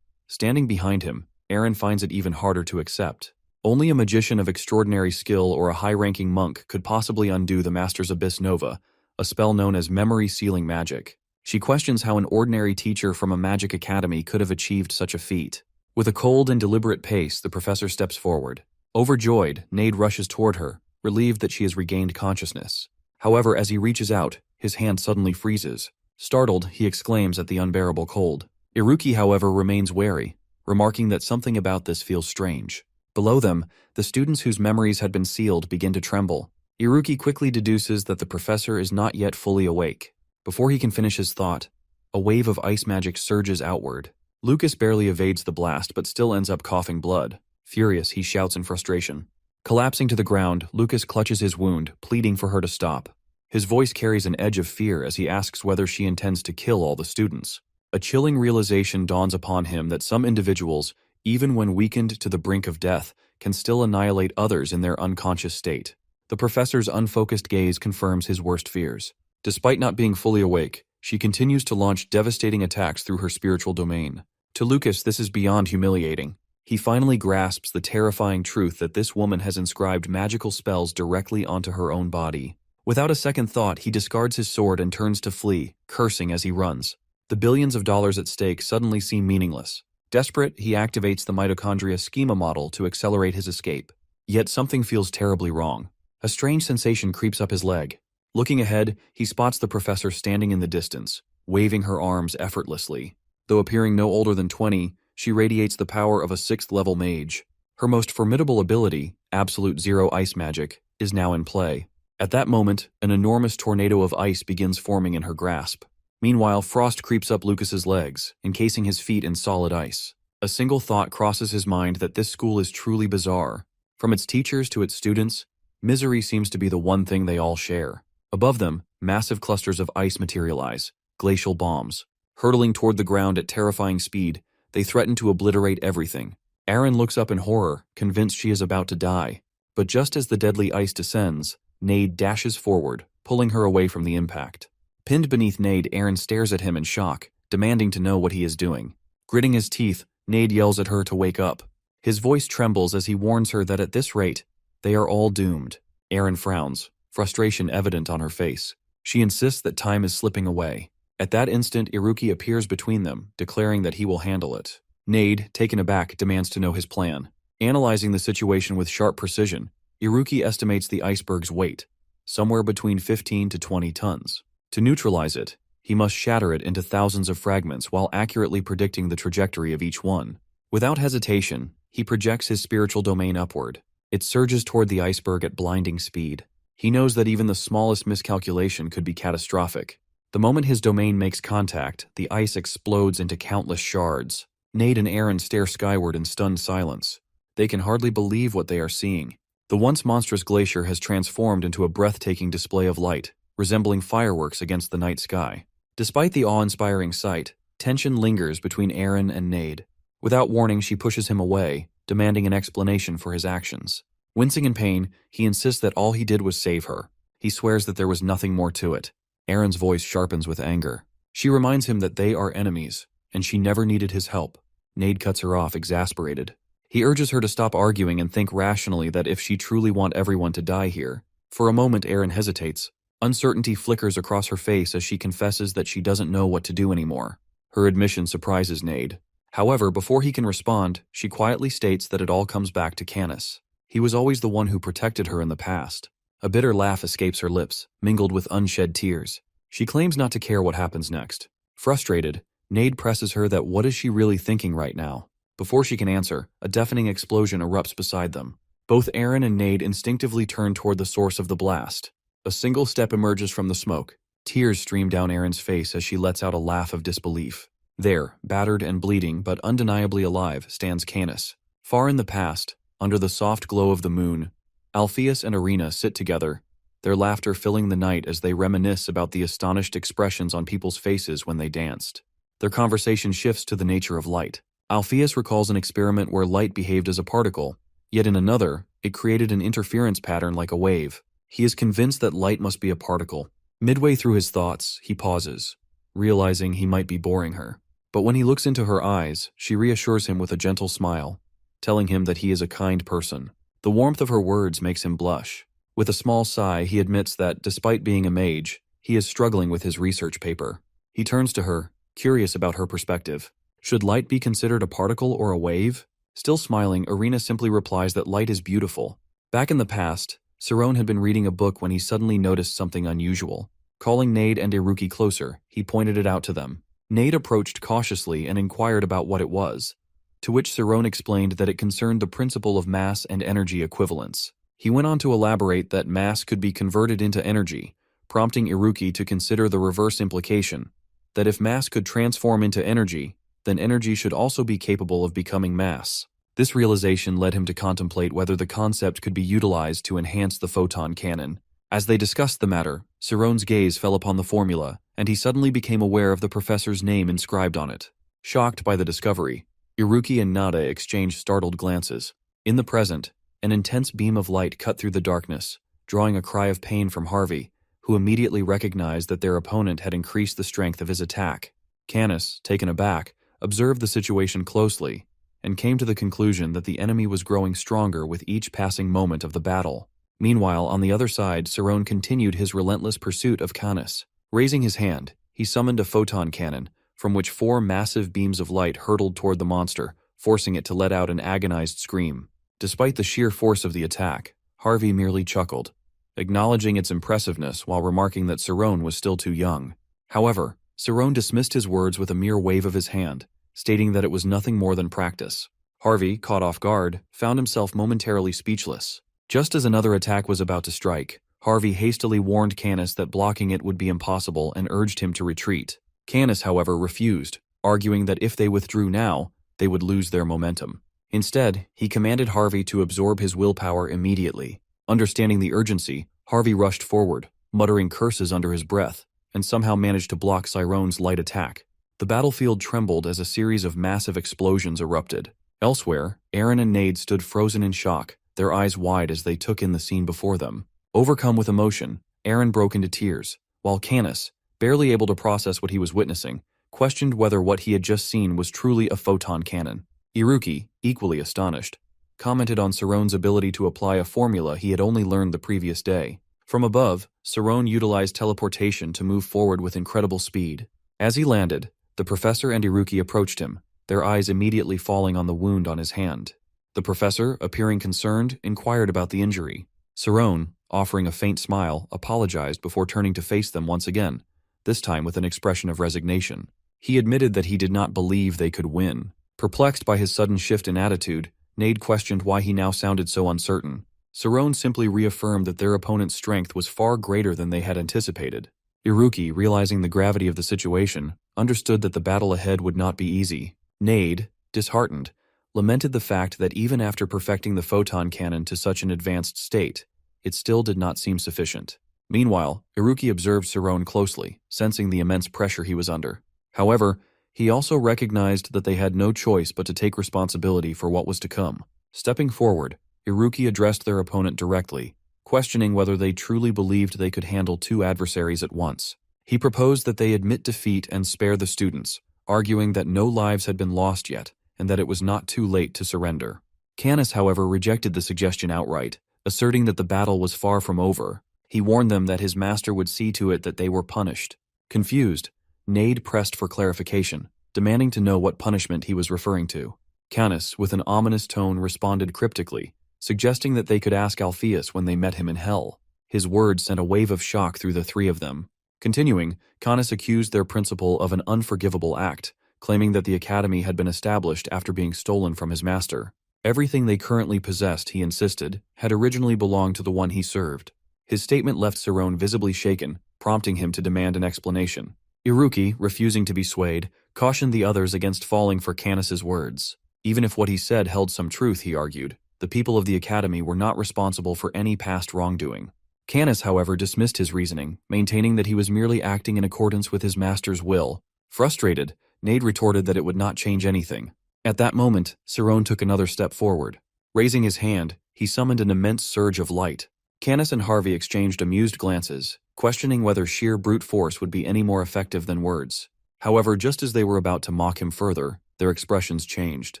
Standing behind him, Aaron finds it even harder to accept. Only a magician of extraordinary skill or a high-ranking monk could possibly undo the Master's Abyss Nova, a spell known as memory-sealing magic. She questions how an ordinary teacher from a magic academy could have achieved such a feat. With a cold and deliberate pace, the professor steps forward. Overjoyed, Nade rushes toward her, relieved that she has regained consciousness. However, as he reaches out, his hand suddenly freezes. Startled, he exclaims at the unbearable cold. Iruki, however, remains wary, remarking that something about this feels strange. Below them, the students whose memories had been sealed begin to tremble. Iruki quickly deduces that the professor is not yet fully awake. Before he can finish his thought, a wave of ice magic surges outward. Lucas barely evades the blast but still ends up coughing blood. Furious, he shouts in frustration. Collapsing to the ground, Lucas clutches his wound, pleading for her to stop. His voice carries an edge of fear as he asks whether she intends to kill all the students. A chilling realization dawns upon him that some individuals, even when weakened to the brink of death, can still annihilate others in their unconscious state. The professor's unfocused gaze confirms his worst fears. Despite not being fully awake, she continues to launch devastating attacks through her spiritual domain. To Lucas, this is beyond humiliating. He finally grasps the terrifying truth that this woman has inscribed magical spells directly onto her own body. Without a second thought, he discards his sword and turns to flee, cursing as he runs. The billions of dollars at stake suddenly seem meaningless. Desperate, he activates the mitochondria schema model to accelerate his escape. Yet something feels terribly wrong. A strange sensation creeps up his leg. Looking ahead, he spots the professor standing in the distance, waving her arms effortlessly. Though appearing no older than 20, she radiates the power of a 6th-level mage. Her most formidable ability, Absolute Zero Ice Magic, is now in play. At that moment, an enormous tornado of ice begins forming in her grasp. Meanwhile, frost creeps up Lucas's legs, encasing his feet in solid ice. A single thought crosses his mind that this school is truly bizarre. From its teachers to its students, misery seems to be the one thing they all share. Above them, massive clusters of ice materialize, glacial bombs. Hurtling toward the ground at terrifying speed, they threaten to obliterate everything. Aaron looks up in horror, convinced she is about to die. But just as the deadly ice descends, Nade dashes forward, pulling her away from the impact. Pinned beneath Nade, Aaron stares at him in shock, demanding to know what he is doing. Gritting his teeth, Nade yells at her to wake up. His voice trembles as he warns her that at this rate, they are all doomed. Aaron frowns, frustration evident on her face. She insists that time is slipping away. At that instant, Iruki appears between them, declaring that he will handle it. Nade, taken aback, demands to know his plan. Analyzing the situation with sharp precision, Iruki estimates the iceberg's weight, somewhere between 15 to 20 tons. To neutralize it, he must shatter it into thousands of fragments while accurately predicting the trajectory of each one. Without hesitation, he projects his spiritual domain upward. It surges toward the iceberg at blinding speed. He knows that even the smallest miscalculation could be catastrophic. The moment his domain makes contact, the ice explodes into countless shards. Nade and Aaron stare skyward in stunned silence. They can hardly believe what they are seeing. The once monstrous glacier has transformed into a breathtaking display of light, resembling fireworks against the night sky. Despite the awe-inspiring sight, tension lingers between Aaron and Nade. Without warning, she pushes him away, demanding an explanation for his actions. Wincing in pain, he insists that all he did was save her. He swears that there was nothing more to it. Aaron's voice sharpens with anger. She reminds him that they are enemies, and she never needed his help. Nade cuts her off, exasperated. He urges her to stop arguing and think rationally that if she truly wants everyone to die here. For a moment, Aaron hesitates. Uncertainty flickers across her face as she confesses that she doesn't know what to do anymore. Her admission surprises Nade. However, before he can respond, she quietly states that it all comes back to Canis. He was always the one who protected her in the past. A bitter laugh escapes her lips, mingled with unshed tears. She claims not to care what happens next. Frustrated, Nade presses her that what is she really thinking right now? Before she can answer, a deafening explosion erupts beside them. Both Aaron and Nade instinctively turn toward the source of the blast. A single step emerges from the smoke. Tears stream down Aaron's face as she lets out a laugh of disbelief. There, battered and bleeding but undeniably alive, stands Canis. Far in the past, under the soft glow of the moon, Alpheus and Irina sit together, their laughter filling the night as they reminisce about the astonished expressions on people's faces when they danced. Their conversation shifts to the nature of light. Alpheus recalls an experiment where light behaved as a particle, yet in another, it created an interference pattern like a wave. He is convinced that light must be a particle. Midway through his thoughts, he pauses, realizing he might be boring her. But when he looks into her eyes, she reassures him with a gentle smile, telling him that he is a kind person. The warmth of her words makes him blush. With a small sigh, he admits that, despite being a mage, he is struggling with his research paper. He turns to her, curious about her perspective. Should light be considered a particle or a wave? Still smiling, Irina simply replies that light is beautiful. Back in the past, Cerrone had been reading a book when he suddenly noticed something unusual. Calling Nade and Iruki closer, he pointed it out to them. Nade approached cautiously and inquired about what it was, to which Cerrone explained that it concerned the principle of mass and energy equivalence. He went on to elaborate that mass could be converted into energy, prompting Iruki to consider the reverse implication, that if mass could transform into energy, then energy should also be capable of becoming mass. This realization led him to contemplate whether the concept could be utilized to enhance the photon cannon. As they discussed the matter, Cerrone's gaze fell upon the formula, and he suddenly became aware of the professor's name inscribed on it. Shocked by the discovery, Iruki and Nada exchanged startled glances. In the present, an intense beam of light cut through the darkness, drawing a cry of pain from Harvey, who immediately recognized that their opponent had increased the strength of his attack. Canis, taken aback, observed the situation closely, and came to the conclusion that the enemy was growing stronger with each passing moment of the battle. Meanwhile, on the other side, Cerrone continued his relentless pursuit of Canis. Raising his hand, he summoned a photon cannon, from which 4 massive beams of light hurtled toward the monster, forcing it to let out an agonized scream. Despite the sheer force of the attack, Harvey merely chuckled, acknowledging its impressiveness while remarking that Cerrone was still too young. However, Cerrone dismissed his words with a mere wave of his hand, stating that it was nothing more than practice. Harvey, caught off guard, found himself momentarily speechless. Just as another attack was about to strike, Harvey hastily warned Canis that blocking it would be impossible and urged him to retreat. Canis, however, refused, arguing that if they withdrew now, they would lose their momentum. Instead, he commanded Harvey to absorb his willpower immediately. Understanding the urgency, Harvey rushed forward, muttering curses under his breath, and somehow managed to block Cyrone's light attack. The battlefield trembled as a series of massive explosions erupted. Elsewhere, Aaron and Nade stood frozen in shock, their eyes wide as they took in the scene before them. Overcome with emotion, Aaron broke into tears, while Canis, barely able to process what he was witnessing, questioned whether what he had just seen was truly a photon cannon. Iruki, equally astonished, commented on Cyrone's ability to apply a formula he had only learned the previous day. From above, Cyrone utilized teleportation to move forward with incredible speed. As he landed, the professor and Iruki approached him, their eyes immediately falling on the wound on his hand. The professor, appearing concerned, inquired about the injury. Cyrone, offering a faint smile, apologized before turning to face them once again, this time with an expression of resignation. He admitted that he did not believe they could win. Perplexed by his sudden shift in attitude, Nade questioned why he now sounded so uncertain. Cyrone simply reaffirmed that their opponent's strength was far greater than they had anticipated. Iruki, realizing the gravity of the situation, understood that the battle ahead would not be easy. Nade, disheartened, lamented the fact that even after perfecting the photon cannon to such an advanced state, it still did not seem sufficient. Meanwhile, Iruki observed Cyrone closely, sensing the immense pressure he was under. However, he also recognized that they had no choice but to take responsibility for what was to come. Stepping forward, Iruki addressed their opponent directly, questioning whether they truly believed they could handle two adversaries at once. He proposed that they admit defeat and spare the students, arguing that no lives had been lost yet and that it was not too late to surrender. Canis, however, rejected the suggestion outright, asserting that the battle was far from over. He warned them that his master would see to it that they were punished. Confused, Nade pressed for clarification, demanding to know what punishment he was referring to. Canis, with an ominous tone, responded cryptically, suggesting that they could ask Alpheus when they met him in hell. His words sent a wave of shock through the three of them. Continuing, Canis accused their principal of an unforgivable act, claiming that the academy had been established after being stolen from his master. Everything they currently possessed, he insisted, had originally belonged to the one he served. His statement left Cyrone visibly shaken, prompting him to demand an explanation. Iruki, refusing to be swayed, cautioned the others against falling for Canis's words. Even if what he said held some truth, he argued, the people of the academy were not responsible for any past wrongdoing. Canis, however, dismissed his reasoning, maintaining that he was merely acting in accordance with his master's will. Frustrated, Nade retorted that it would not change anything. At that moment, Cyrone took another step forward. Raising his hand, he summoned an immense surge of light. Canis and Harvey exchanged amused glances, questioning whether sheer brute force would be any more effective than words. However, just as they were about to mock him further, their expressions changed.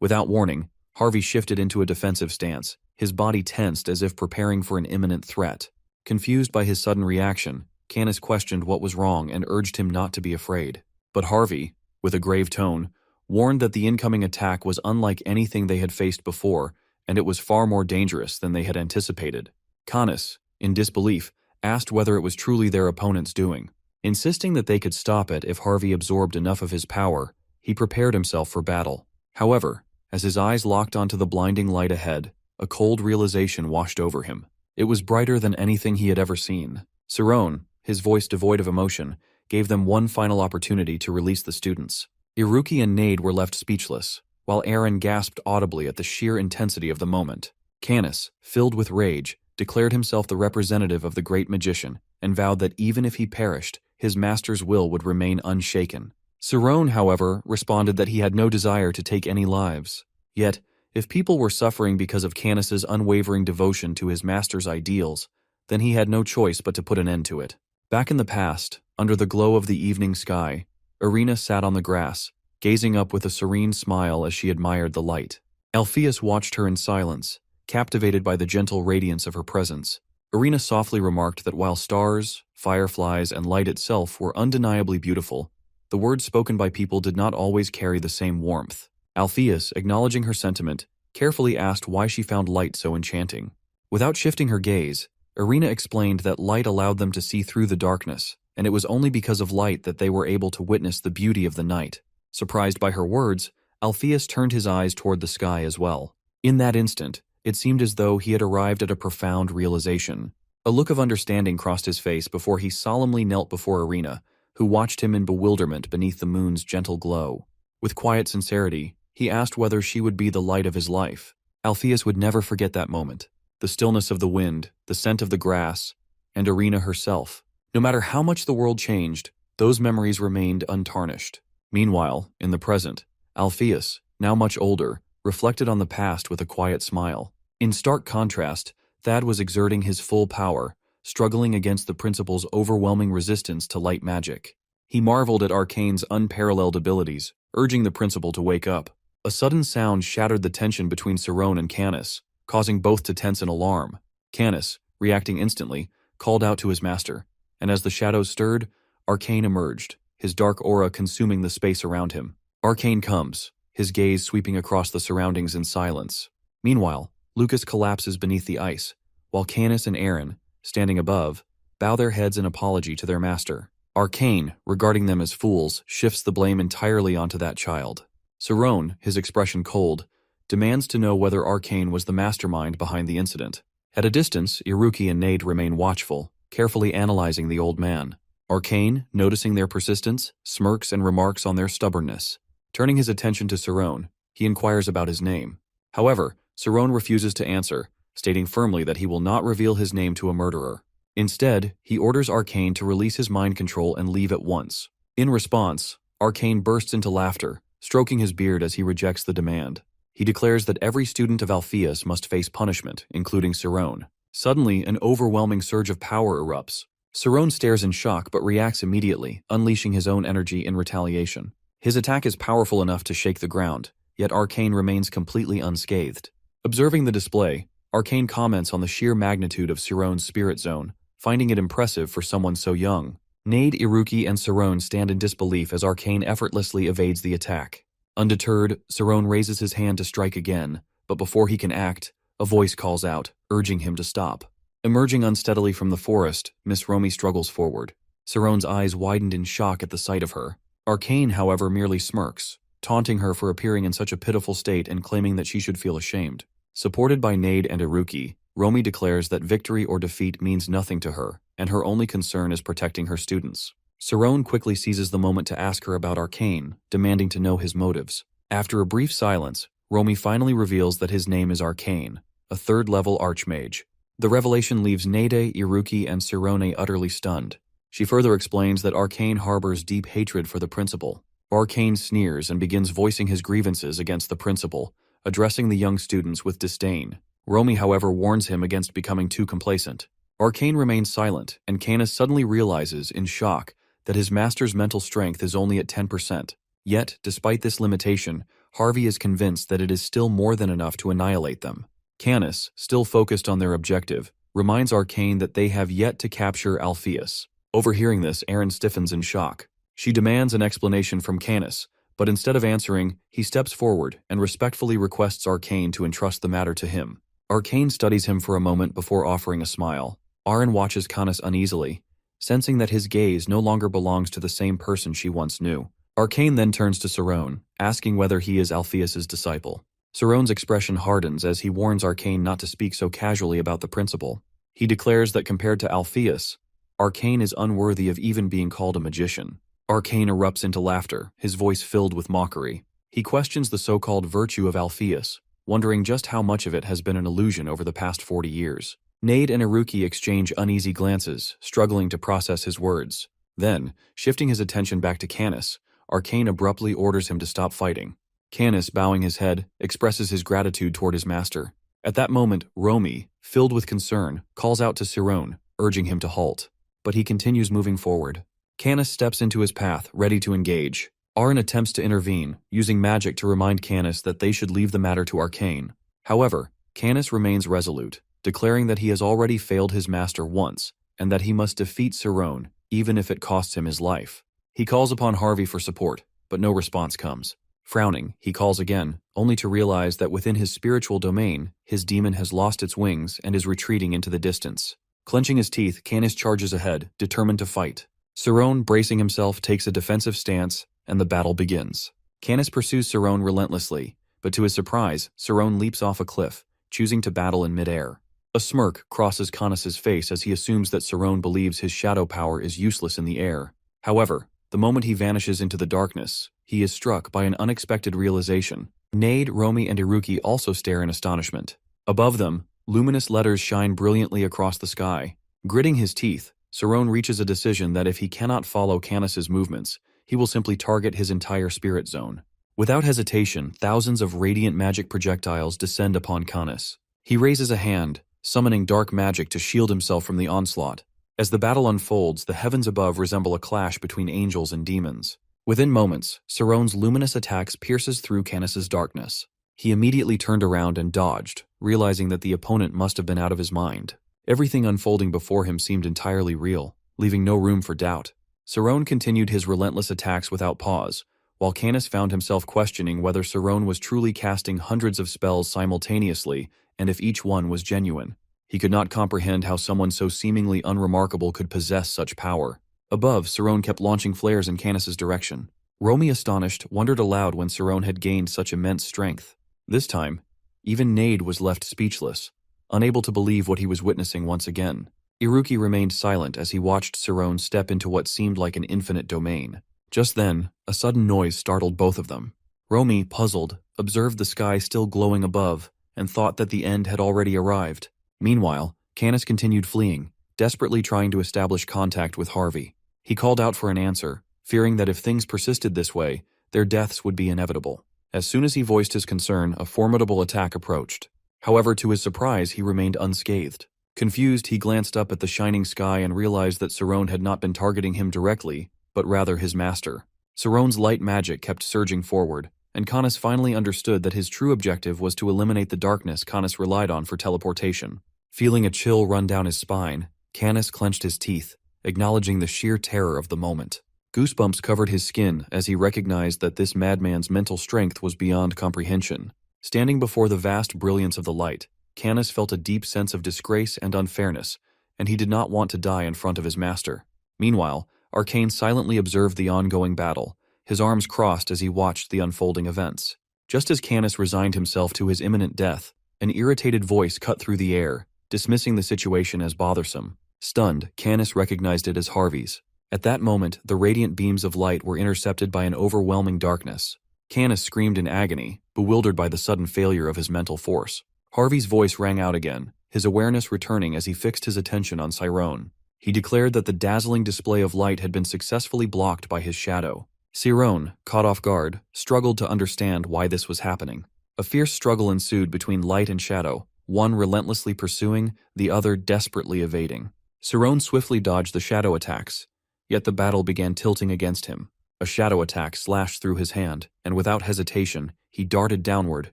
Without warning, Harvey shifted into a defensive stance, his body tensed as if preparing for an imminent threat. Confused by his sudden reaction, Canis questioned what was wrong and urged him not to be afraid. But Harvey, with a grave tone, warned that the incoming attack was unlike anything they had faced before, and it was far more dangerous than they had anticipated. Canis, in disbelief, asked whether it was truly their opponent's doing. Insisting that they could stop it if Harvey absorbed enough of his power, he prepared himself for battle. However, as his eyes locked onto the blinding light ahead, a cold realization washed over him. It was brighter than anything he had ever seen. Cyrone, his voice devoid of emotion, gave them one final opportunity to release the students. Iruki and Nade were left speechless, while Aaron gasped audibly at the sheer intensity of the moment. Canis, filled with rage, declared himself the representative of the great magician and vowed that even if he perished, his master's will would remain unshaken. Cyrone, however, responded that he had no desire to take any lives. Yet, if people were suffering because of Canis's unwavering devotion to his master's ideals, then he had no choice but to put an end to it. Back in the past, under the glow of the evening sky, Irina sat on the grass, gazing up with a serene smile as she admired the light. Alpheus watched her in silence, captivated by the gentle radiance of her presence. Irina softly remarked that while stars, fireflies, and light itself were undeniably beautiful, the words spoken by people did not always carry the same warmth. Alpheus, acknowledging her sentiment, carefully asked why she found light so enchanting. Without shifting her gaze, Irina explained that light allowed them to see through the darkness, and it was only because of light that they were able to witness the beauty of the night. Surprised by her words, Alpheus turned his eyes toward the sky as well. In that instant, it seemed as though he had arrived at a profound realization. A look of understanding crossed his face before he solemnly knelt before Irina, who watched him in bewilderment beneath the moon's gentle glow. With quiet sincerity, he asked whether she would be the light of his life. Alpheus would never forget that moment. The stillness of the wind, the scent of the grass, and Irina herself. No matter how much the world changed, those memories remained untarnished. Meanwhile, in the present, Alpheus, now much older, reflected on the past with a quiet smile. In stark contrast, Thad was exerting his full power, struggling against the principal's overwhelming resistance to light magic. He marveled at Arcane's unparalleled abilities, urging the principal to wake up. A sudden sound shattered the tension between Cerrone and Canis, causing both to tense in alarm. Canis, reacting instantly, called out to his master, and as the shadows stirred, Arcane emerged, his dark aura consuming the space around him. Arcane comes, his gaze sweeping across the surroundings in silence. Meanwhile, Lucas collapses beneath the ice, while Canis and Aaron, standing above, bow their heads in apology to their master. Arcane, regarding them as fools, shifts the blame entirely onto that child. Cerrone, his expression cold, demands to know whether Arcane was the mastermind behind the incident. At a distance, Iruki and Nade remain watchful, carefully analyzing the old man. Arcane, noticing their persistence, smirks and remarks on their stubbornness. Turning his attention to Cerrone, he inquires about his name. However, Cerrone refuses to answer, stating firmly that he will not reveal his name to a murderer. Instead, he orders Arcane to release his mind control and leave at once. In response, Arcane bursts into laughter, stroking his beard as he rejects the demand. He declares that every student of Alpheus must face punishment, including Cerrone. Suddenly, an overwhelming surge of power erupts. Cerrone stares in shock but reacts immediately, unleashing his own energy in retaliation. His attack is powerful enough to shake the ground, yet Arcane remains completely unscathed. Observing the display, Arcane comments on the sheer magnitude of Cerrone's spirit zone, finding it impressive for someone so young. Nade, Iruki, and Cerrone stand in disbelief as Arcane effortlessly evades the attack. Undeterred, Cerrone raises his hand to strike again, but before he can act, a voice calls out, urging him to stop. Emerging unsteadily from the forest, Miss Romy struggles forward. Cerrone's eyes widened in shock at the sight of her. Arcane, however, merely smirks, taunting her for appearing in such a pitiful state and claiming that she should feel ashamed. Supported by Nade and Iruki, Romy declares that victory or defeat means nothing to her, and her only concern is protecting her students. Cerrone quickly seizes the moment to ask her about Arcane, demanding to know his motives. After a brief silence, Romy finally reveals that his name is Arcane, a third-level archmage. The revelation leaves Nade, Iruki, and Cerrone utterly stunned. She further explains that Arcane harbors deep hatred for the principal. Arcane sneers and begins voicing his grievances against the principal, addressing the young students with disdain. Romy, however, warns him against becoming too complacent. Arcane remains silent, and Canis suddenly realizes, in shock, that his master's mental strength is only at 10%. Yet, despite this limitation, Harvey is convinced that it is still more than enough to annihilate them. Canis, still focused on their objective, reminds Arcane that they have yet to capture Alpheus. Overhearing this, Aaron stiffens in shock. She demands an explanation from Canis, but instead of answering, he steps forward and respectfully requests Arcane to entrust the matter to him. Arcane studies him for a moment before offering a smile. Aaron watches Canis uneasily, sensing that his gaze no longer belongs to the same person she once knew. Arcane then turns to Cerrone, asking whether he is Alpheus's disciple. Cerrone's expression hardens as he warns Arcane not to speak so casually about the principal. He declares that compared to Alpheus, Arcane is unworthy of even being called a magician. Arcane erupts into laughter, his voice filled with mockery. He questions the so-called virtue of Alpheus, wondering just how much of it has been an illusion over the past 40 years. Nade and Iruki exchange uneasy glances, struggling to process his words. Then, shifting his attention back to Canis, Arcane abruptly orders him to stop fighting. Canis, bowing his head, expresses his gratitude toward his master. At that moment, Romy, filled with concern, calls out to Cerrone, urging him to halt. But he continues moving forward. Canis steps into his path, ready to engage. Aaron attempts to intervene, using magic to remind Canis that they should leave the matter to Arcane. However, Canis remains resolute, declaring that he has already failed his master once, and that he must defeat Cerrone, even if it costs him his life. He calls upon Harvey for support, but no response comes. Frowning, he calls again, only to realize that within his spiritual domain, his demon has lost its wings and is retreating into the distance. Clenching his teeth, Canis charges ahead, determined to fight. Cerrone, bracing himself, takes a defensive stance, and the battle begins. Canis pursues Cerrone relentlessly, but to his surprise, Cerrone leaps off a cliff, choosing to battle in midair. A smirk crosses Canis's face as he assumes that Cerrone believes his shadow power is useless in the air. However, the moment he vanishes into the darkness, he is struck by an unexpected realization. Nade, Romy, and Iruki also stare in astonishment. Above them, luminous letters shine brilliantly across the sky. Gritting his teeth, Cerrone reaches a decision that if he cannot follow Canis's movements, he will simply target his entire spirit zone. Without hesitation, thousands of radiant magic projectiles descend upon Canis. He raises a hand, summoning dark magic to shield himself from the onslaught. As the battle unfolds, the heavens above resemble a clash between angels and demons. Within moments, Cerrone's luminous attacks pierces through Canis's darkness. He immediately turned around and dodged, realizing that the opponent must have been out of his mind. Everything unfolding before him seemed entirely real, leaving no room for doubt. Cerrone continued his relentless attacks without pause, while Canis found himself questioning whether Cerrone was truly casting hundreds of spells simultaneously and if each one was genuine. He could not comprehend how someone so seemingly unremarkable could possess such power. Above, Cerrone kept launching flares in Canis's direction. Romy, astonished, wondered aloud when Cerrone had gained such immense strength. This time, even Nade was left speechless, unable to believe what he was witnessing once again. Iruki remained silent as he watched Cerrone step into what seemed like an infinite domain. Just then, a sudden noise startled both of them. Romy, puzzled, observed the sky still glowing above and thought that the end had already arrived. Meanwhile, Canis continued fleeing, desperately trying to establish contact with Harvey. He called out for an answer, fearing that if things persisted this way, their deaths would be inevitable. As soon as he voiced his concern, a formidable attack approached. However, to his surprise, he remained unscathed. Confused, he glanced up at the shining sky and realized that Cerrone had not been targeting him directly, but rather his master. Cerrone's light magic kept surging forward, and Canis finally understood that his true objective was to eliminate the darkness Canis relied on for teleportation. Feeling a chill run down his spine, Canis clenched his teeth, acknowledging the sheer terror of the moment. Goosebumps covered his skin as he recognized that this madman's mental strength was beyond comprehension. Standing before the vast brilliance of the light, Canis felt a deep sense of disgrace and unfairness, and he did not want to die in front of his master. Meanwhile, Arcane silently observed the ongoing battle, his arms crossed as he watched the unfolding events. Just as Canis resigned himself to his imminent death, an irritated voice cut through the air, dismissing the situation as bothersome. Stunned, Canis recognized it as Harvey's. At that moment, the radiant beams of light were intercepted by an overwhelming darkness. Canis screamed in agony, bewildered by the sudden failure of his mental force. Harvey's voice rang out again, his awareness returning as he fixed his attention on Cerrone. He declared that the dazzling display of light had been successfully blocked by his shadow. Cerrone, caught off guard, struggled to understand why this was happening. A fierce struggle ensued between light and shadow, one relentlessly pursuing, the other desperately evading. Cerrone swiftly dodged the shadow attacks, yet the battle began tilting against him. A shadow attack slashed through his hand, and without hesitation, he darted downward,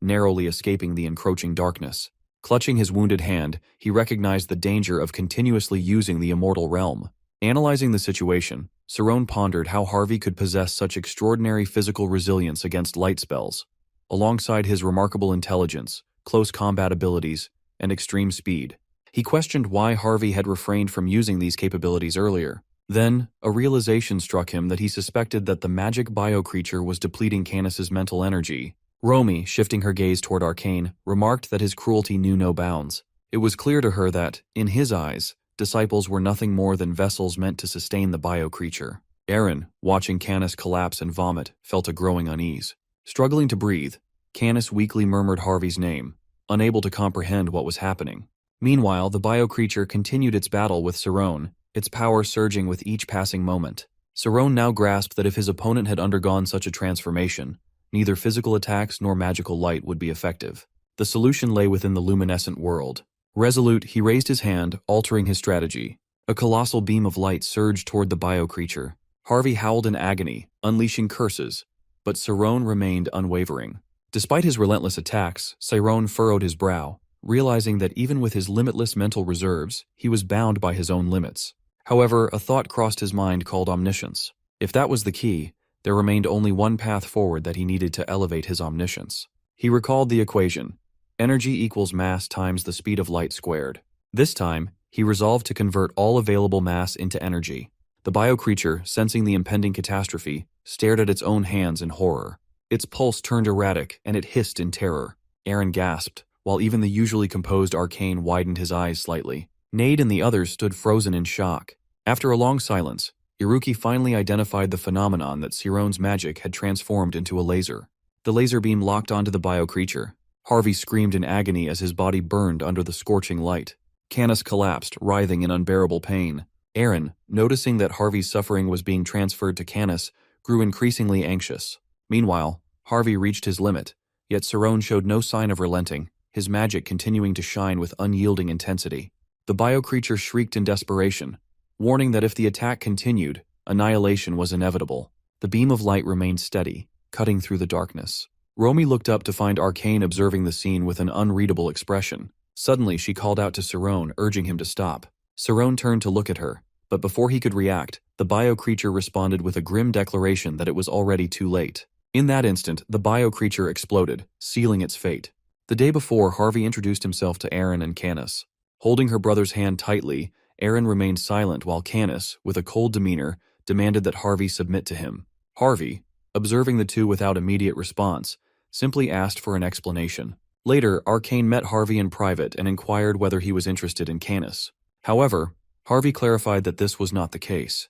narrowly escaping the encroaching darkness. Clutching his wounded hand, he recognized the danger of continuously using the immortal realm. Analyzing the situation, Cerrone pondered how Harvey could possess such extraordinary physical resilience against light spells. Alongside his remarkable intelligence, close combat abilities, and extreme speed, he questioned why Harvey had refrained from using these capabilities earlier. Then, a realization struck him that he suspected that the magic bio-creature was depleting Canis's mental energy. Romy, shifting her gaze toward Arcane, remarked that his cruelty knew no bounds. It was clear to her that, in his eyes, disciples were nothing more than vessels meant to sustain the bio-creature. Aaron, watching Canis collapse and vomit, felt a growing unease. Struggling to breathe, Canis weakly murmured Harvey's name, unable to comprehend what was happening. Meanwhile, the bio-creature continued its battle with Cerrone, its power surging with each passing moment. Cerrone now grasped that if his opponent had undergone such a transformation, neither physical attacks nor magical light would be effective. The solution lay within the luminescent world. Resolute, he raised his hand, altering his strategy. A colossal beam of light surged toward the bio-creature. Harvey howled in agony, unleashing curses, but Cerrone remained unwavering. Despite his relentless attacks, Cerrone furrowed his brow, realizing that even with his limitless mental reserves, he was bound by his own limits. However, a thought crossed his mind called omniscience. If that was the key, there remained only one path forward that he needed to elevate his omniscience. He recalled the equation: energy equals mass times the speed of light squared. This time, he resolved to convert all available mass into energy. The bio-creature, sensing the impending catastrophe, stared at its own hands in horror. Its pulse turned erratic, and it hissed in terror. Aaron gasped, while even the usually composed Arcane widened his eyes slightly. Nade and the others stood frozen in shock. After a long silence, Iruki finally identified the phenomenon that Sirone's magic had transformed into a laser. The laser beam locked onto the bio-creature. Harvey screamed in agony as his body burned under the scorching light. Canis collapsed, writhing in unbearable pain. Aaron, noticing that Harvey's suffering was being transferred to Canis, grew increasingly anxious. Meanwhile, Harvey reached his limit, yet Sirone showed no sign of relenting, his magic continuing to shine with unyielding intensity. The bio-creature shrieked in desperation, warning that if the attack continued, annihilation was inevitable. The beam of light remained steady, cutting through the darkness. Romy looked up to find Arcane observing the scene with an unreadable expression. Suddenly, she called out to Sirone, urging him to stop. Sirone turned to look at her, but before he could react, the bio-creature responded with a grim declaration that it was already too late. In that instant, the bio-creature exploded, sealing its fate. The day before, Harvey introduced himself to Aaron and Canis. Holding her brother's hand tightly, Aaron remained silent while Canis, with a cold demeanor, demanded that Harvey submit to him. Harvey, observing the two without immediate response, simply asked for an explanation. Later, Arcane met Harvey in private and inquired whether he was interested in Canis. However, Harvey clarified that this was not the case.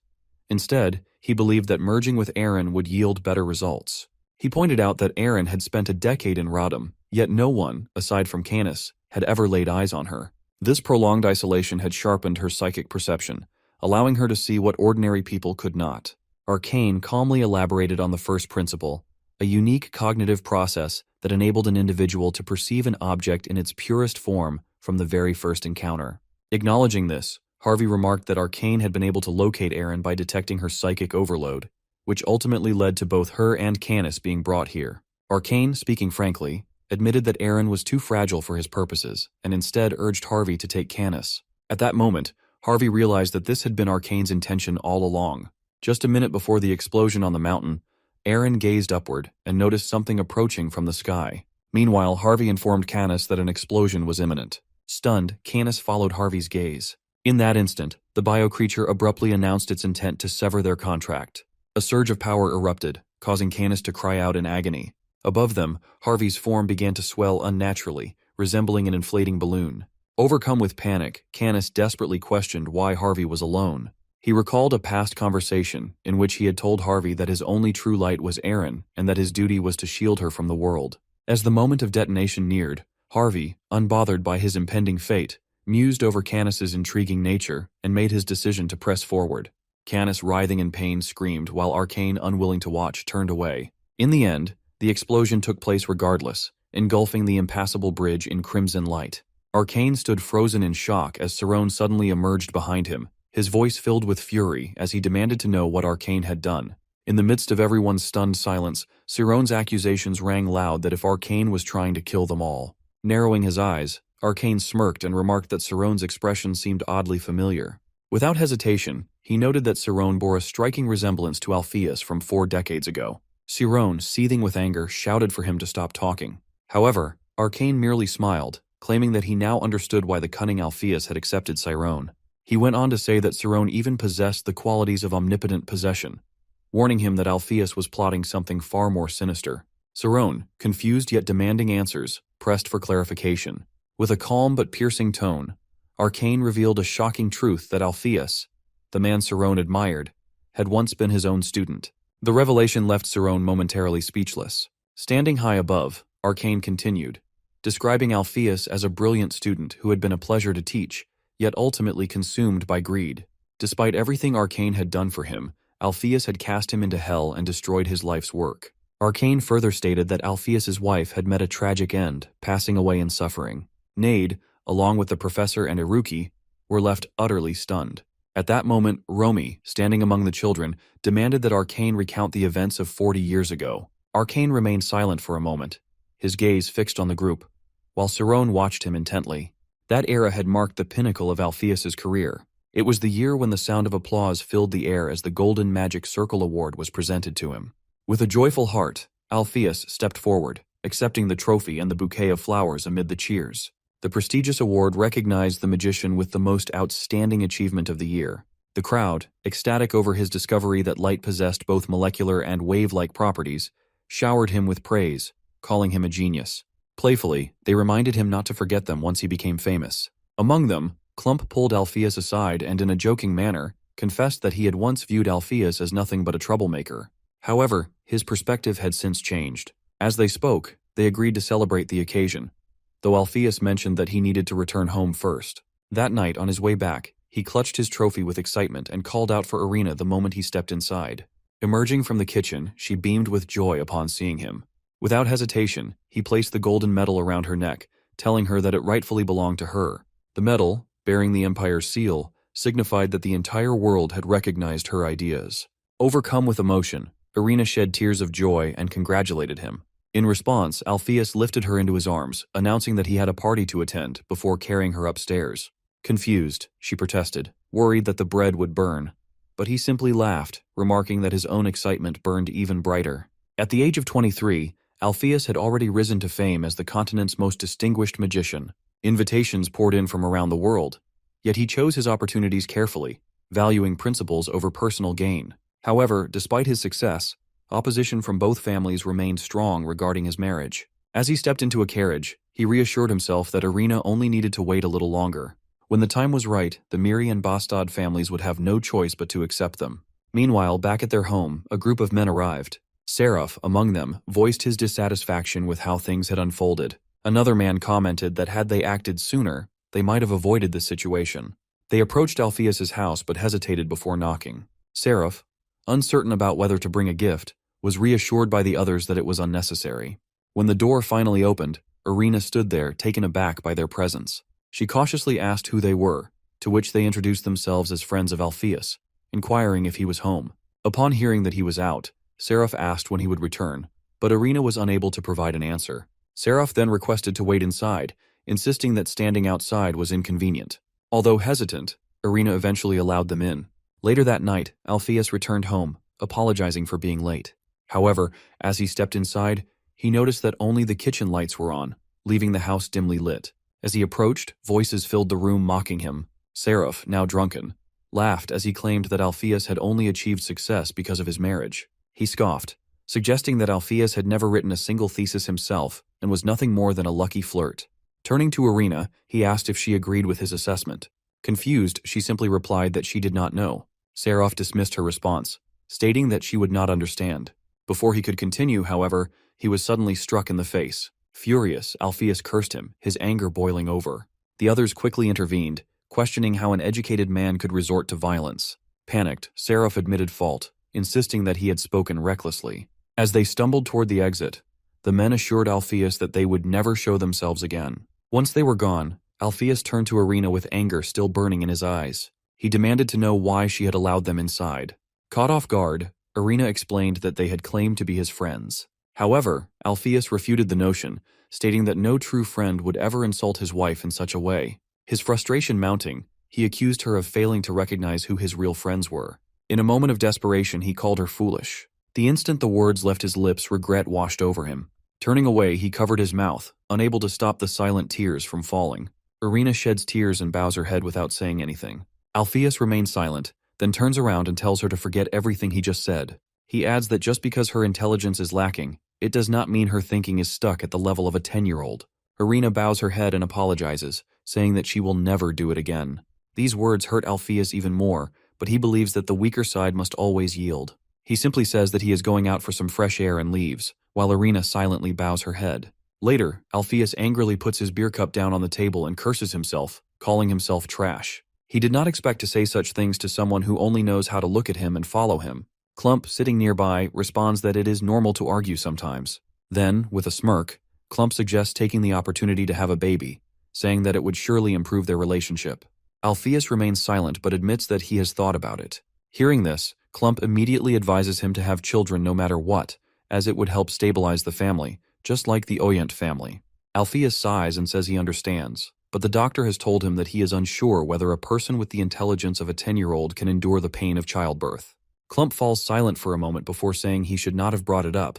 Instead, he believed that merging with Aaron would yield better results. He pointed out that Aaron had spent a decade in Rodham, yet no one, aside from Canis, had ever laid eyes on her. This prolonged isolation had sharpened her psychic perception, allowing her to see what ordinary people could not. Arcane calmly elaborated on the first principle, a unique cognitive process that enabled an individual to perceive an object in its purest form from the very first encounter. Acknowledging this, Harvey remarked that Arcane had been able to locate Aaron by detecting her psychic overload, which ultimately led to both her and Canis being brought here. Arcane, speaking frankly, admitted that Aaron was too fragile for his purposes, and instead urged Harvey to take Canis. At that moment, Harvey realized that this had been Arcane's intention all along. Just a minute before the explosion on the mountain, Aaron gazed upward and noticed something approaching from the sky. Meanwhile, Harvey informed Canis that an explosion was imminent. Stunned, Canis followed Harvey's gaze. In that instant, the bio-creature abruptly announced its intent to sever their contract. A surge of power erupted, causing Canis to cry out in agony. Above them, Harvey's form began to swell unnaturally, resembling an inflating balloon. Overcome with panic, Canis desperately questioned why Harvey was alone. He recalled a past conversation in which he had told Harvey that his only true light was Aaron and that his duty was to shield her from the world. As the moment of detonation neared, Harvey, unbothered by his impending fate, mused over Canis's intriguing nature and made his decision to press forward. Canis, writhing in pain, screamed, while Arcane, unwilling to watch, turned away. In the end, the explosion took place regardless, engulfing the impassable bridge in crimson light. Arcane stood frozen in shock as Sirone suddenly emerged behind him, his voice filled with fury as he demanded to know what Arcane had done. In the midst of everyone's stunned silence, Sirone's accusations rang loud that if Arcane was trying to kill them all. Narrowing his eyes, Arcane smirked and remarked that Sirone's expression seemed oddly familiar. Without hesitation, he noted that Sirone bore a striking resemblance to Alpheus from 4 decades ago. Sirone, seething with anger, shouted for him to stop talking. However, Arcane merely smiled, claiming that he now understood why the cunning Alpheus had accepted Sirone. He went on to say that Sirone even possessed the qualities of omnipotent possession, warning him that Alpheus was plotting something far more sinister. Sirone, confused yet demanding answers, pressed for clarification. With a calm but piercing tone, Arcane revealed a shocking truth that Alpheus, the man Sirone admired, had once been his own student. The revelation left Sirone momentarily speechless. Standing high above, Arcane continued, describing Alpheus as a brilliant student who had been a pleasure to teach, yet ultimately consumed by greed. Despite everything Arcane had done for him, Alpheus had cast him into hell and destroyed his life's work. Arcane further stated that Alpheus's wife had met a tragic end, passing away in suffering. Nade, along with the professor and Iruki, were left utterly stunned. At that moment, Romy, standing among the children, demanded that Arcane recount the events of 40 years ago. Arcane remained silent for a moment, his gaze fixed on the group, while Sirone watched him intently. That era had marked the pinnacle of Alpheus's career. It was the year when the sound of applause filled the air as the Golden Magic Circle Award was presented to him. With a joyful heart, Alpheus stepped forward, accepting the trophy and the bouquet of flowers amid the cheers. The prestigious award recognized the magician with the most outstanding achievement of the year. The crowd, ecstatic over his discovery that light possessed both molecular and wave-like properties, showered him with praise, calling him a genius. Playfully, they reminded him not to forget them once he became famous. Among them, Clump pulled Alpheus aside and in a joking manner, confessed that he had once viewed Alpheus as nothing but a troublemaker. However, his perspective had since changed. As they spoke, they agreed to celebrate the occasion, though Alpheus mentioned that he needed to return home first. That night, on his way back, he clutched his trophy with excitement and called out for Irina the moment he stepped inside. Emerging from the kitchen, she beamed with joy upon seeing him. Without hesitation, he placed the golden medal around her neck, telling her that it rightfully belonged to her. The medal, bearing the Empire's seal, signified that the entire world had recognized her ideas. Overcome with emotion, Irina shed tears of joy and congratulated him. In response, Alpheus lifted her into his arms, announcing that he had a party to attend before carrying her upstairs. Confused, she protested, worried that the bread would burn. But he simply laughed, remarking that his own excitement burned even brighter. At the age of 23, Alpheus had already risen to fame as the continent's most distinguished magician. Invitations poured in from around the world, yet he chose his opportunities carefully, valuing principles over personal gain. However, despite his success, opposition from both families remained strong regarding his marriage. As he stepped into a carriage, he reassured himself that Irina only needed to wait a little longer. When the time was right, the Miri and Bastad families would have no choice but to accept them. Meanwhile, back at their home, a group of men arrived. Seraph, among them, voiced his dissatisfaction with how things had unfolded. Another man commented that had they acted sooner, they might have avoided this situation. They approached Alpheus's house but hesitated before knocking. Seraph, uncertain about whether to bring a gift, was reassured by the others that it was unnecessary. When the door finally opened, Irina stood there, taken aback by their presence. She cautiously asked who they were, to which they introduced themselves as friends of Alpheus, inquiring if he was home. Upon hearing that he was out, Seraph asked when he would return, but Irina was unable to provide an answer. Seraph then requested to wait inside, insisting that standing outside was inconvenient. Although hesitant, Irina eventually allowed them in. Later that night, Alpheus returned home, apologizing for being late. However, as he stepped inside, he noticed that only the kitchen lights were on, leaving the house dimly lit. As he approached, voices filled the room mocking him. Seraph, now drunken, laughed as he claimed that Alpheus had only achieved success because of his marriage. He scoffed, suggesting that Alpheus had never written a single thesis himself and was nothing more than a lucky flirt. Turning to Irina, he asked if she agreed with his assessment. Confused, she simply replied that she did not know. Seraph dismissed her response, stating that she would not understand. Before he could continue, however, he was suddenly struck in the face. Furious, Alpheus cursed him, his anger boiling over. The others quickly intervened, questioning how an educated man could resort to violence. Panicked, Seraph admitted fault, insisting that he had spoken recklessly. As they stumbled toward the exit, the men assured Alpheus that they would never show themselves again. Once they were gone, Alpheus turned to Irina with anger still burning in his eyes. He demanded to know why she had allowed them inside. Caught off guard, Irina explained that they had claimed to be his friends. However, Alpheus refuted the notion, stating that no true friend would ever insult his wife in such a way. His frustration mounting, he accused her of failing to recognize who his real friends were. In a moment of desperation, he called her foolish. The instant the words left his lips, regret washed over him. Turning away, he covered his mouth, unable to stop the silent tears from falling. Irina sheds tears and bows her head without saying anything. Alpheus remains silent, then turns around and tells her to forget everything he just said. He adds that just because her intelligence is lacking, it does not mean her thinking is stuck at the level of a 10-year-old. Irina bows her head and apologizes, saying that she will never do it again. These words hurt Alpheus even more, but he believes that the weaker side must always yield. He simply says that he is going out for some fresh air and leaves, while Irina silently bows her head. Later, Alpheus angrily puts his beer cup down on the table and curses himself, calling himself trash. He did not expect to say such things to someone who only knows how to look at him and follow him. Clump, sitting nearby, responds that it is normal to argue sometimes. Then, with a smirk, Clump suggests taking the opportunity to have a baby, saying that it would surely improve their relationship. Alpheus remains silent but admits that he has thought about it. Hearing this, Clump immediately advises him to have children no matter what, as it would help stabilize the family, just like the Oyent family. Alpheus sighs and says he understands, but the doctor has told him that he is unsure whether a person with the intelligence of a 10-year-old can endure the pain of childbirth. Clump falls silent for a moment before saying he should not have brought it up,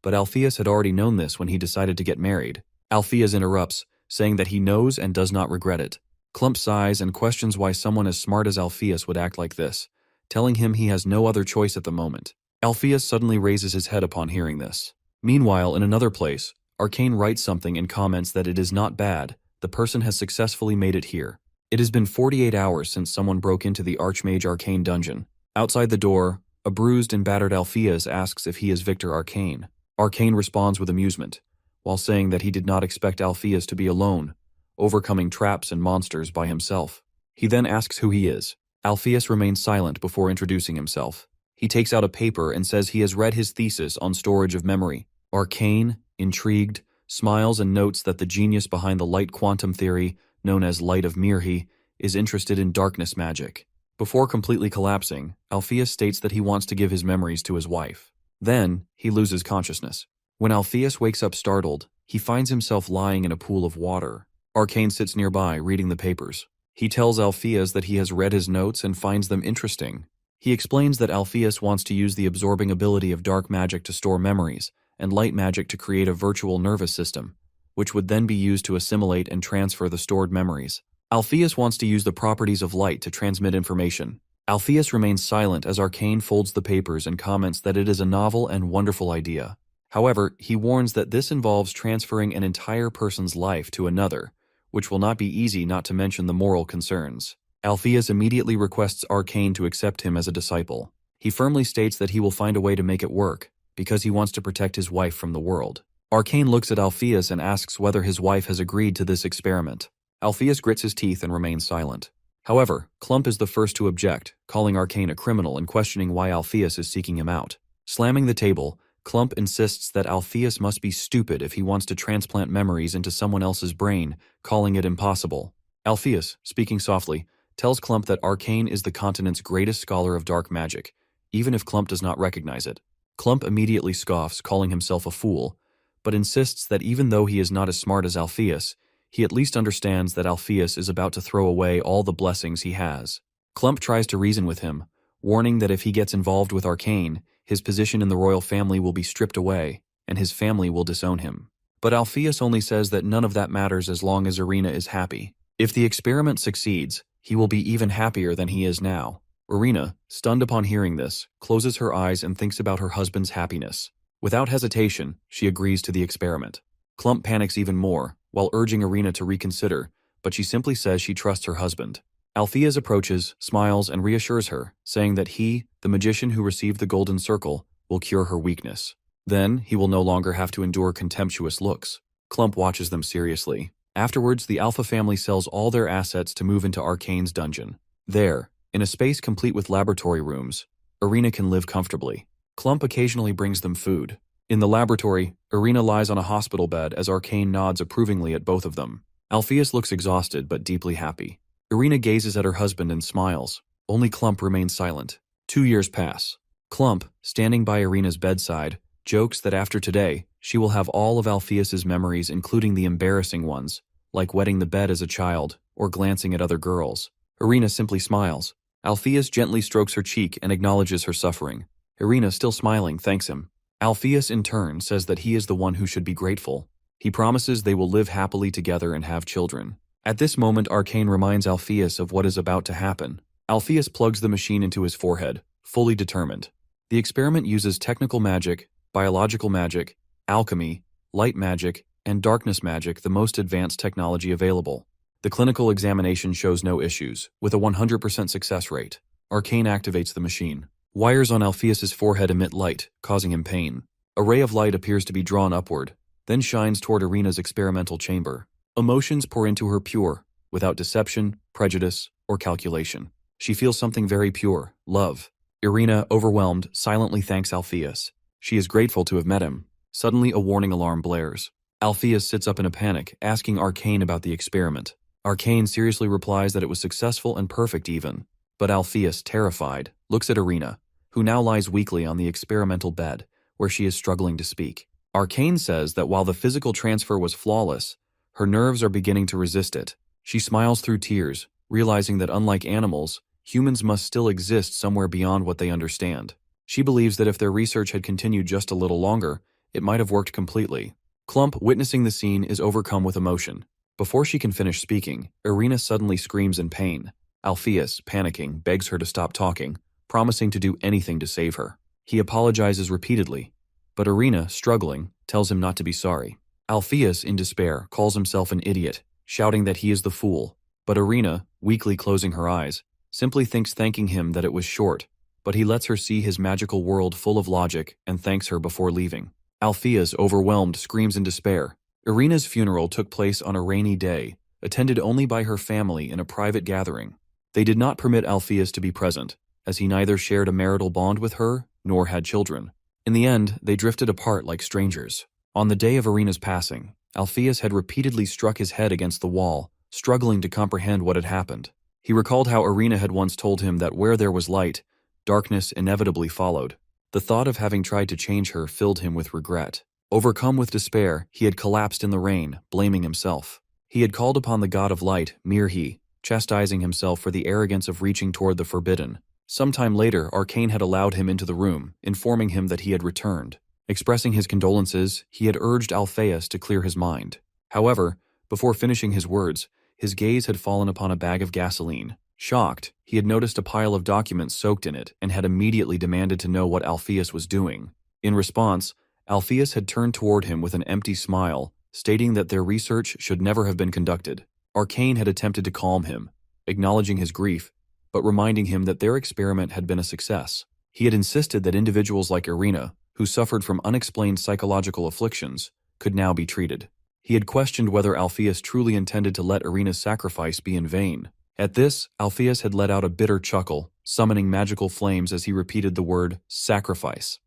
but Alpheus had already known this when he decided to get married. Alpheus interrupts, saying that he knows and does not regret it. Clump sighs and questions why someone as smart as Alpheus would act like this, telling him he has no other choice at the moment. Alpheus suddenly raises his head upon hearing this. Meanwhile, in another place, Arcane writes something and comments that it is not bad, the person has successfully made it here. It has been 48 hours since someone broke into the Archmage Arcane dungeon. Outside the door, a bruised and battered Alpheus asks if he is Victor Arcane. Arcane responds with amusement, while saying that he did not expect Alpheus to be alone, overcoming traps and monsters by himself. He then asks who he is. Alpheus remains silent before introducing himself. He takes out a paper and says he has read his thesis on storage of memory. Arcane, intrigued, smiles and notes that the genius behind the light quantum theory, known as Light of Mirhi, is interested in darkness magic. Before completely collapsing, Alpheus states that he wants to give his memories to his wife. Then, he loses consciousness. When Alpheus wakes up startled, he finds himself lying in a pool of water. Arcane sits nearby, reading the papers. He tells Alpheus that he has read his notes and finds them interesting. He explains that Alpheus wants to use the absorbing ability of dark magic to store memories, and light magic to create a virtual nervous system, which would then be used to assimilate and transfer the stored memories. Alpheus wants to use the properties of light to transmit information. Alpheus remains silent as Arcane folds the papers and comments that it is a novel and wonderful idea. However, he warns that this involves transferring an entire person's life to another, which will not be easy, not to mention the moral concerns. Alpheus immediately requests Arcane to accept him as a disciple. He firmly states that he will find a way to make it work, because he wants to protect his wife from the world. Arcane looks at Alpheus and asks whether his wife has agreed to this experiment. Alpheus grits his teeth and remains silent. However, Clump is the first to object, calling Arcane a criminal and questioning why Alpheus is seeking him out. Slamming the table, Clump insists that Alpheus must be stupid if he wants to transplant memories into someone else's brain, calling it impossible. Alpheus, speaking softly, tells Clump that Arcane is the continent's greatest scholar of dark magic, even if Clump does not recognize it. Clump immediately scoffs, calling himself a fool, but insists that even though he is not as smart as Alpheus, he at least understands that Alpheus is about to throw away all the blessings he has. Clump tries to reason with him, warning that if he gets involved with Arcane, his position in the royal family will be stripped away, and his family will disown him. But Alpheus only says that none of that matters as long as Irina is happy. If the experiment succeeds, he will be even happier than he is now. Irina, stunned upon hearing this, closes her eyes and thinks about her husband's happiness. Without hesitation, she agrees to the experiment. Clump panics even more, while urging Irina to reconsider, but she simply says she trusts her husband. Alpheus approaches, smiles, and reassures her, saying that he, the magician who received the golden circle, will cure her weakness. Then, he will no longer have to endure contemptuous looks. Clump watches them seriously. Afterwards, the Alpha family sells all their assets to move into Arcane's dungeon. There, in a space complete with laboratory rooms, Irina can live comfortably. Clump occasionally brings them food. In the laboratory, Irina lies on a hospital bed as Arcane nods approvingly at both of them. Alpheus looks exhausted but deeply happy. Irina gazes at her husband and smiles. Only Clump remains silent. 2 years pass. Clump, standing by Irina's bedside, jokes that after today, she will have all of Alpheus's memories, including the embarrassing ones, like wetting the bed as a child or glancing at other girls. Irina simply smiles. Alpheus gently strokes her cheek and acknowledges her suffering. Irina, still smiling, thanks him. Alpheus in turn says that he is the one who should be grateful. He promises they will live happily together and have children. At this moment, Arcane reminds Alpheus of what is about to happen. Alpheus plugs the machine into his forehead, fully determined. The experiment uses technical magic, biological magic, alchemy, light magic, and darkness magic, the most advanced technology available. The clinical examination shows no issues, with a 100% success rate. Arcane activates the machine. Wires on Alpheus's forehead emit light, causing him pain. A ray of light appears to be drawn upward, then shines toward Irina's experimental chamber. Emotions pour into her pure, without deception, prejudice, or calculation. She feels something very pure, love. Irina, overwhelmed, silently thanks Alpheus. She is grateful to have met him. Suddenly, a warning alarm blares. Alpheus sits up in a panic, asking Arcane about the experiment. Arcane seriously replies that it was successful and perfect even. But Alpheus, terrified, looks at Irina, who now lies weakly on the experimental bed, where she is struggling to speak. Arcane says that while the physical transfer was flawless, her nerves are beginning to resist it. She smiles through tears, realizing that unlike animals, humans must still exist somewhere beyond what they understand. She believes that if their research had continued just a little longer, it might have worked completely. Clump, witnessing the scene, is overcome with emotion. Before she can finish speaking, Irina suddenly screams in pain. Alpheus, panicking, begs her to stop talking, promising to do anything to save her. He apologizes repeatedly, But Irina, struggling, tells him not to be sorry. Alpheus, in despair, calls himself an idiot, shouting that he is the fool. But Irina, weakly closing her eyes, simply thinks thanking him that it was short, but he lets her see his magical world full of logic and thanks her before leaving. Alpheus, overwhelmed, screams in despair. Irina's funeral took place on a rainy day, attended only by her family in a private gathering. They did not permit Alpheus to be present, as he neither shared a marital bond with her nor had children. In the end, they drifted apart like strangers. On the day of Irina's passing, Alpheus had repeatedly struck his head against the wall, struggling to comprehend what had happened. He recalled how Irina had once told him that where there was light, darkness inevitably followed. The thought of having tried to change her filled him with regret. Overcome with despair, he had collapsed in the rain, blaming himself. He had called upon the god of light, Mirhi, chastising himself for the arrogance of reaching toward the forbidden. Sometime later, Arcane had allowed him into the room, informing him that he had returned. Expressing his condolences, he had urged Alpheus to clear his mind. However, before finishing his words, his gaze had fallen upon a bag of gasoline. Shocked, he had noticed a pile of documents soaked in it and had immediately demanded to know what Alpheus was doing. In response, Alpheus had turned toward him with an empty smile, stating that their research should never have been conducted. Arcane had attempted to calm him, acknowledging his grief, but reminding him that their experiment had been a success. He had insisted that individuals like Irina, who suffered from unexplained psychological afflictions, could now be treated. He had questioned whether Alpheus truly intended to let Irina's sacrifice be in vain. At this, Alpheus had let out a bitter chuckle, summoning magical flames as he repeated the word sacrifice.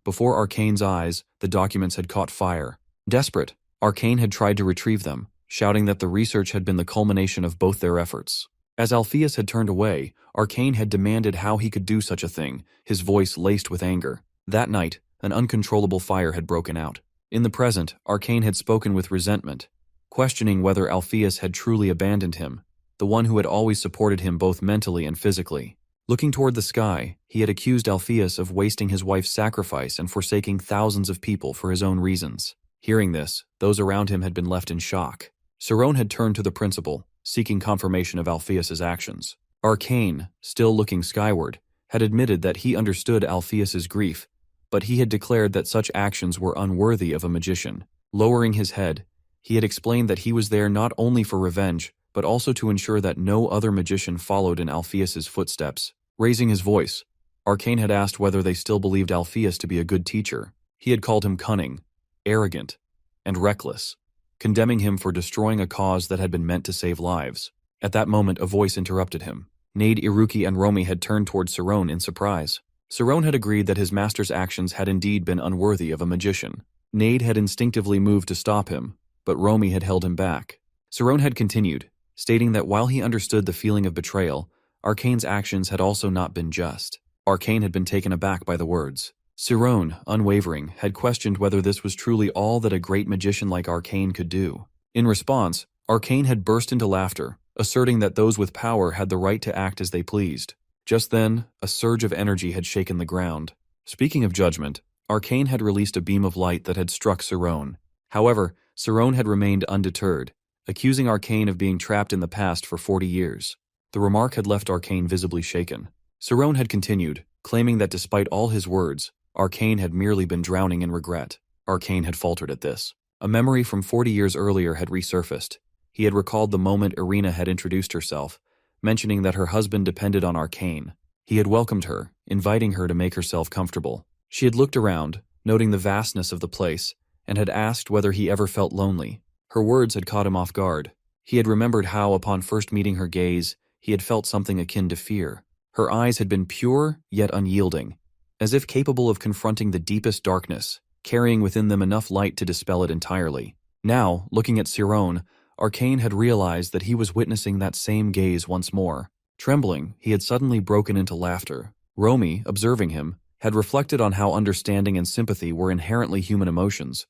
Before Arcane's eyes, the documents had caught fire. Desperate, Arcane had tried to retrieve them, shouting that the research had been the culmination of both their efforts. As Alpheus had turned away, Arcane had demanded how he could do such a thing, his voice laced with anger. That night, an uncontrollable fire had broken out. In the present, Arcane had spoken with resentment, questioning whether Alpheus had truly abandoned him, the one who had always supported him both mentally and physically. Looking toward the sky, he had accused Alpheus of wasting his wife's sacrifice and forsaking thousands of people for his own reasons. Hearing this, those around him had been left in shock. Cerrone had turned to the principal, seeking confirmation of Alpheus's actions. Arcane, still looking skyward, had admitted that he understood Alpheus's grief, but he had declared that such actions were unworthy of a magician. Lowering his head, he had explained that he was there not only for revenge, but also to ensure that no other magician followed in Alpheus's footsteps. Raising his voice, Arcane had asked whether they still believed Alpheus to be a good teacher. He had called him cunning, arrogant, and reckless, condemning him for destroying a cause that had been meant to save lives. At that moment, a voice interrupted him. Nade, Iruki, and Romy had turned toward Cerrone in surprise. Cerrone had agreed that his master's actions had indeed been unworthy of a magician. Nade had instinctively moved to stop him, but Romy had held him back. Cerrone had continued, stating that while he understood the feeling of betrayal, Arcane's actions had also not been just. Arcane had been taken aback by the words. Cerrone, unwavering, had questioned whether this was truly all that a great magician like Arcane could do. In response, Arcane had burst into laughter, asserting that those with power had the right to act as they pleased. Just then, a surge of energy had shaken the ground. Speaking of judgment, Arcane had released a beam of light that had struck Cerrone. However, Cerrone had remained undeterred, accusing Arcane of being trapped in the past for 40 years. The remark had left Arcane visibly shaken. Cerrone had continued, claiming that despite all his words, Arcane had merely been drowning in regret. Arcane had faltered at this. A memory from 40 years earlier had resurfaced. He had recalled the moment Irina had introduced herself, mentioning that her husband depended on Arcane. He had welcomed her, inviting her to make herself comfortable. She had looked around, noting the vastness of the place, and had asked whether he ever felt lonely. Her words had caught him off guard. He had remembered how, upon first meeting her gaze, he had felt something akin to fear. Her eyes had been pure, yet unyielding, as if capable of confronting the deepest darkness, carrying within them enough light to dispel it entirely. Now, looking at Cerrone, Arcane had realized that he was witnessing that same gaze once more. Trembling, he had suddenly broken into laughter. Romy, observing him, had reflected on how understanding and sympathy were inherently human emotions,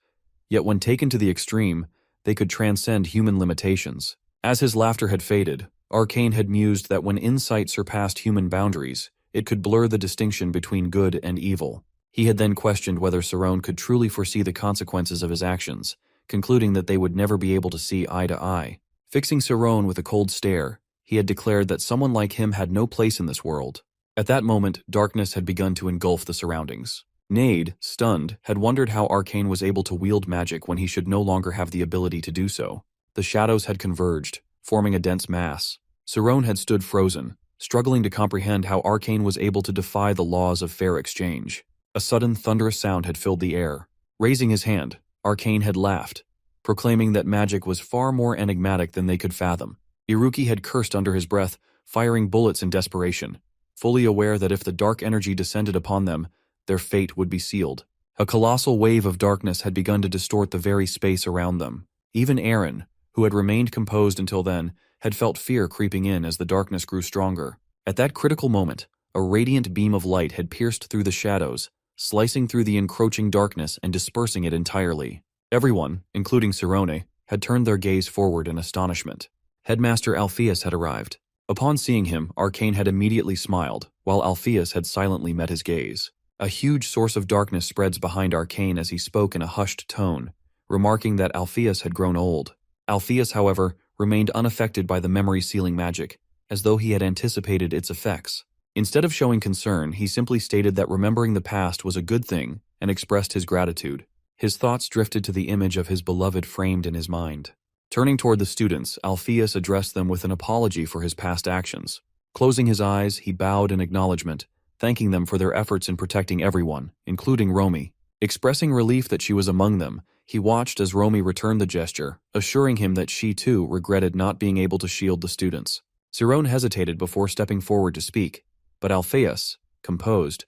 yet when taken to the extreme, they could transcend human limitations. As his laughter had faded, Arcane had mused that when insight surpassed human boundaries, it could blur the distinction between good and evil. He had then questioned whether Cerrone could truly foresee the consequences of his actions, concluding that they would never be able to see eye to eye. Fixing Cerrone with a cold stare, he had declared that someone like him had no place in this world. At that moment, darkness had begun to engulf the surroundings. Nade, stunned, had wondered how Arcane was able to wield magic when he should no longer have the ability to do so. The shadows had converged, forming a dense mass. Cerrone had stood frozen, struggling to comprehend how Arcane was able to defy the laws of fair exchange. A sudden thunderous sound had filled the air. Raising his hand, Arcane had laughed, proclaiming that magic was far more enigmatic than they could fathom. Iruki had cursed under his breath, firing bullets in desperation, fully aware that if the dark energy descended upon them, their fate would be sealed. A colossal wave of darkness had begun to distort the very space around them. Even Aaron, who had remained composed until then, had felt fear creeping in as the darkness grew stronger. At that critical moment, a radiant beam of light had pierced through the shadows, slicing through the encroaching darkness and dispersing it entirely. Everyone, including Cerrone, had turned their gaze forward in astonishment. Headmaster Alpheus had arrived. Upon seeing him, Arcane had immediately smiled, while Alpheus had silently met his gaze. A huge source of darkness spreads behind Arcane as he spoke in a hushed tone, remarking that Alpheus had grown old. Alpheus, however, remained unaffected by the memory-sealing magic, as though he had anticipated its effects. Instead of showing concern, he simply stated that remembering the past was a good thing and expressed his gratitude. His thoughts drifted to the image of his beloved framed in his mind. Turning toward the students, Alpheus addressed them with an apology for his past actions. Closing his eyes, he bowed in acknowledgement, thanking them for their efforts in protecting everyone, including Romy. Expressing relief that she was among them, he watched as Romy returned the gesture, assuring him that she too regretted not being able to shield the students. Cerrone hesitated before stepping forward to speak, but Alpheus, composed,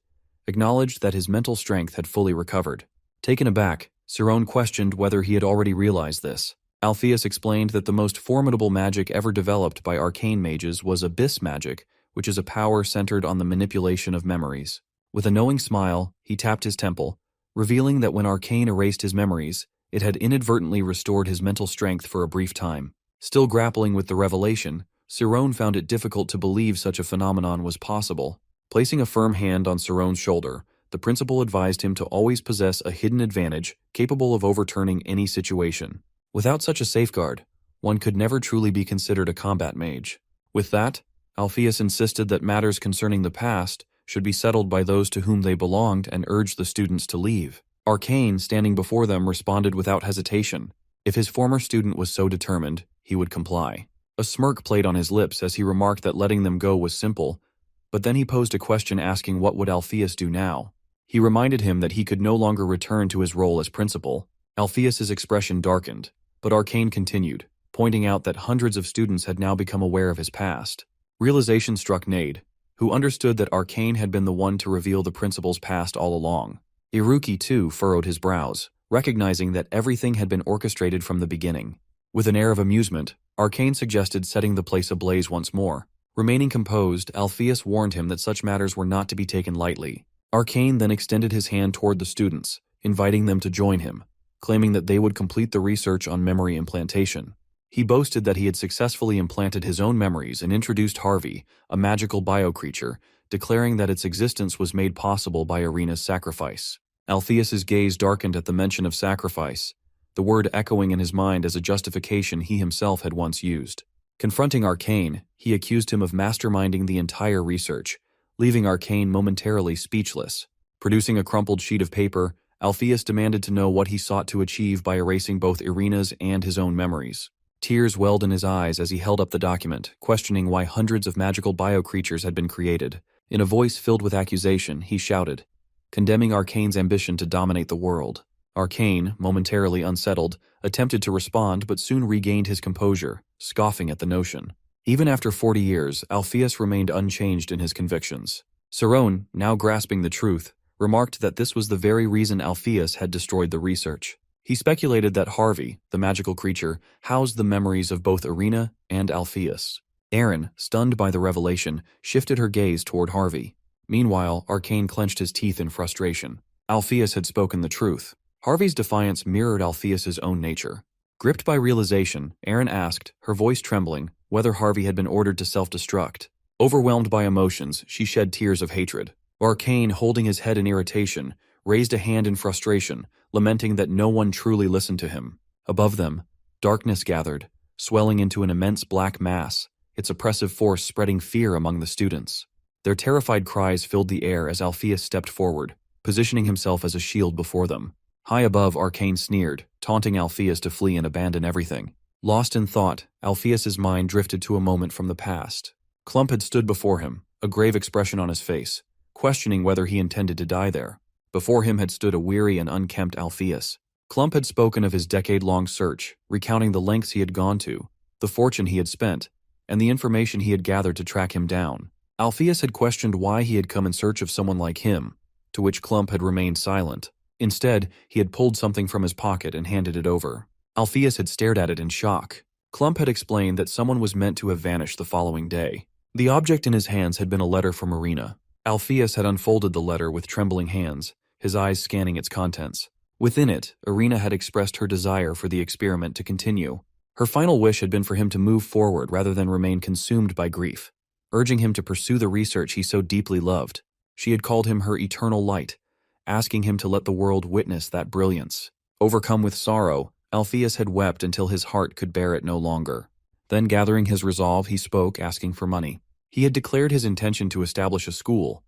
acknowledged that his mental strength had fully recovered. Taken aback, Cerrone questioned whether he had already realized this. Alpheus explained that the most formidable magic ever developed by arcane mages was abyss magic, which is a power centered on the manipulation of memories. With a knowing smile, he tapped his temple, revealing that when Arcane erased his memories, it had inadvertently restored his mental strength for a brief time. Still grappling with the revelation, Cerrone found it difficult to believe such a phenomenon was possible. Placing a firm hand on Cerrone's shoulder, the principal advised him to always possess a hidden advantage capable of overturning any situation. Without such a safeguard, one could never truly be considered a combat mage. With that, Alpheus insisted that matters concerning the past should be settled by those to whom they belonged and urged the students to leave. Arcane, standing before them, responded without hesitation. If his former student was so determined, he would comply. A smirk played on his lips as he remarked that letting them go was simple, but then he posed a question asking what would Alpheus do now. He reminded him that he could no longer return to his role as principal. Alpheus's expression darkened, but Arcane continued, pointing out that hundreds of students had now become aware of his past. Realization struck Nade, who understood that Arcane had been the one to reveal the principal's past all along. Iruki, too, furrowed his brows, recognizing that everything had been orchestrated from the beginning. With an air of amusement, Arcane suggested setting the place ablaze once more. Remaining composed, Alpheus warned him that such matters were not to be taken lightly. Arcane then extended his hand toward the students, inviting them to join him, claiming that they would complete the research on memory implantation. He boasted that he had successfully implanted his own memories and introduced Harvey, a magical bio-creature, declaring that its existence was made possible by Arena's sacrifice. Alpheus's gaze darkened at the mention of sacrifice, the word echoing in his mind as a justification he himself had once used. Confronting Arcane, he accused him of masterminding the entire research, leaving Arcane momentarily speechless. Producing a crumpled sheet of paper, Alpheus demanded to know what he sought to achieve by erasing both Arena's and his own memories. Tears welled in his eyes as he held up the document, questioning why hundreds of magical bio-creatures had been created. In a voice filled with accusation, he shouted, condemning Arcane's ambition to dominate the world. Arcane, momentarily unsettled, attempted to respond but soon regained his composure, scoffing at the notion. Even after 40 years, Alpheus remained unchanged in his convictions. Cerrone, now grasping the truth, remarked that this was the very reason Alpheus had destroyed the research. He speculated that Harvey, the magical creature, housed the memories of both Arena and Alpheus. Aaron, stunned by the revelation, shifted her gaze toward Harvey. Meanwhile, Arcane clenched his teeth in frustration. Alpheus had spoken the truth. Harvey's defiance mirrored Alpheus's own nature. Gripped by realization, Aaron asked, her voice trembling, whether Harvey had been ordered to self-destruct. Overwhelmed by emotions, she shed tears of hatred. Arcane, holding his head in irritation, raised a hand in frustration, lamenting that no one truly listened to him. Above them, darkness gathered, swelling into an immense black mass, its oppressive force spreading fear among the students. Their terrified cries filled the air as Alpheus stepped forward, positioning himself as a shield before them. High above, Arcane sneered, taunting Alpheus to flee and abandon everything. Lost in thought, Alpheus's mind drifted to a moment from the past. Clump had stood before him, a grave expression on his face, questioning whether he intended to die there. Before him had stood a weary and unkempt Alpheus. Clump had spoken of his decade-long search, recounting the lengths he had gone to, the fortune he had spent, and the information he had gathered to track him down. Alpheus had questioned why he had come in search of someone like him, to which Clump had remained silent. Instead, he had pulled something from his pocket and handed it over. Alpheus had stared at it in shock. Clump had explained that someone was meant to have vanished the following day. The object in his hands had been a letter from Arena. Alpheus had unfolded the letter with trembling hands, his eyes scanning its contents. Within it, Arena had expressed her desire for the experiment to continue. Her final wish had been for him to move forward rather than remain consumed by grief, urging him to pursue the research he so deeply loved. She had called him her eternal light, asking him to let the world witness that brilliance. Overcome with sorrow, Alpheus had wept until his heart could bear it no longer. Then, gathering his resolve, he spoke, asking for money. He had declared his intention to establish a school,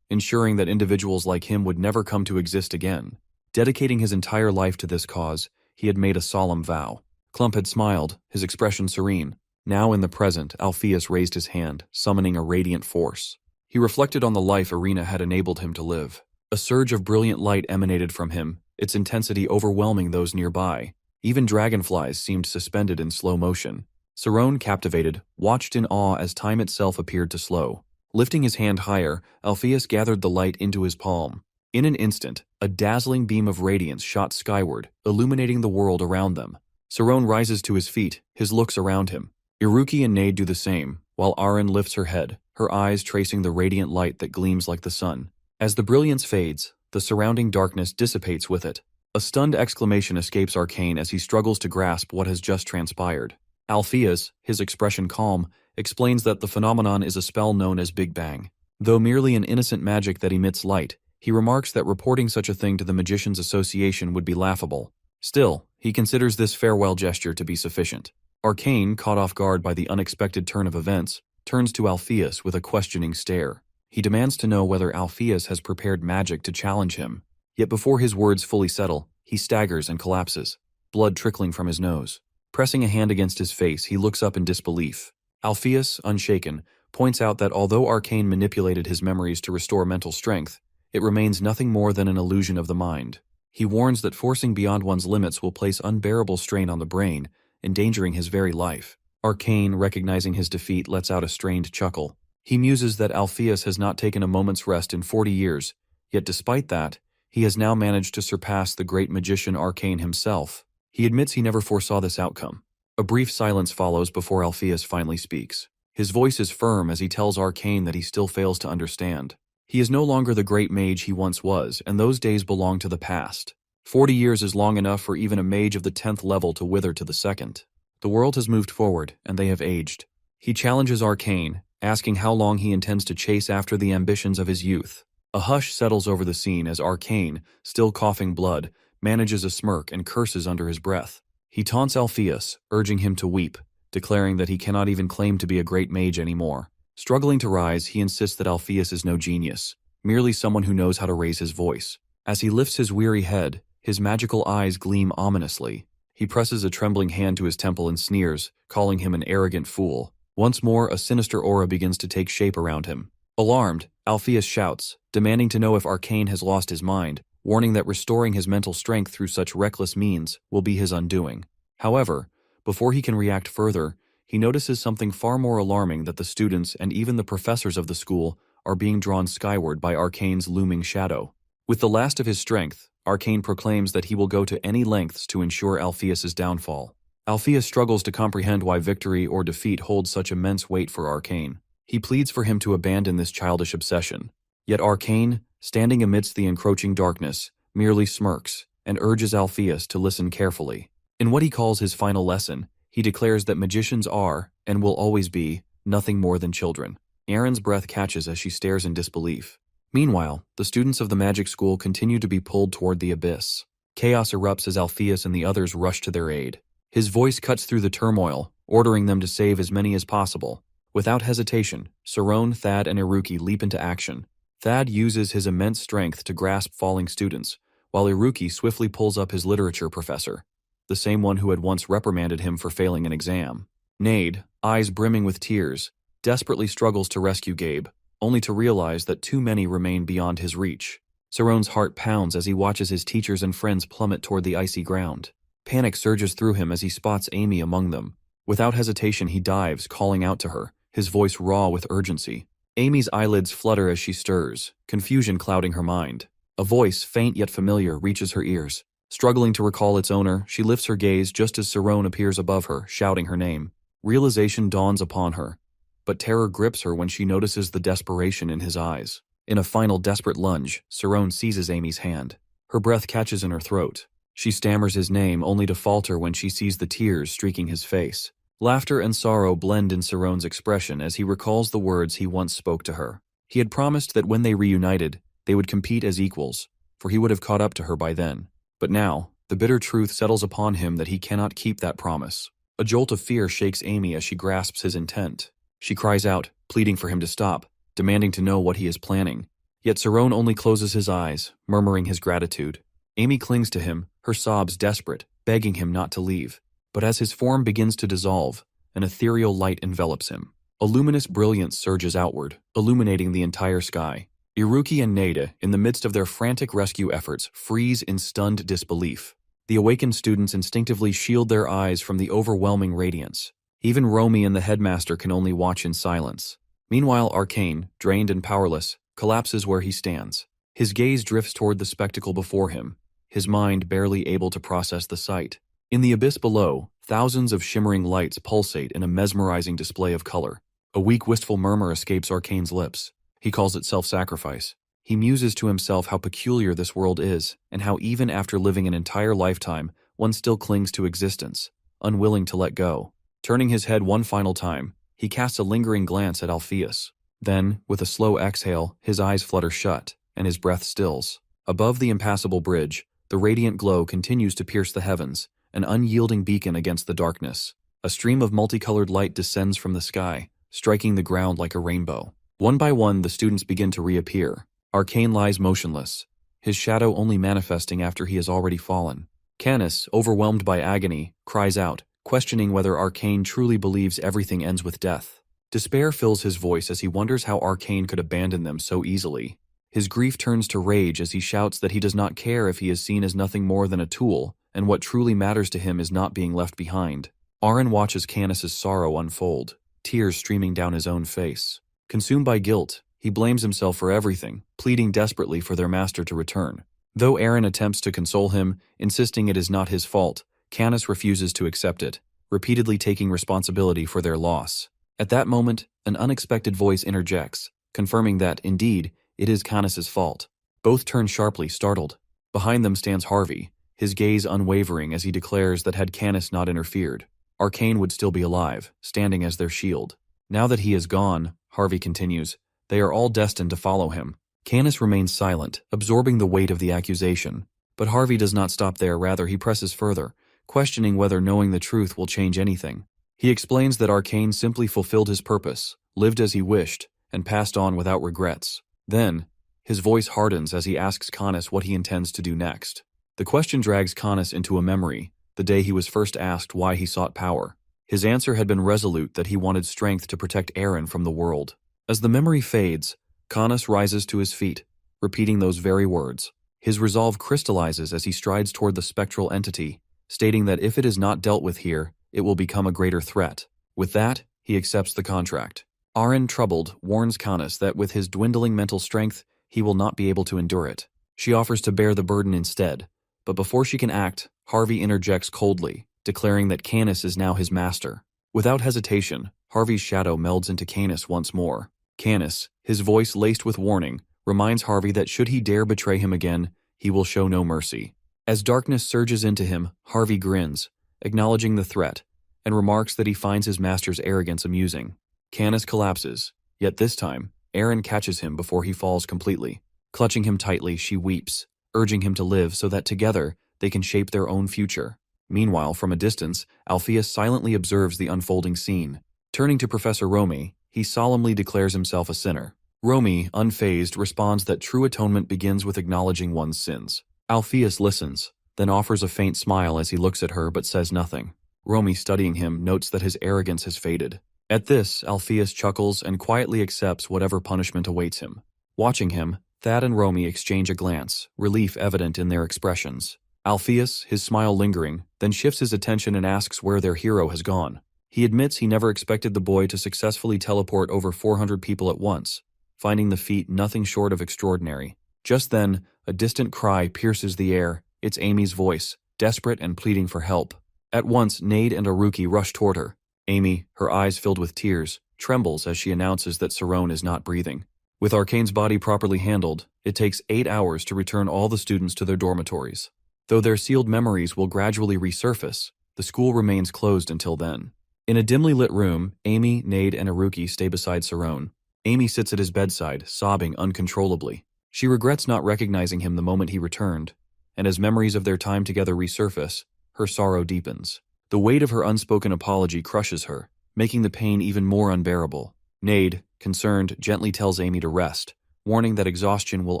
ensuring that individuals like him would never come to exist again. Dedicating his entire life to this cause, he had made a solemn vow. Clump had smiled, his expression serene. Now in the present, Alpheus raised his hand, summoning a radiant force. He reflected on the life Arena had enabled him to live. A surge of brilliant light emanated from him, its intensity overwhelming those nearby. Even dragonflies seemed suspended in slow motion. Sarone, captivated, watched in awe as time itself appeared to slow. Lifting his hand higher, Alpheus gathered the light into his palm. In an instant, a dazzling beam of radiance shot skyward, illuminating the world around them. Sarone rises to his feet, his looks around him. Iruki and Nade do the same, while Aren lifts her head, her eyes tracing the radiant light that gleams like the sun. As the brilliance fades, the surrounding darkness dissipates with it. A stunned exclamation escapes Arcane as he struggles to grasp what has just transpired. Alpheus, his expression calm, explains that the phenomenon is a spell known as Big Bang. Though merely an innocent magic that emits light, he remarks that reporting such a thing to the Magicians' Association would be laughable. Still, he considers this farewell gesture to be sufficient. Arcane, caught off guard by the unexpected turn of events, turns to Alpheus with a questioning stare. He demands to know whether Alpheus has prepared magic to challenge him. Yet before his words fully settle, he staggers and collapses, blood trickling from his nose. Pressing a hand against his face, he looks up in disbelief. Alpheus, unshaken, points out that although Arcane manipulated his memories to restore mental strength, it remains nothing more than an illusion of the mind. He warns that forcing beyond one's limits will place unbearable strain on the brain, endangering his very life. Arcane, recognizing his defeat, lets out a strained chuckle. He muses that Alpheus has not taken a moment's rest in 40 years, yet despite that, he has now managed to surpass the great magician Arcane himself. He admits he never foresaw this outcome. A brief silence follows before Alpheus finally speaks. His voice is firm as he tells Arcane that he still fails to understand. He is no longer the great mage he once was, and those days belong to the past. 40 years is long enough for even a mage of the 10th level to wither to the 2nd. The world has moved forward, and they have aged. He challenges Arcane, asking how long he intends to chase after the ambitions of his youth. A hush settles over the scene as Arcane, still coughing blood, manages a smirk and curses under his breath. He taunts Alpheus, urging him to weep, declaring that he cannot even claim to be a great mage anymore. Struggling to rise, he insists that Alpheus is no genius, merely someone who knows how to raise his voice. As he lifts his weary head, his magical eyes gleam ominously. He presses a trembling hand to his temple and sneers, calling him an arrogant fool. Once more, a sinister aura begins to take shape around him. Alarmed, Alpheus shouts, demanding to know if Arcane has lost his mind, warning that restoring his mental strength through such reckless means will be his undoing. However, before he can react further, he notices something far more alarming: that the students and even the professors of the school are being drawn skyward by Arcane's looming shadow. With the last of his strength, Arcane proclaims that he will go to any lengths to ensure Alpheus's downfall. Alpheus struggles to comprehend why victory or defeat holds such immense weight for Arcane. He pleads for him to abandon this childish obsession. Yet Arcane, standing amidst the encroaching darkness, merely smirks and urges Alpheus to listen carefully. In what he calls his final lesson, he declares that magicians are, and will always be, nothing more than children. Aren's breath catches as she stares in disbelief. Meanwhile, the students of the magic school continue to be pulled toward the abyss. Chaos erupts as Alpheus and the others rush to their aid. His voice cuts through the turmoil, ordering them to save as many as possible. Without hesitation, Sarone, Thad, and Iruki leap into action. Thad uses his immense strength to grasp falling students, while Iruki swiftly pulls up his literature professor, the same one who had once reprimanded him for failing an exam. Nade, eyes brimming with tears, desperately struggles to rescue Gabe, only to realize that too many remain beyond his reach. Saron's heart pounds as he watches his teachers and friends plummet toward the icy ground. Panic surges through him as he spots Amy among them. Without hesitation, he dives, calling out to her, his voice raw with urgency. Amy's eyelids flutter as she stirs, confusion clouding her mind. A voice, faint yet familiar, reaches her ears. Struggling to recall its owner, she lifts her gaze just as Saron appears above her, shouting her name. Realization dawns upon her, but terror grips her when she notices the desperation in his eyes. In a final desperate lunge, Saron seizes Amy's hand. Her breath catches in her throat. She stammers his name only to falter when she sees the tears streaking his face. Laughter and sorrow blend in Saron's expression as he recalls the words he once spoke to her. He had promised that when they reunited, they would compete as equals, for he would have caught up to her by then. But now, the bitter truth settles upon him that he cannot keep that promise. A jolt of fear shakes Amy as she grasps his intent. She cries out, pleading for him to stop, demanding to know what he is planning. Yet Saron only closes his eyes, murmuring his gratitude. Amy clings to him, her sobs desperate, begging him not to leave. But as his form begins to dissolve, an ethereal light envelops him. A luminous brilliance surges outward, illuminating the entire sky. Iruki and Nade, in the midst of their frantic rescue efforts, freeze in stunned disbelief. The awakened students instinctively shield their eyes from the overwhelming radiance. Even Romy and the headmaster can only watch in silence. Meanwhile, Arcane, drained and powerless, collapses where he stands. His gaze drifts toward the spectacle before him, his mind barely able to process the sight. In the abyss below, thousands of shimmering lights pulsate in a mesmerizing display of color. A weak, wistful murmur escapes Arcane's lips. He calls it self-sacrifice. He muses to himself how peculiar this world is, and how even after living an entire lifetime, one still clings to existence, unwilling to let go. Turning his head one final time, he casts a lingering glance at Alpheus. Then, with a slow exhale, his eyes flutter shut, and his breath stills. Above the impassable bridge, the radiant glow continues to pierce the heavens, an unyielding beacon against the darkness. A stream of multicolored light descends from the sky, striking the ground like a rainbow. One by one, the students begin to reappear. Arcane lies motionless, his shadow only manifesting after he has already fallen. Canis, overwhelmed by agony, cries out, questioning whether Arcane truly believes everything ends with death. Despair fills his voice as he wonders how Arcane could abandon them so easily. His grief turns to rage as he shouts that he does not care if he is seen as nothing more than a tool, and what truly matters to him is not being left behind. Aren watches Canis's sorrow unfold, tears streaming down his own face. Consumed by guilt, he blames himself for everything, pleading desperately for their master to return. Though Aren attempts to console him, insisting it is not his fault, Canis refuses to accept it, repeatedly taking responsibility for their loss. At that moment, an unexpected voice interjects, confirming that, indeed, it is Canis's fault. Both turn sharply, startled. Behind them stands Harvey, his gaze unwavering as he declares that had Canis not interfered, Arcane would still be alive, standing as their shield. Now that he is gone, Harvey continues, they are all destined to follow him. Canis remains silent, absorbing the weight of the accusation. But Harvey does not stop there, rather he presses further, questioning whether knowing the truth will change anything. He explains that Arcane simply fulfilled his purpose, lived as he wished, and passed on without regrets. Then, his voice hardens as he asks Canis what he intends to do next. The question drags Canis into a memory, the day he was first asked why he sought power. His answer had been resolute that he wanted strength to protect Eren from the world. As the memory fades, Canis rises to his feet, repeating those very words. His resolve crystallizes as he strides toward the spectral entity, stating that if it is not dealt with here, it will become a greater threat. With that, he accepts the contract. Aren, troubled, warns Canis that with his dwindling mental strength, he will not be able to endure it. She offers to bear the burden instead, but before she can act, Harvey interjects coldly, declaring that Canis is now his master. Without hesitation, Harvey's shadow melds into Canis once more. Canis, his voice laced with warning, reminds Harvey that should he dare betray him again, he will show no mercy. As darkness surges into him, Harvey grins, acknowledging the threat, and remarks that he finds his master's arrogance amusing. Canis collapses, yet this time, Eren catches him before he falls completely. Clutching him tightly, she weeps, urging him to live so that together they can shape their own future. Meanwhile, from a distance, Alpheus silently observes the unfolding scene. Turning to Professor Romy, he solemnly declares himself a sinner. Romy, unfazed, responds that true atonement begins with acknowledging one's sins. Alpheus listens, then offers a faint smile as he looks at her but says nothing. Romy, studying him, notes that his arrogance has faded. At this, Alpheus chuckles and quietly accepts whatever punishment awaits him. Watching him, Thad and Romy exchange a glance, relief evident in their expressions. Alpheus, his smile lingering, then shifts his attention and asks where their hero has gone. He admits he never expected the boy to successfully teleport over 400 people at once, finding the feat nothing short of extraordinary. Just then, a distant cry pierces the air. It's Amy's voice, desperate and pleading for help. At once, Nade and Iruki rush toward her. Amy, her eyes filled with tears, trembles as she announces that Sarone is not breathing. With Arcane's body properly handled, it takes 8 hours to return all the students to their dormitories. Though their sealed memories will gradually resurface, the school remains closed until then. In a dimly lit room, Amy, Nade, and Iruki stay beside Sarone. Amy sits at his bedside, sobbing uncontrollably. She regrets not recognizing him the moment he returned, and as memories of their time together resurface, her sorrow deepens. The weight of her unspoken apology crushes her, making the pain even more unbearable. Nade, concerned, gently tells Amy to rest, warning that exhaustion will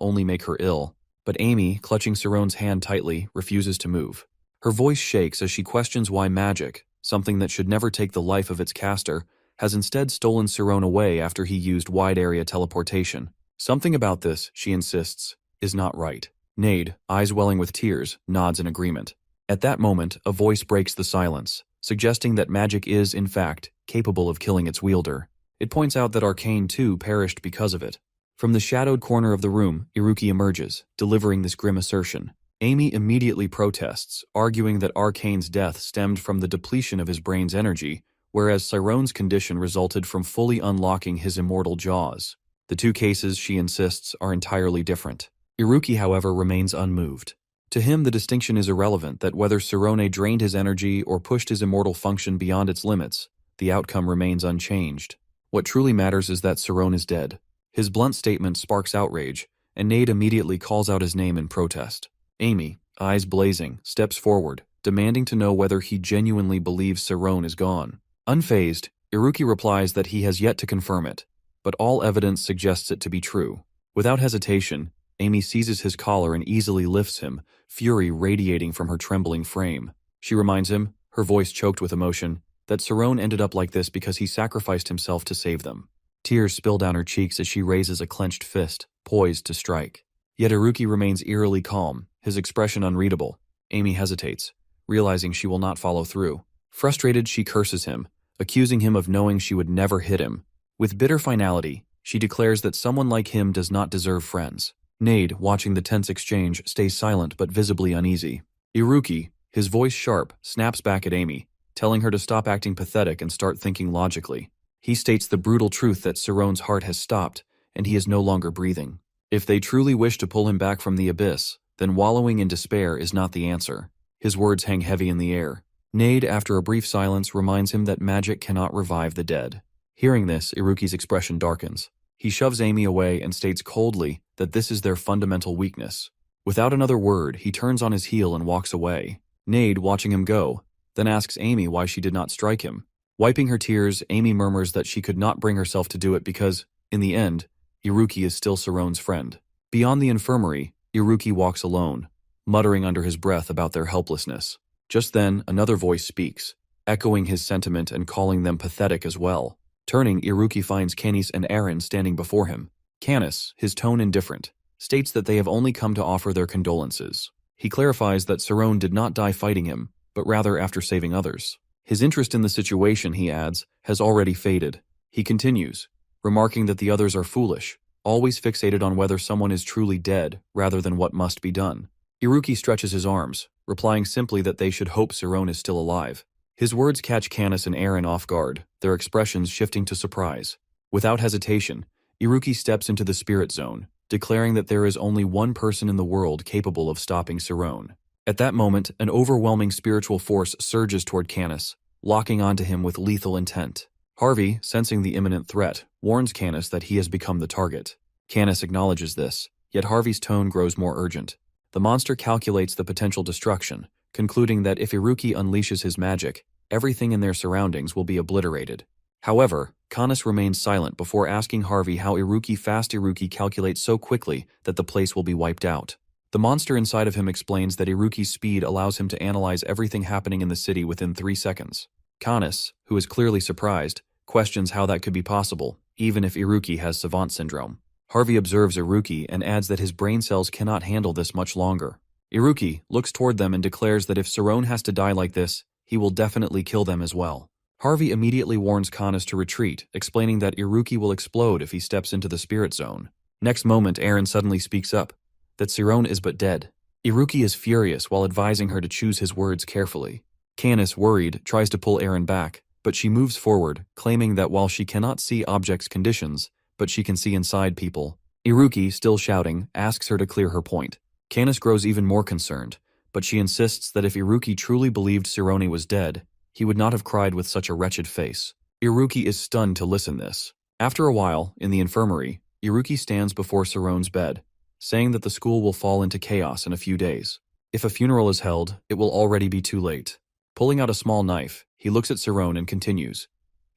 only make her ill, but Amy, clutching Sarone's hand tightly, refuses to move. Her voice shakes as she questions why magic, something that should never take the life of its caster, has instead stolen Sarone away after he used wide-area teleportation. Something about this, she insists, is not right. Nade, eyes welling with tears, nods in agreement. At that moment, a voice breaks the silence, suggesting that magic is, in fact, capable of killing its wielder. It points out that Arcane, too, perished because of it. From the shadowed corner of the room, Iruki emerges, delivering this grim assertion. Amy immediately protests, arguing that Arcane's death stemmed from the depletion of his brain's energy, whereas Cyrone's condition resulted from fully unlocking his immortal jaws. The two cases, she insists, are entirely different. Iruki, however, remains unmoved. To him, the distinction is irrelevant that whether Sarone drained his energy or pushed his immortal function beyond its limits, the outcome remains unchanged. What truly matters is that Sarone is dead. His blunt statement sparks outrage, and Nade immediately calls out his name in protest. Amy, eyes blazing, steps forward, demanding to know whether he genuinely believes Sarone is gone. Unfazed, Iruki replies that he has yet to confirm it, but all evidence suggests it to be true. Without hesitation, Amy seizes his collar and easily lifts him, fury radiating from her trembling frame. She reminds him, her voice choked with emotion, that Sarone ended up like this because he sacrificed himself to save them. Tears spill down her cheeks as she raises a clenched fist, poised to strike. Yet Iruki remains eerily calm, his expression unreadable. Amy hesitates, realizing she will not follow through. Frustrated, she curses him, accusing him of knowing she would never hit him. With bitter finality, she declares that someone like him does not deserve friends. Nade, watching the tense exchange, stays silent but visibly uneasy. Iruki, his voice sharp, snaps back at Amy, telling her to stop acting pathetic and start thinking logically. He states the brutal truth that Sarone's heart has stopped, and he is no longer breathing. If they truly wish to pull him back from the abyss, then wallowing in despair is not the answer. His words hang heavy in the air. Nade, after a brief silence, reminds him that magic cannot revive the dead. Hearing this, Iruki's expression darkens. He shoves Amy away and states coldly that this is their fundamental weakness. Without another word, he turns on his heel and walks away. Nade, watching him go, then asks Amy why she did not strike him. Wiping her tears, Amy murmurs that she could not bring herself to do it because, in the end, Iruki is still Sarone's friend. Beyond the infirmary, Iruki walks alone, muttering under his breath about their helplessness. Just then, another voice speaks, echoing his sentiment and calling them pathetic as well. Turning, Iruki finds Canis and Aaron standing before him. Canis, his tone indifferent, states that they have only come to offer their condolences. He clarifies that Sarone did not die fighting him, but rather after saving others. His interest in the situation, he adds, has already faded. He continues, remarking that the others are foolish, always fixated on whether someone is truly dead rather than what must be done. Iruki stretches his arms, replying simply that they should hope Sarone is still alive. His words catch Canis and Aaron off guard, their expressions shifting to surprise. Without hesitation, Iruki steps into the spirit zone, declaring that there is only one person in the world capable of stopping Sarone. At that moment, an overwhelming spiritual force surges toward Canis, locking onto him with lethal intent. Harvey, sensing the imminent threat, warns Canis that he has become the target. Canis acknowledges this, yet Harvey's tone grows more urgent. The monster calculates the potential destruction, concluding that if Iruki unleashes his magic, everything in their surroundings will be obliterated. However, Kanis remains silent before asking Harvey how fast Iruki calculates so quickly that the place will be wiped out. The monster inside of him explains that Iruki's speed allows him to analyze everything happening in the city within 3 seconds. Kanis, who is clearly surprised, questions how that could be possible, even if Iruki has savant syndrome. Harvey observes Iruki and adds that his brain cells cannot handle this much longer. Iruki looks toward them and declares that if Sarone has to die like this, he will definitely kill them as well. Harvey immediately warns Kanis to retreat, explaining that Iruki will explode if he steps into the spirit zone. Next moment, Aaron suddenly speaks up, that Sarone is but dead. Iruki is furious while advising her to choose his words carefully. Kanis, worried, tries to pull Aaron back, but she moves forward, claiming that while she cannot see objects' conditions, but she can see inside people. Iruki, still shouting, asks her to clear her point. Kanis grows even more concerned, but she insists that if Iruki truly believed Sarone was dead, he would not have cried with such a wretched face. Iruki is stunned to listen this. After a while, in the infirmary, Iruki stands before Sarone's bed, saying that the school will fall into chaos in a few days. If a funeral is held, it will already be too late. Pulling out a small knife, he looks at Sarone and continues,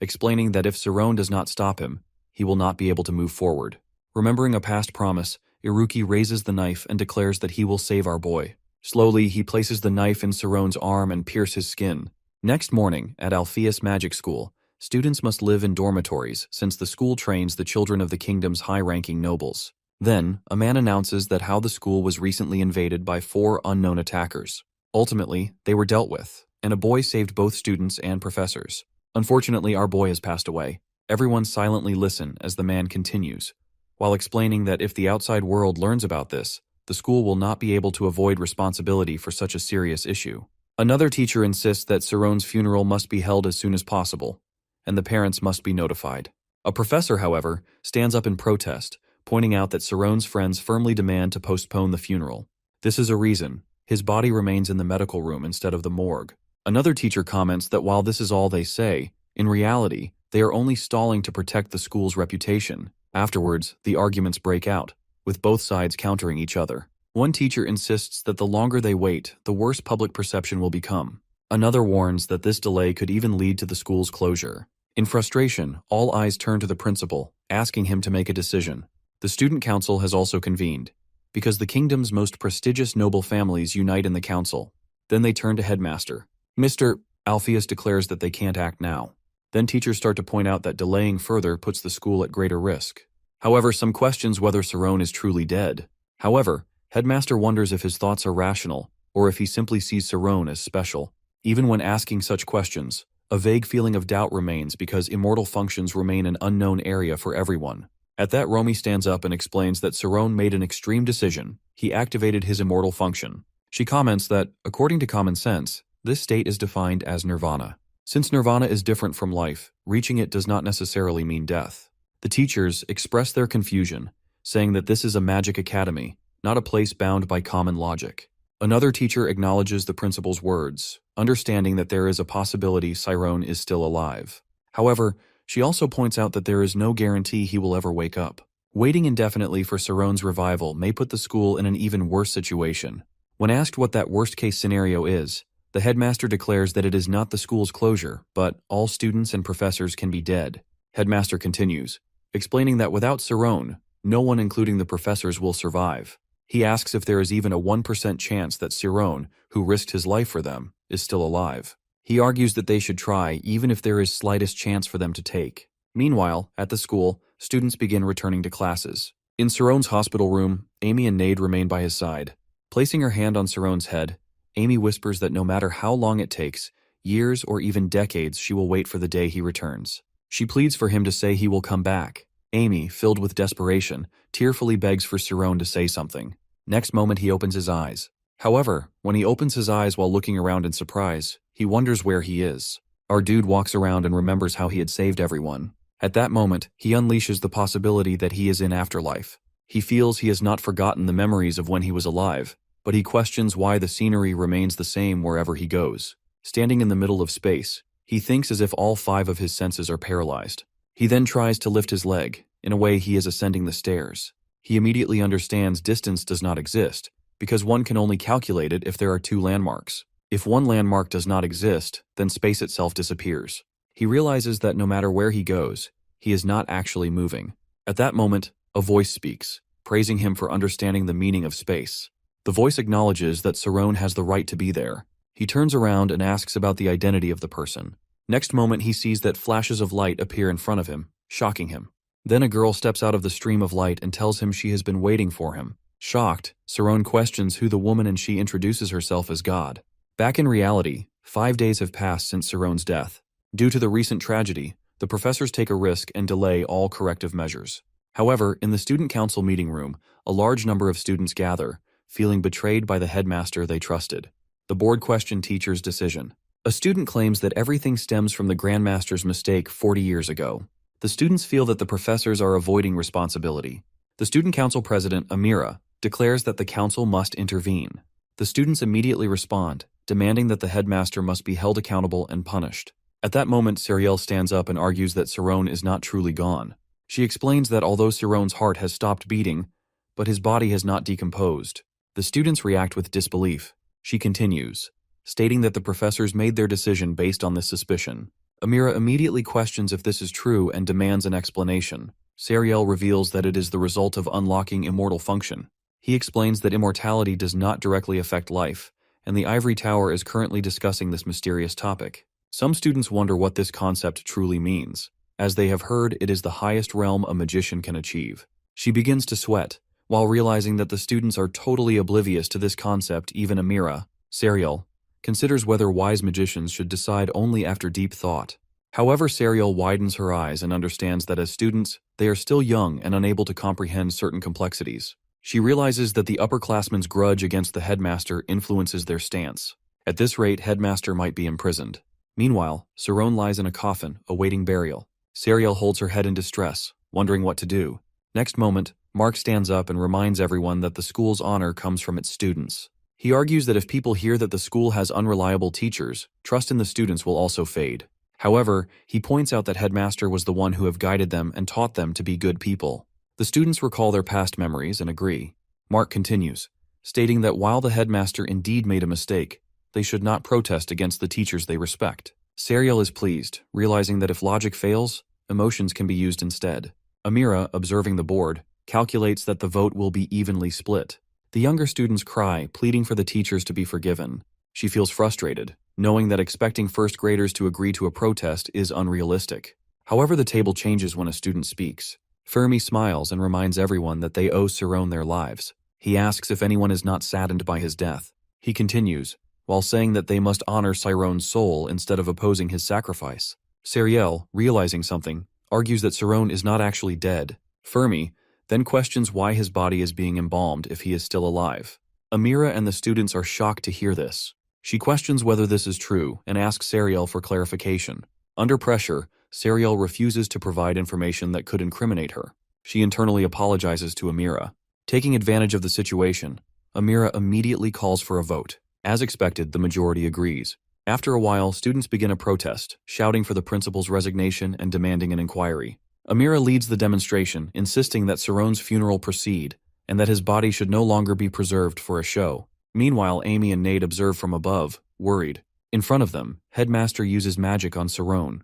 explaining that if Sarone does not stop him, he will not be able to move forward. Remembering a past promise, Iruki raises the knife and declares that he will save our boy. Slowly, he places the knife in Sarone's arm and pierces his skin. Next morning, at Alpheus Magic School, students must live in dormitories since the school trains the children of the kingdom's high-ranking nobles. Then, a man announces that how the school was recently invaded by 4 unknown attackers. Ultimately, they were dealt with, and a boy saved both students and professors. Unfortunately, our boy has passed away. Everyone silently listen as the man continues, while explaining that if the outside world learns about this, the school will not be able to avoid responsibility for such a serious issue. Another teacher insists that Sarone's funeral must be held as soon as possible, and the parents must be notified. A professor, however, stands up in protest, pointing out that Sarone's friends firmly demand to postpone the funeral. This is a reason. His body remains in the medical room instead of the morgue. Another teacher comments that while this is all they say, in reality, they are only stalling to protect the school's reputation. Afterwards, the arguments break out, with both sides countering each other. One teacher insists that the longer they wait, the worse public perception will become. Another warns that this delay could even lead to the school's closure. In frustration, all eyes turn to the principal, asking him to make a decision. The student council has also convened, because the kingdom's most prestigious noble families unite in the council. Then they turn to headmaster. Mr. Alpheus declares that they can't act now. Then teachers start to point out that delaying further puts the school at greater risk. However, some questions whether Sarone is truly dead. However, Headmaster wonders if his thoughts are rational, or if he simply sees Sarone as special. Even when asking such questions, a vague feeling of doubt remains because immortal functions remain an unknown area for everyone. At that, Romy stands up and explains that Sarone made an extreme decision. He activated his immortal function. She comments that, according to common sense, this state is defined as nirvana. Since nirvana is different from life, reaching it does not necessarily mean death. The teachers express their confusion, saying that this is a magic academy, not a place bound by common logic. Another teacher acknowledges the principal's words, understanding that there is a possibility Sarone is still alive. However, she also points out that there is no guarantee he will ever wake up. Waiting indefinitely for Sarone's revival may put the school in an even worse situation. When asked what that worst-case scenario is, the headmaster declares that it is not the school's closure, but all students and professors can be dead. Headmaster continues, explaining that without Sarone, no one including the professors will survive. He asks if there is even a 1% chance that Sarone, who risked his life for them, is still alive. He argues that they should try even if there is slightest chance for them to take. Meanwhile, at the school, students begin returning to classes. In Sarone's hospital room, Amy and Nade remain by his side. Placing her hand on Sarone's head, Amy whispers that no matter how long it takes, years or even decades, she will wait for the day he returns. She pleads for him to say he will come back. Amy, filled with desperation, tearfully begs for Sarone to say something. Next moment, he opens his eyes. However, when he opens his eyes while looking around in surprise, he wonders where he is. Our dude walks around and remembers how he had saved everyone. At that moment, he unleashes the possibility that he is in afterlife. He feels he has not forgotten the memories of when he was alive, but he questions why the scenery remains the same wherever he goes. Standing in the middle of space, he thinks as if all 5 of his senses are paralyzed. He then tries to lift his leg. In a way, he is ascending the stairs. He immediately understands distance does not exist, because one can only calculate it if there are 2 landmarks. If one landmark does not exist, then space itself disappears. He realizes that no matter where he goes, he is not actually moving. At that moment, a voice speaks, praising him for understanding the meaning of space. The voice acknowledges that Saron has the right to be there. He turns around and asks about the identity of the person. Next moment, he sees that flashes of light appear in front of him, shocking him. Then a girl steps out of the stream of light and tells him she has been waiting for him. Shocked, Saron questions who the woman and she introduces herself as God. Back in reality, 5 days have passed since Saron's death. Due to the recent tragedy, the professors take a risk and delay all corrective measures. However, in the student council meeting room, a large number of students gather, feeling betrayed by the headmaster they trusted. The board questioned teacher's decision. A student claims that everything stems from the Grandmaster's mistake 40 years ago. The students feel that the professors are avoiding responsibility. The student council president, Amira, declares that the council must intervene. The students immediately respond, demanding that the headmaster must be held accountable and punished. At that moment, Sariel stands up and argues that Saron is not truly gone. She explains that although Saron's heart has stopped beating, but his body has not decomposed. The students react with disbelief. She continues, stating that the professors made their decision based on this suspicion. Amira immediately questions if this is true and demands an explanation. Sariel reveals that it is the result of unlocking immortal function. He explains that immortality does not directly affect life, and the Ivory Tower is currently discussing this mysterious topic. Some students wonder what this concept truly means. As they have heard, it is the highest realm a magician can achieve. She begins to sweat, while realizing that the students are totally oblivious to this concept. Even Amira, Sariel, considers whether wise magicians should decide only after deep thought. However, Sariel widens her eyes and understands that as students, they are still young and unable to comprehend certain complexities. She realizes that the upperclassmen's grudge against the headmaster influences their stance. At this rate, headmaster might be imprisoned. Meanwhile, Saron lies in a coffin, awaiting burial. Sariel holds her head in distress, wondering what to do. Next moment, Mark stands up and reminds everyone that the school's honor comes from its students. He argues that if people hear that the school has unreliable teachers, trust in the students will also fade. However, he points out that headmaster was the one who have guided them and taught them to be good people. The students recall their past memories and agree. Mark continues, stating that while the headmaster indeed made a mistake, they should not protest against the teachers they respect. Sariel is pleased, realizing that if logic fails, emotions can be used instead. Amira, observing the board, calculates that the vote will be evenly split. The younger students cry, pleading for the teachers to be forgiven. She feels frustrated, knowing that expecting first graders to agree to a protest is unrealistic. However, the table changes when a student speaks. Fermi smiles and reminds everyone that they owe Saron their lives. He asks if anyone is not saddened by his death. He continues, while saying that they must honor Saron's soul instead of opposing his sacrifice. Sariel, realizing something, argues that Saron is not actually dead. Fermi then questions why his body is being embalmed if he is still alive. Amira and the students are shocked to hear this. She questions whether this is true and asks Sariel for clarification. Under pressure, Sariel refuses to provide information that could incriminate her. She internally apologizes to Amira. Taking advantage of the situation, Amira immediately calls for a vote. As expected, the majority agrees. After a while, students begin a protest, shouting for the principal's resignation and demanding an inquiry. Amira leads the demonstration, insisting that Saron's funeral proceed, and that his body should no longer be preserved for a show. Meanwhile, Amy and Nate observe from above, worried. In front of them, Headmaster uses magic on Saron.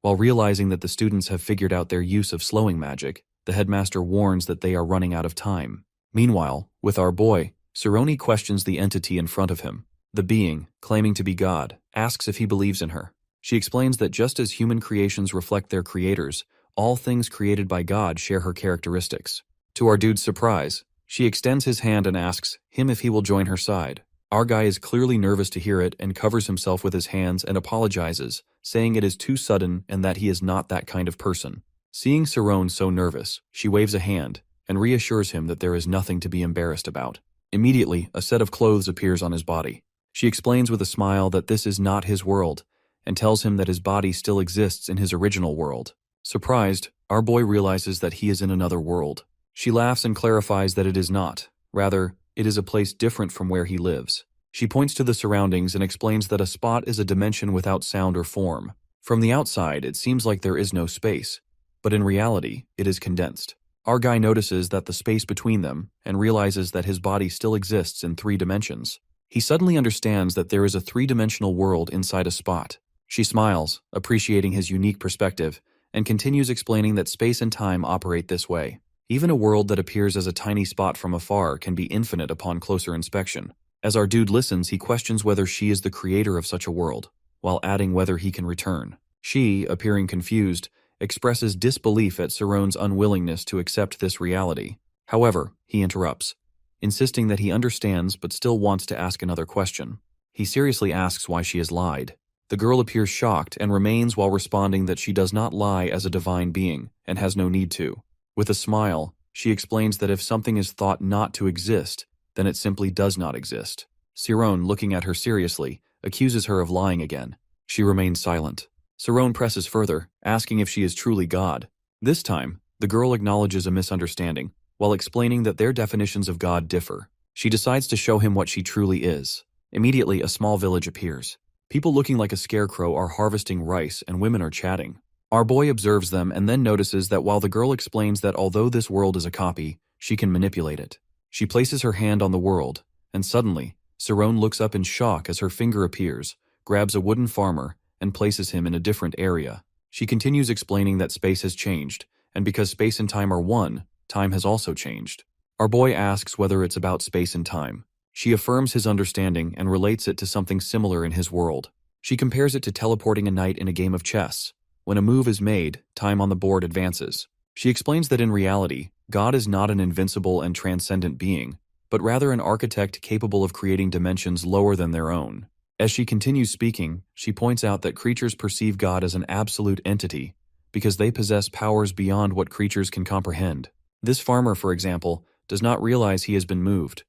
While realizing that the students have figured out their use of slowing magic, the headmaster warns that they are running out of time. Meanwhile, with our boy, Saroni questions the entity in front of him. The being, claiming to be God, asks if he believes in her. She explains that just as human creations reflect their creators, all things created by God share her characteristics. To our dude's surprise, she extends his hand and asks him if he will join her side. Our guy is clearly nervous to hear it and covers himself with his hands and apologizes, saying it is too sudden and that he is not that kind of person. Seeing Saron so nervous, she waves a hand and reassures him that there is nothing to be embarrassed about. Immediately, a set of clothes appears on his body. She explains with a smile that this is not his world and tells him that his body still exists in his original world. Surprised, our boy realizes that he is in another world. She laughs and clarifies that it is not. Rather, it is a place different from where he lives. She points to the surroundings and explains that a spot is a dimension without sound or form. From the outside, it seems like there is no space, but in reality, it is condensed. Our guy notices that the space between them and realizes that his body still exists in 3 dimensions. He suddenly understands that there is a 3-dimensional world inside a spot. She smiles, appreciating his unique perspective, and continues explaining that space and time operate this way. Even a world that appears as a tiny spot from afar can be infinite upon closer inspection. As our dude listens, he questions whether she is the creator of such a world, while adding whether he can return. She, appearing confused, expresses disbelief at Saron's unwillingness to accept this reality. However, he interrupts, insisting that he understands but still wants to ask another question. He seriously asks why she has lied. The girl appears shocked and remains while responding that she does not lie as a divine being and has no need to. With a smile, she explains that if something is thought not to exist, then it simply does not exist. Saron, looking at her seriously, accuses her of lying again. She remains silent. Saron presses further, asking if she is truly God. This time, the girl acknowledges a misunderstanding, while explaining that their definitions of God differ. She decides to show him what she truly is. Immediately, a small village appears. People looking like a scarecrow are harvesting rice and women are chatting. Our boy observes them and then notices that while the girl explains that although this world is a copy, she can manipulate it. She places her hand on the world, and suddenly, Saron looks up in shock as her finger appears, grabs a wooden farmer, and places him in a different area. She continues explaining that space has changed, and because space and time are one, time has also changed. Our boy asks whether it's about space and time. She affirms his understanding and relates it to something similar in his world. She compares it to teleporting a knight in a game of chess. When a move is made, time on the board advances. She explains that in reality, God is not an invincible and transcendent being, but rather an architect capable of creating dimensions lower than their own. As she continues speaking, she points out that creatures perceive God as an absolute entity because they possess powers beyond what creatures can comprehend. This farmer, for example, does not realize he has been moved,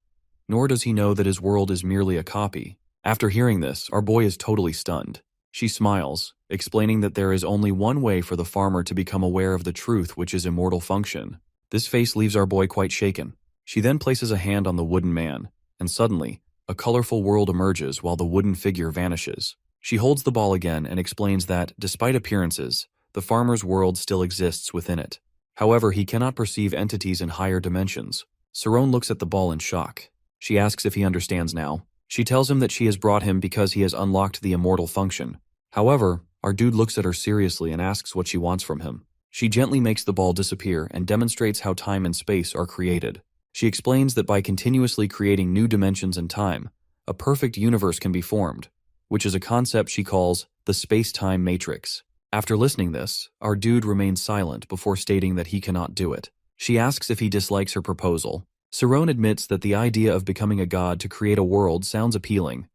nor does he know that his world is merely a copy. After hearing this, our boy is totally stunned. She smiles, explaining that there is only one way for the farmer to become aware of the truth, which is immortal function. This face leaves our boy quite shaken. She then places a hand on the wooden man, and suddenly, a colorful world emerges while the wooden figure vanishes. She holds the ball again and explains that, despite appearances, the farmer's world still exists within it. However, he cannot perceive entities in higher dimensions. Saron looks at the ball in shock. She asks if he understands now. She tells him that she has brought him because he has unlocked the immortal function. However, our dude looks at her seriously and asks what she wants from him. She gently makes the ball disappear and demonstrates how time and space are created. She explains that by continuously creating new dimensions and time, a perfect universe can be formed, which is a concept she calls the space-time matrix. After listening this, our dude remains silent before stating that he cannot do it. She asks if he dislikes her proposal. Saron admits that the idea of becoming a god to create a world sounds appealing,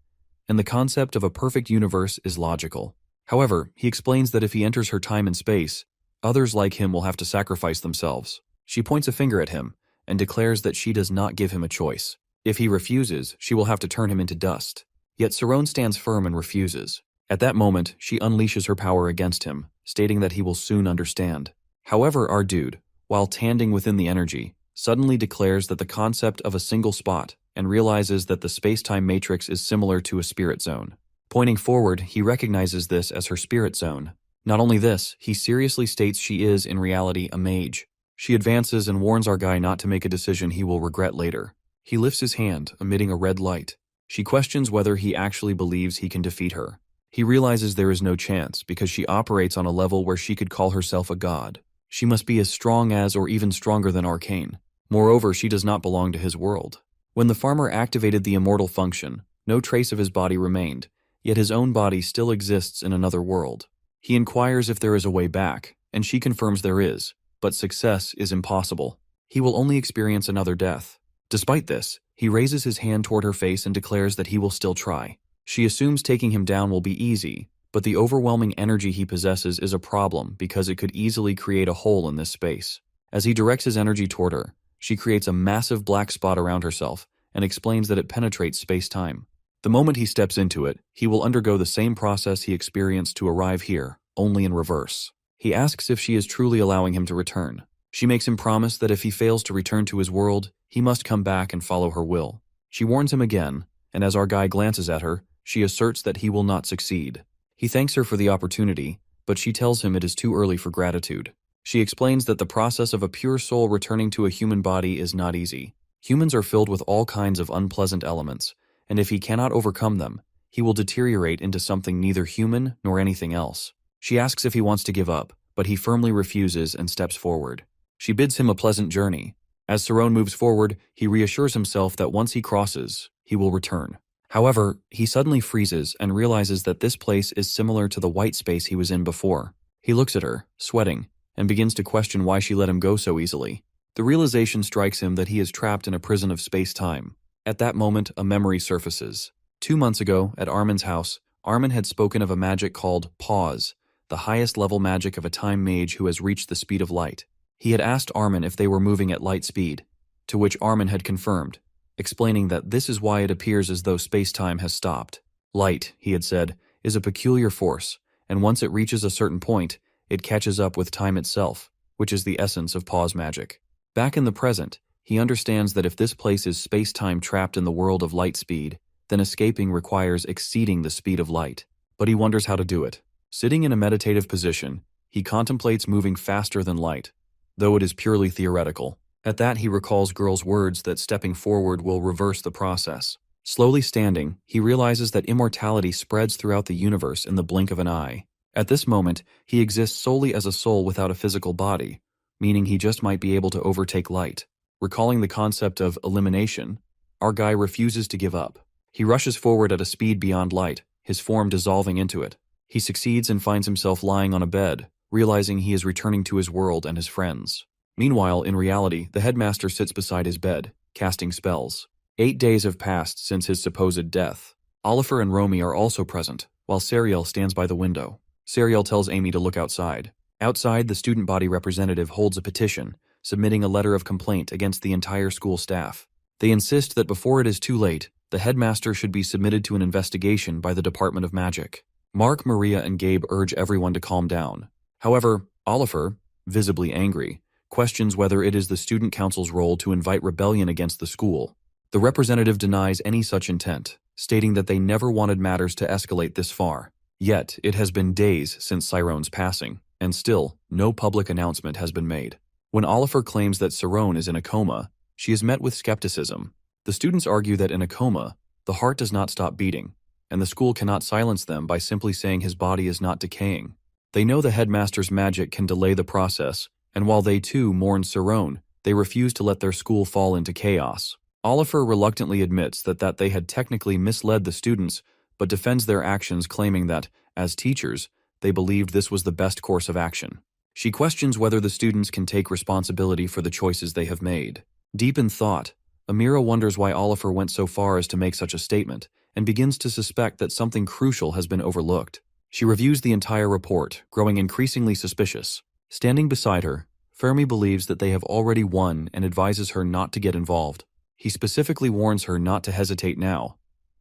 and the concept of a perfect universe is logical. However, he explains that if he enters her time and space, others like him will have to sacrifice themselves. She points a finger at him and declares that she does not give him a choice. If he refuses, she will have to turn him into dust. Yet Saron stands firm and refuses. At that moment, she unleashes her power against him, stating that he will soon understand. However, our dude, while standing within the energy, suddenly declares that the concept of a single spot and realizes that the space-time matrix is similar to a spirit zone. Pointing forward, he recognizes this as her spirit zone. Not only this, he seriously states she is, in reality, a mage. She advances and warns our guy not to make a decision he will regret later. He lifts his hand, emitting a red light. She questions whether he actually believes he can defeat her. He realizes there is no chance because she operates on a level where she could call herself a god. She must be as strong as or even stronger than Arcane. Moreover, she does not belong to his world. When the farmer activated the immortal function, no trace of his body remained, yet his own body still exists in another world. He inquires if there is a way back, and she confirms there is, but success is impossible. He will only experience another death. Despite this, he raises his hand toward her face and declares that he will still try. She assumes taking him down will be easy, but the overwhelming energy he possesses is a problem because it could easily create a hole in this space. As he directs his energy toward her, she creates a massive black spot around herself and explains that it penetrates space-time. The moment he steps into it, he will undergo the same process he experienced to arrive here, only in reverse. He asks if she is truly allowing him to return. She makes him promise that if he fails to return to his world, he must come back and follow her will. She warns him again, and as our guy glances at her, she asserts that he will not succeed. He thanks her for the opportunity, but she tells him it is too early for gratitude. She explains that the process of a pure soul returning to a human body is not easy. Humans are filled with all kinds of unpleasant elements, and if he cannot overcome them, he will deteriorate into something neither human nor anything else. She asks if he wants to give up, but he firmly refuses and steps forward. She bids him a pleasant journey. As Saron moves forward, he reassures himself that once he crosses, he will return. However, he suddenly freezes and realizes that this place is similar to the white space he was in before. He looks at her, sweating, and begins to question why she let him go so easily. The realization strikes him that he is trapped in a prison of space-time. At that moment, a memory surfaces. 2 months ago, at Armin's house, Armin had spoken of a magic called Pause, the highest level magic of a time mage who has reached the speed of light. He had asked Armin if they were moving at light speed, to which Armin had confirmed, explaining that this is why it appears as though space-time has stopped. Light, he had said, is a peculiar force, and once it reaches a certain point, it catches up with time itself, which is the essence of pause magic. Back in the present, he understands that if this place is space-time trapped in the world of light speed, then escaping requires exceeding the speed of light. But he wonders how to do it. Sitting in a meditative position, he contemplates moving faster than light, though it is purely theoretical. At that, he recalls Girl's words that stepping forward will reverse the process. Slowly standing, he realizes that immortality spreads throughout the universe in the blink of an eye. At this moment, he exists solely as a soul without a physical body, meaning he just might be able to overtake light. Recalling the concept of elimination, our guy refuses to give up. He rushes forward at a speed beyond light, his form dissolving into it. He succeeds and finds himself lying on a bed, realizing he is returning to his world and his friends. Meanwhile, in reality, the headmaster sits beside his bed, casting spells. 8 days have passed since his supposed death. Oliver and Romy are also present, while Sariel stands by the window. Sariel tells Amy to look outside. Outside, the student body representative holds a petition, submitting a letter of complaint against the entire school staff. They insist that before it is too late, the headmaster should be submitted to an investigation by the Department of Magic. Mark, Maria, and Gabe urge everyone to calm down. However, Oliver, visibly angry, questions whether it is the student council's role to invite rebellion against the school. The representative denies any such intent, stating that they never wanted matters to escalate this far. Yet, it has been days since Cyrone's passing, and still, no public announcement has been made. When Oliver claims that Cyrone is in a coma, she is met with skepticism. The students argue that in a coma, the heart does not stop beating, and the school cannot silence them by simply saying his body is not decaying. They know the headmaster's magic can delay the process, and while they too mourn Cyrone, they refuse to let their school fall into chaos. Oliver reluctantly admits that they had technically misled the students, but defends their actions, claiming that, as teachers, they believed this was the best course of action. She questions whether the students can take responsibility for the choices they have made. Deep in thought, Amira wonders why Oliver went so far as to make such a statement, and begins to suspect that something crucial has been overlooked. She reviews the entire report, growing increasingly suspicious. Standing beside her, Fermi believes that they have already won and advises her not to get involved. He specifically warns her not to hesitate now,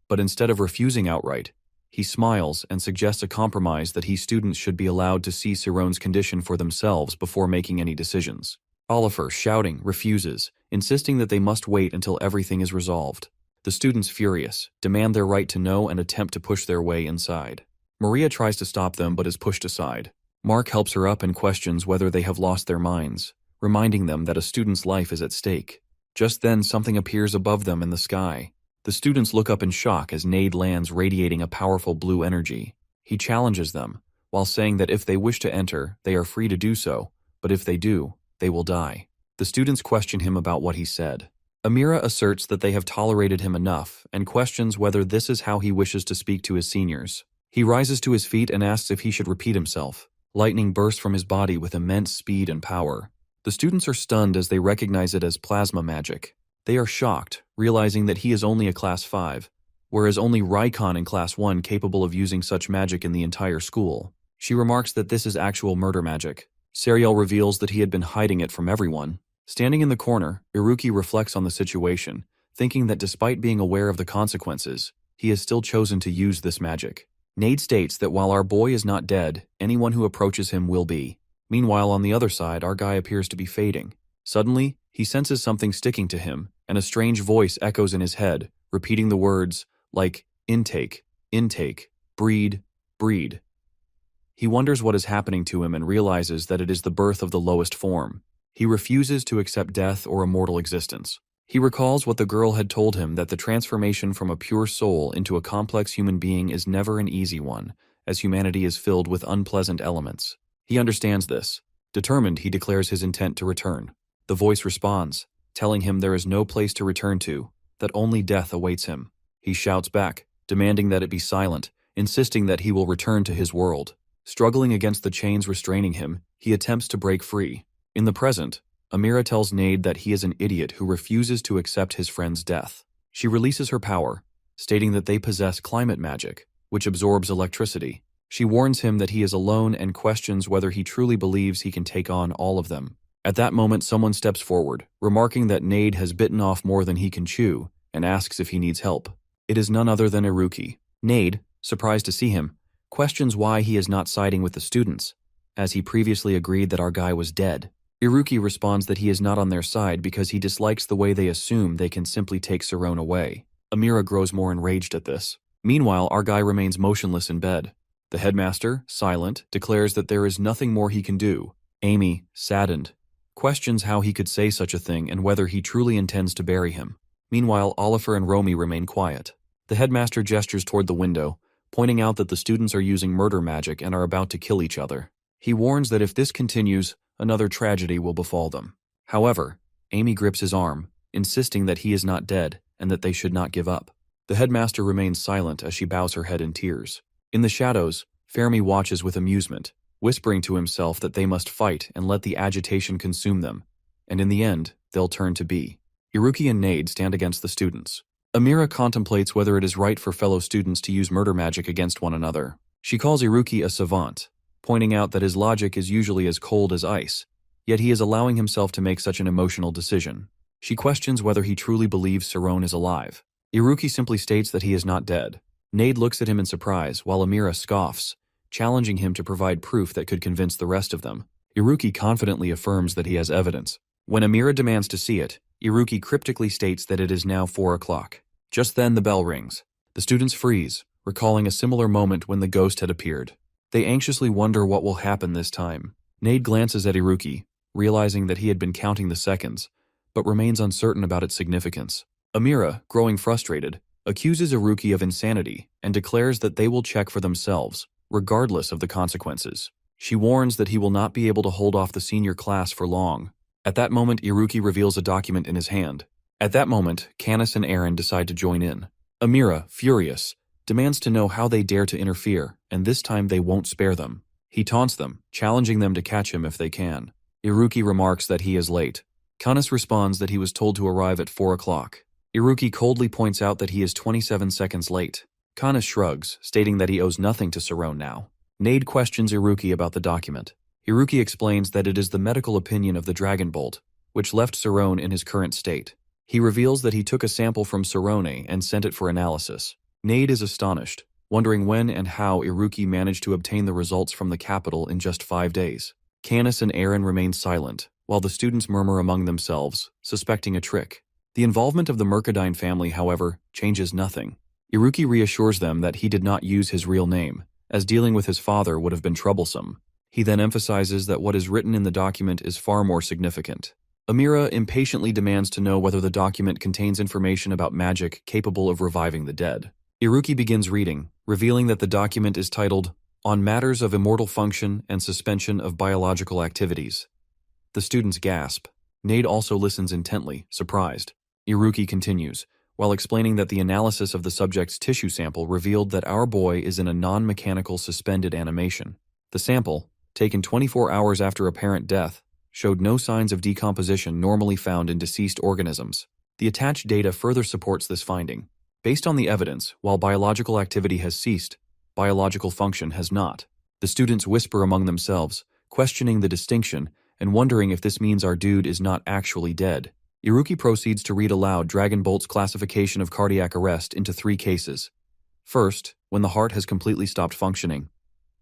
but instead of refusing outright, he smiles and suggests a compromise that students should be allowed to see Cyrone's condition for themselves before making any decisions. Oliver, shouting, refuses, insisting that they must wait until everything is resolved. The students, furious, demand their right to know and attempt to push their way inside. Maria tries to stop them but is pushed aside. Mark helps her up and questions whether they have lost their minds, reminding them that a student's life is at stake. Just then, something appears above them in the sky. The students look up in shock as Nade lands, radiating a powerful blue energy. He challenges them, while saying that if they wish to enter, they are free to do so, but if they do, they will die. The students question him about what he said. Amira asserts that they have tolerated him enough and questions whether this is how he wishes to speak to his seniors. He rises to his feet and asks if he should repeat himself. Lightning bursts from his body with immense speed and power. The students are stunned as they recognize it as plasma magic. They are shocked, realizing that he is only a Class 5, whereas only Raikon in Class 1 capable of using such magic in the entire school. She remarks that this is actual murder magic. Sariel reveals that he had been hiding it from everyone. Standing in the corner, Iruki reflects on the situation, thinking that despite being aware of the consequences, he has still chosen to use this magic. Nade states that while our boy is not dead, anyone who approaches him will be. Meanwhile, on the other side, our guy appears to be fading. Suddenly, he senses something sticking to him, and a strange voice echoes in his head, repeating the words like intake, intake, breed, breed. He wonders what is happening to him and realizes that it is the birth of the lowest form. He refuses to accept death or immortal existence. He recalls what the girl had told him, that the transformation from a pure soul into a complex human being is never an easy one, as humanity is filled with unpleasant elements. He understands this. Determined, he declares his intent to return. The voice responds, telling him there is no place to return to, that only death awaits him. He shouts back, demanding that it be silent, insisting that he will return to his world. Struggling against the chains restraining him, he attempts to break free. In the present, Amira tells Nade that he is an idiot who refuses to accept his friend's death. She releases her power, stating that they possess climate magic, which absorbs electricity. She warns him that he is alone and questions whether he truly believes he can take on all of them. At that moment, someone steps forward, remarking that Nade has bitten off more than he can chew, and asks if he needs help. It is none other than Iruki. Nade, surprised to see him, questions why he is not siding with the students, as he previously agreed that our guy was dead. Iruki responds that he is not on their side because he dislikes the way they assume they can simply take Sarone away. Amira grows more enraged at this. Meanwhile, our guy remains motionless in bed. The headmaster, silent, declares that there is nothing more he can do. Amy, saddened, questions how he could say such a thing and whether he truly intends to bury him. Meanwhile, Oliver and Romy remain quiet. The headmaster gestures toward the window, pointing out that the students are using murder magic and are about to kill each other. He warns that if this continues, another tragedy will befall them. However, Amy grips his arm, insisting that he is not dead and that they should not give up. The headmaster remains silent as she bows her head in tears. In the shadows, Fermi watches with amusement, whispering to himself that they must fight and let the agitation consume them, and in the end, they'll turn to be. Iruki and Nade stand against the students. Amira contemplates whether it is right for fellow students to use murder magic against one another. She calls Iruki a savant, pointing out that his logic is usually as cold as ice, yet he is allowing himself to make such an emotional decision. She questions whether he truly believes Sarone is alive. Iruki simply states that he is not dead. Nade looks at him in surprise, while Amira scoffs, challenging him to provide proof that could convince the rest of them. Iruki confidently affirms that he has evidence. When Amira demands to see it, Iruki cryptically states that it is now 4 o'clock. Just then the bell rings. The students freeze, recalling a similar moment when the ghost had appeared. They anxiously wonder what will happen this time. Nade glances at Iruki, realizing that he had been counting the seconds, but remains uncertain about its significance. Amira, growing frustrated, accuses Iruki of insanity and declares that they will check for themselves, regardless of the consequences. She warns that he will not be able to hold off the senior class for long. At that moment, Iruki reveals a document in his hand. At that moment, Canis and Aaron decide to join in. Amira, furious, demands to know how they dare to interfere, and this time they won't spare them. He taunts them, challenging them to catch him if they can. Iruki remarks that he is late. Canis responds that he was told to arrive at 4 o'clock. Iruki coldly points out that he is 27 seconds late. Canis shrugs, stating that he owes nothing to Sarone now. Nade questions Iruki about the document. Iruki explains that it is the medical opinion of the Dragon Bolt, which left Sarone in his current state. He reveals that he took a sample from Sarone and sent it for analysis. Nade is astonished, wondering when and how Iruki managed to obtain the results from the capital in just 5 days. Canis and Aaron remain silent, while the students murmur among themselves, suspecting a trick. The involvement of the Mercadine family, however, changes nothing. Iruki reassures them that he did not use his real name, as dealing with his father would have been troublesome. He then emphasizes that what is written in the document is far more significant. Amira impatiently demands to know whether the document contains information about magic capable of reviving the dead. Iruki begins reading, revealing that the document is titled, "On Matters of Immortal Function and Suspension of Biological Activities." The students gasp. Nade also listens intently, surprised. Iruki continues, while explaining that the analysis of the subject's tissue sample revealed that our boy is in a non-mechanical suspended animation. The sample, taken 24 hours after apparent death, showed no signs of decomposition normally found in deceased organisms. The attached data further supports this finding. Based on the evidence, while biological activity has ceased, biological function has not. The students whisper among themselves, questioning the distinction and wondering if this means our dude is not actually dead. Iruki proceeds to read aloud Dragon Bolt's classification of cardiac arrest into 3 cases. First, when the heart has completely stopped functioning.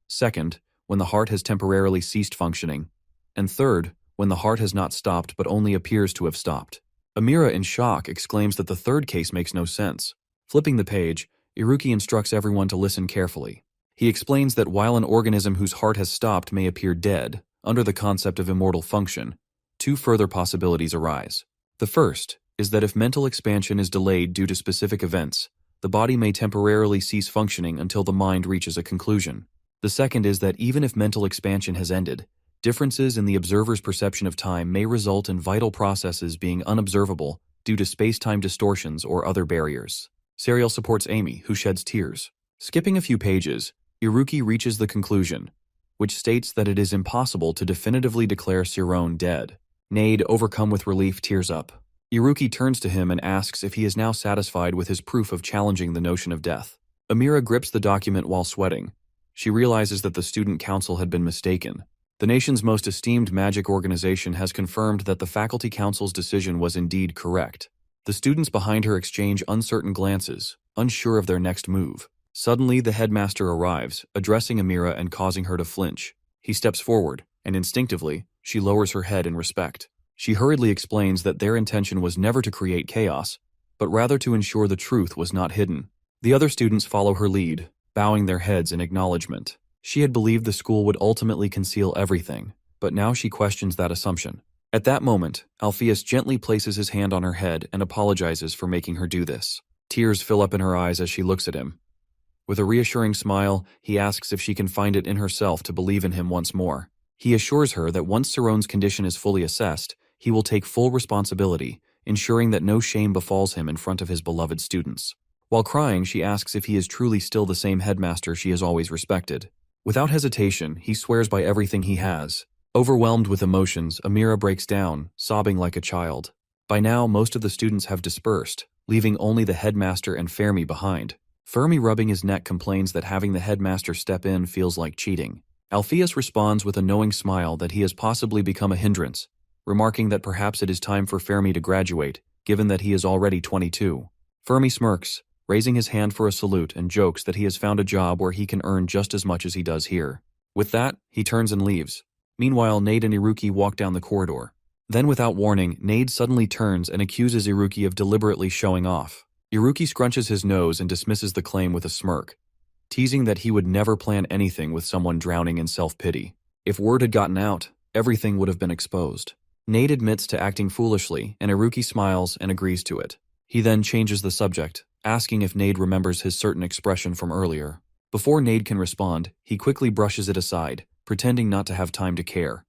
Second, when the heart has temporarily ceased functioning. And third, when the heart has not stopped but only appears to have stopped. Amira, in shock, exclaims that the third case makes no sense. Flipping the page, Iruki instructs everyone to listen carefully. He explains that while an organism whose heart has stopped may appear dead, under the concept of immortal function, 2 further possibilities arise. The first is that if mental expansion is delayed due to specific events, the body may temporarily cease functioning until the mind reaches a conclusion. The second is that even if mental expansion has ended, differences in the observer's perception of time may result in vital processes being unobservable due to space-time distortions or other barriers. Serial supports Amy, who sheds tears. Skipping a few pages, Iruki reaches the conclusion, which states that it is impossible to definitively declare Sirone dead. Nade, overcome with relief, tears up. Iruki turns to him and asks if he is now satisfied with his proof of challenging the notion of death. Amira grips the document while sweating. She realizes that the student council had been mistaken. The nation's most esteemed magic organization has confirmed that the faculty council's decision was indeed correct. The students behind her exchange uncertain glances, unsure of their next move. Suddenly, the headmaster arrives, addressing Amira and causing her to flinch. He steps forward, and instinctively, she lowers her head in respect. She hurriedly explains that their intention was never to create chaos, but rather to ensure the truth was not hidden. The other students follow her lead, bowing their heads in acknowledgement. She had believed the school would ultimately conceal everything, but now she questions that assumption. At that moment, Alpheus gently places his hand on her head and apologizes for making her do this. Tears fill up in her eyes as she looks at him. With a reassuring smile, he asks if she can find it in herself to believe in him once more. He assures her that once Sirone's condition is fully assessed, he will take full responsibility, ensuring that no shame befalls him in front of his beloved students. While crying, she asks if he is truly still the same headmaster she has always respected. Without hesitation, he swears by everything he has. Overwhelmed with emotions, Amira breaks down, sobbing like a child. By now, most of the students have dispersed, leaving only the headmaster and Fermi behind. Fermi, rubbing his neck, complains that having the headmaster step in feels like cheating. Alpheus responds with a knowing smile that he has possibly become a hindrance, remarking that perhaps it is time for Fermi to graduate, given that he is already 22. Fermi smirks, raising his hand for a salute, and jokes that he has found a job where he can earn just as much as he does here. With that, he turns and leaves. Meanwhile, Nade and Iruki walk down the corridor. Then, without warning, Nade suddenly turns and accuses Iruki of deliberately showing off. Iruki scrunches his nose and dismisses the claim with a smirk, teasing that he would never plan anything with someone drowning in self-pity. If word had gotten out, everything would have been exposed. Nade admits to acting foolishly, and Iruki smiles and agrees to it. He then changes the subject, asking if Nade remembers his certain expression from earlier. Before Nade can respond, he quickly brushes it aside, pretending not to have time to care.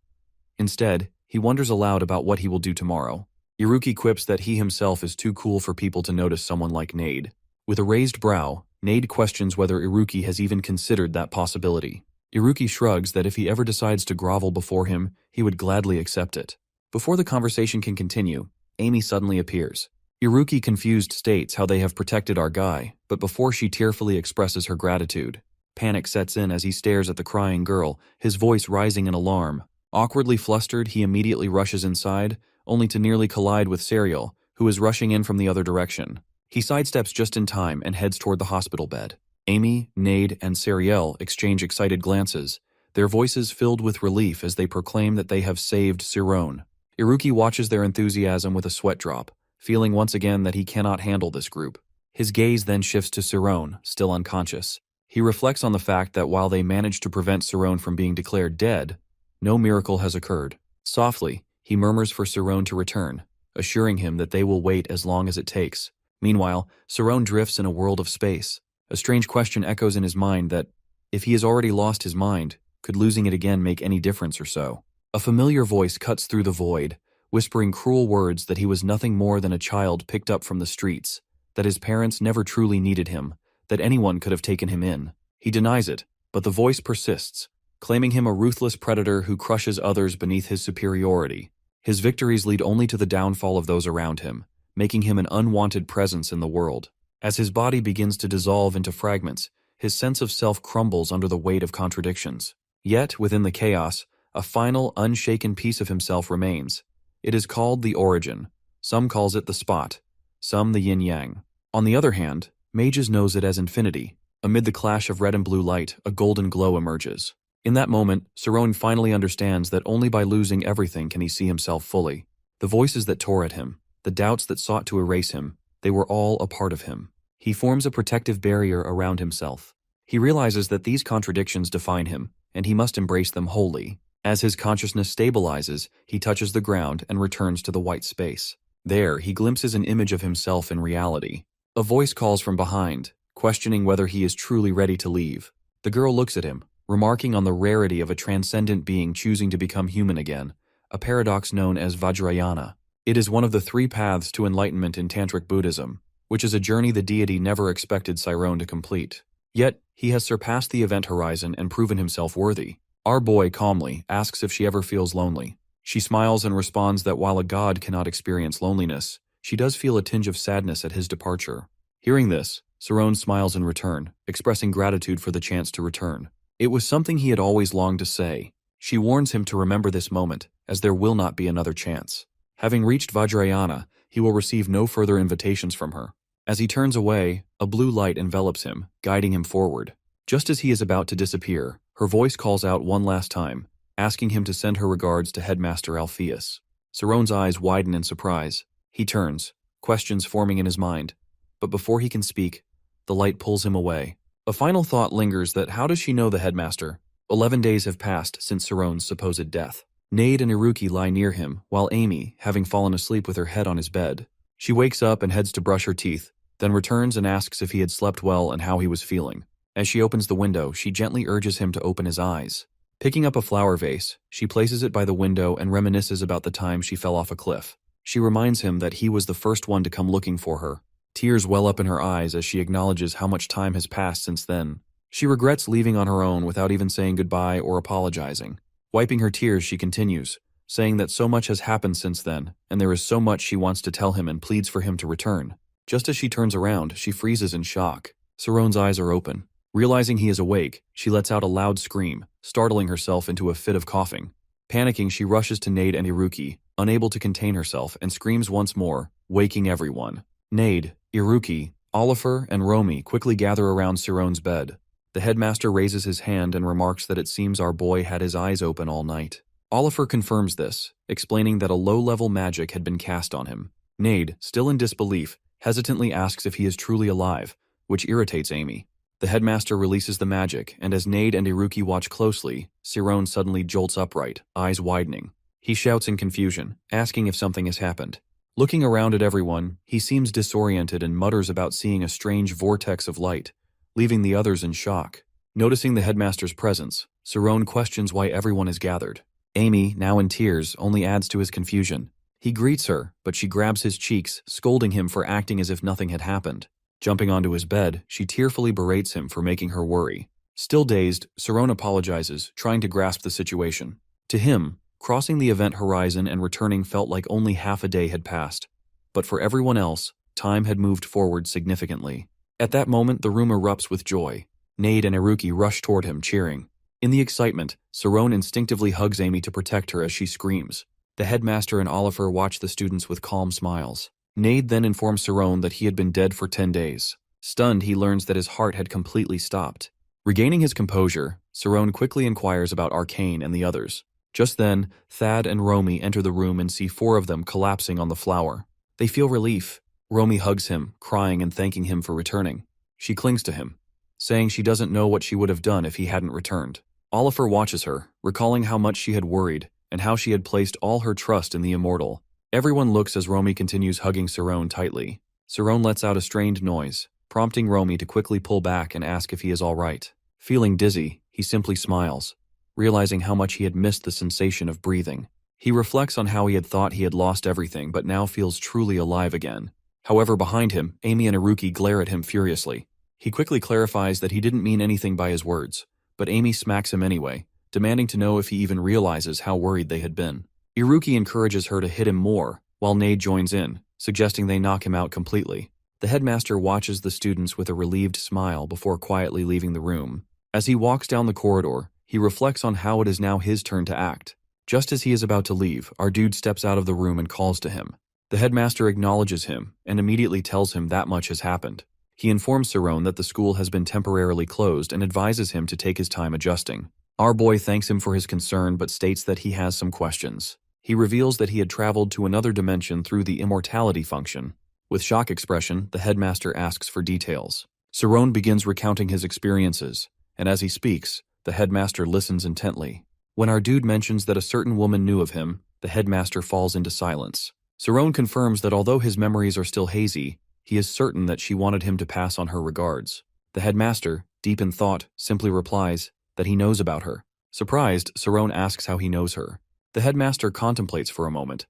Instead, he wonders aloud about what he will do tomorrow. Iruki quips that he himself is too cool for people to notice someone like Nade. With a raised brow, Nade questions whether Iruki has even considered that possibility. Iruki shrugs that if he ever decides to grovel before him, he would gladly accept it. Before the conversation can continue, Amy suddenly appears. Iruki, confused, states how they have protected our guy, but before she tearfully expresses her gratitude, panic sets in as he stares at the crying girl, his voice rising in alarm. Awkwardly flustered, he immediately rushes inside, only to nearly collide with Serial, who is rushing in from the other direction. He sidesteps just in time and heads toward the hospital bed. Amy, Nade, and Serial exchange excited glances, their voices filled with relief as they proclaim that they have saved Sirone. Iruki watches their enthusiasm with a sweat drop, feeling once again that he cannot handle this group. His gaze then shifts to Sirone, still unconscious. He reflects on the fact that while they managed to prevent Sirone from being declared dead, no miracle has occurred. Softly, he murmurs for Sirone to return, assuring him that they will wait as long as it takes. Meanwhile, Sirone drifts in a world of space. A strange question echoes in his mind that, if he has already lost his mind, could losing it again make any difference or so? A familiar voice cuts through the void, whispering cruel words that he was nothing more than a child picked up from the streets, that his parents never truly needed him, that anyone could have taken him in. He denies it, but the voice persists, claiming him a ruthless predator who crushes others beneath his superiority. His victories lead only to the downfall of those around him, making him an unwanted presence in the world. As his body begins to dissolve into fragments, his sense of self crumbles under the weight of contradictions. Yet, within the chaos, a final, unshaken piece of himself remains. It is called the origin. Some calls it the spot, some the yin-yang. On the other hand, mages knows it as infinity. Amid the clash of red and blue light, a golden glow emerges. In that moment, Sirone finally understands that only by losing everything can he see himself fully. The voices that tore at him, the doubts that sought to erase him, they were all a part of him. He forms a protective barrier around himself. He realizes that these contradictions define him, and he must embrace them wholly. As his consciousness stabilizes, he touches the ground and returns to the white space. There, he glimpses an image of himself in reality. A voice calls from behind, questioning whether he is truly ready to leave. The girl looks at him, remarking on the rarity of a transcendent being choosing to become human again, a paradox known as Vajrayana. It is one of the 3 paths to enlightenment in Tantric Buddhism, which is a journey the deity never expected Cyrone to complete. Yet, he has surpassed the event horizon and proven himself worthy. Our boy calmly asks if she ever feels lonely. She smiles and responds that while a god cannot experience loneliness, she does feel a tinge of sadness at his departure. Hearing this, Cyrone smiles in return, expressing gratitude for the chance to return. It was something he had always longed to say. She warns him to remember this moment, as there will not be another chance. Having reached Vajrayana, he will receive no further invitations from her. As he turns away, a blue light envelops him, guiding him forward. Just as he is about to disappear, her voice calls out one last time, asking him to send her regards to Headmaster Alpheus. Cyrone's eyes widen in surprise. He turns, questions forming in his mind. But before he can speak, the light pulls him away. A final thought lingers that how does she know the headmaster? 11 days have passed since Cyrone's supposed death. Nade and Iruki lie near him, while Amy, having fallen asleep with her head on his bed. She wakes up and heads to brush her teeth, then returns and asks if he had slept well and how he was feeling. As she opens the window, she gently urges him to open his eyes. Picking up a flower vase, she places it by the window and reminisces about the time she fell off a cliff. She reminds him that he was the first one to come looking for her. Tears well up in her eyes as she acknowledges how much time has passed since then. She regrets leaving on her own without even saying goodbye or apologizing. Wiping her tears, she continues, saying that so much has happened since then, and there is so much she wants to tell him and pleads for him to return. Just as she turns around, she freezes in shock. Cyrone's eyes are open. Realizing he is awake, she lets out a loud scream, startling herself into a fit of coughing. Panicking, she rushes to Nade and Iruki, unable to contain herself, and screams once more, waking everyone. Nade, Iruki, Oliver, and Romy quickly gather around Cyrone's bed. The headmaster raises his hand and remarks that it seems our boy had his eyes open all night. Oliver confirms this, explaining that a low-level magic had been cast on him. Nade, still in disbelief, hesitantly asks if he is truly alive, which irritates Amy. The headmaster releases the magic, and as Nade and Iruki watch closely, Cyrone suddenly jolts upright, eyes widening. He shouts in confusion, asking if something has happened. Looking around at everyone, he seems disoriented and mutters about seeing a strange vortex of light, leaving the others in shock. Noticing the headmaster's presence, Cyrone questions why everyone is gathered. Amy, now in tears, only adds to his confusion. He greets her, but she grabs his cheeks, scolding him for acting as if nothing had happened. Jumping onto his bed, she tearfully berates him for making her worry. Still dazed, Cyrone apologizes, trying to grasp the situation. To him, crossing the event horizon and returning felt like only half a day had passed. But for everyone else, time had moved forward significantly. At that moment, the room erupts with joy. Nade and Iruki rush toward him, cheering. In the excitement, Cyrone instinctively hugs Amy to protect her as she screams. The headmaster and Oliver watch the students with calm smiles. Nade then informs Cyrone that he had been dead for 10 days. Stunned, he learns that his heart had completely stopped. Regaining his composure, Cyrone quickly inquires about Arcane and the others. Just then, Thad and Romy enter the room and see 4 of them collapsing on the floor. They feel relief. Romy hugs him, crying and thanking him for returning. She clings to him, saying she doesn't know what she would have done if he hadn't returned. Oliver watches her, recalling how much she had worried and how she had placed all her trust in the immortal. Everyone looks as Romy continues hugging Cyrone tightly. Cyrone lets out a strained noise, prompting Romy to quickly pull back and ask if he is all right. Feeling dizzy, he simply smiles, realizing how much he had missed the sensation of breathing. He reflects on how he had thought he had lost everything but now feels truly alive again. However, behind him, Amy and Iruki glare at him furiously. He quickly clarifies that he didn't mean anything by his words, but Amy smacks him anyway, demanding to know if he even realizes how worried they had been. Iruki encourages her to hit him more, while Nade joins in, suggesting they knock him out completely. The headmaster watches the students with a relieved smile before quietly leaving the room. As he walks down the corridor, he reflects on how it is now his turn to act. Just as he is about to leave, our dude steps out of the room and calls to him. The headmaster acknowledges him and immediately tells him that much has happened. He informs Cyrone that the school has been temporarily closed and advises him to take his time adjusting. Our boy thanks him for his concern but states that he has some questions. He reveals that he had traveled to another dimension through the immortality function. With shock expression, the headmaster asks for details. Cyrone begins recounting his experiences, and as he speaks, the headmaster listens intently. When our dude mentions that a certain woman knew of him, the headmaster falls into silence. Sarone confirms that although his memories are still hazy, he is certain that she wanted him to pass on her regards. The headmaster, deep in thought, simply replies that he knows about her. Surprised, Sarone asks how he knows her. The headmaster contemplates for a moment,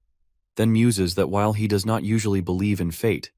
then muses that while he does not usually believe in fate,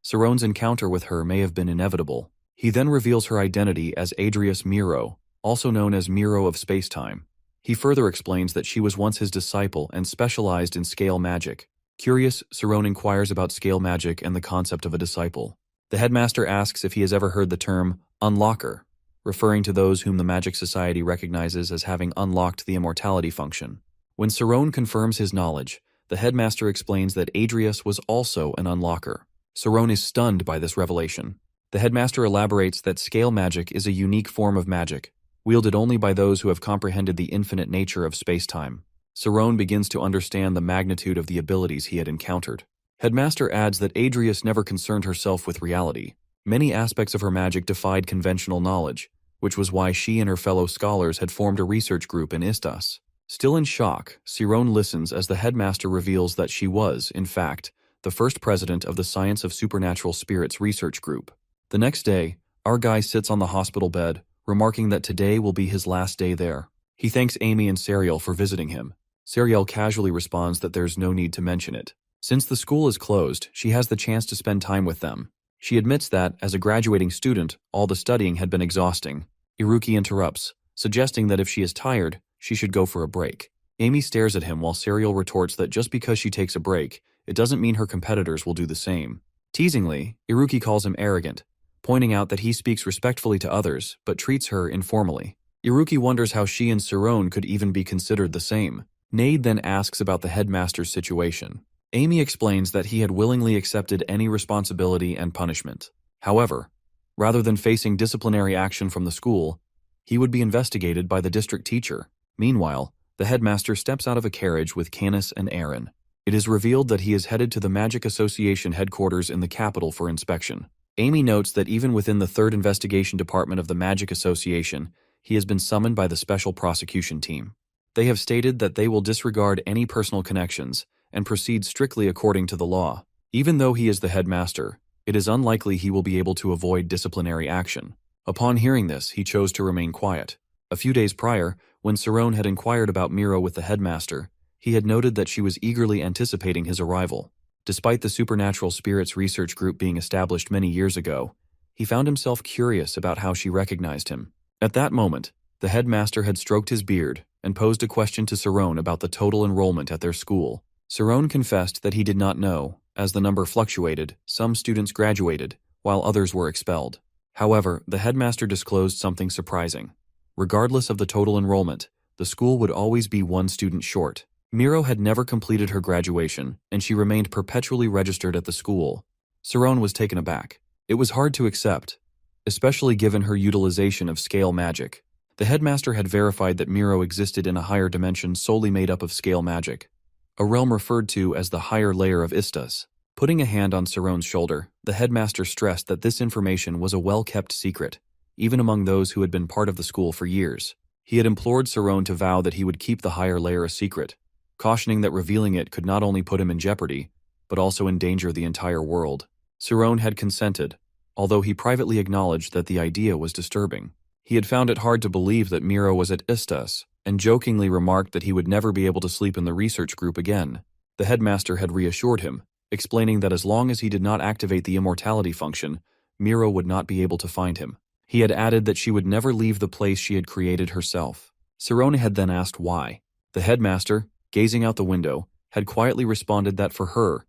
Sarone's encounter with her may have been inevitable. He then reveals her identity as Adrius Miro, also known as Miro of Spacetime. He further explains that she was once his disciple and specialized in scale magic. Curious, Sarone inquires about scale magic and the concept of a disciple. The headmaster asks if he has ever heard the term unlocker, referring to those whom the Magic Society recognizes as having unlocked the immortality function. When Sarone confirms his knowledge, the headmaster explains that Adrius was also an unlocker. Sarone is stunned by this revelation. The headmaster elaborates that scale magic is a unique form of magic, wielded only by those who have comprehended the infinite nature of space-time. Sarone begins to understand the magnitude of the abilities he had encountered. Headmaster adds that Adrius never concerned herself with reality. Many aspects of her magic defied conventional knowledge, which was why she and her fellow scholars had formed a research group in Istas. Still in shock, Sarone listens as the headmaster reveals that she was, in fact, the first president of the Science of Supernatural Spirits research group. The next day, our guy sits on the hospital bed, remarking that today will be his last day there. He thanks Amy and Serial for visiting him. Serial casually responds that there's no need to mention it. Since the school is closed, she has the chance to spend time with them. She admits that, as a graduating student, all the studying had been exhausting. Iruki interrupts, suggesting that if she is tired, she should go for a break. Amy stares at him while Serial retorts that just because she takes a break, it doesn't mean her competitors will do the same. Teasingly, Iruki calls him arrogant, pointing out that he speaks respectfully to others, but treats her informally. Iruki wonders how she and Sarone could even be considered the same. Nade then asks about the headmaster's situation. Amy explains that he had willingly accepted any responsibility and punishment. However, rather than facing disciplinary action from the school, he would be investigated by the district teacher. Meanwhile, the headmaster steps out of a carriage with Canis and Aaron. It is revealed that he is headed to the Magic Association headquarters in the capital for inspection. Amy notes that even within the 3rd Investigation Department of the Magic Association, he has been summoned by the Special Prosecution Team. They have stated that they will disregard any personal connections and proceed strictly according to the law. Even though he is the headmaster, it is unlikely he will be able to avoid disciplinary action. Upon hearing this, he chose to remain quiet. A few days prior, when Sarone had inquired about Miro with the headmaster, he had noted that she was eagerly anticipating his arrival. Despite the Supernatural Spirits research group being established many years ago, he found himself curious about how she recognized him. At that moment, the headmaster had stroked his beard and posed a question to Sarone about the total enrollment at their school. Sarone confessed that he did not know. As the number fluctuated, some students graduated, while others were expelled. However, the headmaster disclosed something surprising. Regardless of the total enrollment, the school would always be one student short. Miro had never completed her graduation, and she remained perpetually registered at the school. Sarone was taken aback. It was hard to accept, especially given her utilization of scale magic. The headmaster had verified that Miro existed in a higher dimension solely made up of scale magic, a realm referred to as the higher layer of Istas. Putting a hand on Sarone's shoulder, the headmaster stressed that this information was a well-kept secret, even among those who had been part of the school for years. He had implored Sarone to vow that he would keep the higher layer a secret, cautioning that revealing it could not only put him in jeopardy, but also endanger the entire world. Sarone had consented, although he privately acknowledged that the idea was disturbing. He had found it hard to believe that Miro was at Istas, and jokingly remarked that he would never be able to sleep in the research group again. The headmaster had reassured him, explaining that as long as he did not activate the immortality function, Miro would not be able to find him. He had added that she would never leave the place she had created herself. Sarone had then asked why. The headmaster, gazing out the window, had quietly responded that for her,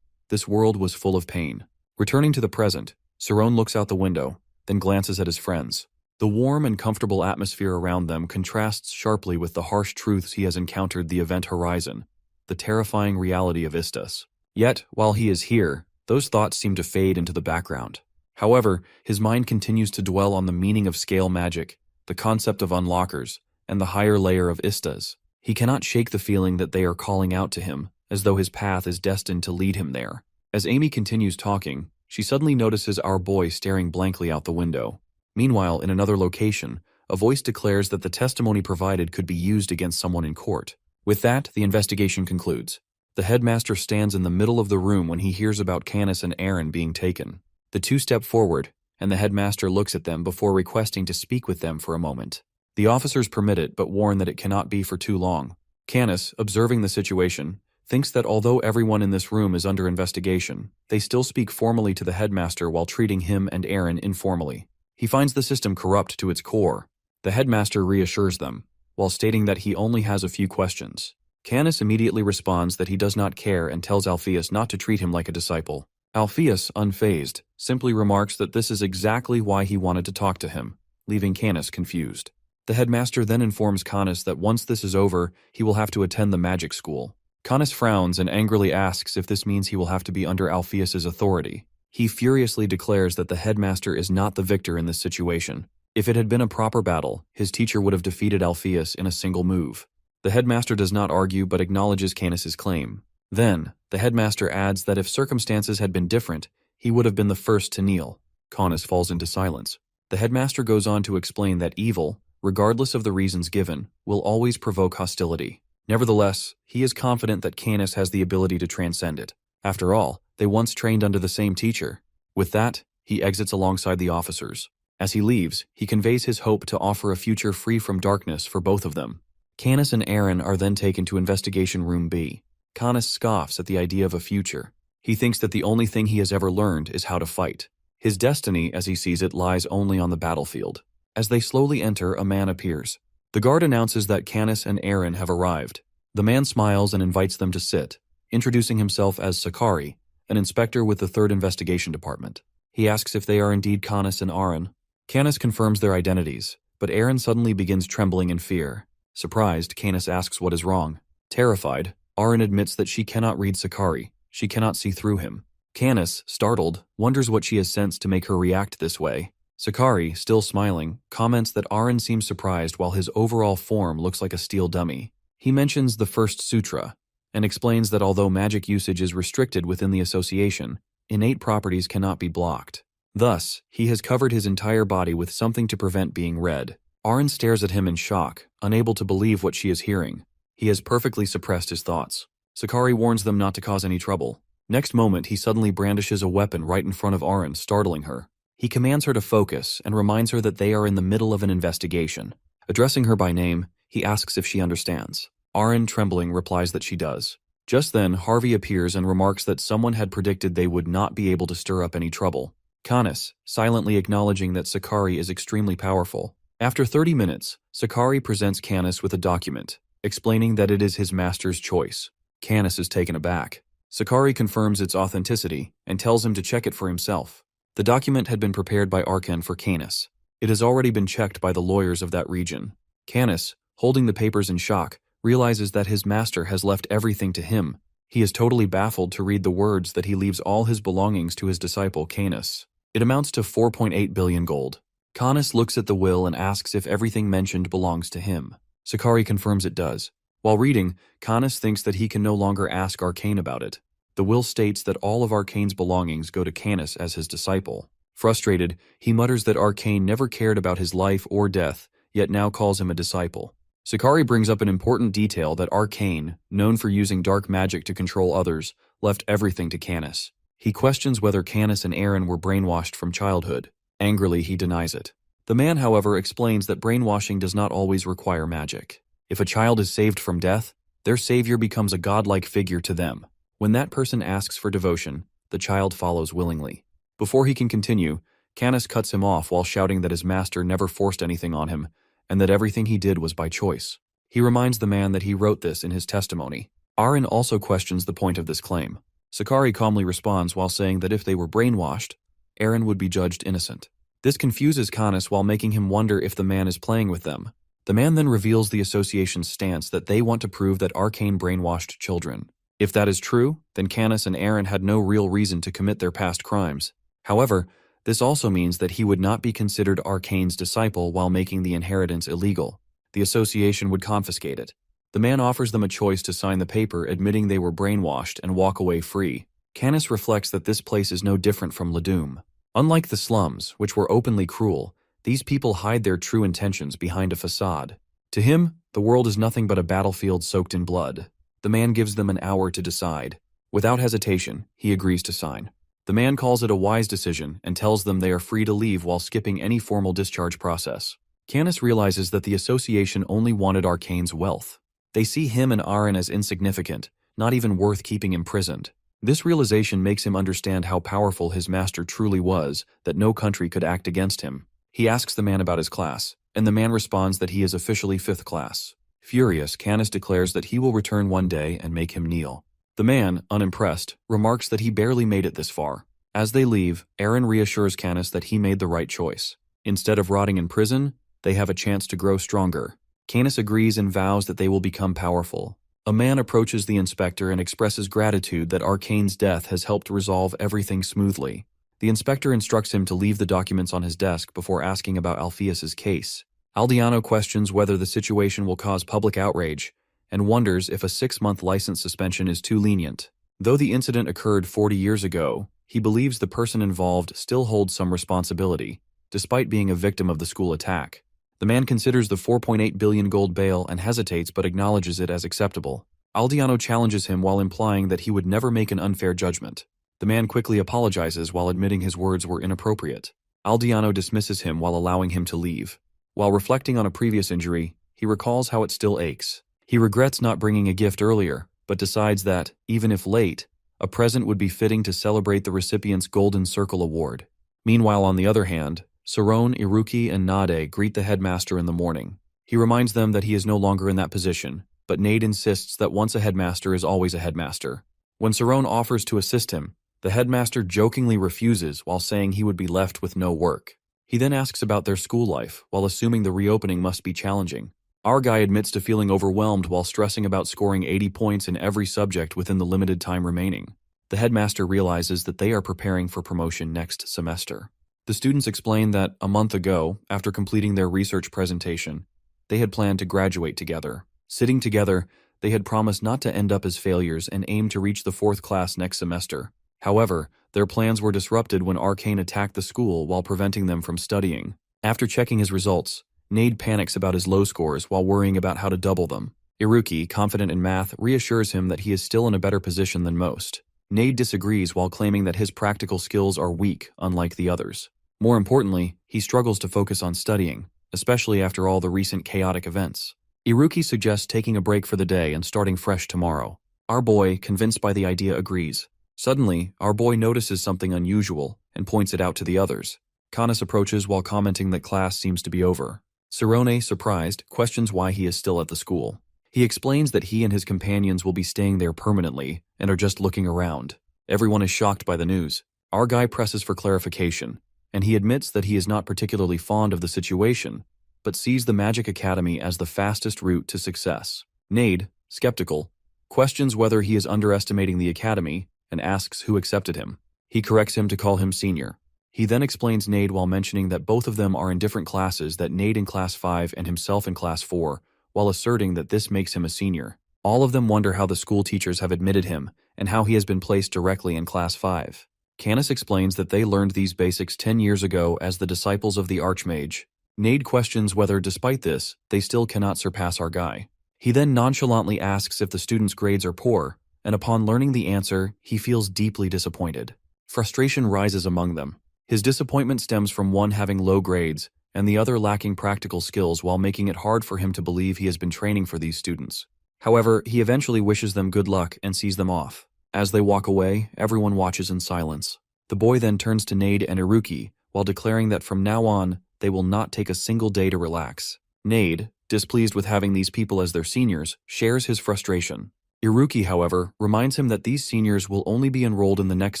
this world was full of pain. Returning to the present, Sarone looks out the window, then glances at his friends. The warm and comfortable atmosphere around them contrasts sharply with the harsh truths he has encountered the event horizon, the terrifying reality of Istas. Yet, while he is here, those thoughts seem to fade into the background. However, his mind continues to dwell on the meaning of scale magic, the concept of unlockers, and the higher layer of Istas. He cannot shake the feeling that they are calling out to him, as though his path is destined to lead him there. As Amy continues talking, she suddenly notices our boy staring blankly out the window. Meanwhile, in another location, a voice declares that the testimony provided could be used against someone in court. With that, the investigation concludes. The headmaster stands in the middle of the room when he hears about Canis and Aaron being taken. The two step forward, and the headmaster looks at them before requesting to speak with them for a moment. The officers permit it but warn that it cannot be for too long. Canis, observing the situation, thinks that although everyone in this room is under investigation, they still speak formally to the headmaster while treating him and Aaron informally. He finds the system corrupt to its core. The headmaster reassures them, while stating that he only has a few questions. Canis immediately responds that he does not care and tells Alpheus not to treat him like a disciple. Alpheus, unfazed, simply remarks that this is exactly why he wanted to talk to him, leaving Canis confused. The headmaster then informs Canis that once this is over, he will have to attend the magic school. Canis frowns and angrily asks if this means he will have to be under Alpheus's authority. He furiously declares that the headmaster is not the victor in this situation. If it had been a proper battle, his teacher would have defeated Alpheus in a single move. The headmaster does not argue but acknowledges Canis's claim. Then, the headmaster adds that if circumstances had been different, he would have been the first to kneel. Canis falls into silence. The headmaster goes on to explain that evil, regardless of the reasons given, will always provoke hostility. Nevertheless, he is confident that Canis has the ability to transcend it. After all, they once trained under the same teacher. With that, he exits alongside the officers. As he leaves, he conveys his hope to offer a future free from darkness for both of them. Canis and Aaron are then taken to Investigation Room B. Canis scoffs at the idea of a future. He thinks that the only thing he has ever learned is how to fight. His destiny, as he sees it, lies only on the battlefield. As they slowly enter, a man appears. The guard announces that Canis and Aaron have arrived. The man smiles and invites them to sit, introducing himself as Sakari, an inspector with the 3rd Investigation Department. He asks if they are indeed Canis and Aaron. Canis confirms their identities, but Aaron suddenly begins trembling in fear. Surprised, Canis asks what is wrong. Terrified, Aaron admits that she cannot read Sakari. She cannot see through him. Canis, startled, wonders what she has sensed to make her react this way. Sakari, still smiling, comments that Aaron seems surprised while his overall form looks like a steel dummy. He mentions the first sutra, and explains that although magic usage is restricted within the association, innate properties cannot be blocked. Thus, he has covered his entire body with something to prevent being read. Aaron stares at him in shock, unable to believe what she is hearing. He has perfectly suppressed his thoughts. Sakari warns them not to cause any trouble. Next moment, he suddenly brandishes a weapon right in front of Aaron, startling her. He commands her to focus and reminds her that they are in the middle of an investigation. Addressing her by name, he asks if she understands. Aaron, trembling, replies that she does. Just then, Harvey appears and remarks that someone had predicted they would not be able to stir up any trouble. Canis, silently acknowledging that Sakari is extremely powerful. After 30 minutes, Sakari presents Canis with a document, explaining that it is his master's choice. Canis is taken aback. Sakari confirms its authenticity and tells him to check it for himself. The document had been prepared by Arkan for Canis. It has already been checked by the lawyers of that region. Canis, holding the papers in shock, realizes that his master has left everything to him. He is totally baffled to read the words that he leaves all his belongings to his disciple Canis. It amounts to 4.8 billion gold. Canis looks at the will and asks if everything mentioned belongs to him. Sakari confirms it does. While reading, Canis thinks that he can no longer ask Arcane about it. The will states that all of Arcane's belongings go to Canis as his disciple. Frustrated, he mutters that Arcane never cared about his life or death, yet now calls him a disciple. Sakari brings up an important detail that Arcane, known for using dark magic to control others, left everything to Canis. He questions whether Canis and Aaron were brainwashed from childhood. Angrily, he denies it. The man, however, explains that brainwashing does not always require magic. If a child is saved from death, their savior becomes a godlike figure to them. When that person asks for devotion, the child follows willingly. Before he can continue, Canis cuts him off while shouting that his master never forced anything on him, and that everything he did was by choice. He reminds the man that he wrote this in his testimony. Aaron also questions the point of this claim. Sakari calmly responds while saying that if they were brainwashed, Aaron would be judged innocent. This confuses Canis while making him wonder if the man is playing with them. The man then reveals the association's stance that they want to prove that Arcane brainwashed children. If that is true, then Canis and Aaron had no real reason to commit their past crimes. However, this also means that he would not be considered Arcane's disciple while making the inheritance illegal. The association would confiscate it. The man offers them a choice to sign the paper admitting they were brainwashed and walk away free. Canis reflects that this place is no different from Ladum. Unlike the slums, which were openly cruel, these people hide their true intentions behind a facade. To him, the world is nothing but a battlefield soaked in blood. The man gives them an hour to decide. Without hesitation, he agrees to sign. The man calls it a wise decision and tells them they are free to leave while skipping any formal discharge process. Canis realizes that the association only wanted Arcane's wealth. They see him and Aaron as insignificant, not even worth keeping imprisoned. This realization makes him understand how powerful his master truly was, that no country could act against him. He asks the man about his class, and the man responds that he is officially 5th class. Furious, Canis declares that he will return one day and make him kneel. The man, unimpressed, remarks that he barely made it this far. As they leave, Aaron reassures Canis that he made the right choice. Instead of rotting in prison, they have a chance to grow stronger. Canis agrees and vows that they will become powerful. A man approaches the inspector and expresses gratitude that Arcane's death has helped resolve everything smoothly. The inspector instructs him to leave the documents on his desk before asking about Alpheus's case. Aldeano questions whether the situation will cause public outrage and wonders if a 6-month license suspension is too lenient. Though the incident occurred 40 years ago, he believes the person involved still holds some responsibility, despite being a victim of the school attack. The man considers the 4.8 billion gold bail and hesitates but acknowledges it as acceptable. Aldeano challenges him while implying that he would never make an unfair judgment. The man quickly apologizes while admitting his words were inappropriate. Aldeano dismisses him while allowing him to leave. While reflecting on a previous injury, he recalls how it still aches. He regrets not bringing a gift earlier, but decides that, even if late, a present would be fitting to celebrate the recipient's Golden Circle Award. Meanwhile, on the other hand, Sarone, Iruki, and Nade greet the headmaster in the morning. He reminds them that he is no longer in that position, but Nade insists that once a headmaster is always a headmaster. When Sarone offers to assist him, the headmaster jokingly refuses while saying he would be left with no work. He then asks about their school life, while assuming the reopening must be challenging. Our guy admits to feeling overwhelmed while stressing about scoring 80 points in every subject within the limited time remaining. The headmaster realizes that they are preparing for promotion next semester. The students explain that a month ago, after completing their research presentation, they had planned to graduate together. Sitting together, they had promised not to end up as failures and aim to reach the 4th class next semester. However, their plans were disrupted when Arcane attacked the school while preventing them from studying. After checking his results, Nade panics about his low scores while worrying about how to double them. Iruki, confident in math, reassures him that he is still in a better position than most. Nade disagrees while claiming that his practical skills are weak, unlike the others. More importantly, he struggles to focus on studying, especially after all the recent chaotic events. Iruki suggests taking a break for the day and starting fresh tomorrow. Our boy, convinced by the idea, agrees. Suddenly, our boy notices something unusual and points it out to the others. Canis approaches while commenting that class seems to be over. Sarone, surprised, questions why he is still at the school. He explains that he and his companions will be staying there permanently and are just looking around. Everyone is shocked by the news. Our guy presses for clarification, and he admits that he is not particularly fond of the situation, but sees the Magic Academy as the fastest route to success. Nade, skeptical, questions whether he is underestimating the academy and asks who accepted him. He corrects him to call him senior. He then explains Nade while mentioning that both of them are in different classes, that Nade in class 5 and himself in class 4, while asserting that this makes him a senior. All of them wonder how the school teachers have admitted him and how he has been placed directly in class 5. Canis explains that they learned these basics 10 years ago as the disciples of the Archmage. Nade questions whether, despite this, they still cannot surpass our guy. He then nonchalantly asks if the students' grades are poor, and upon learning the answer, he feels deeply disappointed. Frustration rises among them. His disappointment stems from one having low grades, and the other lacking practical skills while making it hard for him to believe he has been training for these students. However, he eventually wishes them good luck and sees them off. As they walk away, everyone watches in silence. The boy then turns to Nade and Iruki, while declaring that from now on, they will not take a single day to relax. Nade, displeased with having these people as their seniors, shares his frustration. Iruki, however, reminds him that these seniors will only be enrolled in the next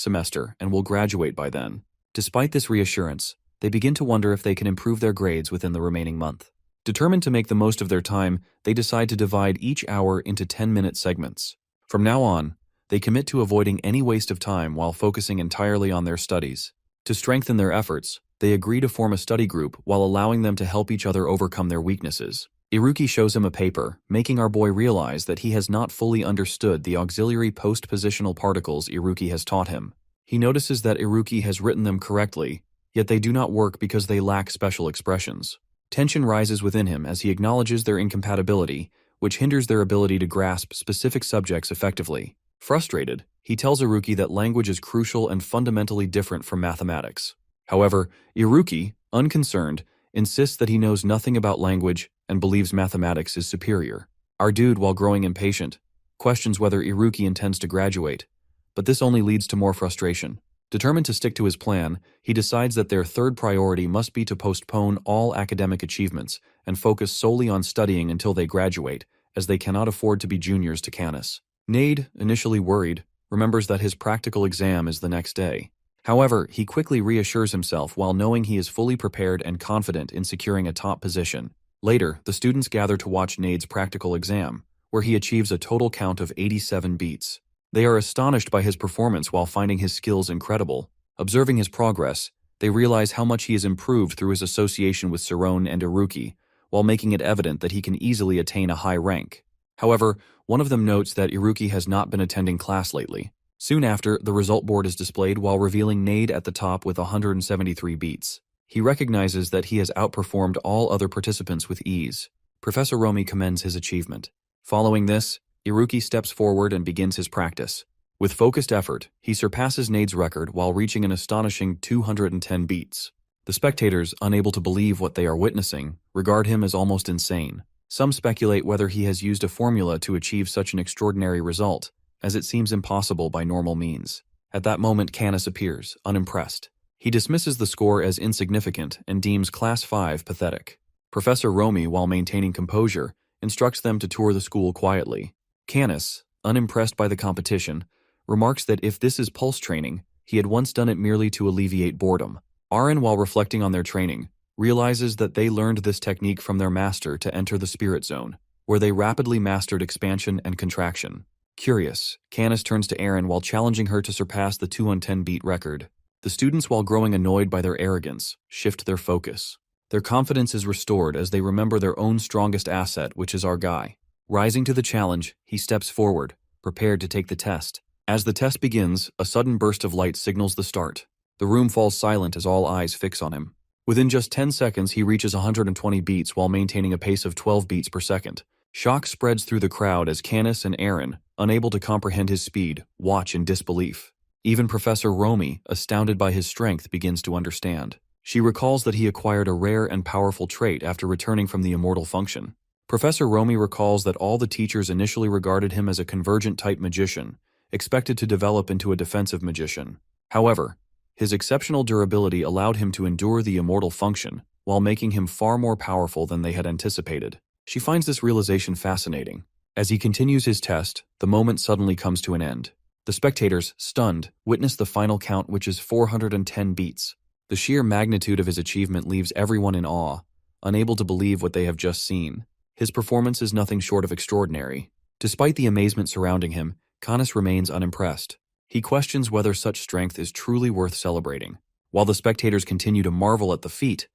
semester and will graduate by then. Despite this reassurance, they begin to wonder if they can improve their grades within the remaining month. Determined to make the most of their time, they decide to divide each hour into 10-minute segments. From now on, they commit to avoiding any waste of time while focusing entirely on their studies. To strengthen their efforts, they agree to form a study group while allowing them to help each other overcome their weaknesses. Iruki shows him a paper, making our boy realize that he has not fully understood the auxiliary post-positional particles Iruki has taught him. He notices that Iruki has written them correctly, yet they do not work because they lack special expressions. Tension rises within him as he acknowledges their incompatibility, which hinders their ability to grasp specific subjects effectively. Frustrated, he tells Iruki that language is crucial and fundamentally different from mathematics. However, Iruki, unconcerned, insists that he knows nothing about language and believes mathematics is superior. Our dude, while growing impatient, questions whether Iruki intends to graduate, but this only leads to more frustration. Determined to stick to his plan, he decides that their third priority must be to postpone all academic achievements and focus solely on studying until they graduate, as they cannot afford to be juniors to Canis. Nade, initially worried, remembers that his practical exam is the next day. However, he quickly reassures himself while knowing he is fully prepared and confident in securing a top position. Later, the students gather to watch Nade's practical exam, where he achieves a total count of 87 beats. They are astonished by his performance while finding his skills incredible. Observing his progress, they realize how much he has improved through his association with Sarone and Iruki, while making it evident that he can easily attain a high rank. However, one of them notes that Iruki has not been attending class lately. Soon after, the result board is displayed while revealing Nade at the top with 173 beats. He recognizes that he has outperformed all other participants with ease. Professor Romi commends his achievement. Following this, Iruki steps forward and begins his practice. With focused effort, he surpasses Nade's record while reaching an astonishing 210 beats. The spectators, unable to believe what they are witnessing, regard him as almost insane. Some speculate whether he has used a formula to achieve such an extraordinary result, as it seems impossible by normal means. At that moment, Canis appears, unimpressed. He dismisses the score as insignificant and deems Class 5 pathetic. Professor Romi, while maintaining composure, instructs them to tour the school quietly. Canis, unimpressed by the competition, remarks that if this is pulse training, he had once done it merely to alleviate boredom. Aaron, while reflecting on their training, realizes that they learned this technique from their master to enter the spirit zone, where they rapidly mastered expansion and contraction. Curious, Canis turns to Aaron while challenging her to surpass the 210 beat record. The students, while growing annoyed by their arrogance, shift their focus. Their confidence is restored as they remember their own strongest asset, which is our guy. Rising to the challenge, he steps forward, prepared to take the test. As the test begins, a sudden burst of light signals the start. The room falls silent as all eyes fix on him. Within just 10 seconds, he reaches 120 beats while maintaining a pace of 12 beats per second. Shock spreads through the crowd as Canis and Aaron, unable to comprehend his speed, watch in disbelief. Even Professor Romi, astounded by his strength, begins to understand. She recalls that he acquired a rare and powerful trait after returning from the immortal function. Professor Romi recalls that all the teachers initially regarded him as a convergent-type magician, expected to develop into a defensive magician. However, his exceptional durability allowed him to endure the immortal function, while making him far more powerful than they had anticipated. She finds this realization fascinating. As he continues his test, the moment suddenly comes to an end. The spectators, stunned, witness the final count, which is 410 beats. The sheer magnitude of his achievement leaves everyone in awe, unable to believe what they have just seen. His performance is nothing short of extraordinary. Despite the amazement surrounding him, Canis remains unimpressed. He questions whether such strength is truly worth celebrating. While the spectators continue to marvel at the feat,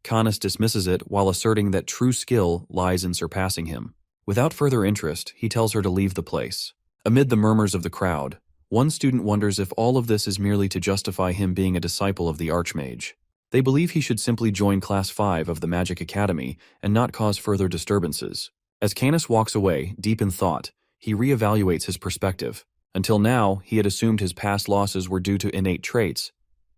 Canis dismisses it while asserting that true skill lies in surpassing him. Without further interest, he tells her to leave the place. Amid the murmurs of the crowd, one student wonders if all of this is merely to justify him being a disciple of the Archmage. They believe he should simply join Class 5 of the Magic Academy and not cause further disturbances. As Canis walks away, deep in thought, he reevaluates his perspective. Until now, he had assumed his past losses were due to innate traits,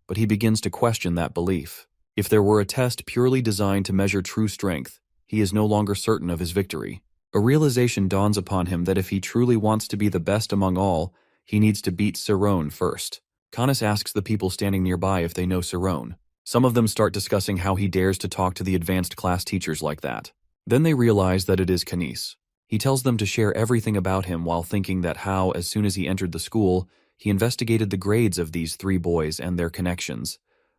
but he begins to question that belief. If there were a test purely designed to measure true strength, he is no longer certain of his victory. A realization dawns upon him that if he truly wants to be the best among all, he needs to beat Sarone first. Canis asks the people standing nearby if they know Sarone. Some of them start discussing how he dares to talk to the advanced class teachers like that. Then they realize that it is Canis. He tells them to share everything about him while thinking that how, as soon as he entered the school, he investigated the grades of these 3 boys and their connections,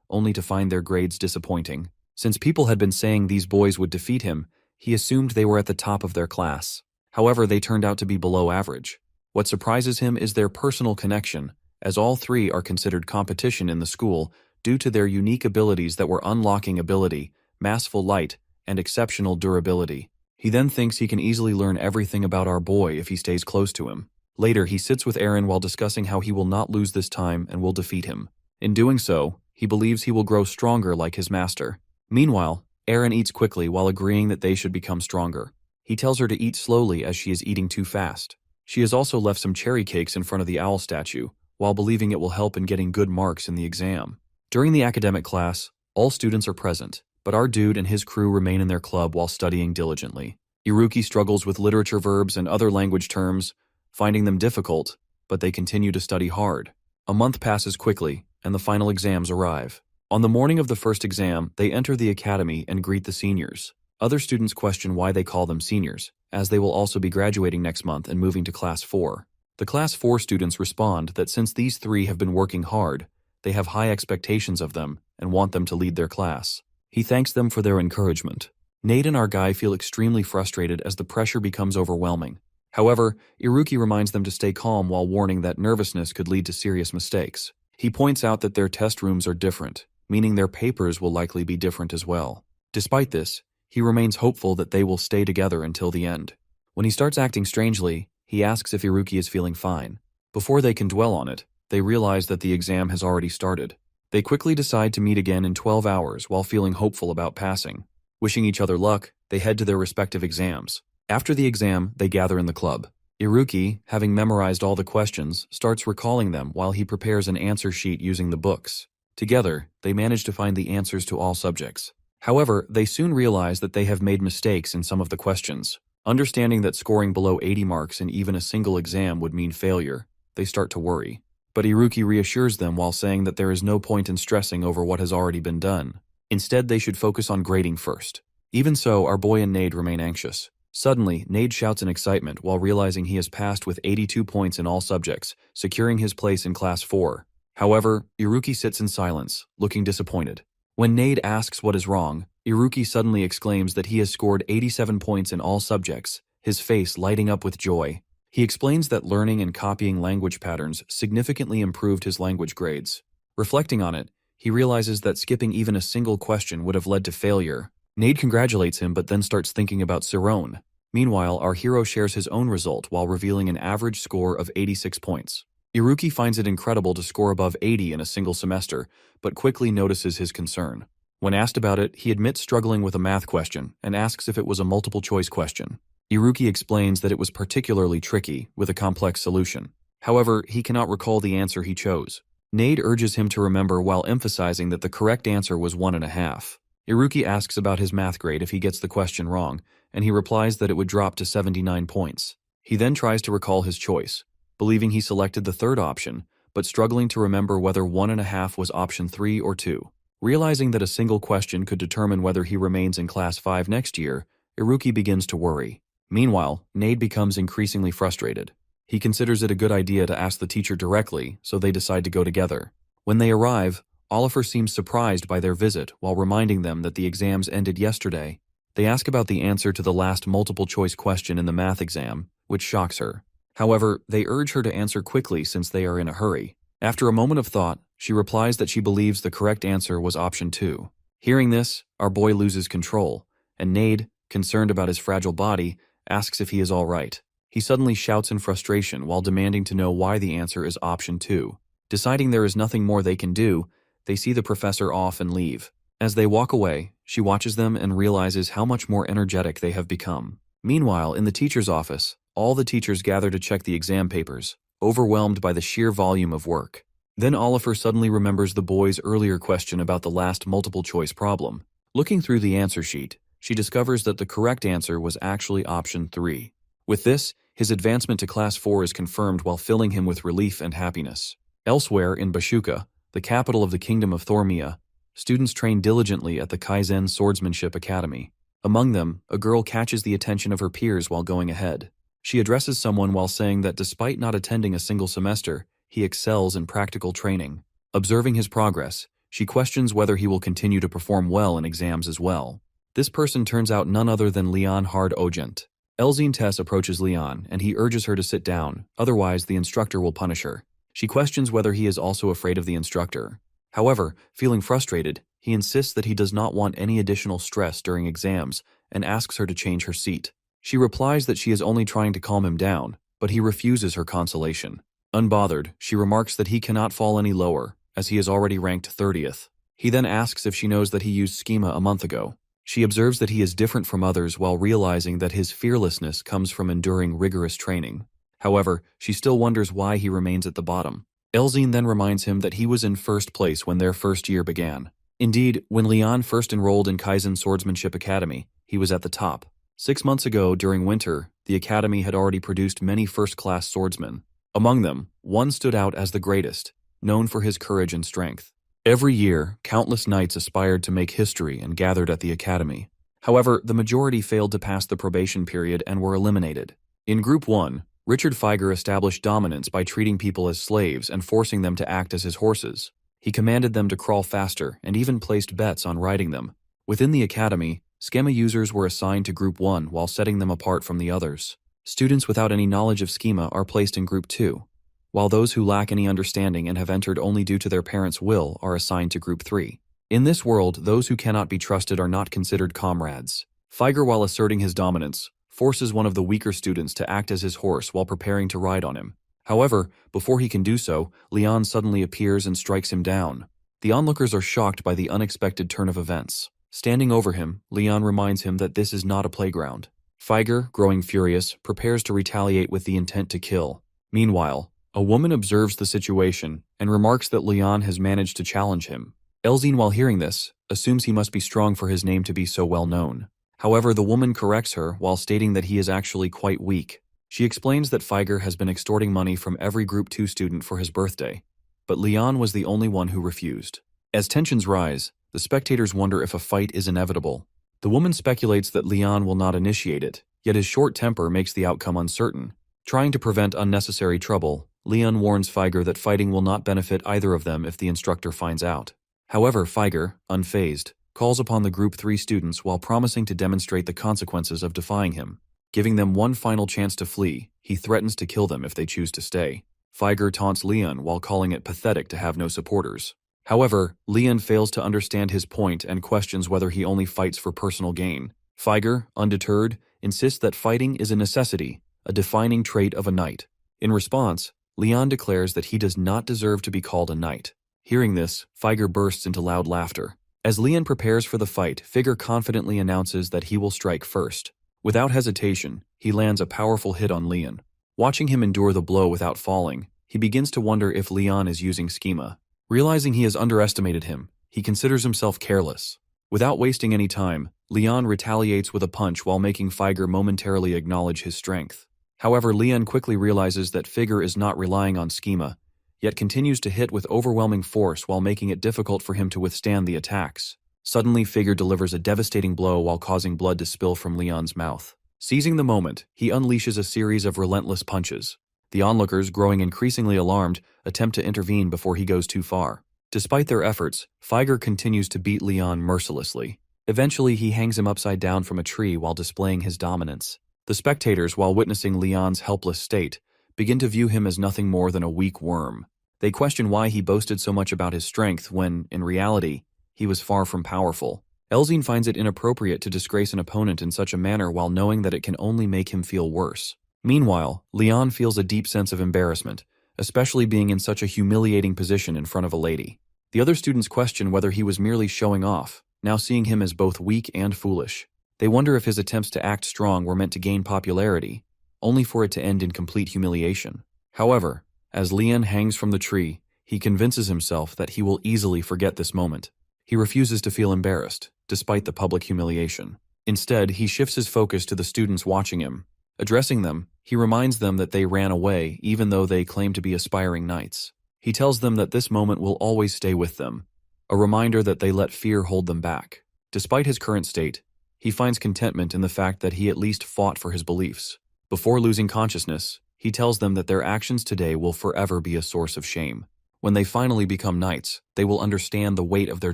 only to find their grades disappointing. Since people had been saying these boys would defeat him, he assumed they were at the top of their class. However, they turned out to be below average. What surprises him is their personal connection, as all 3 are considered competition in the school due to their unique abilities that were unlocking ability, massful light, and exceptional durability. He then thinks he can easily learn everything about our boy if he stays close to him. Later, he sits with Aaron while discussing how he will not lose this time and will defeat him. In doing so, he believes he will grow stronger like his master. Meanwhile, Aaron eats quickly while agreeing that they should become stronger. He tells her to eat slowly as she is eating too fast. She has also left some cherry cakes in front of the owl statue, while believing it will help in getting good marks in the exam. During the academic class, all students are present, but our dude and his crew remain in their club while studying diligently. Iruki struggles with literature verbs and other language terms, finding them difficult, but they continue to study hard. A month passes quickly, and the final exams arrive. On the morning of the first exam, they enter the academy and greet the seniors. Other students question why they call them seniors, as they will also be graduating next month and moving to Class 4. The Class 4 students respond that since these three have been working hard, they have high expectations of them and want them to lead their class. He thanks them for their encouragement. Nate and our guy feel extremely frustrated as the pressure becomes overwhelming. However, Iruki reminds them to stay calm while warning that nervousness could lead to serious mistakes. He points out that their test rooms are different, meaning their papers will likely be different as well. Despite this, he remains hopeful that they will stay together until the end. When he starts acting strangely, he asks if Iruki is feeling fine. Before they can dwell on it, they realize that the exam has already started. They quickly decide to meet again in 12 hours while feeling hopeful about passing. Wishing each other luck, they head to their respective exams. After the exam, they gather in the club. Iruki, having memorized all the questions, starts recalling them while he prepares an answer sheet using the books. Together, they manage to find the answers to all subjects. However, they soon realize that they have made mistakes in some of the questions. Understanding that scoring below 80 marks in even a single exam would mean failure, they start to worry. But Iruki reassures them while saying that there is no point in stressing over what has already been done. Instead, they should focus on grading first. Even so, our boy and Nade remain anxious. Suddenly, Nade shouts in excitement while realizing he has passed with 82 points in all subjects, securing his place in Class 4. However, Iruki sits in silence, looking disappointed. When Nade asks what is wrong, Iruki suddenly exclaims that he has scored 87 points in all subjects, his face lighting up with joy. He explains that learning and copying language patterns significantly improved his language grades. Reflecting on it, he realizes that skipping even a single question would have led to failure. Nade congratulates him but then starts thinking about Siron. Meanwhile, our hero shares his own result while revealing an average score of 86 points. Iruki finds it incredible to score above 80 in a single semester, but quickly notices his concern. When asked about it, he admits struggling with a math question and asks if it was a multiple-choice question. Iruki explains that it was particularly tricky, with a complex solution. However, he cannot recall the answer he chose. Nade urges him to remember while emphasizing that the correct answer was 1.5. Iruki asks about his math grade if he gets the question wrong, and he replies that it would drop to 79 points. He then tries to recall his choice, believing he selected the third option, but struggling to remember whether 1.5 was option 3 or 2. Realizing that a single question could determine whether he remains in Class 5 next year, Iruki begins to worry. Meanwhile, Nade becomes increasingly frustrated. He considers it a good idea to ask the teacher directly, so they decide to go together. When they arrive, Oliver seems surprised by their visit while reminding them that the exams ended yesterday. They ask about the answer to the last multiple-choice question in the math exam, which shocks her. However, they urge her to answer quickly since they are in a hurry. After a moment of thought, she replies that she believes the correct answer was option 2. Hearing this, our boy loses control, and Nade, concerned about his fragile body, asks if he is all right. He suddenly shouts in frustration while demanding to know why the answer is option 2. Deciding there is nothing more they can do, they see the professor off and leave. As they walk away, she watches them and realizes how much more energetic they have become. Meanwhile, in the teacher's office, all the teachers gather to check the exam papers, overwhelmed by the sheer volume of work. Then Oliver suddenly remembers the boy's earlier question about the last multiple-choice problem. Looking through the answer sheet, she discovers that the correct answer was actually option 3. With this, his advancement to Class 4 is confirmed while filling him with relief and happiness. Elsewhere in Bashuka, the capital of the Kingdom of Thormia, students train diligently at the Kaizen Swordsmanship Academy. Among them, a girl catches the attention of her peers while going ahead. She addresses someone while saying that despite not attending a single semester, he excels in practical training. Observing his progress, she questions whether he will continue to perform well in exams as well. This person turns out none other than Leon Hard Ogent. Elzine Tess approaches Leon, and he urges her to sit down, otherwise the instructor will punish her. She questions whether he is also afraid of the instructor. However, feeling frustrated, he insists that he does not want any additional stress during exams and asks her to change her seat. She replies that she is only trying to calm him down, but he refuses her consolation. Unbothered, she remarks that he cannot fall any lower, as he is already ranked 30th. He then asks if she knows that he used schema a month ago. She observes that he is different from others while realizing that his fearlessness comes from enduring rigorous training. However, she still wonders why he remains at the bottom. Elzine then reminds him that he was in first place when their first year began. Indeed, when Leon first enrolled in Kaizen Swordsmanship Academy, he was at the top. 6 months ago, during winter, the academy had already produced many first-class swordsmen. Among them, one stood out as the greatest, known for his courage and strength. Every year, countless knights aspired to make history and gathered at the academy. However, the majority failed to pass the probation period and were eliminated. In Group 1, Richard Feiger established dominance by treating people as slaves and forcing them to act as his horses. He commanded them to crawl faster and even placed bets on riding them. Within the academy, schema users were assigned to Group 1 while setting them apart from the others. Students without any knowledge of schema are placed in Group 2, while those who lack any understanding and have entered only due to their parents' will are assigned to Group 3. In this world, those who cannot be trusted are not considered comrades. Feiger, while asserting his dominance, forces one of the weaker students to act as his horse while preparing to ride on him. However, before he can do so, Leon suddenly appears and strikes him down. The onlookers are shocked by the unexpected turn of events. Standing over him, Leon reminds him that this is not a playground. Feiger, growing furious, prepares to retaliate with the intent to kill. Meanwhile, a woman observes the situation and remarks that Leon has managed to challenge him. Elzine, while hearing this, assumes he must be strong for his name to be so well known. However, the woman corrects her while stating that he is actually quite weak. She explains that Feiger has been extorting money from every Group 2 student for his birthday, but Leon was the only one who refused. As tensions rise, the spectators wonder if a fight is inevitable. The woman speculates that Leon will not initiate it, yet his short temper makes the outcome uncertain. Trying to prevent unnecessary trouble, Leon warns Feiger that fighting will not benefit either of them if the instructor finds out. However, Feiger, unfazed, calls upon the Group 3 students while promising to demonstrate the consequences of defying him. Giving them one final chance to flee, he threatens to kill them if they choose to stay. Feiger taunts Leon while calling it pathetic to have no supporters. However, Leon fails to understand his point and questions whether he only fights for personal gain. Feiger, undeterred, insists that fighting is a necessity, a defining trait of a knight. In response, Leon declares that he does not deserve to be called a knight. Hearing this, Feiger bursts into loud laughter. As Leon prepares for the fight, Feiger confidently announces that he will strike first. Without hesitation, he lands a powerful hit on Leon. Watching him endure the blow without falling, he begins to wonder if Leon is using schema. Realizing he has underestimated him, he considers himself careless. Without wasting any time, Leon retaliates with a punch while making Feiger momentarily acknowledge his strength. However, Leon quickly realizes that Feiger is not relying on schema, yet continues to hit with overwhelming force while making it difficult for him to withstand the attacks. Suddenly, Feiger delivers a devastating blow while causing blood to spill from Leon's mouth. Seizing the moment, he unleashes a series of relentless punches. The onlookers, growing increasingly alarmed, attempt to intervene before he goes too far. Despite their efforts, Feiger continues to beat Leon mercilessly. Eventually, he hangs him upside down from a tree while displaying his dominance. The spectators, while witnessing Leon's helpless state, begin to view him as nothing more than a weak worm. They question why he boasted so much about his strength when, in reality, he was far from powerful. Elzine finds it inappropriate to disgrace an opponent in such a manner while knowing that it can only make him feel worse. Meanwhile, Leon feels a deep sense of embarrassment, especially being in such a humiliating position in front of a lady. The other students question whether he was merely showing off, now seeing him as both weak and foolish. They wonder if his attempts to act strong were meant to gain popularity, only for it to end in complete humiliation. However, as Leon hangs from the tree, he convinces himself that he will easily forget this moment. He refuses to feel embarrassed, despite the public humiliation. Instead, he shifts his focus to the students watching him. Addressing them, he reminds them that they ran away even though they claim to be aspiring knights. He tells them that this moment will always stay with them, a reminder that they let fear hold them back. Despite his current state, he finds contentment in the fact that he at least fought for his beliefs. Before losing consciousness, he tells them that their actions today will forever be a source of shame. When they finally become knights, they will understand the weight of their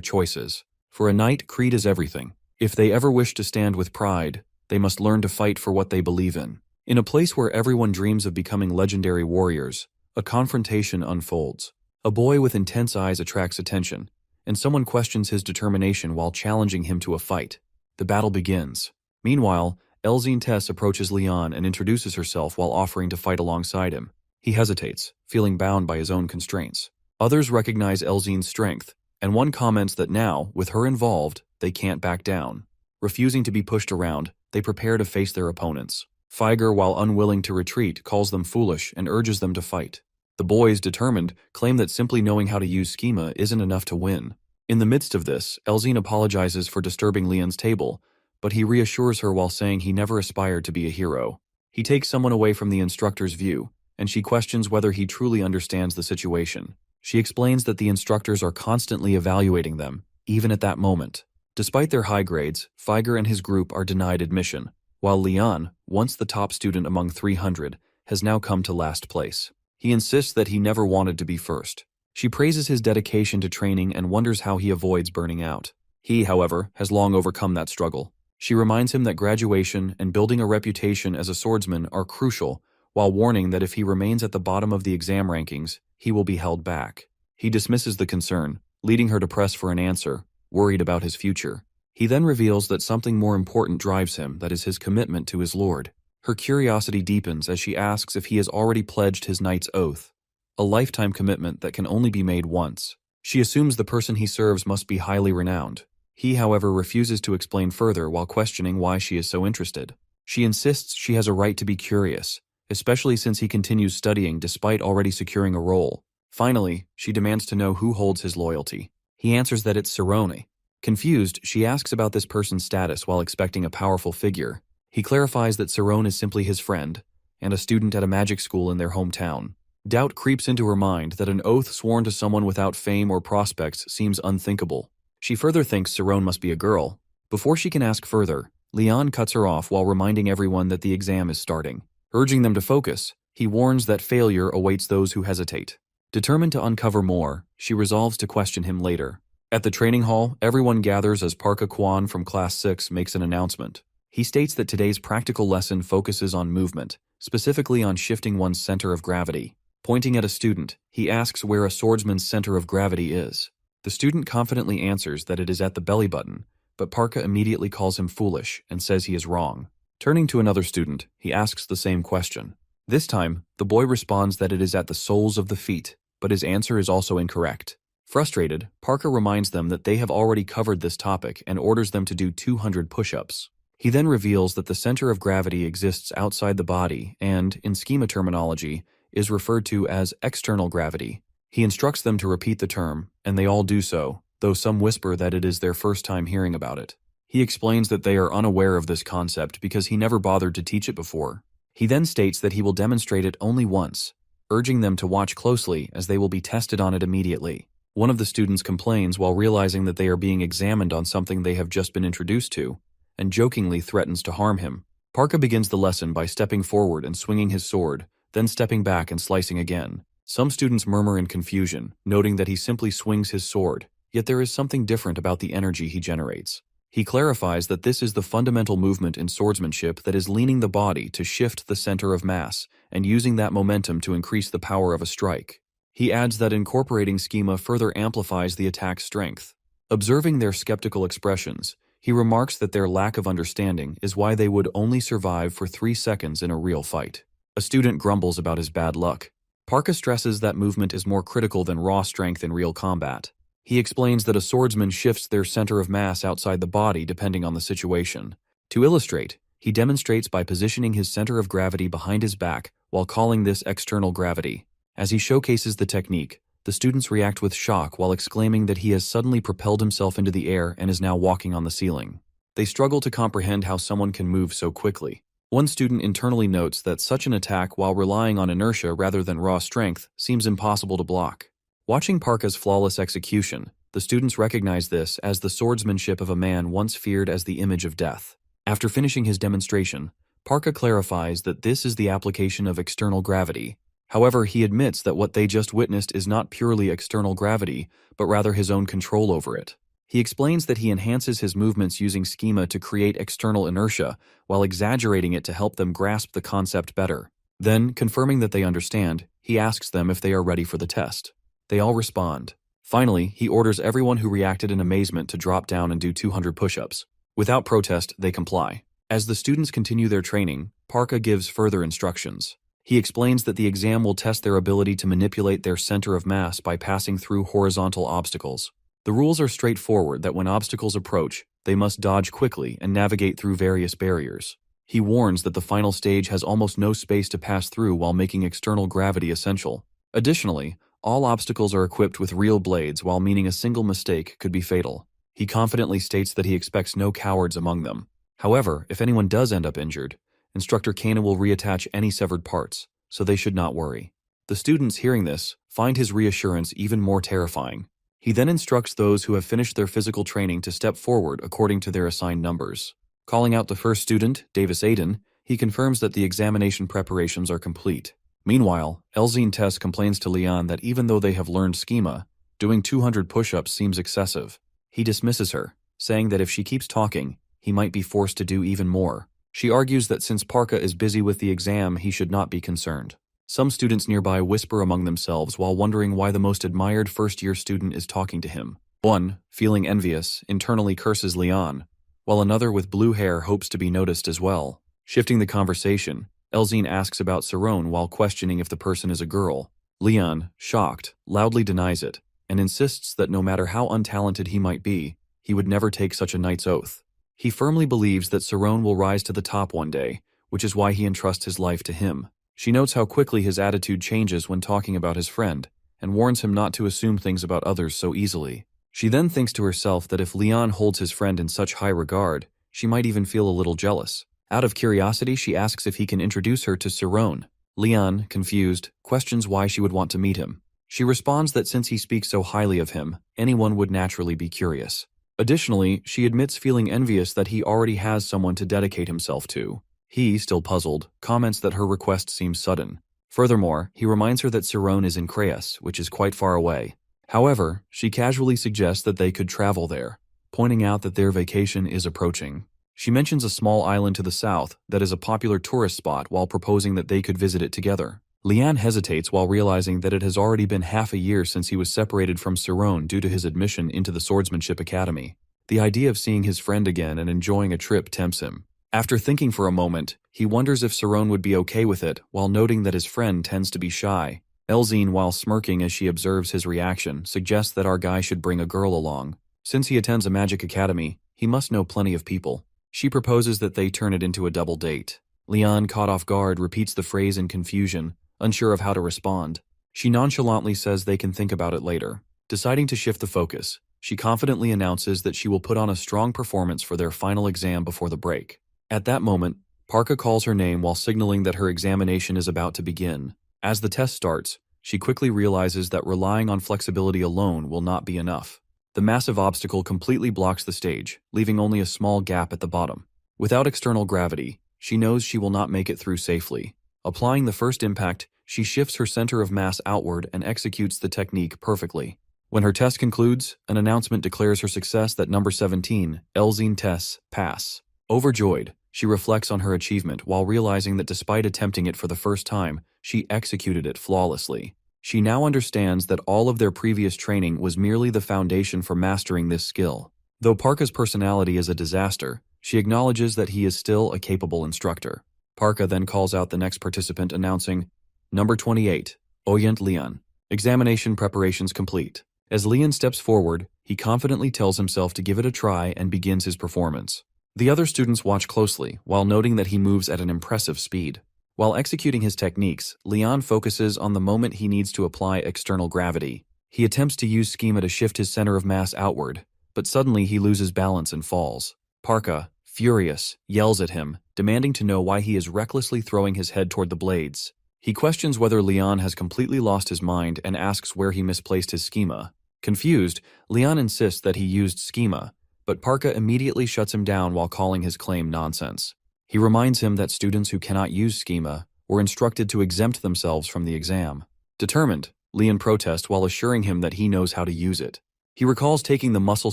choices. For a knight, creed is everything. If they ever wish to stand with pride, they must learn to fight for what they believe in. In a place where everyone dreams of becoming legendary warriors, a confrontation unfolds. A boy with intense eyes attracts attention, and someone questions his determination while challenging him to a fight. The battle begins. Meanwhile, Elzine Tess approaches Leon and introduces herself while offering to fight alongside him. He hesitates, feeling bound by his own constraints. Others recognize Elzine's strength, and one comments that now, with her involved, they can't back down. Refusing to be pushed around, they prepare to face their opponents. Feiger, while unwilling to retreat, calls them foolish and urges them to fight. The boys, determined, claim that simply knowing how to use schema isn't enough to win. In the midst of this, Elzine apologizes for disturbing Leon's table, but he reassures her while saying he never aspired to be a hero. He takes someone away from the instructor's view, and she questions whether he truly understands the situation. She explains that the instructors are constantly evaluating them, even at that moment. Despite their high grades, Feiger and his group are denied admission, while Leon, once the top student among 300, has now come to last place. He insists that he never wanted to be first. She praises his dedication to training and wonders how he avoids burning out. He, however, has long overcome that struggle. She reminds him that graduation and building a reputation as a swordsman are crucial, while warning that if he remains at the bottom of the exam rankings, he will be held back. He dismisses the concern, leading her to press for an answer, worried about his future. He then reveals that something more important drives him, that is his commitment to his lord. Her curiosity deepens as she asks if he has already pledged his knight's oath, a lifetime commitment that can only be made once. She assumes the person he serves must be highly renowned. He, however, refuses to explain further while questioning why she is so interested. She insists she has a right to be curious, especially since he continues studying despite already securing a role. Finally, she demands to know who holds his loyalty. He answers that it's Cerrone. Confused, she asks about this person's status while expecting a powerful figure. He clarifies that Cerrone is simply his friend, and a student at a magic school in their hometown. Doubt creeps into her mind that an oath sworn to someone without fame or prospects seems unthinkable. She further thinks Cerrone must be a girl. Before she can ask further, Leon cuts her off while reminding everyone that the exam is starting. Urging them to focus, he warns that failure awaits those who hesitate. Determined to uncover more, she resolves to question him later. At the training hall, everyone gathers as Parka Kwan from Class 6 makes an announcement. He states that today's practical lesson focuses on movement, specifically on shifting one's center of gravity. Pointing at a student, he asks where a swordsman's center of gravity is. The student confidently answers that it is at the belly button, but Parka immediately calls him foolish and says he is wrong. Turning to another student, he asks the same question. This time, the boy responds that it is at the soles of the feet, but his answer is also incorrect. Frustrated, Parka reminds them that they have already covered this topic and orders them to do 200 push-ups. He then reveals that the center of gravity exists outside the body and, in schema terminology, is referred to as external gravity. He instructs them to repeat the term, and they all do so, though some whisper that it is their first time hearing about it. He explains that they are unaware of this concept because he never bothered to teach it before. He then states that he will demonstrate it only once, urging them to watch closely as they will be tested on it immediately. One of the students complains while realizing that they are being examined on something they have just been introduced to, and jokingly threatens to harm him. Parka begins the lesson by stepping forward and swinging his sword, then stepping back and slicing again. Some students murmur in confusion, noting that he simply swings his sword, yet there is something different about the energy he generates. He clarifies that this is the fundamental movement in swordsmanship that is leaning the body to shift the center of mass and using that momentum to increase the power of a strike. He adds that incorporating schema further amplifies the attack's strength. Observing their skeptical expressions, he remarks that their lack of understanding is why they would only survive for 3 seconds in a real fight. A student grumbles about his bad luck. Parka stresses that movement is more critical than raw strength in real combat. He explains that a swordsman shifts their center of mass outside the body depending on the situation. To illustrate, he demonstrates by positioning his center of gravity behind his back while calling this external gravity. As he showcases the technique, the students react with shock while exclaiming that he has suddenly propelled himself into the air and is now walking on the ceiling. They struggle to comprehend how someone can move so quickly. One student internally notes that such an attack, while relying on inertia rather than raw strength, seems impossible to block. Watching Parka's flawless execution, the students recognize this as the swordsmanship of a man once feared as the image of death. After finishing his demonstration, Parka clarifies that this is the application of external gravity. However, he admits that what they just witnessed is not purely external gravity, but rather his own control over it. He explains that he enhances his movements using schema to create external inertia, while exaggerating it to help them grasp the concept better. Then, confirming that they understand, he asks them if they are ready for the test. They all respond. Finally, he orders everyone who reacted in amazement to drop down and do 200 push-ups. Without protest, they comply. As the students continue their training, Parka gives further instructions. He explains that the exam will test their ability to manipulate their center of mass by passing through horizontal obstacles. The rules are straightforward that when obstacles approach, They must dodge quickly and navigate through various barriers. He warns that the final stage has almost no space to pass through while making external gravity essential. Additionally, all obstacles are equipped with real blades, while meaning a single mistake could be fatal. He confidently states that he expects no cowards among them. However, if anyone does end up injured, Instructor Kana will reattach any severed parts, so they should not worry. The students hearing this find his reassurance even more terrifying. He then instructs those who have finished their physical training to step forward according to their assigned numbers. Calling out the first student, Davis Aiden, he confirms that the examination preparations are complete. Meanwhile, Elzine Tess complains to Leon that even though they have learned schema, doing 200 push-ups seems excessive. He dismisses her, saying that if she keeps talking, he might be forced to do even more. She argues that since Parka is busy with the exam, he should not be concerned. Some students nearby whisper among themselves while wondering why the most admired first-year student is talking to him. One, feeling envious, internally curses Leon, while another with blue hair hopes to be noticed as well. Shifting the conversation, Elzine asks about Cerrone while questioning if the person is a girl. Leon, shocked, loudly denies it, and insists that no matter how untalented he might be, he would never take such a knight's oath. He firmly believes that Cerrone will rise to the top one day, which is why he entrusts his life to him. She notes how quickly his attitude changes when talking about his friend, and warns him not to assume things about others so easily. She then thinks to herself that if Leon holds his friend in such high regard, she might even feel a little jealous. Out of curiosity, she asks if he can introduce her to Cerrone. Leon, confused, questions why she would want to meet him. She responds that since he speaks so highly of him, anyone would naturally be curious. Additionally, she admits feeling envious that he already has someone to dedicate himself to. He, still puzzled, comments that her request seems sudden. Furthermore, he reminds her that Cerrone is in Creus, which is quite far away. However, she casually suggests that they could travel there, pointing out that their vacation is approaching. She mentions a small island to the south that is a popular tourist spot while proposing that they could visit it together. Leon hesitates while realizing that it has already been half a year since he was separated from Cerrone due to his admission into the Swordsmanship Academy. The idea of seeing his friend again and enjoying a trip tempts him. After thinking for a moment, he wonders if Cerrone would be okay with it, while noting that his friend tends to be shy. Elzine, while smirking as she observes his reaction, suggests that our guy should bring a girl along. Since he attends a magic academy, he must know plenty of people. She proposes that they turn it into a double date. Leon, caught off guard, repeats the phrase in confusion, unsure of how to respond. She nonchalantly says they can think about it later. Deciding to shift the focus, she confidently announces that she will put on a strong performance for their final exam before the break. At that moment, Parka calls her name while signaling that her examination is about to begin. As the test starts, she quickly realizes that relying on flexibility alone will not be enough. The massive obstacle completely blocks the stage, leaving only a small gap at the bottom. Without external gravity, she knows she will not make it through safely. Applying the first impact, she shifts her center of mass outward and executes the technique perfectly. When her test concludes, an announcement declares her success that number 17, Elzine Tess, pass. Overjoyed, she reflects on her achievement while realizing that despite attempting it for the first time, she executed it flawlessly. She now understands that all of their previous training was merely the foundation for mastering this skill. Though Parka's personality is a disaster, she acknowledges that he is still a capable instructor. Parka then calls out the next participant, announcing, Number 28, Oyent Leon. Examination preparations complete. As Leon steps forward, he confidently tells himself to give it a try and begins his performance. The other students watch closely, while noting that he moves at an impressive speed. While executing his techniques, Leon focuses on the moment he needs to apply external gravity. He attempts to use schema to shift his center of mass outward, but suddenly he loses balance and falls. Parka, furious, yells at him, demanding to know why he is recklessly throwing his head toward the blades. He questions whether Leon has completely lost his mind and asks where he misplaced his schema. Confused, Leon insists that he used schema, but Parka immediately shuts him down while calling his claim nonsense. He reminds him that students who cannot use schema were instructed to exempt themselves from the exam. Determined, Leon protests while assuring him that he knows how to use it. He recalls taking the muscle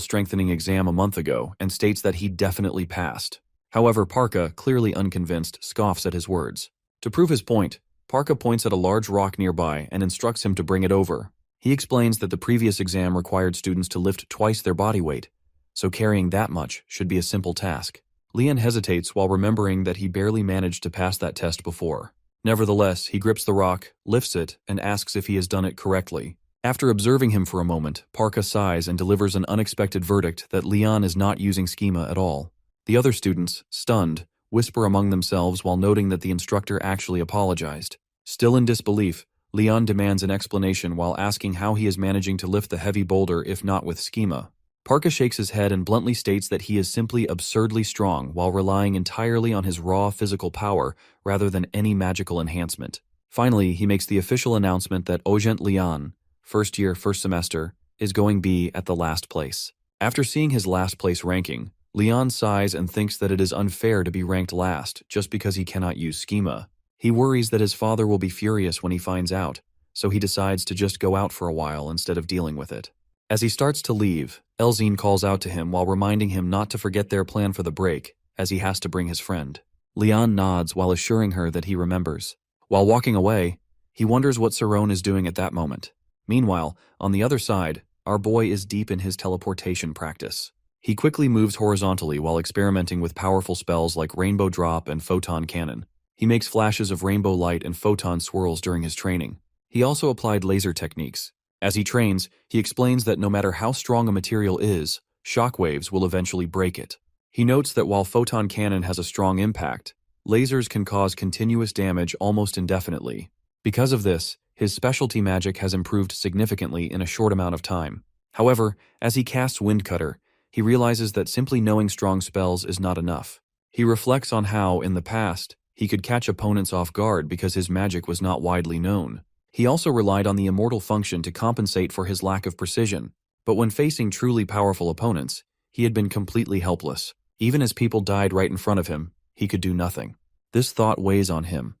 strengthening exam a month ago and states that he definitely passed. However, Parka, clearly unconvinced, scoffs at his words. To prove his point, Parka points at a large rock nearby and instructs him to bring it over. He explains that the previous exam required students to lift twice their body weight, so carrying that much should be a simple task. Leon hesitates while remembering that he barely managed to pass that test before. Nevertheless, he grips the rock, lifts it, and asks if he has done it correctly. After observing him for a moment, Parka sighs and delivers an unexpected verdict that Leon is not using schema at all. The other students, stunned, whisper among themselves while noting that the instructor actually apologized. Still in disbelief, Leon demands an explanation while asking how he is managing to lift the heavy boulder if not with schema. Parka shakes his head and bluntly states that he is simply absurdly strong while relying entirely on his raw physical power rather than any magical enhancement. Finally, he makes the official announcement that Ogent Leon, first year, first semester, is going be at the last place. After seeing his last place ranking, Leon sighs and thinks that it is unfair to be ranked last just because he cannot use schema. He worries that his father will be furious when he finds out, so he decides to just go out for a while instead of dealing with it. As he starts to leave, Elzine calls out to him while reminding him not to forget their plan for the break, as he has to bring his friend. Leon nods while assuring her that he remembers. While walking away, he wonders what Saron is doing at that moment. Meanwhile, on the other side, our boy is deep in his teleportation practice. He quickly moves horizontally while experimenting with powerful spells like Rainbow Drop and Photon Cannon. He makes flashes of rainbow light and photon swirls during his training. He also applied laser techniques. As he trains, he explains that no matter how strong a material is, shockwaves will eventually break it. He notes that while Photon Cannon has a strong impact, lasers can cause continuous damage almost indefinitely. Because of this, his specialty magic has improved significantly in a short amount of time. However, as he casts Windcutter, he realizes that simply knowing strong spells is not enough. He reflects on how, in the past, he could catch opponents off guard because his magic was not widely known. He also relied on the immortal function to compensate for his lack of precision, but when facing truly powerful opponents, he had been completely helpless. Even as people died right in front of him, he could do nothing. This thought weighs on him,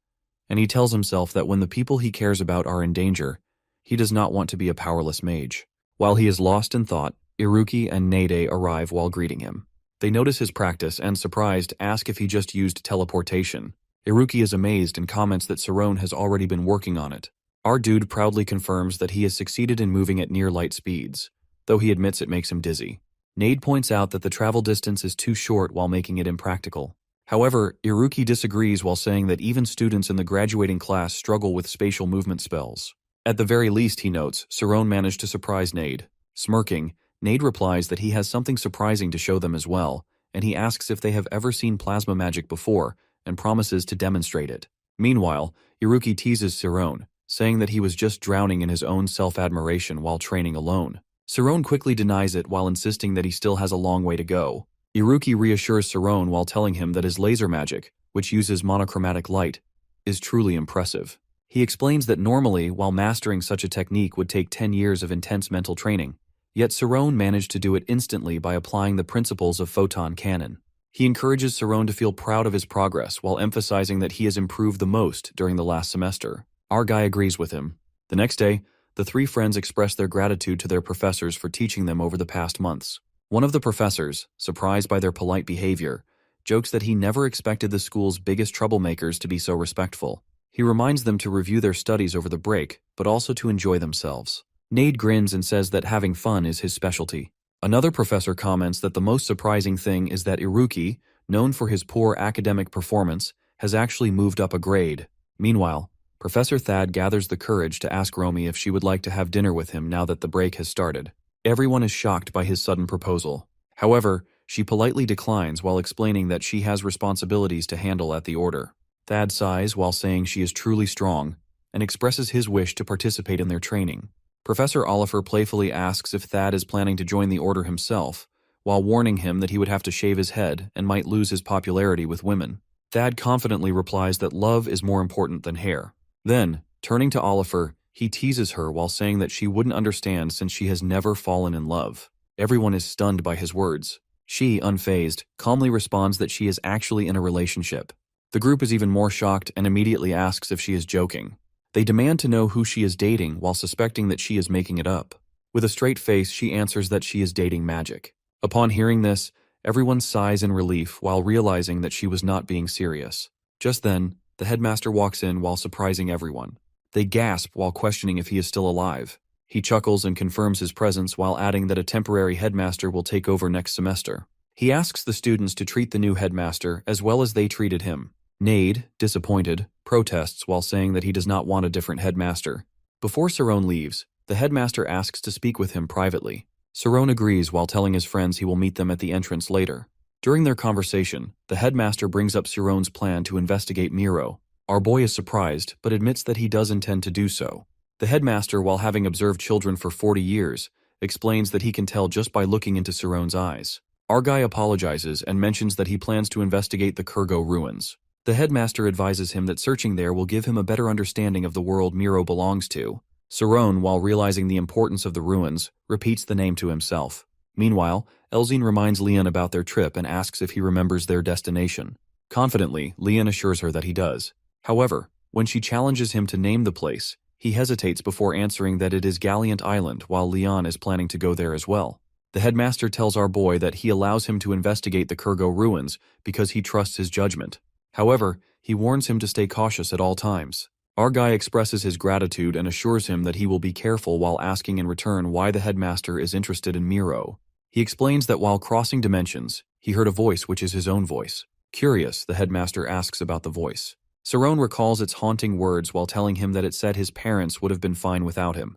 and he tells himself that when the people he cares about are in danger, he does not want to be a powerless mage. While he is lost in thought, Iruki and Nade arrive while greeting him. They notice his practice and, surprised, ask if he just used teleportation. Iruki is amazed and comments that Saron has already been working on it. Our dude proudly confirms that he has succeeded in moving at near light speeds, though he admits it makes him dizzy. Nade points out that the travel distance is too short while making it impractical. However, Iruki disagrees while saying that even students in the graduating class struggle with spatial movement spells. At the very least, he notes, Saron managed to surprise Nade. Smirking, Nade replies that he has something surprising to show them as well, and he asks if they have ever seen plasma magic before, and promises to demonstrate it. Meanwhile, Iruki teases Saron, saying that he was just drowning in his own self-admiration while training alone. Saron quickly denies it while insisting that he still has a long way to go. Iruki reassures Saron while telling him that his laser magic, which uses monochromatic light, is truly impressive. He explains that normally, while mastering such a technique would take 10 years of intense mental training, yet Saron managed to do it instantly by applying the principles of Photon Cannon. He encourages Saron to feel proud of his progress while emphasizing that he has improved the most during the last semester. Our guy agrees with him. The next day, the three friends express their gratitude to their professors for teaching them over the past months. One of the professors, surprised by their polite behavior, jokes that he never expected the school's biggest troublemakers to be so respectful. He reminds them to review their studies over the break, but also to enjoy themselves. Nade grins and says that having fun is his specialty. Another professor comments that the most surprising thing is that Iruki, known for his poor academic performance, has actually moved up a grade. Meanwhile, Professor Thad gathers the courage to ask Romy if she would like to have dinner with him now that the break has started. Everyone is shocked by his sudden proposal. However, she politely declines while explaining that she has responsibilities to handle at the order. Thad sighs while saying she is truly strong and expresses his wish to participate in their training. Professor Oliver playfully asks if Thad is planning to join the order himself, while warning him that he would have to shave his head and might lose his popularity with women. Thad confidently replies that love is more important than hair. Then, turning to Oliver, he teases her while saying that she wouldn't understand since she has never fallen in love. Everyone is stunned by his words. She, unfazed, calmly responds that she is actually in a relationship. The group is even more shocked and immediately asks if she is joking. They demand to know who she is dating while suspecting that she is making it up. With a straight face, she answers that she is dating Magic. Upon hearing this, everyone sighs in relief while realizing that she was not being serious. Just then, the headmaster walks in while surprising everyone. They gasp while questioning if he is still alive. He chuckles and confirms his presence while adding that a temporary headmaster will take over next semester. He asks the students to treat the new headmaster as well as they treated him. Nade, disappointed, protests while saying that he does not want a different headmaster. Before Saron leaves, The headmaster asks to speak with him privately. Saron agrees while telling his friends he will meet them at the entrance later. During their conversation, the headmaster brings up Saron's plan to investigate Miro. Our boy is surprised, but admits that he does intend to do so. The headmaster, while having observed children for 40 years, explains that he can tell just by looking into Saron's eyes. Our guy apologizes and mentions that he plans to investigate the Kurgo ruins. The headmaster advises him that searching there will give him a better understanding of the world Miro belongs to. Saron, while realizing the importance of the ruins, repeats the name to himself. Meanwhile, Elzine reminds Leon about their trip and asks if he remembers their destination. Confidently, Leon assures her that he does. However, when she challenges him to name the place, he hesitates before answering that it is Galliant Island while Leon is planning to go there as well. The headmaster tells our boy that he allows him to investigate the Kurgo ruins because he trusts his judgment. However, he warns him to stay cautious at all times. Our guy expresses his gratitude and assures him that he will be careful while asking in return why the headmaster is interested in Miro. He explains that while crossing dimensions, he heard a voice which is his own voice. Curious, the headmaster asks about the voice. Saron recalls its haunting words while telling him that it said his parents would have been fine without him,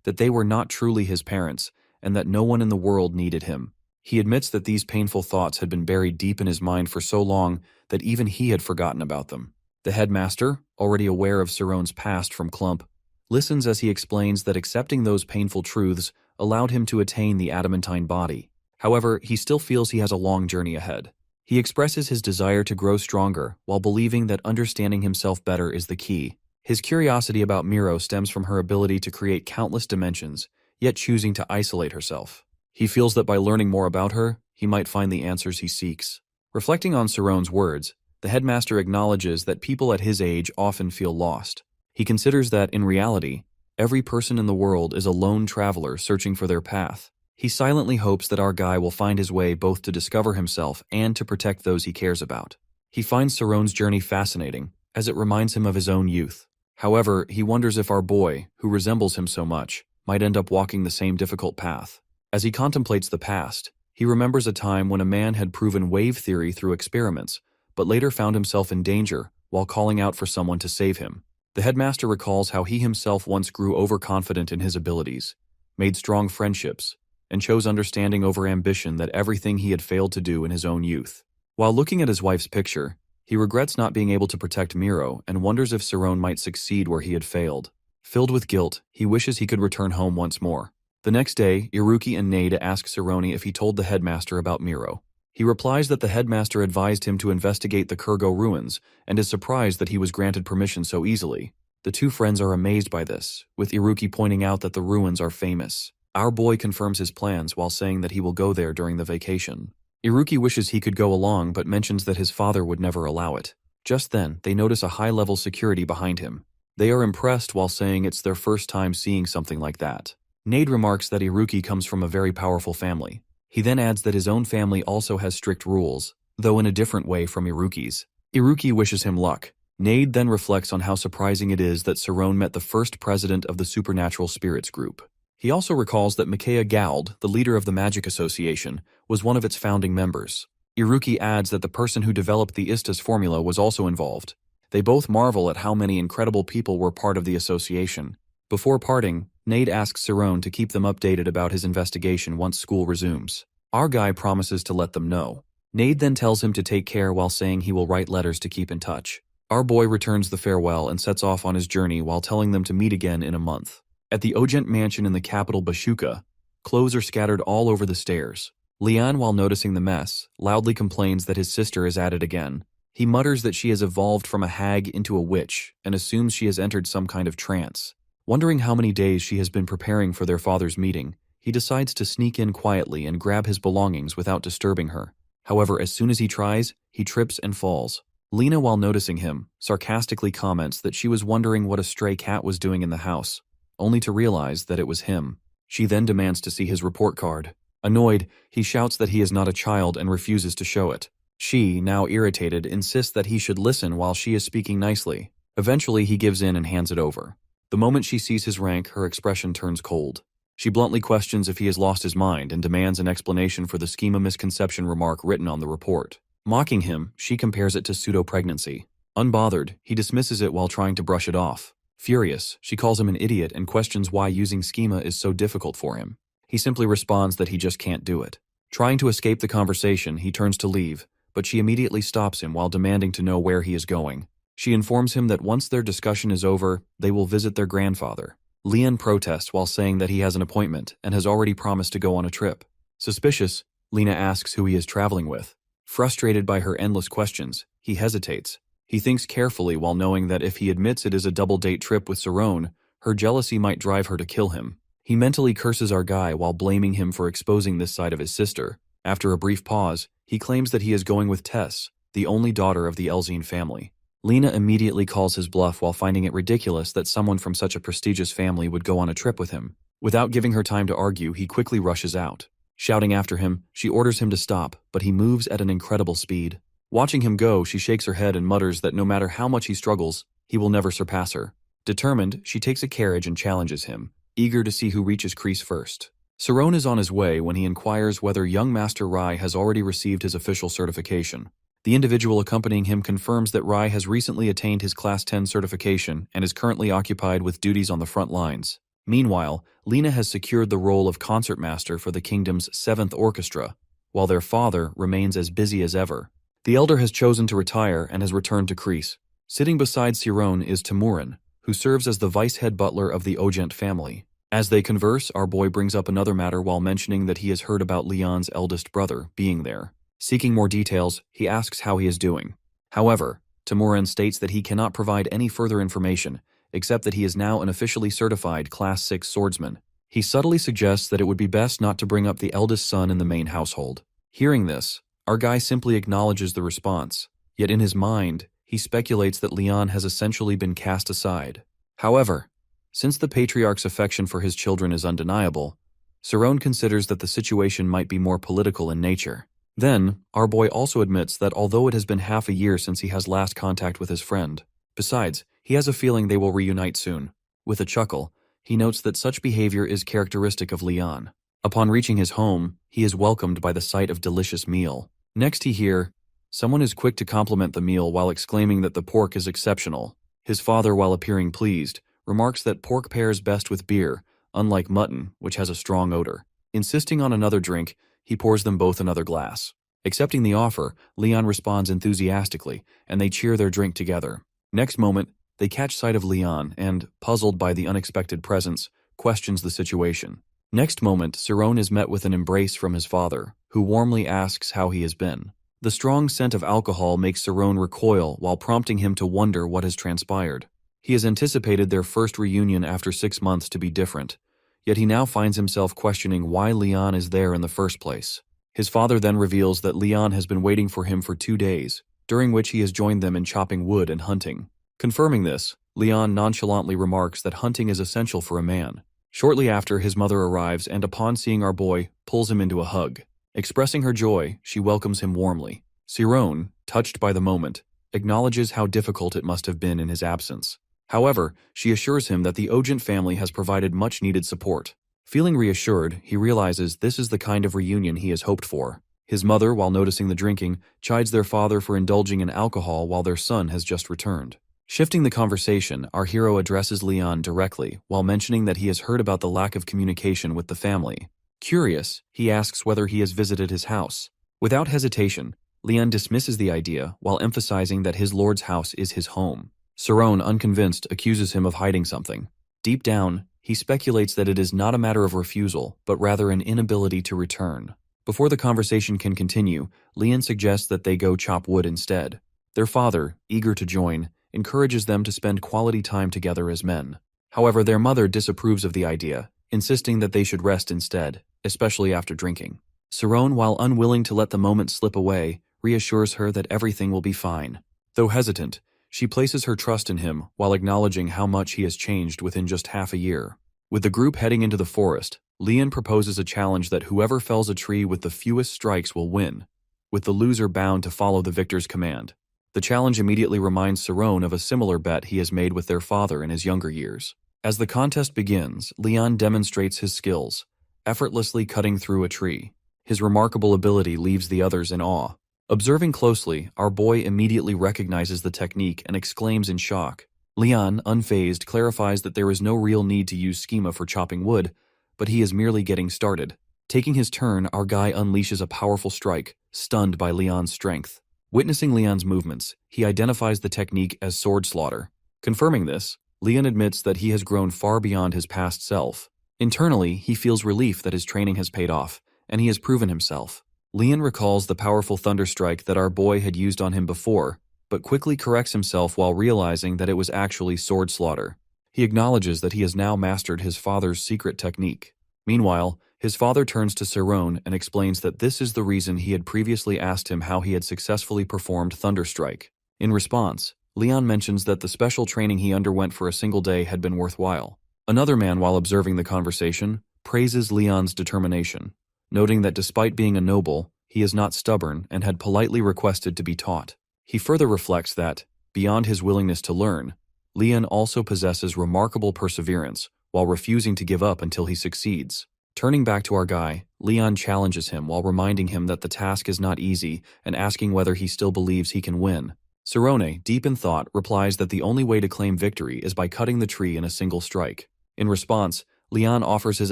that they were not truly his parents, and that no one in the world needed him. He admits that these painful thoughts had been buried deep in his mind for so long that even he had forgotten about them. The headmaster, already aware of Saron's past from Clump, listens as he explains that accepting those painful truths allowed him to attain the adamantine body. However, he still feels he has a long journey ahead. He expresses his desire to grow stronger while believing that understanding himself better is the key. His curiosity about Miro stems from her ability to create countless dimensions, yet choosing to isolate herself. He feels that by learning more about her, he might find the answers he seeks. Reflecting on Saron's words, the headmaster acknowledges that people at his age often feel lost. He considers that, in reality, every person in the world is a lone traveler searching for their path. He silently hopes that our guy will find his way both to discover himself and to protect those he cares about. He finds Saron's journey fascinating, as it reminds him of his own youth. However, he wonders if our boy, who resembles him so much, might end up walking the same difficult path. As he contemplates the past, he remembers a time when a man had proven wave theory through experiments, but later found himself in danger while calling out for someone to save him. The headmaster recalls how he himself once grew overconfident in his abilities, made strong friendships, and chose understanding over ambition that everything he had failed to do in his own youth. While looking at his wife's picture, he regrets not being able to protect Miro and wonders if Saron might succeed where he had failed. Filled with guilt, he wishes he could return home once more. The next day, Iruki and Nade ask Saroni if he told the headmaster about Miro. He replies that the headmaster advised him to investigate the Kurgo ruins and is surprised that he was granted permission so easily. The two friends are amazed by this, with Iruki pointing out that the ruins are famous. Our boy confirms his plans while saying that he will go there during the vacation. Iruki wishes he could go along but mentions that his father would never allow it. Just then, they notice a high-level security behind him. They are impressed while saying it's their first time seeing something like that. Nade remarks that Iruki comes from a very powerful family. He then adds that his own family also has strict rules, though in a different way from Iruki's. Iruki wishes him luck. Nade then reflects on how surprising it is that Saron met the first president of the Supernatural Spirits group. He also recalls that Makea Gald, the leader of the Magic Association, was one of its founding members. Iruki adds that the person who developed the Istas formula was also involved. They both marvel at how many incredible people were part of the association. Before parting, Nade asks Saron to keep them updated about his investigation once school resumes. Our guy promises to let them know. Nade then tells him to take care while saying he will write letters to keep in touch. Our boy returns the farewell and sets off on his journey while telling them to meet again in a month. At the Ogent mansion in the capital Bashuka, clothes are scattered all over the stairs. Lian, while noticing the mess, loudly complains that his sister is at it again. He mutters that she has evolved from a hag into a witch and assumes she has entered some kind of trance. Wondering how many days she has been preparing for their father's meeting, he decides to sneak in quietly and grab his belongings without disturbing her. However, as soon as he tries, he trips and falls. Lena, while noticing him, sarcastically comments that she was wondering what a stray cat was doing in the house, only to realize that it was him. She then demands to see his report card. Annoyed, he shouts that he is not a child and refuses to show it. She, now irritated, insists that he should listen while she is speaking nicely. Eventually, he gives in and hands it over. The moment she sees his rank, her expression turns cold. She bluntly questions if he has lost his mind and demands an explanation for the schema misconception remark written on the report. Mocking him, she compares it to pseudo-pregnancy. Unbothered, he dismisses it while trying to brush it off. Furious, she calls him an idiot and questions why using schema is so difficult for him. He simply responds that he just can't do it. Trying to escape the conversation, he turns to leave, but she immediately stops him while demanding to know where he is going. She informs him that once their discussion is over, they will visit their grandfather. Leon protests while saying that he has an appointment and has already promised to go on a trip. Suspicious, Lena asks who he is traveling with. Frustrated by her endless questions, he hesitates. He thinks carefully while knowing that if he admits it is a double-date trip with Sarone, her jealousy might drive her to kill him. He mentally curses our guy while blaming him for exposing this side of his sister. After a brief pause, he claims that he is going with Tess, the only daughter of the Elzine family. Lena immediately calls his bluff while finding it ridiculous that someone from such a prestigious family would go on a trip with him. Without giving her time to argue, he quickly rushes out. Shouting after him, she orders him to stop, but he moves at an incredible speed. Watching him go, she shakes her head and mutters that no matter how much he struggles, he will never surpass her. Determined, she takes a carriage and challenges him, eager to see who reaches Kreese first. Sarone is on his way when he inquires whether young Master Rai has already received his official certification. The individual accompanying him confirms that Rai has recently attained his Class 10 certification and is currently occupied with duties on the front lines. Meanwhile, Lena has secured the role of concertmaster for the kingdom's 7th orchestra, while their father remains as busy as ever. The elder has chosen to retire and has returned to Kreese. Sitting beside Sarone is Timurin, who serves as the vice-head butler of the Ogent family. As they converse, our boy brings up another matter while mentioning that he has heard about Leon's eldest brother being there. Seeking more details, he asks how he is doing. However, Timurin states that he cannot provide any further information, except that he is now an officially certified Class 6 swordsman. He subtly suggests that it would be best not to bring up the eldest son in the main household. Hearing this, our guy simply acknowledges the response, yet in his mind, he speculates that Leon has essentially been cast aside. However, since the patriarch's affection for his children is undeniable, Sarone considers that the situation might be more political in nature. Then, our boy also admits that although it has been half a year since he has last contact with his friend, besides, he has a feeling they will reunite soon. With a chuckle, he notes that such behavior is characteristic of Leon. Upon reaching his home, he is welcomed by the sight of delicious meal. Next he hears, someone is quick to compliment the meal while exclaiming that the pork is exceptional. His father, while appearing pleased, remarks that pork pairs best with beer, unlike mutton, which has a strong odor. Insisting on another drink, he pours them both another glass. Accepting the offer, Leon responds enthusiastically, and they cheer their drink together. Next moment, they catch sight of Leon and, puzzled by the unexpected presence, questions the situation. Next moment, Sarone is met with an embrace from his father, who warmly asks how he has been. The strong scent of alcohol makes Sarone recoil while prompting him to wonder what has transpired. He has anticipated their first reunion after 6 months to be different, yet he now finds himself questioning why Leon is there in the first place. His father then reveals that Leon has been waiting for him for 2 days, during which he has joined them in chopping wood and hunting. Confirming this, Leon nonchalantly remarks that hunting is essential for a man. Shortly after, his mother arrives and upon seeing our boy, pulls him into a hug. Expressing her joy, she welcomes him warmly. Sarone, touched by the moment, acknowledges how difficult it must have been in his absence. However, she assures him that the Ogent family has provided much-needed support. Feeling reassured, he realizes this is the kind of reunion he has hoped for. His mother, while noticing the drinking, chides their father for indulging in alcohol while their son has just returned. Shifting the conversation, our hero addresses Leon directly while mentioning that he has heard about the lack of communication with the family. Curious, he asks whether he has visited his house. Without hesitation, Leon dismisses the idea while emphasizing that his lord's house is his home. Sarone, unconvinced, accuses him of hiding something. Deep down, he speculates that it is not a matter of refusal, but rather an inability to return. Before the conversation can continue, Leon suggests that they go chop wood instead. Their father, eager to join, encourages them to spend quality time together as men. However, their mother disapproves of the idea, insisting that they should rest instead, especially after drinking. Sarone, while unwilling to let the moment slip away, reassures her that everything will be fine. Though hesitant, she places her trust in him while acknowledging how much he has changed within just half a year. With the group heading into the forest, Leon proposes a challenge that whoever fells a tree with the fewest strikes will win, with the loser bound to follow the victor's command. The challenge immediately reminds Sarone of a similar bet he has made with their father in his younger years. As the contest begins, Leon demonstrates his skills, effortlessly cutting through a tree. His remarkable ability leaves the others in awe. Observing closely, our boy immediately recognizes the technique and exclaims in shock, Leon, unfazed, clarifies that there is no real need to use schema for chopping wood, but he is merely getting started. Taking his turn, our guy unleashes a powerful strike, stunned by Leon's strength. Witnessing Leon's movements, he identifies the technique as sword slaughter. Confirming this, Leon admits that he has grown far beyond his past self. Internally, he feels relief that his training has paid off, and he has proven himself. Leon recalls the powerful thunder strike that our boy had used on him before, but quickly corrects himself while realizing that it was actually sword slaughter. He acknowledges that he has now mastered his father's secret technique. Meanwhile, his father turns to Cerrone and explains that this is the reason he had previously asked him how he had successfully performed Thunderstrike. In response, Leon mentions that the special training he underwent for a single day had been worthwhile. Another man, while observing the conversation, praises Leon's determination, noting that despite being a noble, he is not stubborn and had politely requested to be taught. He further reflects that, beyond his willingness to learn, Leon also possesses remarkable perseverance while refusing to give up until he succeeds. Turning back to our guy, Leon challenges him while reminding him that the task is not easy and asking whether he still believes he can win. Cerrone, deep in thought, replies that the only way to claim victory is by cutting the tree in a single strike. In response, Leon offers his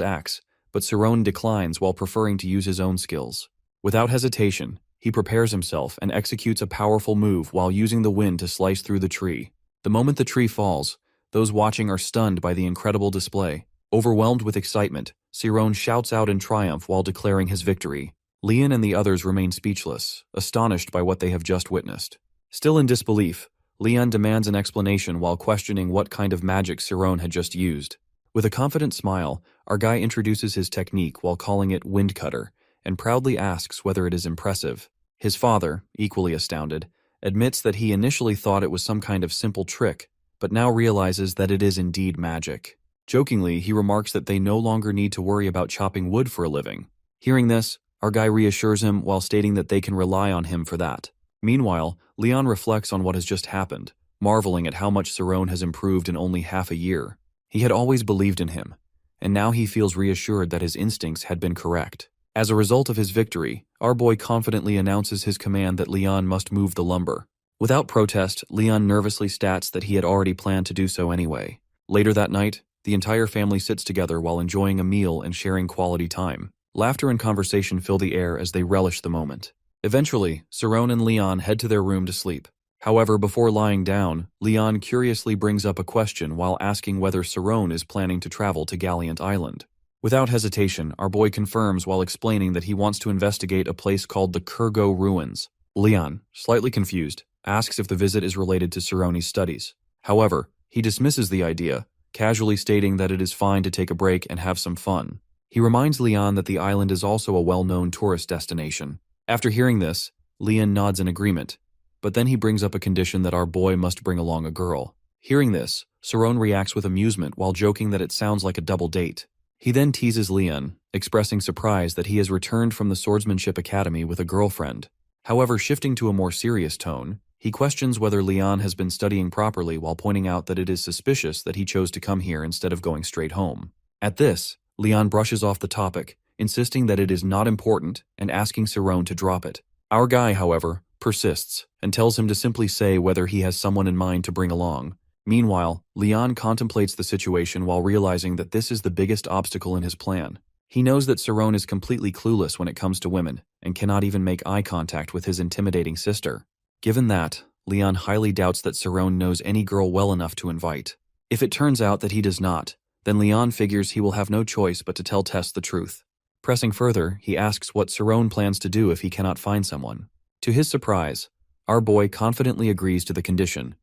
axe, but Cerrone declines while preferring to use his own skills. Without hesitation, he prepares himself and executes a powerful move while using the wind to slice through the tree. The moment the tree falls, those watching are stunned by the incredible display. Overwhelmed with excitement, Cerrone shouts out in triumph while declaring his victory. Leon and the others remain speechless, astonished by what they have just witnessed. Still in disbelief, Leon demands an explanation while questioning what kind of magic Cerrone had just used. With a confident smile, our guy introduces his technique while calling it wind cutter, and proudly asks whether it is impressive. His father, equally astounded, admits that he initially thought it was some kind of simple trick, but now realizes that it is indeed magic. Jokingly, he remarks that they no longer need to worry about chopping wood for a living. Hearing this, our guy reassures him while stating that they can rely on him for that. Meanwhile, Leon reflects on what has just happened, marveling at how much Cerrone has improved in only half a year. He had always believed in him, and now he feels reassured that his instincts had been correct. As a result of his victory, our boy confidently announces his command that Leon must move the lumber. Without protest, Leon nervously states that he had already planned to do so anyway. Later that night, the entire family sits together while enjoying a meal and sharing quality time. Laughter and conversation fill the air as they relish the moment. Eventually, Cerrone and Leon head to their room to sleep. However, before lying down, Leon curiously brings up a question while asking whether Cerrone is planning to travel to Galliant Island. Without hesitation, our boy confirms while explaining that he wants to investigate a place called the Kurgo Ruins. Leon, slightly confused, asks if the visit is related to Cerrone's studies. However, he dismisses the idea, casually stating that it is fine to take a break and have some fun. He reminds Leon that the island is also a well-known tourist destination. After hearing this, Leon nods in agreement, but then he brings up a condition that our boy must bring along a girl. Hearing this, Cerrone reacts with amusement while joking that it sounds like a double date. He then teases Leon, expressing surprise that he has returned from the Swordsmanship Academy with a girlfriend. However, shifting to a more serious tone, he questions whether Leon has been studying properly while pointing out that it is suspicious that he chose to come here instead of going straight home. At this, Leon brushes off the topic, insisting that it is not important and asking Cerrone to drop it. Our guy, however, persists and tells him to simply say whether he has someone in mind to bring along. Meanwhile, Leon contemplates the situation while realizing that this is the biggest obstacle in his plan. He knows that Cerrone is completely clueless when it comes to women and cannot even make eye contact with his intimidating sister. Given that, Leon highly doubts that Cerrone knows any girl well enough to invite. If it turns out that he does not, then Leon figures he will have no choice but to tell Tess the truth. Pressing further, he asks what Cerrone plans to do if he cannot find someone. To his surprise, our boy confidently agrees to the condition,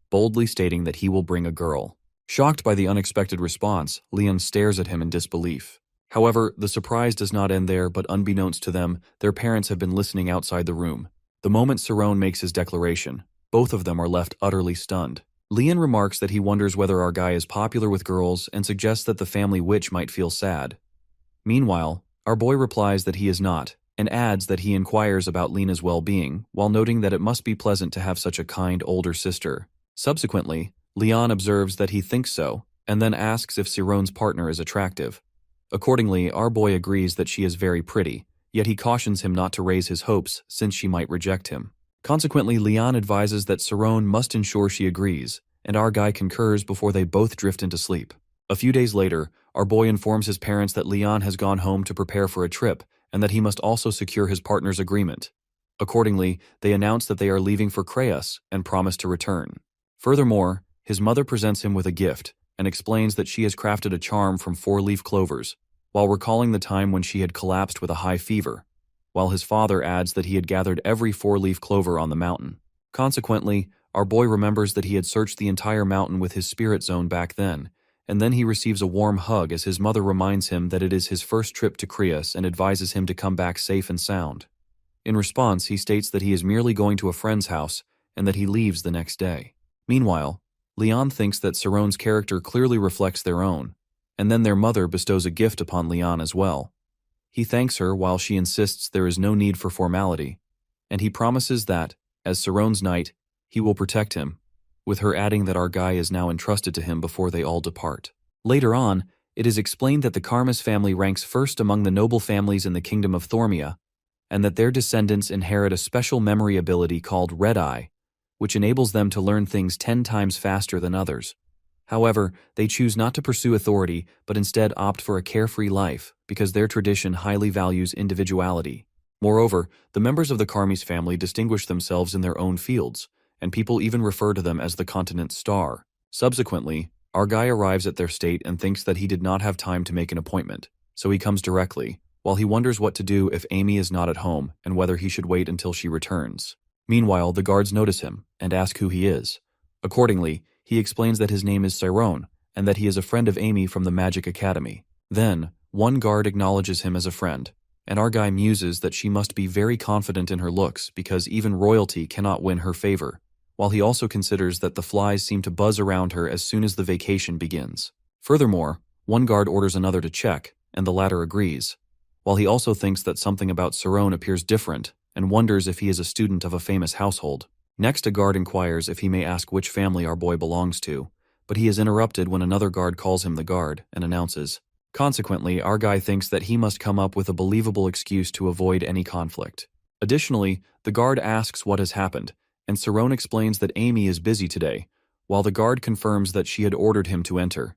boldly stating that he will bring a girl. Shocked by the unexpected response, Leon stares at him in disbelief. However, the surprise does not end there, but unbeknownst to them, their parents have been listening outside the room. The moment Cerrone makes his declaration, both of them are left utterly stunned. Leon remarks that he wonders whether our guy is popular with girls and suggests that the family witch might feel sad. Meanwhile, our boy replies that he is not, and adds that he inquires about Lena's well-being, while noting that it must be pleasant to have such a kind older sister. Subsequently, Leon observes that he thinks so, and then asks if Cerrone's partner is attractive. Accordingly, our boy agrees that she is very pretty, yet he cautions him not to raise his hopes since she might reject him. Consequently, Leon advises that Cerrone must ensure she agrees, and our guy concurs before they both drift into sleep. A few days later, our boy informs his parents that Leon has gone home to prepare for a trip and that he must also secure his partner's agreement. Accordingly, they announce that they are leaving for Crayas and promise to return. Furthermore, his mother presents him with a gift and explains that she has crafted a charm from 4-leaf clovers, while recalling the time when she had collapsed with a high fever, while his father adds that he had gathered every 4-leaf clover on the mountain. Consequently, our boy remembers that he had searched the entire mountain with his spirit zone back then, and then he receives a warm hug as his mother reminds him that it is his first trip to Crayas and advises him to come back safe and sound. In response, he states that he is merely going to a friend's house and that he leaves the next day. Meanwhile, Leon thinks that Saron's character clearly reflects their own, and then their mother bestows a gift upon Leon as well. He thanks her while she insists there is no need for formality, and he promises that, as Saron's knight, he will protect him, with her adding that our guy is now entrusted to him before they all depart. Later on, it is explained that the Karmas family ranks first among the noble families in the kingdom of Thormia, and that their descendants inherit a special memory ability called Red-Eye, which enables them to learn things 10 times faster than others. However, they choose not to pursue authority, but instead opt for a carefree life because their tradition highly values individuality. Moreover, the members of the Karmis family distinguish themselves in their own fields, and people even refer to them as the continent star. Subsequently, our guy arrives at their state and thinks that he did not have time to make an appointment, so he comes directly, while he wonders what to do if Amy is not at home and whether he should wait until she returns. Meanwhile, the guards notice him and ask who he is. Accordingly, he explains that his name is Cyrone and that he is a friend of Amy from the Magic Academy. Then, one guard acknowledges him as a friend, and our guy muses that she must be very confident in her looks because even royalty cannot win her favor, while he also considers that the flies seem to buzz around her as soon as the vacation begins. Furthermore, one guard orders another to check, and the latter agrees, while he also thinks that something about Cyrone appears different and wonders if he is a student of a famous household. Next, a guard inquires if he may ask which family our boy belongs to, but he is interrupted when another guard calls him the guard and announces. Consequently, our guy thinks that he must come up with a believable excuse to avoid any conflict. Additionally, the guard asks what has happened, and Cyrone explains that Amy is busy today, while the guard confirms that she had ordered him to enter.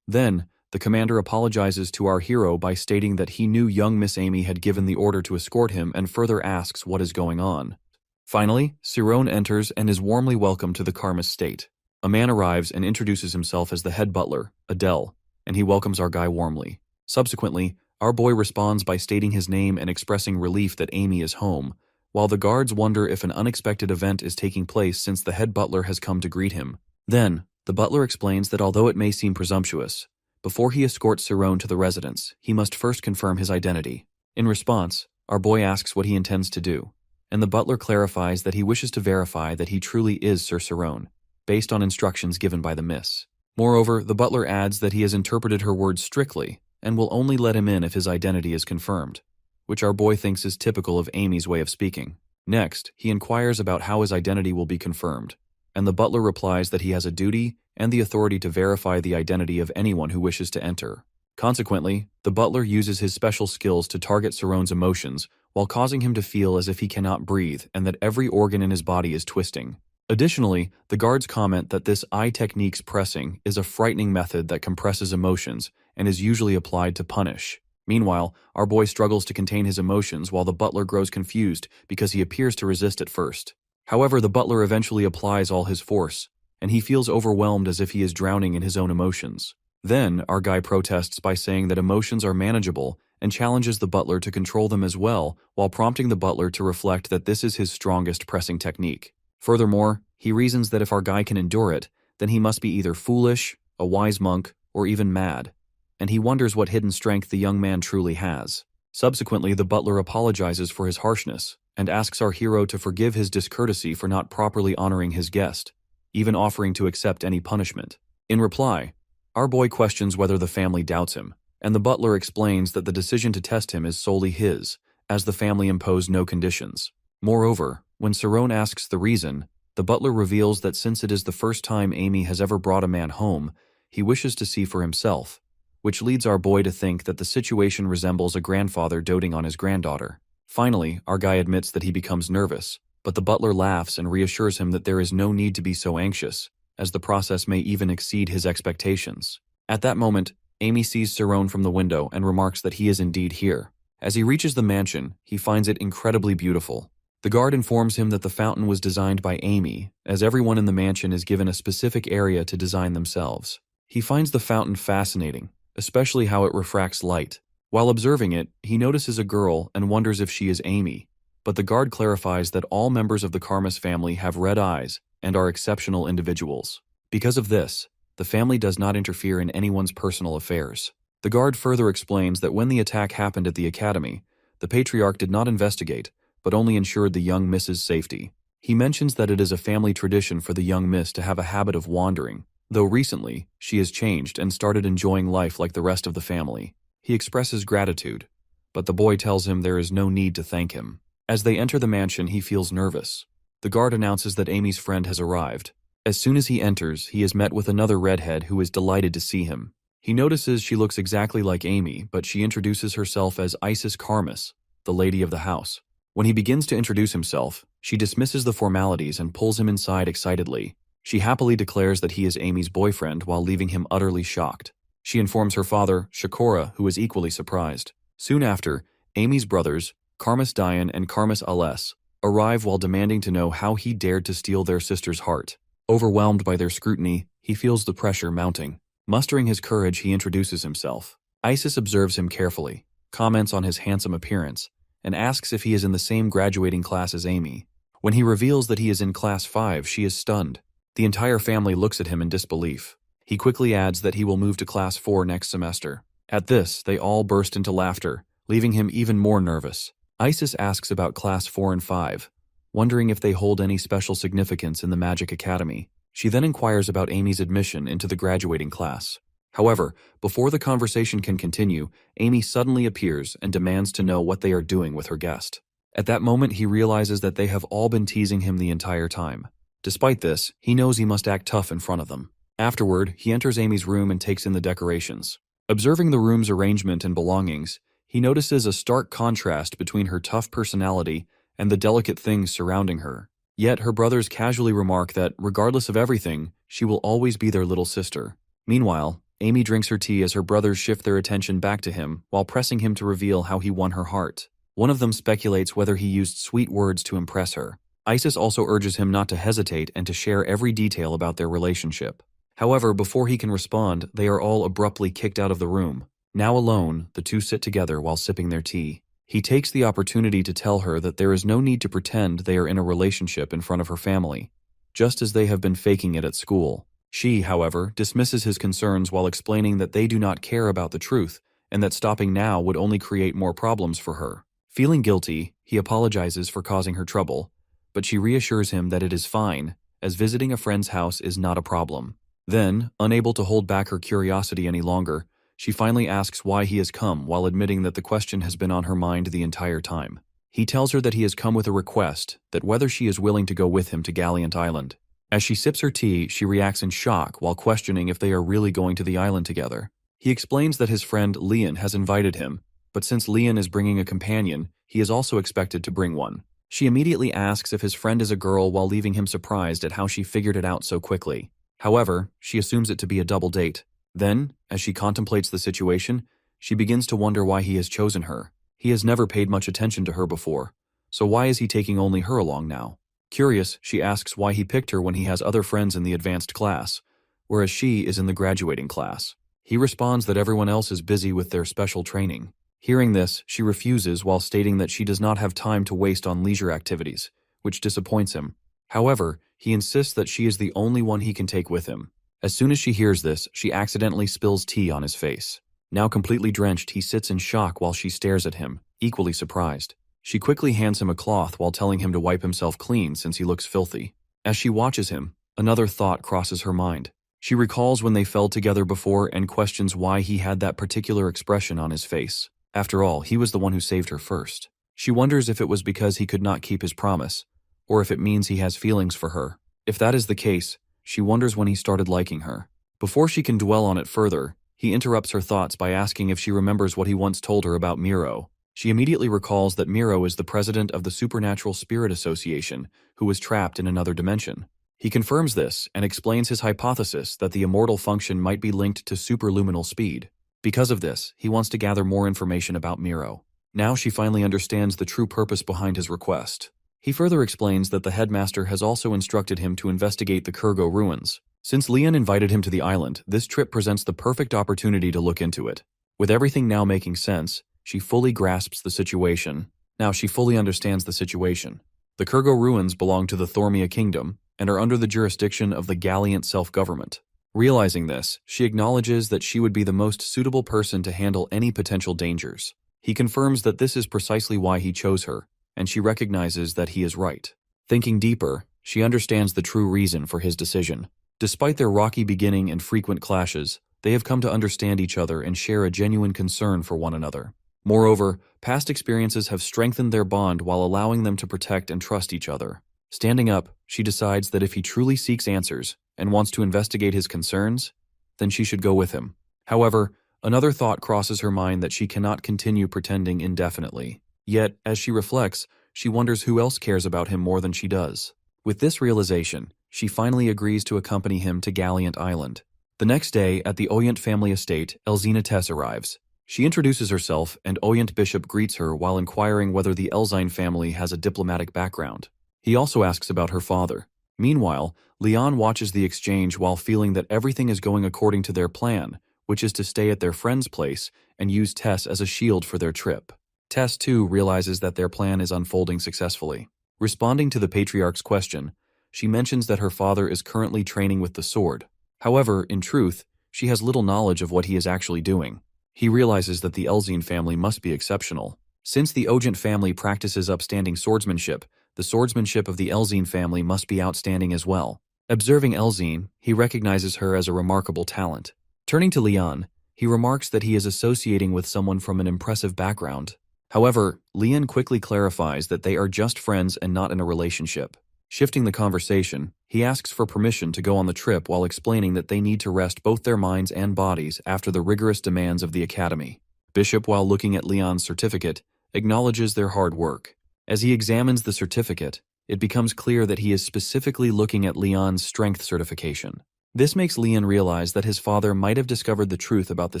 Then, the commander apologizes to our hero by stating that he knew young Miss Amy had given the order to escort him and further asks what is going on. Finally, Cyrone enters and is warmly welcomed to the Karmas state. A man arrives and introduces himself as the head butler, Adele, and he welcomes our guy warmly. Subsequently, our boy responds by stating his name and expressing relief that Amy is home, while the guards wonder if an unexpected event is taking place since the head butler has come to greet him. Then, the butler explains that although it may seem presumptuous, before he escorts Cyrone to the residence, he must first confirm his identity. In response, our boy asks what he intends to do, and the butler clarifies that he wishes to verify that he truly is Sir Cyrone, based on instructions given by the miss. Moreover, the butler adds that he has interpreted her words strictly and will only let him in if his identity is confirmed, which our boy thinks is typical of Amy's way of speaking. Next, he inquires about how his identity will be confirmed, and the butler replies that he has a duty and the authority to verify the identity of anyone who wishes to enter. Consequently, the butler uses his special skills to target Cyrone's emotions while causing him to feel as if he cannot breathe and that every organ in his body is twisting. Additionally, the guards comment that this eye technique's pressing is a frightening method that compresses emotions and is usually applied to punish. Meanwhile, our boy struggles to contain his emotions while the butler grows confused because he appears to resist at first. However, the butler eventually applies all his force, and he feels overwhelmed as if he is drowning in his own emotions. Then, our guy protests by saying that emotions are manageable and challenges the butler to control them as well, while prompting the butler to reflect that this is his strongest pressing technique. Furthermore, he reasons that if our guy can endure it, then he must be either foolish, a wise monk, or even mad, and he wonders what hidden strength the young man truly has. Subsequently, the butler apologizes for his harshness and asks our hero to forgive his discourtesy for not properly honoring his guest, even offering to accept any punishment. In reply, our boy questions whether the family doubts him, and the butler explains that the decision to test him is solely his, as the family imposed no conditions. Moreover, when Cyrone asks the reason, the butler reveals that since it is the first time Amy has ever brought a man home, he wishes to see for himself, which leads our boy to think that the situation resembles a grandfather doting on his granddaughter. Finally, our guy admits that he becomes nervous, but the butler laughs and reassures him that there is no need to be so anxious, as the process may even exceed his expectations. At that moment, Amy sees Cerrone from the window and remarks that he is indeed here. As he reaches the mansion, he finds it incredibly beautiful. The guard informs him that the fountain was designed by Amy, as everyone in the mansion is given a specific area to design themselves. He finds the fountain fascinating, especially how it refracts light. While observing it, he notices a girl and wonders if she is Amy, but the guard clarifies that all members of the Karmas family have red eyes and are exceptional individuals. Because of this, the family does not interfere in anyone's personal affairs. The guard further explains that when the attack happened at the academy, the patriarch did not investigate, but only ensured the young Miss's safety. He mentions that it is a family tradition for the young Miss to have a habit of wandering, though recently, she has changed and started enjoying life like the rest of the family. He expresses gratitude, but the boy tells him there is no need to thank him. As they enter the mansion, he feels nervous. The guard announces that Amy's friend has arrived. As soon as he enters, he is met with another redhead who is delighted to see him. He notices she looks exactly like Amy, but she introduces herself as Isis Karmas, the lady of the house. When he begins to introduce himself, she dismisses the formalities and pulls him inside excitedly. She happily declares that he is Amy's boyfriend while leaving him utterly shocked. She informs her father, Shakora, who is equally surprised. Soon after, Amy's brothers, Karmas Dayan and Karmas Ales, arrive while demanding to know how he dared to steal their sister's heart. Overwhelmed by their scrutiny, he feels the pressure mounting. Mustering his courage, he introduces himself. Isis observes him carefully, comments on his handsome appearance, and asks if he is in the same graduating class as Amy. When he reveals that he is in class 5, she is stunned. The entire family looks at him in disbelief. He quickly adds that he will move to class 4 next semester. At this, they all burst into laughter, leaving him even more nervous. Isis asks about class 4 and 5, wondering if they hold any special significance in the Magic Academy. She then inquires about Amy's admission into the graduating class. However, before the conversation can continue, Amy suddenly appears and demands to know what they are doing with her guest. At that moment, he realizes that they have all been teasing him the entire time. Despite this, he knows he must act tough in front of them. Afterward, he enters Amy's room and takes in the decorations. Observing the room's arrangement and belongings, he notices a stark contrast between her tough personality and the delicate things surrounding her. Yet her brothers casually remark that, regardless of everything, she will always be their little sister. Meanwhile, Amy drinks her tea as her brothers shift their attention back to him while pressing him to reveal how he won her heart. One of them speculates whether he used sweet words to impress her. Isis also urges him not to hesitate and to share every detail about their relationship. However, before he can respond, they are all abruptly kicked out of the room. Now alone, the two sit together while sipping their tea. He takes the opportunity to tell her that there is no need to pretend they are in a relationship in front of her family, just as they have been faking it at school. She, however, dismisses his concerns while explaining that they do not care about the truth and that stopping now would only create more problems for her. Feeling guilty, he apologizes for causing her trouble, but she reassures him that it is fine, as visiting a friend's house is not a problem. Then, unable to hold back her curiosity any longer, she finally asks why he has come while admitting that the question has been on her mind the entire time. He tells her that he has come with a request, that whether she is willing to go with him to Galliant Island. As she sips her tea, she reacts in shock while questioning if they are really going to the island together. He explains that his friend Leon has invited him, but since Leon is bringing a companion, he is also expected to bring one. She immediately asks if his friend is a girl while leaving him surprised at how she figured it out so quickly. However, she assumes it to be a double date. Then, as she contemplates the situation, she begins to wonder why he has chosen her. He has never paid much attention to her before, so why is he taking only her along now? Curious, she asks why he picked her when he has other friends in the advanced class, whereas she is in the graduating class. He responds that everyone else is busy with their special training. Hearing this, she refuses while stating that she does not have time to waste on leisure activities, which disappoints him. However, he insists that she is the only one he can take with him. As soon as she hears this, she accidentally spills tea on his face. Now completely drenched, he sits in shock while she stares at him, equally surprised. She quickly hands him a cloth while telling him to wipe himself clean since he looks filthy. As she watches him, another thought crosses her mind. She recalls when they fell together before and questions why he had that particular expression on his face. After all, he was the one who saved her first. She wonders if it was because he could not keep his promise, or if it means he has feelings for her. If that is the case, she wonders when he started liking her. Before she can dwell on it further, he interrupts her thoughts by asking if she remembers what he once told her about Miro. She immediately recalls that Miro is the president of the Supernatural Spirit Association, who was trapped in another dimension. He confirms this and explains his hypothesis that the immortal function might be linked to superluminal speed. Because of this, he wants to gather more information about Miro. Now she finally understands the true purpose behind his request. He further explains that the headmaster has also instructed him to investigate the Kurgo ruins. Since Leon invited him to the island, this trip presents the perfect opportunity to look into it. With everything now making sense, she fully grasps the situation. Now she fully understands the situation. The Kurgo ruins belong to the Thormia kingdom and are under the jurisdiction of the Galliant self-government. Realizing this, she acknowledges that she would be the most suitable person to handle any potential dangers. He confirms that this is precisely why he chose her, and she recognizes that he is right. Thinking deeper, she understands the true reason for his decision. Despite their rocky beginning and frequent clashes, they have come to understand each other and share a genuine concern for one another. Moreover, past experiences have strengthened their bond while allowing them to protect and trust each other. Standing up, she decides that if he truly seeks answers and wants to investigate his concerns, then she should go with him. However, another thought crosses her mind that she cannot continue pretending indefinitely. Yet, as she reflects, she wonders who else cares about him more than she does. With this realization, she finally agrees to accompany him to Galliant Island. The next day, at the Oyent family estate, Elzina Tess arrives. She introduces herself, and Oyent Bishop greets her while inquiring whether the Elzine family has a diplomatic background. He also asks about her father. Meanwhile, Leon watches the exchange while feeling that everything is going according to their plan, which is to stay at their friend's place and use Tess as a shield for their trip. Tess, too, realizes that their plan is unfolding successfully. Responding to the Patriarch's question, she mentions that her father is currently training with the sword. However, in truth, she has little knowledge of what he is actually doing. He realizes that the Elzine family must be exceptional. Since the Ogent family practices upstanding swordsmanship, the swordsmanship of the Elzine family must be outstanding as well. Observing Elzine, he recognizes her as a remarkable talent. Turning to Leon, he remarks that he is associating with someone from an impressive background. However, Leon quickly clarifies that they are just friends and not in a relationship. Shifting the conversation, he asks for permission to go on the trip while explaining that they need to rest both their minds and bodies after the rigorous demands of the academy. Bishop, while looking at Leon's certificate, acknowledges their hard work. As he examines the certificate, it becomes clear that he is specifically looking at Leon's strength certification. This makes Leon realize that his father might have discovered the truth about the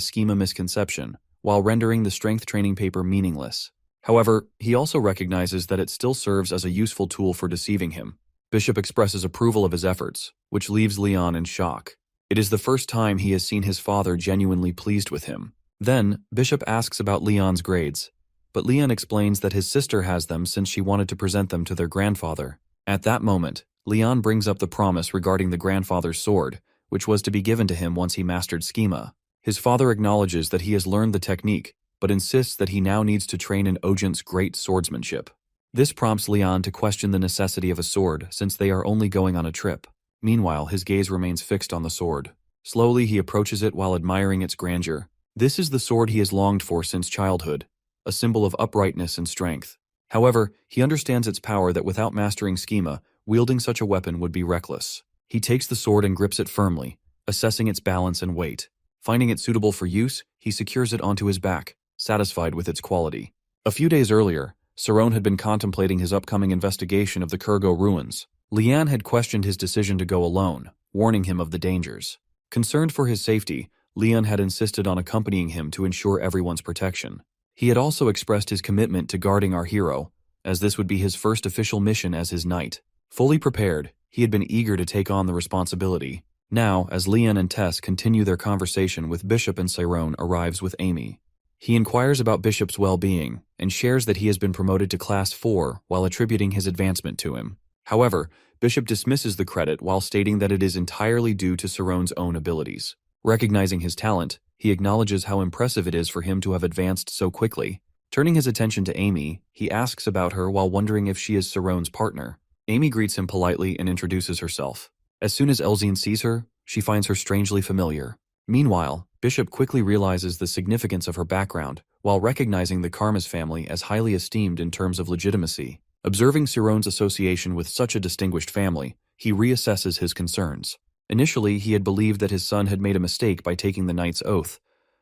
schema misconception, while rendering the strength training paper meaningless. However, he also recognizes that it still serves as a useful tool for deceiving him. Bishop expresses approval of his efforts, which leaves Leon in shock. It is the first time he has seen his father genuinely pleased with him. Then, Bishop asks about Leon's grades, but Leon explains that his sister has them since she wanted to present them to their grandfather. At that moment, Leon brings up the promise regarding the grandfather's sword, which was to be given to him once he mastered schema. His father acknowledges that he has learned the technique, but insists that he now needs to train in Ogent's great swordsmanship. This prompts Leon to question the necessity of a sword since they are only going on a trip. Meanwhile, his gaze remains fixed on the sword. Slowly, he approaches it while admiring its grandeur. This is the sword he has longed for since childhood, a symbol of uprightness and strength. However, he understands its power that without mastering schema, wielding such a weapon would be reckless. He takes the sword and grips it firmly, assessing its balance and weight. Finding it suitable for use, he secures it onto his back, satisfied with its quality. A few days earlier, Sarone had been contemplating his upcoming investigation of the Kurgo ruins. Leon had questioned his decision to go alone, warning him of the dangers. Concerned for his safety, Leon had insisted on accompanying him to ensure everyone's protection. He had also expressed his commitment to guarding our hero, as this would be his first official mission as his knight. Fully prepared, he had been eager to take on the responsibility. Now, as Leon and Tess continue their conversation with Bishop and Cyrone arrives with Amy. He inquires about Bishop's well-being and shares that he has been promoted to Class 4 while attributing his advancement to him. However, Bishop dismisses the credit while stating that it is entirely due to Cyrone's own abilities. Recognizing his talent, he acknowledges how impressive it is for him to have advanced so quickly. Turning his attention to Amy, he asks about her while wondering if she is Cyrone's partner. Amy greets him politely and introduces herself. As soon as Elzine sees her, she finds her strangely familiar. Meanwhile, Bishop quickly realizes the significance of her background, while recognizing the Karma's family as highly esteemed in terms of legitimacy. Observing Cyrone's association with such a distinguished family, he reassesses his concerns. Initially, he had believed that his son had made a mistake by taking the knight's oath,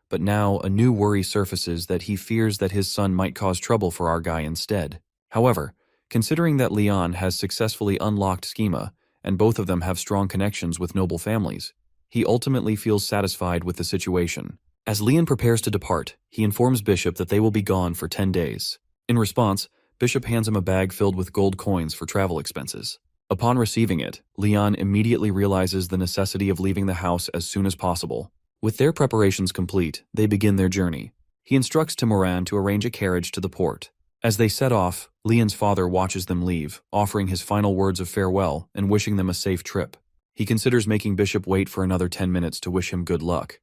but now a new worry surfaces that he fears that his son might cause trouble for our guy instead. However, considering that Leon has successfully unlocked schema, and both of them have strong connections with noble families. He ultimately feels satisfied with the situation. As Leon prepares to depart, he informs Bishop that they will be gone for 10 days. In response, Bishop hands him a bag filled with gold coins for travel expenses. Upon receiving it, Leon immediately realizes the necessity of leaving the house as soon as possible. With their preparations complete, they begin their journey. He instructs Timoran to arrange a carriage to the port. As they set off, Leon's father watches them leave, offering his final words of farewell and wishing them a safe trip. He considers making Bishop wait for another 10 minutes to wish him good luck,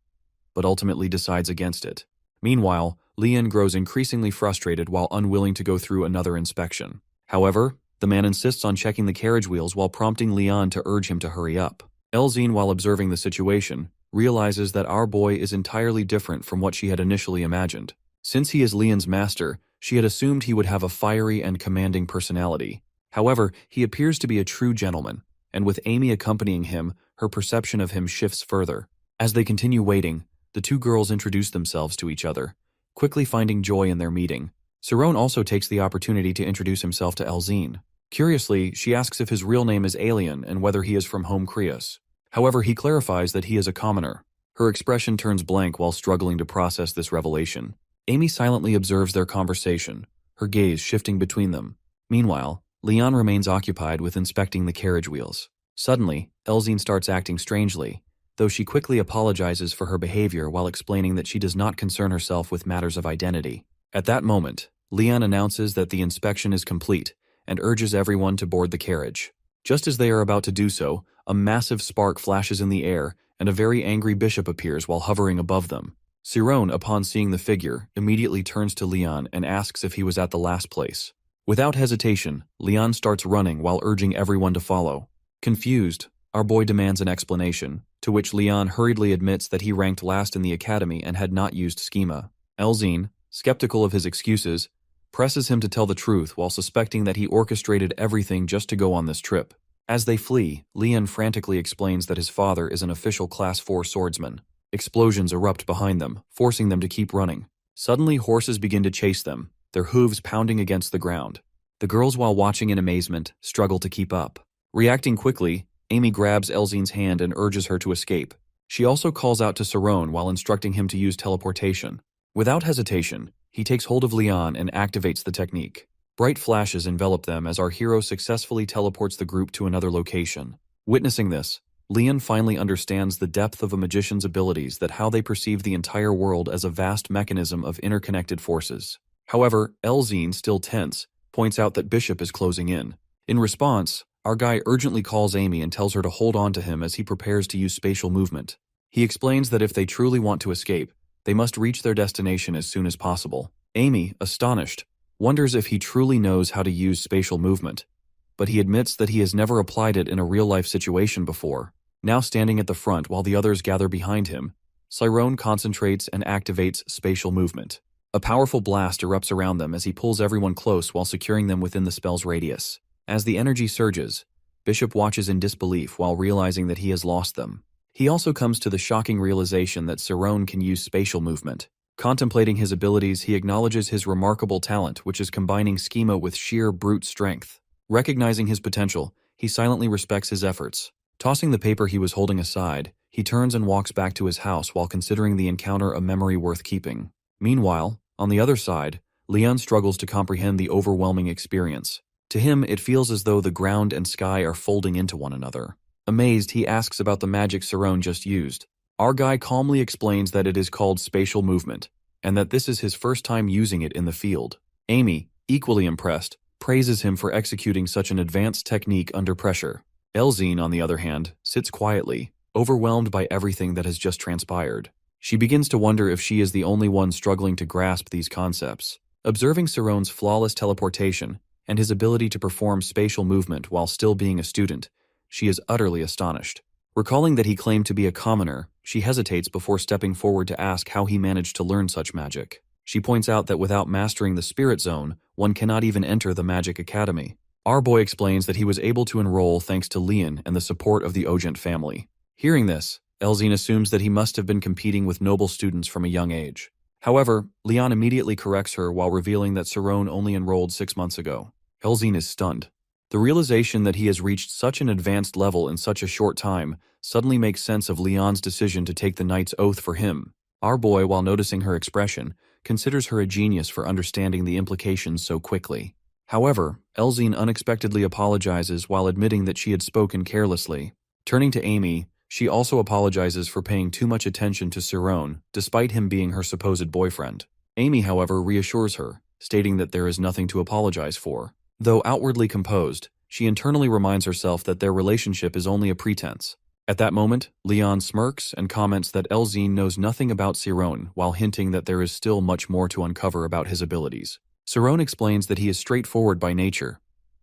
but ultimately decides against it. Meanwhile, Leon grows increasingly frustrated while unwilling to go through another inspection. However, the man insists on checking the carriage wheels while prompting Leon to urge him to hurry up. Elzine, while observing the situation, realizes that our boy is entirely different from what she had initially imagined. Since he is Leon's master, she had assumed he would have a fiery and commanding personality. However, he appears to be a true gentleman, and with Amy accompanying him, her perception of him shifts further. As they continue waiting, the two girls introduce themselves to each other, quickly finding joy in their meeting. Cerrone also takes the opportunity to introduce himself to Elzine. Curiously, she asks if his real name is Alien and whether he is from home Krios. However, he clarifies that he is a commoner. Her expression turns blank while struggling to process this revelation. Amy silently observes their conversation, her gaze shifting between them. Meanwhile, Leon remains occupied with inspecting the carriage wheels. Suddenly, Elzine starts acting strangely, though she quickly apologizes for her behavior while explaining that she does not concern herself with matters of identity. At that moment, Leon announces that the inspection is complete and urges everyone to board the carriage. Just as they are about to do so, a massive spark flashes in the air and a very angry bishop appears while hovering above them. Cerrone, upon seeing the figure, immediately turns to Leon and asks if he was at the last place. Without hesitation, Leon starts running while urging everyone to follow. Confused, our boy demands an explanation, to which Leon hurriedly admits that he ranked last in the academy and had not used schema. Elzine, skeptical of his excuses, presses him to tell the truth while suspecting that he orchestrated everything just to go on this trip. As they flee, Leon frantically explains that his father is an official Class 4 swordsman. Explosions erupt behind them, forcing them to keep running. Suddenly, horses begin to chase them, their hooves pounding against the ground. The girls, while watching in amazement, struggle to keep up. Reacting quickly, Amy grabs Elzine's hand and urges her to escape. She also calls out to Cerrone while instructing him to use teleportation. Without hesitation, he takes hold of Leon and activates the technique. Bright flashes envelop them as our hero successfully teleports the group to another location. Witnessing this, Leon finally understands the depth of a magician's abilities, that how they perceive the entire world as a vast mechanism of interconnected forces. However, Elzine, still tense, points out that Bishop is closing in. In response, our guy urgently calls Amy and tells her to hold on to him as he prepares to use spatial movement. He explains that if they truly want to escape, they must reach their destination as soon as possible. Amy, astonished, wonders if he truly knows how to use spatial movement, but he admits that he has never applied it in a real-life situation before. Now standing at the front while the others gather behind him, Cerrone concentrates and activates spatial movement. A powerful blast erupts around them as he pulls everyone close while securing them within the spell's radius. As the energy surges, Bishop watches in disbelief while realizing that he has lost them. He also comes to the shocking realization that Cerrone can use spatial movement. Contemplating his abilities, he acknowledges his remarkable talent, which is combining schema with sheer brute strength. Recognizing his potential, he silently respects his efforts. Tossing the paper he was holding aside, he turns and walks back to his house while considering the encounter a memory worth keeping. Meanwhile, on the other side, Leon struggles to comprehend the overwhelming experience. To him, it feels as though the ground and sky are folding into one another. Amazed, he asks about the magic Cerrone just used. Our guy calmly explains that it is called spatial movement, and that this is his first time using it in the field. Amy, equally impressed, praises him for executing such an advanced technique under pressure. Elzine, on the other hand, sits quietly, overwhelmed by everything that has just transpired. She begins to wonder if she is the only one struggling to grasp these concepts. Observing Cerrone's flawless teleportation and his ability to perform spatial movement while still being a student, she is utterly astonished. Recalling that he claimed to be a commoner, she hesitates before stepping forward to ask how he managed to learn such magic. She points out that without mastering the spirit zone, one cannot even enter the magic academy. Our boy explains that he was able to enroll thanks to Leon and the support of the Ogent family. Hearing this, Elzine assumes that he must have been competing with noble students from a young age. However, Leon immediately corrects her while revealing that Cerrone only enrolled 6 months ago. Elzine is stunned. The realization that he has reached such an advanced level in such a short time suddenly makes sense of Leon's decision to take the knight's oath for him. Our boy, while noticing her expression, considers her a genius for understanding the implications so quickly. However, Elzine unexpectedly apologizes while admitting that she had spoken carelessly. Turning to Amy, she also apologizes for paying too much attention to Siron, despite him being her supposed boyfriend. Amy, however, reassures her, stating that there is nothing to apologize for. Though outwardly composed, she internally reminds herself that their relationship is only a pretense. At that moment, Leon smirks and comments that Elzine knows nothing about Siron, while hinting that there is still much more to uncover about his abilities. Siron explains that he is straightforward by nature,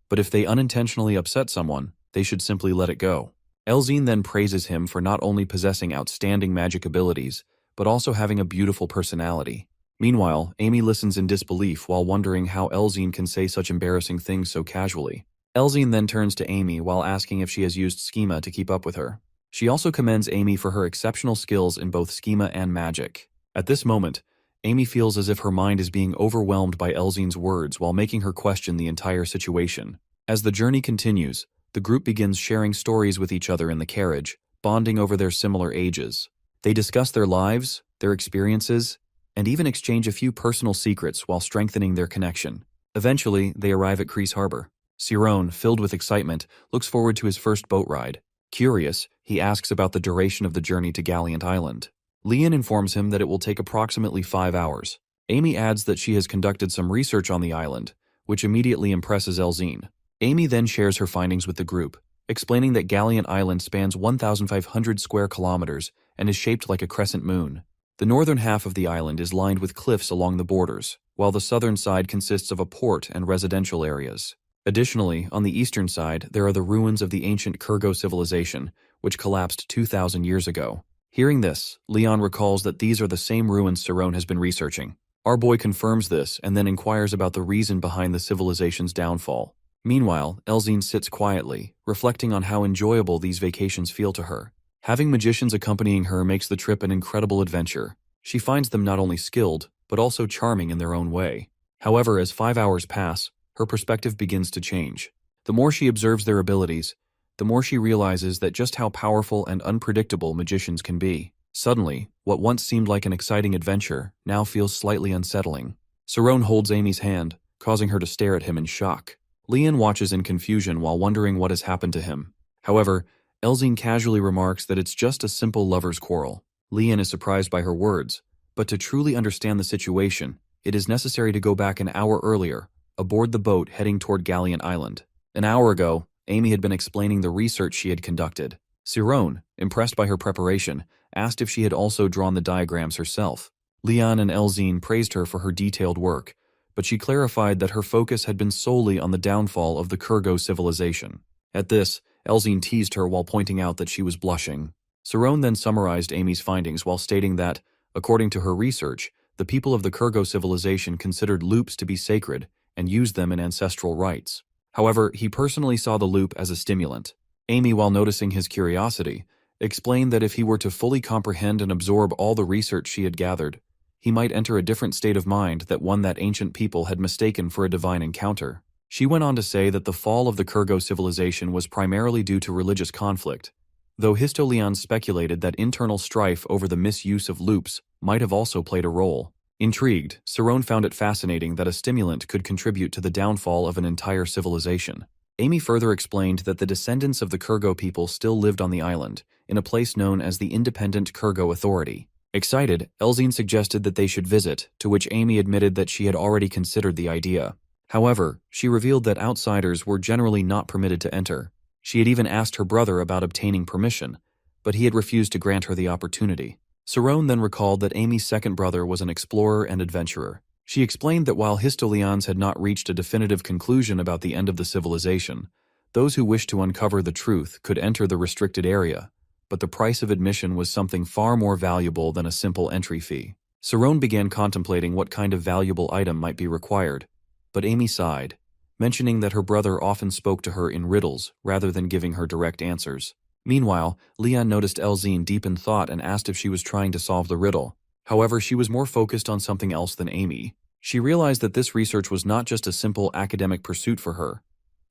but if they unintentionally upset someone, they should simply let it go. Elzine then praises him for not only possessing outstanding magic abilities, but also having a beautiful personality. Meanwhile, Amy listens in disbelief while wondering how Elzine can say such embarrassing things so casually. Elzine then turns to Amy while asking if she has used schema to keep up with her. She also commends Amy for her exceptional skills in both schema and magic. At this moment, Amy feels as if her mind is being overwhelmed by Elzine's words while making her question the entire situation. As the journey continues, the group begins sharing stories with each other in the carriage, bonding over their similar ages. They discuss their lives, their experiences, and even exchange a few personal secrets while strengthening their connection. Eventually, they arrive at Kreese Harbor. Siron, filled with excitement, looks forward to his first boat ride. Curious, he asks about the duration of the journey to Galliant Island. Leon informs him that it will take approximately 5 hours. Amy adds that she has conducted some research on the island, which immediately impresses Elzine. Amy then shares her findings with the group, explaining that Galliant Island spans 1,500 square kilometers and is shaped like a crescent moon. The northern half of the island is lined with cliffs along the borders, while the southern side consists of a port and residential areas. Additionally, on the eastern side, there are the ruins of the ancient Kurgo civilization, which collapsed 2,000 years ago. Hearing this, Leon recalls that these are the same ruins Siron has been researching. Our boy confirms this and then inquires about the reason behind the civilization's downfall. Meanwhile, Elzine sits quietly, reflecting on how enjoyable these vacations feel to her. Having magicians accompanying her makes the trip an incredible adventure. She finds them not only skilled, but also charming in their own way. However, as 5 hours pass, her perspective begins to change. The more she observes their abilities, the more she realizes that just how powerful and unpredictable magicians can be. Suddenly, what once seemed like an exciting adventure now feels slightly unsettling. Siron holds Amy's hand, causing her to stare at him in shock. Leon watches in confusion while wondering what has happened to him. However, Elzine casually remarks that it's just a simple lover's quarrel. Leon is surprised by her words, but to truly understand the situation, it is necessary to go back an hour earlier, aboard the boat heading toward Galliant Island. An hour ago, Amy had been explaining the research she had conducted. Siron, impressed by her preparation, asked if she had also drawn the diagrams herself. Leon and Elzine praised her for her detailed work, but she clarified that her focus had been solely on the downfall of the Kurgo civilization. At this, Elzine teased her while pointing out that she was blushing. Siron then summarized Amy's findings while stating that, according to her research, the people of the Kurgo civilization considered loops to be sacred and used them in ancestral rites. However, he personally saw the loop as a stimulant. Amy, while noticing his curiosity, explained that if he were to fully comprehend and absorb all the research she had gathered, he might enter a different state of mind that one that ancient people had mistaken for a divine encounter. She went on to say that the fall of the Kurgo civilization was primarily due to religious conflict, though Histolion speculated that internal strife over the misuse of loops might have also played a role. Intrigued, Siron found it fascinating that a stimulant could contribute to the downfall of an entire civilization. Amy further explained that the descendants of the Kurgo people still lived on the island, in a place known as the Independent Kurgo Authority. Excited, Elzine suggested that they should visit, to which Amy admitted that she had already considered the idea. However, she revealed that outsiders were generally not permitted to enter. She had even asked her brother about obtaining permission, but he had refused to grant her the opportunity. Siron then recalled that Amy's second brother was an explorer and adventurer. She explained that while Histolions had not reached a definitive conclusion about the end of the civilization, those who wished to uncover the truth could enter the restricted area, but the price of admission was something far more valuable than a simple entry fee. Siron began contemplating what kind of valuable item might be required, but Amy sighed, mentioning that her brother often spoke to her in riddles rather than giving her direct answers. Meanwhile, Leon noticed Elzine deep in thought and asked if she was trying to solve the riddle. However, she was more focused on something else than Amy. She realized that this research was not just a simple academic pursuit for her,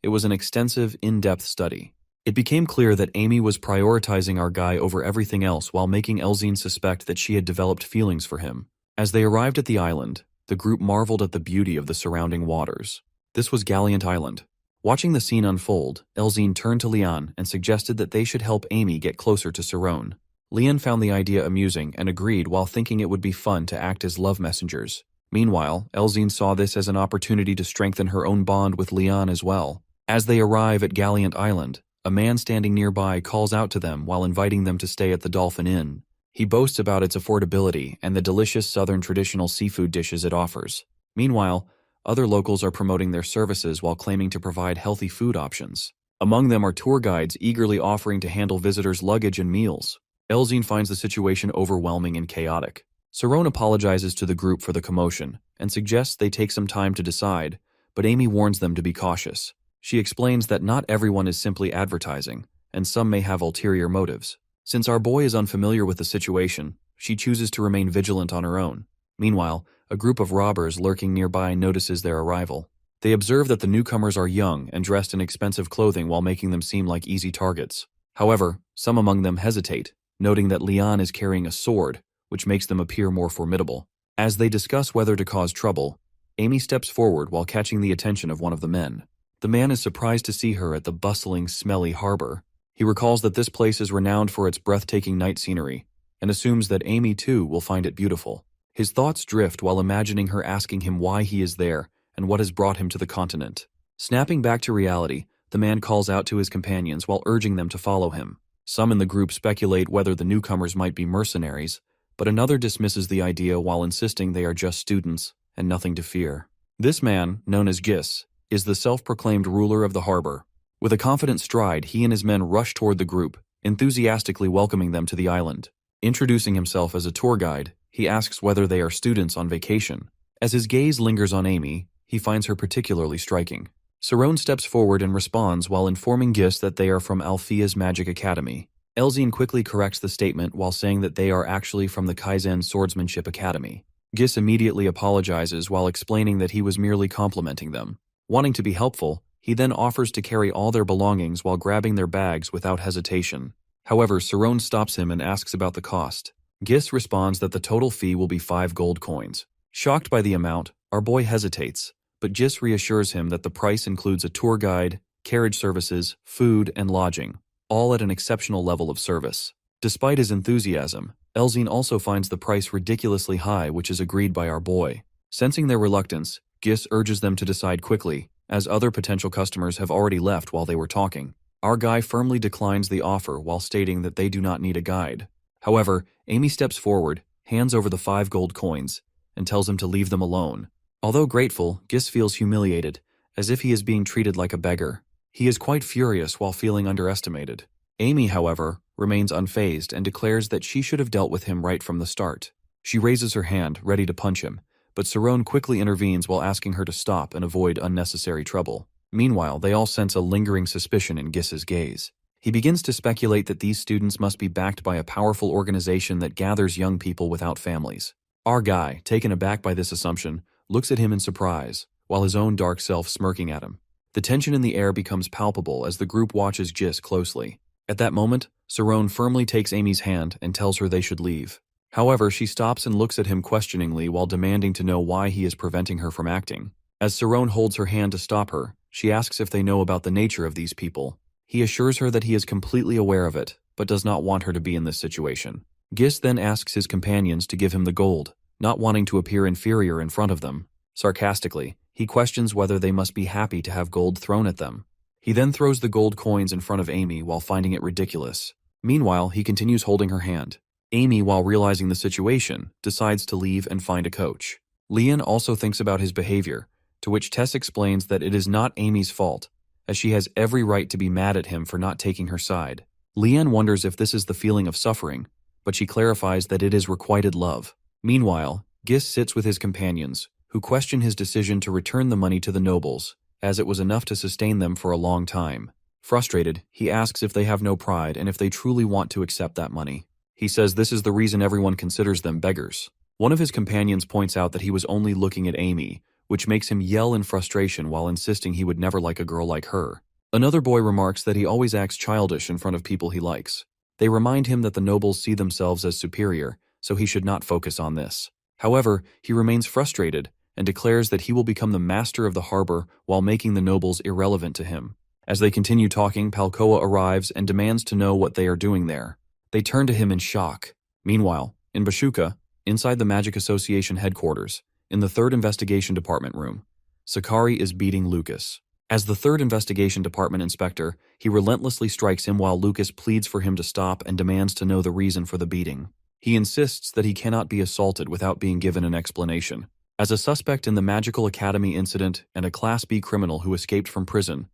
It was an extensive, in-depth study. It became clear that Amy was prioritizing our guy over everything else while making Elzine suspect that she had developed feelings for him. As they arrived at the island, the group marveled at the beauty of the surrounding waters. This was Galliant Island. Watching the scene unfold, Elzine turned to Leon and suggested that they should help Amy get closer to Cerrone. Leon found the idea amusing and agreed while thinking it would be fun to act as love messengers. Meanwhile, Elzine saw this as an opportunity to strengthen her own bond with Leon as well. As they arrive at Galliant Island, a man standing nearby calls out to them while inviting them to stay at the Dolphin Inn. He boasts about its affordability and the delicious southern traditional seafood dishes it offers. Meanwhile, other locals are promoting their services while claiming to provide healthy food options. Among them are tour guides eagerly offering to handle visitors' luggage and meals. Elzine finds the situation overwhelming and chaotic. Cerrone apologizes to the group for the commotion and suggests they take some time to decide, but Amy warns them to be cautious. She explains that not everyone is simply advertising, and some may have ulterior motives. Since our boy is unfamiliar with the situation, she chooses to remain vigilant on her own. Meanwhile, a group of robbers lurking nearby notices their arrival. They observe that the newcomers are young and dressed in expensive clothing while making them seem like easy targets. However, some among them hesitate, noting that Leon is carrying a sword, which makes them appear more formidable. As they discuss whether to cause trouble, Amy steps forward while catching the attention of one of the men. The man is surprised to see her at the bustling, smelly harbor. He recalls that this place is renowned for its breathtaking night scenery, and assumes that Amy too will find it beautiful. His thoughts drift while imagining her asking him why he is there and what has brought him to the continent. Snapping back to reality, the man calls out to his companions while urging them to follow him. Some in the group speculate whether the newcomers might be mercenaries, but another dismisses the idea while insisting they are just students and nothing to fear. This man, known as Gis, is the self-proclaimed ruler of the harbor. With a confident stride, he and his men rush toward the group, enthusiastically welcoming them to the island. Introducing himself as a tour guide, he asks whether they are students on vacation. As his gaze lingers on Amy, he finds her particularly striking. Cerrone steps forward and responds while informing Gis that they are from Althea's Magic Academy. Elzine quickly corrects the statement while saying that they are actually from the Kaizen Swordsmanship Academy. Gis immediately apologizes while explaining that he was merely complimenting them. Wanting to be helpful, he then offers to carry all their belongings while grabbing their bags without hesitation. However, Cerrone stops him and asks about the cost. Gis responds that the total fee will be 5 gold coins. Shocked by the amount, our boy hesitates, but Gis reassures him that the price includes a tour guide, carriage services, food, and lodging, all at an exceptional level of service. Despite his enthusiasm, Elzine also finds the price ridiculously high, which is agreed by our boy. Sensing their reluctance, Gis urges them to decide quickly, as other potential customers have already left while they were talking. Our guy firmly declines the offer while stating that they do not need a guide. However, Amy steps forward, hands over the 5 gold coins, and tells him to leave them alone. Although grateful, Gis feels humiliated, as if he is being treated like a beggar. He is quite furious while feeling underestimated. Amy, however, remains unfazed and declares that she should have dealt with him right from the start. She raises her hand, ready to punch him, but Cerrone quickly intervenes while asking her to stop and avoid unnecessary trouble. Meanwhile, they all sense a lingering suspicion in Gis's gaze. He begins to speculate that these students must be backed by a powerful organization that gathers young people without families. Our guy, taken aback by this assumption, looks at him in surprise, while his own dark self smirking at him. The tension in the air becomes palpable as the group watches Gis closely. At that moment, Cerrone firmly takes Amy's hand and tells her they should leave. However, she stops and looks at him questioningly while demanding to know why he is preventing her from acting. As Cerrone holds her hand to stop her, she asks if they know about the nature of these people. He assures her that he is completely aware of it, but does not want her to be in this situation. Gis then asks his companions to give him the gold, not wanting to appear inferior in front of them. Sarcastically, he questions whether they must be happy to have gold thrown at them. He then throws the gold coins in front of Amy while finding it ridiculous. Meanwhile, he continues holding her hand. Amy, while realizing the situation, decides to leave and find a coach. Leon also thinks about his behavior, to which Tess explains that it is not Amy's fault, as she has every right to be mad at him for not taking her side. Leon wonders if this is the feeling of suffering, but she clarifies that it is requited love. Meanwhile, Gis sits with his companions, who question his decision to return the money to the nobles, as it was enough to sustain them for a long time. Frustrated, he asks if they have no pride and if they truly want to accept that money. He says this is the reason everyone considers them beggars. One of his companions points out that he was only looking at Amy, which makes him yell in frustration while insisting he would never like a girl like her. Another boy remarks that he always acts childish in front of people he likes. They remind him that the nobles see themselves as superior, so he should not focus on this. However, he remains frustrated and declares that he will become the master of the harbor while making the nobles irrelevant to him. As they continue talking, Palkoa arrives and demands to know what they are doing there. They turn to him in shock. Meanwhile, in Bashuka, inside the Magic Association headquarters, in the 3rd Investigation Department room, Sakari is beating Lucas. As the 3rd Investigation Department inspector, he relentlessly strikes him while Lucas pleads for him to stop and demands to know the reason for the beating. He insists that he cannot be assaulted without being given an explanation. As a suspect in the Magical Academy incident and a Class B criminal who escaped from prison,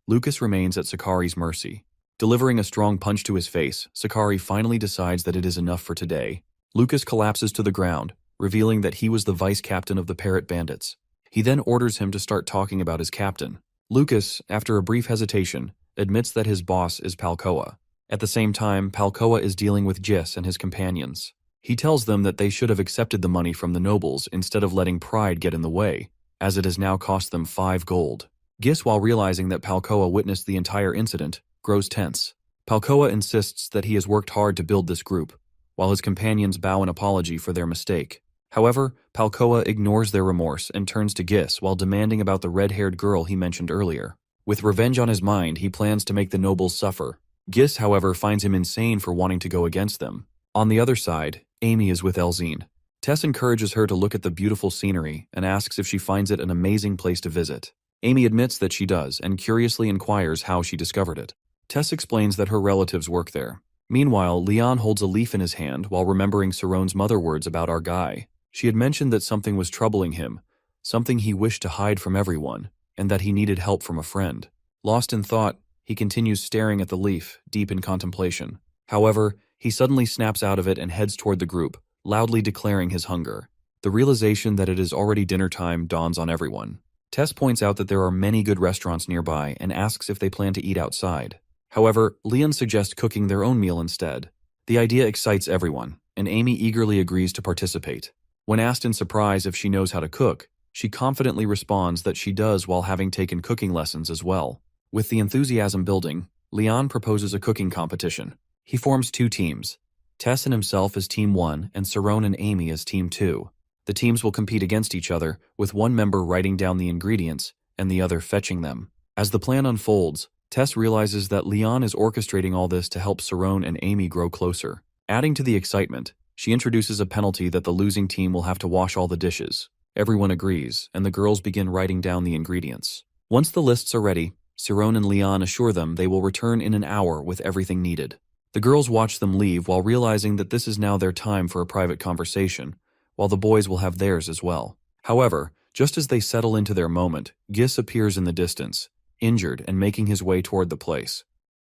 Lucas remains at Sakari's mercy. Delivering a strong punch to his face, Sakari finally decides that it is enough for today. Lucas collapses to the ground, revealing that he was the vice captain of the Parrot Bandits. He then orders him to start talking about his captain. Lucas, after a brief hesitation, admits that his boss is Palkoa. At the same time, Palkoa is dealing with Gis and his companions. He tells them that they should have accepted the money from the nobles instead of letting pride get in the way, as it has now cost them 5 gold. Gis, while realizing that Palkoa witnessed the entire incident, grows tense. Palkoa insists that he has worked hard to build this group, while his companions bow an apology for their mistake. However, Palkoa ignores their remorse and turns to Gis while demanding about the red-haired girl he mentioned earlier. With revenge on his mind, he plans to make the nobles suffer. Gis, however, finds him insane for wanting to go against them. On the other side, Amy is with Elzine. Tess encourages her to look at the beautiful scenery and asks if she finds it an amazing place to visit. Amy admits that she does and curiously inquires how she discovered it. Tess explains that her relatives work there. Meanwhile, Leon holds a leaf in his hand while remembering Saron's mother words about our guy. She had mentioned that something was troubling him, something he wished to hide from everyone, and that he needed help from a friend. Lost in thought, he continues staring at the leaf, deep in contemplation. However, he suddenly snaps out of it and heads toward the group, loudly declaring his hunger. The realization that it is already dinner time dawns on everyone. Tess points out that there are many good restaurants nearby and asks if they plan to eat outside. However, Leon suggests cooking their own meal instead. The idea excites everyone, and Amy eagerly agrees to participate. When asked in surprise if she knows how to cook, she confidently responds that she does while having taken cooking lessons as well. With the enthusiasm building, Leon proposes a cooking competition. He forms 2 teams, Tess and himself as Team 1 and Saron and Amy as Team 2. The teams will compete against each other, with one member writing down the ingredients and the other fetching them. As the plan unfolds, Tess realizes that Leon is orchestrating all this to help Saron and Amy grow closer. Adding to the excitement, she introduces a penalty that the losing team will have to wash all the dishes. Everyone agrees, and the girls begin writing down the ingredients. Once the lists are ready, Saron and Leon assure them they will return in an hour with everything needed. The girls watch them leave while realizing that this is now their time for a private conversation, while the boys will have theirs as well. However, just as they settle into their moment, Gis appears in the distance, injured and making his way toward the place.